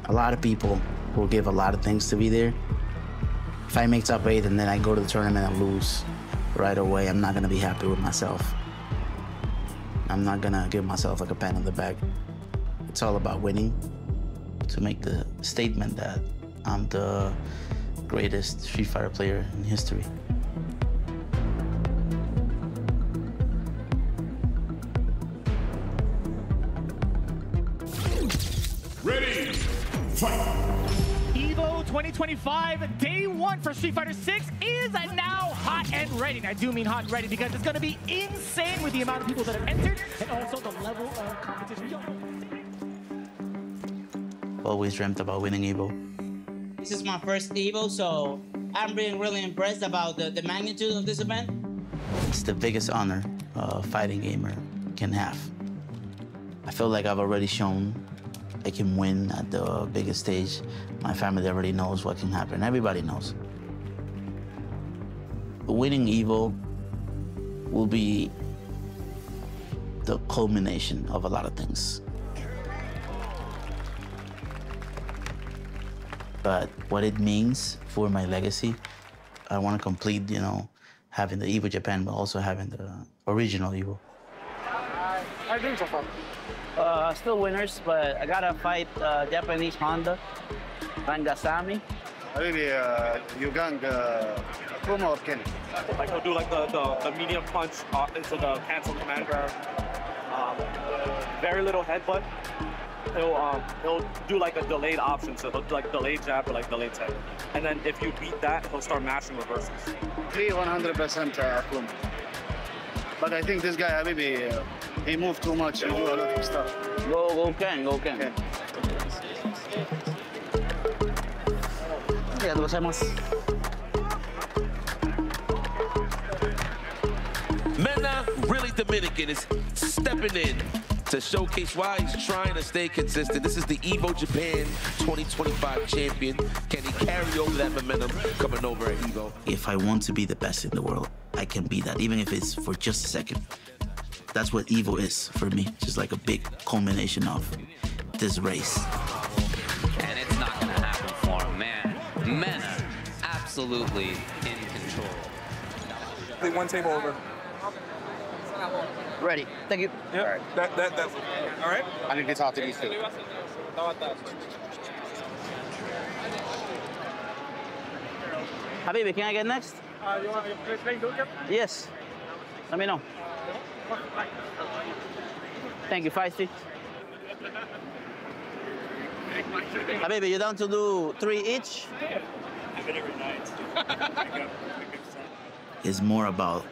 a lot of people will give a lot of things to be there. If I make top 8 and then I go to the tournament and lose right away, I'm not gonna be happy with myself. I'm not gonna give myself like a pat on the back. It's all about winning to make the statement that I'm the greatest Street Fighter player in history. Ready, fight! EVO 2025, day 1 for Street Fighter 6 is now hot and ready. And I do mean hot and ready because it's going to be insane with the amount of people that have entered and also the level of competition. Always dreamt about winning EVO. This is my first EVO, so I'm being really impressed about the magnitude of this event. It's the biggest honor a fighting gamer can have. I feel like I've already shown I can win at the biggest stage. My family already knows what can happen. Everybody knows. Winning EVO will be the culmination of a lot of things. But what it means for my legacy, I want to complete, you know, having the EVO Japan, but also having the original EVO. How are you doing so far? Still winners, but I gotta fight Japanese Honda, Rangasamy. Maybe Yugang, Kuma or Kenny. Like he'll do like the medium punch into the cancel command grab. Very little headbutt. He'll do like a delayed option, so he'll do like delayed jab or like delayed tech. And then if you beat that, he'll start mashing reversals. 100% Kuma. But I think this guy, maybe he moved too much and do a lot of stuff. Go Ken. Okay. Mena, really Dominican, is stepping in to showcase why he's trying to stay consistent. This is the EVO Japan 2025 champion. Can he carry over that momentum coming over at EVO? If I want to be the best in the world, I can be that, even if it's for just a second. That's what EVO is for me, just like a big culmination of this race. And it's not going to happen for him, man. Mena, absolutely in control. One table over. Ready. Thank you. Yeah. That's all right. I need to talk to these two. Habibi, can I get next? You want to play Go-Cap? Yes. Let me know. Thank you, Feisty. Habibi, you down to do 3 each? It's more about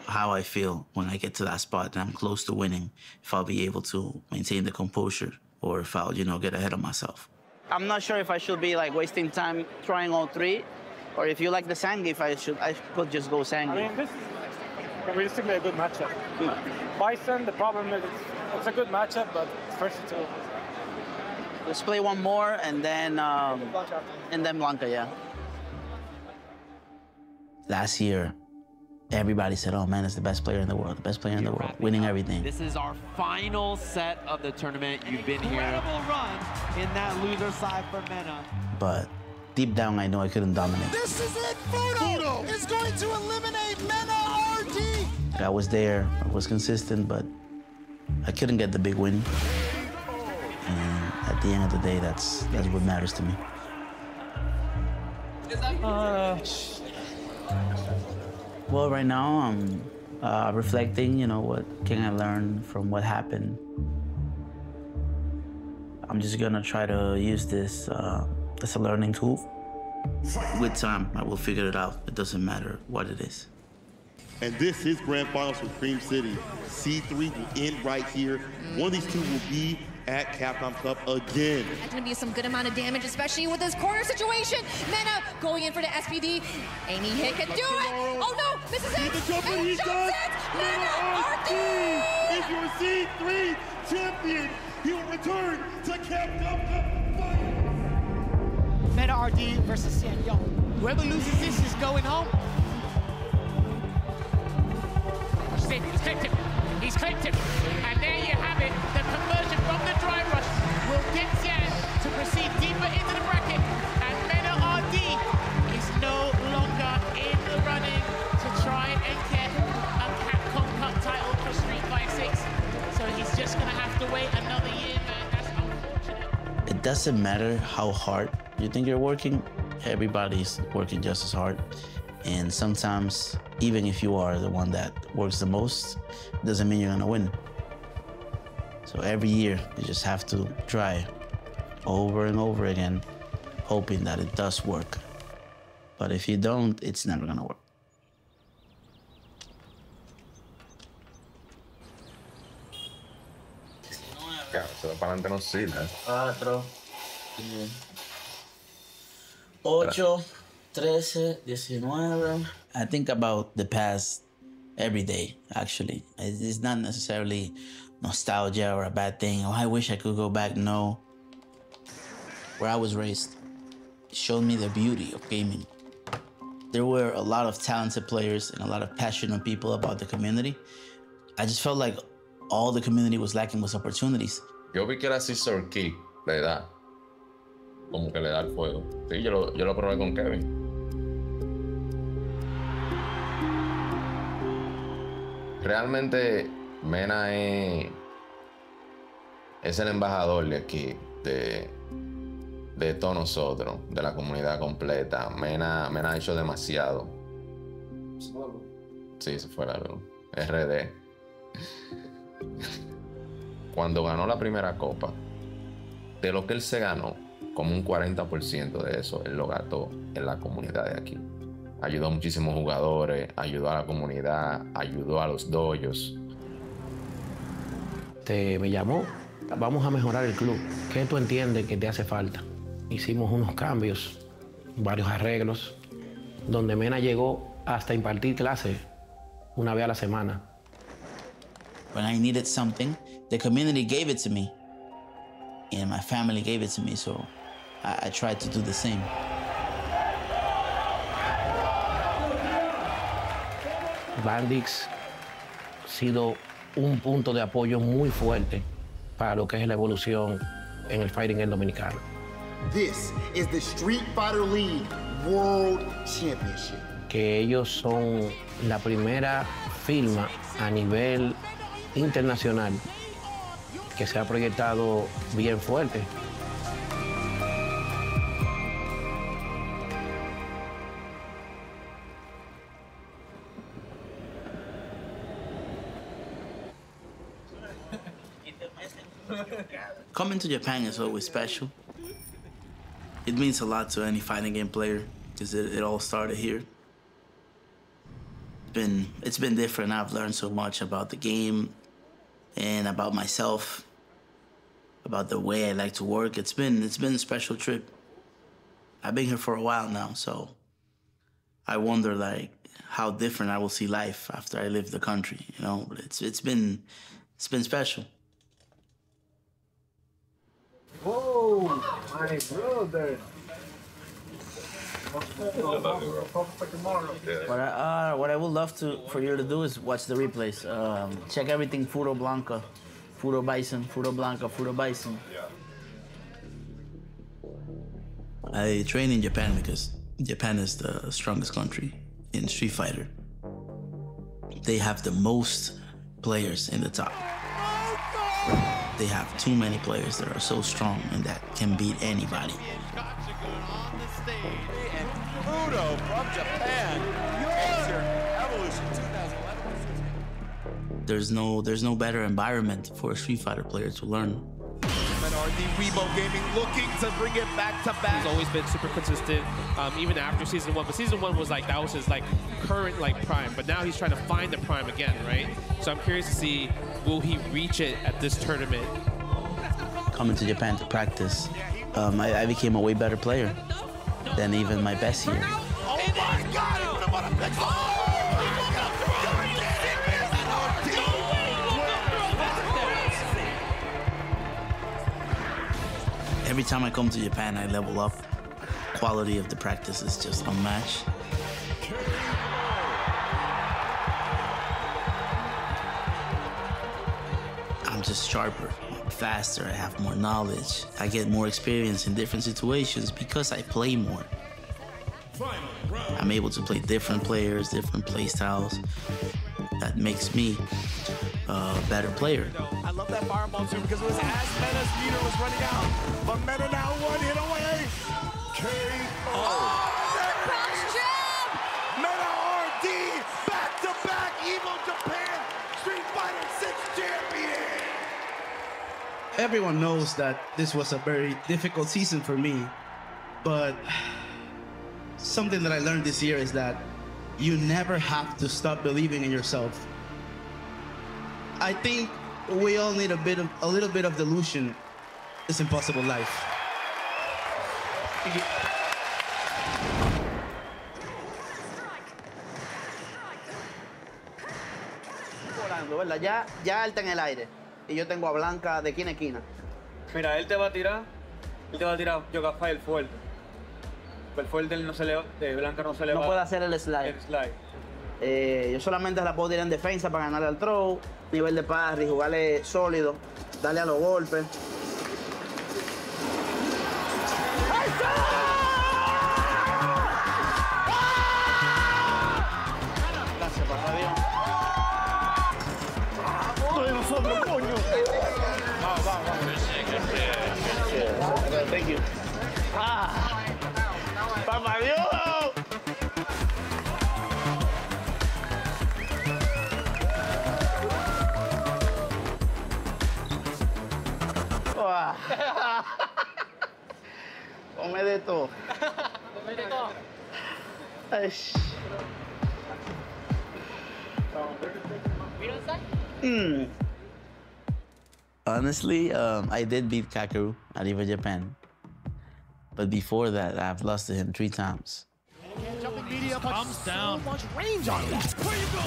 how I feel when I get to that spot and I'm close to winning, if I'll be able to maintain the composure or if I'll, you know, get ahead of myself. I'm not sure if I should be like wasting time trying all 3, or if you like the Zangief, I could just go Zangief. I mean, realistically a good matchup. Bison, the problem is it's a good matchup, but it's first to two. Let's play one more and then Blanca, yeah. Last year, everybody said, oh man, it's the best player in the world, winning everything. This is our final set of the tournament. You've been here. Incredible run in that loser side for Mena. But deep down, I know I couldn't dominate. This is it. Fudo is going to eliminate Mena RD. I was there, I was consistent, but I couldn't get the big win. And at the end of the day, that's what matters to me. Well, right now I'm reflecting, what can I learn from what happened. I'm just gonna try to use this as a learning tool. With time, I will figure it out. It doesn't matter what it is. And this is Grand Finals for Cream City. C3 will end right here. One of these two will be at Capcom Cup again. That's going to be some good amount of damage, especially with this corner situation. Mena going in for the SPD. Any hit can do it. Oh no, this is it. And he does. Mena RD is your C3 champion. He will return to Capcom Cup Finals. Mena RD versus San Young. Whoever loses this is going home. He's clipped him. He's clipped him. And there you have it. The conversion from the dry rush will get Xian to proceed deeper into the bracket. And Mena RD is no longer in the running to try and get a Capcom Cup title for Street Fighter 6. So he's just going to have to wait another year, man. That's unfortunate. It doesn't matter how hard you think you're working. Everybody's working just as hard. And sometimes, even if you are the one that works the most, it doesn't mean you're gonna win. So every year, you just have to try over and over again, hoping that it does work. But if you don't, it's never gonna work. Se va para adelante no sirve. 4, 8, 13, 19. I think about the past every day, actually. It's not necessarily nostalgia or a bad thing. Oh, I wish I could go back. No. Where I was raised showed me the beauty of gaming. There were a lot of talented players and a lot of passionate people about the community. I just felt like all the community was lacking was opportunities. Yo vi que era scissor kick, le da. Como que le da el fuego. Sí, yo lo probé con Kevin. Realmente Mena es el embajador de aquí, de todos nosotros, de la comunidad completa. Mena ha hecho demasiado. Sí, se fue la luz. RD. Cuando ganó la primera copa, de lo que él se ganó, como un 40% de eso, él lo gastó en la comunidad de aquí. Ayudó a muchísimos jugadores, ayudó a la comunidad, ayudó a los dojos. Me llamó, vamos a mejorar el club. ¿Qué tú entiendes que te hace falta? Hicimos unos cambios, varios arreglos, donde Mena llegó hasta impartir clases una vez a la semana. When I needed something, the community gave it to me, and my family gave it to me, so I tried to do the same. Bandix ha sido un punto de apoyo muy fuerte para lo que es la evolución en el fighting en dominicano. This is the Street Fighter League World Championship. Que ellos son la primera firma a nivel internacional que se ha proyectado bien fuerte. Coming to Japan is always special. It means a lot to any fighting game player because it all started here. It's been different. I've learned so much about the game and about myself, about the way I like to work. It's been a special trip. I've been here for a while now, so I wonder, like, how different I will see life after I leave the country, you know. But it's been special. Whoa, my brother. What I would love for you to do is watch the replays. Check everything Furo Blanca, Furo Bison, Furo Blanca, Furo Bison. I train in Japan because Japan is the strongest country in Street Fighter. They have the most players in the top. They have too many players that are so strong and that can beat anybody. Fudo from Japan. Evolution 2011. There's no better environment for a Street Fighter player to learn. And RD Weibo Gaming looking to bring it back to back. He's always been super consistent, even after season 1. But season 1 was like, that was his like current like prime. But now he's trying to find the prime again, right? So I'm curious to see, will he reach it at this tournament? Coming to Japan to practice, I became a way better player than even my best year. Oh my God! He put him on a big Every time I come to Japan, I level up. Quality of the practice is just unmatched. I'm just sharper, faster, I have more knowledge. I get more experience in different situations because I play more. I'm able to play different players, different play styles. That makes me a better player. I love that fireball too because it was as Meta's meter was running out. But Meta now one hit away. KO. That cross jab! Meta RD back-to-back Evo Japan Street Fighter 6 champion. Everyone knows that this was a very difficult season for me, but something that I learned this year is that you never have to stop believing in yourself. I think we all need a little bit of delusion. It's impossible life. Volando, ¿verdad? Ya él está en el aire y yo tengo a Blanca de esquina a esquina. Mira, él te va a tirar Yoga Fire fuerte. El fuerte no se le va, de Blanca no se le va. No puede hacer el slide. Yo solamente la puedo tirar en defensa para ganarle al throw, nivel de parry, jugarle sólido, darle a los golpes. Gracias, papá Dios. ¡Vamos de nosotros, coño! Vamos. Thank you. ¡Papá Dios! Come de todo. Honestly, I did beat Kakeru at EVO Japan. But before that, I've lost to him 3 times. Jumping media comes down. So much range on that. Where you go?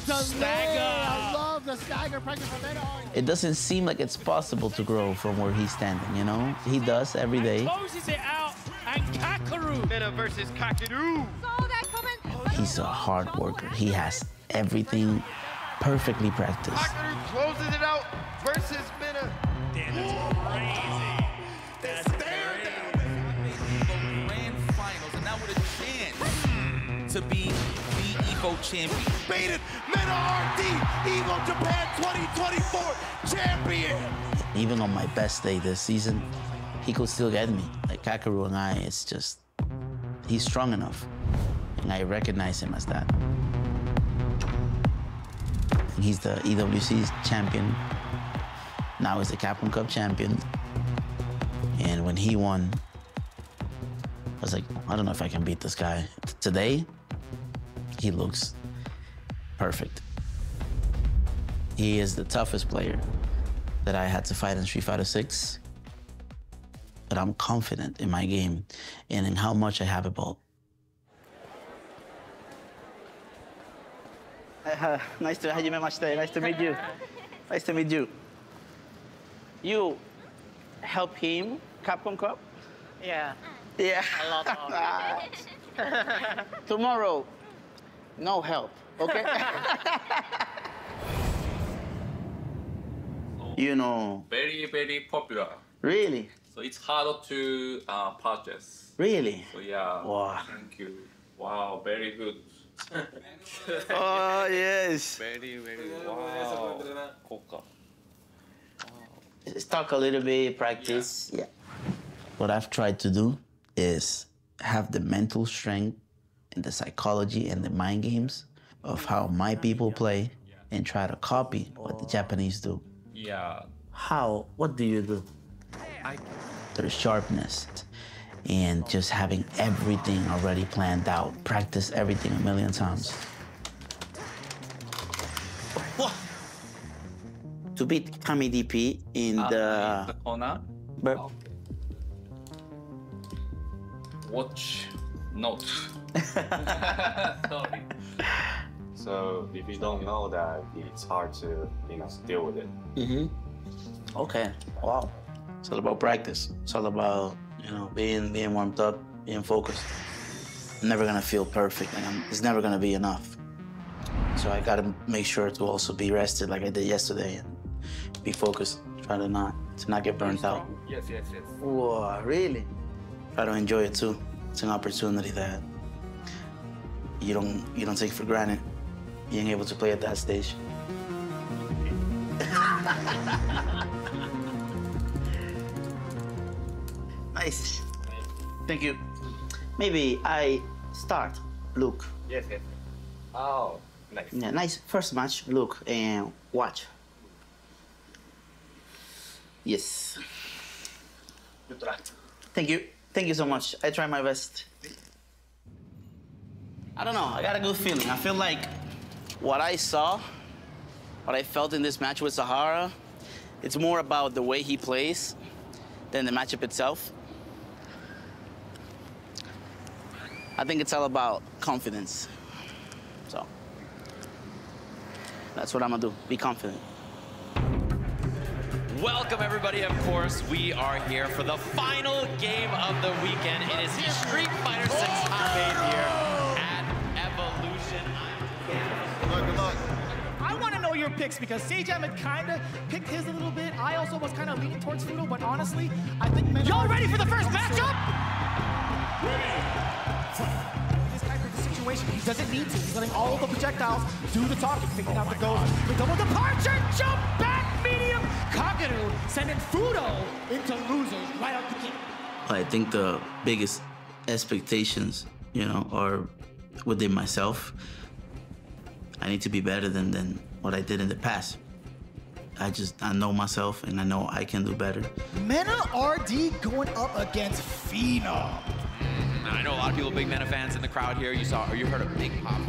The stagger. I love the stagger practice from Meta. It doesn't seem like it's possible to grow from where he's standing, you know? He does every day. Closes it out, and Kakeru. Meta versus Kakeru. Saw that coming. He's a hard worker. He has everything perfectly practiced. Kakeru closes it out versus Meta. Damn, that's crazy. That's crazy. Grand finals, and now with a chance to be the EVO champion. Baited Meta RD, EVO Japan 2024 champion. Even on my best day this season, he could still get me. Like Kakeru and I, it's just, he's strong enough. And I recognize him as that. He's the EWC champion. Now he's the Capcom Cup champion. And when he won, I was like, I don't know if I can beat this guy. Today, he looks perfect. He is the toughest player that I had to fight in Street Fighter 6. But I'm confident in my game and in how much I have evolved. Nice to meet you. Nice to meet you. You help him Capcom Cup? Yeah. Yeah. A lot of Tomorrow, no help, okay? You know. Very, very popular. Really? So it's hard to purchase. Really? So yeah. Wow. Thank you. Wow, very good. Oh, yes. Very, very wow. Coca. Just talk a little bit, practice. Yeah. What I've tried to do is have the mental strength and the psychology and the mind games of how my people play and try to copy what the Japanese do. Yeah. How? What do you do? Their sharpness and just having everything already planned out. Practice everything a million times. To beat Kami DP in the corner. Watch note. Sorry. So if you don't know that, it's hard to deal with it. Okay. Wow. It's all about practice. It's all about being warmed up, being focused. I'm never gonna feel perfect, and it's never gonna be enough. So I gotta make sure to also be rested, like I did yesterday, and be focused. Try to not get burnt out. Yes. Whoa, really? Try to enjoy it too. It's an opportunity that you don't take for granted. Being able to play at that stage. Nice. Thank you. Maybe I start, Luke. Yes. Oh, nice. Yeah, nice first match, Luke, and watch. Yes. Good luck. Thank you. Thank you so much. I try my best. I don't know. I got a good feeling. I feel like what I saw, what I felt in this match with Sahara, it's more about the way he plays than the matchup itself. I think it's all about confidence. So that's what I'm gonna do. Be confident. Welcome, everybody. Of course, we are here for the final game of the weekend. It is the Street Fighter 6 arcade here at Evolution. Good luck. I want to know your picks because Sejam had kind of picked his a little bit. I also was kind of leaning towards Fudo, but honestly, I think... Y'all ready for the first matchup? This type of situation, he doesn't need to. He's letting all the projectiles do the talking, picking out the goals. The double departure, jump back, medium. Kagero sending Fudo into losers right out the gate. I think the biggest expectations, are within myself. I need to be better than what I did in the past. I know myself and I know I can do better. Mena RD going up against Phenom. I know a lot of people, big Mena fans in the crowd here. You heard a big pop.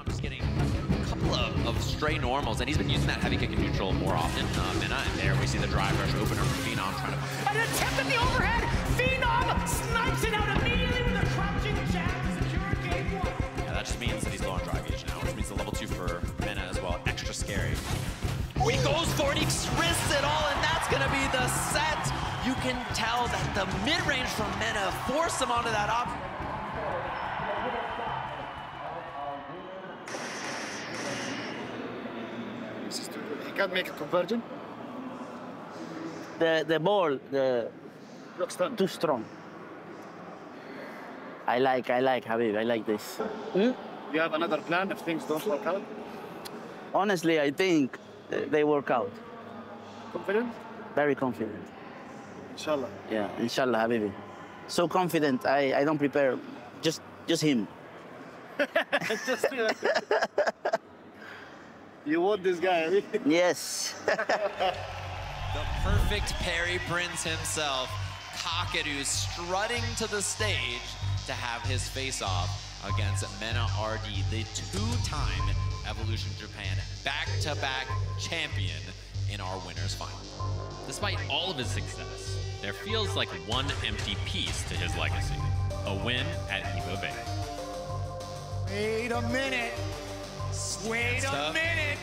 Just getting a couple of stray normals, and he's been using that heavy kick in neutral more often. Mena, and there we see the drive rush opener from Phenom trying to... An attempt at the overhead! Phenom snipes it out immediately with a crouching jab to secure game one. Yeah, that just means that he's low on drive gauge now, which means the level 2 for Mena as well. Extra scary. Oh, he goes for it, he risks it all, and that's gonna be the set. You can tell that the mid-range from Mena forced him onto that option. He can't make a conversion. The ball, too strong. I like, Habib, I like this. You have another plan if things don't work out? Honestly, I think they work out. Confident? Very confident. Inshallah. Yeah, inshallah, Habibi. So confident, I don't prepare, just him. Just you want this guy, Yes. The perfect parry prince himself, Kakeru, strutting to the stage to have his face-off against Mena RD, the two-time Evolution Japan back-to-back champion in our winners final. Despite all of his success, there feels like one empty piece to his legacy, a win at Evo Bay. Wait a minute. Wait a minute.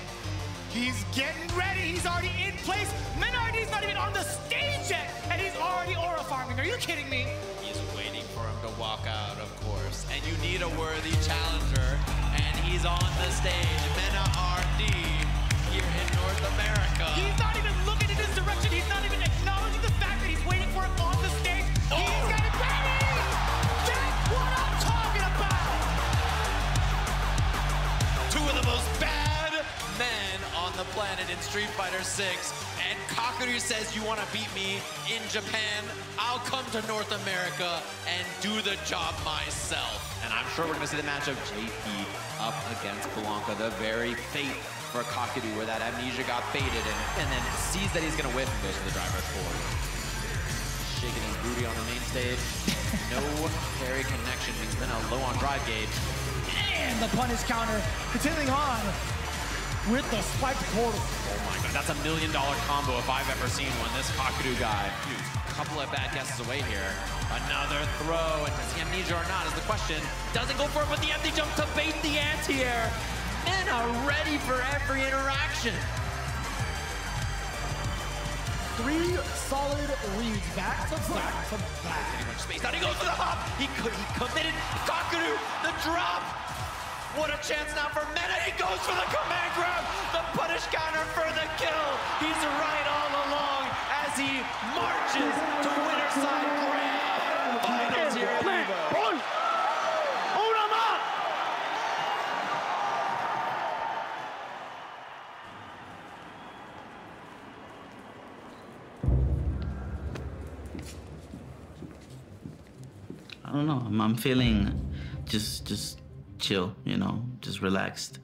He's getting ready. He's already in place. Menardi's not even on the stage yet, and he's already aura farming. Are you kidding me? He's waiting for him to walk out, of course. And you need a worthy challenger, and he's on the stage. Mena RD here in North America. He's not even looking in his direction. He's not even acknowledging the fact that he's waiting for him on the stage. He's got it ready! That's what I'm talking about! Two of the most bad men on the planet in Street Fighter 6. And Kakeru says, you want to beat me in Japan? I'll come to North America and do the job myself. And I'm sure we're going to see the match of JP up against Blanca, the very fate for Kakeru, where that amnesia got baited and then sees that he's going to whiff and goes for the drive rush forward. Shaking his booty on the main stage. No parry connection means Mena low on drive gauge. And the punish counter continuing on with the spiked portal. Oh my god, that's $1 million combo if I've ever seen one. This Kakeru guy. Dude, a couple of bad guesses away here. Another throw, and does he amnesia or not is the question. Doesn't go for it, but the empty jump to bait the anti-air. Mena ready for every interaction. 3 solid reads, back to back to back. Pretty much space. Now he goes for the hop. He committed. Kakeru, the drop. What a chance now for Mena. He goes for the command grab. The punish counter for the kill. He's right all along as he marches to winner side grand finals here at Evo. I don't know. I'm feeling just chill, you know, just relaxed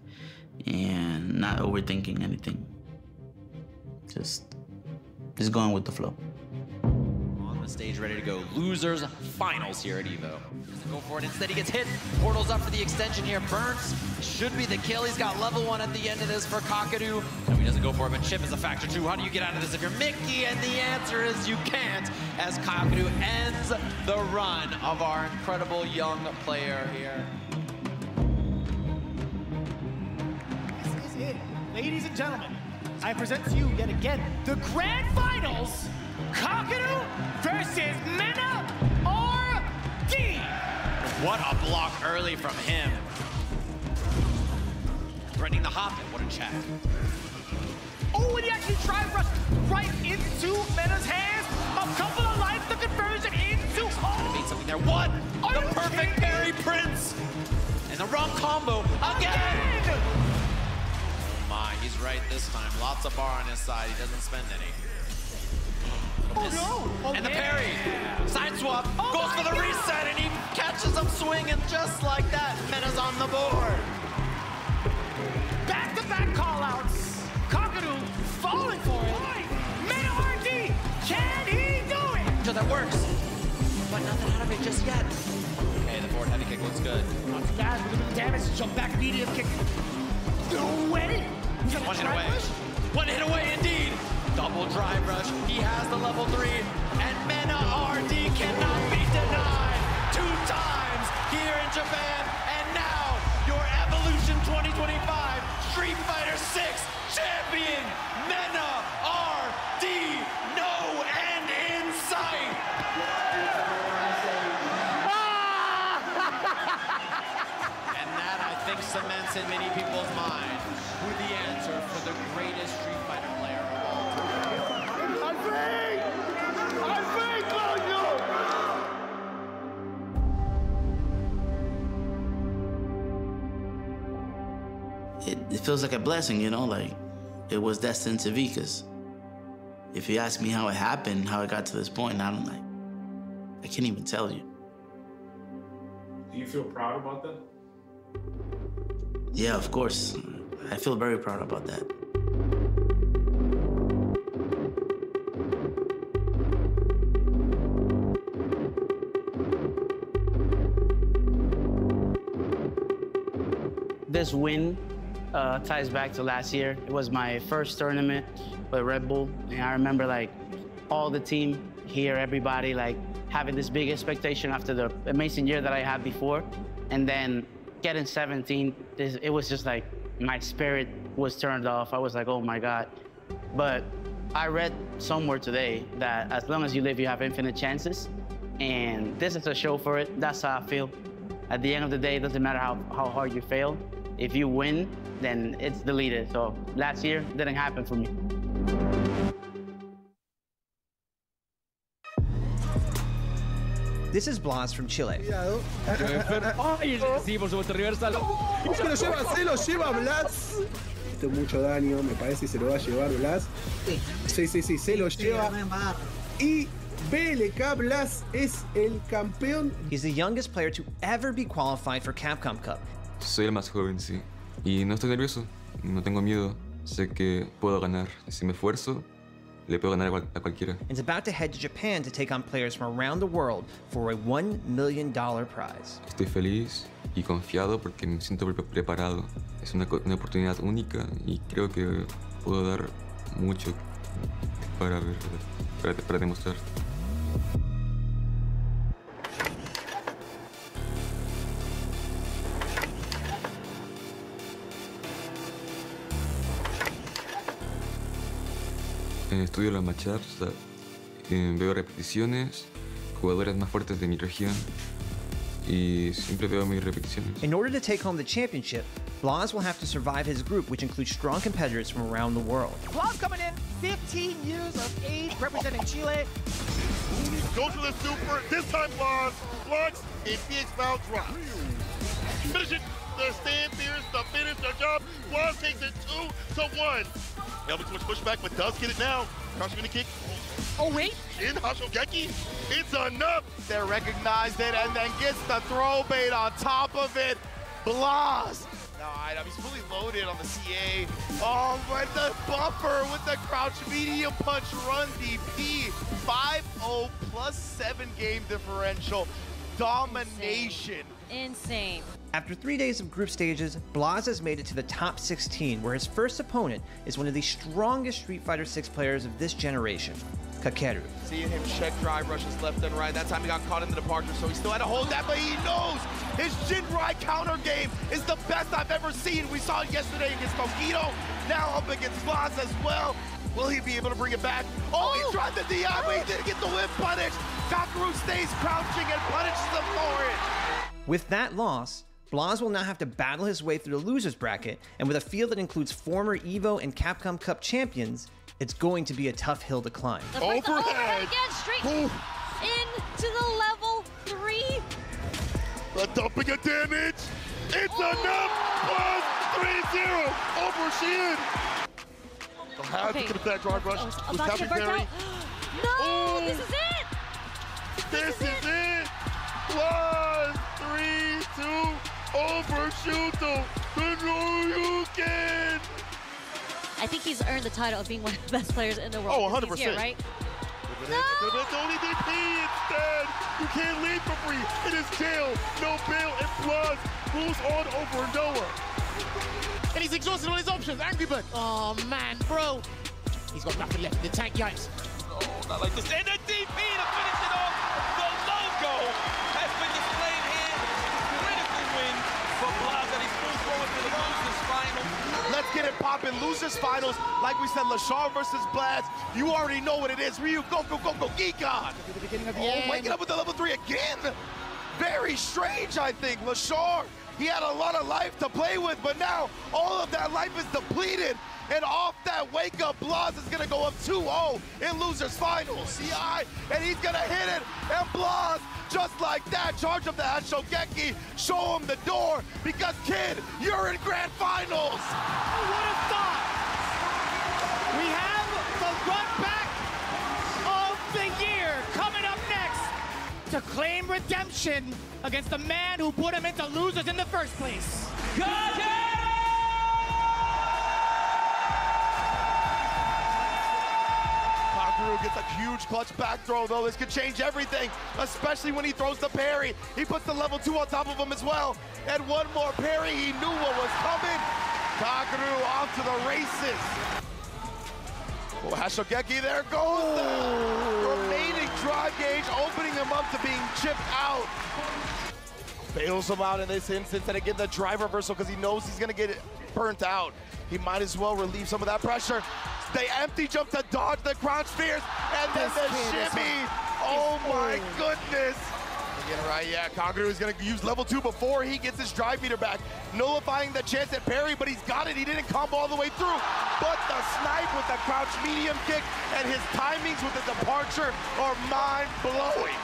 and not overthinking anything. Just going with the flow. On the stage, ready to go. Losers finals here at Evo. Doesn't go for it. Instead, he gets hit. Portal's up for the extension here. Burns should be the kill. He's got level 1 at the end of this for Kakeru. No, he doesn't go for it, but Chip is a factor too. How do you get out of this if you're Mickey? And the answer is you can't, as Kakeru ends the run of our incredible young player here. This is it. Ladies and gentlemen, I present to you yet again the grand finals. Kakeru versus Mena RD. What a block early from him. Threatening the hop, and what a check. Oh, and he actually drive rushed right into Mena's hands. A couple of lives, the conversion into. Oh, made something there. What? The perfect parry, Prince. And the wrong combo again. Oh my, he's right this time. Lots of bar on his side. He doesn't spend any. Oh no! And the parry. Side swap. Goes for the reset, and he catches him swinging just like that. Mena's on the board. Back-to-back call-outs. Kakeru falling for it. Mena RD, can he do it? So that works. But nothing out of it just yet. Okay, the forward heavy kick looks good. Not too bad. Look at the damage. Jump back medium kick. No way. One hit away. One hit away indeed. Double drive rush. He has the level 3. And Mena RD cannot be denied. 2 times here in Japan. And now your Evolution 2025 Street Fighter 6 champion, Mena RD. No end in sight. And that, I think, cements in many people's mind who the answer for the greatest Street Fighter player of all time. I think, Claudio! It feels like a blessing, you know, like it was destined to be, because if you ask me how it happened, how it got to this point, I can't even tell you. Do you feel proud about that? Yeah, of course. I feel very proud about that. This win ties back to last year. It was my first tournament with Red Bull, and I remember like all the team here, everybody like having this big expectation after the amazing year that I had before, and then getting 17. It was just like my spirit was turned off. I was like, oh my God. But I read somewhere today that as long as you live, you have infinite chances. And this is a show for it. That's how I feel. At the end of the day, it doesn't matter how hard you fail. If you win, then it's deleted. So last year, didn't happen for me. This is Blas from Chile. Ay, sí, por supuesto, reversal. Se lo lleva Blas. Esto es mucho daño, me parece, y se lo va a llevar Blas. Sí, se lo lleva. Y BLK Blas es el campeón. He's the youngest player to ever be qualified for Capcom Cup. Soy el más joven, sí. Y no estoy nervioso, no tengo miedo. Sé que puedo ganar. Si me esfuerzo, le puedo ganar a cualquiera. And's about to head to Japan to take on players from around the world for a $1 million prize. Estoy feliz y confiado porque me siento preparado. Es una oportunidad única y creo que puedo dar mucho para demostrar. Estudio las matchups, veo repeticiones, jugadores más fuertes de mi región y siempre veo mis repeticiones. In order to take home the championship, Blas will have to survive his group, which includes strong competitors from around the world. Blas coming in, 15 years of age, representing Chile. Goes for the super, this time Blas blocks, and Phoenix foul drops. Finish it, the stand fears the finish, the job. Blas takes it 2-1. Elbow too much pushback, but does get it now. Crouch mini kick. Oh, wait. In Hashogeki. It's enough. They recognized it and then gets the throw bait on top of it. Blas. No, he's fully loaded on the CA. Oh, but the buffer with the crouch medium punch run DP. 5-0 plus 7 game differential. Domination. Insane. After 3 days of group stages, Blas has made it to the top 16, where his first opponent is one of the strongest Street Fighter 6 players of this generation, Kakeru. Seeing him check drive rushes left and right. That time he got caught in the departure, so he still had to hold that, but he knows his Jinrai counter game is the best I've ever seen. We saw it yesterday against Kokito, now up against Blas as well. Will he be able to bring it back? Oh, he tried the DI, but he didn't get the whip punish. Kakeru stays crouching and punishes him for it. With that loss, Blas will now have to battle his way through the losers bracket, and with a field that includes former EVO and Capcom Cup champions, it's going to be a tough hill to climb. Overhead again, straight into the level 3. The dumping of damage. It's enough. Blas 3-0 over Sheehan. They'll have to get that drive rush. About to get burnt out. No, this is it. This is it. Blas 3-2 over Shuto. You can. I think he's earned the title of being one of the best players in the world. Oh, 100%. He's here, right? No! It's only DP instead. You can't leave for free. It is jail, no bail, and Blas moves on over Noah. And he's exhausted on his options. Angry Bird. Oh, man, bro. He's got nothing left in the tank, yikes. Oh, not like this. And a DP to finish it off. The logo has been displayed here. Critical win for Blas, and he's moved forward to the losers final. Let's get it poppin'. Losers finals. Like we said, Lashar versus Blas. You already know what it is. Ryu, go, geek on. Waking up with the level 3 again. Very strange, I think. Lashar, he had a lot of life to play with, but now all of that life is depleted. And off that wake up, Blas is gonna go up 2-0 in losers finals. CI, and he's gonna hit it. And Blas, just like that, charge up the Hashogeki, show him the door, because kid, you're in grand finals. Who would have thought? We have the run back of the year coming up next to claim redemption against the man who put him into losers in the first place. Gets a huge clutch back throw, though. This could change everything, especially when he throws the parry. He puts the level 2 on top of him as well. And one more parry. He knew what was coming. Kakeru off to the races. Oh, Hashogeki, there goes the remaining drive gauge, opening him up to being chipped out. Bails him out in this instance, and again, the drive reversal, because he knows he's going to get burnt out. He might as well relieve some of that pressure. They empty jump to dodge the ground spears, and then the shimmy. Oh my goodness. Get it right, yeah. Kaguru is going to use level 2 before he gets his drive meter back, nullifying the chance at parry, but he's got it. He didn't combo all the way through. But the snipe with the crouch medium kick and his timings with the departure are mind-blowing.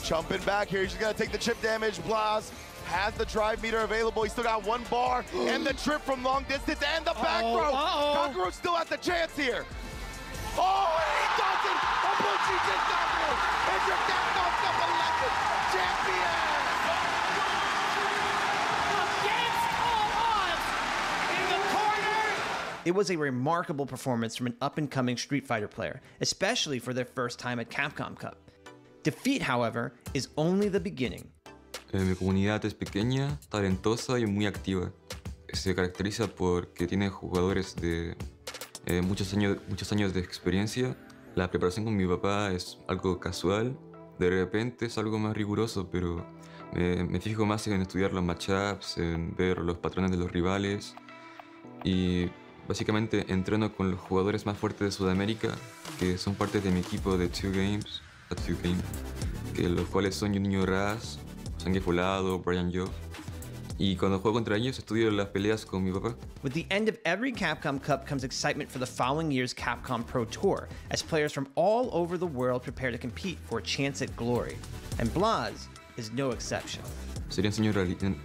Jumping back here, he's just going to take the chip damage. Blas has the drive meter available. He's still got 1 bar and the trip from long distance and the back throw. Kaguru still has the chance here. Oh, and he does it! Ibushi Jingaku is your Capcom Cup 11 champion! Against all odds, in the corner. It was a remarkable performance from an up-and-coming Street Fighter player, especially for their first time at Capcom Cup. Defeat, however, is only the beginning. Mi comunidad es pequeña, talentosa y muy activa. Se caracteriza porque tiene jugadores de muchos años de experiencia. La preparación con mi papá es algo casual, de repente es algo más riguroso, pero me fijo más en estudiar los matchups, en ver los patrones de los rivales y básicamente entreno con los jugadores más fuertes de Sudamérica, que son parte de mi equipo de 2 Games, que los cuales son Juninho Raz, Zangief Volado, Brian Joe. Y cuando juego contra ellos, estudio las peleas con mi papá. With the end of every Capcom Cup comes excitement for the following year's Capcom Pro Tour, as players from all over the world prepare to compete for a chance at glory. And Blas is no exception. Sería un sueño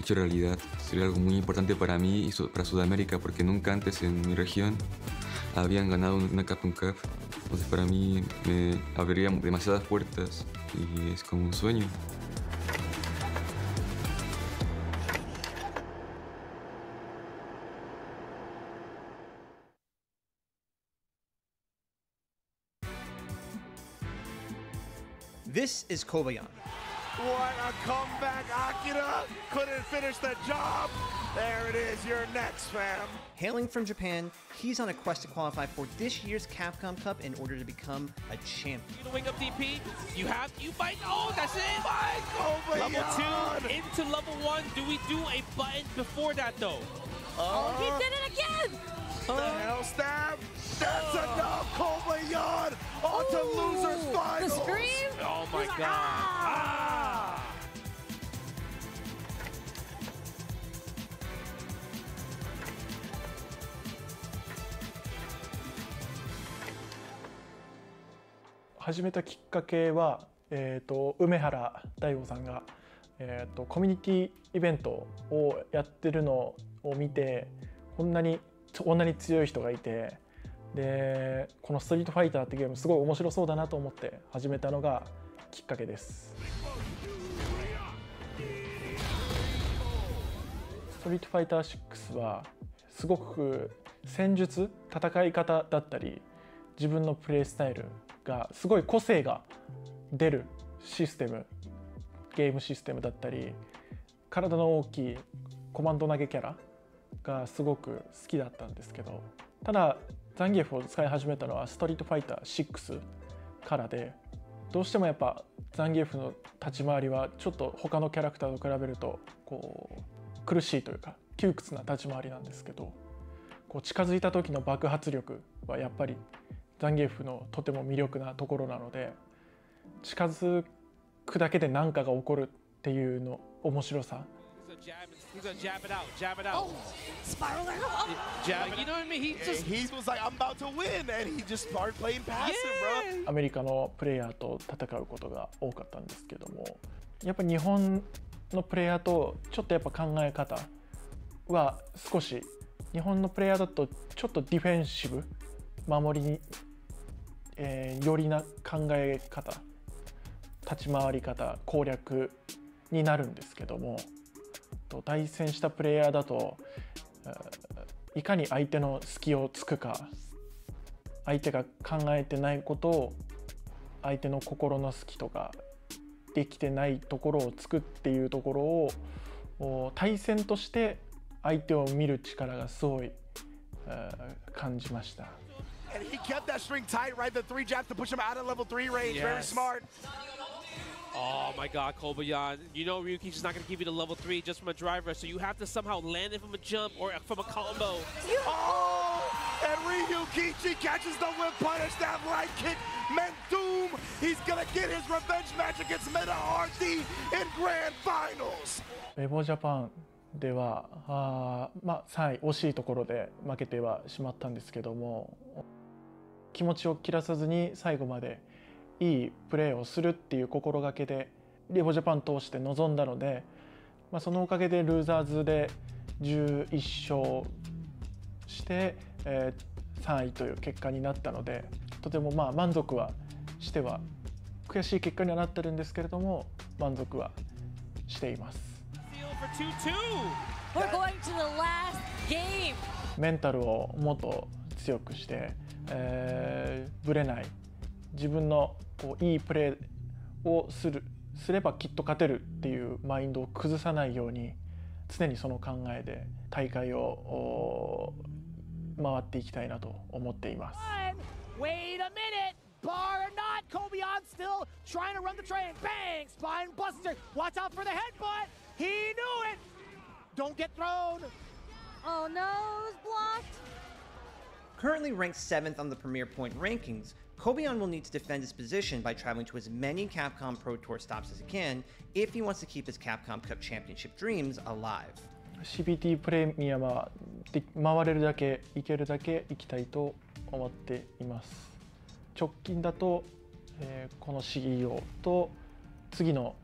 hecho realidad. Sería algo muy importante para mí y para Sudamérica, porque nunca antes en mi región habían ganado una Capcom Cup. Entonces para mí me abriría demasiadas puertas y es como un sueño. This is Kobayan. What a comeback, Akira! Couldn't finish the job. There it is, you're next, fam. Hailing from Japan, he's on a quest to qualify for this year's Capcom Cup in order to become a champion. You wing up DP, you might, oh, that's it. Kobayan. Level 2 into level 1. Do we do a button before that, though? Oh, he did it again! The hell stab! That's enough! Kobayan on to losers finals! The scream? Oh my god! Ah! 始めたきっかけは、梅原大吾さんが、コミュニティイベントをやってるのを見て、こんなに強い人がいて、でこのストリートファイターってゲームすごい面白そうだなと思って始めたのがきっかけです。ストリートファイター6はすごく戦術、戦い方だったり自分のプレイスタイルがすごい個性が出るシステム、ゲームシステムだったり、体の大きいコマンド投げキャラがすごく好きだったんですけど、ただザンギエフを使い始めたのはストリートファイター6からで、どうしてもやっぱザンギエフの立ち回りはちょっと他のキャラクターと比べるとこう苦しいというか窮屈な立ち回りなんですけど、こう近づいた時の爆発力はやっぱりザンギエフのとても魅力なところなので、近づくだけで何かが起こるっていうの面白さ。He's gonna jab it out, jab it out. Oh, spiral there. Oh. Jab, you know what I mean? He was like, I'm about to win, and he just started playing passive, bro. アメリカのプレイヤーと戦うことが多かったんですけども、やっぱ日本のプレイヤーとちょっとやっぱ考え方は少し日本のプレイヤーだとちょっとディフェンシブ、守りに、よりな考え方、立ち回り方、攻略になるんですけども、対戦したプレイヤーだといかに相手の隙を突くか、相手が考えてないことを相手の心の隙とかできてないところを突くっていうところを対戦として相手を見る力がすごい感じました。And he kept that string tight, right? The 3 jabs to push him out of level 3 range. Yes. Very smart. Oh my God, Kobayan. You know Ryukichi's not going to give you the level 3 just from a driver, so you have to somehow land it from a jump or from a combo. Oh! And Ryukichi catches the whip punish. That right kick meant doom. He's going to get his revenge match against Meta RD in Grand Finals. レボジャパンでは3位惜しいところで負けてはしまったんですけども、気持ちを切らさずに最後までいいプレーをするっていう心がけでレボジャパン通して臨んだので、そのおかげでルーザーズで11勝して、3位という結果になったので、とても満足はしては悔しい結果にはなってるんですけれども満足はしています。メンタルをもっと強くして、ぶれない自分のいいプレーをすればきっと勝てるっていうマインドを崩さないように常にその考えで大会を回っていきたいなと思っています。Wait a minute! Bar or not, Kobayan still trying to run the train. Bang! Spine buster. Watch out for the headbutt. He knew it. Don't get thrown. Oh no, it was blocked. Currently ranked 7th on the Premier Point rankings, Kobayan will need to defend his position by traveling to as many Capcom Pro Tour stops as he can if he wants to keep his Capcom Cup championship dreams alive. CPT プレミアムは回れるだけ行けるだけ行きたいと思っています。直近だと、この CEO と次の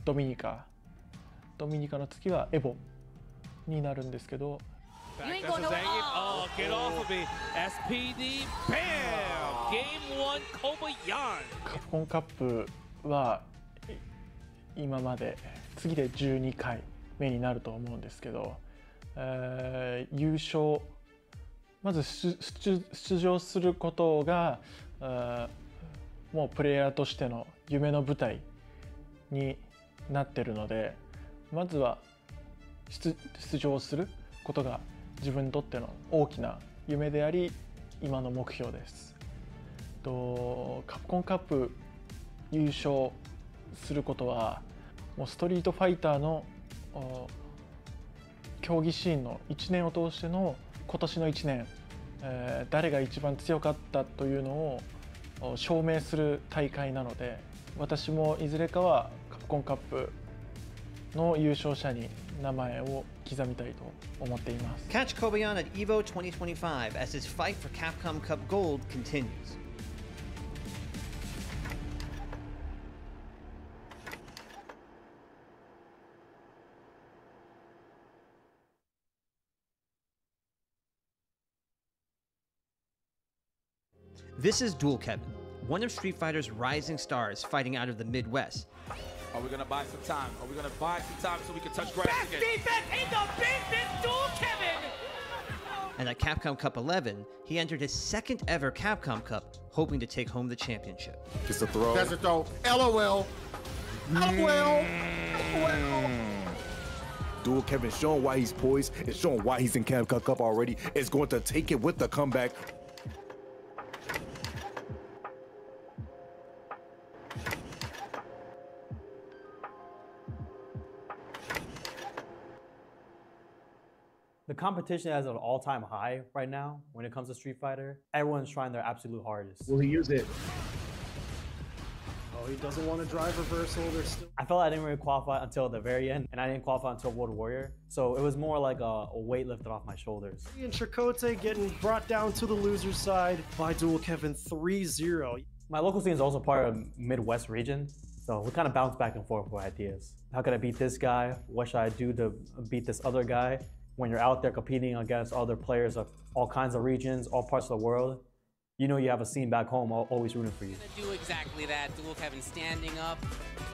ドミニカの次はエボになるんですけど。You ain't going no oh, get off of me. SPD, bam! Game 1, Kobayan. カプコンカップは今まで次で12回目になると思うんですけど、優勝まず出場することがもうプレイヤーとしての夢の舞台になってるので、まずは出場することが自分にとっての大きな夢であり今の目標です。カプコンカップ優勝することはもうストリートファイターの競技シーンの1年を通しての今年の1年、誰が一番強かったというのを証明する大会なので、私もいずれかはカプコンカップの優勝者に名前を刻みたいと思っています。Catch Kobayan at EVO 2025 as his fight for Capcom Cup Gold continues. This is Dual Kevin, one of Street Fighter's rising stars fighting out of the Midwest. Are we going to buy some time? Are we going to buy some time so we can touch grass Best again? defense in the business, Dual Kevin! And at Capcom Cup 11, he entered his second ever Capcom Cup, hoping to take home the championship. Just a throw. That's a throw. LOL. LOL. Dual Kevin showing why he's poised and showing why he's in Capcom Cup already. Is going to take it with the comeback. The competition is at an all-time high right now when it comes to Street Fighter. Everyone's trying their absolute hardest. Will he use it? Oh, he doesn't want to drive reversal. There's still... I felt I didn't really qualify until the very end, and I didn't qualify until World Warrior. So it was more like a weight lifted off my shoulders. And Chakotay getting brought down to the loser's side by Dual Kevin 3-0. My local scene is also part of Midwest region. So we kind of bounce back and forth with ideas. How can I beat this guy? What should I do to beat this other guy? When you're out there competing against other players of all kinds of regions, all parts of the world, you know you have a scene back home always rooting for you. Do exactly that. Dual Kevin standing up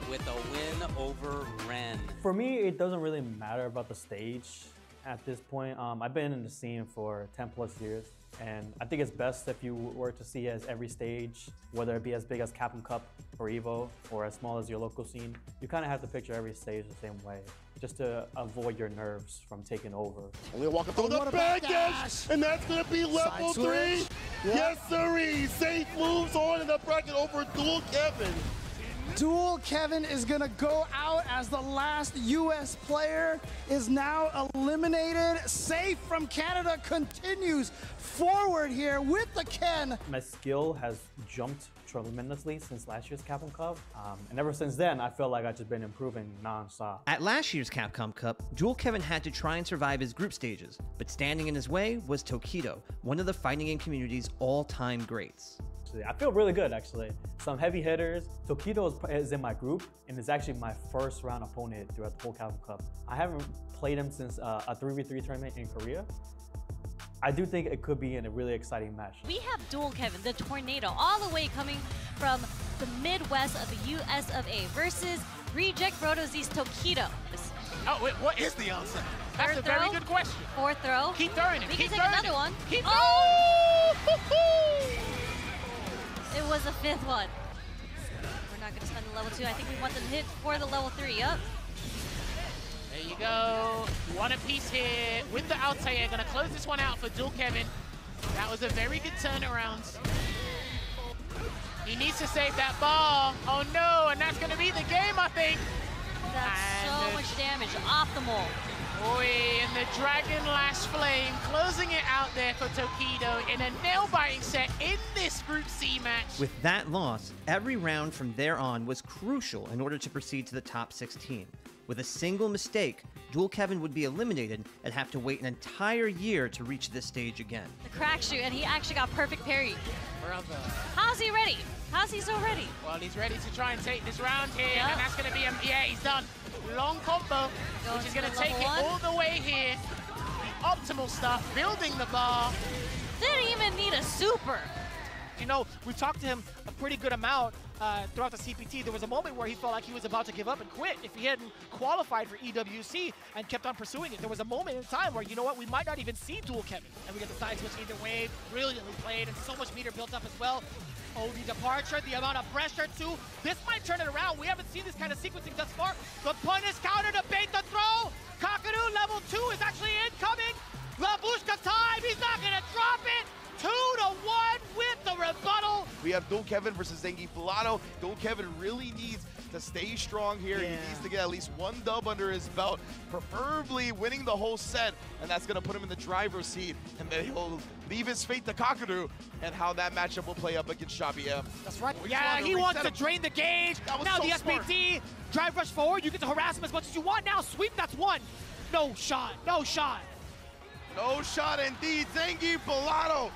with a win over Ren. For me, it doesn't really matter about the stage at this point. I've been in the scene for 10 plus years, and I think it's best if you were to see as every stage, whether it be as big as Capcom Cup or EVO, or as small as your local scene, you kind of have to picture every stage the same way, just to avoid your nerves from taking over. Only walking through the baggage, and that's going to be level 3. Yes, sirree. Safe moves on in the bracket over Dual Kevin. Dual Kevin is gonna go out as the last US player, is now eliminated. Safe from Canada continues forward here with the Ken. My skill has jumped tremendously since last year's Capcom Cup. And ever since then, I feel like I've just been improving non-stop. At last year's Capcom Cup, Dual Kevin had to try and survive his group stages, but standing in his way was Tokido, one of the fighting game community's all-time greats. I feel really good, actually. Some heavy hitters. Tokido is in my group, and is actually my first round opponent throughout the whole Capcom Cup. I haven't played him since a 3v3 tournament in Korea. I do think it could be in a really exciting match. We have Dual Kevin, the Tornado, all the way coming from the Midwest of the US of A versus Reject Rotoz's Tokido. Oh, wait, what is the answer? That's a very good question. Fourth throw. Keep throwing it. We Keep can take throwing another it. one. Keep It was a fifth one. We're not going to spend the level 2. I think we want them to hit for the level 3. Yep. There you go. One apiece here with the Altair. Going to close this one out for Dual Kevin. That was a very good turnaround. He needs to save that bar. Oh no, and that's going to be the game, I think. That's so much damage. Optimal. Oi, and the Dragon Lash Flame closing it out there for Tokido in a nail-biting set in this Group C match. With that loss, every round from there on was crucial in order to proceed to the top 16. With a single mistake, Dual Kevin would be eliminated and have to wait an entire year to reach this stage again. The crack shoot, and he actually got perfect parry. Brother. How's he ready? How's he so ready? Well, he's ready to try and take this round here, and that's going to be yeah, he's done. Long combo, which is going to take it all the way here. The optimal stuff, building the bar. Didn't even need a super. You know, we've talked to him a pretty good amount throughout the CPT. There was a moment where he felt like he was about to give up and quit if he hadn't qualified for EWC and kept on pursuing it. There was a moment in time where, you know what, we might not even see Dual Kevin. And we get the side switch either way, brilliantly played, and so much meter built up as well. Oh, the departure, the amount of pressure too. This might turn it around. We haven't seen this kind of sequencing thus far. The punish counter to bait the throw. Kakadu level 2 is actually incoming. Labushka time, he's not gonna drop it. 2-1 with the rebuttal. We have Dual Kevin versus Zengi Pilato. Dual Kevin really needs to stay strong here. He needs to get at least one dub under his belt, preferably winning the whole set, and that's going to put him in the driver's seat, and then he'll leave his fate to Kakadu, and how that matchup will play up against Shabby M. That's right. Yeah, he wants to drain the gauge. Now the SPT, drive rush forward. You get to harass him as much as you want. Now sweep, that's one. No shot, no shot. No shot indeed. Zengi Pilato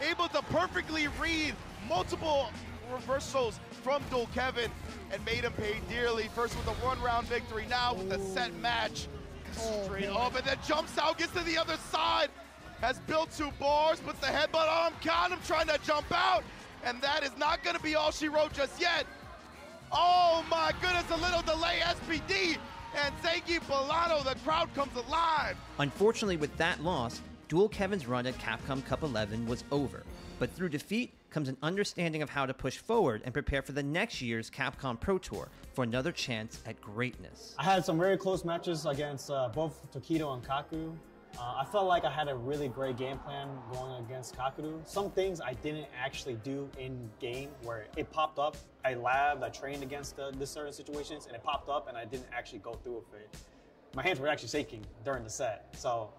able to perfectly read multiple reversals from Dual Kevin and made him pay dearly. First with a one-round victory, now with a set match. Straight up, and then jumps out, gets to the other side. Has built 2 bars, puts the headbutt on him, caught him trying to jump out, and that is not gonna be all she wrote just yet. Oh my goodness, a little delay SPD, and Zengi Pilato, the crowd comes alive. Unfortunately, with that loss, Dual Kevin's run at Capcom Cup 11 was over. But through defeat comes an understanding of how to push forward and prepare for the next year's Capcom Pro Tour for another chance at greatness. I had some very close matches against both Tokido and Kaku. I felt like I had a really great game plan going against Kakadu. Some things I didn't actually do in game where it popped up. I labbed, I trained against this certain situations, and it popped up and I didn't actually go through with it. My hands were actually shaking during the set. So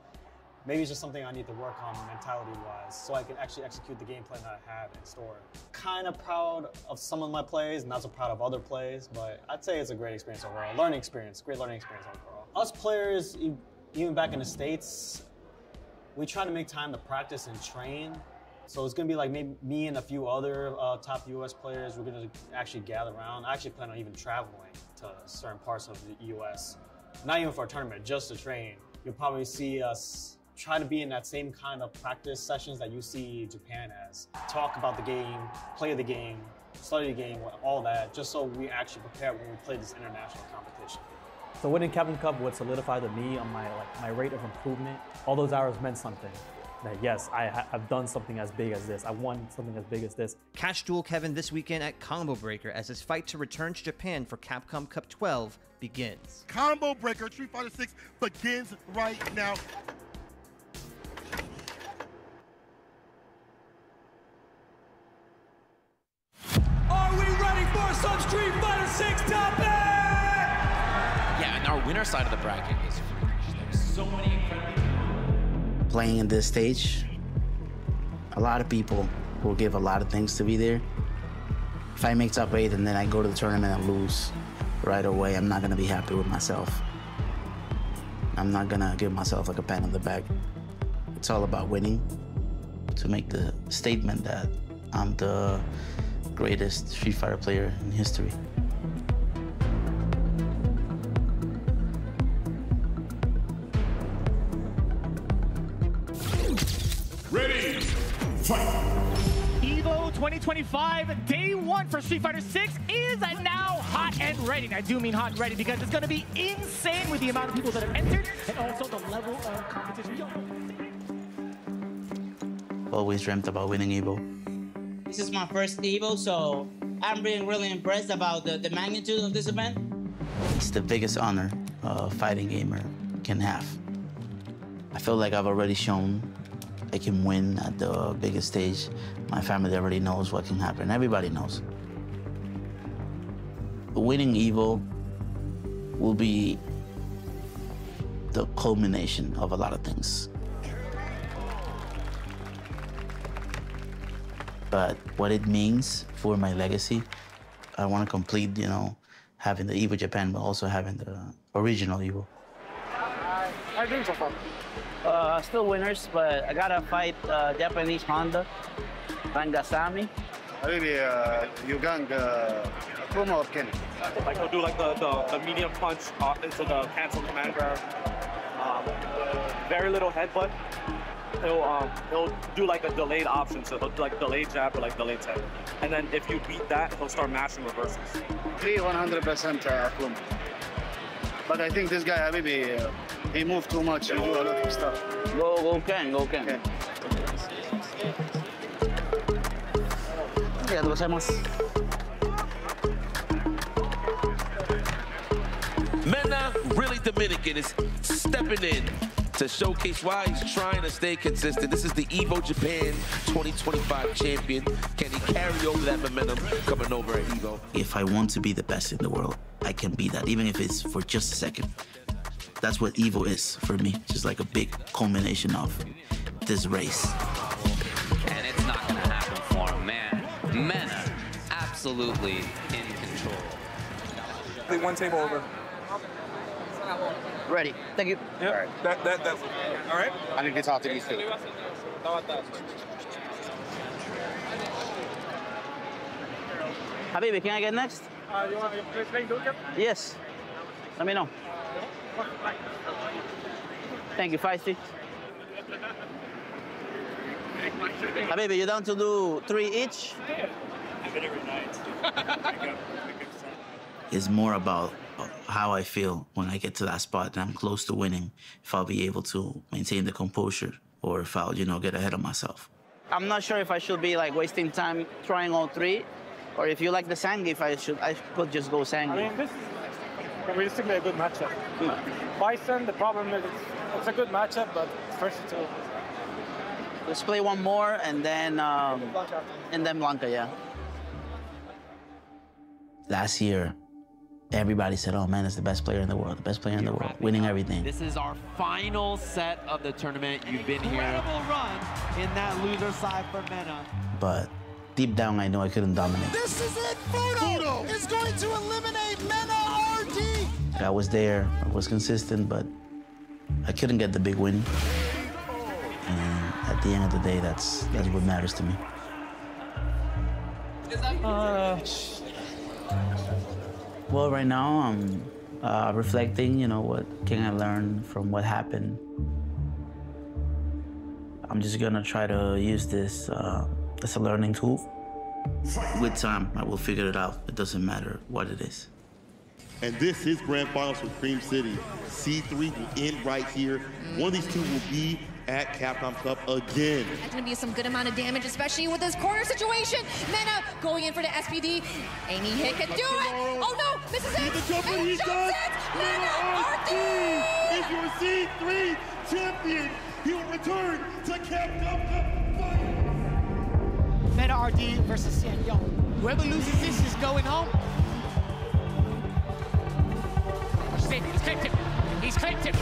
maybe it's just something I need to work on mentality-wise so I can actually execute the game plan that I have in store. Kind of proud of some of my plays, not so proud of other plays, but I'd say it's a great experience overall. Learning experience, great learning experience overall. Us players, even back in the States, we try to make time to practice and train. So it's gonna be like maybe me and a few other top US players, we're gonna actually gather around. I actually plan on even traveling to certain parts of the US. Not even for a tournament, just to train. You'll probably see us try to be in that same kind of practice sessions that you see Japan as. Talk about the game, play the game, study the game, all that, just so we actually prepare when we play this international competition. So winning Capcom Cup would solidify to me on my rate of improvement. All those hours meant something. That yes, I've done something as big as this. I won something as big as this. Catch Dual Kevin this weekend at Combo Breaker as his fight to return to Japan for Capcom Cup 12 begins. Combo Breaker Street Fighter 6 begins right now. Are we ready for some Street Fighter 6? Yeah, and our winner side of the bracket is there's so many incredible. Playing in this stage, a lot of people will give a lot of things to be there. If I make top 8 and then I go to the tournament and lose right away, I'm not gonna be happy with myself. I'm not gonna give myself like a pat on the back. It's all about winning to make the statement that I'm the greatest Street Fighter player in history. Ready, fight! EVO 2025, day 1 for Street Fighter 6 is now hot and ready. And I do mean hot and ready because it's going to be insane with the amount of people that have entered and also the level of competition. Always dreamt about winning EVO. This is my first EVO, so I'm being really impressed about the magnitude of this event. It's the biggest honor a fighting gamer can have. I feel like I've already shown I can win at the biggest stage. My family already knows what can happen. Everybody knows. Winning EVO will be the culmination of a lot of things. But what it means for my legacy, I want to complete, you know, having the EVO Japan, but also having the original EVO. How are you doing so far? Still winners, but I gotta fight Japanese Honda, Rangasamy. Maybe Yugang Kuma or Kenny. Like he'll do like the medium punch into the cancel commander. Very little headbutt. He'll do like a delayed option, so he'll do like delayed jab or like delayed tag. And then if you beat that, he'll start mashing reversals. 100% Kuma. But I think this guy, maybe he moved too much. He do a lot of stuff. Go Ken. Okay. Mena, really Dominican, is stepping in to showcase why he's trying to stay consistent. This is the EVO Japan 2025 champion. Can he carry over that momentum coming over at EVO? If I want to be the best in the world, I can be that, even if it's for just a second. That's what EVO is for me, just like a big culmination of this race. And it's not going to happen for him, man. Mena, absolutely in control. One table over. Ready. Thank you. Yep. All right. That's all right. I need to talk to these two. Habibi, can I get next? You want to play Duke? Yes. Let me know. Thank you, Feisty. Habibi, you down to do 3 each? I bet every night. It's more about how I feel when I get to that spot and I'm close to winning, if I'll be able to maintain the composure or if I'll, get ahead of myself. I'm not sure if I should be wasting time trying all 3, or if you like the Zangief, I could just go Zangief. I mean, this is realistically a good matchup. Bison, the problem is it's a good matchup, but first two. Let's play one more and then Blanca, yeah. Last year, everybody said, oh man, it's the best player in the world, winning everything. This is our final set of the tournament. You've been here. Incredible run in that loser side for Mena. But deep down, I know I couldn't dominate. This is it. Fudo is going to eliminate Mena RD. I was there, I was consistent, but I couldn't get the big win. And at the end of the day, that's what matters to me. Well, right now I'm reflecting, what can I learn from what happened. I'm just gonna try to use this as a learning tool. With time, I will figure it out. It doesn't matter what it is. And this is Grand Finals for Cream City. C3 will end right here. One of these two will be at Capcom Cup again. That's going to be some good amount of damage, especially with this corner situation. Mena going in for the SPD. Any hit can do it. Oh no, misses it. The jumper he does. Mena RD is your C3 champion. He will return to Capcom Cup Finals. Mena RD versus Xian Yong. Whoever loses this is going home. it. He's clipped him. He's clipped him.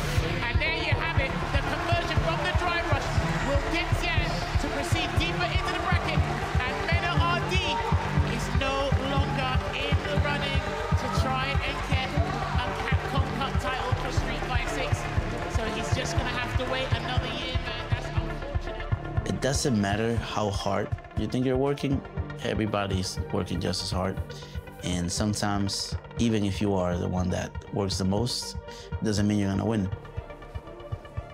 And there you have it. The conversion from the dry rush will get Xian to proceed deeper into the bracket. And Mena RD is no longer in the running to try and get a Capcom Cup title for Street Fighter 6. So he's just going to have to wait another year, man. That's unfortunate. It doesn't matter how hard you think you're working. Everybody's working just as hard. And sometimes, even if you are the one that works the most, it doesn't mean you're gonna win.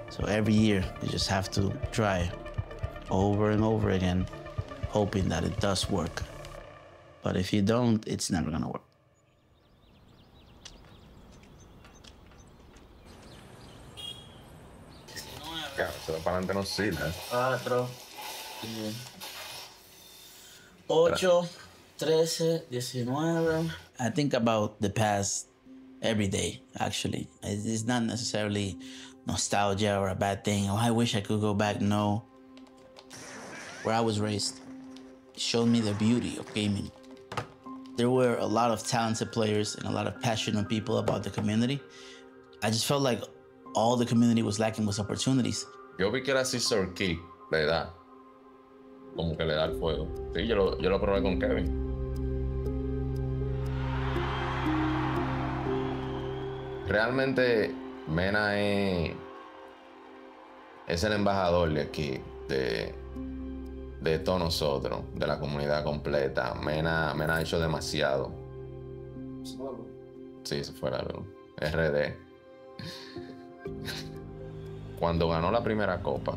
So every year, you just have to try over and over again, hoping that it does work. But if you don't, it's never gonna work. Se va para adelante no sirve. 4, 8, 13, 19. I think about the past every day, actually. It's not necessarily nostalgia or a bad thing. Oh, I wish I could go back. No. Where I was raised showed me the beauty of gaming. There were a lot of talented players and a lot of passionate people about the community. I just felt like all the community was lacking was opportunities. Yo vi que era Scissor Kick, le da. Como que le da el fuego. Sí, yo lo probé con Kevin. Realmente, Mena es el embajador de aquí, de todos nosotros, de la comunidad completa. Mena ha hecho demasiado. Sí, se fue la luz. RD. Cuando ganó la primera copa,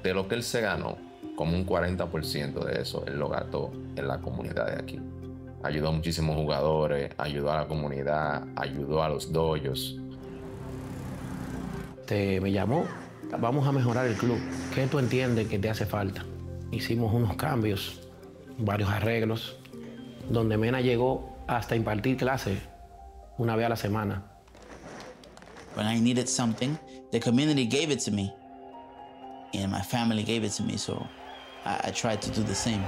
de lo que él se ganó, como un 40% de eso, él lo gastó en la comunidad de aquí. Ayudó a muchísimos jugadores, ayudó a la comunidad, ayudó a los dojos. Me llamó, vamos a mejorar el club. ¿Qué tú entiendes que te hace falta? Hicimos unos cambios, varios arreglos, donde Mena llegó hasta impartir clases una vez a la semana. When I needed something, the community gave it to me. And my family gave it to me, so I tried to do the same.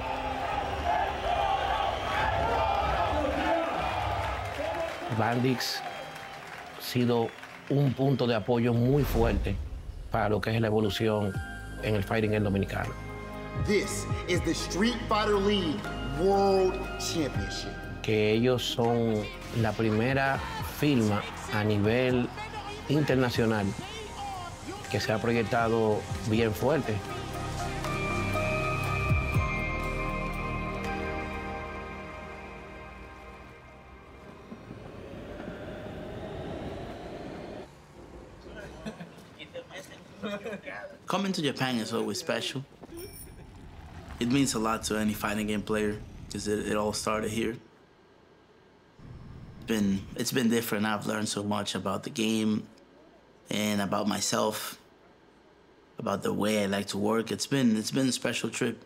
Bandix ha sido un punto de apoyo muy fuerte para lo que es la evolución en el fighting game dominicano. This is the Street Fighter League World Championship. Que ellos son la primera firma a nivel internacional que se ha proyectado bien fuerte. Coming to Japan is always special. It means a lot to any fighting game player because it all started here. It's been different. I've learned so much about the game and about myself, about the way I like to work. It's been a special trip.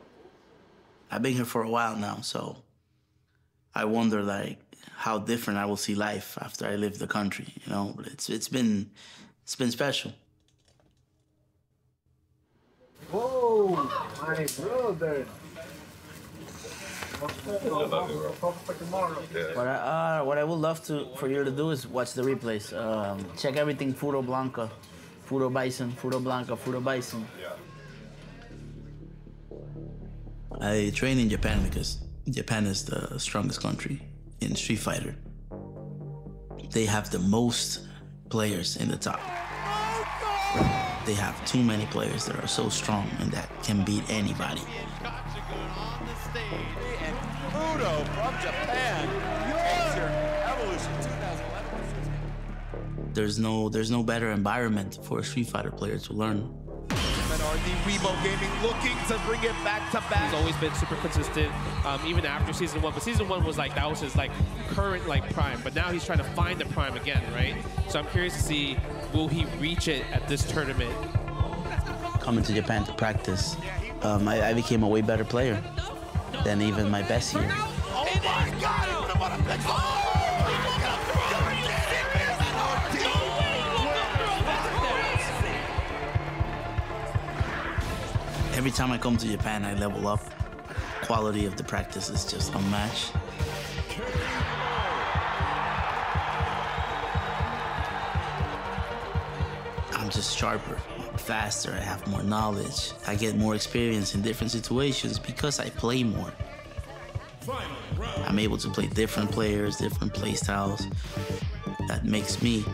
I've been here for a while now, so I wonder like how different I will see life after I leave the country. You know, but it's been special. Whoa, my brother. What I would love for you to do is watch the replays. Check everything Furo Blanca, Furo Bison, Furo Blanca, Furo Bison. I train in Japan because Japan is the strongest country in Street Fighter. They have the most players in the top. They have too many players that are so strong and that can beat anybody. Muto from Japan. Your Evolution 2011. There's no better environment for a Street Fighter player to learn. RD Rebo Gaming looking to bring it back to back. He's always been super consistent, even after season 1. But season 1 was like, that was his like current like prime. But now he's trying to find the prime again, right? So I'm curious to see, will he reach it at this tournament? Coming to Japan to practice, I became a way better player than even my best year. Oh my God! He put him on a big Every time I come to Japan, I level up. Quality of the practice is just unmatched. I'm just sharper, faster, I have more knowledge. I get more experience in different situations because I play more. I'm able to play different players, different play styles. That makes me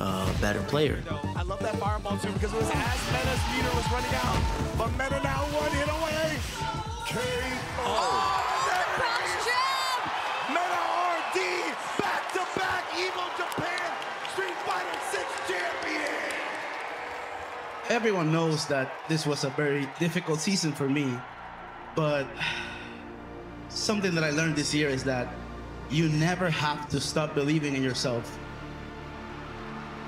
a better player. I love that fireball too because it was as Mena's meter was running out. But Mena now one hit away. KO. That cross jab! Mena RD back-to-back Evo Japan Street Fighter 6 champion. Everyone knows that this was a very difficult season for me, but something that I learned this year is that you never have to stop believing in yourself.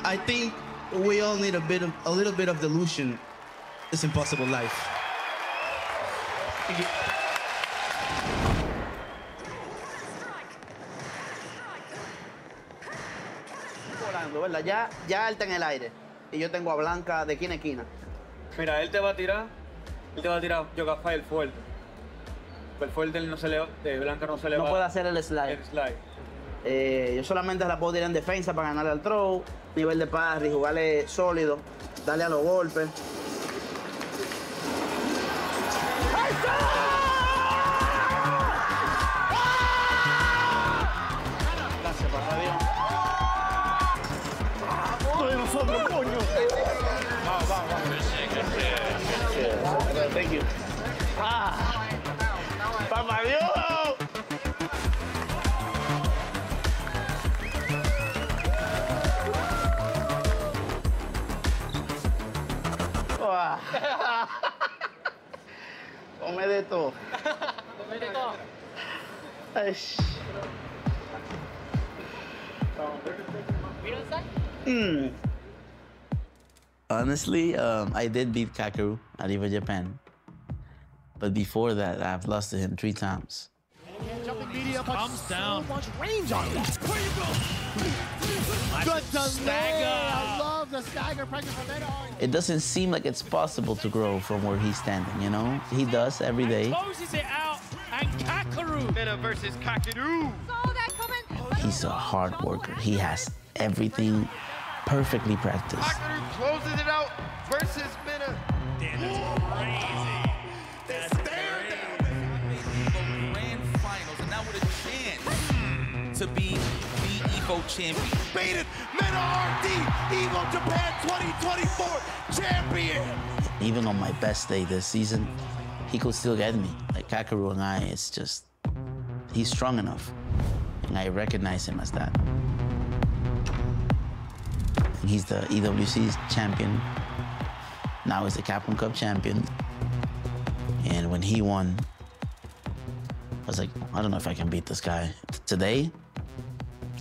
I think we all need a little bit of delusion. It's impossible life. Volando, ¿verdad? Ya él está en el aire y yo tengo a Blanca de esquina a esquina. Mira, él te va a tirar Yoga Fire fuerte. El fuerte no se le, de Blanca no se le va. No puede hacer el slide. Yo solamente la puedo tirar en defensa para ganarle al throw, nivel de parry, jugarle sólido, darle a los golpes. Gracias, papá Dios. ¡Vamos! ¡Nosotros, coño! Vamos. Thank you. ¡Papá Dios! Come de todo. Honestly, I did beat Kakeru at EVO Japan. But before that, I've lost to him 3 times. Jumping media comes down. So much range on it. Where you go? Good stagger. I love the stagger pressure from Mena. It doesn't seem like it's possible to grow from where he's standing, you know? He does every day. Closes it out, and Kakeru. Mena versus Kakeru. Saw that coming. He's a hard worker. He has everything perfectly practiced. Kakeru closes it out versus Mena. Damn, that's crazy. That's crazy. Grand finals, and now with a chance to be the EVO champion. Baited Mena RD EVO Japan 2024 champion. Even on my best day this season, he could still get me. Like Kakeru and I, it's just, he's strong enough. And I recognize him as that. He's the EWC champion. Now he's the Capcom Cup champion. And when he won, I was like, I don't know if I can beat this guy. Today,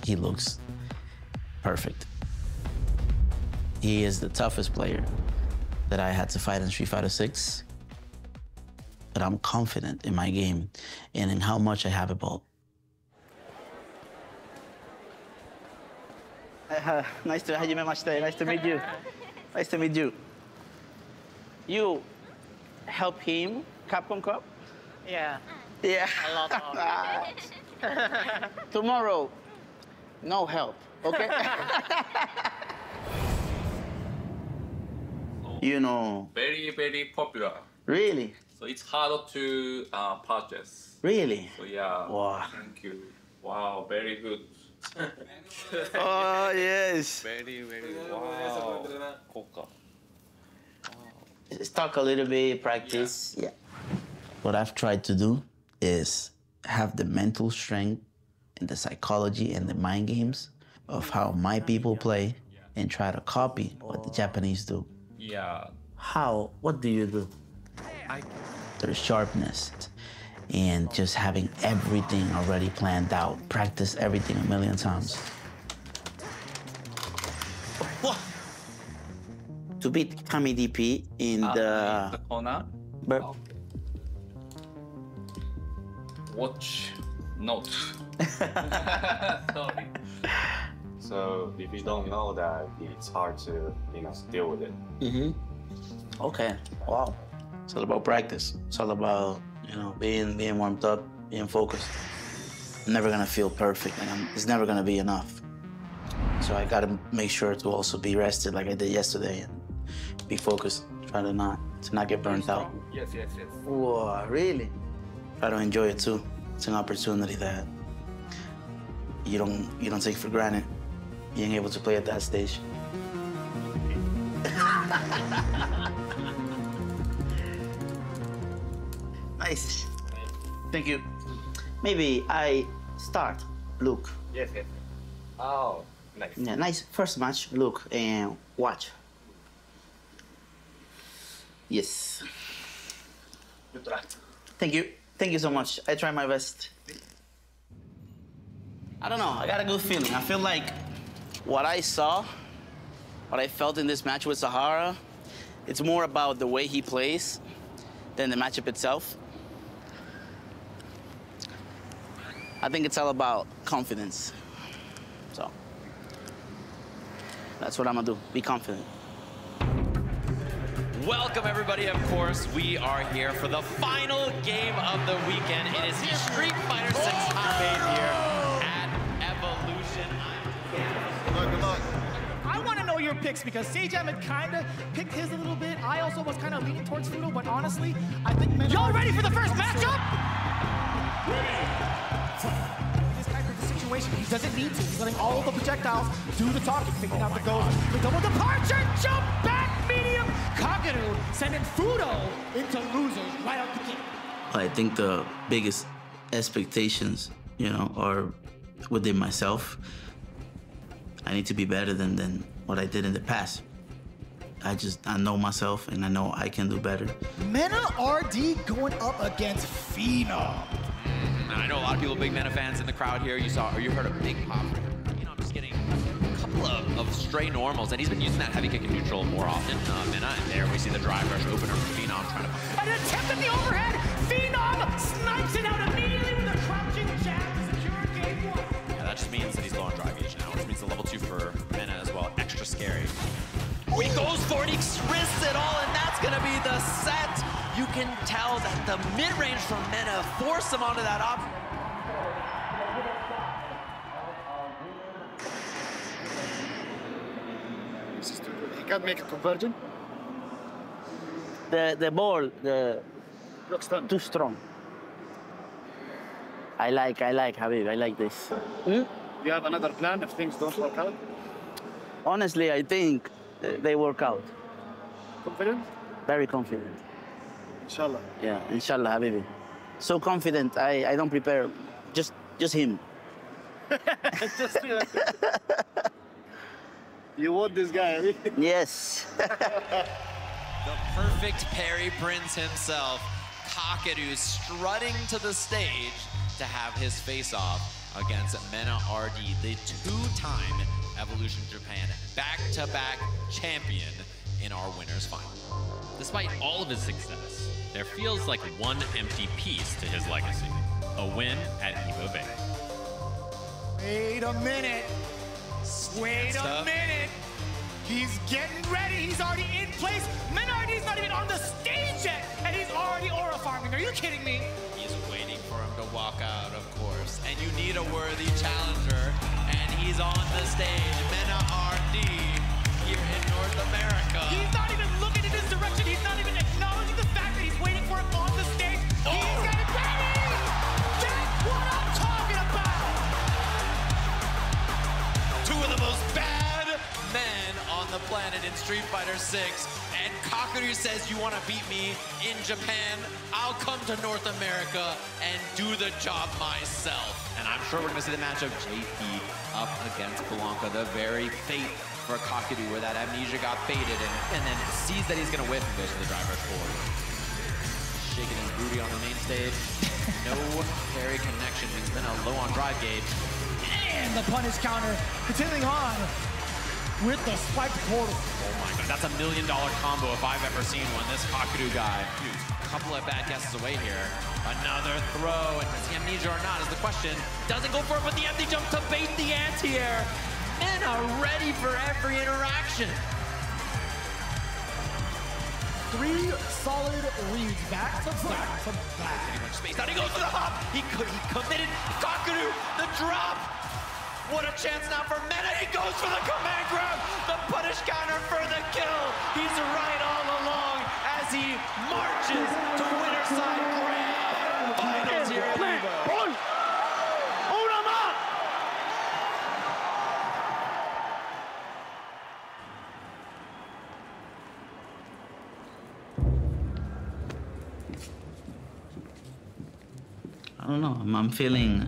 he looks perfect. He is the toughest player that I had to fight in Street Fighter 6. But I'm confident in my game and in how much I have evolved. Nice to meet you. Nice to meet you. You help him Capcom Cup? Yeah. Yeah. A lot of Tomorrow, no help, okay? You know. Very, very popular. Really? So it's hard to purchase. Really? So yeah. Wow. Thank you. Wow, very good. Oh, yes. Very, very wow. Coca. Just talk a little bit, practice. Yeah. What I've tried to do is have the mental strength and the psychology and the mind games of how my people play and try to copy what the Japanese do. Yeah. How? What do you do? Their sharpness and just having everything already planned out. Practice everything a million times. To beat Kami DP in the corner. Watch note. Sorry. So if you don't know that, it's hard to, deal with it. Mm-hmm. Okay. Wow. It's all about practice. It's all about, being warmed up, being focused. I'm never gonna feel perfect, and it's never gonna be enough. So I gotta make sure to also be rested like I did yesterday and be focused. Try to not get burnt out. Yes, yes, yes. Whoa, really? Try to enjoy it too. It's an opportunity that you don't take for granted. Being able to play at that stage. Nice. Thank you. Maybe I start, Luke. Yes, yes. Oh, nice. Yeah, nice first match, Luke, and watch. Yes. Good try. Thank you. Thank you so much. I try my best. I don't know. I got a good feeling. I feel like what I saw, what I felt in this match with Sahara, it's more about the way he plays than the matchup itself. I think it's all about confidence. So that's what I'm gonna do. Be confident. Welcome, everybody. Of course, we are here for the final game of the weekend. It is the Street Fighter 6 Top 8 here at Evolution. Good luck. I want to know your picks because Sajam had kind of picked his a little bit. I also was kind of leaning towards Fudo, but honestly, I think y'all ready for the first matchup? This type of situation, he doesn't need to. He's letting all of the projectiles do the talking, picking out the goals. The double departure, jump back, medium. Kakaru sending Fudo into losers right out the gate. I think the biggest expectations, are within myself. I need to be better than what I did in the past. I know myself and I know I can do better. Mena RD going up against Phenom. I know a lot of people, big Mena fans in the crowd here. You heard a big pop. Just getting a couple of stray normals, and he's been using that heavy kick in neutral more often. Mena, and there we see the drive rush opener from Phenom trying to. An attempt at the overhead. Phenom snipes it out immediately with a crouching jab to secure game one. Yeah, that just means that he's low on drive gauge now, which means the level 2 for Mena as well. Extra scary. He goes for it, he risks it all, and that's gonna be the set. You can tell that the mid-range from Mena forced him onto that option. He can't make a conversion. The ball, too strong. I like Habib. I like this. Do you have another plan if things don't work out? Honestly, I think they work out. Confident? Very confident. Inshallah. Yeah, inshallah, Habibi. So confident, I don't prepare. Just him. You want this guy, I mean? Yes. The perfect Perry Prince himself, Kakaru, strutting to the stage to have his face-off against Mena RD, the two-time Evolution Japan back-to-back champion in our winners final. Despite all of his success, there feels like one empty piece to his legacy, a win at Evo Bay. Wait a minute. Wait a minute. He's getting ready. He's already in place. Menardi's not even on the stage yet, and he's already aura farming. Are you kidding me? He's waiting for him to walk out, of course. And you need a worthy challenger, and he's on the stage. Mena RD here in North America. He's not even looking in his direction. He's not even acknowledging the fact that he's waiting for him on the stage. Oh. He's getting ready. That's what I'm talking about. Two of the most bad men on the planet in Street Fighter 6. And Kakaru says, you want to beat me in Japan? I'll come to North America and do the job myself. And I'm sure we're going to see the matchup JP up against Blanca, the very fate for Kakaru, where that amnesia got faded and then sees that he's going to whiff and goes to the drive rush forward. Shaking his booty on the main stage. No carry connection. He's been a low on drive gauge. And the punish counter continuing on with the spiked portal. Oh my god, that's $1 million combo if I've ever seen one. This Kakaru guy. Dude, a couple of bad guesses away here. Another throw, and is he amnesia or not is the question. Doesn't go for it, but the empty jump to bait the anti-air. Men are ready for every interaction. 3 solid reads back to back to back. Space out, he goes for the hop. He committed. Kakaru, the drop. What a chance now for Mena. He goes for the command grab. The punish counter for the kill. He's right all along as he marches to winner side grand finals here at Evo. I don't know. I'm feeling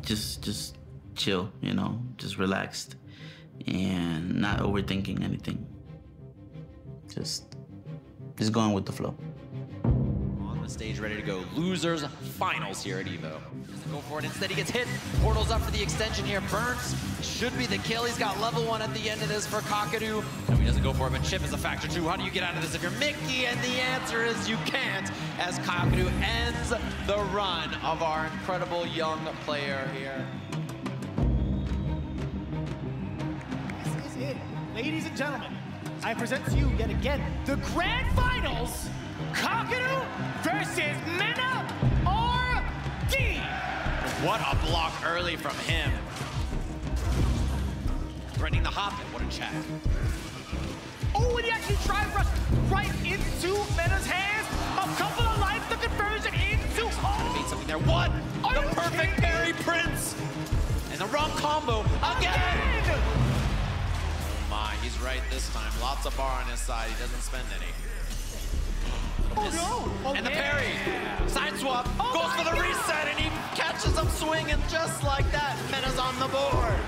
just chill, you know, just relaxed and not overthinking anything. Just going with the flow. On the stage, ready to go. Losers finals here at Evo. Doesn't go for it. Instead, he gets hit. Portals up for the extension here. Burns should be the kill. He's got level 1 at the end of this for Kakadu. No, he doesn't go for it, but Chip is a factor too. How do you get out of this if you're Mickey? And the answer is you can't, as Kakadu ends the run of our incredible young player here. This is it. Ladies and gentlemen, I present to you yet again the grand finals, Kakadu versus Mena RD. What a block early from him. Threatening the hop, and what a check. Oh, and he actually tried rush right into Mena's hands. A couple of life, the conversion into. Oh, made something there. What? The perfect parry Prince. And the wrong combo again. Oh my, he's right this time. Lots of bar on his side. He doesn't spend any. Oh no! Oh, and the parry. Side swap. Goes for the reset, and he catches him swinging just like that. Mena's on the board.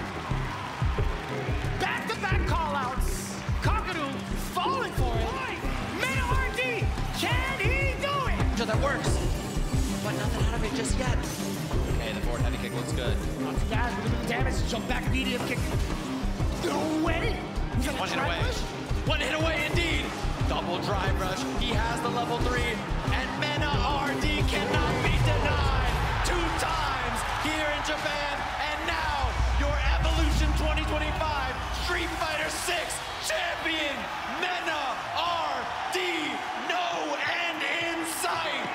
Back-to-back call-outs. Kakadu falling for it. Mena RD, can he do it? So that works, but nothing out of it just yet. Okay, the forward heavy kick looks good. Not too bad. Look at the damage. Jump back, medium kick. No way. One hit away. One hit away indeed. Double drive rush. He has the level 3, and Mena RD cannot be denied 2 times here in Japan. And now your Evolution 2025 Street Fighter 6 champion, Mena RD. No end in sight.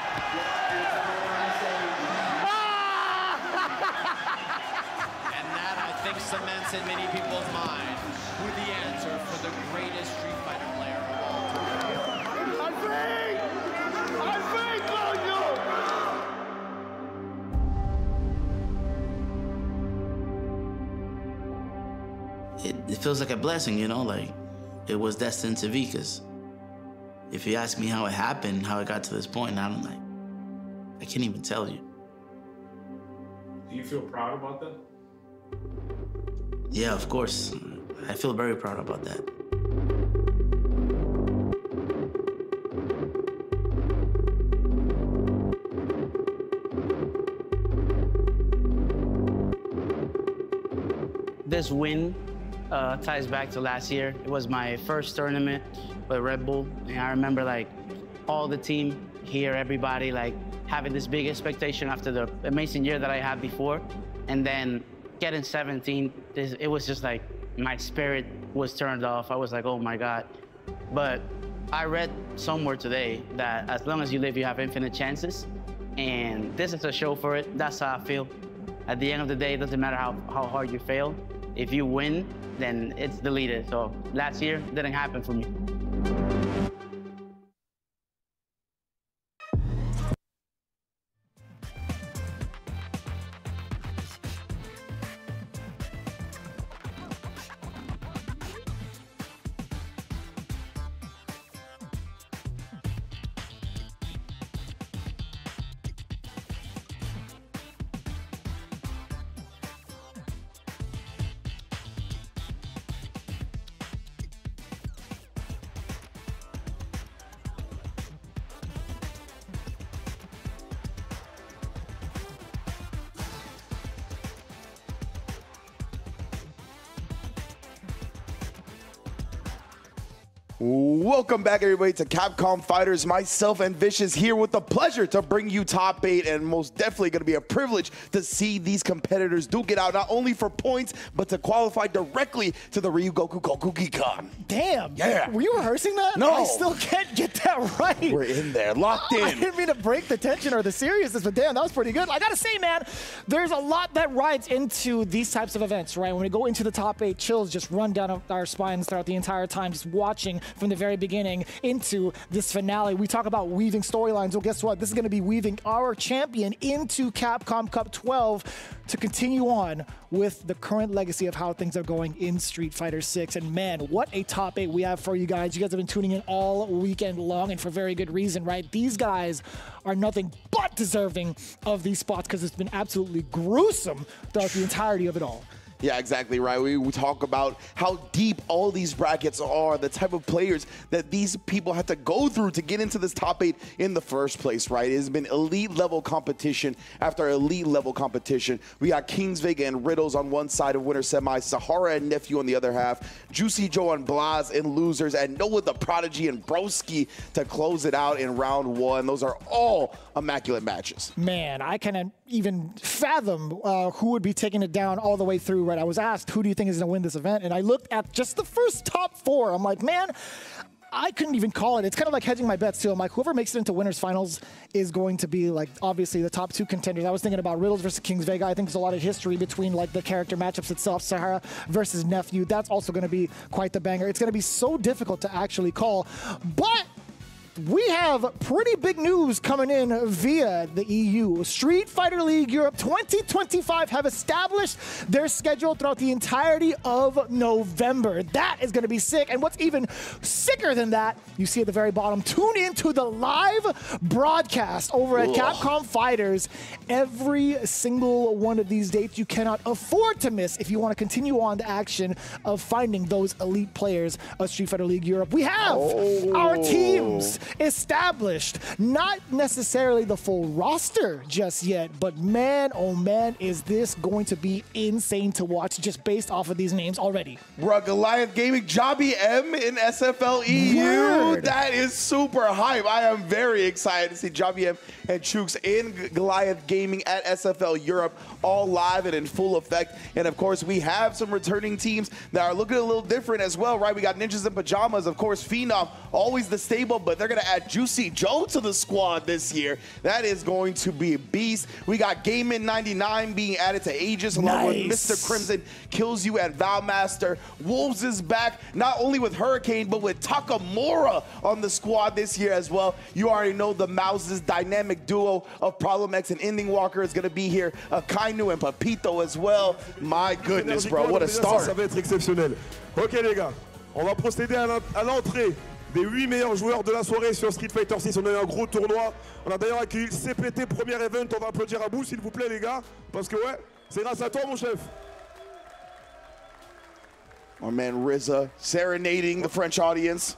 And that, I think, cements in many people's mind who the answer for the greatest Street Fighter player of all time. It feels like a blessing, you know, like it was destined to be, because if you ask me how it happened, how it got to this point, I can't even tell you. Do you feel proud about that? Yeah, of course. I feel very proud about that. This win ties back to last year. It was my first tournament with Red Bull, and I remember like all the team here, everybody like having this big expectation after the amazing year that I had before, and then getting 17. It was just like my spirit was turned off. I was like, oh my God. But I read somewhere today that as long as you live, you have infinite chances, and this is a show for it. That's how I feel. At the end of the day, it doesn't matter how hard you fail. If you win, then it's deleted. So last year didn't happen for me. Welcome back, everybody, to Capcom Fighters. Myself and Vicious here with the pleasure to bring you top 8, and most definitely going to be a privilege to see these competitors duke it out, not only for points, but to qualify directly to the Ryugoku Kokugikan. Damn. Yeah. Were you rehearsing that? No. I still can't get that right. We're in there, locked in. I didn't mean to break the tension or the seriousness, but damn, that was pretty good. I gotta say, man, there's a lot that rides into these types of events, right? When we go into the top 8, chills just run down our spines throughout the entire time, just watching from the very beginning into this finale. We talk about weaving storylines. Well, guess what? This is going to be weaving our champion into Capcom Cup 12 to continue on with the current legacy of how things are going in Street Fighter 6. And man, what a top 8 we have for you guys. You guys have been tuning in all weekend long, and for very good reason, right? These guys are nothing but deserving of these spots because it's been absolutely gruesome throughout the entirety of it all. Yeah, exactly right. We talk about how deep all these brackets are, the type of players that these people have to go through to get into this top 8 in the first place, right? It has been elite level competition after elite level competition. We got Kings Vega and Riddles on one side of winner semi, Sahara and Nephew on the other half, Juicy Joe and Blas in losers, and Noah the Prodigy and Broski to close it out in round 1. Those are all immaculate matches. Man, I can't even fathom who would be taking it down all the way through, right? I was asked, who do you think is going to win this event? And I looked at just the first top 4. I'm like, man, I couldn't even call it. It's kind of like hedging my bets, too. I'm like, whoever makes it into winners finals is going to be, like, obviously the top 2 contenders. I was thinking about Riddles versus Kings Vega. I think there's a lot of history between, like, the character matchups itself. Sahara versus Nephew. That's also going to be quite the banger. It's going to be so difficult to actually call. But we have pretty big news coming in via the EU. Street Fighter League Europe 2025 have established their schedule throughout the entirety of November. That is going to be sick. And what's even sicker than that, you see at the very bottom, tune into the live broadcast over at Capcom Fighters. Every single one of these dates you cannot afford to miss if you want to continue on the action of finding those elite players of Street Fighter League Europe. We have our teams established, not necessarily the full roster just yet, but man, oh man, is this going to be insane to watch just based off of these names already. Bruh, Goliath Gaming, Jobby M in SFL EU. Word. That is super hype. I am very excited to see Jobby M and Chooks in Goliath Gaming at SFL Europe, all live and in full effect. And of course, we have some returning teams that are looking a little different as well, right? We got Ninjas in Pajamas, of course, Phenom, always the stable, but they're going to add Juicy Joe to the squad this year. That is going to be a beast. We got Gameman 99 being added to Aegis, along with Mr. Crimson, Kills You at Valmaster. Wolves is back, not only with Hurricane, but with Takamura on the squad this year as well. You already know the Mouse's dynamic duo of Problem X and Ending Walker is going to be here. Akainu and Papito as well. My goodness, bro, what a start. Ça va être exceptionnel. Ok les gars, on va procéder à l'entrée des 8 meilleurs joueurs de la soirée sur Street Fighter 6. On a eu un gros tournoi. On a d'ailleurs accueilli le CPT premier event. On va applaudir à bout, s'il vous plaît, les gars. Parce que, ouais, c'est grâce à toi, mon chef. Our man RZA serenading the French audience.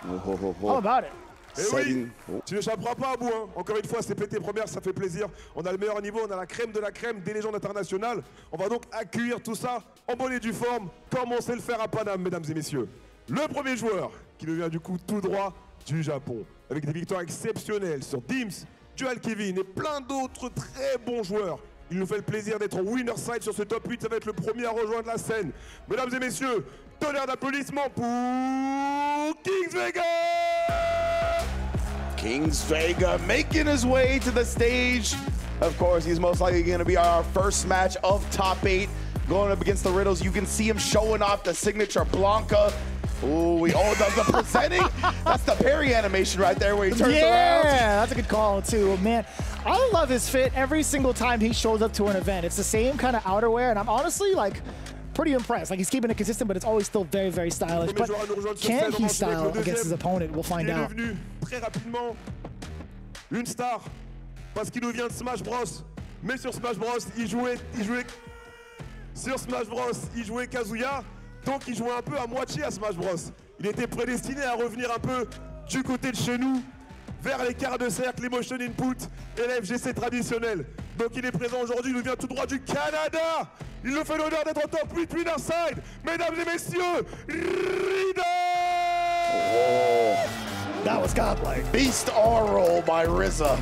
How about it? Et oui, tu n'échapperas pas à bout. Hein. Encore une fois, CPT première, ça fait plaisir. On a le meilleur niveau, on a la crème de la crème des légendes internationales. On va donc accueillir tout ça en bonne et due forme, comme on sait le faire à Paname, mesdames et messieurs. Le premier joueur, qui nous vient du coup tout droit du Japon, avec des victoires exceptionnelles sur Dims, Dual Kevin et plein d'autres très bons joueurs. Il nous fait le plaisir d'être en winner side sur ce top 8. Ça va être le premier à rejoindre la scène. Mesdames et messieurs, tonnerre d'applaudissements pour Kings Vega! Kings Vega making his way to the stage. Of course, he's most likely going to be our first match of top 8. Going up against the Riddles, you can see him showing off the signature Blanca. Ooh, does the presenting? That's the parry animation right there where he turns around. Yeah, that's a good call too. Man, I love his fit every single time he shows up to an event. It's the same kind of outerwear, and I'm honestly like pretty impressed. Like he's keeping it consistent, but it's always still very, very stylish. But can he style against his opponent? We'll find out. Il est devenu très rapidement une star parce qu'il nous vient de Smash Bros. Mais sur Smash Bros, il jouait sur Smash Bros, il jouait Kazuya. Donc il jouait un peu à moitié à Smash Bros. Il était prédestiné à revenir un peu du côté de chez nous, vers les quarts de cercle, les motion input et la FGC traditionnelle. Donc il est présent aujourd'hui, il nous vient tout droit du Canada. Il nous fait l'honneur d'être au top 8 winner side. Mesdames et messieurs, Riddle! Oh, that was godlike. Beast R-roll by RZA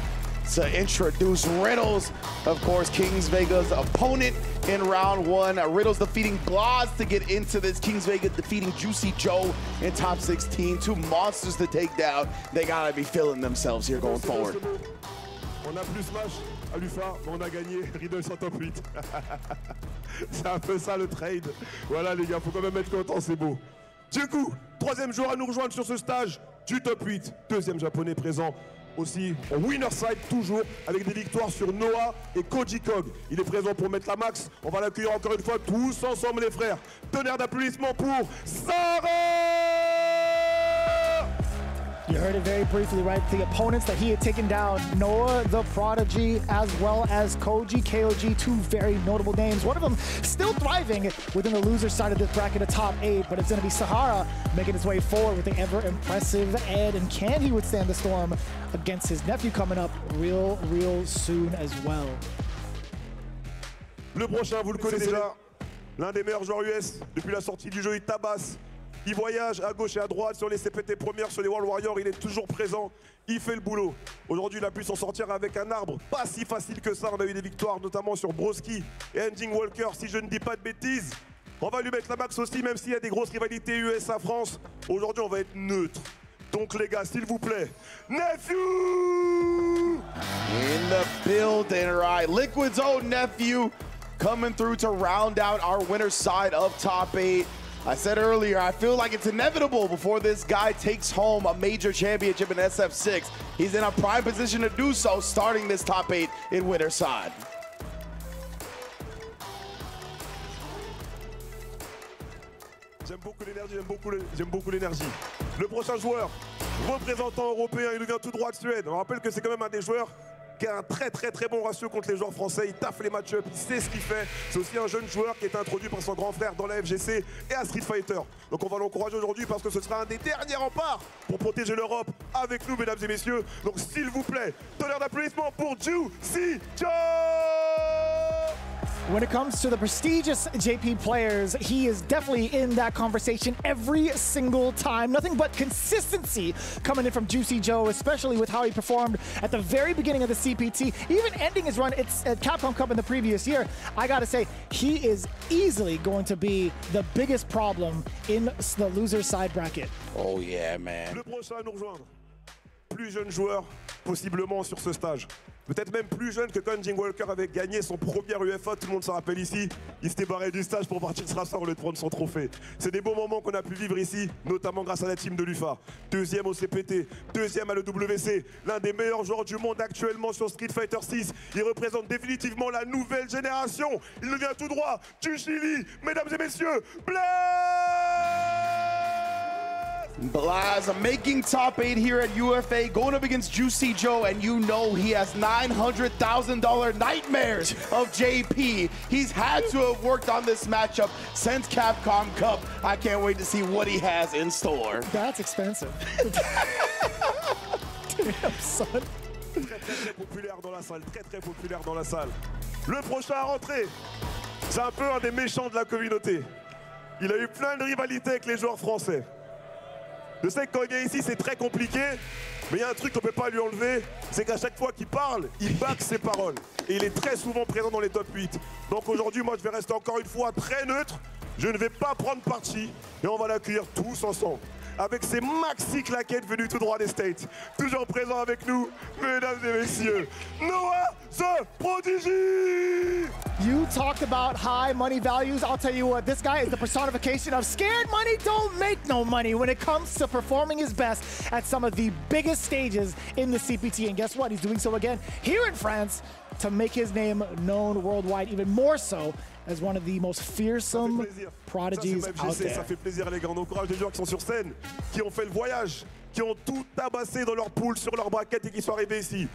to introduce Riddles, of course, Kings Vega's opponent in round one. Riddles defeating Gloss to get into this. Kings Vega defeating Juicy Joe in top 16. Two monsters to take down. They gotta be feeling themselves here going forward. On a plus Smash à lui faire, mais on a gagné. Riddle sur top 8. C'est un peu ça le trade. Voilà les gars, faut quand même être content, c'est beau. Du coup, troisième joueur à nous rejoindre sur ce stage du top 8. Deuxième japonais présent aussi au winner side, toujours avec des victoires sur Noah et Koji Kog. Il est présent pour mettre la max. On va l'accueillir encore une fois tous ensemble les frères. Tonnerre d'applaudissements pour Sarah! You heard it very briefly, right? The opponents that he had taken down, Noah, the Prodigy, as well as Koji, KOG, two very notable names. One of them still thriving within the loser side of this bracket, a top 8, but it's going to be Sahara making his way forward with the ever-impressive Ed. And can he withstand the storm against his nephew coming up real soon as well? Le prochain, vous le connaissez déjà, l'un des meilleurs joueurs US depuis la sortie du jeu, il tabasse. Il voyage à gauche et à droite sur les CPT premières, sur les World Warriors, il est toujours présent, il fait le boulot. Aujourd'hui, il a pu s'en sortir avec un arbre pas si facile que ça. On a eu des victoires notamment sur Broski et Ending Walker, si je ne dis pas de bêtises. On va lui mettre la max aussi, même s'il y a des grosses rivalités USA-France. Aujourd'hui, on va être neutre. Donc les gars, s'il vous plaît, Nephew! In the building, right? Liquid's own Nephew coming through to round out our winner side of top 8. I said earlier, I feel like it's inevitable before this guy takes home a major championship in SF6. He's in a prime position to do so, starting this top 8 in winner side. J'aime beaucoup l'énergie, Le prochain joueur, représentant européen, il nous vient tout droit de Suède. On rappelle que c'est quand même un des joueurs qui a un très bon ratio contre les joueurs français. Il taffe les match-ups, il sait ce qu'il fait. C'est aussi un jeune joueur qui est introduit par son grand frère dans la FGC et à Street Fighter. Donc on va l'encourager aujourd'hui parce que ce sera un des derniers remparts pour protéger l'Europe avec nous, mesdames et messieurs. Donc s'il vous plaît, tonnerre d'applaudissements pour Juicy Joe! When it comes to the prestigious JP players, he is definitely in that conversation every single time. Nothing but consistency coming in from Juicy Joe, especially with how he performed at the very beginning of the CPT, even ending his run at Capcom Cup in the previous year. I gotta say, he is easily going to be the biggest problem in the loser side bracket. Oh yeah, man. Le prochain à nous rejoindre, plus jeune joueur possiblement sur ce stage. Peut-être même plus jeune que quand Jing Walker avait gagné son premier UFA, tout le monde se rappelle ici. Il s'était barré du stage pour partir se rasseoir au lieu de prendre son trophée. C'est des beaux moments qu'on a pu vivre ici, notamment grâce à la team de l'UFA. Deuxième au CPT, deuxième à l'EWC, l'un des meilleurs joueurs du monde actuellement sur Street Fighter 6. Il représente définitivement la nouvelle génération. Il nous vient tout droit du Chili, mesdames et messieurs, Blaz making top 8 here at UFA, going up against Juicy Joe, and you know he has $900,000 nightmares of JP. He's had to have worked on this matchup since Capcom Cup. I can't wait to see what he has in store. That's expensive. Damn, son. Très populaire dans la salle, très populaire dans la salle. Le prochain à rentrer, c'est un peu un des méchants de la communauté. Il a eu plein de rivalités avec les joueurs français. Je sais que quand il vient ici, c'est très compliqué, mais il y a un truc qu'on ne peut pas lui enlever, c'est qu'à chaque fois qu'il parle, il back ses paroles. Et il est très souvent présent dans les top 8. Donc aujourd'hui, moi, je vais rester encore une fois très neutre. Je ne vais pas prendre parti et on va l'accueillir tous ensemble. Avec ses maxi claquettes venues tout droit des States. Toujours présent avec nous, mesdames et messieurs, Noah the Prodigy! You talked about high money values. I'll tell you what, this guy is the personification of scared money don't make no money when it comes to performing his best at some of the biggest stages in the CPT. And guess what? He's doing so again here in France to make his name known worldwide, even more so as one of the most fearsome prodigies out there. Ça fait plaisir les gars, on encourage les joueurs qui sont sur scène, qui ont fait le voyage, qui ont tout tabassé dans leur pool, sur leur braquette et qui sont arrivés ici.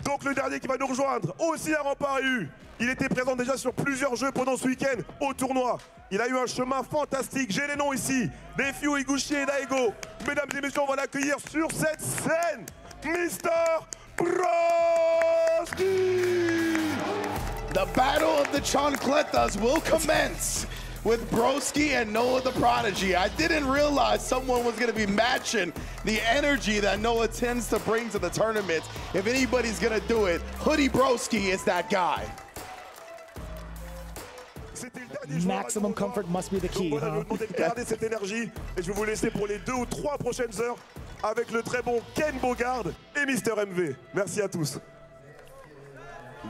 Donc le dernier qui va nous rejoindre, aussi un rempart EU. Il était présent déjà sur plusieurs jeux pendant ce week-end au tournoi. Il a eu un chemin fantastique. J'ai les noms ici. Nephew, Iguchi et Daigo. Mesdames et messieurs, on va l'accueillir sur cette scène. Mr. Broski! The The battle of the Chancletas will commence with Broski and Noah the Prodigy. I didn't realize someone was gonna be matching the energy that Noah tends to bring to the tournament. If anybody's gonna do it, Hoodie Broski is that guy. Maximum comfort must be the key. Donc voilà, demandez de garder cette énergie et je vais vous laisser pour les 2 ou 3 prochaines heures avec le très bon Ken Bogard et Mister MV. Merci à tous.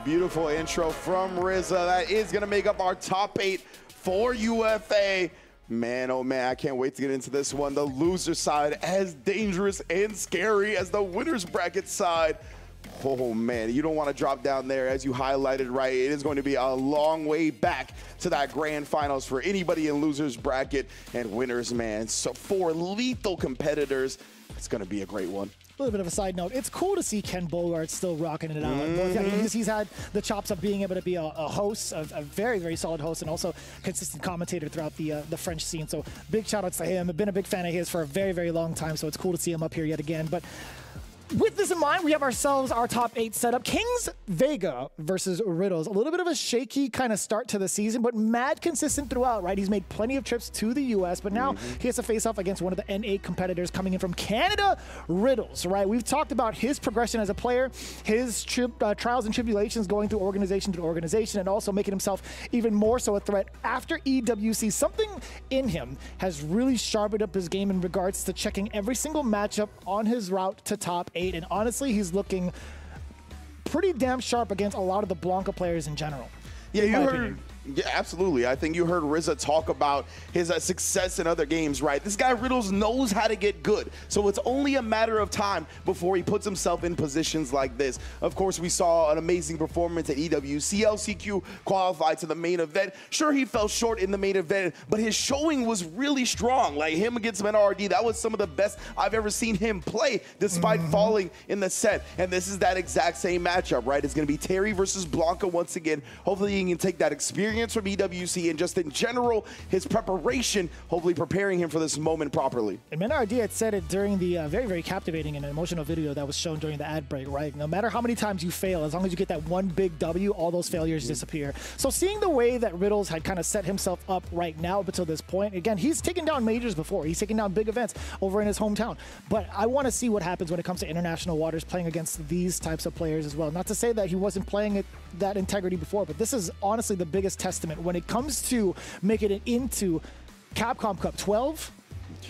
Beautiful intro from RZA. That is gonna make up our top 8 for UFA. Man, oh man, I can't wait to get into this one. The loser side as dangerous and scary as the winner's bracket side. Oh man, you don't want to drop down there, as you highlighted, right? It is going to be a long way back to that grand finals for anybody in loser's bracket and winners, man. So 4 lethal competitors. It's going to be a great one. A little bit of a side note. It's cool to see Ken Bogard still rocking it out. He's had the chops of being able to be a host, a very, very solid host, and also consistent commentator throughout the French scene. So big shout outs to him. I've been a big fan of his for a very, very long time, so it's cool to see him up here yet again. But with this in mind, we have ourselves our top 8 set up. Kings Vega versus Riddles. A little bit of a shaky kind of start to the season, but mad consistent throughout, right? He's made plenty of trips to the U.S., but now he has to face off against one of the N8 competitors coming in from Canada, Riddles, right? We've talked about his progression as a player, his trials and tribulations going through organization to organization, and also making himself even more so a threat after EWC. Something in him has really sharpened up his game in regards to checking every single matchup on his route to top 8. And honestly, he's looking pretty damn sharp against a lot of the Blanca players in general. Yeah, you heard. Yeah, absolutely. I think you heard RZA talk about his success in other games, right? This guy Riddles knows how to get good. So it's only a matter of time before he puts himself in positions like this. Of course, we saw an amazing performance at EWC. LCQ qualified to the main event. Sure, he fell short in the main event, but his showing was really strong. Like him against MenRD, that was some of the best I've ever seen him play, despite falling in the set. And this is that exact same matchup, right? It's going to be Terry versus Blanca once again. Hopefully he can take that experience from EWC and just in general, his preparation, hopefully preparing him for this moment properly. And MenRD had said it during the very, very captivating and emotional video that was shown during the ad break, right? No matter how many times you fail, as long as you get that one big W, all those failures disappear. So seeing the way that Riddles had kind of set himself up right now up until this point, again, he's taken down majors before. He's taken down big events over in his hometown. But I want to see what happens when it comes to international waters playing against these types of players as well. Not to say that he wasn't playing it that integrity before, but this is honestly the biggest testament when it comes to making it into Capcom Cup 12.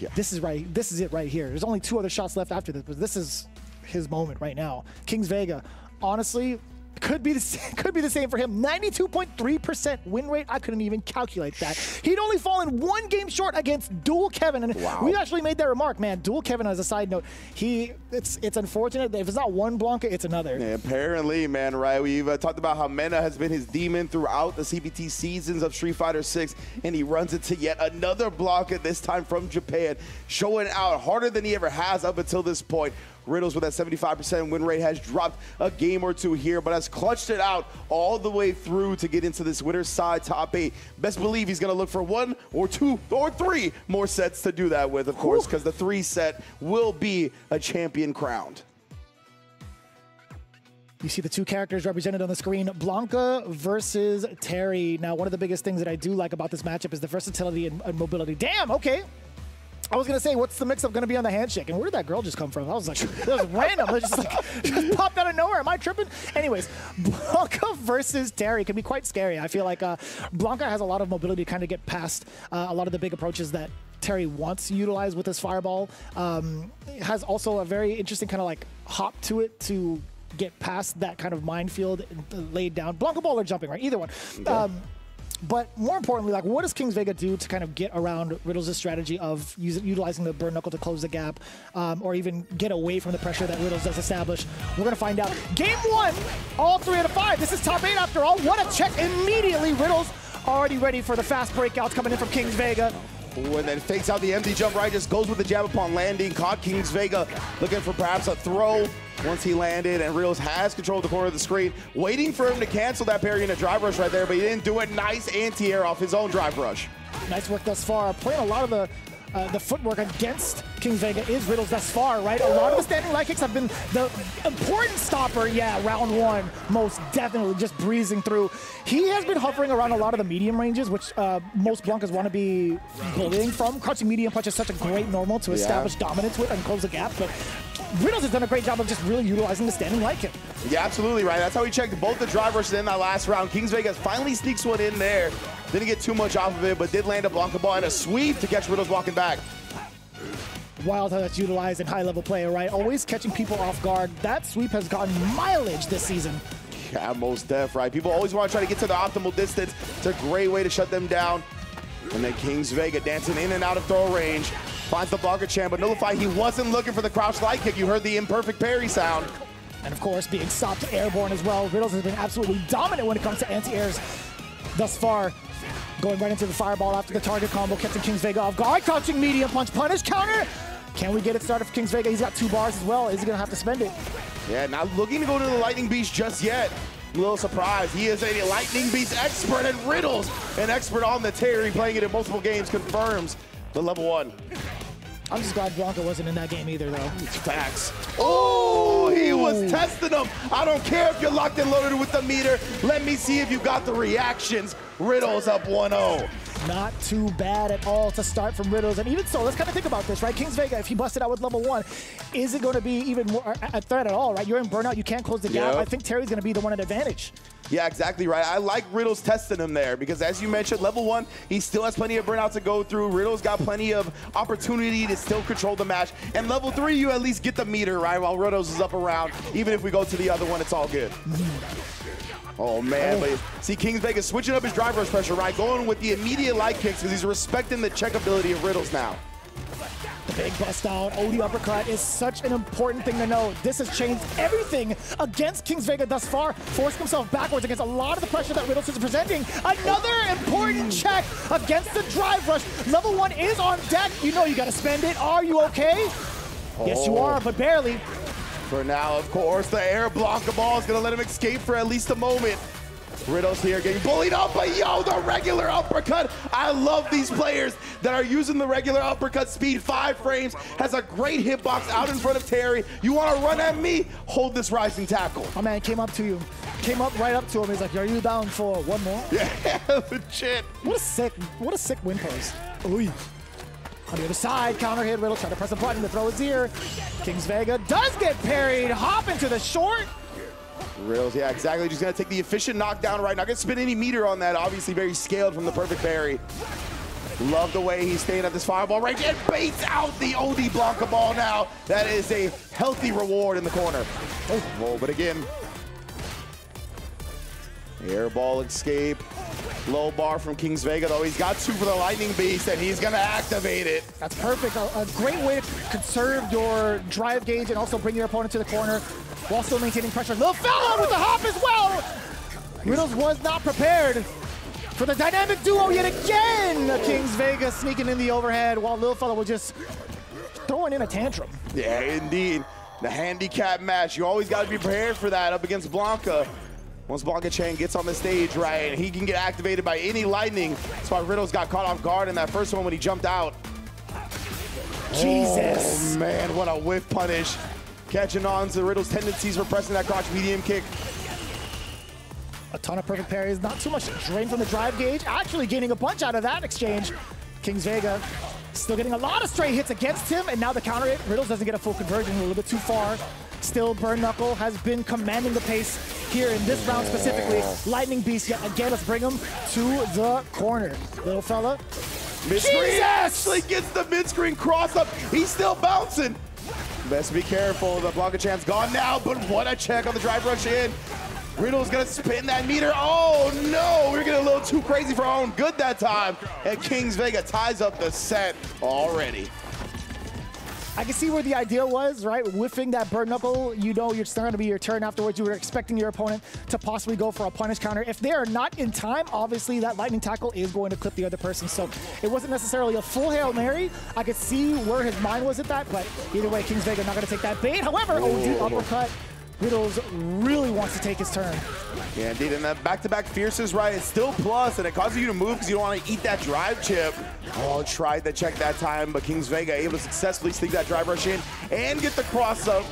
Yeah. This is it right here. There's only 2 other shots left after this, but this is his moment right now. Kings Vega, honestly, could be the same for him. 92.3% win rate. I couldn't even calculate that. He'd only fallen 1 game short against Dual Kevin, and we actually made that remark, man. Dual Kevin, as a side note, it's unfortunate that if it's not one Blanca, it's another. Yeah, apparently, man, right? We've talked about how Mena has been his demon throughout the CPT seasons of Street Fighter 6, and he runs into yet another Blanca, this time from Japan, showing out harder than he ever has up until this point. Riddles with that 75% win rate has dropped a game or 2 here, but has clutched it out all the way through to get into this winner's side top 8. Best believe he's going to look for 1 or 2 or 3 more sets to do that with, of course, because the 3 set will be a champion crowned. You see the 2 characters represented on the screen, Blanca versus Terry. Now, one of the biggest things that I do like about this matchup is the versatility and mobility. Damn, okay. I was going to say, what's the mix-up going to be on the handshake? And where did that girl just come from? I was like, that was random. It just popped out of nowhere. Am I tripping? Anyways, Blanca versus Terry can be quite scary. I feel like Blanca has a lot of mobility to kind of get past a lot of the big approaches that Terry wants to utilize with his fireball. Has also a very interesting kind of like hop to it to get past that kind of minefield laid down. Blanca ball or jumping, right? Either one. Okay. But more importantly, like, what does Kings Vega do to kind of get around Riddles' strategy of utilizing the burn knuckle to close the gap, or even get away from the pressure that Riddles does establish? We're going to find out. Game 1, all 3 out of 5. This is top 8 after all. What a check immediately. Riddles already ready for the fast breakouts coming in from Kings Vega. Ooh, and then fakes out the empty jump right, just goes with the jab upon landing. Caught Kings Vega looking for perhaps a throw once he landed, and Riddles has control of the corner of the screen, waiting for him to cancel that parry in a drive rush right there, but he didn't do it. Nice anti-air off his own drive rush. Nice work thus far. Playing a lot of the the footwork against Kings Vega is Riddles thus far, right? A lot of the standing light kicks have been the important stopper. Yeah, round one, most definitely just breezing through. He has been hovering around a lot of the medium ranges, which most Blancas want to be bullying from. Crouching medium punch is such a great normal to establish dominance with and close the gap, but Riddles has done a great job of just really utilizing the standing light kick. Yeah, absolutely right. That's how he checked both the drive rushes in that last round. Kings Vegas finally sneaks one in there. Didn't get too much off of it, but did land a Blanca ball and a sweep to catch Riddles walking back. Wild how that's utilized in high-level play, right? Always catching people off guard. That sweep has gotten mileage this season. Yeah, most def, right? People always want to try to get to the optimal distance. It's a great way to shut them down. And then Kings Vega dancing in and out of throw range. Finds the Blanca champ, but Nullify, he wasn't looking for the crouch light kick. You heard the imperfect parry sound. And of course, being stopped airborne as well. Riddles has been absolutely dominant when it comes to anti-airs thus far. Going right into the fireball after the target combo, catching Kings Vega off guard. Crouching medium punch, punish, counter. Can we get it started for Kings Vega? He's got 2 bars as well. Is he going to have to spend it? Yeah, not looking to go to the Lightning Beast just yet. A little surprised. He is a Lightning Beast expert, and Riddles, an expert on the Terry, playing it in multiple games, confirms the level 1. I'm just glad Blanca wasn't in that game either, though. It's facts. Oh, he was testing him. I don't care if you're locked and loaded with the meter. Let me see if you got the reactions. Riddles up 1-0. Not too bad at all to start from Riddles. And even so, let's kind of think about this, right? Kings Vega, if he busted out with level 1, is it going to be even more a threat at all, right? You're in burnout, you can't close the gap. I think Terry's going to be the one at advantage. Yeah, exactly right. I like Riddles testing him there because, as you mentioned, level 1, he still has plenty of burnout to go through. Riddles got plenty of opportunity to still control the match. And level 3, you at least get the meter, right? While Riddles is up around. Even if we go to the other one, it's all good. Oh, man. But see, Kings Vegas switching up his drive rush pressure, right? Going with the immediate light kicks because he's respecting the check ability of Riddles now. The big bust out, OD uppercut is such an important thing to know. This has changed everything against Kings Vega thus far, forcing himself backwards against a lot of the pressure that Riddles is presenting. Another important check against the drive rush. Level 1 is on deck. You know you got to spend it. Are you okay? Yes, you are, but barely. For now, of course, the air Blanca ball is going to let him escape for at least a moment. Riddles here getting bullied up, but yo, the regular uppercut. I love these players that are using the regular uppercut speed. 5 frames, has a great hitbox out in front of Terry. You want to run at me? Hold this rising tackle. My man came up to you. Came up right up to him. He's like, are you down for one more? Yeah, legit. What a sick win pose. Ooh. On the other side, counter hit, Riddle trying to press a button to throw his ear. Kings Vega does get parried, hop into the short. Riddles, yeah, exactly. Just gonna take the efficient knockdown right. Not gonna spin any meter on that. Obviously very scaled from the perfect parry. Love the way he's staying at this fireball right and baits out the OD Blanca ball now. That is a healthy reward in the corner. Oh, but again, air ball escape. Low bar from Kings Vega, though. He's got 2 for the Lightning Beast, and he's going to activate it. That's perfect. A great way to conserve your drive gauge and also bring your opponent to the corner while still maintaining pressure. Little fella with the hop as well. Riddles was not prepared for the dynamic duo yet again. Kings Vega sneaking in the overhead while Little fella was just throwing in a tantrum. Yeah, indeed. The handicap match. You always got to be prepared for that up against Blanca. Once Blanca Chain gets on the stage, right, he can get activated by any lightning. That's why Riddles got caught off guard in that first one when he jumped out. Jesus. Oh, man, what a whiff punish. Catching on to Riddles' tendencies for pressing that crotch medium kick. A ton of perfect parries, not too much drain from the drive gauge. Actually gaining a bunch out of that exchange. Kings Vega still getting a lot of straight hits against him, and now the counter hit. Riddles doesn't get a full conversion, a little bit too far. Still, Burn Knuckle has been commanding the pace here in this round specifically. Lightning Beast yet again, let's bring him to the corner. Little fella. Mid-screen actually gets the mid-screen cross up. He's still bouncing. Best be careful. The Blanca champ's gone now, but what a check on the drive rush in. Riddle's gonna spin that meter. Oh no, we're getting a little too crazy for our own good that time. And Kings Vega ties up the set already. I can see where the idea was, right? Whiffing that Burn Knuckle, you know it's not going to be your turn afterwards. You were expecting your opponent to possibly go for a punish counter. If they are not in time, obviously that lightning tackle is going to clip the other person. So it wasn't necessarily a full Hail Mary. I could see where his mind was at that, but either way, Kings Vega not going to take that bait. However, OD uppercut Riddles really wants to take his turn. Yeah, indeed, and that back-to-back fierces, right, it's still plus, and it causes you to move because you don't want to eat that drive chip. Oh, tried to check that time, but Kings Vega able to successfully sneak that drive rush in and get the cross-up.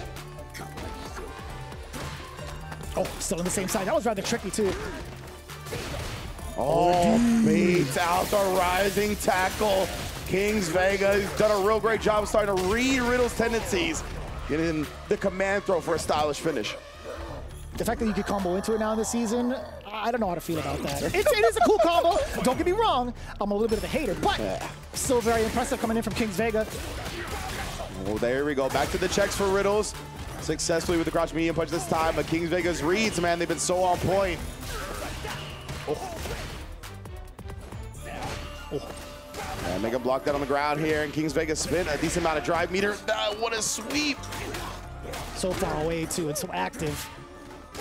Oh, still on the same side. That was rather tricky, too. Oh, baits out the rising tackle. Kings Vega has done a real great job of starting to read Riddle's tendencies. Getting the command throw for a stylish finish. The fact that you could combo into it now this season, I don't know how to feel about that. It is a cool combo. Don't get me wrong. I'm a little bit of a hater, but still very impressive coming in from Kings Vega. Oh, there we go. Back to the checks for Riddles. Successfully with the crouch medium punch this time, but Kings Vega's reads, man, they've been so on point. Oh. And make him block that on the ground here, and Kings Vega spin a decent amount of drive meter. What a sweep! So far away, too, and so active.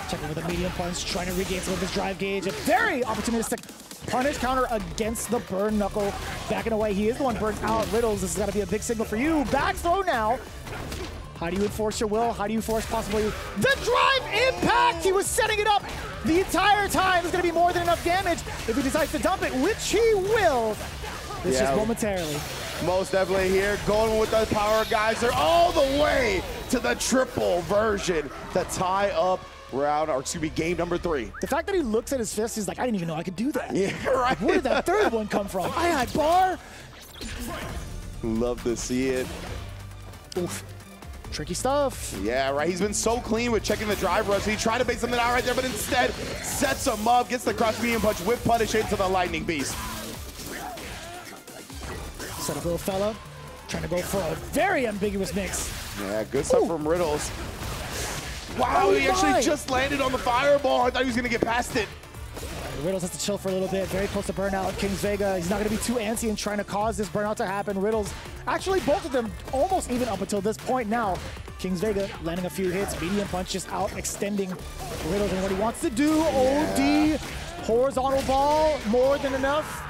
Checking with a medium punch, trying to regain some of his drive gauge. A very opportunistic punish counter against the burn knuckle. Backing away, he is the one burnt out. Riddles, this has got to be a big signal for you. Back throw now. How do you enforce your will? How do you force possibly the drive impact? He was setting it up the entire time. It's going to be more than enough damage if he decides to dump it, which he will. It's just momentarily. Most definitely here, going with the power geyser all the way to the triple version to tie up round, or excuse me, game number 3. The fact that he looks at his fist, he's like, I didn't even know I could do that. Yeah, right. Where did that third one come from? I had bar. Love to see it. Oof. Tricky stuff. Yeah, right. He's been so clean with checking the drive rush. He tried to bait something out right there, but instead sets him up, gets the cross medium punch with punish into the lightning beast. Set up little fella, trying to go for a very ambiguous mix. Yeah, good stuff from Riddles. Wow, he actually just landed on the fireball. I thought he was going to get past it. Riddles has to chill for a little bit. Very close to burnout. Kings Vega, he's not going to be too antsy in trying to cause this burnout to happen. Riddles, actually both of them almost even up until this point now. Kings Vega landing a few hits. Medium punch just out extending Riddles and what he wants to do. OD, horizontal ball, more than enough.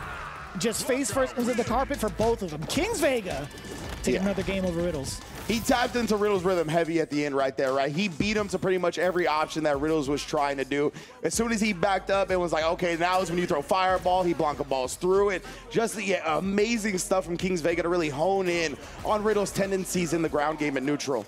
Just face first into the carpet for both of them. Kings Vega taking another game over Riddles. He tapped into Riddles' rhythm heavy at the end right there, right? He beat him to pretty much every option that Riddles was trying to do. As soon as he backed up, it was like, okay, now is when you throw fireball. He Blanca balls through it. Just the amazing stuff from Kings Vega to really hone in on Riddles' tendencies in the ground game at neutral.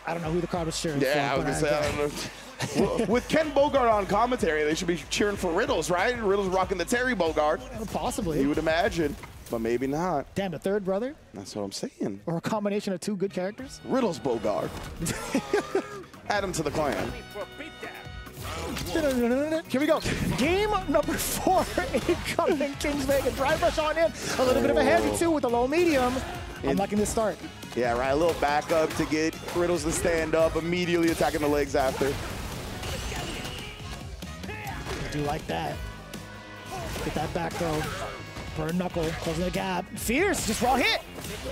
I don't know who the crowd was cheering for. Yeah, I was going to say, I don't know. With Ken Bogart on commentary, they should be cheering for Riddles, right? Riddles rocking the Terry Bogart. Possibly. You would imagine, but maybe not. Damn, a third brother? That's what I'm saying. Or a combination of two good characters? Riddles Bogart. Add him to the clan. Here we go. Game number 4 incoming. Kings Vega drive rush on in. A little bit of a heavy too with a low medium. I'm liking this start. Yeah, right. A little backup to get Riddles to stand up, immediately attacking the legs after. I do like that. Get that back throw. Burn knuckle, closing the gap. Fierce, just raw hit.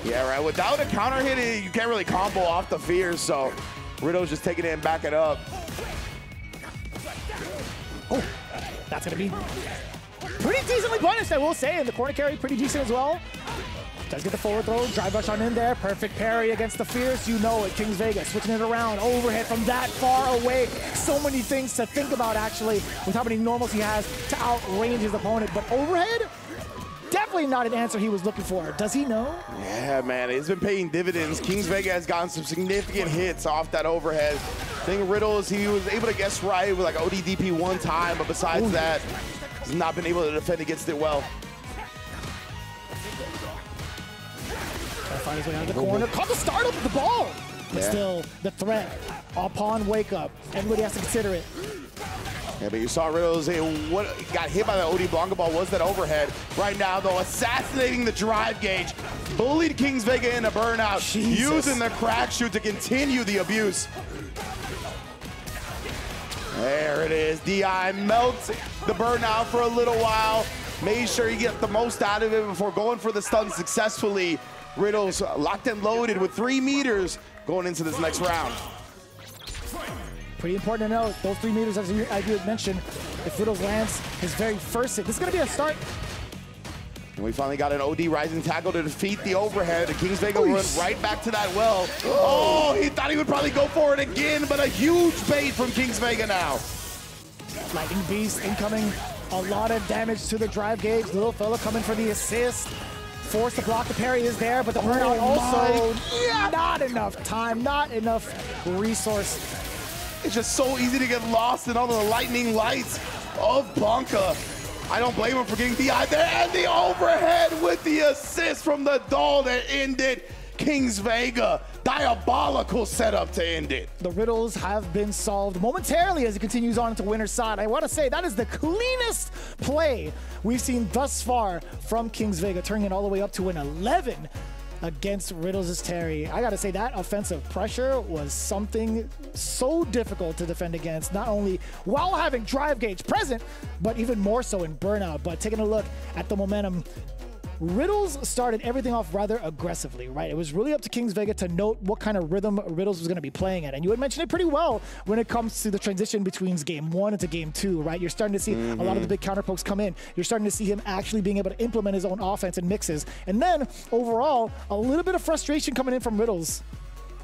Yeah, right. Without a counter hit, you can't really combo off the Fierce, so Riddles just taking it and back it up. Oh, that's going to be pretty decently punished, I will say. And the corner carry pretty decent as well. Does get the forward throw, drive rush on in there. Perfect parry against the Fierce. You know it, Kings Vega switching it around. Overhead from that far away. So many things to think about, actually, with how many normals he has to outrange his opponent. But overhead, definitely not an answer he was looking for. Does he know? Yeah, man, it's been paying dividends. Kings Vega has gotten some significant hits off that overhead. I think Riddles, he was able to guess right with like ODDP one time, but besides that, he's not been able to defend against it well. Trying to find his way out of the corner. Caught the startup of the ball. But still, the threat upon wake up. Everybody has to consider it. Yeah, but you saw Riddles, what got hit by the OD Blanca ball was that overhead. Right now, though, assassinating the drive gauge. Bullied Kings Vega into burnout. Jesus. Using the crack shoot to continue the abuse. There it is. DI melts the burnout for a little while. Made sure he get the most out of it before going for the stun successfully. Riddles locked and loaded with 3 meters going into this next round. Pretty important to note, those 3 meters, as you had mentioned, if Riddles lands his very first hit, this is going to be a start. And we finally got an OD rising tackle to defeat the overhead. Kings Vega run right back to that well. Oh, he thought he would probably go for it again, but a huge bait from Kings Vega now. Lightning Beast incoming. A lot of damage to the drive gauge. Little fella coming for the assist. Forced to block the parry is there, but the burnout also not enough time, not enough resource. It's just so easy to get lost in all the lightning lights of Blanca. I don't blame him for getting the eye there, and the overhead with the assist from the doll that ended Kings Vega. Diabolical setup to end it. The riddles have been solved momentarily as it continues on into winner's side. I want to say that is the cleanest play we've seen thus far from Kings Vega, turning it all the way up to an 11 against Riddles' Terry. I got to say that offensive pressure was something so difficult to defend against, not only while having drive gauge present, but even more so in burnout. But taking a look at the momentum, Riddles started everything off rather aggressively, right? It was really up to Kings Vega to note what kind of rhythm Riddles was going to be playing at. And you had mentioned it pretty well when it comes to the transition between game 1 into game 2, right? You're starting to see a lot of the big counter pokes come in. You're starting to see him actually being able to implement his own offense and mixes. And then overall, a little bit of frustration coming in from Riddles.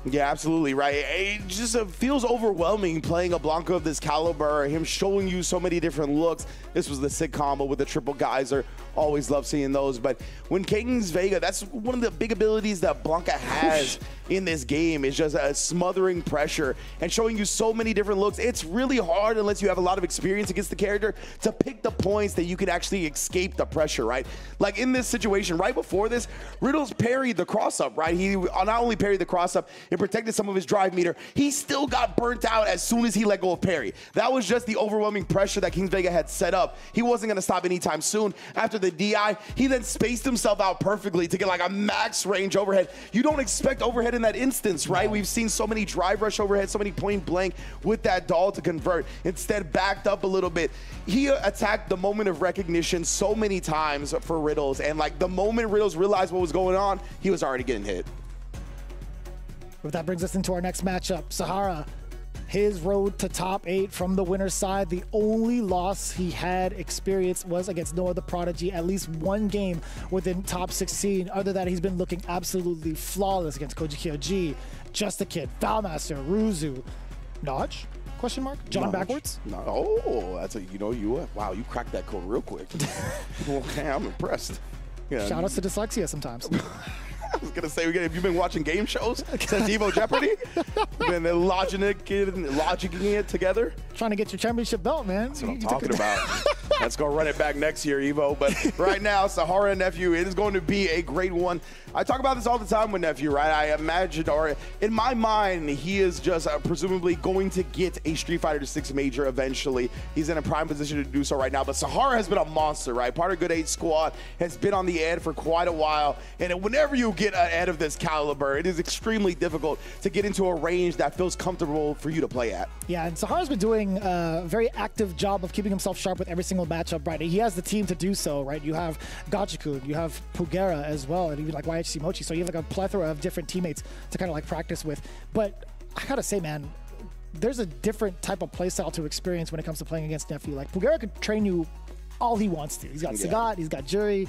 Yeah, absolutely, right. It just feels overwhelming playing a Blanca of this caliber, him showing you so many different looks. This was the sick combo with the triple geyser. Always love seeing those. But when Kings Vega, that's one of the big abilities that Blanca has in this game, is just a smothering pressure and showing you so many different looks. It's really hard, unless you have a lot of experience against the character, to pick the points that you can actually escape the pressure, right? Like in this situation, right before this, Riddles parried the cross-up, right? He not only parried the cross-up, it protected some of his drive meter. He still got burnt out as soon as he let go of parry. That was just the overwhelming pressure that Kings Vega had set up. He wasn't going to stop anytime soon. After the DI, he then spaced himself out perfectly to get like a max range overhead. You don't expect overhead in that instance, right? We've seen so many drive rush overhead, so many point blank with that doll to convert. Instead, backed up a little bit. He attacked the moment of recognition so many times for Riddles, and like the moment Riddles realized what was going on, he was already getting hit. But that brings us into our next matchup. Sahara, his road to top 8 from the winner's side. The only loss he had experienced was against Noah the Prodigy. At least one game within top 16. Other than that, he's been looking absolutely flawless against Koji Kyoji, Just a Kid, Foulmaster, Ruzu, Notch? Question mark? John Notch. Backwards? No. Oh, that's a, wow, you cracked that code real quick. Okay, I'm impressed. Yeah. Shout outs to dyslexia sometimes. I was gonna say, have you been watching game shows since Evo Jeopardy? Been logicking it together? Trying to get your championship belt, man. That's what I'm talking about. Let's go run it back next year, Evo. But right now, Sahara and Nephew, it is going to be a great one. I talk about this all the time with Nephew, right? I imagine, or in my mind, he is just presumably going to get a Street Fighter 6 major eventually. He's in a prime position to do so right now. But Sahara has been a monster, right? Part of Good 8 squad, has been on the ad for quite a while. And whenever you get an ad of this caliber, it is extremely difficult to get into a range that feels comfortable for you to play at. Yeah, and Sahara's been doing a very active job of keeping himself sharp with every single matchup, right? He has the team to do so, right? You have Gachikun, you have Pugera as well, and even like YHC Mochi. So you have like a plethora of different teammates to kind of like practice with. But I gotta say, man, there's a different type of playstyle to experience when it comes to playing against Nephew. Like Pugera could train you all he wants to. He's got Sagat, he's got Jury,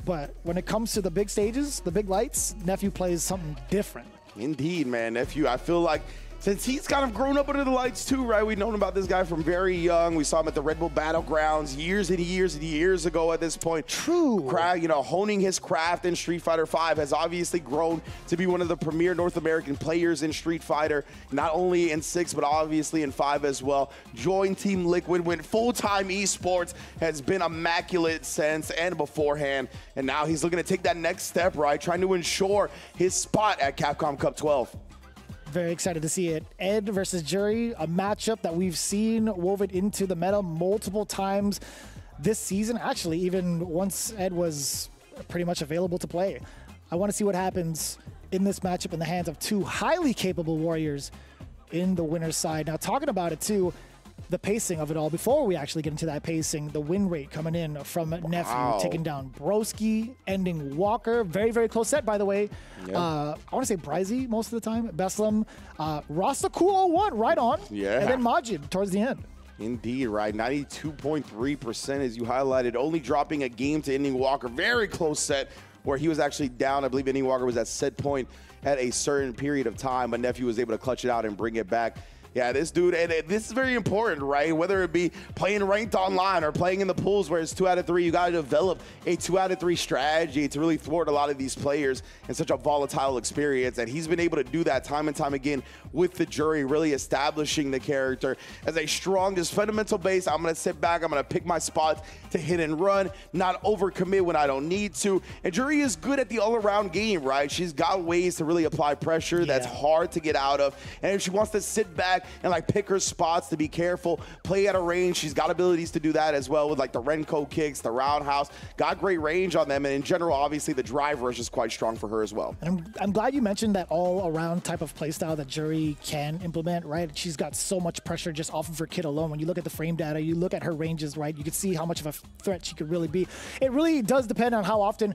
but when it comes to the big stages, the big lights, Nephew plays something different. Indeed, man. Nephew, I feel like since he's kind of grown up under the lights too, right? We've known about this guy from very young. We saw him at the Red Bull Battlegrounds years and years and years ago at this point. True. Honing his craft in Street Fighter V, has obviously grown to be one of the premier North American players in Street Fighter, not only in 6, but obviously in 5 as well. Joined Team Liquid, went full-time esports, has been immaculate since and beforehand. And now he's looking to take that next step, right? Trying to ensure his spot at Capcom Cup 12. Very excited to see it. Ed versus Jury, a matchup that we've seen woven into the meta multiple times this season. Actually, even once Ed was pretty much available to play. I want to see what happens in this matchup in the hands of two highly capable warriors in the winner's side. Now, talking about it too, the pacing of it all, before we actually get into that pacing, the win rate coming in from Nephew, taking down Broski, ending Walker. Very, very close set, by the way. Yep. I want to say Bryzy most of the time. Beslam, Rasta Cool 01 right on. Yeah. And then Majid towards the end. Indeed, right? 92.3% as you highlighted, only dropping a game to Ending Walker. Very close set where he was actually down. I believe Ending Walker was at set point at a certain period of time, but Nephew was able to clutch it out and bring it back. Yeah, this dude, and this is very important, right? Whether it be playing ranked online or playing in the pools where it's 2 out of 3, you got to develop a 2 out of 3 strategy to really thwart a lot of these players in such a volatile experience. And he's been able to do that time and time again with the jury, really establishing the character as a strong, just fundamental base. I'm going to sit back, I'm going to pick my spots to hit and run, not overcommit when I don't need to. And Jury is good at the all-around game, right? She's got ways to really apply pressure that's hard to get out of. And if she wants to sit back and like pick her spots to be careful, play at a range, she's got abilities to do that as well with like the Renko kicks, the roundhouse, got great range on them. And in general, obviously the drive rush is quite strong for her as well. And I'm glad you mentioned that all-around type of playstyle that Jury can implement, right? She's got so much pressure just off of her kit alone. When you look at the frame data, you look at her ranges, right? You can see how much of a threat she could really be. It really does depend on how often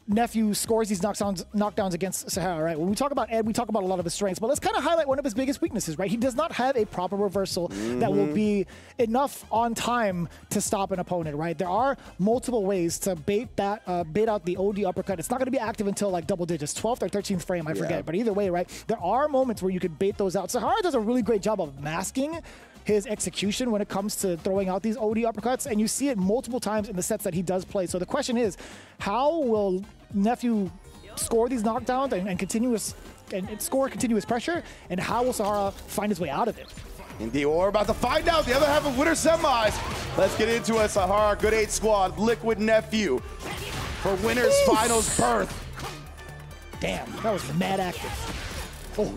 Nephew scores these knockdowns against Sahara, right? When we talk about Ed, we talk about a lot of his strengths, but let's kind of highlight one of his biggest weaknesses, right? He does not have a proper reversal that will be enough on time to stop an opponent, right? There are multiple ways to bait out the OD uppercut. It's not going to be active until like double digits, 12th or 13th frame, I forget. But either way, right? There are moments where you could bait those out. Sahara does a really great job of masking his execution when it comes to throwing out these OD uppercuts, and you see it multiple times in the sets that he does play. So the question is, how will Nephew score these knockdowns and score continuous pressure, and how will Sahara find his way out of it? Indeed, well, we're about to find out the other half of Winter Semis. Let's get into it. Sahara, Good 8 squad, Liquid Nephew for Winner's Finals berth. Damn, that was mad active. Oh.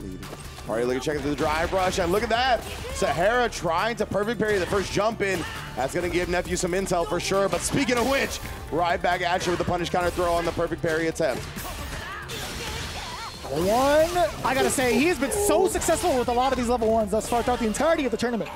All right, look at checking through the drive rush, and look at that. Sahara trying to perfect parry the first jump in. That's gonna give Nephew some intel for sure, but speaking of which, right back at you with the punish counter throw on the perfect parry attempt. I gotta say, he's been so successful with a lot of these level 1s thus far throughout the entirety of the tournament.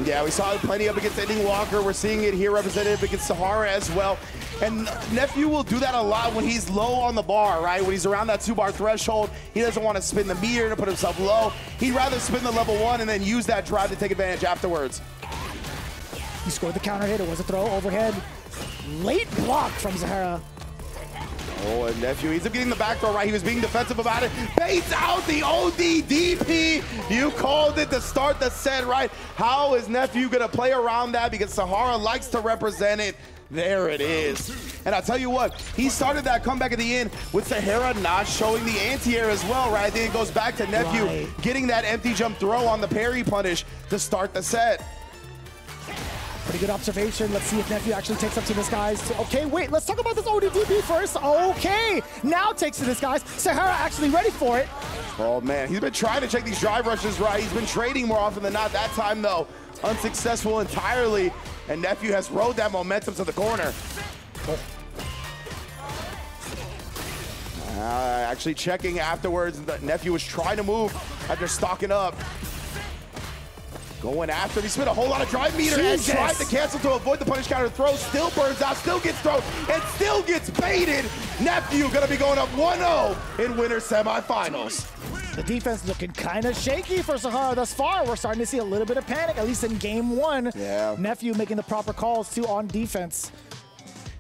Yeah, we saw it plenty up against Ending Walker. We're seeing it here represented against Sahara as well. And Nephew will do that a lot when he's low on the bar, right? When he's around that 2-bar threshold, he doesn't want to spin the meter to put himself low. He'd rather spin the level 1 and then use that drive to take advantage afterwards. He scored the counter hit. It was a throw overhead. Late block from Sahara. Oh, and Nephew ends up getting the back throw right. He was being defensive about it. Baits out the ODDP. You called it to start the set, right? How is Nephew going to play around that? Because Sahara likes to represent it. There it is. And I'll tell you what, he started that comeback at the end with Sahara not showing the anti-air as well, right? Then it goes back to Nephew getting that empty jump throw on the parry punish to start the set. Pretty good observation. Let's see if Nephew actually takes up to this guy's. Okay, wait, let's talk about this ODDP first. Okay, now takes to this guy's. Sahara actually ready for it. Oh man, he's been trying to check these drive rushes right. He's been trading more often than not. That time though, unsuccessful entirely. And Nephew has rode that momentum to the corner. Actually checking afterwards. Nephew was trying to move after stocking up. Going after him. He spent a whole lot of drive meter and tried to cancel to avoid the punish counter throw. Still burns out, still gets thrown, and still gets baited. Nephew gonna be going up 1-0 in Winter Semifinals. The defense looking kind of shaky for Sahara thus far. We're starting to see a little bit of panic, at least in game 1. Yeah. Nephew making the proper calls too on defense.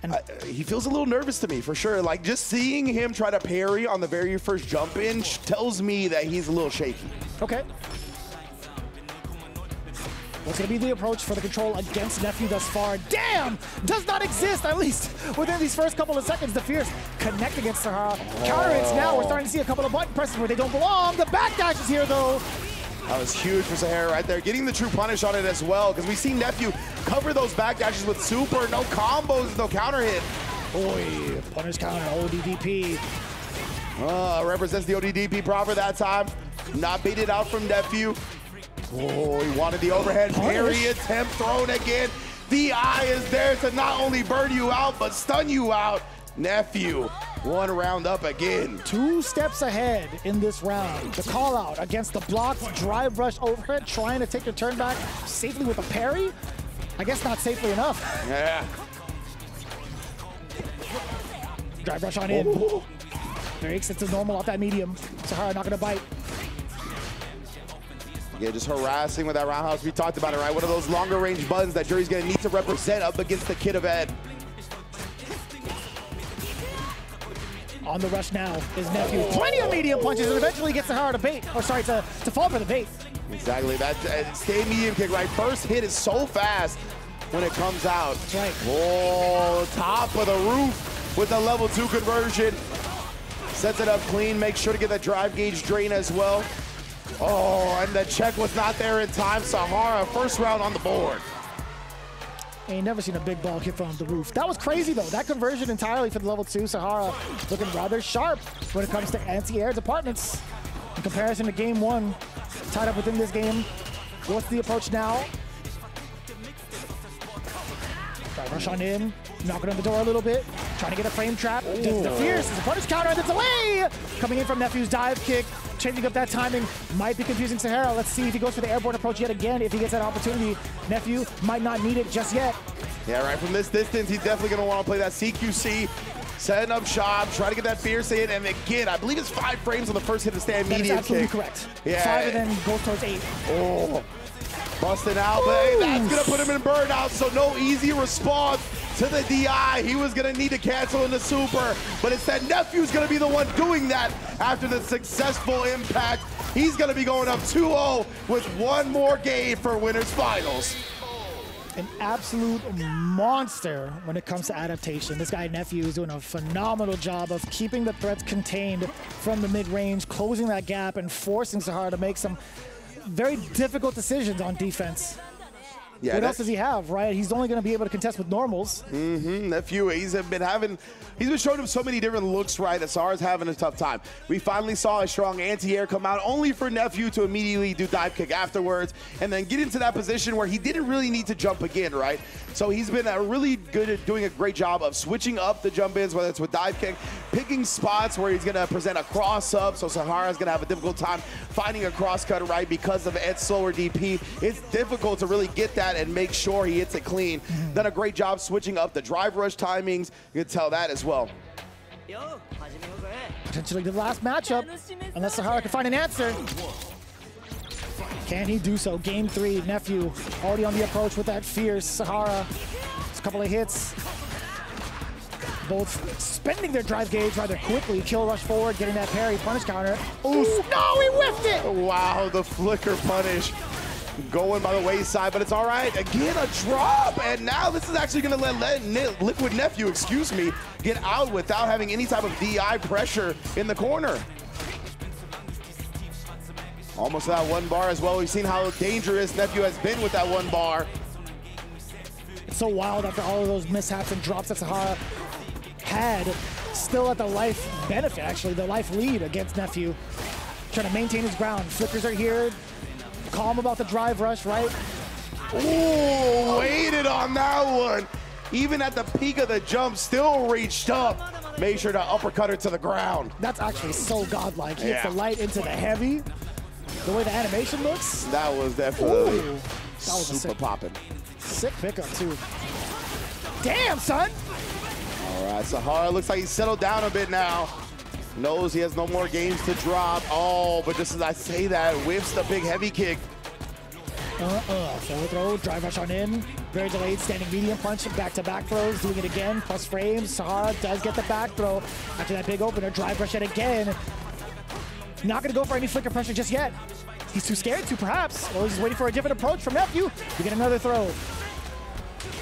And he feels a little nervous to me, for sure. Like, just seeing him try to parry on the very first jump in tells me that he's a little shaky. Okay. What's going to be the approach for the control against Nephew thus far? Damn! Does not exist, at least within these first couple of seconds. The Fierce connect against Sahara. Counter hits now. We're starting to see a couple of button presses where they don't belong. The backdash is here, though. That was huge for Sahara right there. Getting the true punish on it as well, because we've seen Nephew cover those backdashes with super. No combos, no counter hit. Boy, punish counter, ODDP. Represents the ODDP proper that time. Not baited out from Nephew. Oh, he wanted the overhead parry attempt thrown again. The eye is there to not only burn you out, but stun you out. Nephew, 1 round up again. 2 steps ahead in this round. The call out against the blocked drive rush overhead, trying to take your turn back safely with a parry. I guess not safely enough. Yeah. Drive rush on in. Very extensive normal off that medium. Sahara not gonna bite. Yeah, just harassing with that roundhouse. We talked about it, right? One of those longer range buttons that Jury's gonna need to represent up against the Kid of Ed. On the rush now is Nephew. Plenty of medium punches and eventually gets Sahara to bait, or sorry, to fall for the bait. Exactly, that stay medium kick, right? First hit is so fast when it comes out. That's right. Oh, top of the roof with the level 2 conversion. Sets it up clean, makes sure to get that drive gauge drain as well. Oh, and the check was not there in time. Sahara, first round on the board. Ain't never seen a big ball hit from the roof. That was crazy though. That conversion entirely for the level 2. Sahara looking rather sharp when it comes to anti-air departments. In comparison to game 1, tied up within this game. What's the approach now? Try rush on in, knocking on the door a little bit, trying to get a frame trap. Does the fierce, the punish counter, and the delay! Coming in from Nephew's dive kick, changing up that timing, might be confusing Sahara. Let's see if he goes for the airborne approach yet again. If he gets that opportunity, Nephew might not need it just yet. Yeah, right from this distance, he's definitely gonna wanna play that CQC, setting up shop, try to get that fierce in, and again, I believe it's 5 frames on the first hit of stand medium kick. That's absolutely correct. Yeah. 5 and then goes towards 8. Oh, busting out, but hey, that's gonna put him in burnout, so no easy response to the DI. He was gonna need to cancel in the super, but instead Nephew's gonna be the one doing that after the successful impact. He's gonna be going up 2-0 with one more game for winners finals. An absolute monster when it comes to adaptation. This guy Nephew is doing a phenomenal job of keeping the threats contained from the mid-range, closing that gap and forcing Sahara to make some very difficult decisions on defense. Yeah, what else does he have, right? He's only going to be able to contest with normals. Nephew, he's been showing him so many different looks, right? That Sahara's having a tough time. We finally saw a strong anti-air come out, only for Nephew to immediately do dive kick afterwards, and then get into that position where he didn't really need to jump again, right? So he's been really good at doing a great job of switching up the jump ins, whether it's with dive kick, picking spots where he's going to present a cross up, so Sahara's going to have a difficult time finding a cross cut, right? Because of Ed's slower DP, it's difficult to really get that and make sure he hits it clean. Done a great job switching up the drive rush timings. You can tell that as well. Potentially the last matchup, unless Sahara can find an answer. Can he do so? Game 3, Nephew already on the approach with that fierce. Sahara, just a couple of hits. Both spending their drive gauge rather quickly. Kill rush forward, getting that parry, punish counter. Ooh, no, he whiffed it! Wow, the flicker punish going by the wayside, but it's all right. Again, a drop, and now this is actually gonna let Liquid Nephew, excuse me, get out without having any type of DI pressure in the corner. Almost that 1 bar as well. We've seen how dangerous Nephew has been with that 1 bar. It's so wild after all of those mishaps and drops that Sahara had, still at the life benefit, actually, the life lead against Nephew. Trying to maintain his ground. Flickers are here. Calm about the drive rush, right? Ooh, waited on that one. Even at the peak of the jump, still reached up. Made sure to uppercut her to the ground. That's actually so godlike. He hits the light into the heavy. The way the animation looks. That was definitely that was super popping. Sick pickup, too. Damn, son! All right, Sahara looks like he's settled down a bit now. Knows he has no more games to drop. Oh, but just as I say that, whiffs the big heavy kick. Forward throw, drive rush on in. Very delayed, standing medium punch, back-to-back throws, doing it again, plus frames. Sahara does get the back throw. After that big opener, drive rush it again. Not gonna go for any flicker pressure just yet. He's too scared to, perhaps. Or he's waiting for a different approach from Nephew. We get another throw.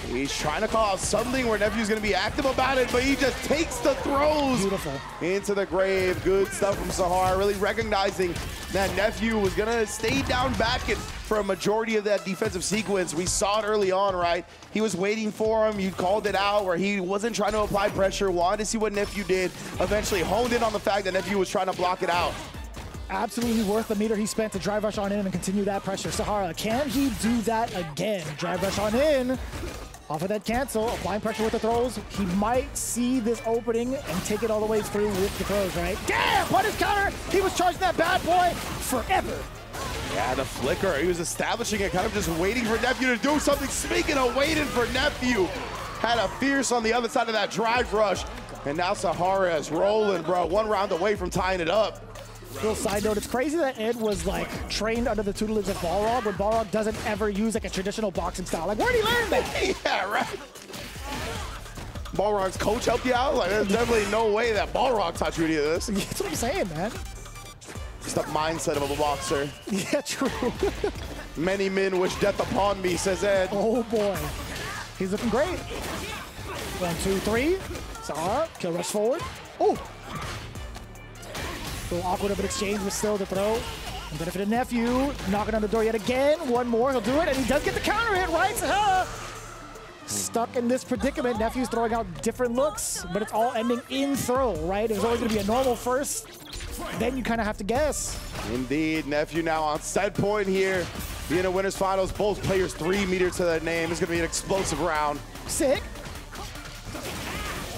He's trying to call out something where Nephew's going to be active about it, but he just takes the throws into the grave. Good stuff from Sahara, really recognizing that Nephew was going to stay down back and for a majority of that defensive sequence. We saw it early on, right? He was waiting for him. You called it out where he wasn't trying to apply pressure, wanted to see what Nephew did, eventually honed in on the fact that Nephew was trying to block it out. Absolutely worth the meter he spent to drive rush on in and continue that pressure. Sahara, can he do that again? Drive rush on in. Off of that cancel, applying pressure with the throws. He might see this opening and take it all the way through with the throws, right? Damn, punish counter! He was charging that bad boy forever. Yeah, the flicker, he was establishing it, kind of just waiting for Nephew to do something. Speaking of waiting for Nephew, had a fierce on the other side of that drive rush. And now Sahara is rolling, bro. 1 round away from tying it up. Little side note, it's crazy that Ed was like trained under the tutelage of Balrog when Balrog doesn't ever use like a traditional boxing style. Like, where'd he learn that? Yeah, right. Balrog's coach helped you out? Like, there's definitely no way that Balrog taught you any of this. That's what I'm saying, man. Just the mindset of a boxer. Yeah, true. Many men wish death upon me, says Ed. Oh boy. He's looking great. 1, 2, 3. Sahara, kill rush forward. Oh! A little awkward of an exchange, but still the throw. And benefit of Nephew, knocking on the door yet again. One more, he'll do it, and he does get the counter hit, right? Sahara stuck in this predicament. Nephew's throwing out different looks, but it's all ending in throw, right? It was always gonna be a normal first. Then you kind of have to guess. Indeed, Nephew now on set point here. Being a winners finals, both players 3 meters to their name. It's gonna be an explosive round. Sick.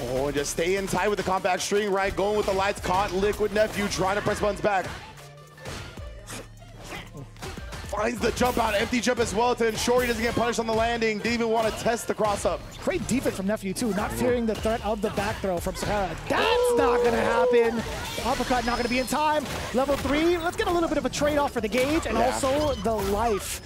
Oh, and just staying tight with the compact string, right? Going with the lights, caught Liquid Nephew, trying to press buttons back. Finds the jump out, empty jump as well to ensure he doesn't get punished on the landing. Didn't even want to test the cross up. Great defense from Nephew too, not fearing the threat of the back throw from Sahara. That's not gonna happen. Uppercut not gonna be in time. Level 3, let's get a little bit of a trade-off for the gauge and also the life.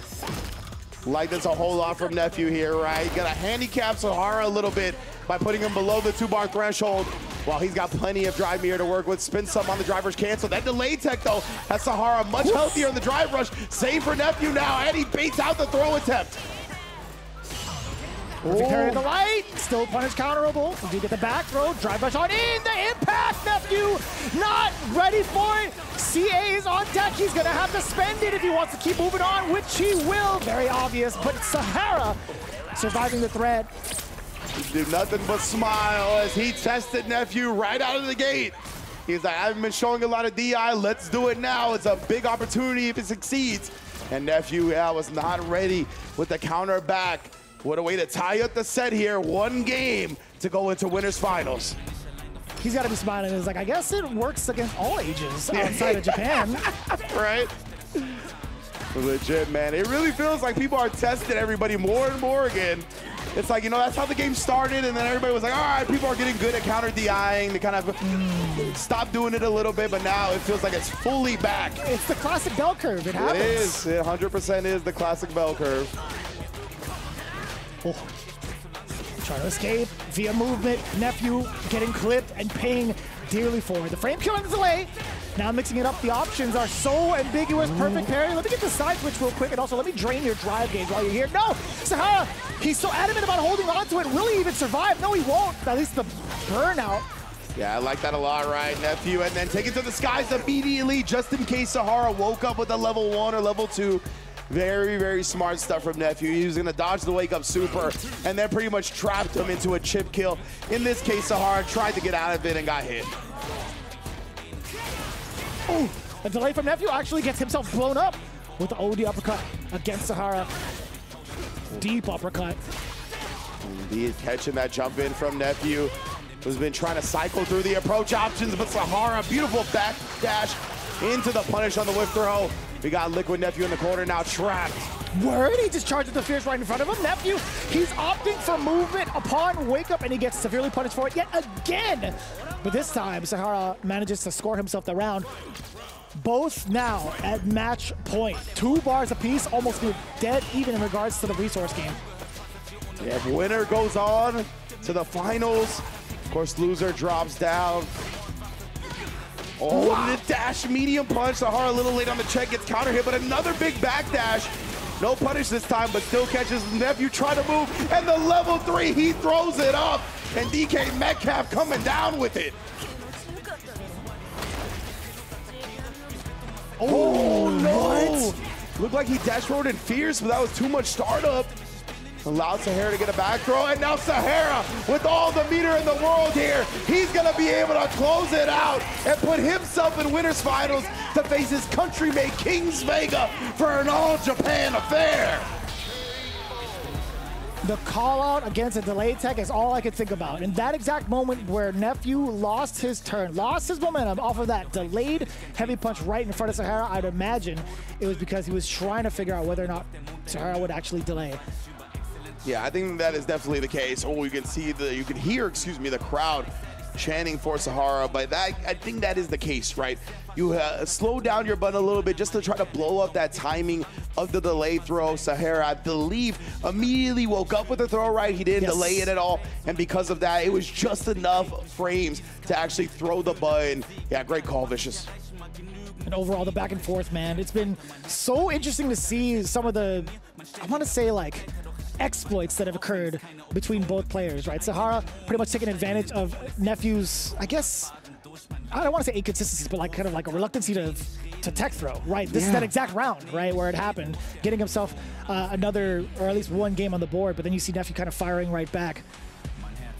Like that's a whole lot from Nephew here, right? Got to handicap Sahara a little bit by putting him below the 2-bar threshold while he's got plenty of drive meter to work with. Spin some on the driver's cancel. That delay tech though has Sahara much healthier in the drive rush. Save for Nephew now, and he baits out the throw attempt. Perfect carry of the light, still punish counterable. We do get the back throw, drive rush on in, the impact, Nephew not ready for it. CA is on deck, he's gonna have to spend it if he wants to keep moving on, which he will, very obvious, but Sahara surviving the threat. Do nothing but smile as he tested Nephew right out of the gate. He's like, I haven't been showing a lot of DI, let's do it now. It's a big opportunity if it succeeds. And Nephew, was not ready with the counter back. What a way to tie up the set here. 1 game to go into winners finals. He's got to be smiling. He's like, I guess it works against all ages outside of Japan. Right? Legit, man. It really feels like people are testing everybody more and more again. It's like, you know, that's how the game started, and then everybody was like, all right, people are getting good at counter DIing. They kind of stopped doing it a little bit, but now it feels like it's fully back. It's the classic bell curve. It happens. It is. It 100% is the classic bell curve. Oh. Trying to escape via movement. Nephew getting clipped and paying dearly for it. The frame kill and the delay. Now mixing it up. The options are so ambiguous. Perfect parry. Let me get the side switch real quick, and also let me drain your drive gauge while you're here. No! Sahara, he's so adamant about holding on to it. Will he even survive? No, he won't. At least the burnout. Yeah, I like that a lot, right, Nephew? And then take it to the skies immediately, just in case Sahara woke up with a level 1 or level 2. Very, very smart stuff from Nephew. He was going to dodge the wake-up super and then pretty much trapped him into a chip kill. In this case, Sahara tried to get out of it and got hit. Oh, a delay from Nephew actually gets himself blown up with the OD uppercut against Sahara. Deep uppercut. Indeed, catching that jump in from Nephew, who's been trying to cycle through the approach options, but Sahara, beautiful back dash into the punish on the whip throw. We got Liquid Nephew in the corner now, trapped. Word, he just charges the Fierce right in front of him. Nephew, he's opting for movement upon wake up, and he gets severely punished for it yet again. But this time, Sahara manages to score himself the round. Both now at match point. 2 bars apiece, almost dead even in regards to the resource game. Yeah, winner goes on to the finals. Of course, loser drops down. Oh, wow. The dash, medium punch. Sahara a little late on the check, gets counter hit, but another big backdash. No punish this time, but still catches Nephew trying to move, and the level 3, he throws it up, and DK Metcalf coming down with it. Oh, no! What? Looked like he dash forwarded Fierce, but that was too much startup. Allowed Sahara to get a back throw, and now Sahara, with all the meter in the world here, he's gonna be able to close it out and put himself in winners finals to face his countrymate Kings Vega for an all-Japan affair. The call out against a delay tech is all I could think about. In that exact moment where Nephew lost his turn, lost his momentum off of that delayed heavy punch right in front of Sahara, I'd imagine it was because he was trying to figure out whether or not Sahara would actually delay. Yeah, I think that is definitely the case. Oh, you can hear, the crowd chanting for Sahara, but I think that is the case, right? You slow down your button a little bit just to try to blow up that timing of the delay throw. Sahara, I believe, immediately woke up with the throw, right? He didn't delay it at all, and because of that, it was just enough frames to actually throw the button. Yeah, great call, Vicious. And overall, the back and forth, man, it's been so interesting to see some of the, I want to say, like, exploits that have occurred between both players, right? Sahara pretty much taking advantage of Nephew's, I guess, I don't want to say inconsistencies, but like kind of like a reluctancy to tech throw, right? This is that exact round, right, where it happened, getting himself another, or at least one game on the board, but then you see Nephew kind of firing right back.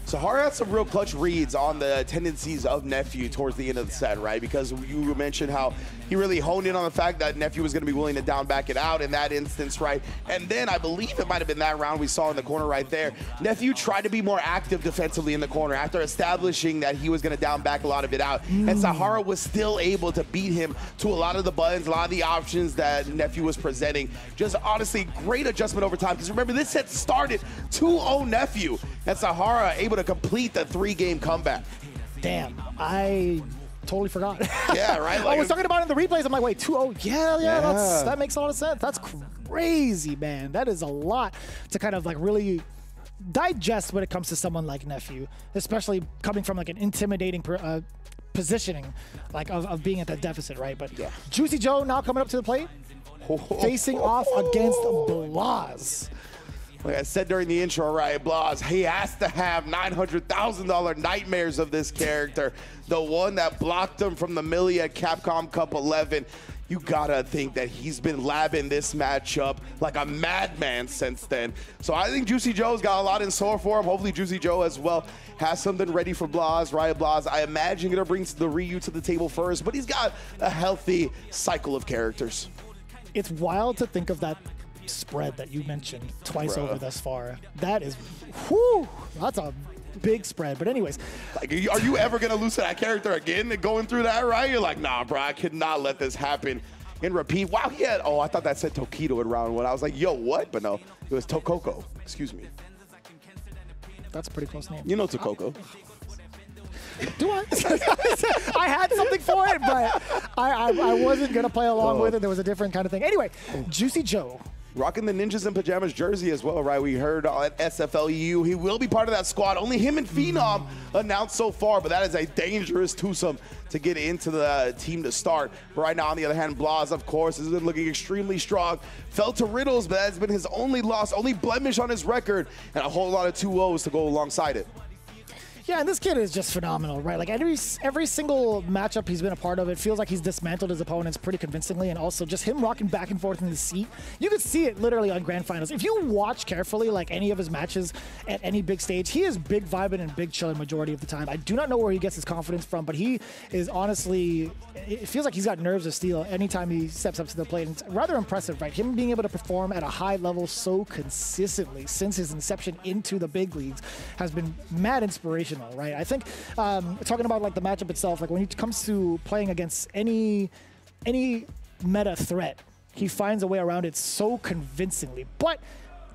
Sahara had some real clutch reads on the tendencies of Nephew towards the end of the set, right? Because you mentioned how he really honed in on the fact that Nephew was going to be willing to down back it out in that instance, right? And then I believe it might have been that round we saw in the corner right there. Nephew tried to be more active defensively in the corner after establishing that he was going to down back a lot of it out. And Sahara was still able to beat him to a lot of the buttons, a lot of the options that Nephew was presenting. Just honestly, great adjustment over time. Because remember, this set started 2-0 Nephew, and Sahara able to complete the 3-game comeback. Damn, I totally forgot. Yeah, right? I was talking about it in the replays. I'm like, wait, 2-0? Yeah, that makes a lot of sense. That's crazy, man. That is a lot to kind of like really digest when it comes to someone like Nephew, especially coming from like an intimidating positioning, like of being at that deficit, right? But Juicy Joe now coming up to the plate, facing off against Blaz. Like I said during the intro, right, Blaz, he has to have $900,000 nightmares of this character. The one that blocked him from the millie at Capcom Cup 11. You gotta think that he's been labbing this matchup like a madman since then. So I think Juicy Joe's got a lot in store for him. Hopefully Juicy Joe as well has something ready for Blaz, right? Blaz, I imagine gonna bring the Ryu to the table first, but he's got a healthy cycle of characters. It's wild to think of that spread that you mentioned twice over thus far. That is, whew, that's a big spread. But anyways, like, are you ever gonna lose to that character again and going through that, right? You're like, nah, bro, I could not let this happen and repeat. Wow, he had, I thought that said Tokido in round one. I was like, yo, what? But no, it was Tokoko. Excuse me. That's a pretty close name. You know Tokoko. Do I? I had something for it, but I wasn't gonna play along with it. There was a different kind of thing. Anyway, Juicy Joe. Rocking the Ninjas in Pajamas jersey as well, right? We heard at SFLU he will be part of that squad. Only him and Phenom announced so far, but that is a dangerous twosome to get into the team to start. But right now, on the other hand, Blaz, of course, has been looking extremely strong. Fell to Riddles, but that's been his only loss, only blemish on his record, and a whole lot of 2-0s to go alongside it. Yeah, and this kid is just phenomenal, right? Like every single matchup he's been a part of, it feels like he's dismantled his opponents pretty convincingly, and also just him rocking back and forth in the seat. You could see it literally on Grand Finals. If you watch carefully, like any of his matches at any big stage, he is big vibing and big chilling majority of the time. I do not know where he gets his confidence from, but he is honestly, it feels like he's got nerves of steel anytime he steps up to the plate. And it's rather impressive, right? Him being able to perform at a high level so consistently since his inception into the big leagues has been mad inspirational. Right, I think talking about like the matchup itself, like when it comes to playing against any meta threat, he finds a way around it so convincingly. But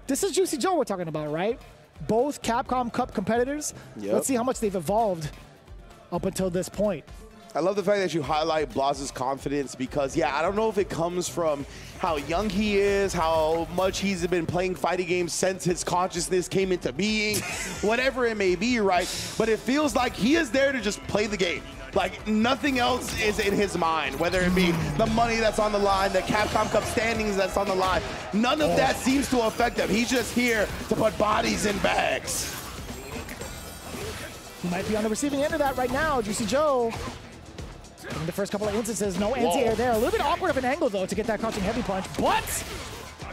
this is Juicy Joe we're talking about, right? Both Capcom Cup competitors. Yep. Let's see how much they've evolved up until this point. I love the fact that you highlight Blaz's confidence because, yeah, I don't know if it comes from how young he is, how much he's been playing fighting games since his consciousness came into being, whatever it may be, right? But it feels like he is there to just play the game. Like, nothing else is in his mind, whether it be the money that's on the line, the Capcom Cup standings that's on the line. None of that seems to affect him. He's just here to put bodies in bags. He might be on the receiving end of that right now, Juicy Joe. In the first couple of instances, no anti-air there. A little bit awkward of an angle, though, to get that crouching heavy punch. But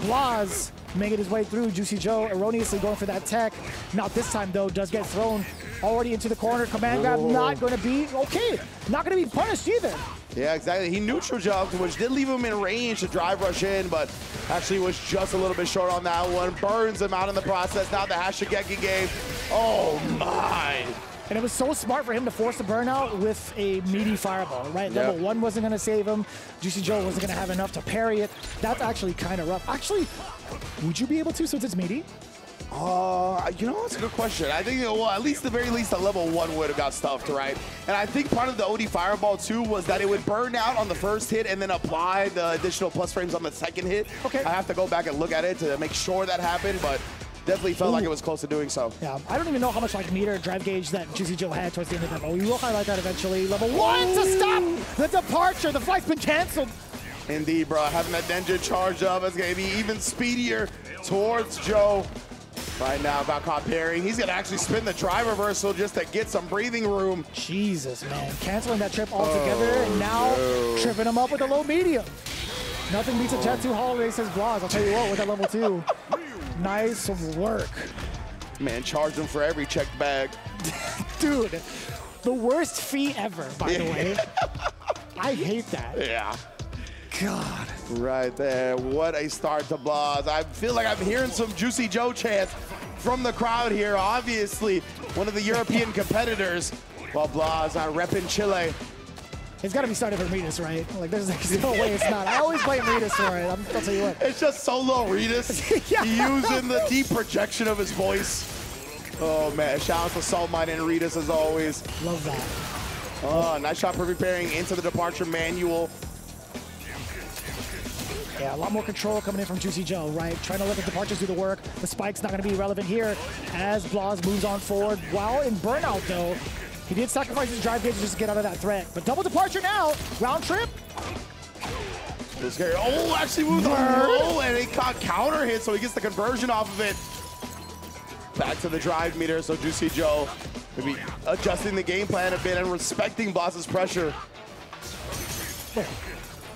Blaz making his way through. Juicy Joe erroneously going for that tech. Not this time, though. Does get thrown already into the corner. Command grab not going to be okay. Not going to be punished either. Yeah, exactly. He neutral jumped, which did leave him in range to drive rush in, but actually was just a little bit short on that one. Burns him out in the process. Now the Hashigeki game. Oh, my. And it was so smart for him to force the burnout with a meaty fireball, right? Yep. Level 1 wasn't going to save him. Juicy Joe wasn't going to have enough to parry it. That's actually kind of rough. Actually, would you be able to since it's meaty? You know, that's a good question. I think, well, at least the very least, a level 1 would have got stuffed, right? And I think part of the OD Fireball, too, was that it would burn out on the first hit and then apply the additional plus frames on the second hit. Okay. I have to go back and look at it to make sure that happened, but definitely felt like it was close to doing so. Yeah, I don't even know how much like meter drive gauge that Juicy Joe had towards the end of that, but we will highlight that eventually. Level 1 to stop the departure. The flight's been canceled. Indeed, bro. Having that Denja charge up is going to be even speedier towards Joe. Right now, about comparing, he's going to actually spin the drive reversal just to get some breathing room. Jesus, man. Canceling that trip altogether, and now tripping him up with a low medium. Nothing beats a Jet 2 holiday, says Blas. I'll tell you what, with that level 2. Nice work. Man, charged him for every checked bag. Dude, the worst fee ever, by the way. I hate that. Yeah. God. Right there. What a start to Blas. I feel like I'm hearing some Juicy Joe chants from the crowd here. Obviously, one of the European competitors. While Blas repping Chile. It's got to be started for Ritas, right? Like, there's no way it's not. I always blame Ritas for it. I'll tell you what. It's just solo Ritas Yeah. using the deep projection of his voice. Oh, man. Shout out to Salt Mine and Ritas as always. Love that. Oh, nice shot for preparing into the departure manual. Yeah, a lot more control coming in from Juicy Joe, right? Trying to let the departures do the work. The spike's not going to be relevant here as Blas moves on forward. While in burnout, though, he did sacrifice his drive gauge just to get out of that threat. But double departure now. Round trip. Oh, actually moves on roll, and he caught counter hit, so he gets the conversion off of it. Back to the drive meter, so Juicy Joe maybe adjusting the game plan a bit and respecting Blas's pressure.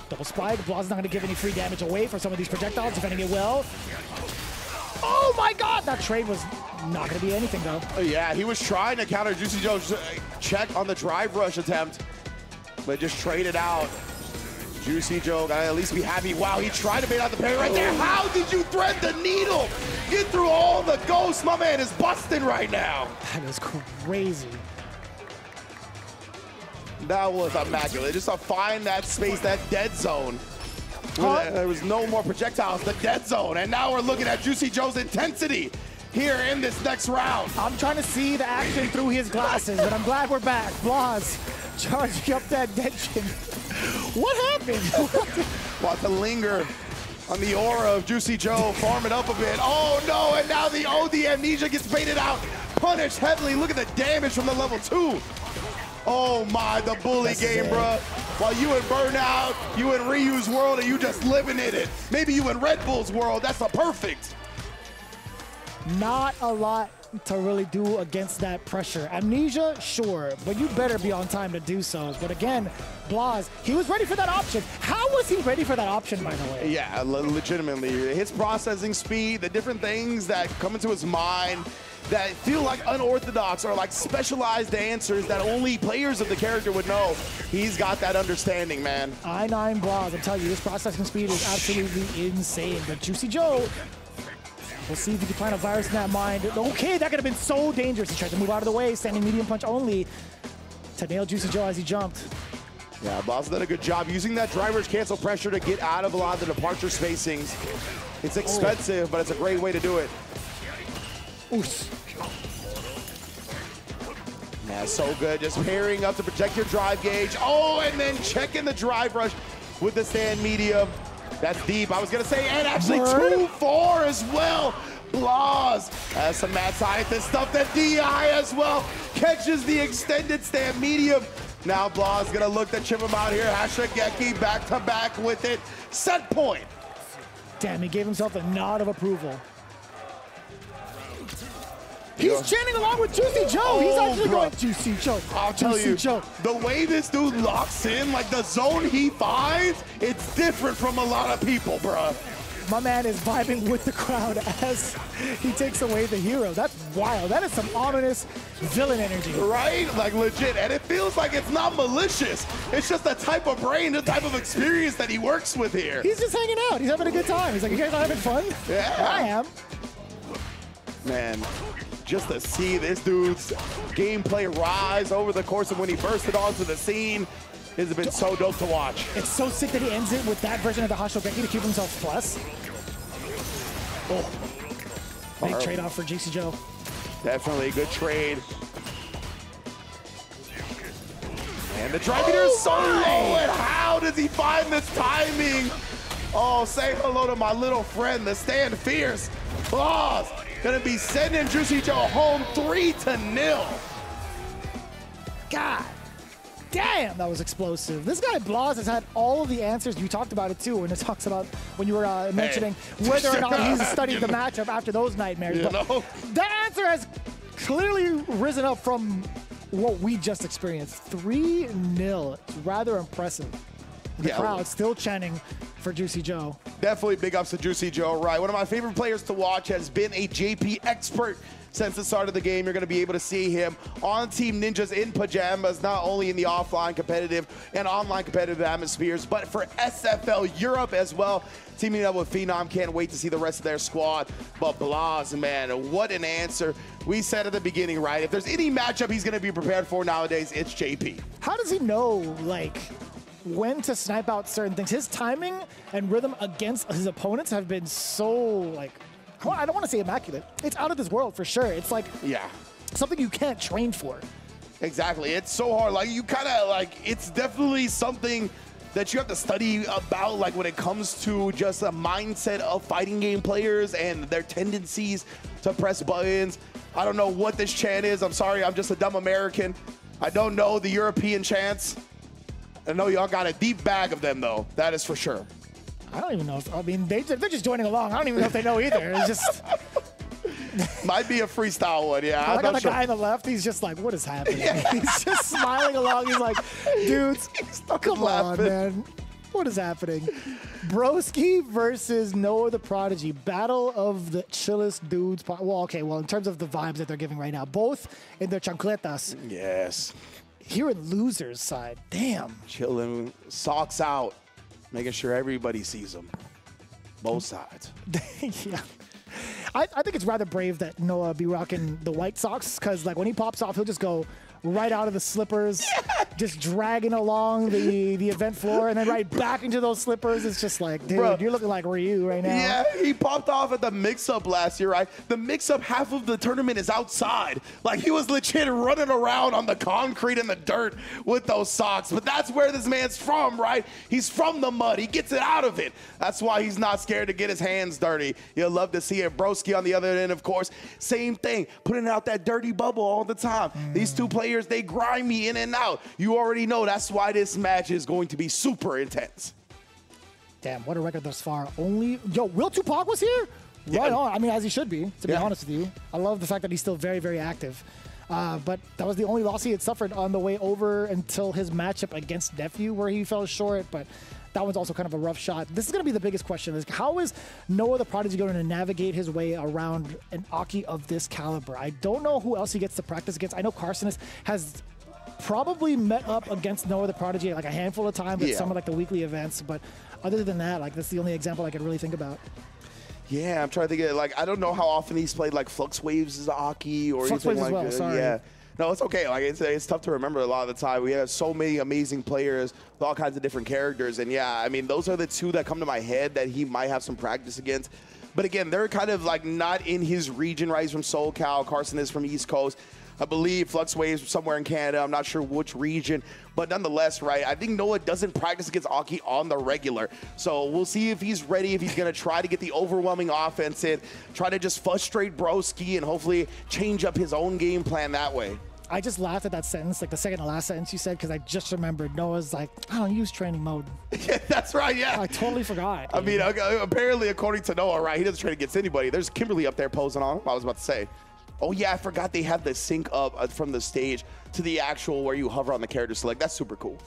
Double spike. Blas is not going to give any free damage away for some of these projectiles, defending it well. Oh my God! That trade was not going to be anything, though. Yeah, he was trying to counter Juicy Joe's check on the drive rush attempt, but just traded out. Juicy Joe gotta at least be happy. Wow, he tried to bait out the parry right there. How did you thread the needle? Get through all the ghosts. My man is busting right now. That is crazy. That was immaculate. Just to find that space, that dead zone. There was no more projectiles, the dead zone. And now we're looking at Juicy Joe's intensity here in this next round. I'm trying to see the action through his glasses, but I'm glad we're back. Blas charging up that dead chin. What happened? Want to linger on the aura of Juicy Joe, farm it up a bit. Oh no, and now the OD Amnesia gets baited out. Punished heavily. Look at the damage from the level 2. Oh my, the bully game, bruh. While you in Burnout, you in Ryu's world, and you just living in it. Maybe you in Red Bull's world. That's a perfect. Not a lot to really do against that pressure. Amnesia, sure, but you better be on time to do so. But again, Blas, he was ready for that option. How was he ready for that option, by the way? Yeah, legitimately. His processing speed, the different things that come into his mind that feel like unorthodox or like specialized answers that only players of the character would know. He's got that understanding, man. I9 Blas, I'm telling you, his processing speed is absolutely insane. But Juicy Joe, we'll see if he can find a virus in that mind. Okay, that could have been so dangerous. He tried to move out of the way, standing medium punch only to nail Juicy Joe as he jumped. Yeah, Blas did a good job using that driver's cancel pressure to get out of a lot of the departure spacings. It's expensive, but it's a great way to do it. Oof. Yeah, so good. Just pairing up to protect your drive gauge. Oh, and then checking the drive rush with the stand medium. That's deep, I was gonna say, and actually 2-4 as well. Blas has some mad scientist stuff. That DI as well catches the extended stand medium. Now Blas gonna look to chip him out here. Hashigeki back to back with it. Set point. Damn, he gave himself a nod of approval. He's chanting along with Juicy Joe. He's actually going, Juicy Joe. I'll tell you, the way this dude locks in, like the zone he finds, it's different from a lot of people, bruh. My man is vibing with the crowd as he takes away the hero. That's wild. That is some ominous villain energy. Right? Like legit. And it feels like it's not malicious. It's just the type of brain, the type of experience that he works with here. He's just hanging out. He's having a good time. He's like, you guys not having fun? Yeah. I am. Man, just to see this dude's gameplay rise over the course of when he bursted onto the scene has been so dope to watch. It's so sick that he ends it with that version of the Hashogeki to keep himself plus. Oh. Big trade-off for Juicy Joe. Definitely a good trade. And the drive meter is so low, and how does he find this timing? Oh, say hello to my little friend, the Stand Fierce. Blas gonna be sending Juicy Joe home 3-0. God damn, that was explosive. This guy Blas has had all of the answers. You talked about it too when it talks about when you were mentioning whether or not he's studied the matchup after those nightmares. You know? That answer has clearly risen up from what we just experienced. 3-0. It's rather impressive. The crowd still chanting for Juicy Joe. Definitely big ups to Juicy Joe, right? One of my favorite players to watch, has been a JP expert since the start of the game. You're going to be able to see him on Team Ninjas in pajamas, not only in the offline competitive and online competitive atmospheres, but for SFL Europe as well. Teaming up with Phenom, can't wait to see the rest of their squad. But Blas, man, what an answer. We said at the beginning, right? If there's any matchup he's going to be prepared for nowadays, it's JP. How does he know, like, when to snipe out certain things? His timing and rhythm against his opponents have been so, like, I don't want to say immaculate. It's out of this world for sure. It's like something you can't train for. Exactly. It's so hard. Like, you kind of, like, it's definitely something that you have to study about, like, when it comes to just a mindset of fighting game players and their tendencies to press buttons. I don't know what this chant is. I'm sorry. I'm just a dumb American. I don't know the European chants. I know y'all got a deep bag of them, though. That is for sure. I don't even know if, I mean, they're just joining along. I don't even know if they know either. It's just... Might be a freestyle one, yeah. I got the guy on the left. He's just like, what is happening? He's just smiling along. He's like, dudes, come on, man. What is happening? Broski versus Noah the Prodigy. Battle of the chillest dudes. Well, okay, well, in terms of the vibes that they're giving right now, both in their chancletas. Yes. Here in losers side, damn. Chilling, socks out, making sure everybody sees them. Both sides. Yeah. I think it's rather brave that Noah be rocking the white socks, because like when he pops off, he'll just go right out of the slippers, just dragging along the event floor, and then right back into those slippers. It's just like, dude, bro, you're looking like Ryu right now. Yeah, he popped off at the mix-up last year, right? The mix-up, half of the tournament is outside. Like, he was legit running around on the concrete and the dirt with those socks. But that's where this man's from, right? He's from the mud. He gets it out of it. That's why he's not scared to get his hands dirty. You'll love to see it. Broski on the other end, of course, same thing, putting out that dirty bubble all the time. These two players, they grimy in and out. You already know that's why this match is going to be super intense. Damn, what a record thus far. Yo, Will Tupac was here? Right on. I mean, as he should be, to be honest with you. I love the fact that he's still very, very active. But that was the only loss he had suffered on the way over until his matchup against Nephew, where he fell short. But that one's also kind of a rough shot. This is going to be the biggest question. Is how is Noah the Prodigy going to navigate his way around an Aki of this caliber? I don't know who else he gets to practice against. I know Carson has probably met up against Noah the Prodigy like a handful of times at some of like the weekly events. But other than that, like that's the only example I could really think about. Yeah, I'm trying to think of, like, I don't know how often he's played like Flux Waves as Aki or Flux anything Waves like as well, sorry. Yeah. No, it's okay. Like it's tough to remember a lot of the time. We have so many amazing players with all kinds of different characters, and yeah, I mean those are the two that come to my head that he might have some practice against. But again, they're kind of like not in his region, right? He's from SoCal. Carson is from East Coast. I believe Flux Waves somewhere in Canada. I'm not sure which region, but nonetheless, right? I think Noah doesn't practice against Aki on the regular. So we'll see if he's ready, if he's going to try to get the overwhelming offense in, try to just frustrate Broski and hopefully change up his own game plan that way. I just laughed at that sentence, like the second to last sentence you said, because I just remembered Noah's like, I don't use training mode. Yeah, that's right, yeah. I totally forgot. I mean, apparently, according to Noah, right, he doesn't train against anybody. There's Kimberly up there posing on him. I was about to say. Oh, yeah, I forgot they have the sync up from the stage to the actual where you hover on the character select. That's super cool.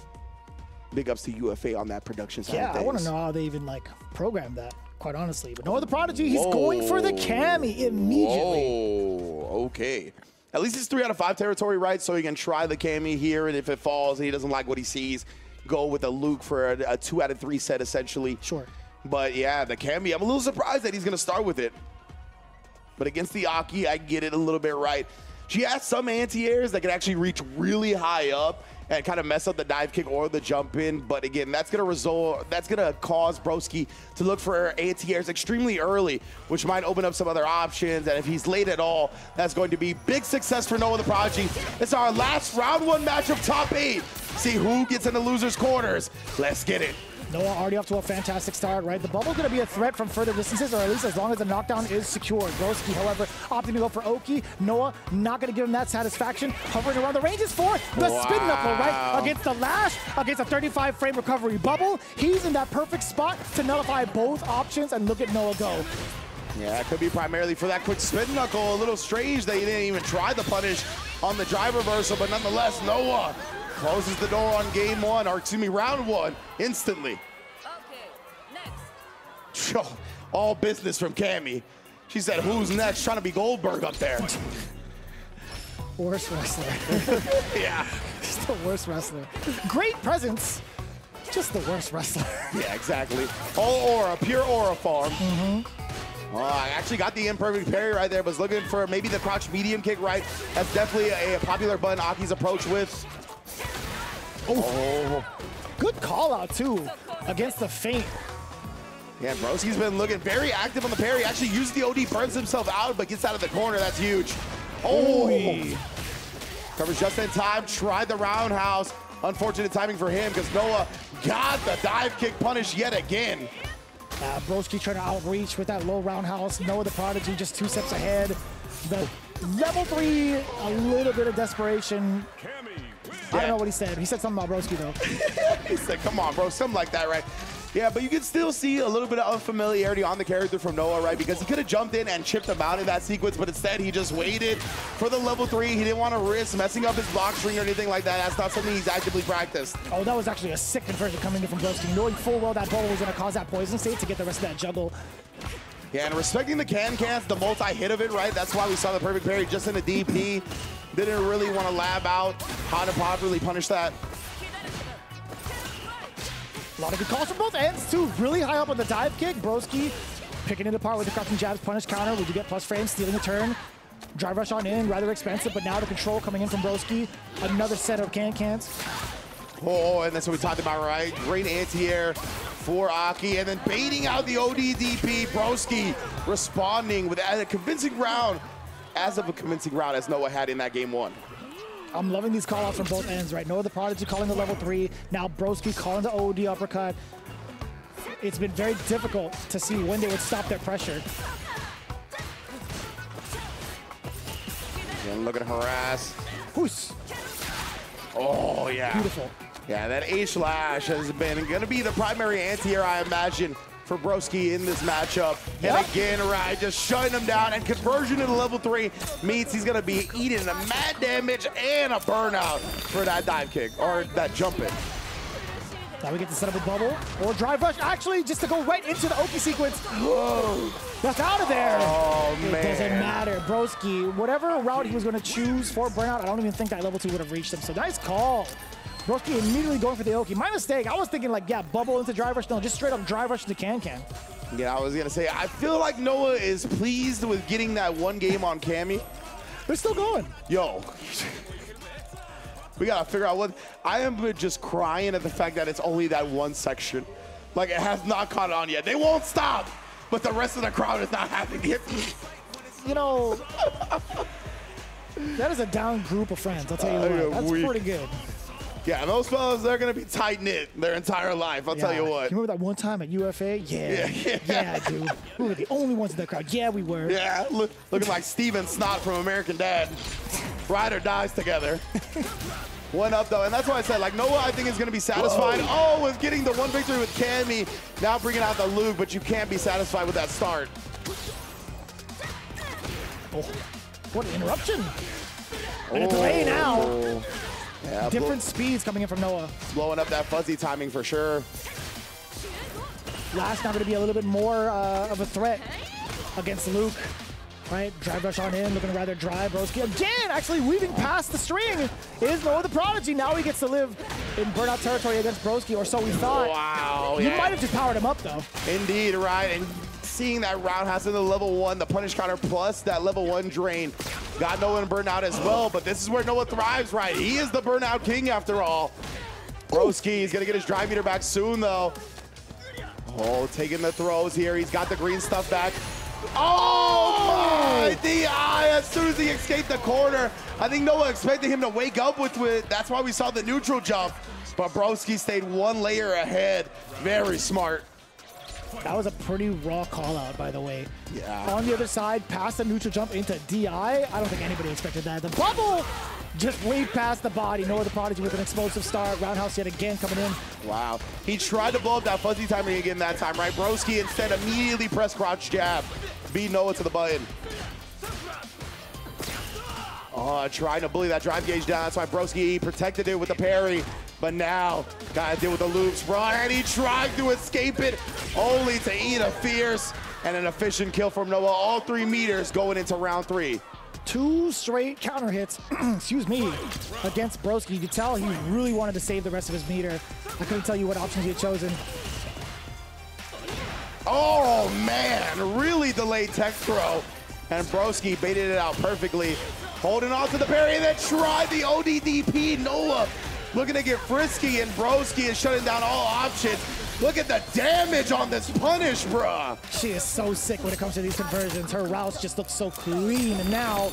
Big ups to UFA on that production side of things. I want to know how they even, like, programmed that, quite honestly. But Noah the Prodigy, he's going for the Cammy immediately. Oh, okay. At least it's 3 out of 5 territory, right? So he can try the Cammy here, and if it falls and he doesn't like what he sees, go with a Luke for a 2 out of 3 set, essentially. Sure. But yeah, the Cammy, I'm a little surprised that he's going to start with it. But against the Aki, I get it a little bit right. She has some anti-airs that can actually reach really high up and kind of mess up the dive kick or the jump in. But again, that's gonna cause Broski to look for anti-airs extremely early, which might open up some other options. And if he's late at all, that's going to be big success for Noah the Prodigy. It's our last round 1 match of top 8. See who gets in the loser's quarters. Let's get it. Noah already off to a fantastic start, right? The bubble's going to be a threat from further distances, or at least as long as the knockdown is secured. Broski, however, opting to go for Oki. Noah not going to give him that satisfaction. Hovering around the ranges for the spin knuckle, right? Against the lash, against a 35-frame recovery bubble. He's in that perfect spot to nullify both options, and look at Noah go. Yeah, it could be primarily for that quick spin knuckle. A little strange that he didn't even try the punish on the drive reversal, but nonetheless, Noah closes the door on game 1, or excuse me, round 1, instantly. Okay, next. All business from Cammy. She said, who's next? Trying to be Goldberg up there. Worst wrestler. Yeah. He's the worst wrestler. Great presence, just the worst wrestler. Yeah, exactly. All aura, pure aura farm. I actually got the imperfect parry right there, but was looking for maybe the crouch medium kick, right? That's definitely a popular button Aki's approach with. Oh. Good call out too against the feint. Yeah, Broski's been looking very active on the parry. Actually uses the OD, burns himself out, but gets out of the corner. That's huge. Oh! Covers just in time, tried the roundhouse. Unfortunate timing for him because Noah got the dive kick punish yet again. Broski trying to outreach with that low roundhouse. Noah the Prodigy just 2 steps ahead. The level 3, a little bit of desperation. I don't know what he said. He said something about Broski though. He said, come on, bro, something like that, right? Yeah, but you can still see a little bit of unfamiliarity on the character from Noah, right? Because he could have jumped in and chipped him out in that sequence, but instead he just waited for the level 3. He didn't want to risk messing up his block string or anything like that. That's not something he's actively practiced. Oh, that was actually a sick conversion coming in from Broski, knowing full well that ball was going to cause that poison state to get the rest of that juggle. Yeah, and respecting the can-cans, the multi-hit of it, right? That's why we saw the perfect parry just in the DP. Didn't really want to lab out how to properly punish that. A lot of good calls from both ends, too. Really high up on the dive kick. Broski picking it apart with the crouching jabs, punish counter. We do get plus frames, stealing the turn. Drive rush on in, rather expensive, but now the control coming in from Broski. Another set of can-cans. Oh, and that's what we talked about, right? Great anti-air for Aki, and then baiting out the ODDP. Broski responding with a convincing round, as Noah had in that game 1. I'm loving these call-outs from both ends, right? Noah the Prodigy calling the level 3. Now Broski calling the OD uppercut. It's been very difficult to see when they would stop their pressure. And looking to harass. Whoos. Oh, yeah. Beautiful. Yeah, that H-Lash has been going to be the primary anti-air, I imagine, for Broski in this matchup. Yep. And again, right, just shutting him down, and conversion to the level 3 means he's gonna be eating a mad damage and a burnout for that dive kick, or that jump in. Now we get to set up a bubble, or drive rush, actually, just to go right into the Oki sequence. Whoa, that's out of there. Oh, man. It doesn't matter. Broski, whatever route he was gonna choose for burnout, I don't even think that level 2 would have reached him, so nice call. Broski immediately going for the Oki. My mistake, I was thinking like, yeah, bubble into drive rush. No, just straight up drive rush to can-can. Yeah, I was gonna say, I feel like Noah is pleased with getting that 1 game on Cammy. They're still going. Yo, we gotta figure out what, I am just crying at the fact that it's only that 1 section. Like, it has not caught on yet. They won't stop, but the rest of the crowd is not having it. You know, that is a down group of friends, I'll tell you what. That's pretty good. Yeah, those fellas, they're going to be tight-knit their entire life, I'll tell you what. You remember that one time at UFA? Yeah, dude. We were the only ones in the crowd. Yeah, we were. Yeah, looking like Steven Snott from American Dad. Ride or dies together. 1 up, though, and that's why I said, like, Noah, I think, is going to be satisfied. Whoa. Oh, with getting the 1 victory with Cammy. Now bringing out the Luke, but you can't be satisfied with that start. Oh, what an interruption. And a delay now. Yeah, different speeds coming in from Noah. Blowing up that fuzzy timing for sure. Last now going to be a little bit more of a threat against Luke. Right, drive rush on in, looking to rather drive. Broski again, actually weaving past the string is Noah the Prodigy. Now he gets to live in burnout territory against Broski, or so we thought. Wow, You yeah. might have just powered him up, though. Indeed, right. And seeing that roundhouse in the level 1, the punish counter plus that level 1 drain. Got Noah in burnout as well, but this is where Noah thrives, right? He is the burnout king after all. Broski is gonna get his drive meter back soon, though. Oh, taking the throws here. He's got the green stuff back. Oh my DI as soon as he escaped the corner. I think Noah expected him to wake up with it. That's why we saw the neutral jump. But Broski stayed one layer ahead. Very smart. That was a pretty raw call out, by the way. Yeah. On the other side, past the neutral jump into DI. I don't think anybody expected that. The bubble just way past the body. Noah the Prodigy with an explosive start. Roundhouse yet again coming in. Wow. He tried to blow up that fuzzy timing again that time, right? Broski instead immediately pressed crouch jab. Beat Noah to the button. Oh, trying to bully that drive gauge down. That's why Broski protected it with the parry. But now, gotta deal with the loops, bro. And he tried to escape it, only to eat a fierce and an efficient kill from Noah. All 3 meters going into round 3. 2 straight counter hits, excuse me, against Broski. You could tell he really wanted to save the rest of his meter. I couldn't tell you what options he had chosen. Oh man, really delayed tech throw. And Broski baited it out perfectly. Holding on to the parry and then tried the ODDP. Noah looking to get frisky, and Broski is shutting down all options. Look at the damage on this punish, bruh. She is so sick when it comes to these conversions. Her routes just look so clean. And now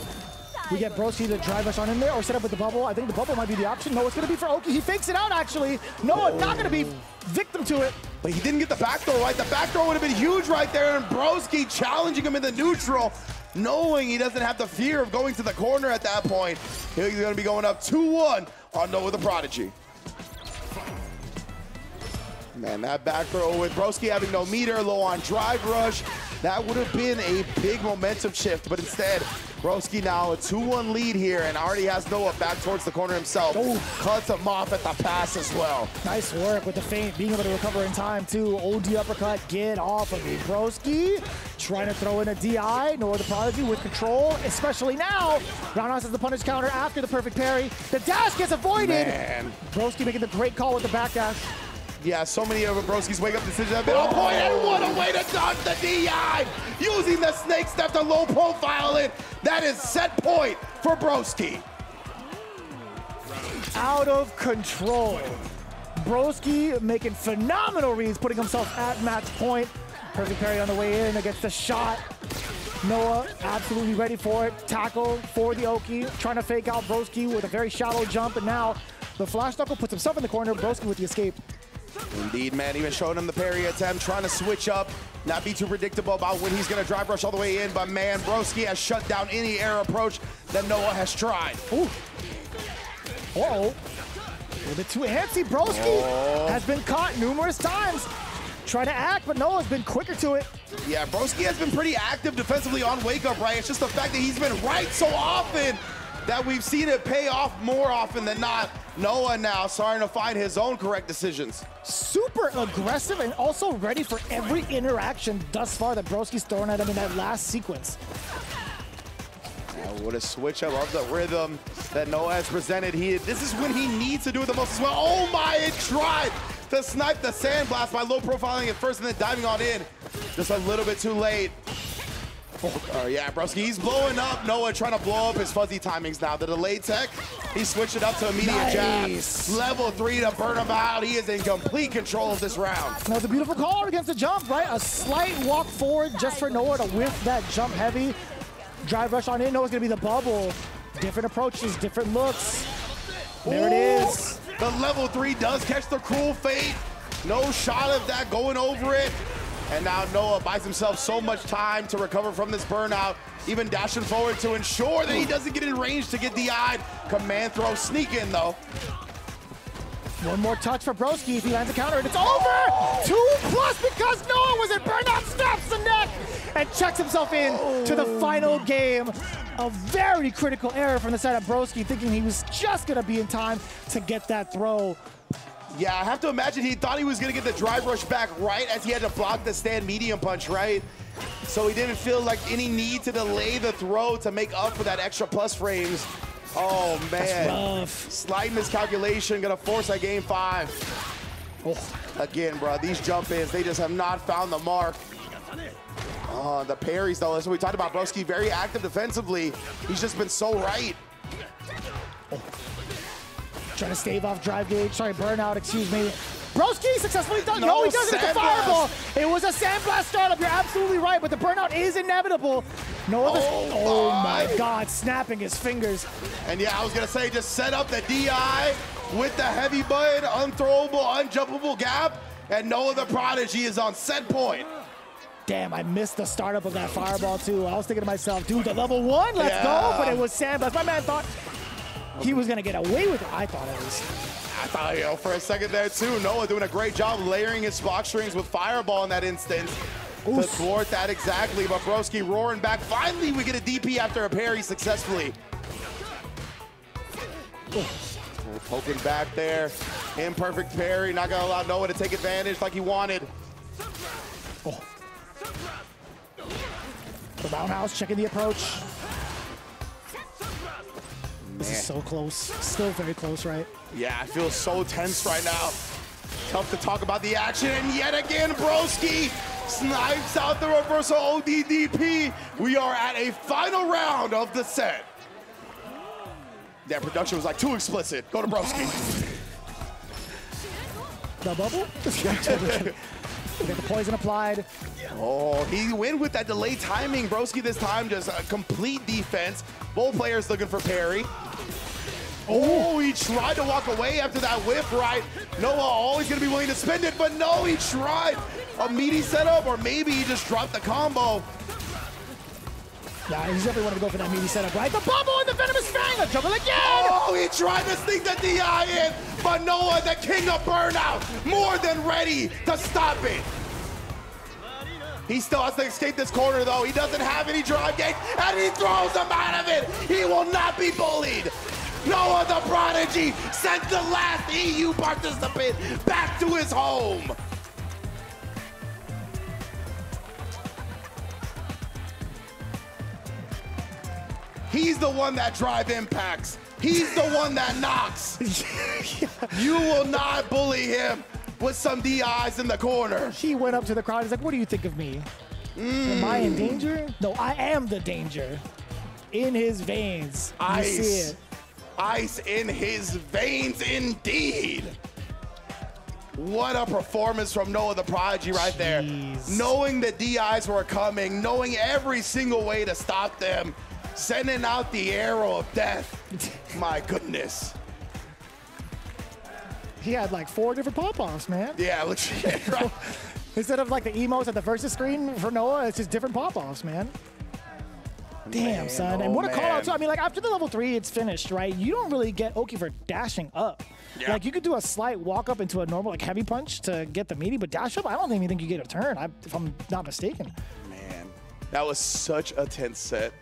we get Broski to drive us on in there or set up with the bubble. I think the bubble might be the option. No, it's going to be for Oki. He fakes it out, actually. Noah not going to be victim to it. But he didn't get the back throw, right? The back throw would have been huge right there, and Broski challenging him in the neutral, knowing he doesn't have the fear of going to the corner at that point. He's going to be going up 2-1 on Noah the Prodigy. Man, that back throw with Broski having no meter, low on drive rush, that would have been a big momentum shift, but instead, Broski now a 2-1 lead here and already has Noah back towards the corner himself. Ooh. Cuts him off at the pass as well. Nice work with the feint, being able to recover in time too. OD uppercut, get off of me. Broski trying to throw in a DI. Noah the Prodigy with control, especially now. Roundhouse has the punish counter after the perfect parry. The dash gets avoided. Man. Broski making the great call with the back dash. Yeah, so many of Broski's wake-up decisions have been on point, and what a way to dodge the DI! Using the snake step to low profile it. That is set point for Broski. Out of control. Broski making phenomenal reads, putting himself at match point. Perfect parry on the way in against the shot. Noah absolutely ready for it. Tackle for the Oki, trying to fake out Broski with a very shallow jump, and now the flash knuckle puts himself in the corner. Broski with the escape. Indeed, man, even showing him the parry attempt, trying to switch up, not be too predictable about when he's gonna drive rush all the way in, but man, Broski has shut down any air approach that Noah has tried. Ooh. Uh-oh. A little bit too antsy. Broski has been caught numerous times. Try to act, but Noah's been quicker to it. Yeah, Broski has been pretty active defensively on wake up, right? It's just the fact that he's been right so often that we've seen it pay off more often than not. Noah now starting to find his own correct decisions. Super aggressive and also ready for every interaction thus far that Broski's thrown at him in that last sequence. What a switch. I love the rhythm that Noah has presented. This is when he needs to do it the most as well. Oh my, it tried to snipe the sandblast by low profiling it first and then diving on in. Just a little bit too late. Oh yeah, Broski, he's blowing up. Noah trying to blow up his fuzzy timings now. The delayed tech, he switched it up to immediate jab. Level 3 to burn him out. He is in complete control of this round. Now, it's a beautiful call against the jump, right? A slight walk forward just for Noah to whiff that jump heavy. Drive rush on in. Noah's going to be the bubble. Different approaches, different looks. There it is. The level 3 does catch the cruel fate. No shot of that going over it. And now Noah buys himself so much time to recover from this burnout, even dashing forward to ensure that he doesn't get in range to get DI'd. Command throw, sneak in though. One more touch for Broski if he lands a counter, and it's over! 2+ because Noah was in burnout, snaps the neck, and checks himself in to the final game. A very critical error from the side of Broski, thinking he was just gonna be in time to get that throw. Yeah, I have to imagine he thought he was gonna get the drive rush back right as he had to block the stand medium punch, right? So he didn't feel like any need to delay the throw to make up for that extra plus frames. Oh, man. That's rough. Slight miscalculation, gonna force that game 5. Oh. Again, bro, these jump-ins, they just have not found the mark. The parries, though, that's what we talked about. Broski, very active defensively. He's just been so right. Oh. Trying to stave off drive gauge. Sorry, burnout, excuse me. Broski successfully done. No, he doesn't. It's a fireball. It was a sandblast startup. You're absolutely right, but the burnout is inevitable. No other. Oh my God, snapping his fingers. And yeah, I was gonna say, just set up the DI with the heavy button, unthrowable, unjumpable gap, and Noah the Prodigy is on set point. Damn, I missed the startup of that fireball too. I was thinking to myself, dude, the level 1, let's go. But it was sandblast. My man thought he was gonna get away with it. I thought it was. I thought, you know, for a second there too, Noah doing a great job layering his block strings with fireball in that instance to thwart that exactly. But Broski roaring back. Finally, we get a DP after a parry successfully. Poking back there. Imperfect parry. Not gonna allow Noah to take advantage like he wanted. The roundhouse checking the approach. This is so close. Still very close, right? Yeah, I feel so tense right now. Tough to talk about the action, and yet again, Broski snipes out the reversal ODDP. We are at a final round of the set. That production was like too explicit. Go to Broski. The bubble? We got the poison applied. Oh, he went with that delayed timing. Broski this time just a complete defense. Both players looking for parry. Oh, he tried to walk away after that whip, right? Noah always gonna be willing to spend it, but no, he tried a meaty setup, or maybe he just dropped the combo. Yeah, he's definitely wanted to go for that meaty setup, right? The bubble and the venomous fang, a juggle again! Oh, he tried to sneak the DI in, but Noah, the king of burnout, more than ready to stop it. He still has to escape this corner, though. He doesn't have any drive gate, and he throws him out of it. He will not be bullied. Noah the Prodigy sends the last EU participant back to his home. He's the one that drive impacts. He's the one that knocks. You will not bully him with some DIs in the corner. He went up to the crowd. He's like, what do you think of me? Am I in danger? No, I am the danger. In his veins. Ice. You see it. Ice in his veins, indeed. What a performance from Noah the Prodigy right there. Knowing the DIs were coming, knowing every single way to stop them, sending out the arrow of death. My goodness. He had like 4 different pop-offs, man. Yeah, literally. Right. Instead of like the emotes at the versus screen for Noah, it's just different pop-offs, man. Damn, son. And what a call out, too. I mean, like, after the level 3, it's finished, right? You don't really get Oki for dashing up. Yeah. Like, you could do a slight walk up into a normal, like, heavy punch to get the meaty, but dash up, I don't even think you get a turn, if I'm not mistaken. Man, that was such a tense set.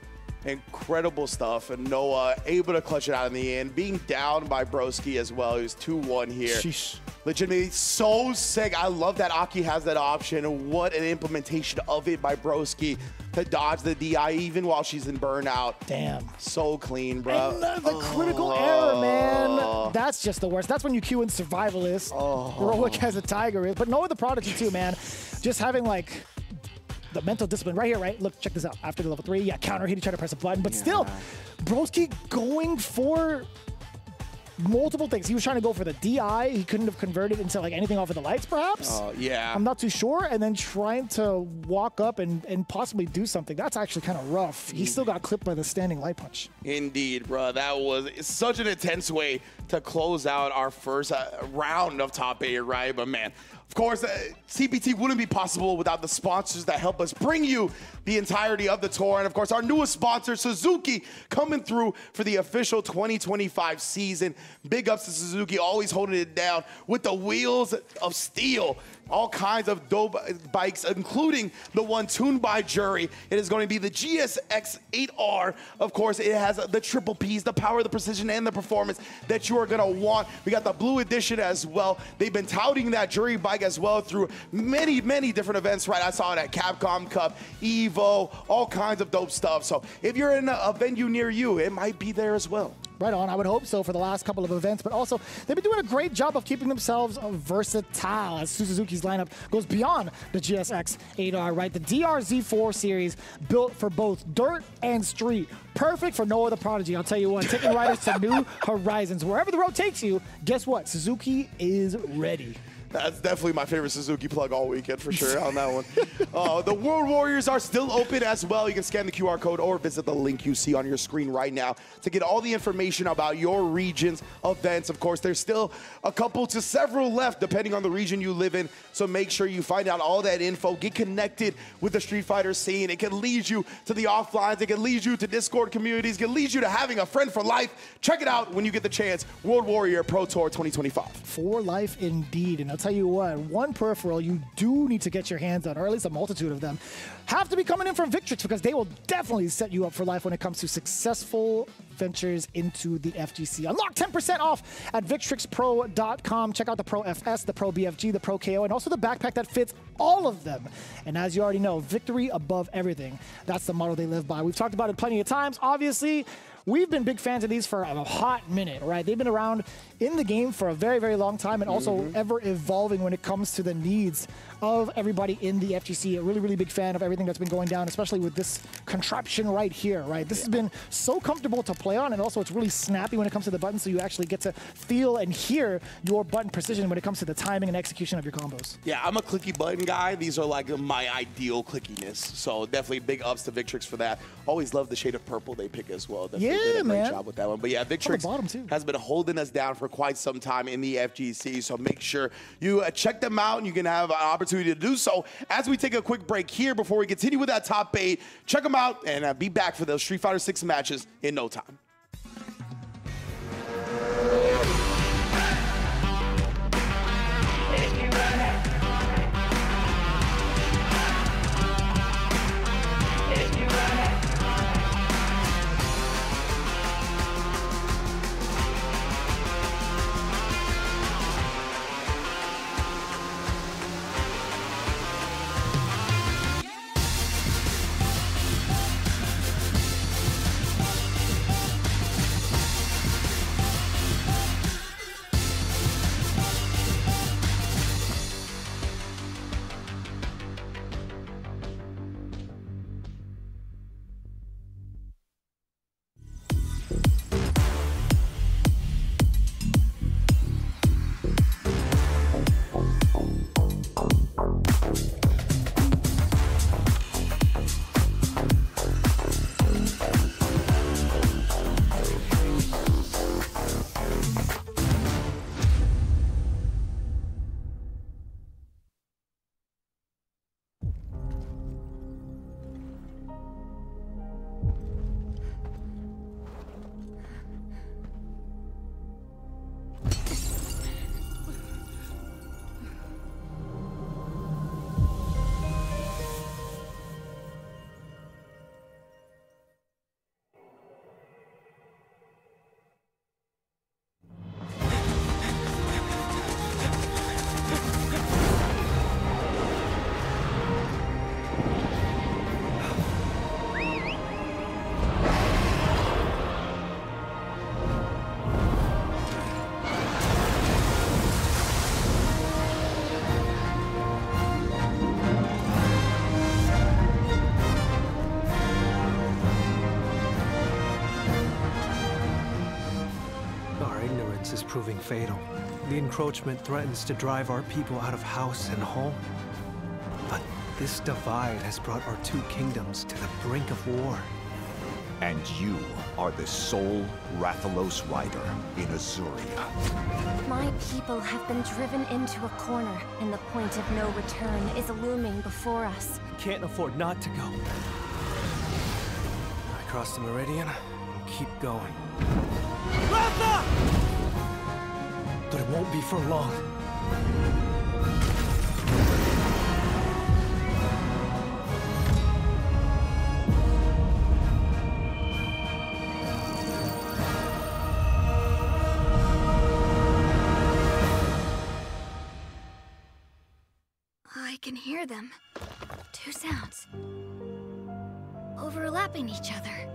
Incredible stuff, and Noah able to clutch it out in the end, being down by Broski as well. He was 2-1 here. Sheesh. Legitimately so sick. I love that Aki has that option, and what an implementation of it by Broski to dodge the DI even while she's in burnout. Damn. So clean, bro. And the critical error, man. That's just the worst. That's when you queue in Survivalist. Heroic as a Tiger is. But Noah the Prodigy, too, man. Just having, like, the mental discipline right here, right? Look, check this out. After the level 3, yeah, counter hit, he tried to press a button, but still, Broski going for multiple things. He was trying to go for the DI. He couldn't have converted into like anything off of the lights, perhaps. Yeah. I'm not too sure. And then trying to walk up and possibly do something. That's actually kind of rough. He still got clipped by the standing light punch. Indeed, bro. That was such an intense way to close out our first round of top 8, right? But man, of course, CPT wouldn't be possible without the sponsors that help us bring you the entirety of the tour. And of course, our newest sponsor, Suzuki, coming through for the official 2025 season. Big ups to Suzuki, always holding it down with the wheels of steel. All kinds of dope bikes, including the one tuned by Jury. It is going to be the GSX-8R. Of course, it has the triple Ps, the power, the precision, and the performance that you are going to want. We got the blue edition as well. They've been touting that Jury bike as well through many, many different events, right? I saw it at Capcom Cup, Evo, all kinds of dope stuff. So if you're in a venue near you, it might be there as well. Right on. I would hope so for the last couple of events, but also they've been doing a great job of keeping themselves versatile as Suzuki's lineup goes beyond the GSX 8R, right? The DRZ4 series built for both dirt and street. Perfect for no other prodigy, I'll tell you what. Taking riders to new horizons. Wherever the road takes you, guess what? Suzuki is ready. That's definitely my favorite Suzuki plug all weekend for sure on that one. The World Warriors are still open as well. You can scan the QR code or visit the link you see on your screen right now to get all the information about your region's events. Of course, there's still a couple to several left depending on the region you live in. So make sure you find out all that info. Get connected with the Street Fighter scene. It can lead you to the offlines. It can lead you to Discord communities. It can lead you to having a friend for life. Check it out when you get the chance. World Warrior Pro Tour 2025. For life indeed. And I'll tell you what, one peripheral you do need to get your hands on, or at least a multitude of them, have to be coming in from Victrix because they will definitely set you up for life when it comes to successful ventures into the FGC. Unlock 10% off at VictrixPro.com. Check out the Pro FS, the Pro BFG, the Pro KO, and also the backpack that fits all of them. And as you already know, victory above everything. That's the motto they live by. We've talked about it plenty of times. Obviously, we've been big fans of these for a hot minute, right? They've been around in the game for a very, very long time and also ever evolving when it comes to the needs of everybody in the FGC. A really, really big fan of everything that's been going down, especially with this contraption right here, right? This has been so comfortable to play on, and also it's really snappy when it comes to the buttons, so you actually get to feel and hear your button precision when it comes to the timing and execution of your combos. Yeah, I'm a clicky button guy. These are like my ideal clickiness. So definitely big ups to Victrix for that. Always love the shade of purple they pick as well. Definitely did a great job with that one. But yeah, Victrix has been holding us down for quite some time in the FGC. So make sure you check them out, and you can have an opportunity to do so. As we take a quick break here before we continue with that top 8, check them out and be back for those Street Fighter 6 matches in no time. Is proving fatal. The encroachment threatens to drive our people out of house and home. But this divide has brought our two kingdoms to the brink of war. And you are the sole Rathalos rider in Azuria. My people have been driven into a corner, and the point of no return is looming before us. Can't afford not to go. I cross the meridian and keep going. Ratha! But it won't be for long. I can hear them. Two sounds. Overlapping each other.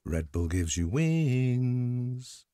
Red Bull gives you wings.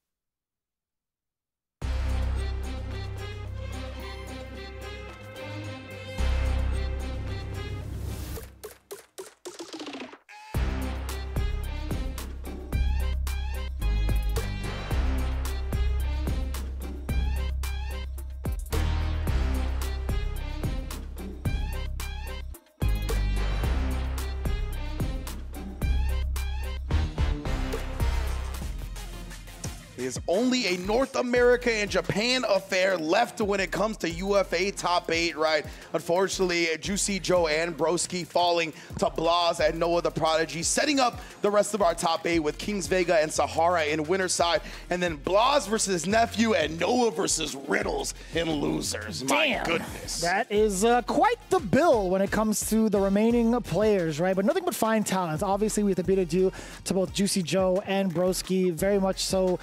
There's only a North America and Japan affair left when it comes to UFA top 8, right? Unfortunately, Juicy Joe and Broski falling to Blas and Noah the Prodigy, setting up the rest of our top 8 with Kings Vega and Sahara in winner side, and then Blas versus Nephew and Noah versus Riddles in losers. My goodness. That is quite the bill when it comes to the remaining players, right? But nothing but fine talents. Obviously, we have to bid adieu to both Juicy Joe and Broski. Very much so.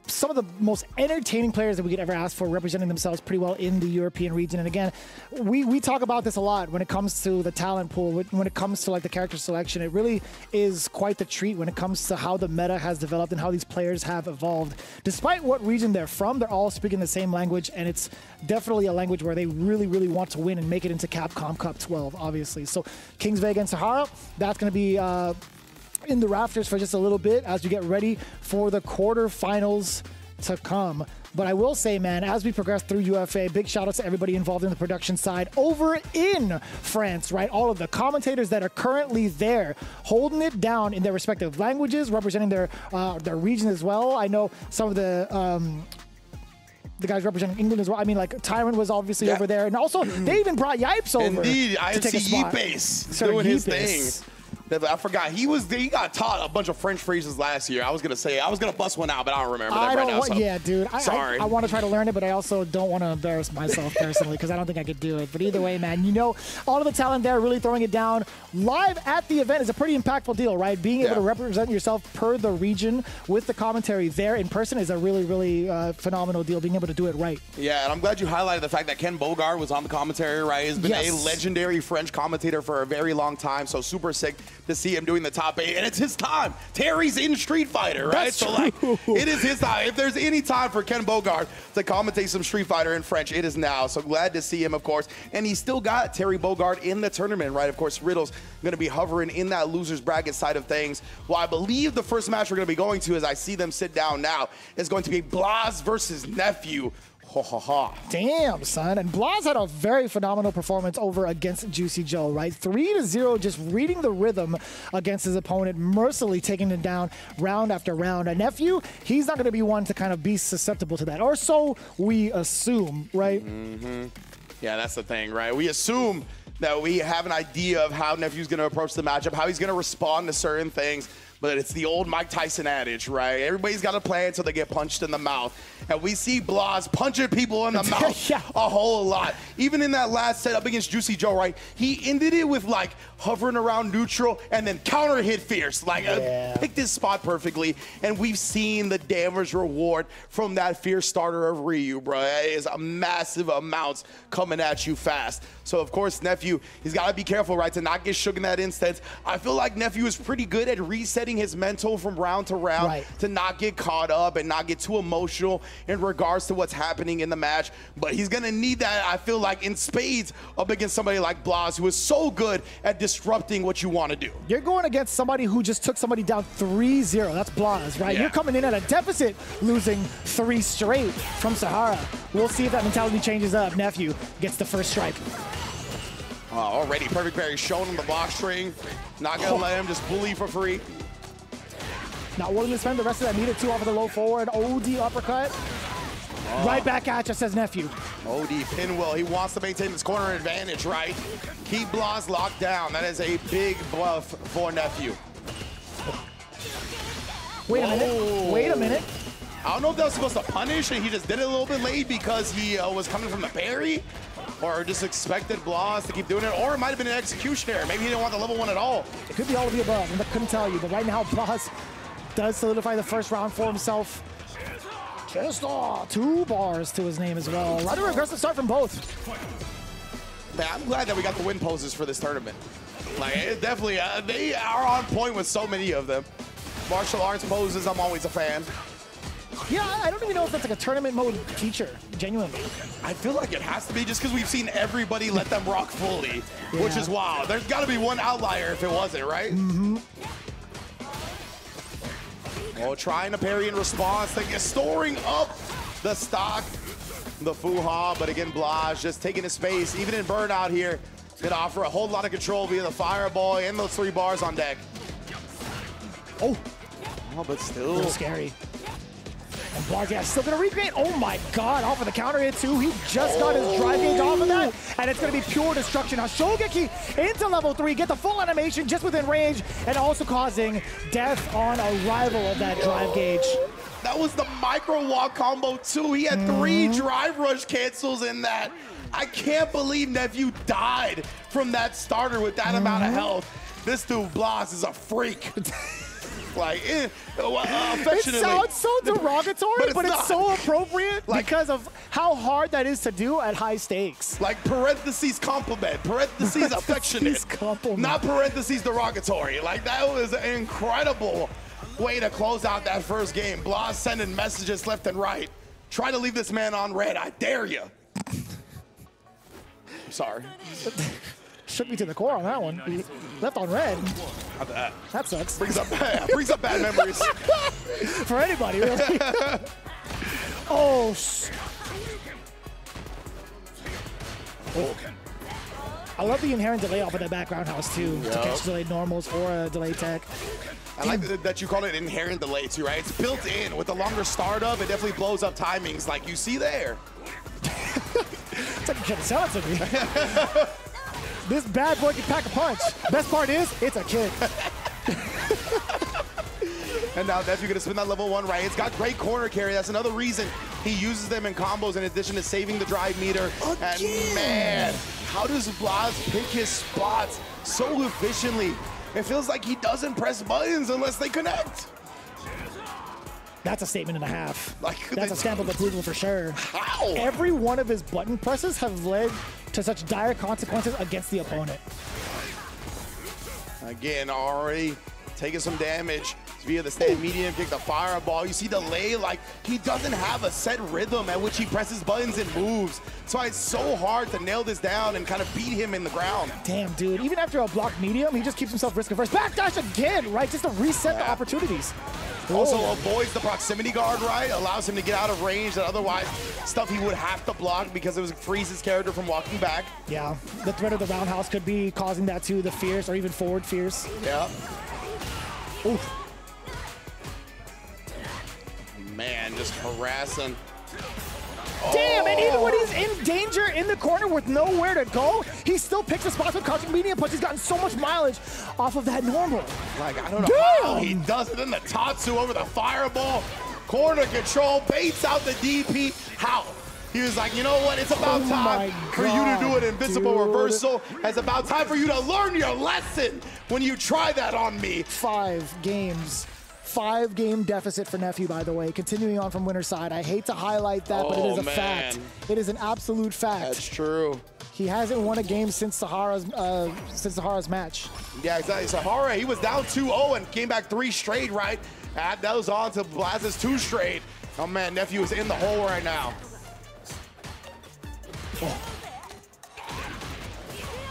Some of the most entertaining players that we could ever ask for, representing themselves pretty well in the European region. And again, we talk about this a lot when it comes to the talent pool, when it comes to like the character selection. It really is quite the treat when it comes to how the meta has developed and how these players have evolved. Despite what region they're from, they're all speaking the same language, and it's definitely a language where they really, really want to win and make it into Capcom Cup 12, obviously. So Kings Vega and Sahara, that's going to be in the rafters for just a little bit as we get ready for the quarterfinals to come. But I will say, man, as we progress through UFA, big shout out to everybody involved in the production side over in France, right? All of the commentators that are currently there holding it down in their respective languages, representing their region as well. I know some of the guys representing England as well. I mean, like, Tyrant was obviously over there. And also, they even brought Yipes over. Indeed, I to take a see spot. Yipes doing his thing. I forgot he got taught a bunch of French phrases last year. I was gonna bust one out, but I don't remember that right now. So. Yeah, dude. Sorry. I want to try to learn it, but I also don't want to embarrass myself personally because I don't think I could do it. But either way, man, you know, all of the talent there really throwing it down live at the event is a pretty impactful deal, right? Being able to represent yourself per the region with the commentary there in person is a really, really phenomenal deal. Being able to do it right. Yeah, and I'm glad you highlighted the fact that Ken Bogard was on the commentary, right? He's been a legendary French commentator for a very long time, so super sick to see him doing the top 8, and it's his time. Terry's in Street Fighter, right? That's so like, it is his time. If there's any time for Ken Bogard to commentate some Street Fighter in French, it is now. So glad to see him, of course. And he's still got Terry Bogard in the tournament, right? Of course, Riddle's going to be hovering in that losers bracket side of things. Well, I believe the first match we're going to be going to, as I see them sit down now, is going to be Blas versus Nephew. Damn, son. And Blas had a very phenomenal performance over against Juicy Joe, right? 3-0, just reading the rhythm against his opponent, mercilessly taking him down round after round. And Nephew, he's not going to be one to kind of be susceptible to that. Or so we assume, right? Yeah, that's the thing, right? We assume that we have an idea of how Nephew's going to approach the matchup, how he's going to respond to certain things. But it's the old Mike Tyson adage, right? Everybody's got a plan until they get punched in the mouth. And we see Blas punching people in the mouth a whole lot. Even in that last set up against Juicy Joe, right? He ended it with, like, hovering around neutral and then counter hit fierce. Like, picked his spot perfectly. And we've seen the damage reward from that fierce starter of Ryu, bro. It is a massive amounts coming at you fast. So, of course, Nephew, he's got to be careful, right, to not get shook in that instance. I feel like Nephew is pretty good at resetting his mental from round to round to not get caught up and not get too emotional in regards to what's happening in the match. But he's going to need that, I feel like, in spades up against somebody like Blas, who is so good at disrupting what you want to do. You're going against somebody who just took somebody down 3-0. That's Blas, right? You're coming in at a deficit, losing 3 straight from Sahara. We'll see if that mentality changes up. Nephew gets the first strike. Already perfect parry shown on the box string. Not going to let him just bully for free. Not willing to spend the rest of that meter 2 off of the low forward. OD uppercut. Right back at you, says Nephew. OD pinwheel. He wants to maintain his corner advantage, right? Keep Blas locked down. That is a big bluff for Nephew. Wait a minute. Wait a minute. I don't know if that was supposed to punish and he just did it a little bit late because he was coming from the parry, or just expected Blas to keep doing it, or it might have been an execution error. Maybe he didn't want the level 1 at all. It could be all of the above. I couldn't tell you, but right now Blas does solidify the first round for himself. Just 2 bars to his name as well. Rather aggressive start from both. Man, I'm glad that we got the win poses for this tournament. Like, it definitely, they are on point with so many of them. Martial arts poses, I'm always a fan. Yeah, I don't even know if that's like a tournament mode feature, genuinely. I feel like it has to be just because we've seen everybody let them rock fully, which is wild. There's got to be one outlier if it wasn't, right? Mm-hmm. Oh, trying to parry in response, storing up the stock, the Fu-Ha, but again, Blaz just taking his space, even in Burnout here, gonna offer a whole lot of control via the Fireball and those 3 bars on deck. Oh, but still. A little scary. And Blaz still gonna recreate. Oh my God, off of the counter hit too. He just got his drive gauge off of that, and it's gonna be pure destruction. Now Shogeki into level 3, get the full animation just within range, and also causing death on arrival of that drive gauge. That was the micro walk combo too. He had 3 drive rush cancels in that. I can't believe Nephew died from that starter with that amount of health. This dude Blaz is a freak. Like, affectionately. It sounds so derogatory, but it's so appropriate because of how hard that is to do at high stakes. Like parentheses compliment, parentheses affectionate, not parentheses derogatory. Like, that was an incredible way to close out that first game. Blaz sending messages left and right. Try to leave this man on red, I dare you. I'm sorry. Shook me to the core on that one. Left on red. Not that. That sucks. Brings up bad memories. For anybody, really. Oh. I love the inherent delay off of that background house too, to catch delayed normals or a delay tech. I like that you call it inherent delay too, right? It's built in. With the longer startup, it definitely blows up timings like you see there. It's like you can't sell it to me. This bad boy can pack a punch. Best part is, it's a kid. And now Nephew gonna spin that level 1 right. It's got great corner carry. That's another reason he uses them in combos in addition to saving the drive meter. And man, how does Blaz pick his spots so efficiently? It feels like he doesn't press buttons unless they connect. That's a statement and a half. Like, that's a stamp of approval for sure. How? Every one of his button presses have led to such dire consequences against the opponent. Again, already taking some damage via the stand medium kick, the fireball. You see delay, like he doesn't have a set rhythm at which he presses buttons and moves. That's why it's so hard to nail this down and kind of beat him in the ground. Damn, dude. Even after a blocked medium, he just keeps himself risk averse. Backdash again, right? Just to reset the opportunities. Also avoids the proximity guard, right? Allows him to get out of range that otherwise stuff he would have to block because it would freeze his character from walking back. Yeah, the threat of the roundhouse could be causing that too, the fierce or even forward fierce. Yeah. Oof. Man, just harassing. Damn, and even when he's in danger in the corner with nowhere to go, he still picks the spots with crouching medium punch. He's gotten so much mileage off of that normal. Like, I don't know how he does it. Then the Tatsu over the fireball. Corner control, baits out the DP. How? He was like, you know what? It's about time for you to do an invisible reversal. It's about time for you to learn your lesson when you try that on me. 5 games. 5-game deficit for Nephew, by the way, continuing on from winner's side. I hate to highlight that, but it is a fact. It is an absolute fact. That's true. He hasn't won a game since Sahara's match. Yeah, exactly. Sahara, he was down 2-0 and came back 3 straight, right? Add those on to Blaz's 2 straight. Oh man, Nephew is in the hole right now.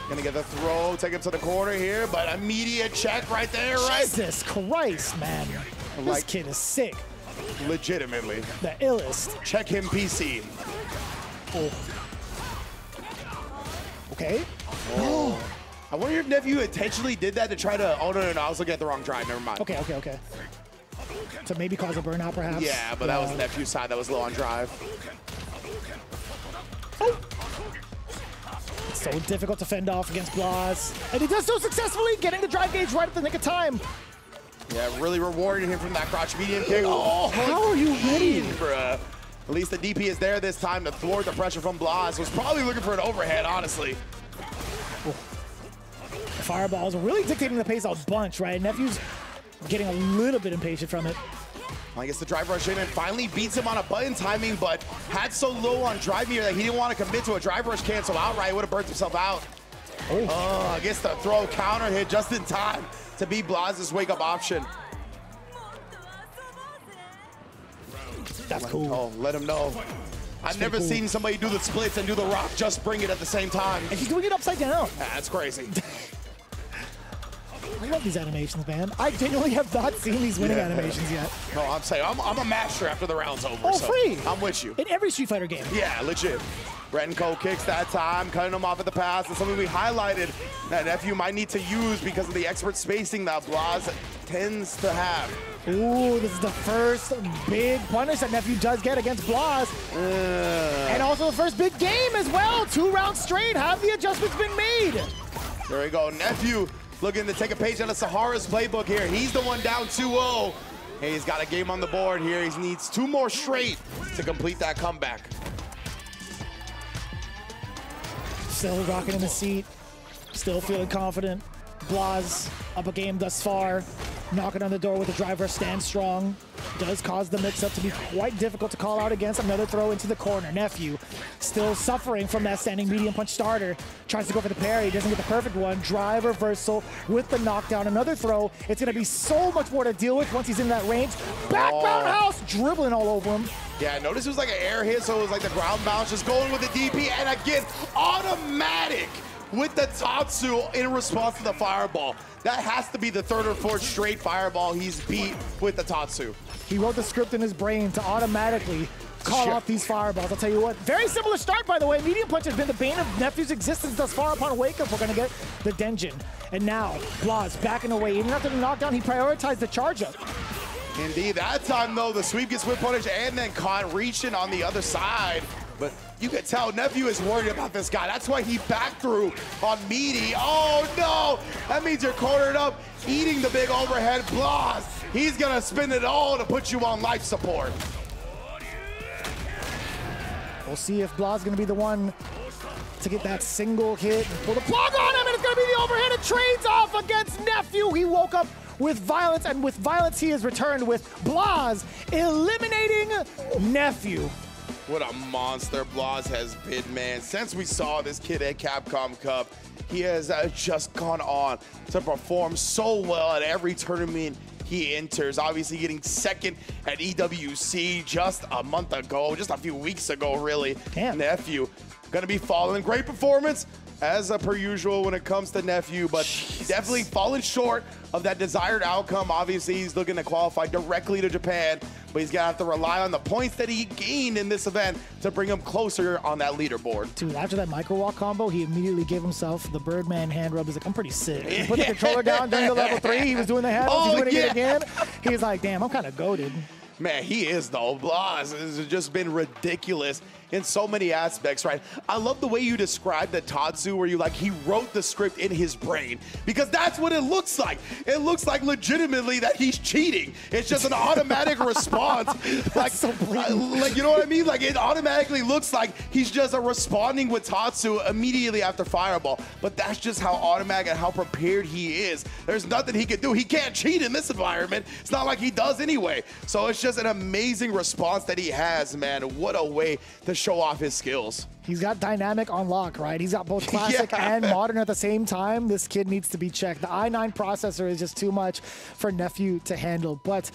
Gonna get the throw, take him to the corner here, but immediate check right there, right? Jesus Christ, man. This kid is sick. Legitimately. The illest. Check him PC. Oh. Okay. Oh. I wonder if Nephew intentionally did that to try to, oh no, I was looking at the wrong drive, never mind. Okay. To maybe cause a burnout, perhaps? Yeah, but that was Nephew's side, that was low on drive. Oh. It's so difficult to fend off against Blaz. And he does so successfully, getting the drive gauge right at the nick of time. Yeah, really rewarding him from that crotch medium kick. Oh, how are you ready? Bruh. At least the DP is there this time to thwart the pressure from Blaz. Was probably looking for an overhead, honestly. The fireballs are really dictating the pace a bunch, right? Nephew's getting a little bit impatient from it. I guess the drive rush in and finally beats him on a button timing, but had so low on drive meter that he didn't want to commit to a drive rush cancel outright. Would have burnt himself out. Oh, gets the throw counter hit just in time to be Blas's wake-up option. That's cool. Oh, let him know. I've never seen somebody do the splits and do the rock, just bring it at the same time. And he's doing it upside down. That's crazy. I love these animations, man. I genuinely have not seen these winning animations yet. No, I'm saying, I'm a master after the round's over. Oh, so free. I'm with you. In every Street Fighter game. Yeah, legit. Renko kicks that time, cutting him off at the pass. It's something we highlighted that Nephew might need to use because of the expert spacing that Blas tends to have. Ooh, this is the first big punish that Nephew does get against Blas. And also the first big game as well. 2 rounds straight. Have the adjustments been made? There we go. Nephew looking to take a page out of Sahara's playbook here. He's the one down 2-0. Hey, he's got a game on the board here. He needs 2 more straight to complete that comeback. Still rocking in the seat. Still feeling confident. Blas up a game thus far. Knocking on the door with the driver, stand strong. Does cause the mix-up to be quite difficult to call out against. Another throw into the corner. Nephew still suffering from that standing medium punch starter. Tries to go for the parry, doesn't get the perfect one. Drive reversal with the knockdown. Another throw. It's going to be so much more to deal with once he's in that range. Back roundhouse, dribbling all over him. Yeah, notice it was like an air hit, so it was like the ground bounce, just going with the DP, and again, automatic with the Tatsu in response to the fireball. That has to be the 3rd or 4th straight fireball he's beat with the Tatsu. He wrote the script in his brain to automatically call out these fireballs. I'll tell you what, very similar start, by the way. Medium punch has been the bane of Nephew's existence thus far. Upon wake up, we're going to get the Denjin. And now, Blas backing away. Even after the knockdown, he prioritized the charge up. Indeed, that time though, the sweep gets whip punish and then caught reaching on the other side. But you can tell Nephew is worried about this guy. That's why he back threw on Meaty. Oh no, that means you're cornered up, eating the big overhead. Blas, he's gonna spin it all to put you on life support. We'll see if Blas is gonna be the one to get that single hit and pull the plug on him, and it's gonna be the overhead. It trades off against Nephew. He woke up with violence, and with violence he has returned with Blas eliminating Nephew. What a monster Blas has been, man. Since we saw this kid at Capcom Cup, he has just gone on to perform so well at every tournament he enters. Obviously getting 2nd at EWC just a month ago, just a few weeks ago, really. Damn. Nephew gonna be following. Great performance, as per usual when it comes to Nephew, but definitely falling short of that desired outcome. Obviously, he's looking to qualify directly to Japan, but he's gonna have to rely on the points that he gained in this event to bring him closer on that leaderboard. Dude, after that micro walk combo, he immediately gave himself the Birdman hand rub. He's like, I'm pretty sick. He put the controller down during the level 3. He was doing the handles, he's doing it again. He's like, damn, I'm kind of goated. Man, he is though. Blas has just been ridiculous in so many aspects, right? I love the way you described the Tatsu, where you like, he wrote the script in his brain, because that's what it looks like. It looks like legitimately that he's cheating. It's just an automatic response. Like, like, you know what I mean? Like, it automatically looks like he's just responding with Tatsu immediately after fireball. But that's just how automatic and how prepared he is. There's nothing he can do. He can't cheat in this environment. It's not like he does anyway. So it's just an amazing response that he has, man. What a way to show off his skills. He's got dynamic on lock, right? He's got both classic and modern at the same time. This kid needs to be checked. The i9 processor is just too much for Nephew to handle. But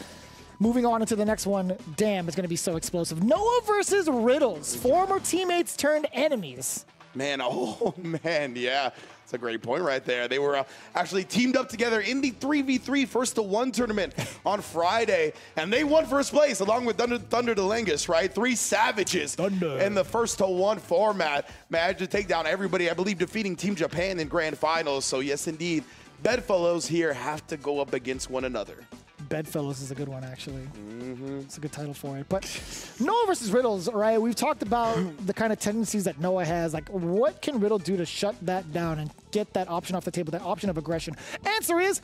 moving on into the next one, damn, it's going to be so explosive. Noah versus Riddles, former teammates turned enemies. Man, oh man, yeah. That's a great point right there. They were actually teamed up together in the 3v3 first to 1 tournament on Friday, and they won first place along with Thunder DeLangus, right? 3 savages in the first to 1 format. Managed to take down everybody, I believe, defeating Team Japan in grand finals. So yes, indeed, bedfellows here have to go up against one another. Bedfellows is a good one, actually. It's a good title for it. But Noah versus Riddles, right? We've talked about the kind of tendencies that Noah has. Like, what can Riddle do to shut that down and get that option off the table, that option of aggression? Answer is,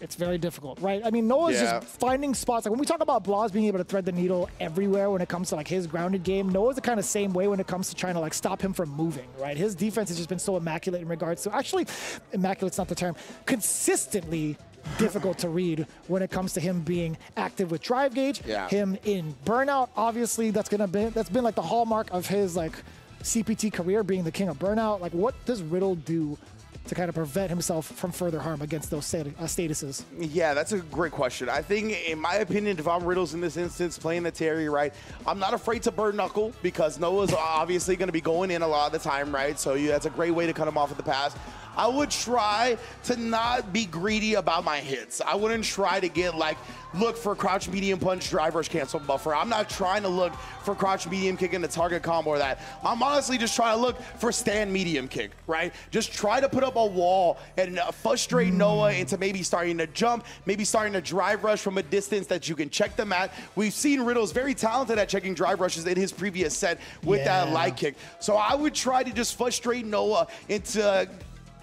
it's very difficult, right? I mean, Noah's just finding spots. Like, when we talk about Blas being able to thread the needle everywhere when it comes to, like, his grounded game, Noah's the kind of same way when it comes to trying to, like, stop him from moving, right? His defense has just been so immaculate in regards to, actually, immaculate's not the term, consistently difficult to read when it comes to him being active with drive gauge, him in burnout. Obviously, that's been like the hallmark of his like CPT career, being the king of burnout. Like, what does Riddle do to kind of prevent himself from further harm against those statuses? Yeah, that's a great question. I think, in my opinion, if I'm Riddles in this instance, playing the Terry, right, I'm not afraid to burn knuckle because Noah's obviously going to be going in a lot of the time, right? So that's a great way to cut him off at the pass. I would try to not be greedy about my hits. I wouldn't try to get look for crouch medium punch, drive rush cancel buffer. I'm not trying to look for crouch medium kick in the target combo or that. I'm honestly just trying to look for stand medium kick, right? Just try to put up a wall and frustrate Noah into maybe starting to jump, maybe starting to drive rush from a distance that you can check them at. We've seen Riddles very talented at checking drive rushes in his previous set with that light kick. So I would try to just frustrate Noah into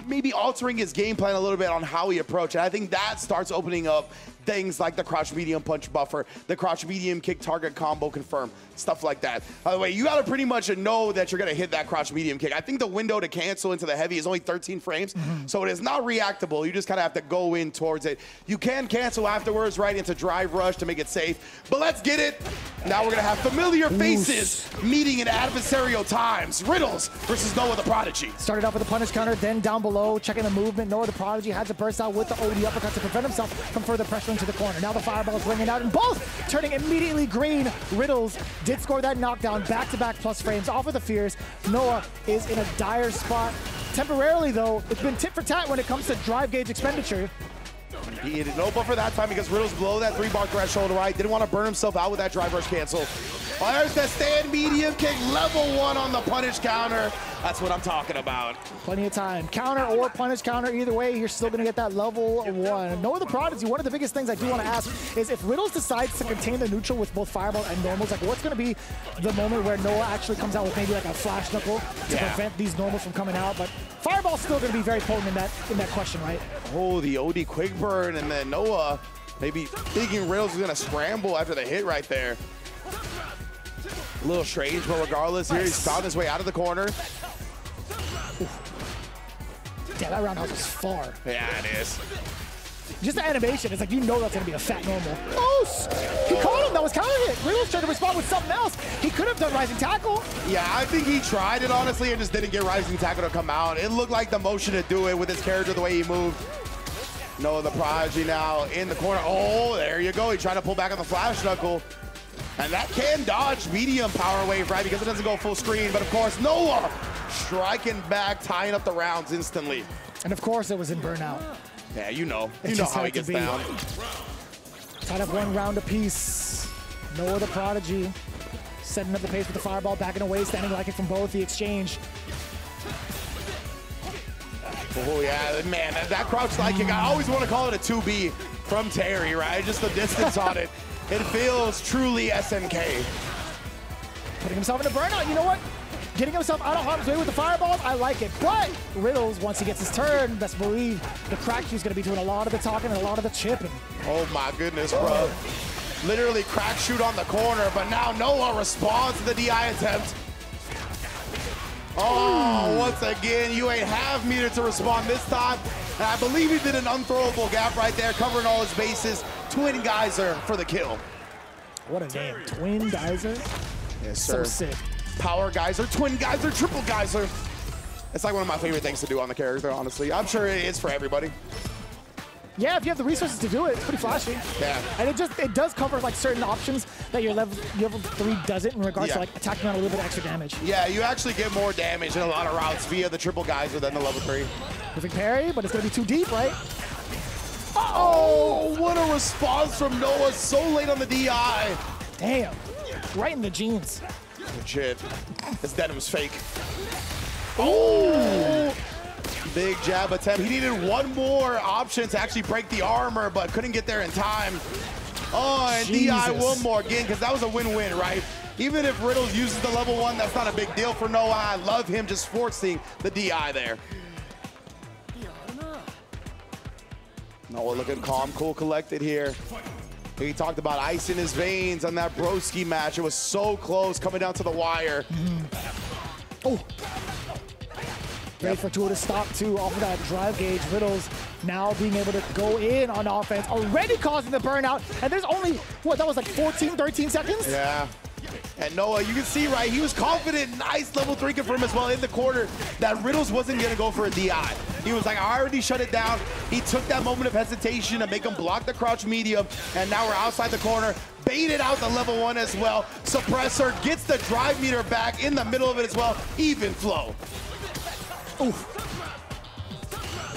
maybe altering his game plan a little bit on how he approaches. I think that starts opening up things like the crouch medium punch buffer, the crouch medium kick target combo confirm, stuff like that. By the way, you gotta pretty much know that you're gonna hit that crouch medium kick. I think the window to cancel into the heavy is only 13 frames, so it is not reactable. You just kind of have to go in towards it. You can cancel afterwards right into drive rush to make it safe, but let's get it. Now we're gonna have familiar faces meeting in adversarial times. Riddles versus Noah the Prodigy. Started off with a punish counter, then down below, checking the movement. Noah the Prodigy had to burst out with the OD uppercut to prevent himself from further pressure into the corner. Now the fireball's ringing out, and both turning immediately green. Riddles did score that knockdown, back-to-back plus frames off of the fears. Noah is in a dire spot. Temporarily, though, it's been tit for tat when it comes to drive gauge expenditure. He had no buffer that time because Riddles below that 3-bar threshold, right? Didn't want to burn himself out with that drive rush cancel. Fires the stand medium kick, level 1 on the punish counter. That's what I'm talking about. Plenty of time. Counter or punish counter, either way, you're still going to get that level 1. Noah the Prodigy, one of the biggest things I do want to ask is if Riddles decides to contain the neutral with both fireball and normals, what's going to be the moment where Noah actually comes out with maybe a flash knuckle to prevent these normals from coming out? But fireball's still going to be very potent in that question, right? Oh, the OD quick burn, and then Noah maybe thinking Riddles is going to scramble after the hit right there. A little strange, but regardless, here he's found his way out of the corner. Damn, that roundhouse was far. Yeah, it is. Just the animation, it's you know that's going to be a fat normal. Oh, he caught him. That was counter hit. Riddles tried to respond with something else. He could have done rising tackle. Yeah, I think he tried it, honestly, and just didn't get rising tackle to come out. It looked like the motion to do it with his character, the way he moved. Noah the Prodigy now in the corner. Oh, there you go. He tried to pull back on the flash knuckle. And that can dodge medium power wave, right? Because it doesn't go full screen. But of course, Noah striking back, tying up the rounds instantly. And of course, it was in burnout. Yeah, you know how he gets down. Tied up 1 round apiece. Noah the Prodigy setting up the pace with the fireball, backing away, standing like it from both the exchange. Oh yeah, man, that crouch slide kick, I always want to call it a 2B from Terry, right? Just the distance on it. It feels truly SNK. Putting himself in a burnout, you know what? Getting himself out of harm's way with the fireballs, I like it. But Riddles, once he gets his turn, best believe the crack shoot's gonna be doing a lot of the talking and a lot of the chipping. Oh my goodness, bro. Literally crack shoot on the corner, but now Noah responds to the DI attempt. Oh, once again, you ain't have meter to respond this time. And I believe he did an unthrowable gap right there, covering all his bases. Twin Geyser for the kill. What a name, Twin Geyser? Yes, sir. So sick. Power Geyser, Twin Geyser, Triple Geyser. It's like one of my favorite things to do on the character, honestly. I'm sure it is for everybody. Yeah, if you have the resources to do it, it's pretty flashy. Yeah. And it does cover certain options that your level 3 doesn't in regards to attacking on a little bit of extra damage. Yeah, you actually get more damage in a lot of routes via the Triple Geyser than the level 3. Perfect parry, but it's gonna be too deep, right? Oh, what a response from Noah so late on the DI. Damn, right in the jeans. Legit, this denim's fake. Oh, big jab attempt. He needed 1 more option to actually break the armor, but couldn't get there in time. Oh, and Jesus. DI 1 more again, because that was a win-win, right? Even if Riddles uses the level 1, that's not a big deal for Noah. I love him just forcing the DI there. Noah looking calm, cool, collected here. He talked about ice in his veins on that broski match. It was so close, coming down to the wire. Oh. Great fortuitous stop, too, off of that drive gauge. Riddles now being able to go in on offense, already causing the burnout. And there's only, what, that was 14, 13 seconds? Yeah. And Noah, you can see, right, he was confident, nice level 3 confirm as well in the corner, that Riddles wasn't gonna go for a DI. He was like, I already shut it down. He took that moment of hesitation to make him block the crouch medium, and now we're outside the corner, baited out the level 1 as well. Suppressor gets the drive meter back in the middle of it as well, even flow. Oof.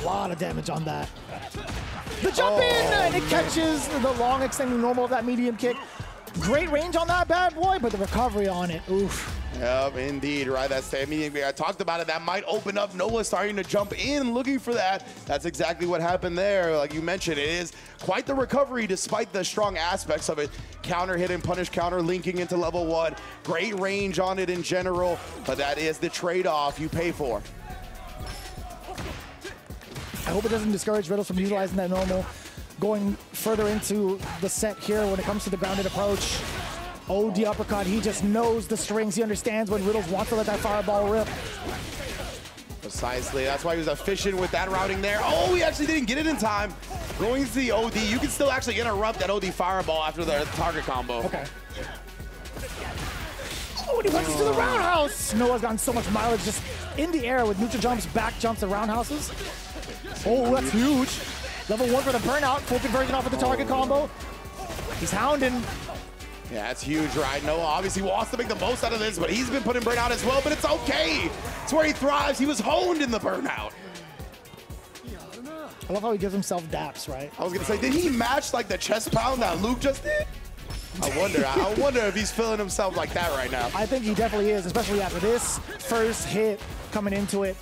A lot of damage on that. The jump in, and it catches the long extending normal of that medium kick. Great range on that bad boy, but the recovery on it, oof. Yep, indeed, right? That's the immediate. I talked about it. That might open up. Noah starting to jump in, looking for that. That's exactly what happened there. Like you mentioned, it is quite the recovery despite the strong aspects of it. Counter hit and punish counter linking into level 1. Great range on it in general, but that is the trade-off you pay for. I hope it doesn't discourage Riddles from utilizing that normal. Going further into the set here when it comes to the grounded approach. OD uppercut, he just knows the strings. He understands when Riddles wants to let that fireball rip. Precisely, that's why he was efficient with that routing there. Oh, he actually didn't get it in time. Going to the OD, you can still actually interrupt that OD fireball after the target combo. Okay. Oh, and he punches to the roundhouse. Noah's gotten so much mileage just in the air with neutral jumps, back jumps, and roundhouses. Oh, that's huge. Level 1 for the burnout, full conversion off of the target combo. He's hounding. Yeah, that's huge, right? Noah obviously wants to make the most out of this, but he's been putting burnout as well, but it's okay. It's where he thrives. He was honed in the burnout. I love how he gives himself daps, right? I was gonna say, did he match like the chest pound that Luke just did? I wonder if he's feeling himself like that right now. I think he definitely is, especially after this first hit coming into it.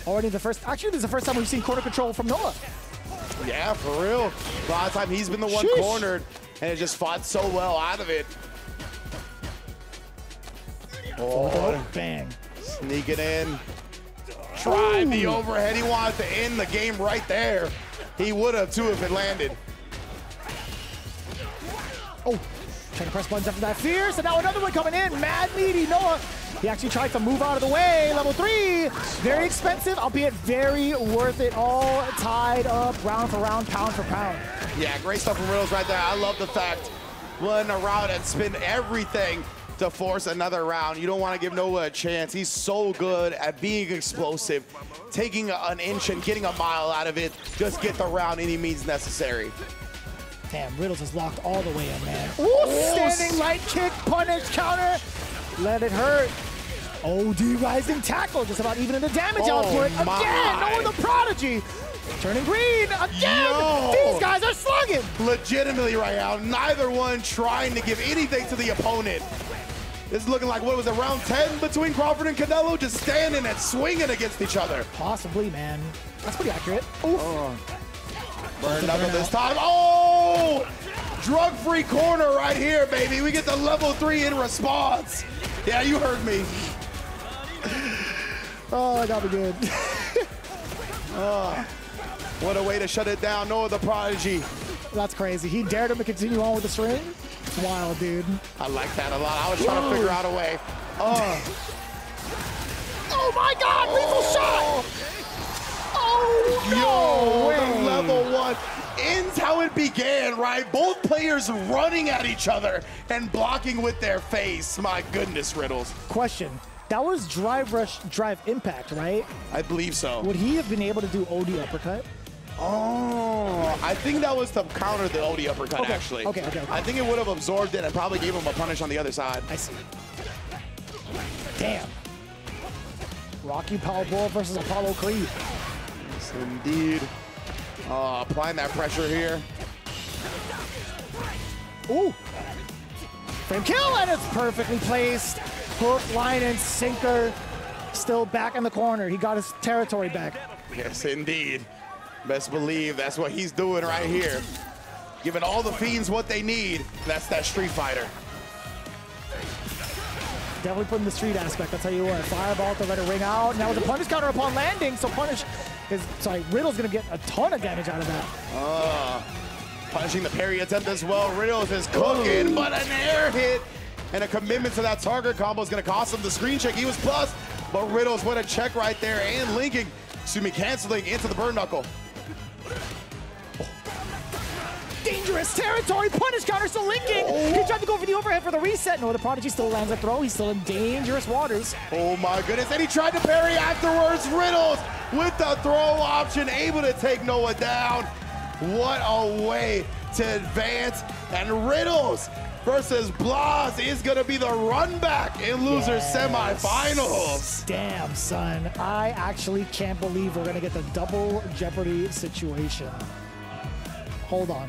Already actually this is the first time we've seen corner control from Noah. Yeah, for real. A lot of time he's been the one cornered, and it just fought so well out of it. Oh, bang. Sneaking in. Tried the overhead. He wanted to end the game right there. He would have, too, if it landed. Oh, trying to press buttons after that fierce, and now another one coming in. Mad meaty Noah. He actually tried to move out of the way. Level 3, very expensive, albeit very worth it. All tied up, round for round, pound for pound. Yeah, great stuff from Riddles right there. I love the fact running around and spin everything to force another round. You don't want to give Noah a chance. He's so good at being explosive, taking an inch and getting a mile out of it. Just get the round any means necessary. Damn, Riddles is locked all the way in, man. Ooh, standing light kick, punish, counter. Let it hurt. OD rising tackle, just about even in the damage output. Again, Noah the Prodigy. Turning green again. Yo. These guys are slugging. Legitimately right now, neither one trying to give anything to the opponent. This is looking like, what was it, round 10 between Crawford and Canelo? Just standing and swinging against each other. Possibly, man. That's pretty accurate. Burned up this time. Oh! Drug-free corner right here, baby. We get the level 3 in response. Yeah, you heard me. Oh, that got me good. What a way to shut it down. Noah the Prodigy. That's crazy. He dared him to continue on with the string. It's wild, dude. I like that a lot. I was trying to figure out a way. Oh my God, lethal shot! Oh, no way. The level 1 ends how it began, right? Both players running at each other and blocking with their face. My goodness, Riddles. Question. That was drive rush, drive impact, right? I believe so. Would he have been able to do OD uppercut? Oh, I think that was to counter the OD uppercut, actually. Okay. I think it would have absorbed it and probably gave him a punish on the other side. I see. Damn. Rocky Balboa versus Apollo Creed. Yes, indeed. Applying that pressure here. Ooh. Frame kill, and it's perfectly placed. Hook, line, and sinker. Still back in the corner. He got his territory back. Yes, indeed. Best believe that's what he's doing right here. Giving all the fiends what they need. That's that Street Fighter. Definitely putting the street aspect, I'll tell you what. Fireball to let it ring out. Now with the punish counter upon landing, so Riddle's gonna get a ton of damage out of that. Punishing the parry attempt as well. Riddles is cooking, but an air hit and a commitment to that target combo is gonna cost him the screen check. He was plus, but Riddles went a check right there and linking, canceling into the burn knuckle. Dangerous dangerous territory. Punish counter still linking. He tried to go for the overhead for the reset. No, the Prodigy still lands a throw. He's still in dangerous waters. Oh my goodness, and he tried to parry afterwards. Riddles with the throw option, able to take Noah down. What a way to advance. And Riddles versus Blas is gonna be the run back in losers semifinals. Damn, son. I actually can't believe we're gonna get the double Jeopardy situation. Hold on.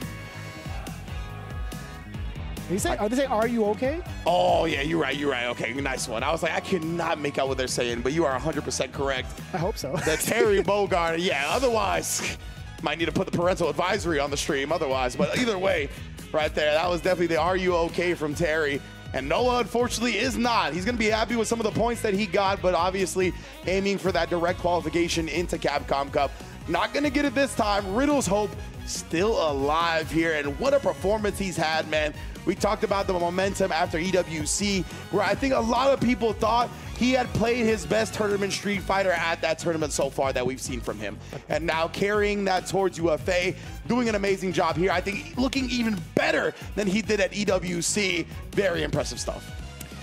Are they saying, are you okay? Oh, yeah, you're right. Okay, nice one. I was like, I cannot make out what they're saying, but you are 100% correct. I hope so. The Terry Bogard, yeah, otherwise, might need to put the parental advisory on the stream otherwise, but either way, right there, that was definitely the are you okay from Terry. And Noah, unfortunately, is not. He's going to be happy with some of the points that he got, but obviously aiming for that direct qualification into Capcom Cup. Not going to get it this time. Riddle's hope still alive here, and what a performance he's had, man. We talked about the momentum after EWC, where I think a lot of people thought he had played his best tournament Street Fighter at that tournament so far that we've seen from him. And now carrying that towards UFA, doing an amazing job here. I think looking even better than he did at EWC. Very impressive stuff.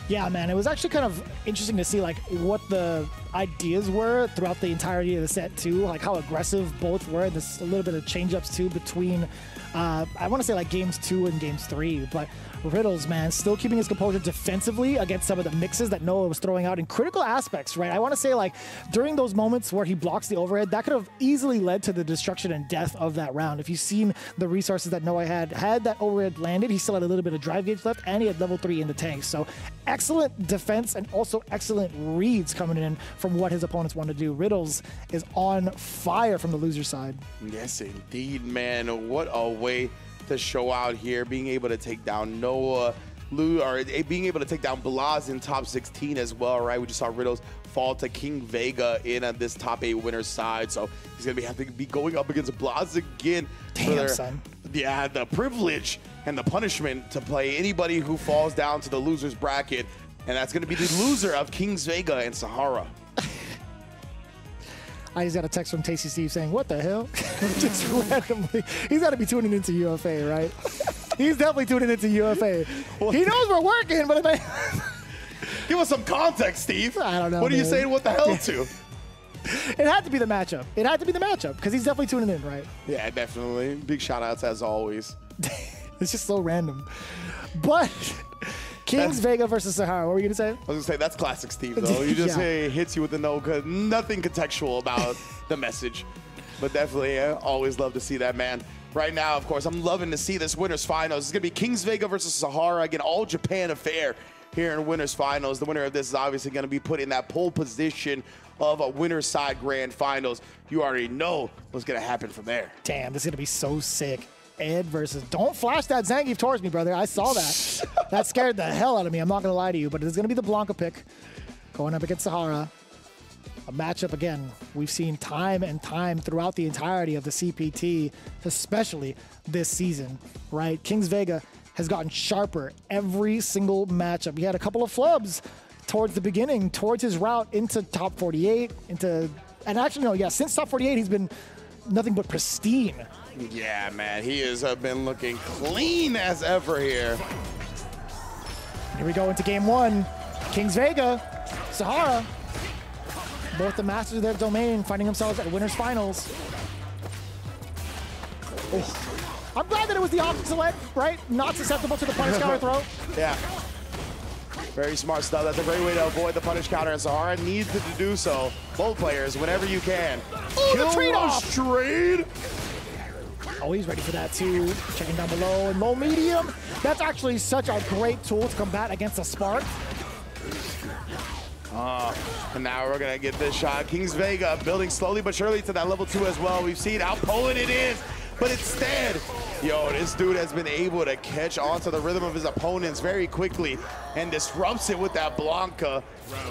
Yeah, man, it was actually kind of interesting to see like what the ideas were throughout the entirety of the set too, like how aggressive both were. There's a little bit of change-ups too between, I want to say like games 2 and games 3, but Riddles, man, still keeping his composure defensively against some of the mixes that Noah was throwing out in critical aspects, right? I want to say like during those moments where he blocks the overhead, that could have easily led to the destruction and death of that round. If you've seen the resources that Noah had that overhead landed, he still had a little bit of drive gauge left and he had level 3 in the tank. So excellent defense and also excellent reads coming in from what his opponents want to do. Riddles is on fire from the loser side. Yes, indeed, man. What a way to show out here, being able to take down Noah, or being able to take down Blas in top 16 as well, right? We just saw Riddles fall to King Vega in on this top 8 winner side, so he's gonna have to be going up against Blas again. Damn, son. Yeah, the privilege and the punishment to play anybody who falls down to the loser's bracket, and that's gonna be the loser of Kings Vega and Sahara. I just got a text from Tasty Steve saying, what the hell? Just randomly. He's got to be tuning into UFA, right? He's definitely tuning into UFA. He knows we're working, but give us some context, Steve. I don't know. What are you saying what the hell to? It had to be the matchup. It had to be the matchup because he's definitely tuning in, right? Yeah, definitely. Big shout outs as always. It's just so random. But Kings Vega versus Sahara. What were you going to say? I was going to say, that's classic Steve, though. You just say hits you with the no, because nothing contextual about the message. But definitely, always love to see that, man. Right now, of course, I'm loving to see this winners finals. It's going to be Kings Vega versus Sahara. Again, all Japan affair here in winners finals. The winner of this is obviously going to be put in that pole position of a winner's side grand finals. You already know what's going to happen from there. Damn, this is going to be so sick. Ed versus, don't flash that Zangief towards me, brother. I saw that. That scared the hell out of me. I'm not going to lie to you, but it's going to be the Blanca pick going up against Sahara. A matchup, again, we've seen time and time throughout the entirety of the CPT, especially this season, right? Kings Vega has gotten sharper every single matchup. He had a couple of flubs towards the beginning, towards his route into top 48, and actually, no, yeah, since top 48, he's been nothing but pristine. Yeah, man, he has been looking clean as ever here. Here we go into game 1. Kings Vega, Sahara, both the masters of their domain, finding themselves at winners finals. Oh. I'm glad that it was the opposite leg, right? Not susceptible to the punish counter throw. Yeah. Very smart stuff. That's a great way to avoid the punish counter, and Sahara needs to do so. Both players, whenever you can. Ooh, the trade-off! Trade. Oh, he's ready for that too. Checking down below and low medium. That's actually such a great tool to combat against a spark. And now we're gonna get this shot. Kings Vega building slowly but surely to that level 2 as well. We've seen how potent it is, but instead, yo, this dude has been able to catch onto the rhythm of his opponents very quickly and disrupts it with that Blanca.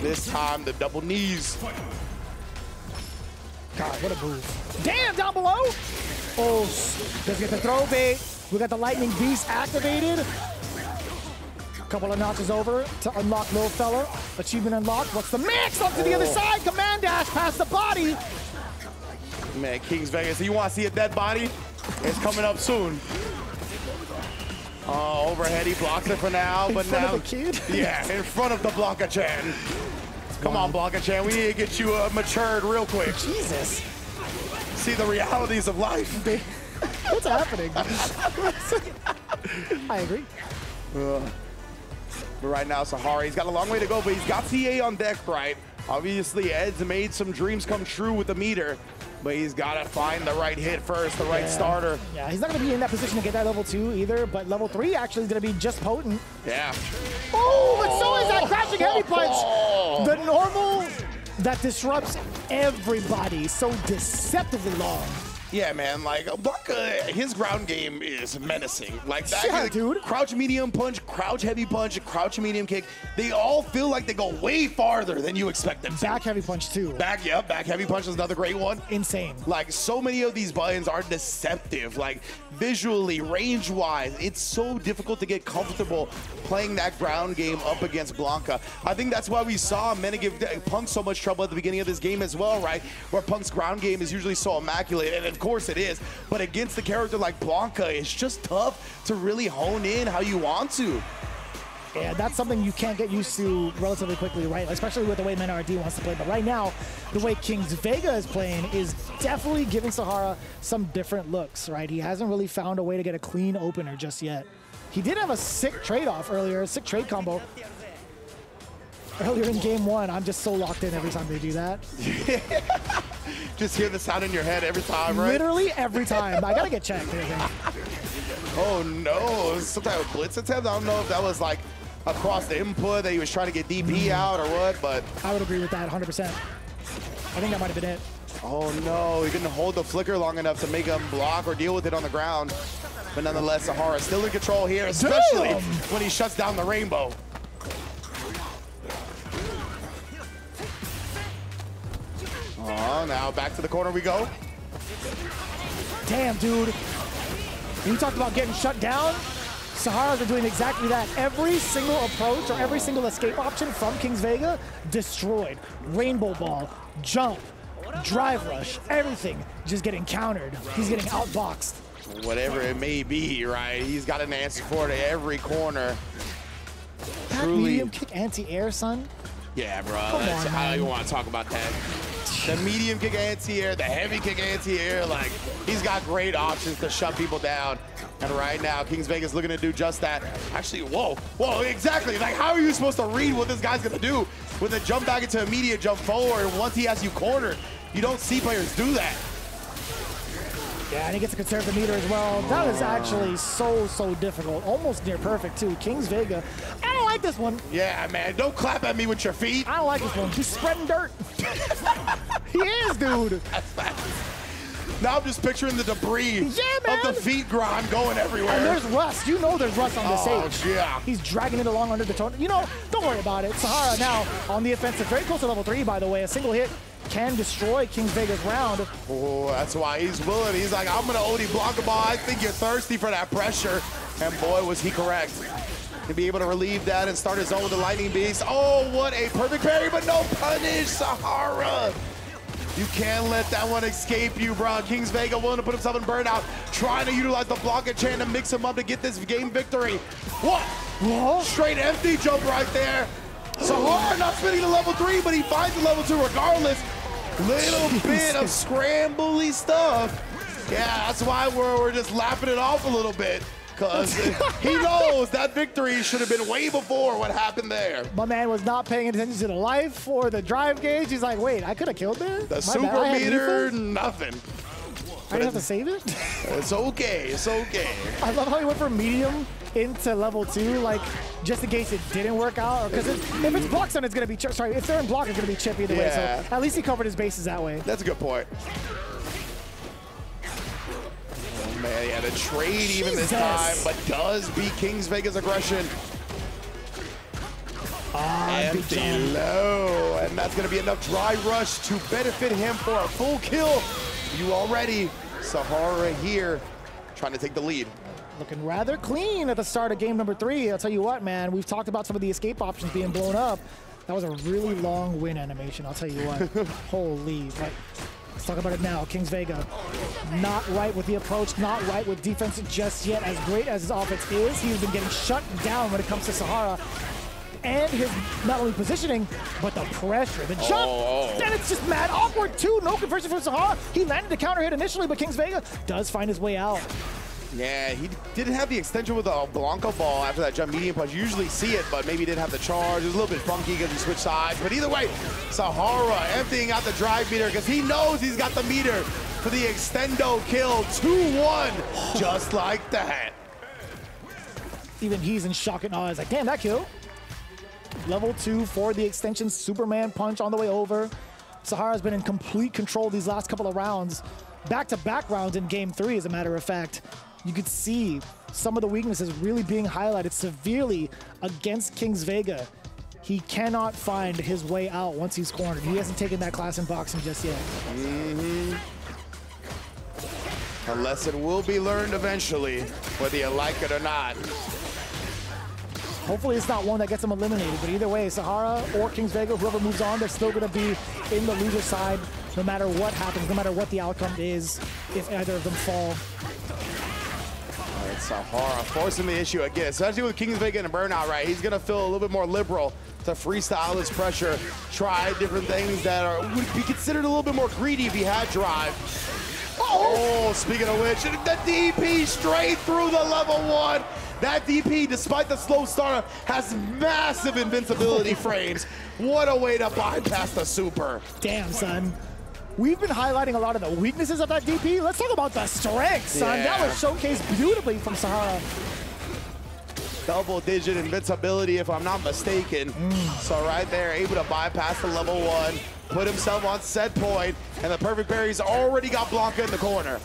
This time, the double knees. God, what a move. Damn, down below. Oh, let's get the throw bait. We got the Lightning Beast activated. Couple of notches over to unlock little fella. Achievement unlocked. What's the mix? Up to the other side. Command dash past the body. Man, Kings Vegas, so you want to see a dead body? It's coming up soon. Overhead, he blocks it for now, but now... In front of the kid? Yeah, in front of the Blanca-chan. Come on, Blanca-chan, we need to get you matured real quick. Jesus. See the realities of life. What's happening? I agree. But right now, Sahara, he's got a long way to go, but he's got CA on deck, right? Obviously, Ed's made some dreams come true with the meter, but he's got to find the right hit first, the right starter. Yeah, he's not going to be in that position to get that level 2 either, but level 3 actually is going to be just potent. Yeah. Oh, but so is that crashing heavy punch. The normal that disrupts everybody so deceptively long. Yeah, man, like, Blanca, his ground game is menacing. Like, that dude. Crouch medium punch, crouch heavy punch, crouch medium kick, they all feel like they go way farther than you expect them to. Back heavy punch, too. Back heavy punch is another great one. Insane. Like, so many of these buttons are deceptive. Like, visually, range-wise, it's so difficult to get comfortable playing that ground game up against Blanca. I think that's why we saw Mena give Punk so much trouble at the beginning of this game as well, right? Where Punk's ground game is usually so immaculate, and of course it is, but against a character like Blanca, it's just tough to really hone in how you want to. Yeah, that's something you can't get used to relatively quickly, right? Especially with the way Mena RD wants to play. But right now, the way Kings Vega is playing is definitely giving Sahara some different looks, right? He hasn't really found a way to get a clean opener just yet. He did have a sick trade-off earlier, a sick trade combo. Earlier in game 1, I'm just so locked in every time they do that. Just hear the sound in your head every time, right? Literally every time. I gotta get checked. Oh no, some type of blitz attempt. I don't know if that was like across the input that he was trying to get DP out or what, but... I would agree with that 100%. I think that might have been it. Oh no, he couldn't hold the flicker long enough to make him block or deal with it on the ground. But nonetheless, Sahara still in control here, especially when he shuts down the rainbow. Oh, now back to the corner we go. Damn, dude. You talked about getting shut down. Sahara's been doing exactly that. Every single approach or every single escape option from Kings Vega, destroyed. Rainbow ball, jump, drive rush, everything just getting countered. He's getting outboxed. Whatever it may be, right? He's got an answer for it at every corner. That medium kick anti-air, son? Yeah, bro. I don't even want to talk about that. The medium kick anti-air, the heavy kick anti-air, like, he's got great options to shut people down. And right now, Kings Vega's looking to do just that. Actually, whoa, exactly. Like, how are you supposed to read what this guy's gonna do with a jump back into immediate jump forward once he has you cornered? You don't see players do that. Yeah, and he gets to conserve the meter as well. That is actually so difficult. Almost near perfect, too. Kings Vega. I don't like this one. Yeah, man. Don't clap at me with your feet. I don't like this one. He's spreading dirt. He is, dude. Now I'm just picturing the debris of the feet grind going everywhere. And there's rust. You know there's rust on this stage. Yeah. He's dragging it along under the tone. You know, don't worry about it. Sahara now on the offensive. Very close to level 3, by the way. A single hit can destroy Kings Vega's round. Oh, that's why he's willing. He's like, I'm going to OD Blanca ball. I think you're thirsty for that pressure. And boy, was he correct. To be able to relieve that and start his own with the Lightning Beast. Oh, what a perfect parry, but no punish, Sahara. You can't let that one escape you, bro. Kings Vega willing to put himself in burnout, trying to utilize the Blanca-chan to mix him up to get this game victory. What? Straight empty jump right there. Sahara not spinning to level 3, but he finds the level 2 regardless. Little bit of scrambly stuff. Yeah, that's why we're just laughing it off a little bit. Because he knows that victory should have been way before what happened there. My man was not paying attention to the life or the drive gauge. He's like, wait, I could have killed there? The super meter, nothing. I didn't have to save it? It's okay, it's okay. I love how he went from medium into level 2, like, just in case it didn't work out. Because if it's block stun, it's going to be chip. Sorry, if they're in block, it's going to be chip either way. So at least he covered his bases that way. That's a good point. Man, yeah, the trade even this time, but does beat Kings Vega's aggression. Empty low, and that's going to be enough dry rush to benefit him for a full kill. You already, Sahara here, trying to take the lead. Looking rather clean at the start of game number 3. I'll tell you what, man, we've talked about some of the escape options being blown up. That was a really long win animation, I'll tell you what. Holy, like, talk about it now. Kings Vega, not right with the approach, not right with defense just yet. As great as his offense is, he's been getting shut down when it comes to Sahara. And his not only positioning, but the pressure, the jump, and it's just mad awkward too. No conversion from Sahara. He landed the counter hit initially, but Kings Vega does find his way out. Yeah, he didn't have the extension with a Blanco ball after that jump medium punch. You usually see it, but maybe he didn't have the charge. It was a little bit funky because he switched sides. But either way, Sahara emptying out the drive meter because he knows he's got the meter for the extendo kill. 2-1, just like that. Even he's in shock and awe. He's like, damn, that kill. Level 2 for the extension Superman punch on the way over. Sahara's been in complete control these last couple of rounds. Back-to-back rounds in Game 3, as a matter of fact. You could see some of the weaknesses really being highlighted severely against Kings Vega. He cannot find his way out once he's cornered. He hasn't taken that class in boxing just yet. A lesson will be learned eventually, whether you like it or not. Hopefully it's not one that gets him eliminated, but either way, Sahara or Kings Vega, whoever moves on, they're still going to be in the loser side no matter what happens, no matter what the outcome is, if either of them fall. All right, Sahara forcing the issue again, especially with Kings Vega and Burnout, right? He's going to feel a little bit more liberal to freestyle his pressure, try different things that would be considered a little bit more greedy if he had drive. Oh, speaking of which, the DP straight through the level 1. That DP, despite the slow startup, has massive invincibility frames. What a way to bypass the super. Damn, son. We've been highlighting a lot of the weaknesses of that DP. Let's talk about the strengths, son. Yeah. That was showcased beautifully from Sahara. Double-digit invincibility, if I'm not mistaken. So right there, able to bypass the level 1, put himself on set point, and the perfect parry's already got Blanca in the corner.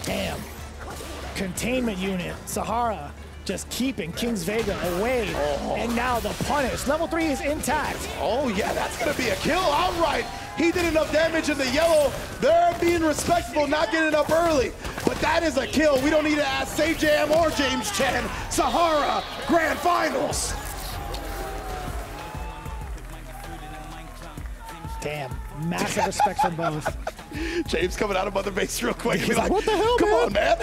Damn. Containment unit, Sahara just keeping Kings Vega away. And now the punish. Level 3 is intact. Oh yeah, that's gonna be a kill outright. He did enough damage in the yellow. They're being respectful, not getting up early. But that is a kill. We don't need to ask Save Jam or James Chen. Sahara, Grand Finals. Damn, massive respect from both. James coming out of Mother Base real quick. He's like, what the hell, come on, man.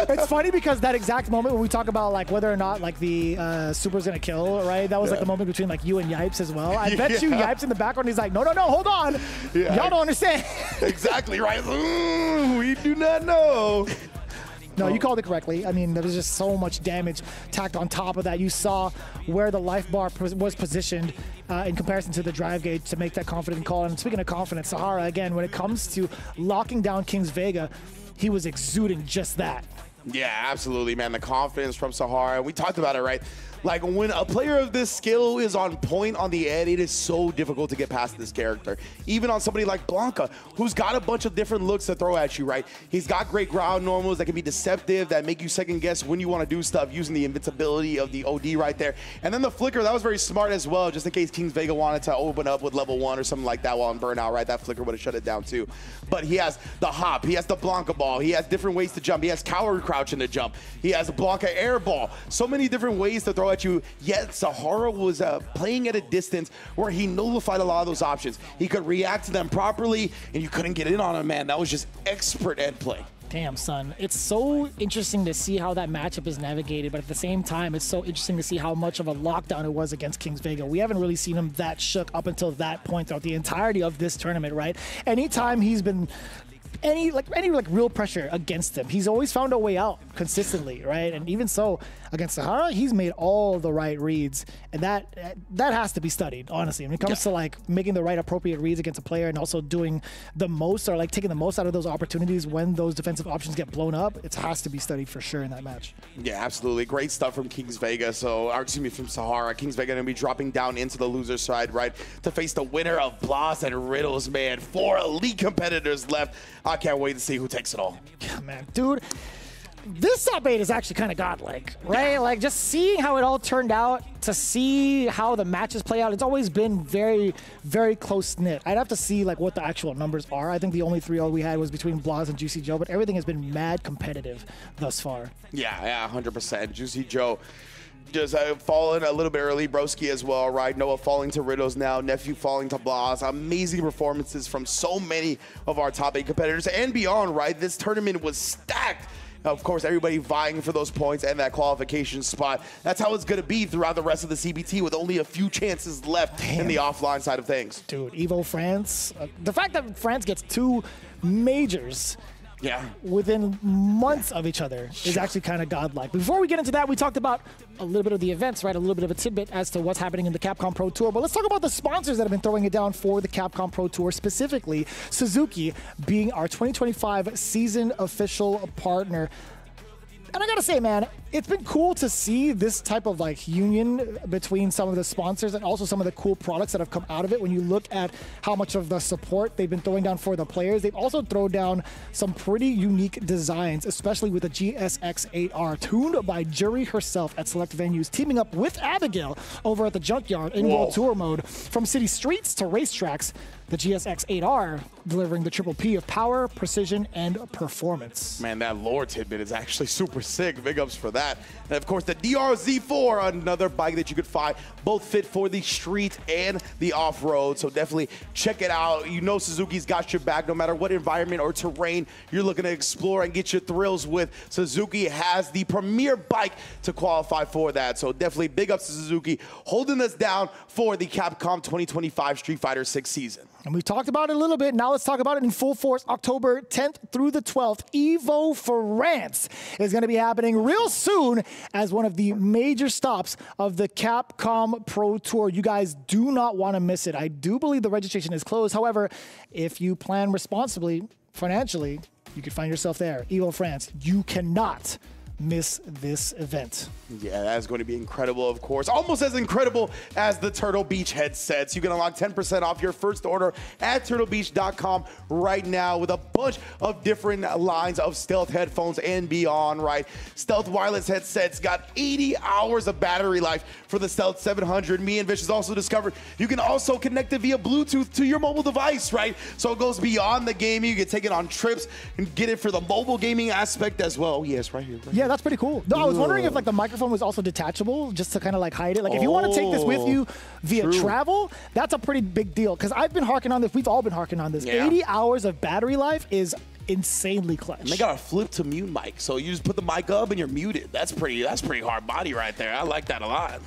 It's funny because that exact moment when we talk about like whether or not like the super's gonna kill, right? That was like the moment between like you and Yipes as well. I bet you Yipes in the background, he's like, no, hold on. Y'all don't understand. Exactly, right? We do not know. No, you called it correctly. I mean, there was just so much damage tacked on top of that. You saw where the life bar was positioned in comparison to the drive gauge to make that confident call. And speaking of confidence, Sahara, again, when it comes to locking down Kings Vega, he was exuding just that. Yeah, absolutely, man. The confidence from Sahara. We talked about it, right? Like, when a player of this skill is on point on the end, it is so difficult to get past this character. Even on somebody like Blanca, who's got a bunch of different looks to throw at you, right? He's got great ground normals that can be deceptive, that make you second guess when you want to do stuff using the invincibility of the OD right there. And then the flicker, that was very smart as well, just in case Kings Vega wanted to open up with level 1 or something like that while on burnout, right? That flicker would have shut it down too. But he has the hop, he has the Blanca ball, he has different ways to jump, he has coward crouch in the jump, he has a Blanca air ball. So many different ways to throw at you, yet Sahara was playing at a distance where he nullified a lot of those options. He could react to them properly, and you couldn't get in on him, man. That was just expert end play. Damn, son. It's so interesting to see how that matchup is navigated, but at the same time, it's so interesting to see how much of a lockdown it was against Kings Vega. We haven't really seen him that shook up until that point throughout the entirety of this tournament, right? Anytime he's been any real pressure against him, he's always found a way out consistently, right? And even so, against Sahara, he's made all the right reads, and that has to be studied, honestly. When it comes to like making the right appropriate reads against a player and also doing the most, or like taking the most out of those opportunities when those defensive options get blown up, it has to be studied for sure in that match. Yeah, absolutely. Great stuff from Kings Vega. Or excuse me, from Sahara. Kings Vega going to be dropping down into the loser side, right, to face the winner of Blas and Riddles, man. 4 elite competitors left. I can't wait to see who takes it all. Yeah, man, dude. This top 8 is actually kind of godlike, right? Like, just seeing how it all turned out, to see how the matches play out, it's always been very, very close-knit. I'd have to see, like, what the actual numbers are. I think the only 3-0 we had was between Blas and Juicy Joe, but everything has been mad competitive thus far. Yeah, 100%. Juicy Joe Just falling a little bit early, Broski as well, right? Noah falling to Riddles now, Nephew falling to Blas. Amazing performances from so many of our top 8 competitors and beyond, right? This tournament was stacked. Of course, everybody vying for those points and that qualification spot. That's how it's going to be throughout the rest of the CBT with only a few chances left in the offline side of things. Dude, Evo France, the fact that France gets 2 majors within months of each other is actually kind of godlike. Before we get into that, we talked about a little bit of the events, right? A little bit of a tidbit as to what's happening in the Capcom Pro Tour. But let's talk about the sponsors that have been throwing it down for the Capcom Pro Tour, specifically Suzuki being our 2025 season official partner. And I gotta say, man, it's been cool to see this type of like union between some of the sponsors and also some of the cool products that have come out of it. When you look at how much of the support they've been throwing down for the players, they've also thrown down some pretty unique designs, especially with the GSX-8R, tuned by Jury herself at select venues, teaming up with Abigail over at the Junkyard in World Tour mode. From city streets to racetracks, the GSX-8R delivering the triple P of power, precision, and performance. Man, that lore tidbit is actually super sick. Big ups for that. And of course, the DRZ4, another bike that you could find, both fit for the street and the off-road. So definitely check it out. You know Suzuki's got your back no matter what environment or terrain you're looking to explore and get your thrills with. Suzuki has the premier bike to qualify for that. So definitely big ups to Suzuki holding us down for the Capcom 2025 Street Fighter 6 season. And we talked about it a little bit. Now let's talk about it in full force. October 10th through the 12th, Evo France is going to be happening real soon as one of the major stops of the Capcom Pro Tour. You guys do not want to miss it. I do believe the registration is closed. However, if you plan responsibly, financially, you could find yourself there. Evo France, you cannot miss this event. Yeah, that's going to be incredible, of course. Almost as incredible as the Turtle Beach headsets. You can unlock 10% off your first order at turtlebeach.com right now with a bunch of different lines of Stealth headphones and beyond, right? Stealth wireless headsets got 80 hours of battery life for the Stealth 700. Me and Vish has also discovered you can also connect it via Bluetooth to your mobile device, right? So it goes beyond the gaming. You can take it on trips and get it for the mobile gaming aspect as well. Oh, yes, right here. Yeah, that's pretty cool. No, I was wondering if like the microphone was also detachable just to kind of like hide it. Like if you want to take this with you via travel, that's a pretty big deal. Because I've been harking on this. We've all been harking on this. 80 hours of battery life is insanely clutch. And they got a flip to mute mic. So you just put the mic up and you're muted. That's pretty hard body right there. I like that a lot.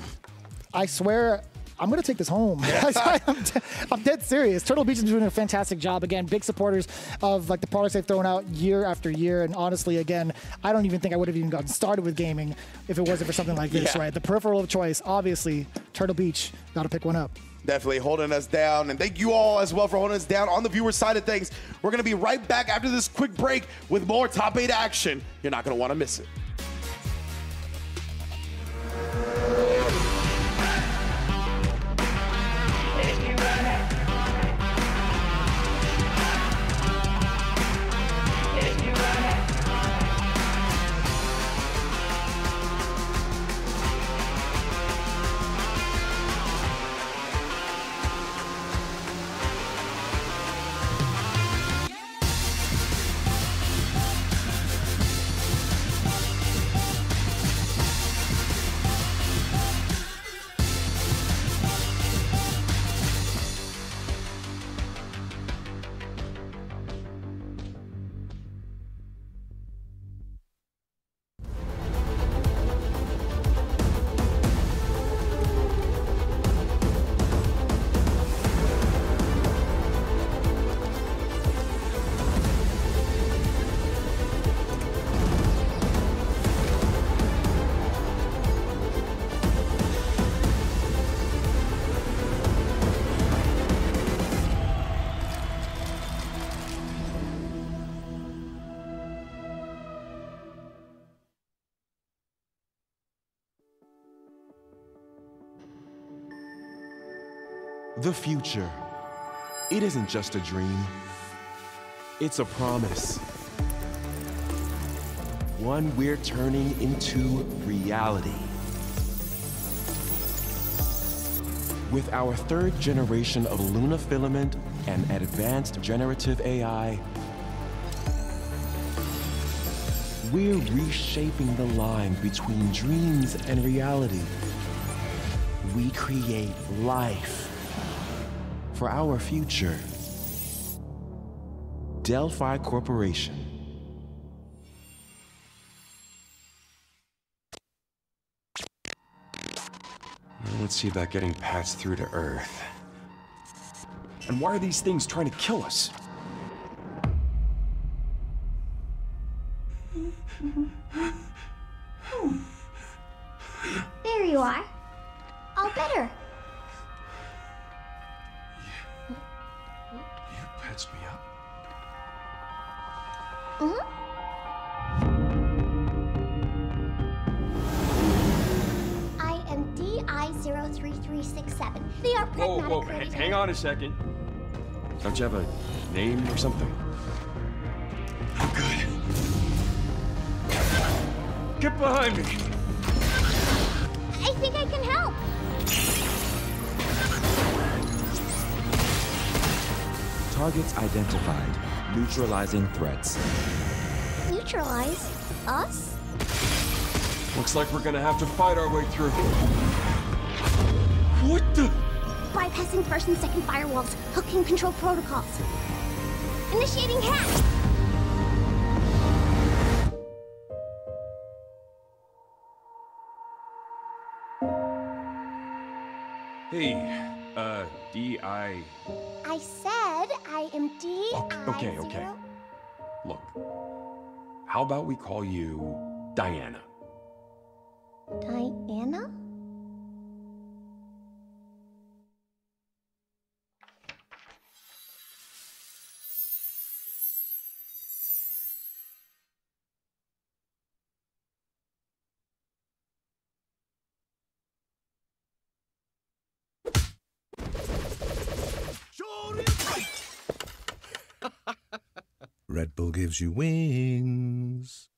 I swear, I'm going to take this home. I'm dead serious. Turtle Beach is doing a fantastic job. Again, big supporters of like the products they've thrown out year after year. And honestly, again, I don't even think I would have even gotten started with gaming if it wasn't for something like this, right? The peripheral of choice, obviously, Turtle Beach, got to pick one up. Definitely holding us down. And thank you all as well for holding us down on the viewer side of things. We're going to be right back after this quick break with more Top 8 action. You're not going to want to miss it. The future, it isn't just a dream, it's a promise. One we're turning into reality. With our 3rd generation of Luna filament and advanced generative AI, We're reshaping the line between dreams and reality. We create life for our future. Delphi Corporation. Let's see about getting passed through to Earth. And why are these things trying to kill us? There you are. All better. You patched me up? I am DI-03367. They are pragmatic Whoa, couriers. hang on a second. Don't you have a name or something? I'm good. Get behind me! I think I can help. Targets identified. Neutralizing threats. Neutralize us? Looks like we're gonna have to fight our way through. What the? Bypassing first and second firewalls. Hooking control protocols. Initiating hack. Hey, D.I. I said I am Okay. Look, how about we call you Diana? Diana? Red Bull gives you wings.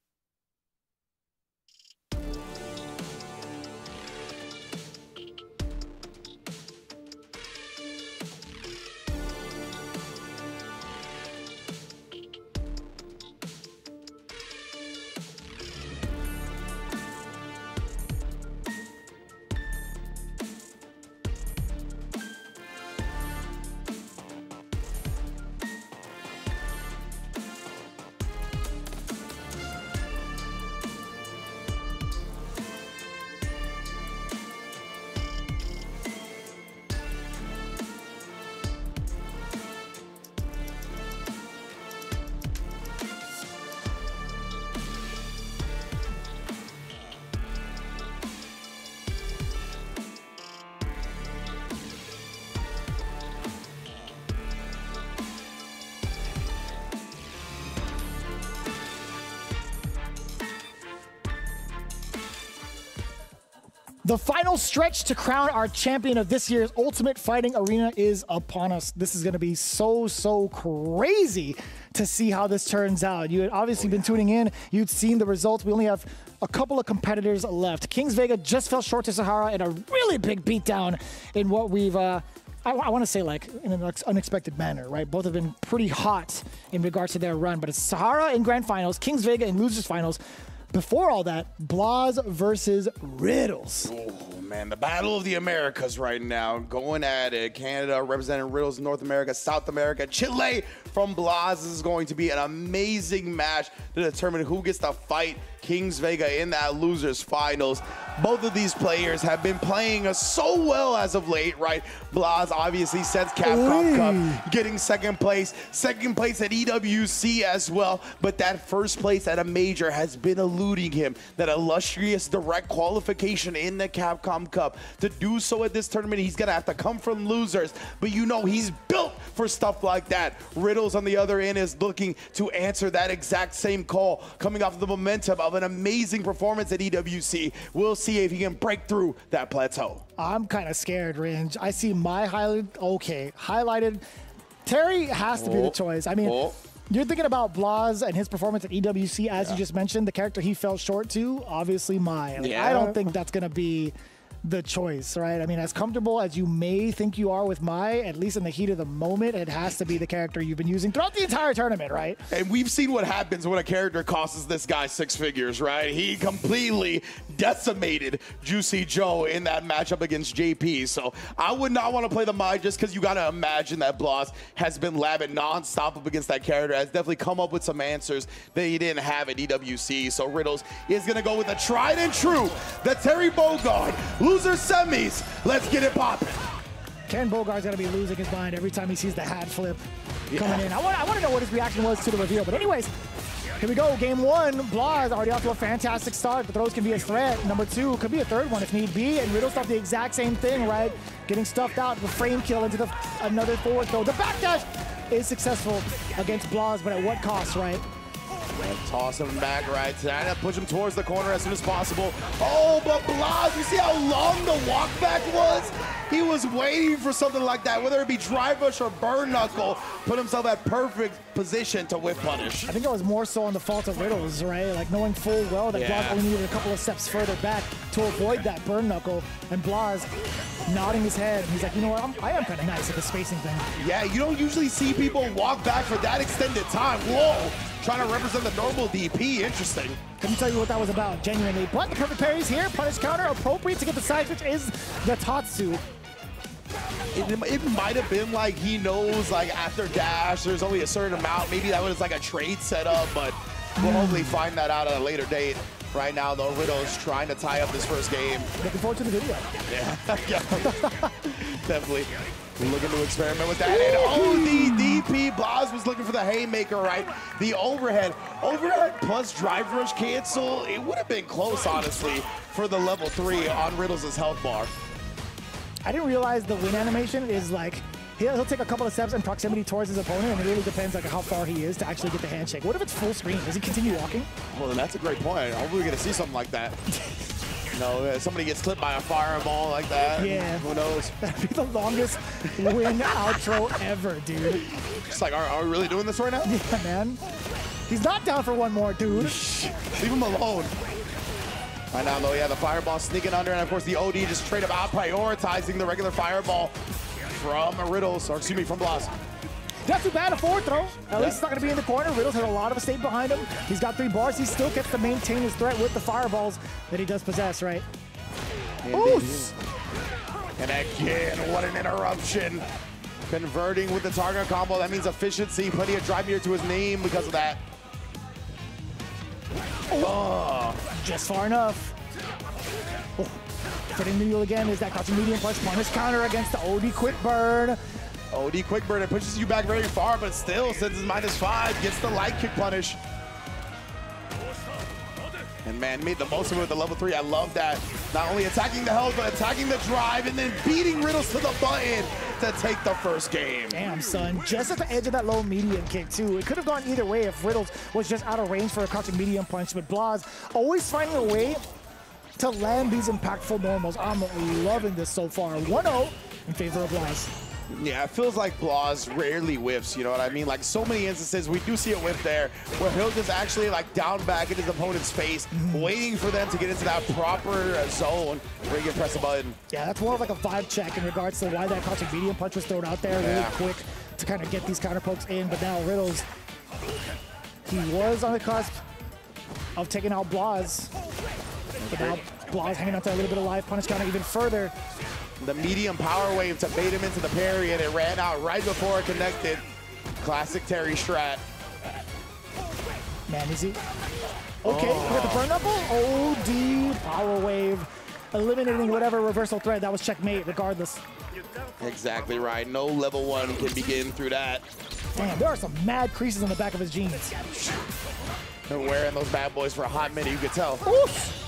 The final stretch to crown our champion of this year's Ultimate Fighting Arena is upon us. This is going to be so crazy to see how this turns out. You had obviously been tuning in. You'd seen the results. We only have a couple of competitors left. Kings Vega just fell short to Sahara in a really big beatdown in what we've, I want to say like in an unexpected manner, right? Both have been pretty hot in regards to their run, but it's Sahara in grand finals, Kings Vega in losers finals. Before all that, Blas versus Riddles. Oh, man, the battle of the Americas right now. Going at it. Canada representing Riddles in North America, South America, Chile from Blas. This is going to be an amazing match to determine who gets to fight Kings Vega in that losers finals. Both of these players have been playing so well as of late, right? Blas obviously sets Capcom Cup, getting second place at EWC as well, but that first place at a major has been eluding him. That illustrious direct qualification in the Capcom Cup. To do so at this tournament, he's gonna have to come from losers, but you know he's built for stuff like that. Riddles on the other end is looking to answer that exact same call, coming off of the momentum of an amazing performance at EWC. We'll see if he can break through that plateau. I'm kind of scared, Ringe. I see my highlighted. Terry has to be the choice. I mean, you're thinking about Blas and his performance at EWC, as you just mentioned, the character he fell short to, obviously Mai. Like, I don't think that's going to be the choice, right? I mean, as comfortable as you may think you are with Mai, at least in the heat of the moment, it has to be the character you've been using throughout the entire tournament, right? And we've seen what happens when a character costs this guy 6 figures, right? He completely decimated Juicy Joe in that matchup against JP. So I would not want to play the Mai just because you got to imagine that Blas has been labbing nonstop up against that character, has definitely come up with some answers that he didn't have at EWC. So Riddles is going to go with a tried and true, the Terry Bogard loser semis. Let's get it popping. Ken Bogart's going to be losing his mind every time he sees the hat flip coming in. I want to know what his reaction was to the reveal. But anyways, here we go. Game 1. Blas already off to a fantastic start. The throws can be a threat. Number 2 could be a third one if need be. And Riddles off the exact same thing, right? Getting stuffed out, the frame kill into another forward throw. The backdash is successful against Blas, but at what cost, right? And toss him back, right? Trying to push him towards the corner as soon as possible. Oh, but Blas, you see how long the walk back was? He was waiting for something like that, whether it be drive rush or burn knuckle, put himself at perfect position to whiff punish. I think it was more so on the fault of Riddles, right? Like knowing full well that Blas only needed a couple of steps further back to avoid that burn knuckle, and Blas nodding his head. He's like, you know what, I am kind of nice at the spacing thing. Yeah, you don't usually see people walk back for that extended time. Whoa, trying to represent the normal DP, interesting. Couldn't tell you what that was about, genuinely. But the perfect parries here, punish counter, appropriate to get the side switch is the Tatsu. It might have been like he knows like after dash there's only a certain amount. Maybe that was like a trade setup, but we'll hopefully find that out at a later date. Right now though, Riddle's trying to tie up this first game. Looking forward to the video. Yeah, definitely. Looking to experiment with that. And oh, the DP, Blas was looking for the haymaker, right? The overhead plus drive rush cancel. It would have been close, honestly, for the level 3 on Riddles' health bar. I didn't realize the win animation is like, he'll take a couple of steps in proximity towards his opponent, and it really depends like how far he is to actually get the handshake. What if it's full screen? Does he continue walking? Well, that's a great point. Hopefully we're going to see something like that. No, somebody gets clipped by a fireball like that. Yeah. Who knows? That'd be the longest win outro ever, dude. Just like, are we really doing this right now? Yeah, man. He's not down for one more, dude. Leave him alone. Right now, though, yeah, the fireball sneaking under, and of course the OD just straight up out prioritizing the regular fireball from Riddles, or excuse me, from Blas. Not too bad, a forward throw. At least it's not going to be in the corner. Riddles has a lot of estate behind him. He's got 3 bars. He still gets to maintain his threat with the fireballs that he does possess, right? Oof. And again, what an interruption. Converting with the target combo. That means efficiency. Plenty of drive meter to his name because of that. Oh, just far enough. Oh. Fitting the mule again is that crouching medium plus punish counter against the OD quick burn. OD quick burn, it pushes you back very far, but still, since it's -5, gets the light kick punish. And man, made the most of it with the level 3. I love that. Not only attacking the health, but attacking the drive, and then beating Riddles to the button to take the first game. Damn, son. Just at the edge of that low medium kick, too. It could have gone either way if Riddles was just out of range for a crouching medium punch, but Blas always finding a way to land these impactful normals. I'm loving this so far. 1-0 in favor of Blas. Yeah, it feels like Blas rarely whiffs, you know what I mean? Like so many instances, we do see a whiff there where he'll just actually like down back in his opponent's face, waiting for them to get into that proper zone where he can press a button. Yeah, that's more of like a vibe check in regards to why that crouching medium punch was thrown out there really quick to kind of get these counter pokes in. But now Riddles, he was on the cusp of taking out Blas. But now Blas hanging on to a little bit of life, punish counter even further. The medium power wave to bait him into the parry, and it ran out right before it connected. Classic Terry strat. Man, is he? Okay, we got the burn knuckle. OD power wave, eliminating whatever reversal thread. That was checkmate regardless. Exactly right. No level 1 can begin through that. Damn, there are some mad creases on the back of his jeans. Been wearing those bad boys for a hot minute, you could tell. Oof.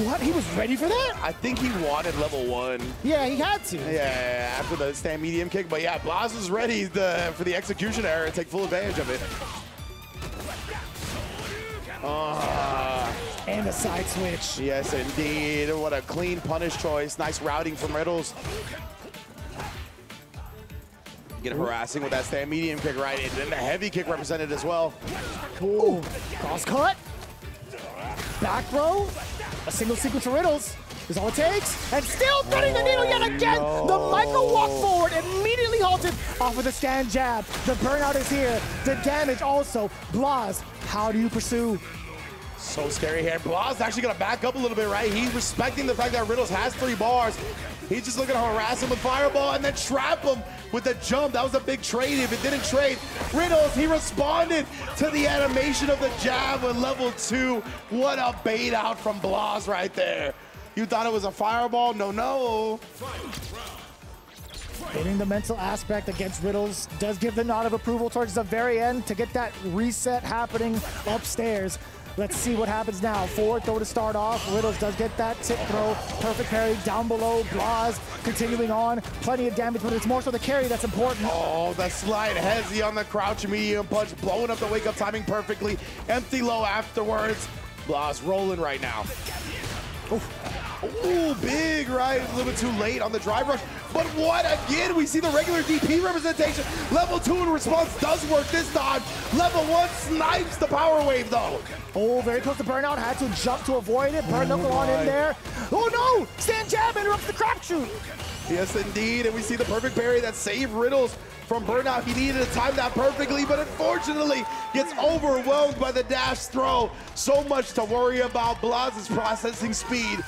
What? He was ready for that? I think he wanted level 1. Yeah, he had to. Yeah, after the stand medium kick. But yeah, Blas was ready for the execution error and take full advantage of it. And a side switch. Yes, indeed. What a clean punish choice. Nice routing from Riddles. Get harassing with that stand medium kick, right? And then the heavy kick represented as well. Cool. Cross cut. Back row. A single sequence for Riddles. is all it takes. And still threading the needle yet again. No. The micro walk forward immediately halted off of the stand jab. The burnout is here. The damage also. Blas, how do you pursue? So scary here. Blas actually gonna back up a little bit, right? He's respecting the fact that Riddles has 3 bars. He's just looking to harass him with Fireball and then trap him with a jump. That was a big trade. If it didn't trade, Riddles, he responded to the animation of the jab with level 2. What a bait out from Blas right there. You thought it was a Fireball? No, no. Hitting the mental aspect against Riddles does give the nod of approval towards the very end to get that reset happening upstairs. Let's see what happens now. Forward throw to start off. Riddles does get that tip throw. Perfect parry down below. Blas continuing on. Plenty of damage, but it's more so the carry that's important. Oh, the slide hezzy on the crouch medium punch, blowing up the wake up timing perfectly. Empty low afterwards. Blas rolling right now. Ooh, big right. A little bit too late on the drive rush. But what again? We see the regular DP representation. Level 2 in response does work this time. Level 1 snipes the power wave though. Oh, very close to burnout. Had to jump to avoid it. Burn knuckle on in there. Oh no! Stand jab interrupts the crapshoot. Yes, indeed. And we see the perfect parry that saved Riddles from burnout. He needed to time that perfectly, but unfortunately gets overwhelmed by the dash throw. So much to worry about. Blas's processing speed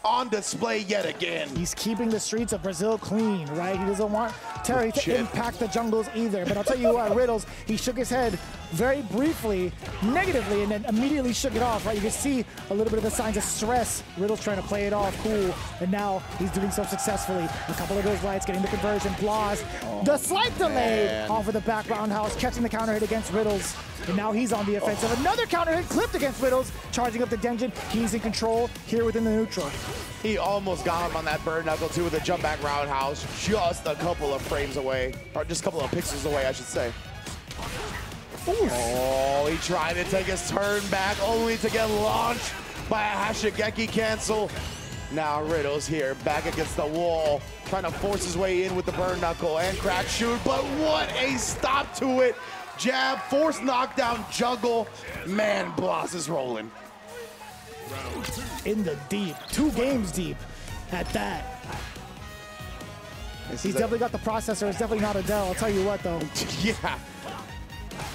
on display yet again. He's keeping the streets of Brazil clean, right? He doesn't want Terry to impact the jungles either. But I'll tell you what, Riddles, he shook his head very briefly, negatively, and then immediately shook it off, right? You can see a little bit of the signs of stress. Riddles trying to play it off cool, and now he's doing so successfully. A couple of those lights getting the conversion. Blas, the slight delay off of the back roundhouse, catching the counter hit against Riddles. And now he's on the offensive. Another counter hit clipped against Riddles, charging up the Denjin. He's in control here within the neutral. He almost got him on that bird knuckle too with a jump back roundhouse, just a couple of frames away, or just a couple of pixels away, I should say. Ooh. Oh, he tried to take his turn back, only to get launched by a Hashigeki cancel. Now Riddles here, back against the wall, trying to force his way in with the burn knuckle and crack shoot, but what a stop to it. Jab, force knockdown, juggle. Man, Blas is rolling. In the deep, 2 games deep at that. He's definitely got the processor. It's definitely not Adele. I'll tell you what, though. Yeah,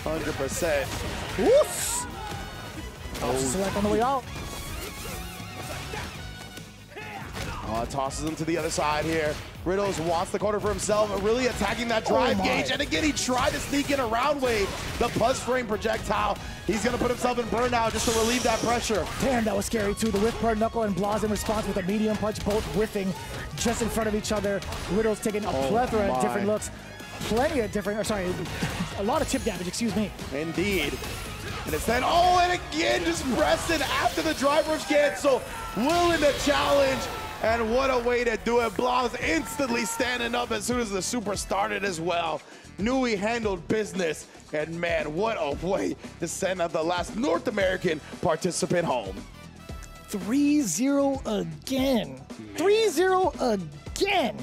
100%. Woof! Oh, select on the way out. Tosses him to the other side here. Riddles wants the corner for himself, really attacking that drive gauge. And again, he tried to sneak in a round wave, the plus frame projectile. He's gonna put himself in burnout just to relieve that pressure. Damn, that was scary too. The whiff burn knuckle and Blas in response with a medium punch, both whiffing just in front of each other. Riddles taking a plethora of different looks. Plenty of different, a lot of chip damage, excuse me. Indeed. And it's then, and again, just pressing after the drive rush cancel. Willing to challenge. And what a way to do it. Blas instantly standing up as soon as the super started as well. Knew he handled business. And man, what a way to send out the last North American participant home. 3-0 again. 3-0 again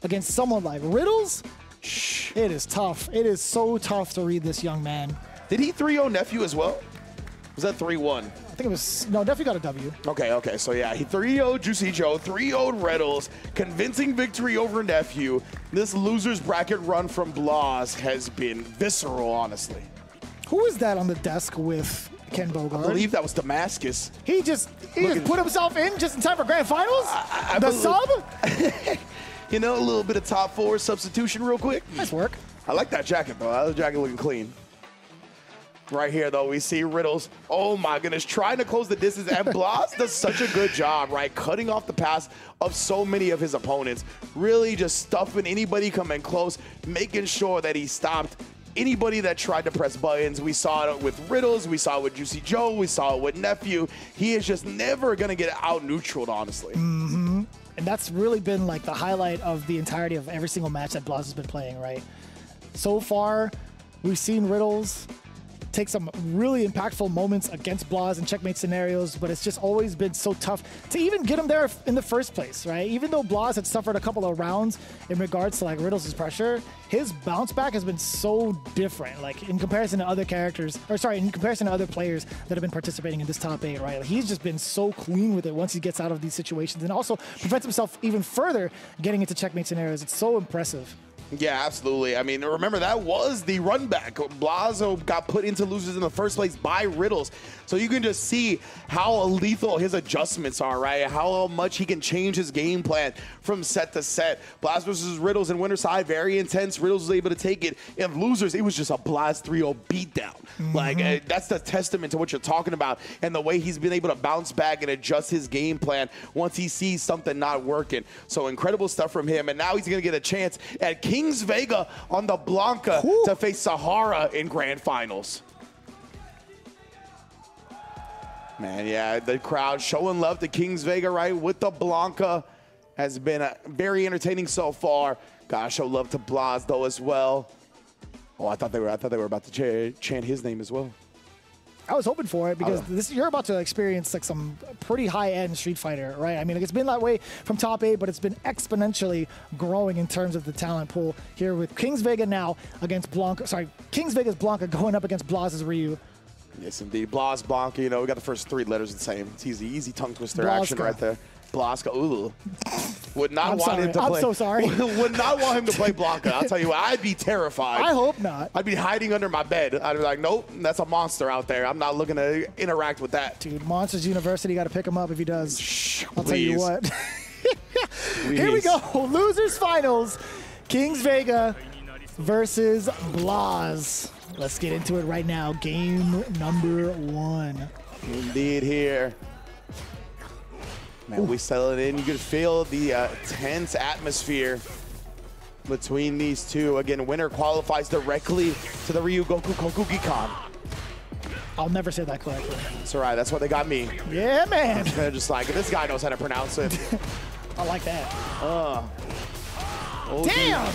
against someone like Riddles. It is tough. It is so tough to read this young man. Did he 3-0 Nephew as well? Was that 3-1? I think it was, no, Nephew got a W. Okay, so yeah, he 3-0'd Juicy Joe, 3-0'd Riddles, convincing victory over Nephew. This loser's bracket run from Blas has been visceral, honestly. Who is that on the desk with Ken Bogard? I believe that was Damascus. He just put himself in just in time for grand finals? The sub? You know, a little bit of top 4 substitution real quick. Nice work. I like that jacket, though. That jacket looking clean. Right here, though, we see Riddles, oh my goodness, trying to close the distance, and Blas does such a good job, right? Cutting off the pass of so many of his opponents, really just stuffing anybody coming close, making sure that he stopped anybody that tried to press buttons. We saw it with Riddles, we saw it with Juicy Joe, we saw it with Nephew. He is just never gonna get out-neutraled, honestly. Mm-hmm. And that's really been like the highlight of the entirety of every single match that Blas has been playing, right? So far, we've seen Riddles take some really impactful moments against Blas and checkmate scenarios, but it's just always been so tough to even get him there in the first place, right? Even though Blas had suffered a couple of rounds in regards to like Riddles' pressure, his bounce back has been so different, like in comparison to other characters, or sorry, in comparison to other players that have been participating in this top 8, right? Like, he's just been so clean with it once he gets out of these situations, and also prevents himself even further getting into checkmate scenarios. It's so impressive. Yeah, absolutely. I mean, remember, that was the run back. Blazo got put into losers in the first place by Riddles. So you can just see how lethal his adjustments are, right? How much he can change his game plan from set to set. Blaz versus Riddles in winner side, very intense. Riddles was able to take it. In losers, it was just a Blaz 3-0 beatdown. Like, that's the testament to what you're talking about and the way he's been able to bounce back and adjust his game plan once he sees something not working. So incredible stuff from him. And now he's going to get a chance at Kings Vega on the Blanca to face Sahara in grand finals. Man, yeah, the crowd showing love to Kings Vega, right, with the Blanca. Has been very entertaining so far. Gotta show love to Blas, though, as well. Oh, I thought they were about to chant his name as well. I was hoping for it because you're about to experience like some pretty high-end Street Fighter, right? I mean, like, it's been that way from top 8, but it's been exponentially growing in terms of the talent pool here with Kings Vega now against Blanca. Sorry, Kings Vega's Blanca going up against Blas's Ryu. Yes, indeed. Blas, Blanca, you know, we got the first 3 letters the same. It's easy tongue twister Blaska. action right there. Blaska, ooh. Would not want him to play. I'm so sorry. Would not want him to play Blanca. I'll tell you what, I'd be terrified. I hope not. I'd be hiding under my bed. I'd be like, nope, that's a monster out there. I'm not looking to interact with that. Dude, Monsters University got to pick him up if he does. I'll tell you what. Here we go. Losers finals. Kings Vega versus Blas. Let's get into it right now. Game number 1. Indeed here. Man, we settle it in. You can feel the tense atmosphere between these two. Again, winner qualifies directly to the Ryu Goku Kokugikan. I'll never say that correctly. It's all right. That's what they got me. Yeah, man. They're just like, this guy knows how to pronounce it. I like that. Oh, damn!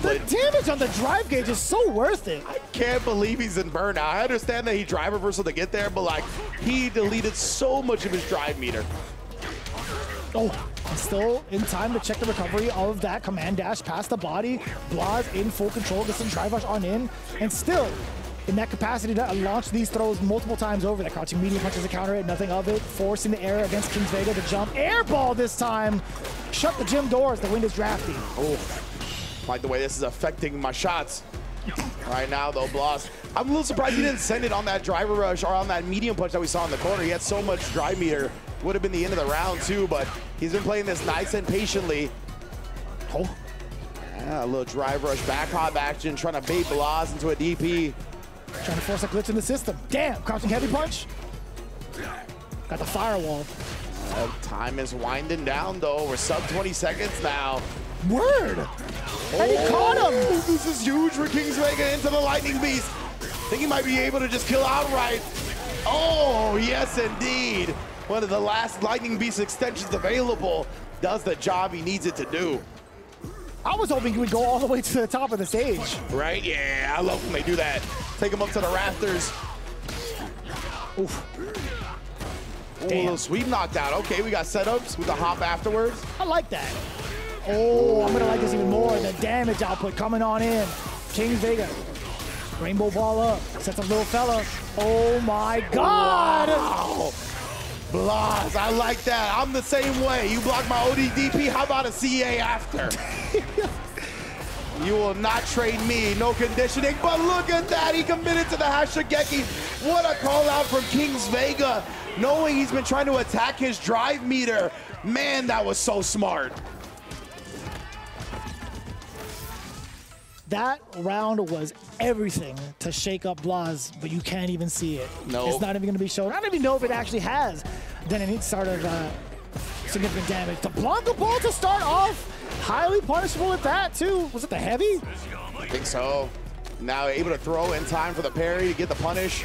The damage on the drive gauge is so worth it. I can't believe he's in burnout. I understand that he drive reversal to get there, but like, he deleted so much of his drive meter. Oh, still in time to check the recovery of that command dash past the body. Blas in full control, gets some drive rush on in, and still in that capacity to launch these throws multiple times over. That crouching medium punches to counter it, nothing of it. Forcing the air against Kings Vega to jump. Air ball this time. Shut the gym doors, the wind is drafty. Oh, like the way this is affecting my shots. Right now, though, Blas, I'm a little surprised he didn't send it on that driver rush or on that medium punch that we saw in the corner. He had so much drive meter. Would have been the end of the round, too, but he's been playing this nice and patiently. Oh, yeah, a little drive rush, back hop action, trying to bait Blas into a DP. Trying to force a glitch in the system. Damn, crouching heavy punch. Got the firewall. Time is winding down, though. We're sub 20 seconds now. Word! And he caught him! This is huge for Kings Vega into the Lightning Beast. Think he might be able to just kill outright. Oh, yes, indeed. One of the last Lightning Beast extensions available. Does the job he needs it to do. I was hoping he would go all the way to the top of the stage. Right? Yeah, I love when they do that. Take him up to the rafters. Oof. Ooh, a little sweep knockdown. Okay, we got setups with the hop afterwards. I like that. Oh, I'm gonna like this even more. The damage output coming on in. Kings Vega. Rainbow ball up. Sets up little fella. Oh my God! Wow. Blas, I like that. I'm the same way. You block my ODDP, how about a CA after? You will not trade me, no conditioning, but look at that. He committed to the Hashigeki. What a call out from Kings Vega, knowing he's been trying to attack his drive meter. Man, that was so smart. That round was everything to shake up Blas, but you can't even see it. No. It's not even going to be shown. I don't even know if it actually has done any sort of significant damage. The Blanca ball to start off, highly punishable at that too. Was it the heavy? I think so. Now able to throw in time for the parry to get the punish.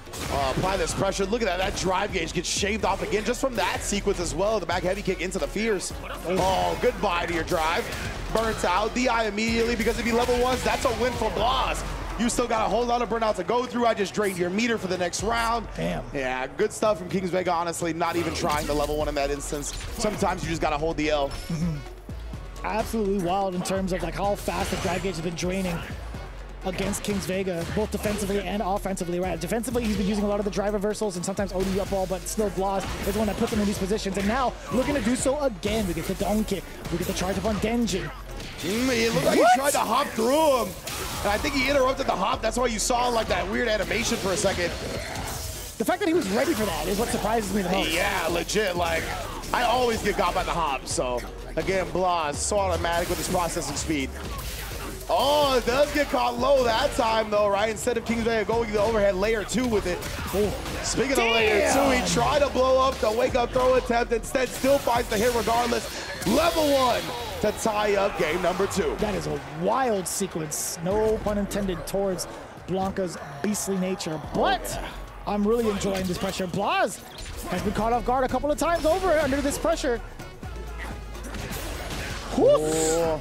Apply this pressure. Look at that. That drive gauge gets shaved off again just from that sequence as well. The back heavy kick into the fears. Oh, goodbye to your drive. Burns out. DI immediately because if he level ones, that's a win for Blas. You still got a whole lot of burnout to go through. I just drained your meter for the next round. Damn. Yeah, good stuff from Kings Vega, honestly. Not even trying the level 1 in that instance. Sometimes you just got to hold the L. Absolutely wild in terms of like how fast the drive gauge has been draining against Kings Vega, both defensively and offensively, right? Defensively, he's been using a lot of the drive reversals and sometimes OD up ball, but still Blas is the one that puts him in these positions. And now, looking to do so again. We get the down kick. We get the charge up on Denjin. It looked like he tried to hop through him. And I think he interrupted the hop. That's why you saw like that weird animation for a second. The fact that he was ready for that is what surprises me the most. Yeah, legit. Like, I always get got by the hop. So, again, Blas, so automatic with his processing speed. Oh, it does get caught low that time, though, right? Instead of Kings Vega going to the overhead layer 2 with it. Speaking of layer 2, he tried to blow up the wake-up throw attempt. Instead, still finds the hit regardless. Level 1 to tie up game number 2. That is a wild sequence. No pun intended towards Blanca's beastly nature. But I'm really enjoying this pressure. Blas has been caught off guard a couple of times over under this pressure. Oh.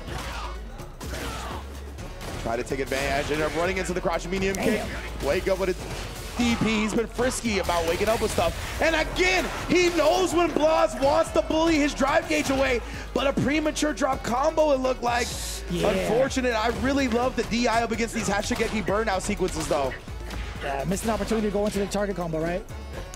Try to take advantage, ended up running into the crouch medium kick. Wake up with a DP. He's been frisky about waking up with stuff. And again, he knows when Blas wants to bully his drive gauge away, but a premature drop combo, it looked like. Yeah. Unfortunate. I really love the DI up against these Hashigeki burnout sequences, though. Yeah, missed an opportunity to go into the target combo, right?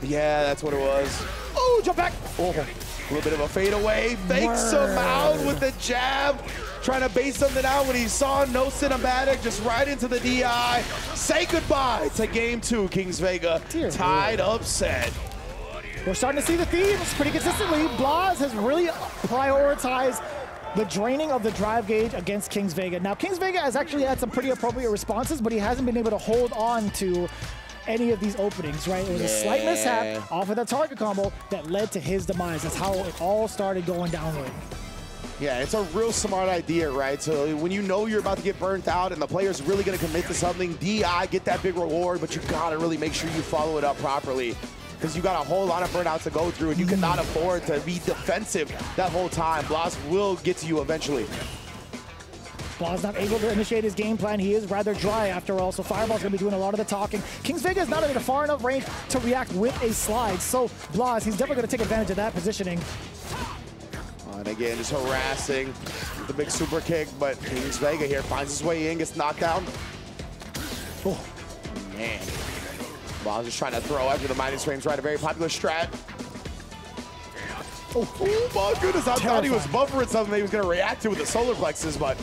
Yeah, that's what it was. Oh, jump back. Oh, a little bit of a fadeaway. Fakes him out with the jab. Trying to base something out when he saw no cinematic, just right into the DI. Say goodbye to game 2, Kings Vega. Tied upset. We're starting to see the themes pretty consistently. Blas has really prioritized the draining of the drive gauge against Kings Vega. Now, Kings Vega has actually had some pretty appropriate responses, but he hasn't been able to hold on to any of these openings, right? It was a slight mishap off of that target combo that led to his demise. That's how it all started going downward. Yeah, it's a real smart idea, right? So when you know you're about to get burnt out and the player's really going to commit to something, DI, get that big reward, but you got to really make sure you follow it up properly because you got a whole lot of burnouts to go through and you cannot afford to be defensive that whole time. Blas will get to you eventually. Blas not able to initiate his game plan. He is rather dry after all, so Fireball's going to be doing a lot of the talking. Kings Vega is not in a far enough range to react with a slide, so Blas, he's definitely going to take advantage of that positioning. And again, just harassing the big super kick, but Kings Vega here finds his way in, gets knocked down. Oh, man. Blas just trying to throw after the minus frames, right? A very popular strat. Oh my goodness, I thought he was buffering something that he was going to react to with the solar plexus, but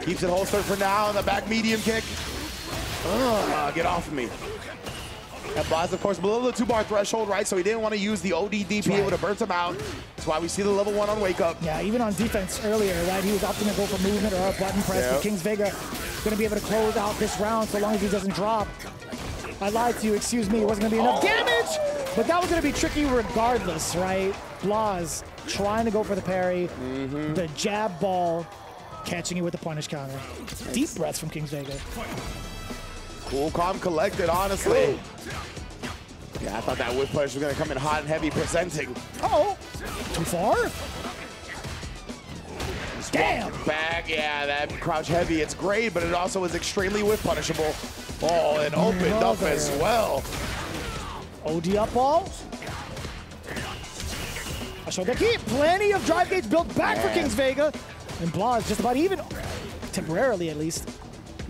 keeps it holstered for now. And the back medium kick. Get off of me. And Blas, of course, below the 2-bar threshold, right? So he didn't want to use the OD DP, able to burn him out. That's why we see the level 1 on Wake Up. Yeah, even on defense earlier, right? He was opting to go for movement or a button press, but Kings Vega going to be able to close out this round so long as he doesn't drop. I lied to you, excuse me. It wasn't going to be enough damage, but that was going to be tricky regardless, right? Blas trying to go for the parry, the jab ball, catching you with the punish counter. Deep breaths from Kings Vega. Cool, calm, collected, honestly. Yeah, I thought that whip push was going to come in hot and heavy presenting. Uh-oh, too far? Damn! Back, yeah, that crouch heavy, it's great, but it also is extremely whip punishable. Oh, and opened up as well. OD up ball. Ashogeki, plenty of drive gauge built back for Kings Vega. And Blas just about even, temporarily at least.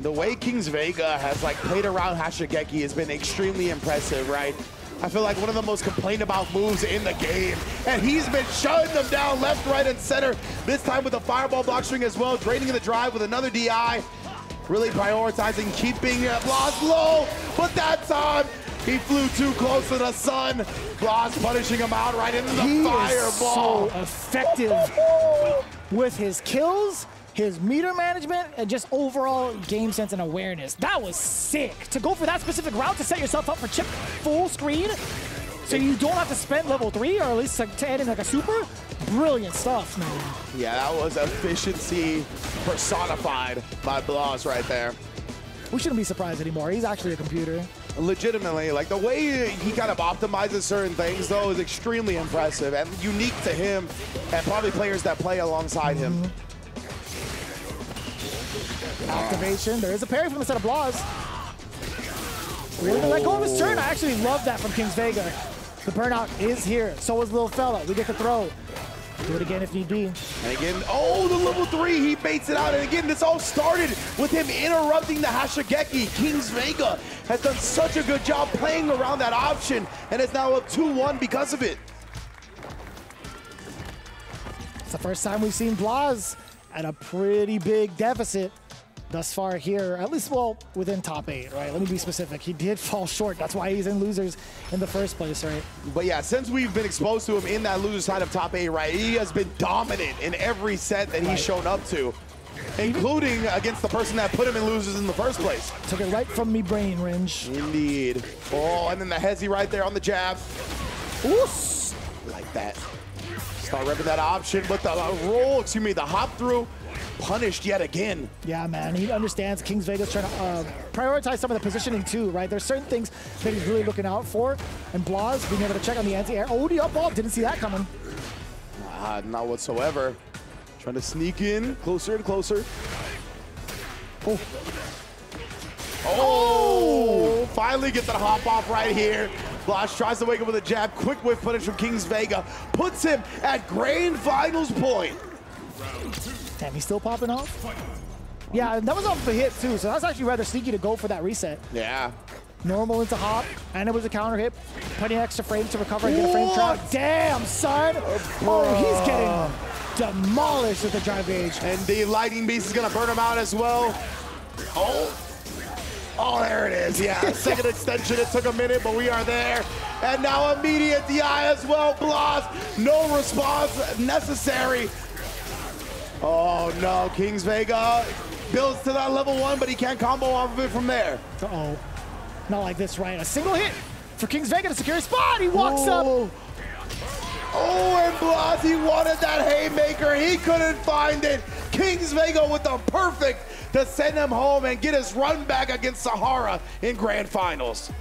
The way Kings Vega has like played around Hashigeki has been extremely impressive, right? I feel like one of the most complained about moves in the game. And he's been shutting them down left, right, and center. This time with a fireball block string as well, draining the drive with another DI. Really prioritizing keeping Blas low, but that time he flew too close to the sun. Blas punishing him out right into the fireball. He is so effective with his kills, his meter management, and just overall game sense and awareness. That was sick. To go for that specific route to set yourself up for chip full screen, so you don't have to spend level 3, or at least to add in like a super. Brilliant stuff, man. Yeah, that was efficiency personified by Blas right there. We shouldn't be surprised anymore. He's actually a computer. Legitimately, like the way he kind of optimizes certain things, though, is extremely impressive and unique to him and probably players that play alongside him. Activation. There is a parry from the set of Blas. Willing to let go of his turn. I actually love that from Kings Vega. The burnout is here. So is Little Fella. We get the throw. Do it again if need be. And again, oh, the level 3, he baits it out. And again, this all started with him interrupting the Hashigeki. Kings Vega has done such a good job playing around that option and is now up 2-1 because of it. It's the first time we've seen Blas at a pretty big deficit thus far here, at least, well, within top 8, right? Let me be specific. He did fall short. That's why he's in losers in the first place, right? But yeah, since we've been exposed to him in that loser side of top 8, right, he has been dominant in every set that he's shown up to, including against the person that put him in losers in the first place. Took it right from me brain, Ringe. Indeed. Oh, and then the hezzy right there on the jab. Oos! Like that. Start repping that option, but the roll, excuse me, the hop through, punished yet again. Yeah, man, he understands Kings Vega's trying to prioritize some of the positioning too, right? There's certain things that he's really looking out for, and Blas being able to check on the anti-air. Oh, the up ball, didn't see that coming. Not whatsoever. Trying to sneak in closer and closer. Oh. Oh! Finally get the hop off right here. Blas tries to wake up with a jab. Quick whiff punish from Kings Vega. Puts him at grand finals point. Damn, he's still popping off? Yeah, that was off a hit too, so that's actually rather sneaky to go for that reset. Yeah. Normal into hop, and it was a counter hit. Plenty of extra frames to recover and get a frame trap. Damn, son! Oh, he's getting demolished with the drive gauge. And the lightning beast is gonna burn him out as well. Oh! Oh, there it is. Yeah, second extension. It took a minute, but we are there. And now immediate DI as well. Blas, no response necessary. Oh, no. Kings Vega builds to that level 1, but he can't combo off of it from there. Uh-oh. Not like this, right? A single hit for Kings Vega to secure a spot. He walks up. Oh, and Blas, he wanted that haymaker. He couldn't find it. Kings Vega with the perfect to send him home and get his run back against Sahara in grand finals.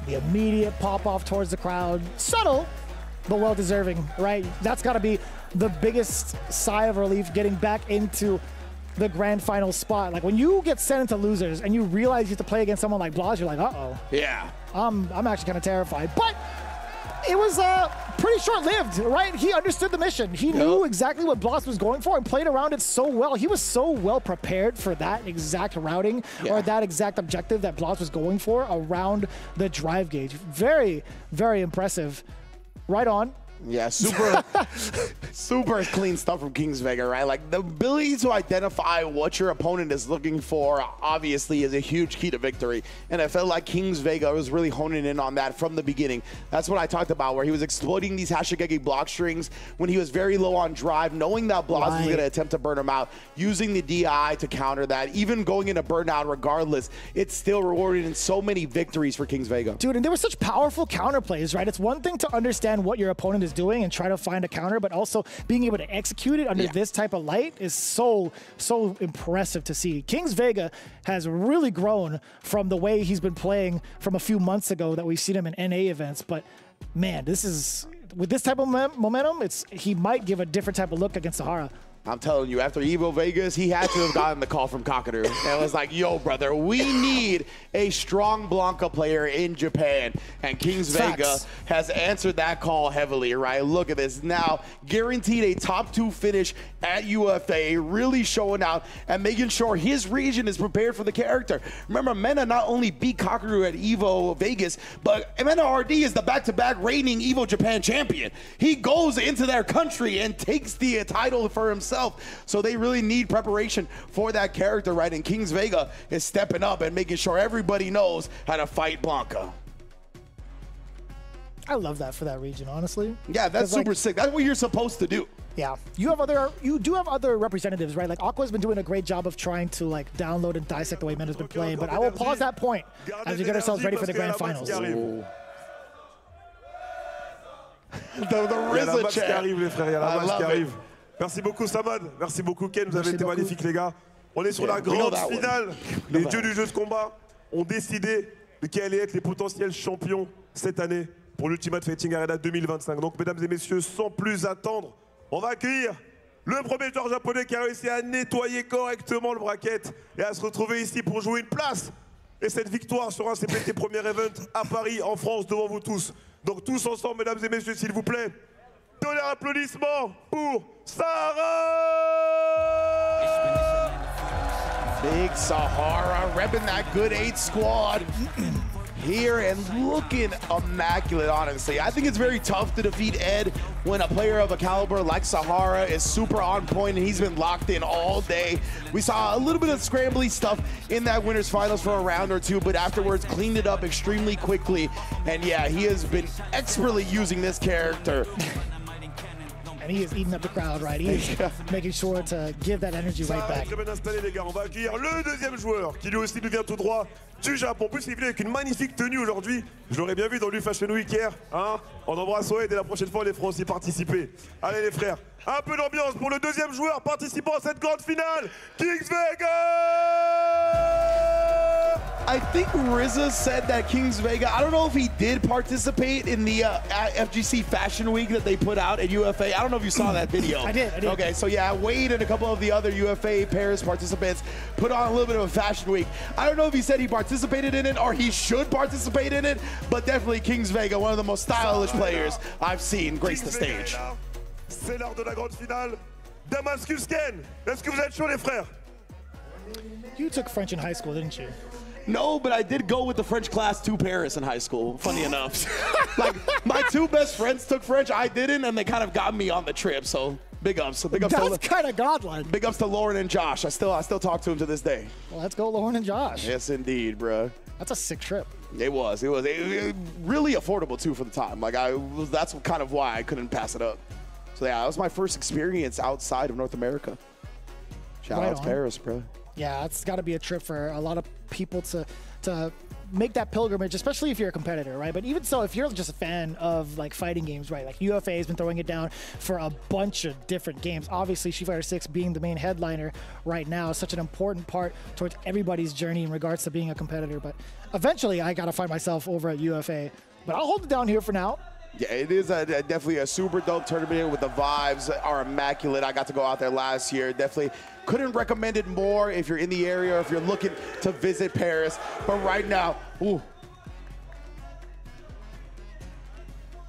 The immediate pop off towards the crowd. Subtle, but well deserving, right? That's got to be the biggest sigh of relief getting back into the grand final spot. Like when you get sent into losers and you realize you have to play against someone like Blas, you're like, uh-oh. Yeah. I'm actually kind of terrified. But it was pretty short-lived, right? He understood the mission. He knew exactly what Blas was going for and played around it so well. He was so well prepared for that exact routing or that exact objective that Blas was going for around the drive gauge. Very, very impressive. Right on. Yeah, super clean stuff from Kings Vega, right? Like the ability to identify what your opponent is looking for obviously is a huge key to victory. And I felt like Kings Vega was really honing in on that from the beginning. That's what I talked about, where he was exploiting these Hashigeki block strings when he was very low on drive, knowing that Blas was going to attempt to burn him out, using the DI to counter that, even going into burnout regardless. It's still rewarded in so many victories for Kings Vega. Dude, and there were such powerful counterplays, right? It's one thing to understand what your opponent is doing and try to find a counter, but also being able to execute it under this type of light is so impressive to see. Kings Vega has really grown from the way he's been playing from a few months ago that we've seen him in NA events, but man, this is, with this type of momentum, he might give a different type of look against Sahara. I'm telling you, after Evo Vegas, he had to have gotten the call from Kakadu. And it was like, yo, brother, we need a strong Blanca player in Japan. And Kings Vega has answered that call heavily, right? Look at this. Now, guaranteed a top 2 finish at UFA, really showing out and making sure his region is prepared for the character. Remember, Mena not only beat Kakadu at Evo Vegas, but Mena RD is the back-to-back reigning Evo Japan champion. He goes into their country and takes the title for himself. So they really need preparation for that character, right? And Kings Vega is stepping up and making sure everybody knows how to fight Blanca. I love that for that region, honestly. Yeah, that's super sick. That's what you're supposed to do. Yeah, you do have other representatives, right? Like Aqua's been doing a great job of trying to like download and dissect the way Mena's been playing, but I will pause that point as we get ourselves ready for the grand finals. The RZA chat. Merci beaucoup Samad, merci beaucoup Ken, vous avez été magnifiques les gars. On est sur la grande finale. Les dieux du jeu de combat ont décidé de qui allaient être les potentiels champions cette année pour l'Ultimate Fighting Arena 2025. Donc mesdames et messieurs, sans plus attendre, on va accueillir le premier joueur japonais qui a réussi à nettoyer correctement le bracket et à se retrouver ici pour jouer une place Et cette victoire sur un CPT premier event à Paris, en France, devant vous tous. Donc tous ensemble, mesdames et messieurs, s'il vous plaît, donnez un applaudissement pour Sahara! Big Sahara repping that good 8 squad here and looking immaculate, honestly. I think it's very tough to defeat Ed when a player of a caliber like Sahara is super on point and he's been locked in all day. We saw a little bit of scrambly stuff in that winners finals for a round or two, but afterwards cleaned it up extremely quickly. And yeah, he has been expertly using this character. And he is eating up the crowd, right? He is making sure to give that energy right back. Très bien installé, les gars. On va accueillir le deuxième joueur qui lui aussi nous vient tout droit du Japon. En plus, il est venu avec une magnifique tenue aujourd'hui. Je l'aurais bien vu dans le Fashion Week hier. Hein, on embrasse Oed et la prochaine fois, on les fera aussi participer. Allez, les frères, un peu d'ambiance pour le deuxième joueur participant à cette grande finale, Kings Vega! I think RZA said that Kings Vega, I don't know if he did participate in the FGC Fashion Week that they put out at UFA. I don't know if you saw that video. I did. Okay, so yeah, Wade and a couple of the other UFA Paris participants put on a little bit of a Fashion Week. I don't know if he said he participated in it or he should participate in it, but definitely Kings Vega, one of the most stylish players I've seen grace the stage. C'est l'heure de la grande finale. Damascus Ken, est-ce que vous êtes chauds, les frères? You took French in high school, didn't you? No, but I did go with the French class to Paris in high school, funny enough. Like, my 2 best friends took French, I didn't, and they kind of got me on the trip, so big ups. So big ups. That's kind of godlike. Big ups to Lauren and Josh. I still talk to him to this day. Well, let's go Lauren and Josh. Yes, indeed, bro. That's a sick trip. It was really affordable, too, for the time. Like, that's kind of why I couldn't pass it up. So, yeah, that was my first experience outside of North America. Shout out to Paris, bro. Yeah, it's got to be a trip for a lot of people to make that pilgrimage, especially if you're a competitor, right? But even so, if you're just a fan of like fighting games, right? Like UFA has been throwing it down for a bunch of different games. Obviously, Street Fighter 6 being the main headliner right now is such an important part towards everybody's journey in regards to being a competitor. But eventually, I got to find myself over at UFA. But I'll hold it down here for now. Yeah, it is definitely a super dope tournament with the vibes are immaculate. I got to go out there last year. Definitely couldn't recommend it more if you're in the area or if you're looking to visit Paris. But right now, ooh.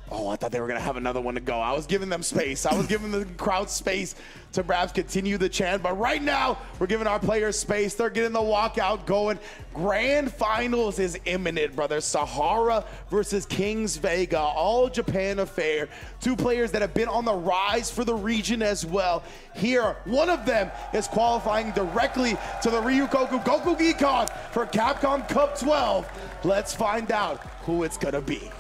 Oh, I thought they were going to have another one to go. I was giving them space. I was giving the crowd space to perhaps continue the chant. But right now, we're giving our players space. They're getting the walkout going. Grand Finals is imminent, brother. Sahara versus Kings Vega, all Japan affair. 2 players that have been on the rise for the region as well. Here, one of them is qualifying directly to the Ryukoku Goku Geekon for Capcom Cup 12. Let's find out who it's going to be.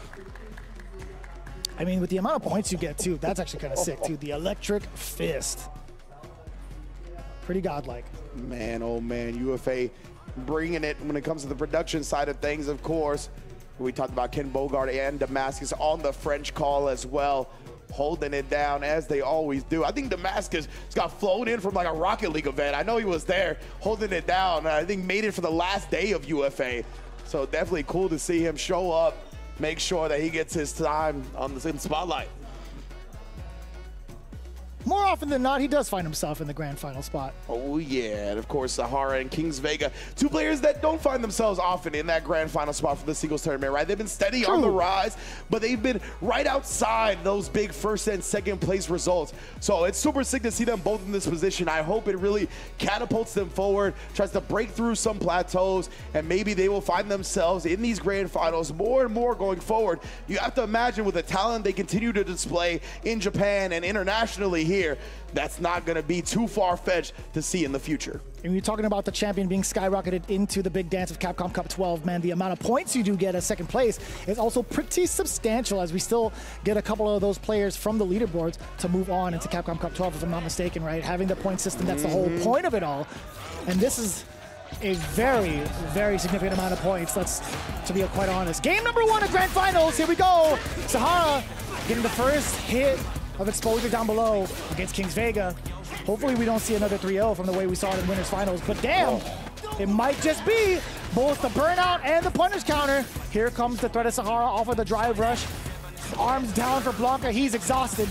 I mean, with the amount of points you get, too, that's actually kind of sick, too. The Electric Fist. Pretty godlike. Man, oh man, UFA bringing it when it comes to the production side of things, of course. We talked about Ken Bogart and Damascus on the French call as well, holding it down as they always do. I think Damascus got flown in from like a Rocket League event. I know he was there holding it down. I think made it for the last day of UFA. So definitely cool to see him show up. Make sure that he gets his time on the spotlight. More often than not, he does find himself in the grand final spot. Oh, yeah. And, of course, Sahara and Kings Vega, 2 players that don't find themselves often in that grand final spot for the singles tournament, right? They've been steady on the rise, but they've been right outside those big first and second place results. So it's super sick to see them both in this position. I hope it really catapults them forward, tries to break through some plateaus, and maybe they will find themselves in these grand finals more and more going forward. You have to imagine with the talent they continue to display in Japan and internationally here, that's not going to be too far-fetched to see in the future. And you're talking about the champion being skyrocketed into the big dance of Capcom Cup 12, man, the amount of points you do get as second place is also pretty substantial, as we still get a couple of those players from the leaderboards to move on into Capcom Cup 12, if I'm not mistaken, right? Having the point system, that's the whole point of it all. And this is a very, very significant amount of points, to be quite honest. Game number 1 of Grand Finals, here we go. Sahara getting the first hit of exposure down below against Kings Vega. Hopefully we don't see another 3-0 from the way we saw it in winners finals, but damn, it might just be both the burnout and the punish counter. Here comes the threat of Sahara off of the drive rush. Arms down for Blanca, he's exhausted.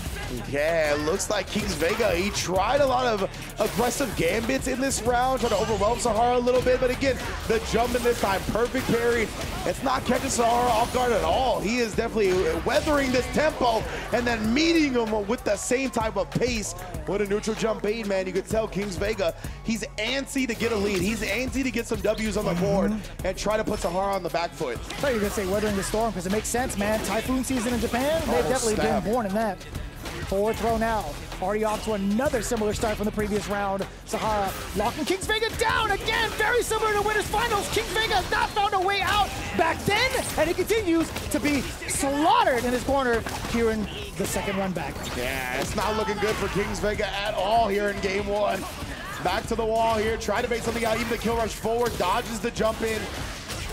Yeah, it looks like Kings Vega, he tried a lot of aggressive gambits in this round, trying to overwhelm Sahara a little bit, but again, the jump in this time, perfect parry. It's not catching Sahara off guard at all. He is definitely weathering this tempo and then meeting him with the same type of pace. What a neutral jump bait, man. You could tell Kings Vega, he's antsy to get a lead. He's antsy to get some W's on the board and try to put Sahara on the back foot. I thought you were going to say weathering the storm, because it makes sense, man. Typhoon season in Japan, they've definitely been born in that. Forward throw now. Already off to another similar start from the previous round. Sahara locking Kings Vega down again. Very similar to Winners Finals. Kings Vega has not found a way out back then, and he continues to be slaughtered in his corner here in the second run back. Yeah, it's not looking good for Kings Vega at all here in game one. Back to the wall here, try to make something out, even the kill rush forward, dodges the jump in.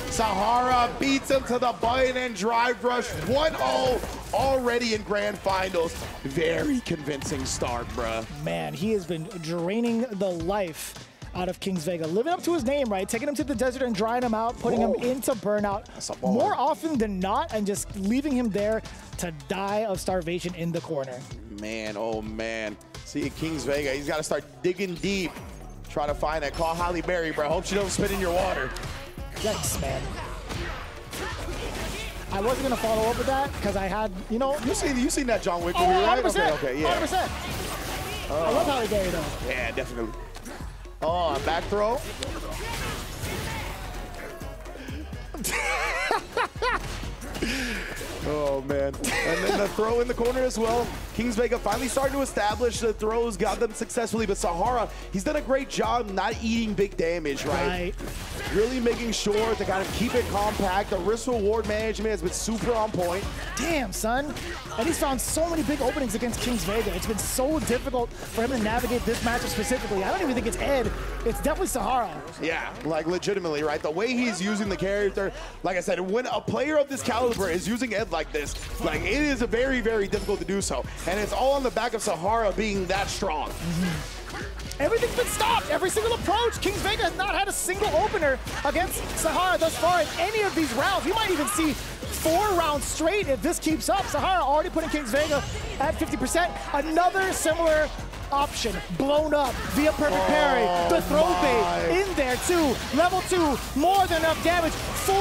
Sahara beats him to the button and drive rush 1-0 already in grand finals. Very convincing start, bruh. Man, he has been draining the life out of Kings Vega, living up to his name, right? Taking him to the desert and drying him out, putting him into burnout more often than not, and just leaving him there to die of starvation in the corner. Man, oh man. See, Kings Vega, he's got to start digging deep. Try to find that. Call Halle Berry, bro. Hope she don't spit in your water. Yikes, man. I wasn't gonna follow up with that because I had, you know. You seen that John Wick movie, right? 100%, okay, yeah. 100%. I love Halle Berry though. Yeah, definitely. Oh, back throw. Oh, man. And then the throw in the corner as well. Kings Vega finally starting to establish the throws, got them successfully, but Sahara, he's done a great job not eating big damage, right? Really making sure to kind of keep it compact. The risk-reward management has been super on point. Damn, son. And he's found so many big openings against Kings Vega. It's been so difficult for him to navigate this matchup specifically. I don't even think it's Ed. It's definitely Sahara. Yeah, like legitimately, right? The way he's using the character, like I said, when a player of this caliber is using Ed like this, like it is a very, very difficult to do so. And it's all on the back of Sahara being that strong. Everything's been stopped. Every single approach. Kings Vega has not had a single opener against Sahara thus far in any of these rounds. We might even see 4 rounds straight if this keeps up. Sahara already putting Kings Vega at 50%. Another similar option blown up via perfect parry. The throw bait in there too. Level 2, more than enough damage. 4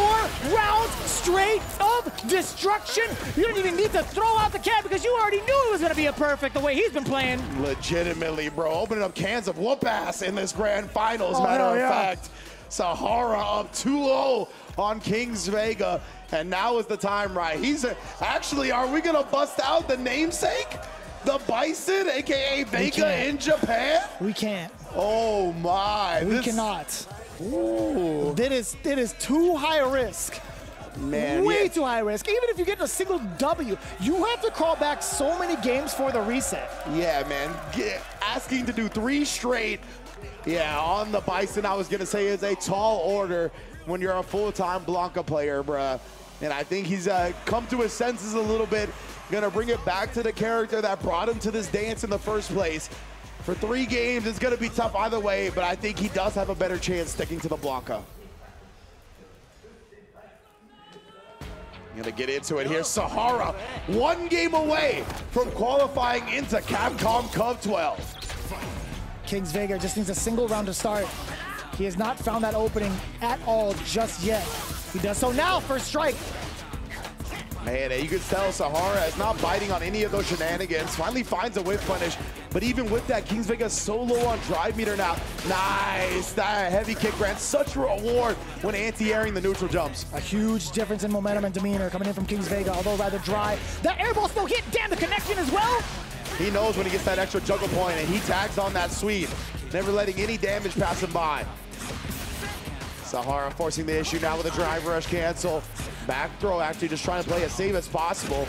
rounds straight of destruction. You don't even need to throw out the can because you already knew it was going to be a perfect the way he's been playing. Legitimately, bro. Opening up cans of whoop ass in this grand finals, matter of fact. Sahara up 2-0 on Kings Vega. And now is the time, right? He's actually, are we going to bust out the namesake? The Bison, aka Vega in Japan? We can't. Oh my. We cannot. Ooh. It is too high a risk. Man, way too high risk. Even if you get a single W, you have to call back so many games for the reset. Yeah, man. Asking to do 3 straight, yeah, on the Bison, I was gonna say, is a tall order when you're a full-time Blanca player, bruh. And I think he's come to his senses a little bit. Gonna bring it back to the character that brought him to this dance in the first place. For 3 games, it's gonna be tough either way, but I think he does have a better chance sticking to the Blanca. Gonna get into it here. Sahara, 1 game away from qualifying into Capcom Cup 12. Kings Vega just needs a single round to start. He has not found that opening at all just yet. He does so now, first strike. Man, you can tell Sahara is not biting on any of those shenanigans. Finally finds a whip punish, but even with that, Kings Vega so low on drive meter now. Nice, that heavy kick grants such reward when anti-airing the neutral jumps. A huge difference in momentum and demeanor coming in from Kings Vega, although rather dry. That airball still hit, damn the connection as well. He knows when he gets that extra juggle point and he tags on that sweep, never letting any damage pass him by. Sahara forcing the issue now with a drive rush cancel. Back throw, actually just trying to play as safe as possible.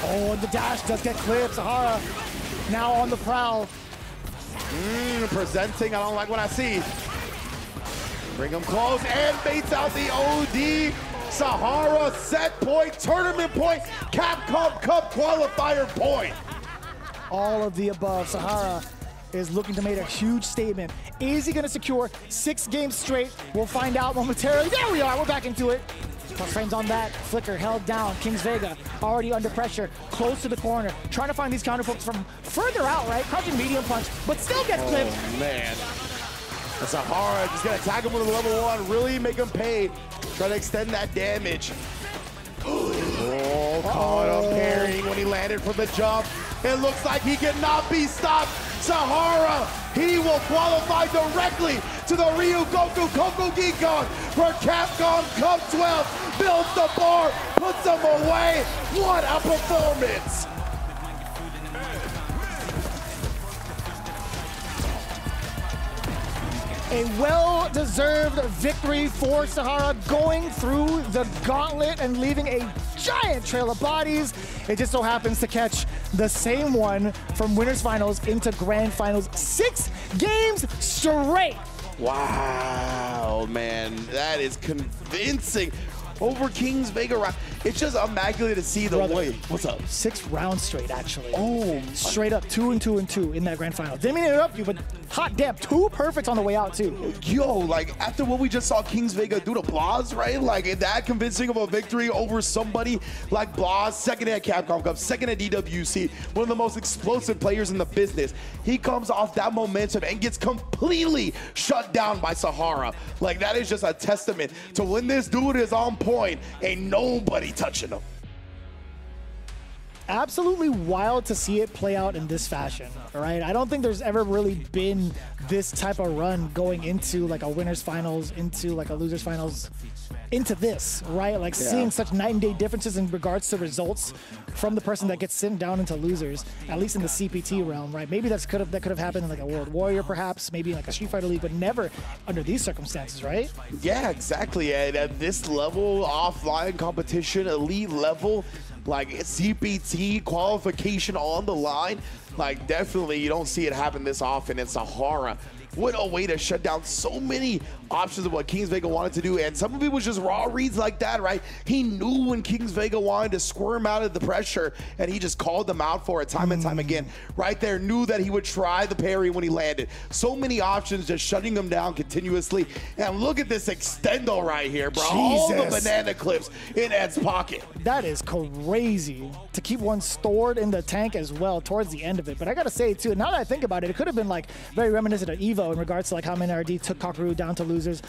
Oh, and the dash does get cleared. Sahara now on the prowl. Presenting, I don't like what I see. Bring him close and baits out the OD. Sahara set point, tournament point, Capcom Cup qualifier point. All of the above. Sahara is looking to make a huge statement. Is he going to secure 6 games straight? We'll find out momentarily. There we are. We're back into it. Plus frames on that. Flicker held down. Kings Vega already under pressure, close to the corner, trying to find these counter pokes from further out, right? Crouching medium punch, but still gets clipped. Oh, man. Sahara just gonna tag him with a level 1, really make him pay. Try to extend that damage. Oh, caught him parrying when he landed from the jump. It looks like he cannot be stopped. Sahara, he will qualify directly to the Ryugoku Kokugikon for Capcom Cup 12. Builds the bar, puts him away. What a performance! A well-deserved victory for Sahara, going through the gauntlet and leaving a giant trail of bodies. It just so happens to catch the same one from winners finals into grand finals. 6 games straight. Wow, man, that is convincing. Over Kings Vega. It's just immaculate to see the way. What's up? 6 rounds straight, actually. Oh, straight up 2 and 2 and 2 in that grand final. Didn't mean to interrupt you, but hot damn, 2 perfects on the way out too. Yo, like after what we just saw Kings Vega do to Blas, right? Like that convincing of a victory over somebody like Blas, second at Capcom Cup, second at DWC, one of the most explosive players in the business. He comes off that momentum and gets completely shut down by Sahara. Like that is just a testament to when this dude is on point, ain't nobody touching him. Absolutely wild to see it play out in this fashion, all right? I don't think there's ever really been this type of run going into like a winners finals, into like a losers finals, into this, right? Like seeing such night and day differences in regards to results from the person that gets sent down into losers, at least in the CPT realm, right? Maybe that could have happened in like a World Warrior, perhaps, maybe in like a Street Fighter League, but never under these circumstances, right? Yeah, exactly. And at this level, offline competition, elite level, like CPT qualification on the line, like definitely you don't see it happen this often in Sahara. What a way to shut down so many options of what Kings Vega wanted to do. And some of it was just raw reads like that, right? He knew when Kings Vega wanted to squirm out of the pressure, and he just called them out for it time and time again. Right there, knew that he would try the parry when he landed. So many options, just shutting them down continuously. And look at this extendo right here, bro. Jesus. All the banana clips in Ed's pocket. That is crazy to keep one stored in the tank as well towards the end of it. But I gotta say too, now that I think about it, it could have been like very reminiscent of Evo in regards to like how MNRD took Kakeru down to losers,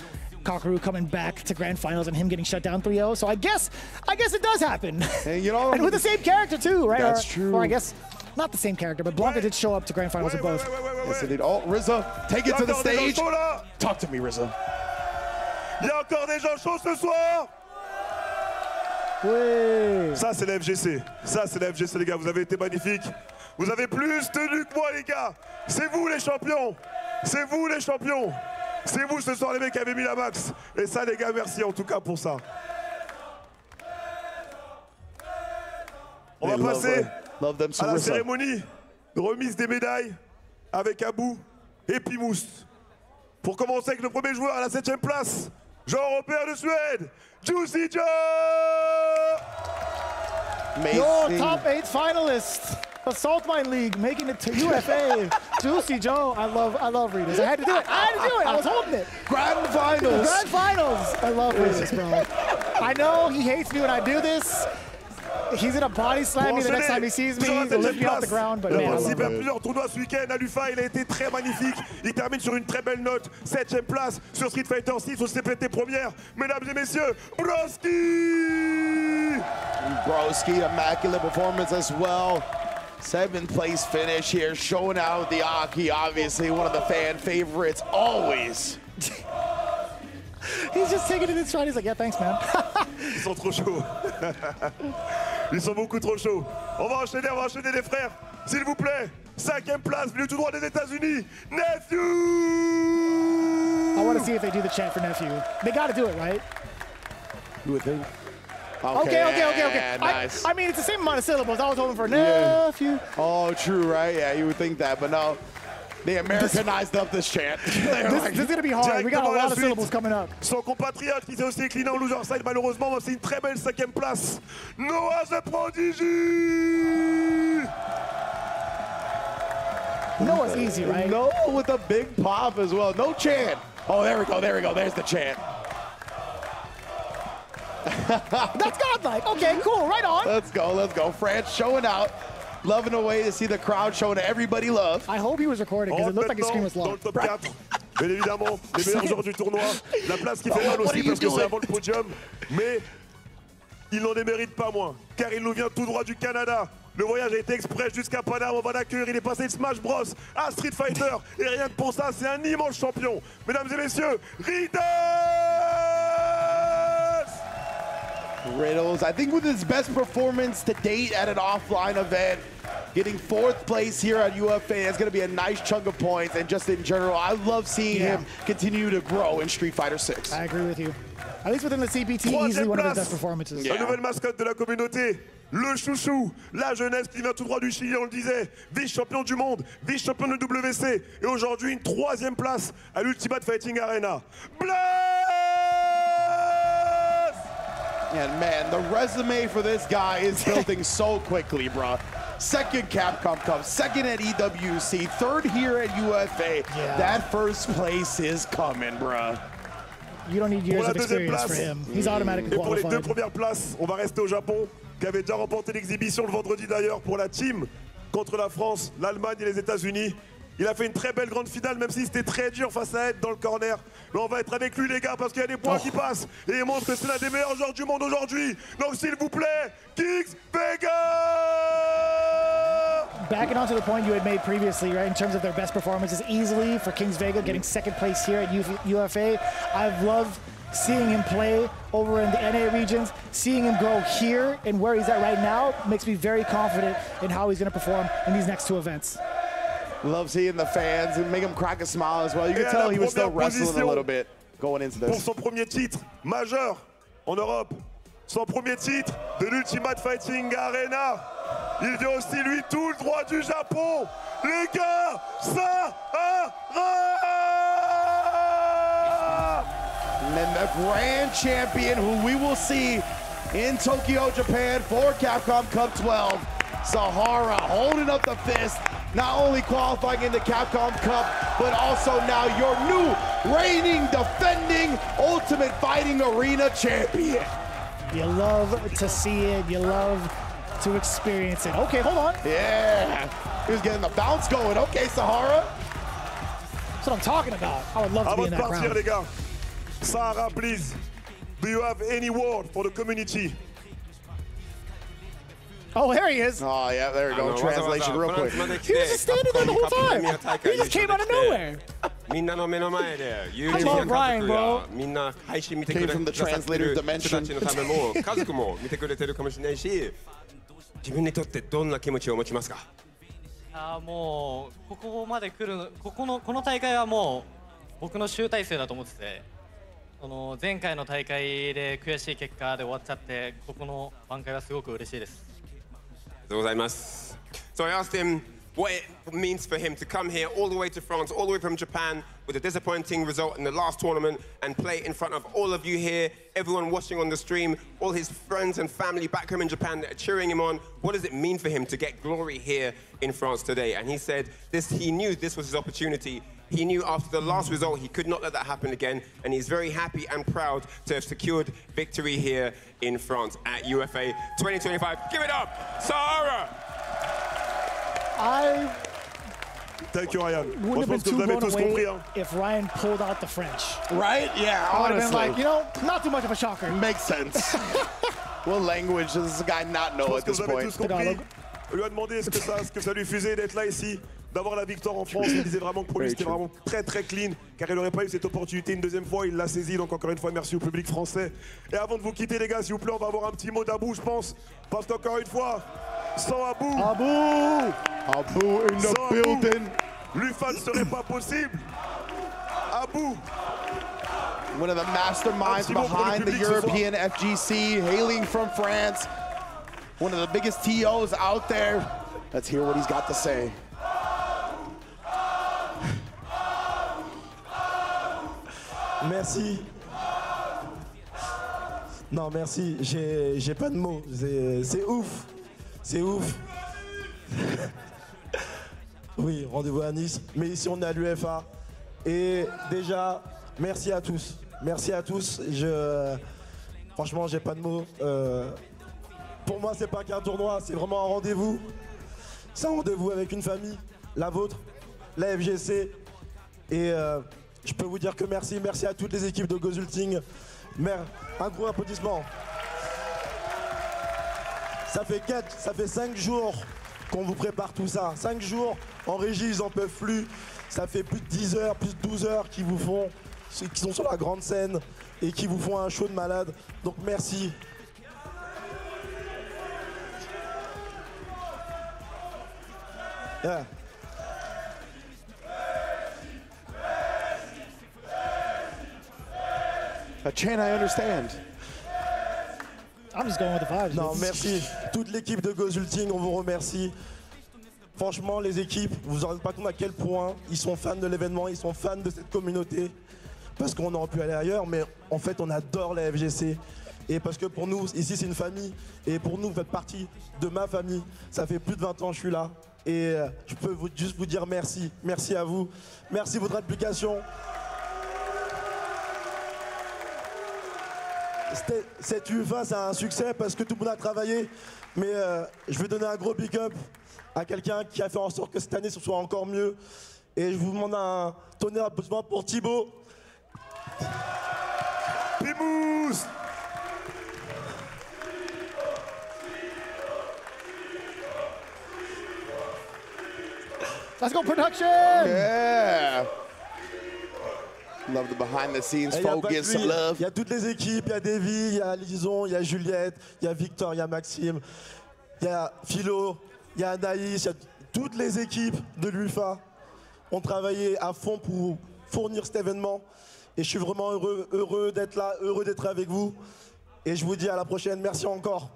Kakeru coming back to grand finals and him getting shut down 3-0. So I guess it does happen. And you know, and with the same character too, right? That's true. Or I guess not the same character, but Blanca did show up to grand finals with both. Yes, indeed. Oh, Rizza, take it to the stage. Talk to me, Rizza. Il y a encore des gens chauds ce soir. Oui. Ça c'est la FGC. Ça c'est la FGC les gars. Vous avez été magnifiques. Vous avez plus tenu que moi les gars. C'est vous les champions. C'est vous les champions. C'est vous ce soir les mecs qui avez mis la max. Et ça les gars, merci en tout cas pour ça. On va passer à la cérémonie de remise des médailles avec Abou et Pimous. Pour commencer avec le premier joueur à la 7e place, joueur européen de Suède, Juicy Joe! Your top 8 finalist, Assault Mine League, making it to UFA. Juicy Joe, I love Reedus. I had to do it. I was holding it. Grand finals. Grand finals. I love Reedus, bro. I know he hates me when I do this. He's gonna body slam me the next time he sees me. He'll lift me off the ground, but man, I love Il a him. plusieurs tournois ce week-end à l'UFA, il a été très magnifique. Il termine sur une très belle note, 7e place sur Street Fighter 6 au CPT première. Mesdames et messieurs, Broski! Broski, immaculate performance as well. 7th place finish here, showing out the Aki, obviously one of the fan favorites, always. He's just taking it in stride. He's like, yeah, thanks, man. Ils sont trop chauds. Ils sont beaucoup trop chauds. On va enchaîner les frères. S'il vous plaît, 5e place, venu tout droit des États-Unis, Nephew! I want to see if they do the chant for Nephew. They got to do it, right? You would think. Okay. Nice. I mean, it's the same amount of syllables. I was hoping for Nephew. Oh, true, right? Yeah, you would think that, but no. They Americanized up this chant. This is going to be hard. We got a lot of syllables coming up. Son compatriote qui s'est aussi incliné en loser side, malheureusement, c'est une très belle 5e place. Noah the Prodigy! Noah's easy, right? Noah with a big pop as well. No chant. Oh, there we go. There's the chant. That's godlike. Okay, cool. Right on. Let's go. Let's go. France showing out. Loving the way to see the crowd showing everybody love. I hope he was recording because it looked like his screen was Dans le locked. top 4, bien évidemment, les meilleurs joueurs du tournoi. La place qui fait mal aussi parce que c'est avant le podium. Mais il n'en démérite pas moins, car il nous vient tout droit du Canada. Le voyage a été express jusqu'à Paname. On va l'accueillir. Il est passé de Smash Bros à Street Fighter. Et rien que pour ça, c'est un immense champion. Mesdames et messieurs, Riddles! Riddles, I think with his best performance to date at an offline event, getting 4th place here at UFA, it's going to be a nice chunk of points. And just in general, I love seeing him continue to grow in Street Fighter 6. I agree with you. At least within the CPT, easily one of his best performances. La nouvelle mascotte de la communauté, le chouchou, la jeunesse qui vient tout droit du Chili, on le disait, vice-champion du monde, vice-champion de WC, et aujourd'hui une 3e place à l'Ultimate Fighting Arena. Blaze! And man, the resume for this guy is building so quickly, bro. 2nd Capcom Cup, 2nd at EWC, 3rd here at UFA. That 1st place is coming, bro. You don't need years of experience for him. He's automatically Et pour les qualified. 2 premières places, on va rester au Japon, qui avait déjà remporté l'exhibition le vendredi d'ailleurs pour la team contre la France, l'Allemagne et les États-Unis. Il a fait une très belle grande finale, même si c'était très dur face à Ed dans le corner. Mais on va être avec lui, les gars, parce qu'il y a des points qui passent. Et il montre que c'est l'un des meilleurs joueurs du monde aujourd'hui. Donc, s'il vous plaît, Kings Vega! Backing onto the point you had made previously, right, in terms of their best performances, easily for Kings Vega getting 2nd place here at UFA. I've loved seeing him play over in the NA regions, seeing him grow here and where he's at right now makes me very confident in how he's going to perform in these next 2 events. Love seeing the fans and make him crack a smile as well. You can tell he was still wrestling a little bit going into Pour this. son premier titre majeur en Europe, son premier titre de l'Ultimate Fighting Arena. Il vient aussi, lui, tout le droit du Japon. Les gars, ça And then the grand champion who we will see in Tokyo, Japan for Capcom Cup 12, Sahara holding up the fist, not only qualifying in the Capcom Cup, but also now your new reigning, defending Ultimate Fighting Arena champion. You love to see it. You love to experience it. Okay, hold on. Yeah, he was getting the bounce going. Okay, Sahara. That's what I'm talking about. I would love to be in that Avant de partir, crowd. les gars, Sahara, please, do you have any word for the community? Oh, there he is. Oh, yeah, there we go. Translation real quick. He was just standing there the whole time. He just came out of nowhere. みんなの目の前で友 I 人 love や Ryan, 家族 bro. やみんな配信見てく Came れ from the くださってる translator 人たちのためも家族も見てくれてるかもしれないし自分にとってどんな気持ちを持ちますかもうここまで来るこの大会はもう僕の集大成だと思ってて前回の大会で悔しい結果で終わっちゃってここの挽回はすごく嬉しいです。ありがとうございます So I asked him what it means for him to come here all the way to France, all the way from Japan with a disappointing result in the last tournament and play in front of all of you here, everyone watching on the stream, all his friends and family back home in Japan that are cheering him on. What does it mean for him to get glory here in France today? And he said he knew this was his opportunity. He knew after the last result he could not let that happen again, and he's very happy and proud to have secured victory here in France at UFA 2025. Give it up, Sahara! Thank you, Ryan. Wouldn't have been too blown away if Ryan pulled out the French. Right? Yeah, I would have been honestly. like, you know, not too much of a shocker. Makes sense. What language does this guy not know at this point? On lui a demandé ce que ça lui faisait d'être là ici, d'avoir la victoire en France. Il disait vraiment que pour lui c'était vraiment très très clean, car il n'aurait pas eu cette opportunité une deuxième fois, il l'a saisi. Donc encore une fois, merci au public français. Et avant de vous quitter les gars, s'il vous plaît, on va avoir un petit mot d'Abou, je pense, parce qu'encore une fois, sans Abou, Abou in the building. L'UFA ne serait pas possible. Abou. One of the masterminds behind the European FGC, hailing from France. One of the biggest TOs out there. Let's hear what he's got to say. Merci. Non, merci. J'ai pas de mots. C'est ouf. C'est ouf. Oui, rendez-vous à Nice. Mais ici, on est à l'UFA. Et déjà, merci à tous. Merci à tous. Franchement, j'ai pas de mots. Pour moi, c'est pas qu'un tournoi, c'est vraiment un rendez-vous. C'est un rendez-vous avec une famille, la vôtre, la FGC. Et je peux vous dire que merci. Merci à toutes les équipes de Gozulting. Un gros applaudissement. Ça fait 5 jours qu'on vous prépare tout ça. 5 jours, en régie, ils en peuvent plus. Ça fait plus de 10 heures, plus de 12 heures qui sont sur la grande scène et qui vous font un show de malade. Donc merci. Yeah. A chant I understand. I'm just going with the vibes. Non, merci. Toute l'équipe de Gozulting, on vous remercie. Franchement, les équipes, vous vous rendez pas compte à quel point ils sont fans de l'événement, ils sont fans de cette communauté. Parce qu'on aurait pu aller ailleurs, mais en fait, on adore la FGC. Et parce que pour nous, ici, c'est une famille. Et pour nous, vous faites partie de ma famille. Ça fait plus de 20 ans que je suis là. Et je peux juste vous dire merci. Merci à vous. Merci de votre implication. Cette UFA, c'est un succès parce que tout le monde a travaillé. Mais je vais donner un gros big up à quelqu'un qui a fait en sorte que cette année, ce soit encore mieux. Et je vous demande un tonnerre d'applaudissements pour Thibaut. Pimous! Let's go, production! Yeah! Love the behind the scenes focus, love. Il y a toutes les équipes, il y a Davy, il y a Lison, il y a Juliette, il y a Victor, il y a Maxime, il y a Philo, il y a Anaïs, il y a toutes les équipes de l'UFA ont travaillé à fond pour fournir cet événement. Et je suis vraiment heureux d'être là, heureux d'être avec vous. Et je vous dis à la prochaine. Merci encore.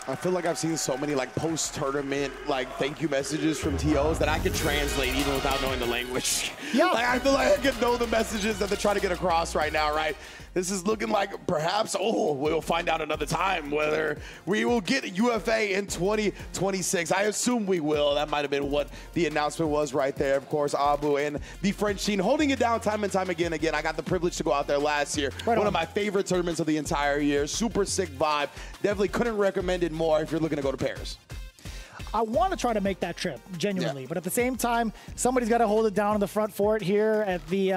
I feel like I've seen so many like post-tournament like thank you messages from TOs that I could translate even without knowing the language. Yeah. Like I feel like I could know the messages that they're trying to get across right now, right? This is looking like perhaps, we'll find out another time whether we will get UFA in 2026. I assume we will. That might have been what the announcement was right there. Of course, Abu and the French team holding it down time and time again. I got the privilege to go out there last year. Right One on. of my favorite tournaments of the entire year. Super sick vibe. Definitely couldn't recommend it more if you're looking to go to Paris. I want to try to make that trip, genuinely. But at the same time, somebody's got to hold it down in the front for it here at the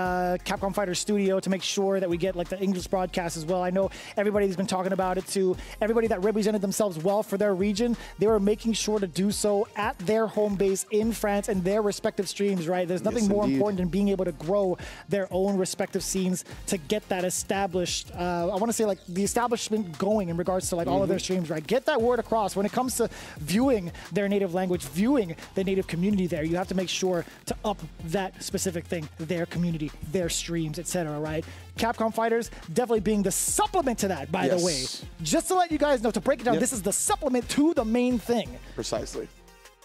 Capcom Fighters studio to make sure that we get like the English broadcast as well. I know everybody's been talking about it too. Everybody that represented themselves well for their region, they were making sure to do so at their home base in France and their respective streams, right? There's nothing more important than being able to grow their own respective scenes to get that established. I want to say like the establishment going in regards to like all of their streams, right? Get that word across. When it comes to viewing their native language, viewing the native community there, you have to make sure to up that specific thing, their community, their streams, etc., right? Capcom Fighters definitely being the supplement to that, by the way. Just to let you guys know, to break it down, this is the supplement to the main thing. Precisely.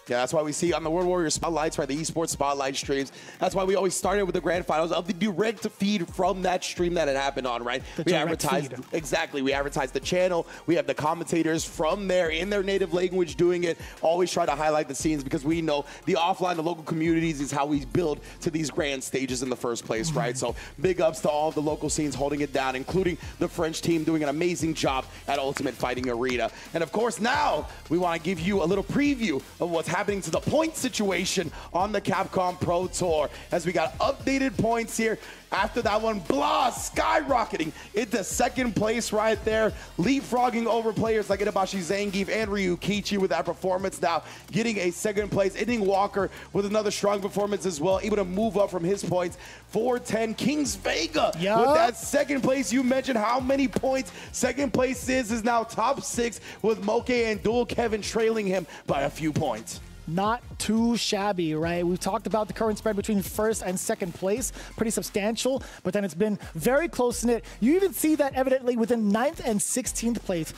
Yeah, that's why we see on the World Warrior Spotlights, right, the esports spotlight streams. That's why we always started with the grand finals of the direct feed from that stream that it happened on, right? We advertised exactly. We advertised the channel. We have the commentators from there in their native language doing it. Always try to highlight the scenes because we know the offline, the local communities is how we build to these grand stages in the first place, right? So big ups to all of the local scenes holding it down, including the French team doing an amazing job at Ultimate Fighting Arena. And of course, now we want to give you a little preview of what's happening to the point situation on the Capcom Pro Tour as we got updated points here. After that one, Blah skyrocketing into second place right there, leapfrogging over players like Itabashi Zangief and Ryukichi with that performance. Now getting a second place, ending Walker with another strong performance as well, able to move up from his points. 410, Kings Vega with that second place. You mentioned how many points second place is now top 6 with Moke and Dual Kevin trailing him by a few points. Not too shabby, right? We've talked about the current spread between first and second place, pretty substantial, but then it's been very close-knit. You even see that evidently within 9th and 16th place,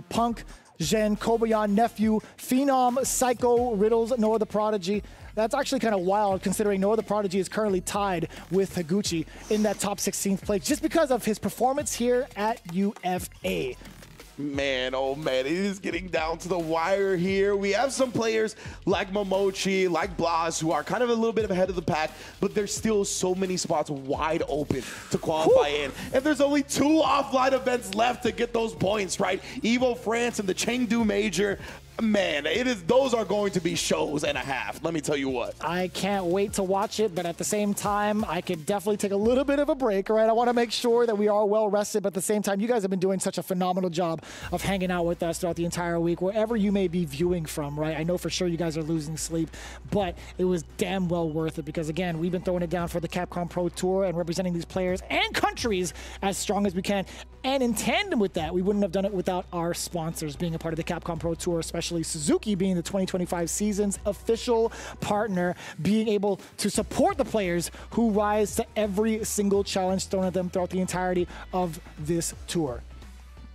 Punk, Zhen, Kobayan, Nephew, Phenom, Psycho, Riddles, Noah the Prodigy. That's actually kind of wild considering Noah the Prodigy is currently tied with Higuchi in that top 16th place just because of his performance here at UFA. Man, oh man, it is getting down to the wire here. We have some players like Momochi, like Blas, who are kind of a little bit ahead of the pack, but there's still so many spots wide open to qualify in. And there's only 2 offline events left to get those points, right? Evo France and the Chengdu Major. Man, those are going to be shows and a half, let me tell you what. I can't wait to watch it, but at the same time, I could definitely take a little bit of a break, right? I want to make sure that we are well rested, but at the same time, you guys have been doing such a phenomenal job of hanging out with us throughout the entire week, wherever you may be viewing from, right? I know for sure you guys are losing sleep, but it was damn well worth it because, again, we've been throwing it down for the Capcom Pro Tour and representing these players and countries as strong as we can. And in tandem with that, we wouldn't have done it without our sponsors being a part of the Capcom Pro Tour, especially Suzuki being the 2025 season's official partner, being able to support the players who rise to every single challenge thrown at them throughout the entirety of this tour.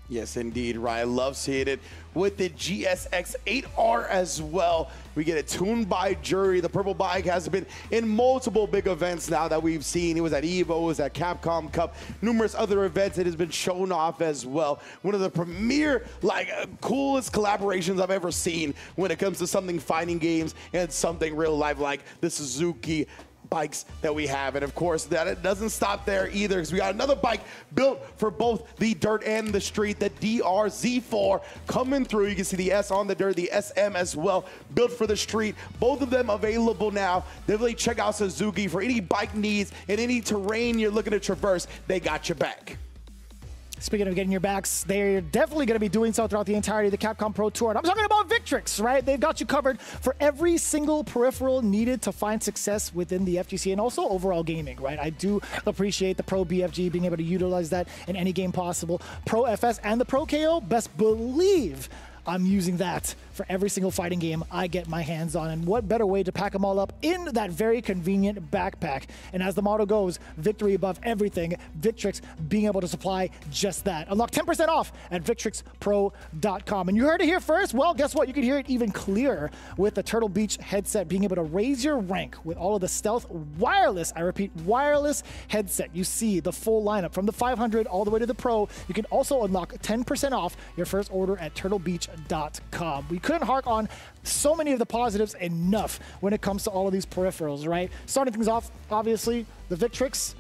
Yes, indeed, Ryan. Love seeing it with the GSX-8R as well. We get it tuned by jury. The purple bike has been in multiple big events now that we've seen. It was at EVO, it was at Capcom Cup, numerous other events. It has been shown off as well. One of the premier, coolest collaborations I've ever seen when it comes to something fighting games and something real life like the Suzuki bikes that we have. And of course, that it doesn't stop there either, because we got another bike built for both the dirt and the street, the DRZ4 coming through. You can see the S on the dirt, the SM as well, built for the street. Both of them available now. Definitely check out Suzuki for any bike needs and any terrain you're looking to traverse. They got your back. Speaking of getting your backs, they're definitely going to be doing so throughout the entirety of the Capcom Pro Tour. And I'm talking about Victrix, right? They've got you covered for every single peripheral needed to find success within the FGC and also overall gaming, right? I do appreciate the Pro BFG being able to utilize that in any game possible. Pro FS and the Pro KO, best believe I'm using that for every single fighting game I get my hands on. And what better way to pack them all up in that very convenient backpack. And as the motto goes, victory above everything, Victrix being able to supply just that. Unlock 10% off at victrixpro.com. And you heard it here first. Well, guess what? You can hear it even clearer with the Turtle Beach headset, being able to raise your rank with all of the stealth wireless, I repeat, wireless headset. You see the full lineup from the 500 all the way to the Pro. You can also unlock 10% off your first order at turtlebeach.com. We couldn't hark on so many of the positives enough when it comes to all of these peripherals, right? Starting things off, obviously, the Victrix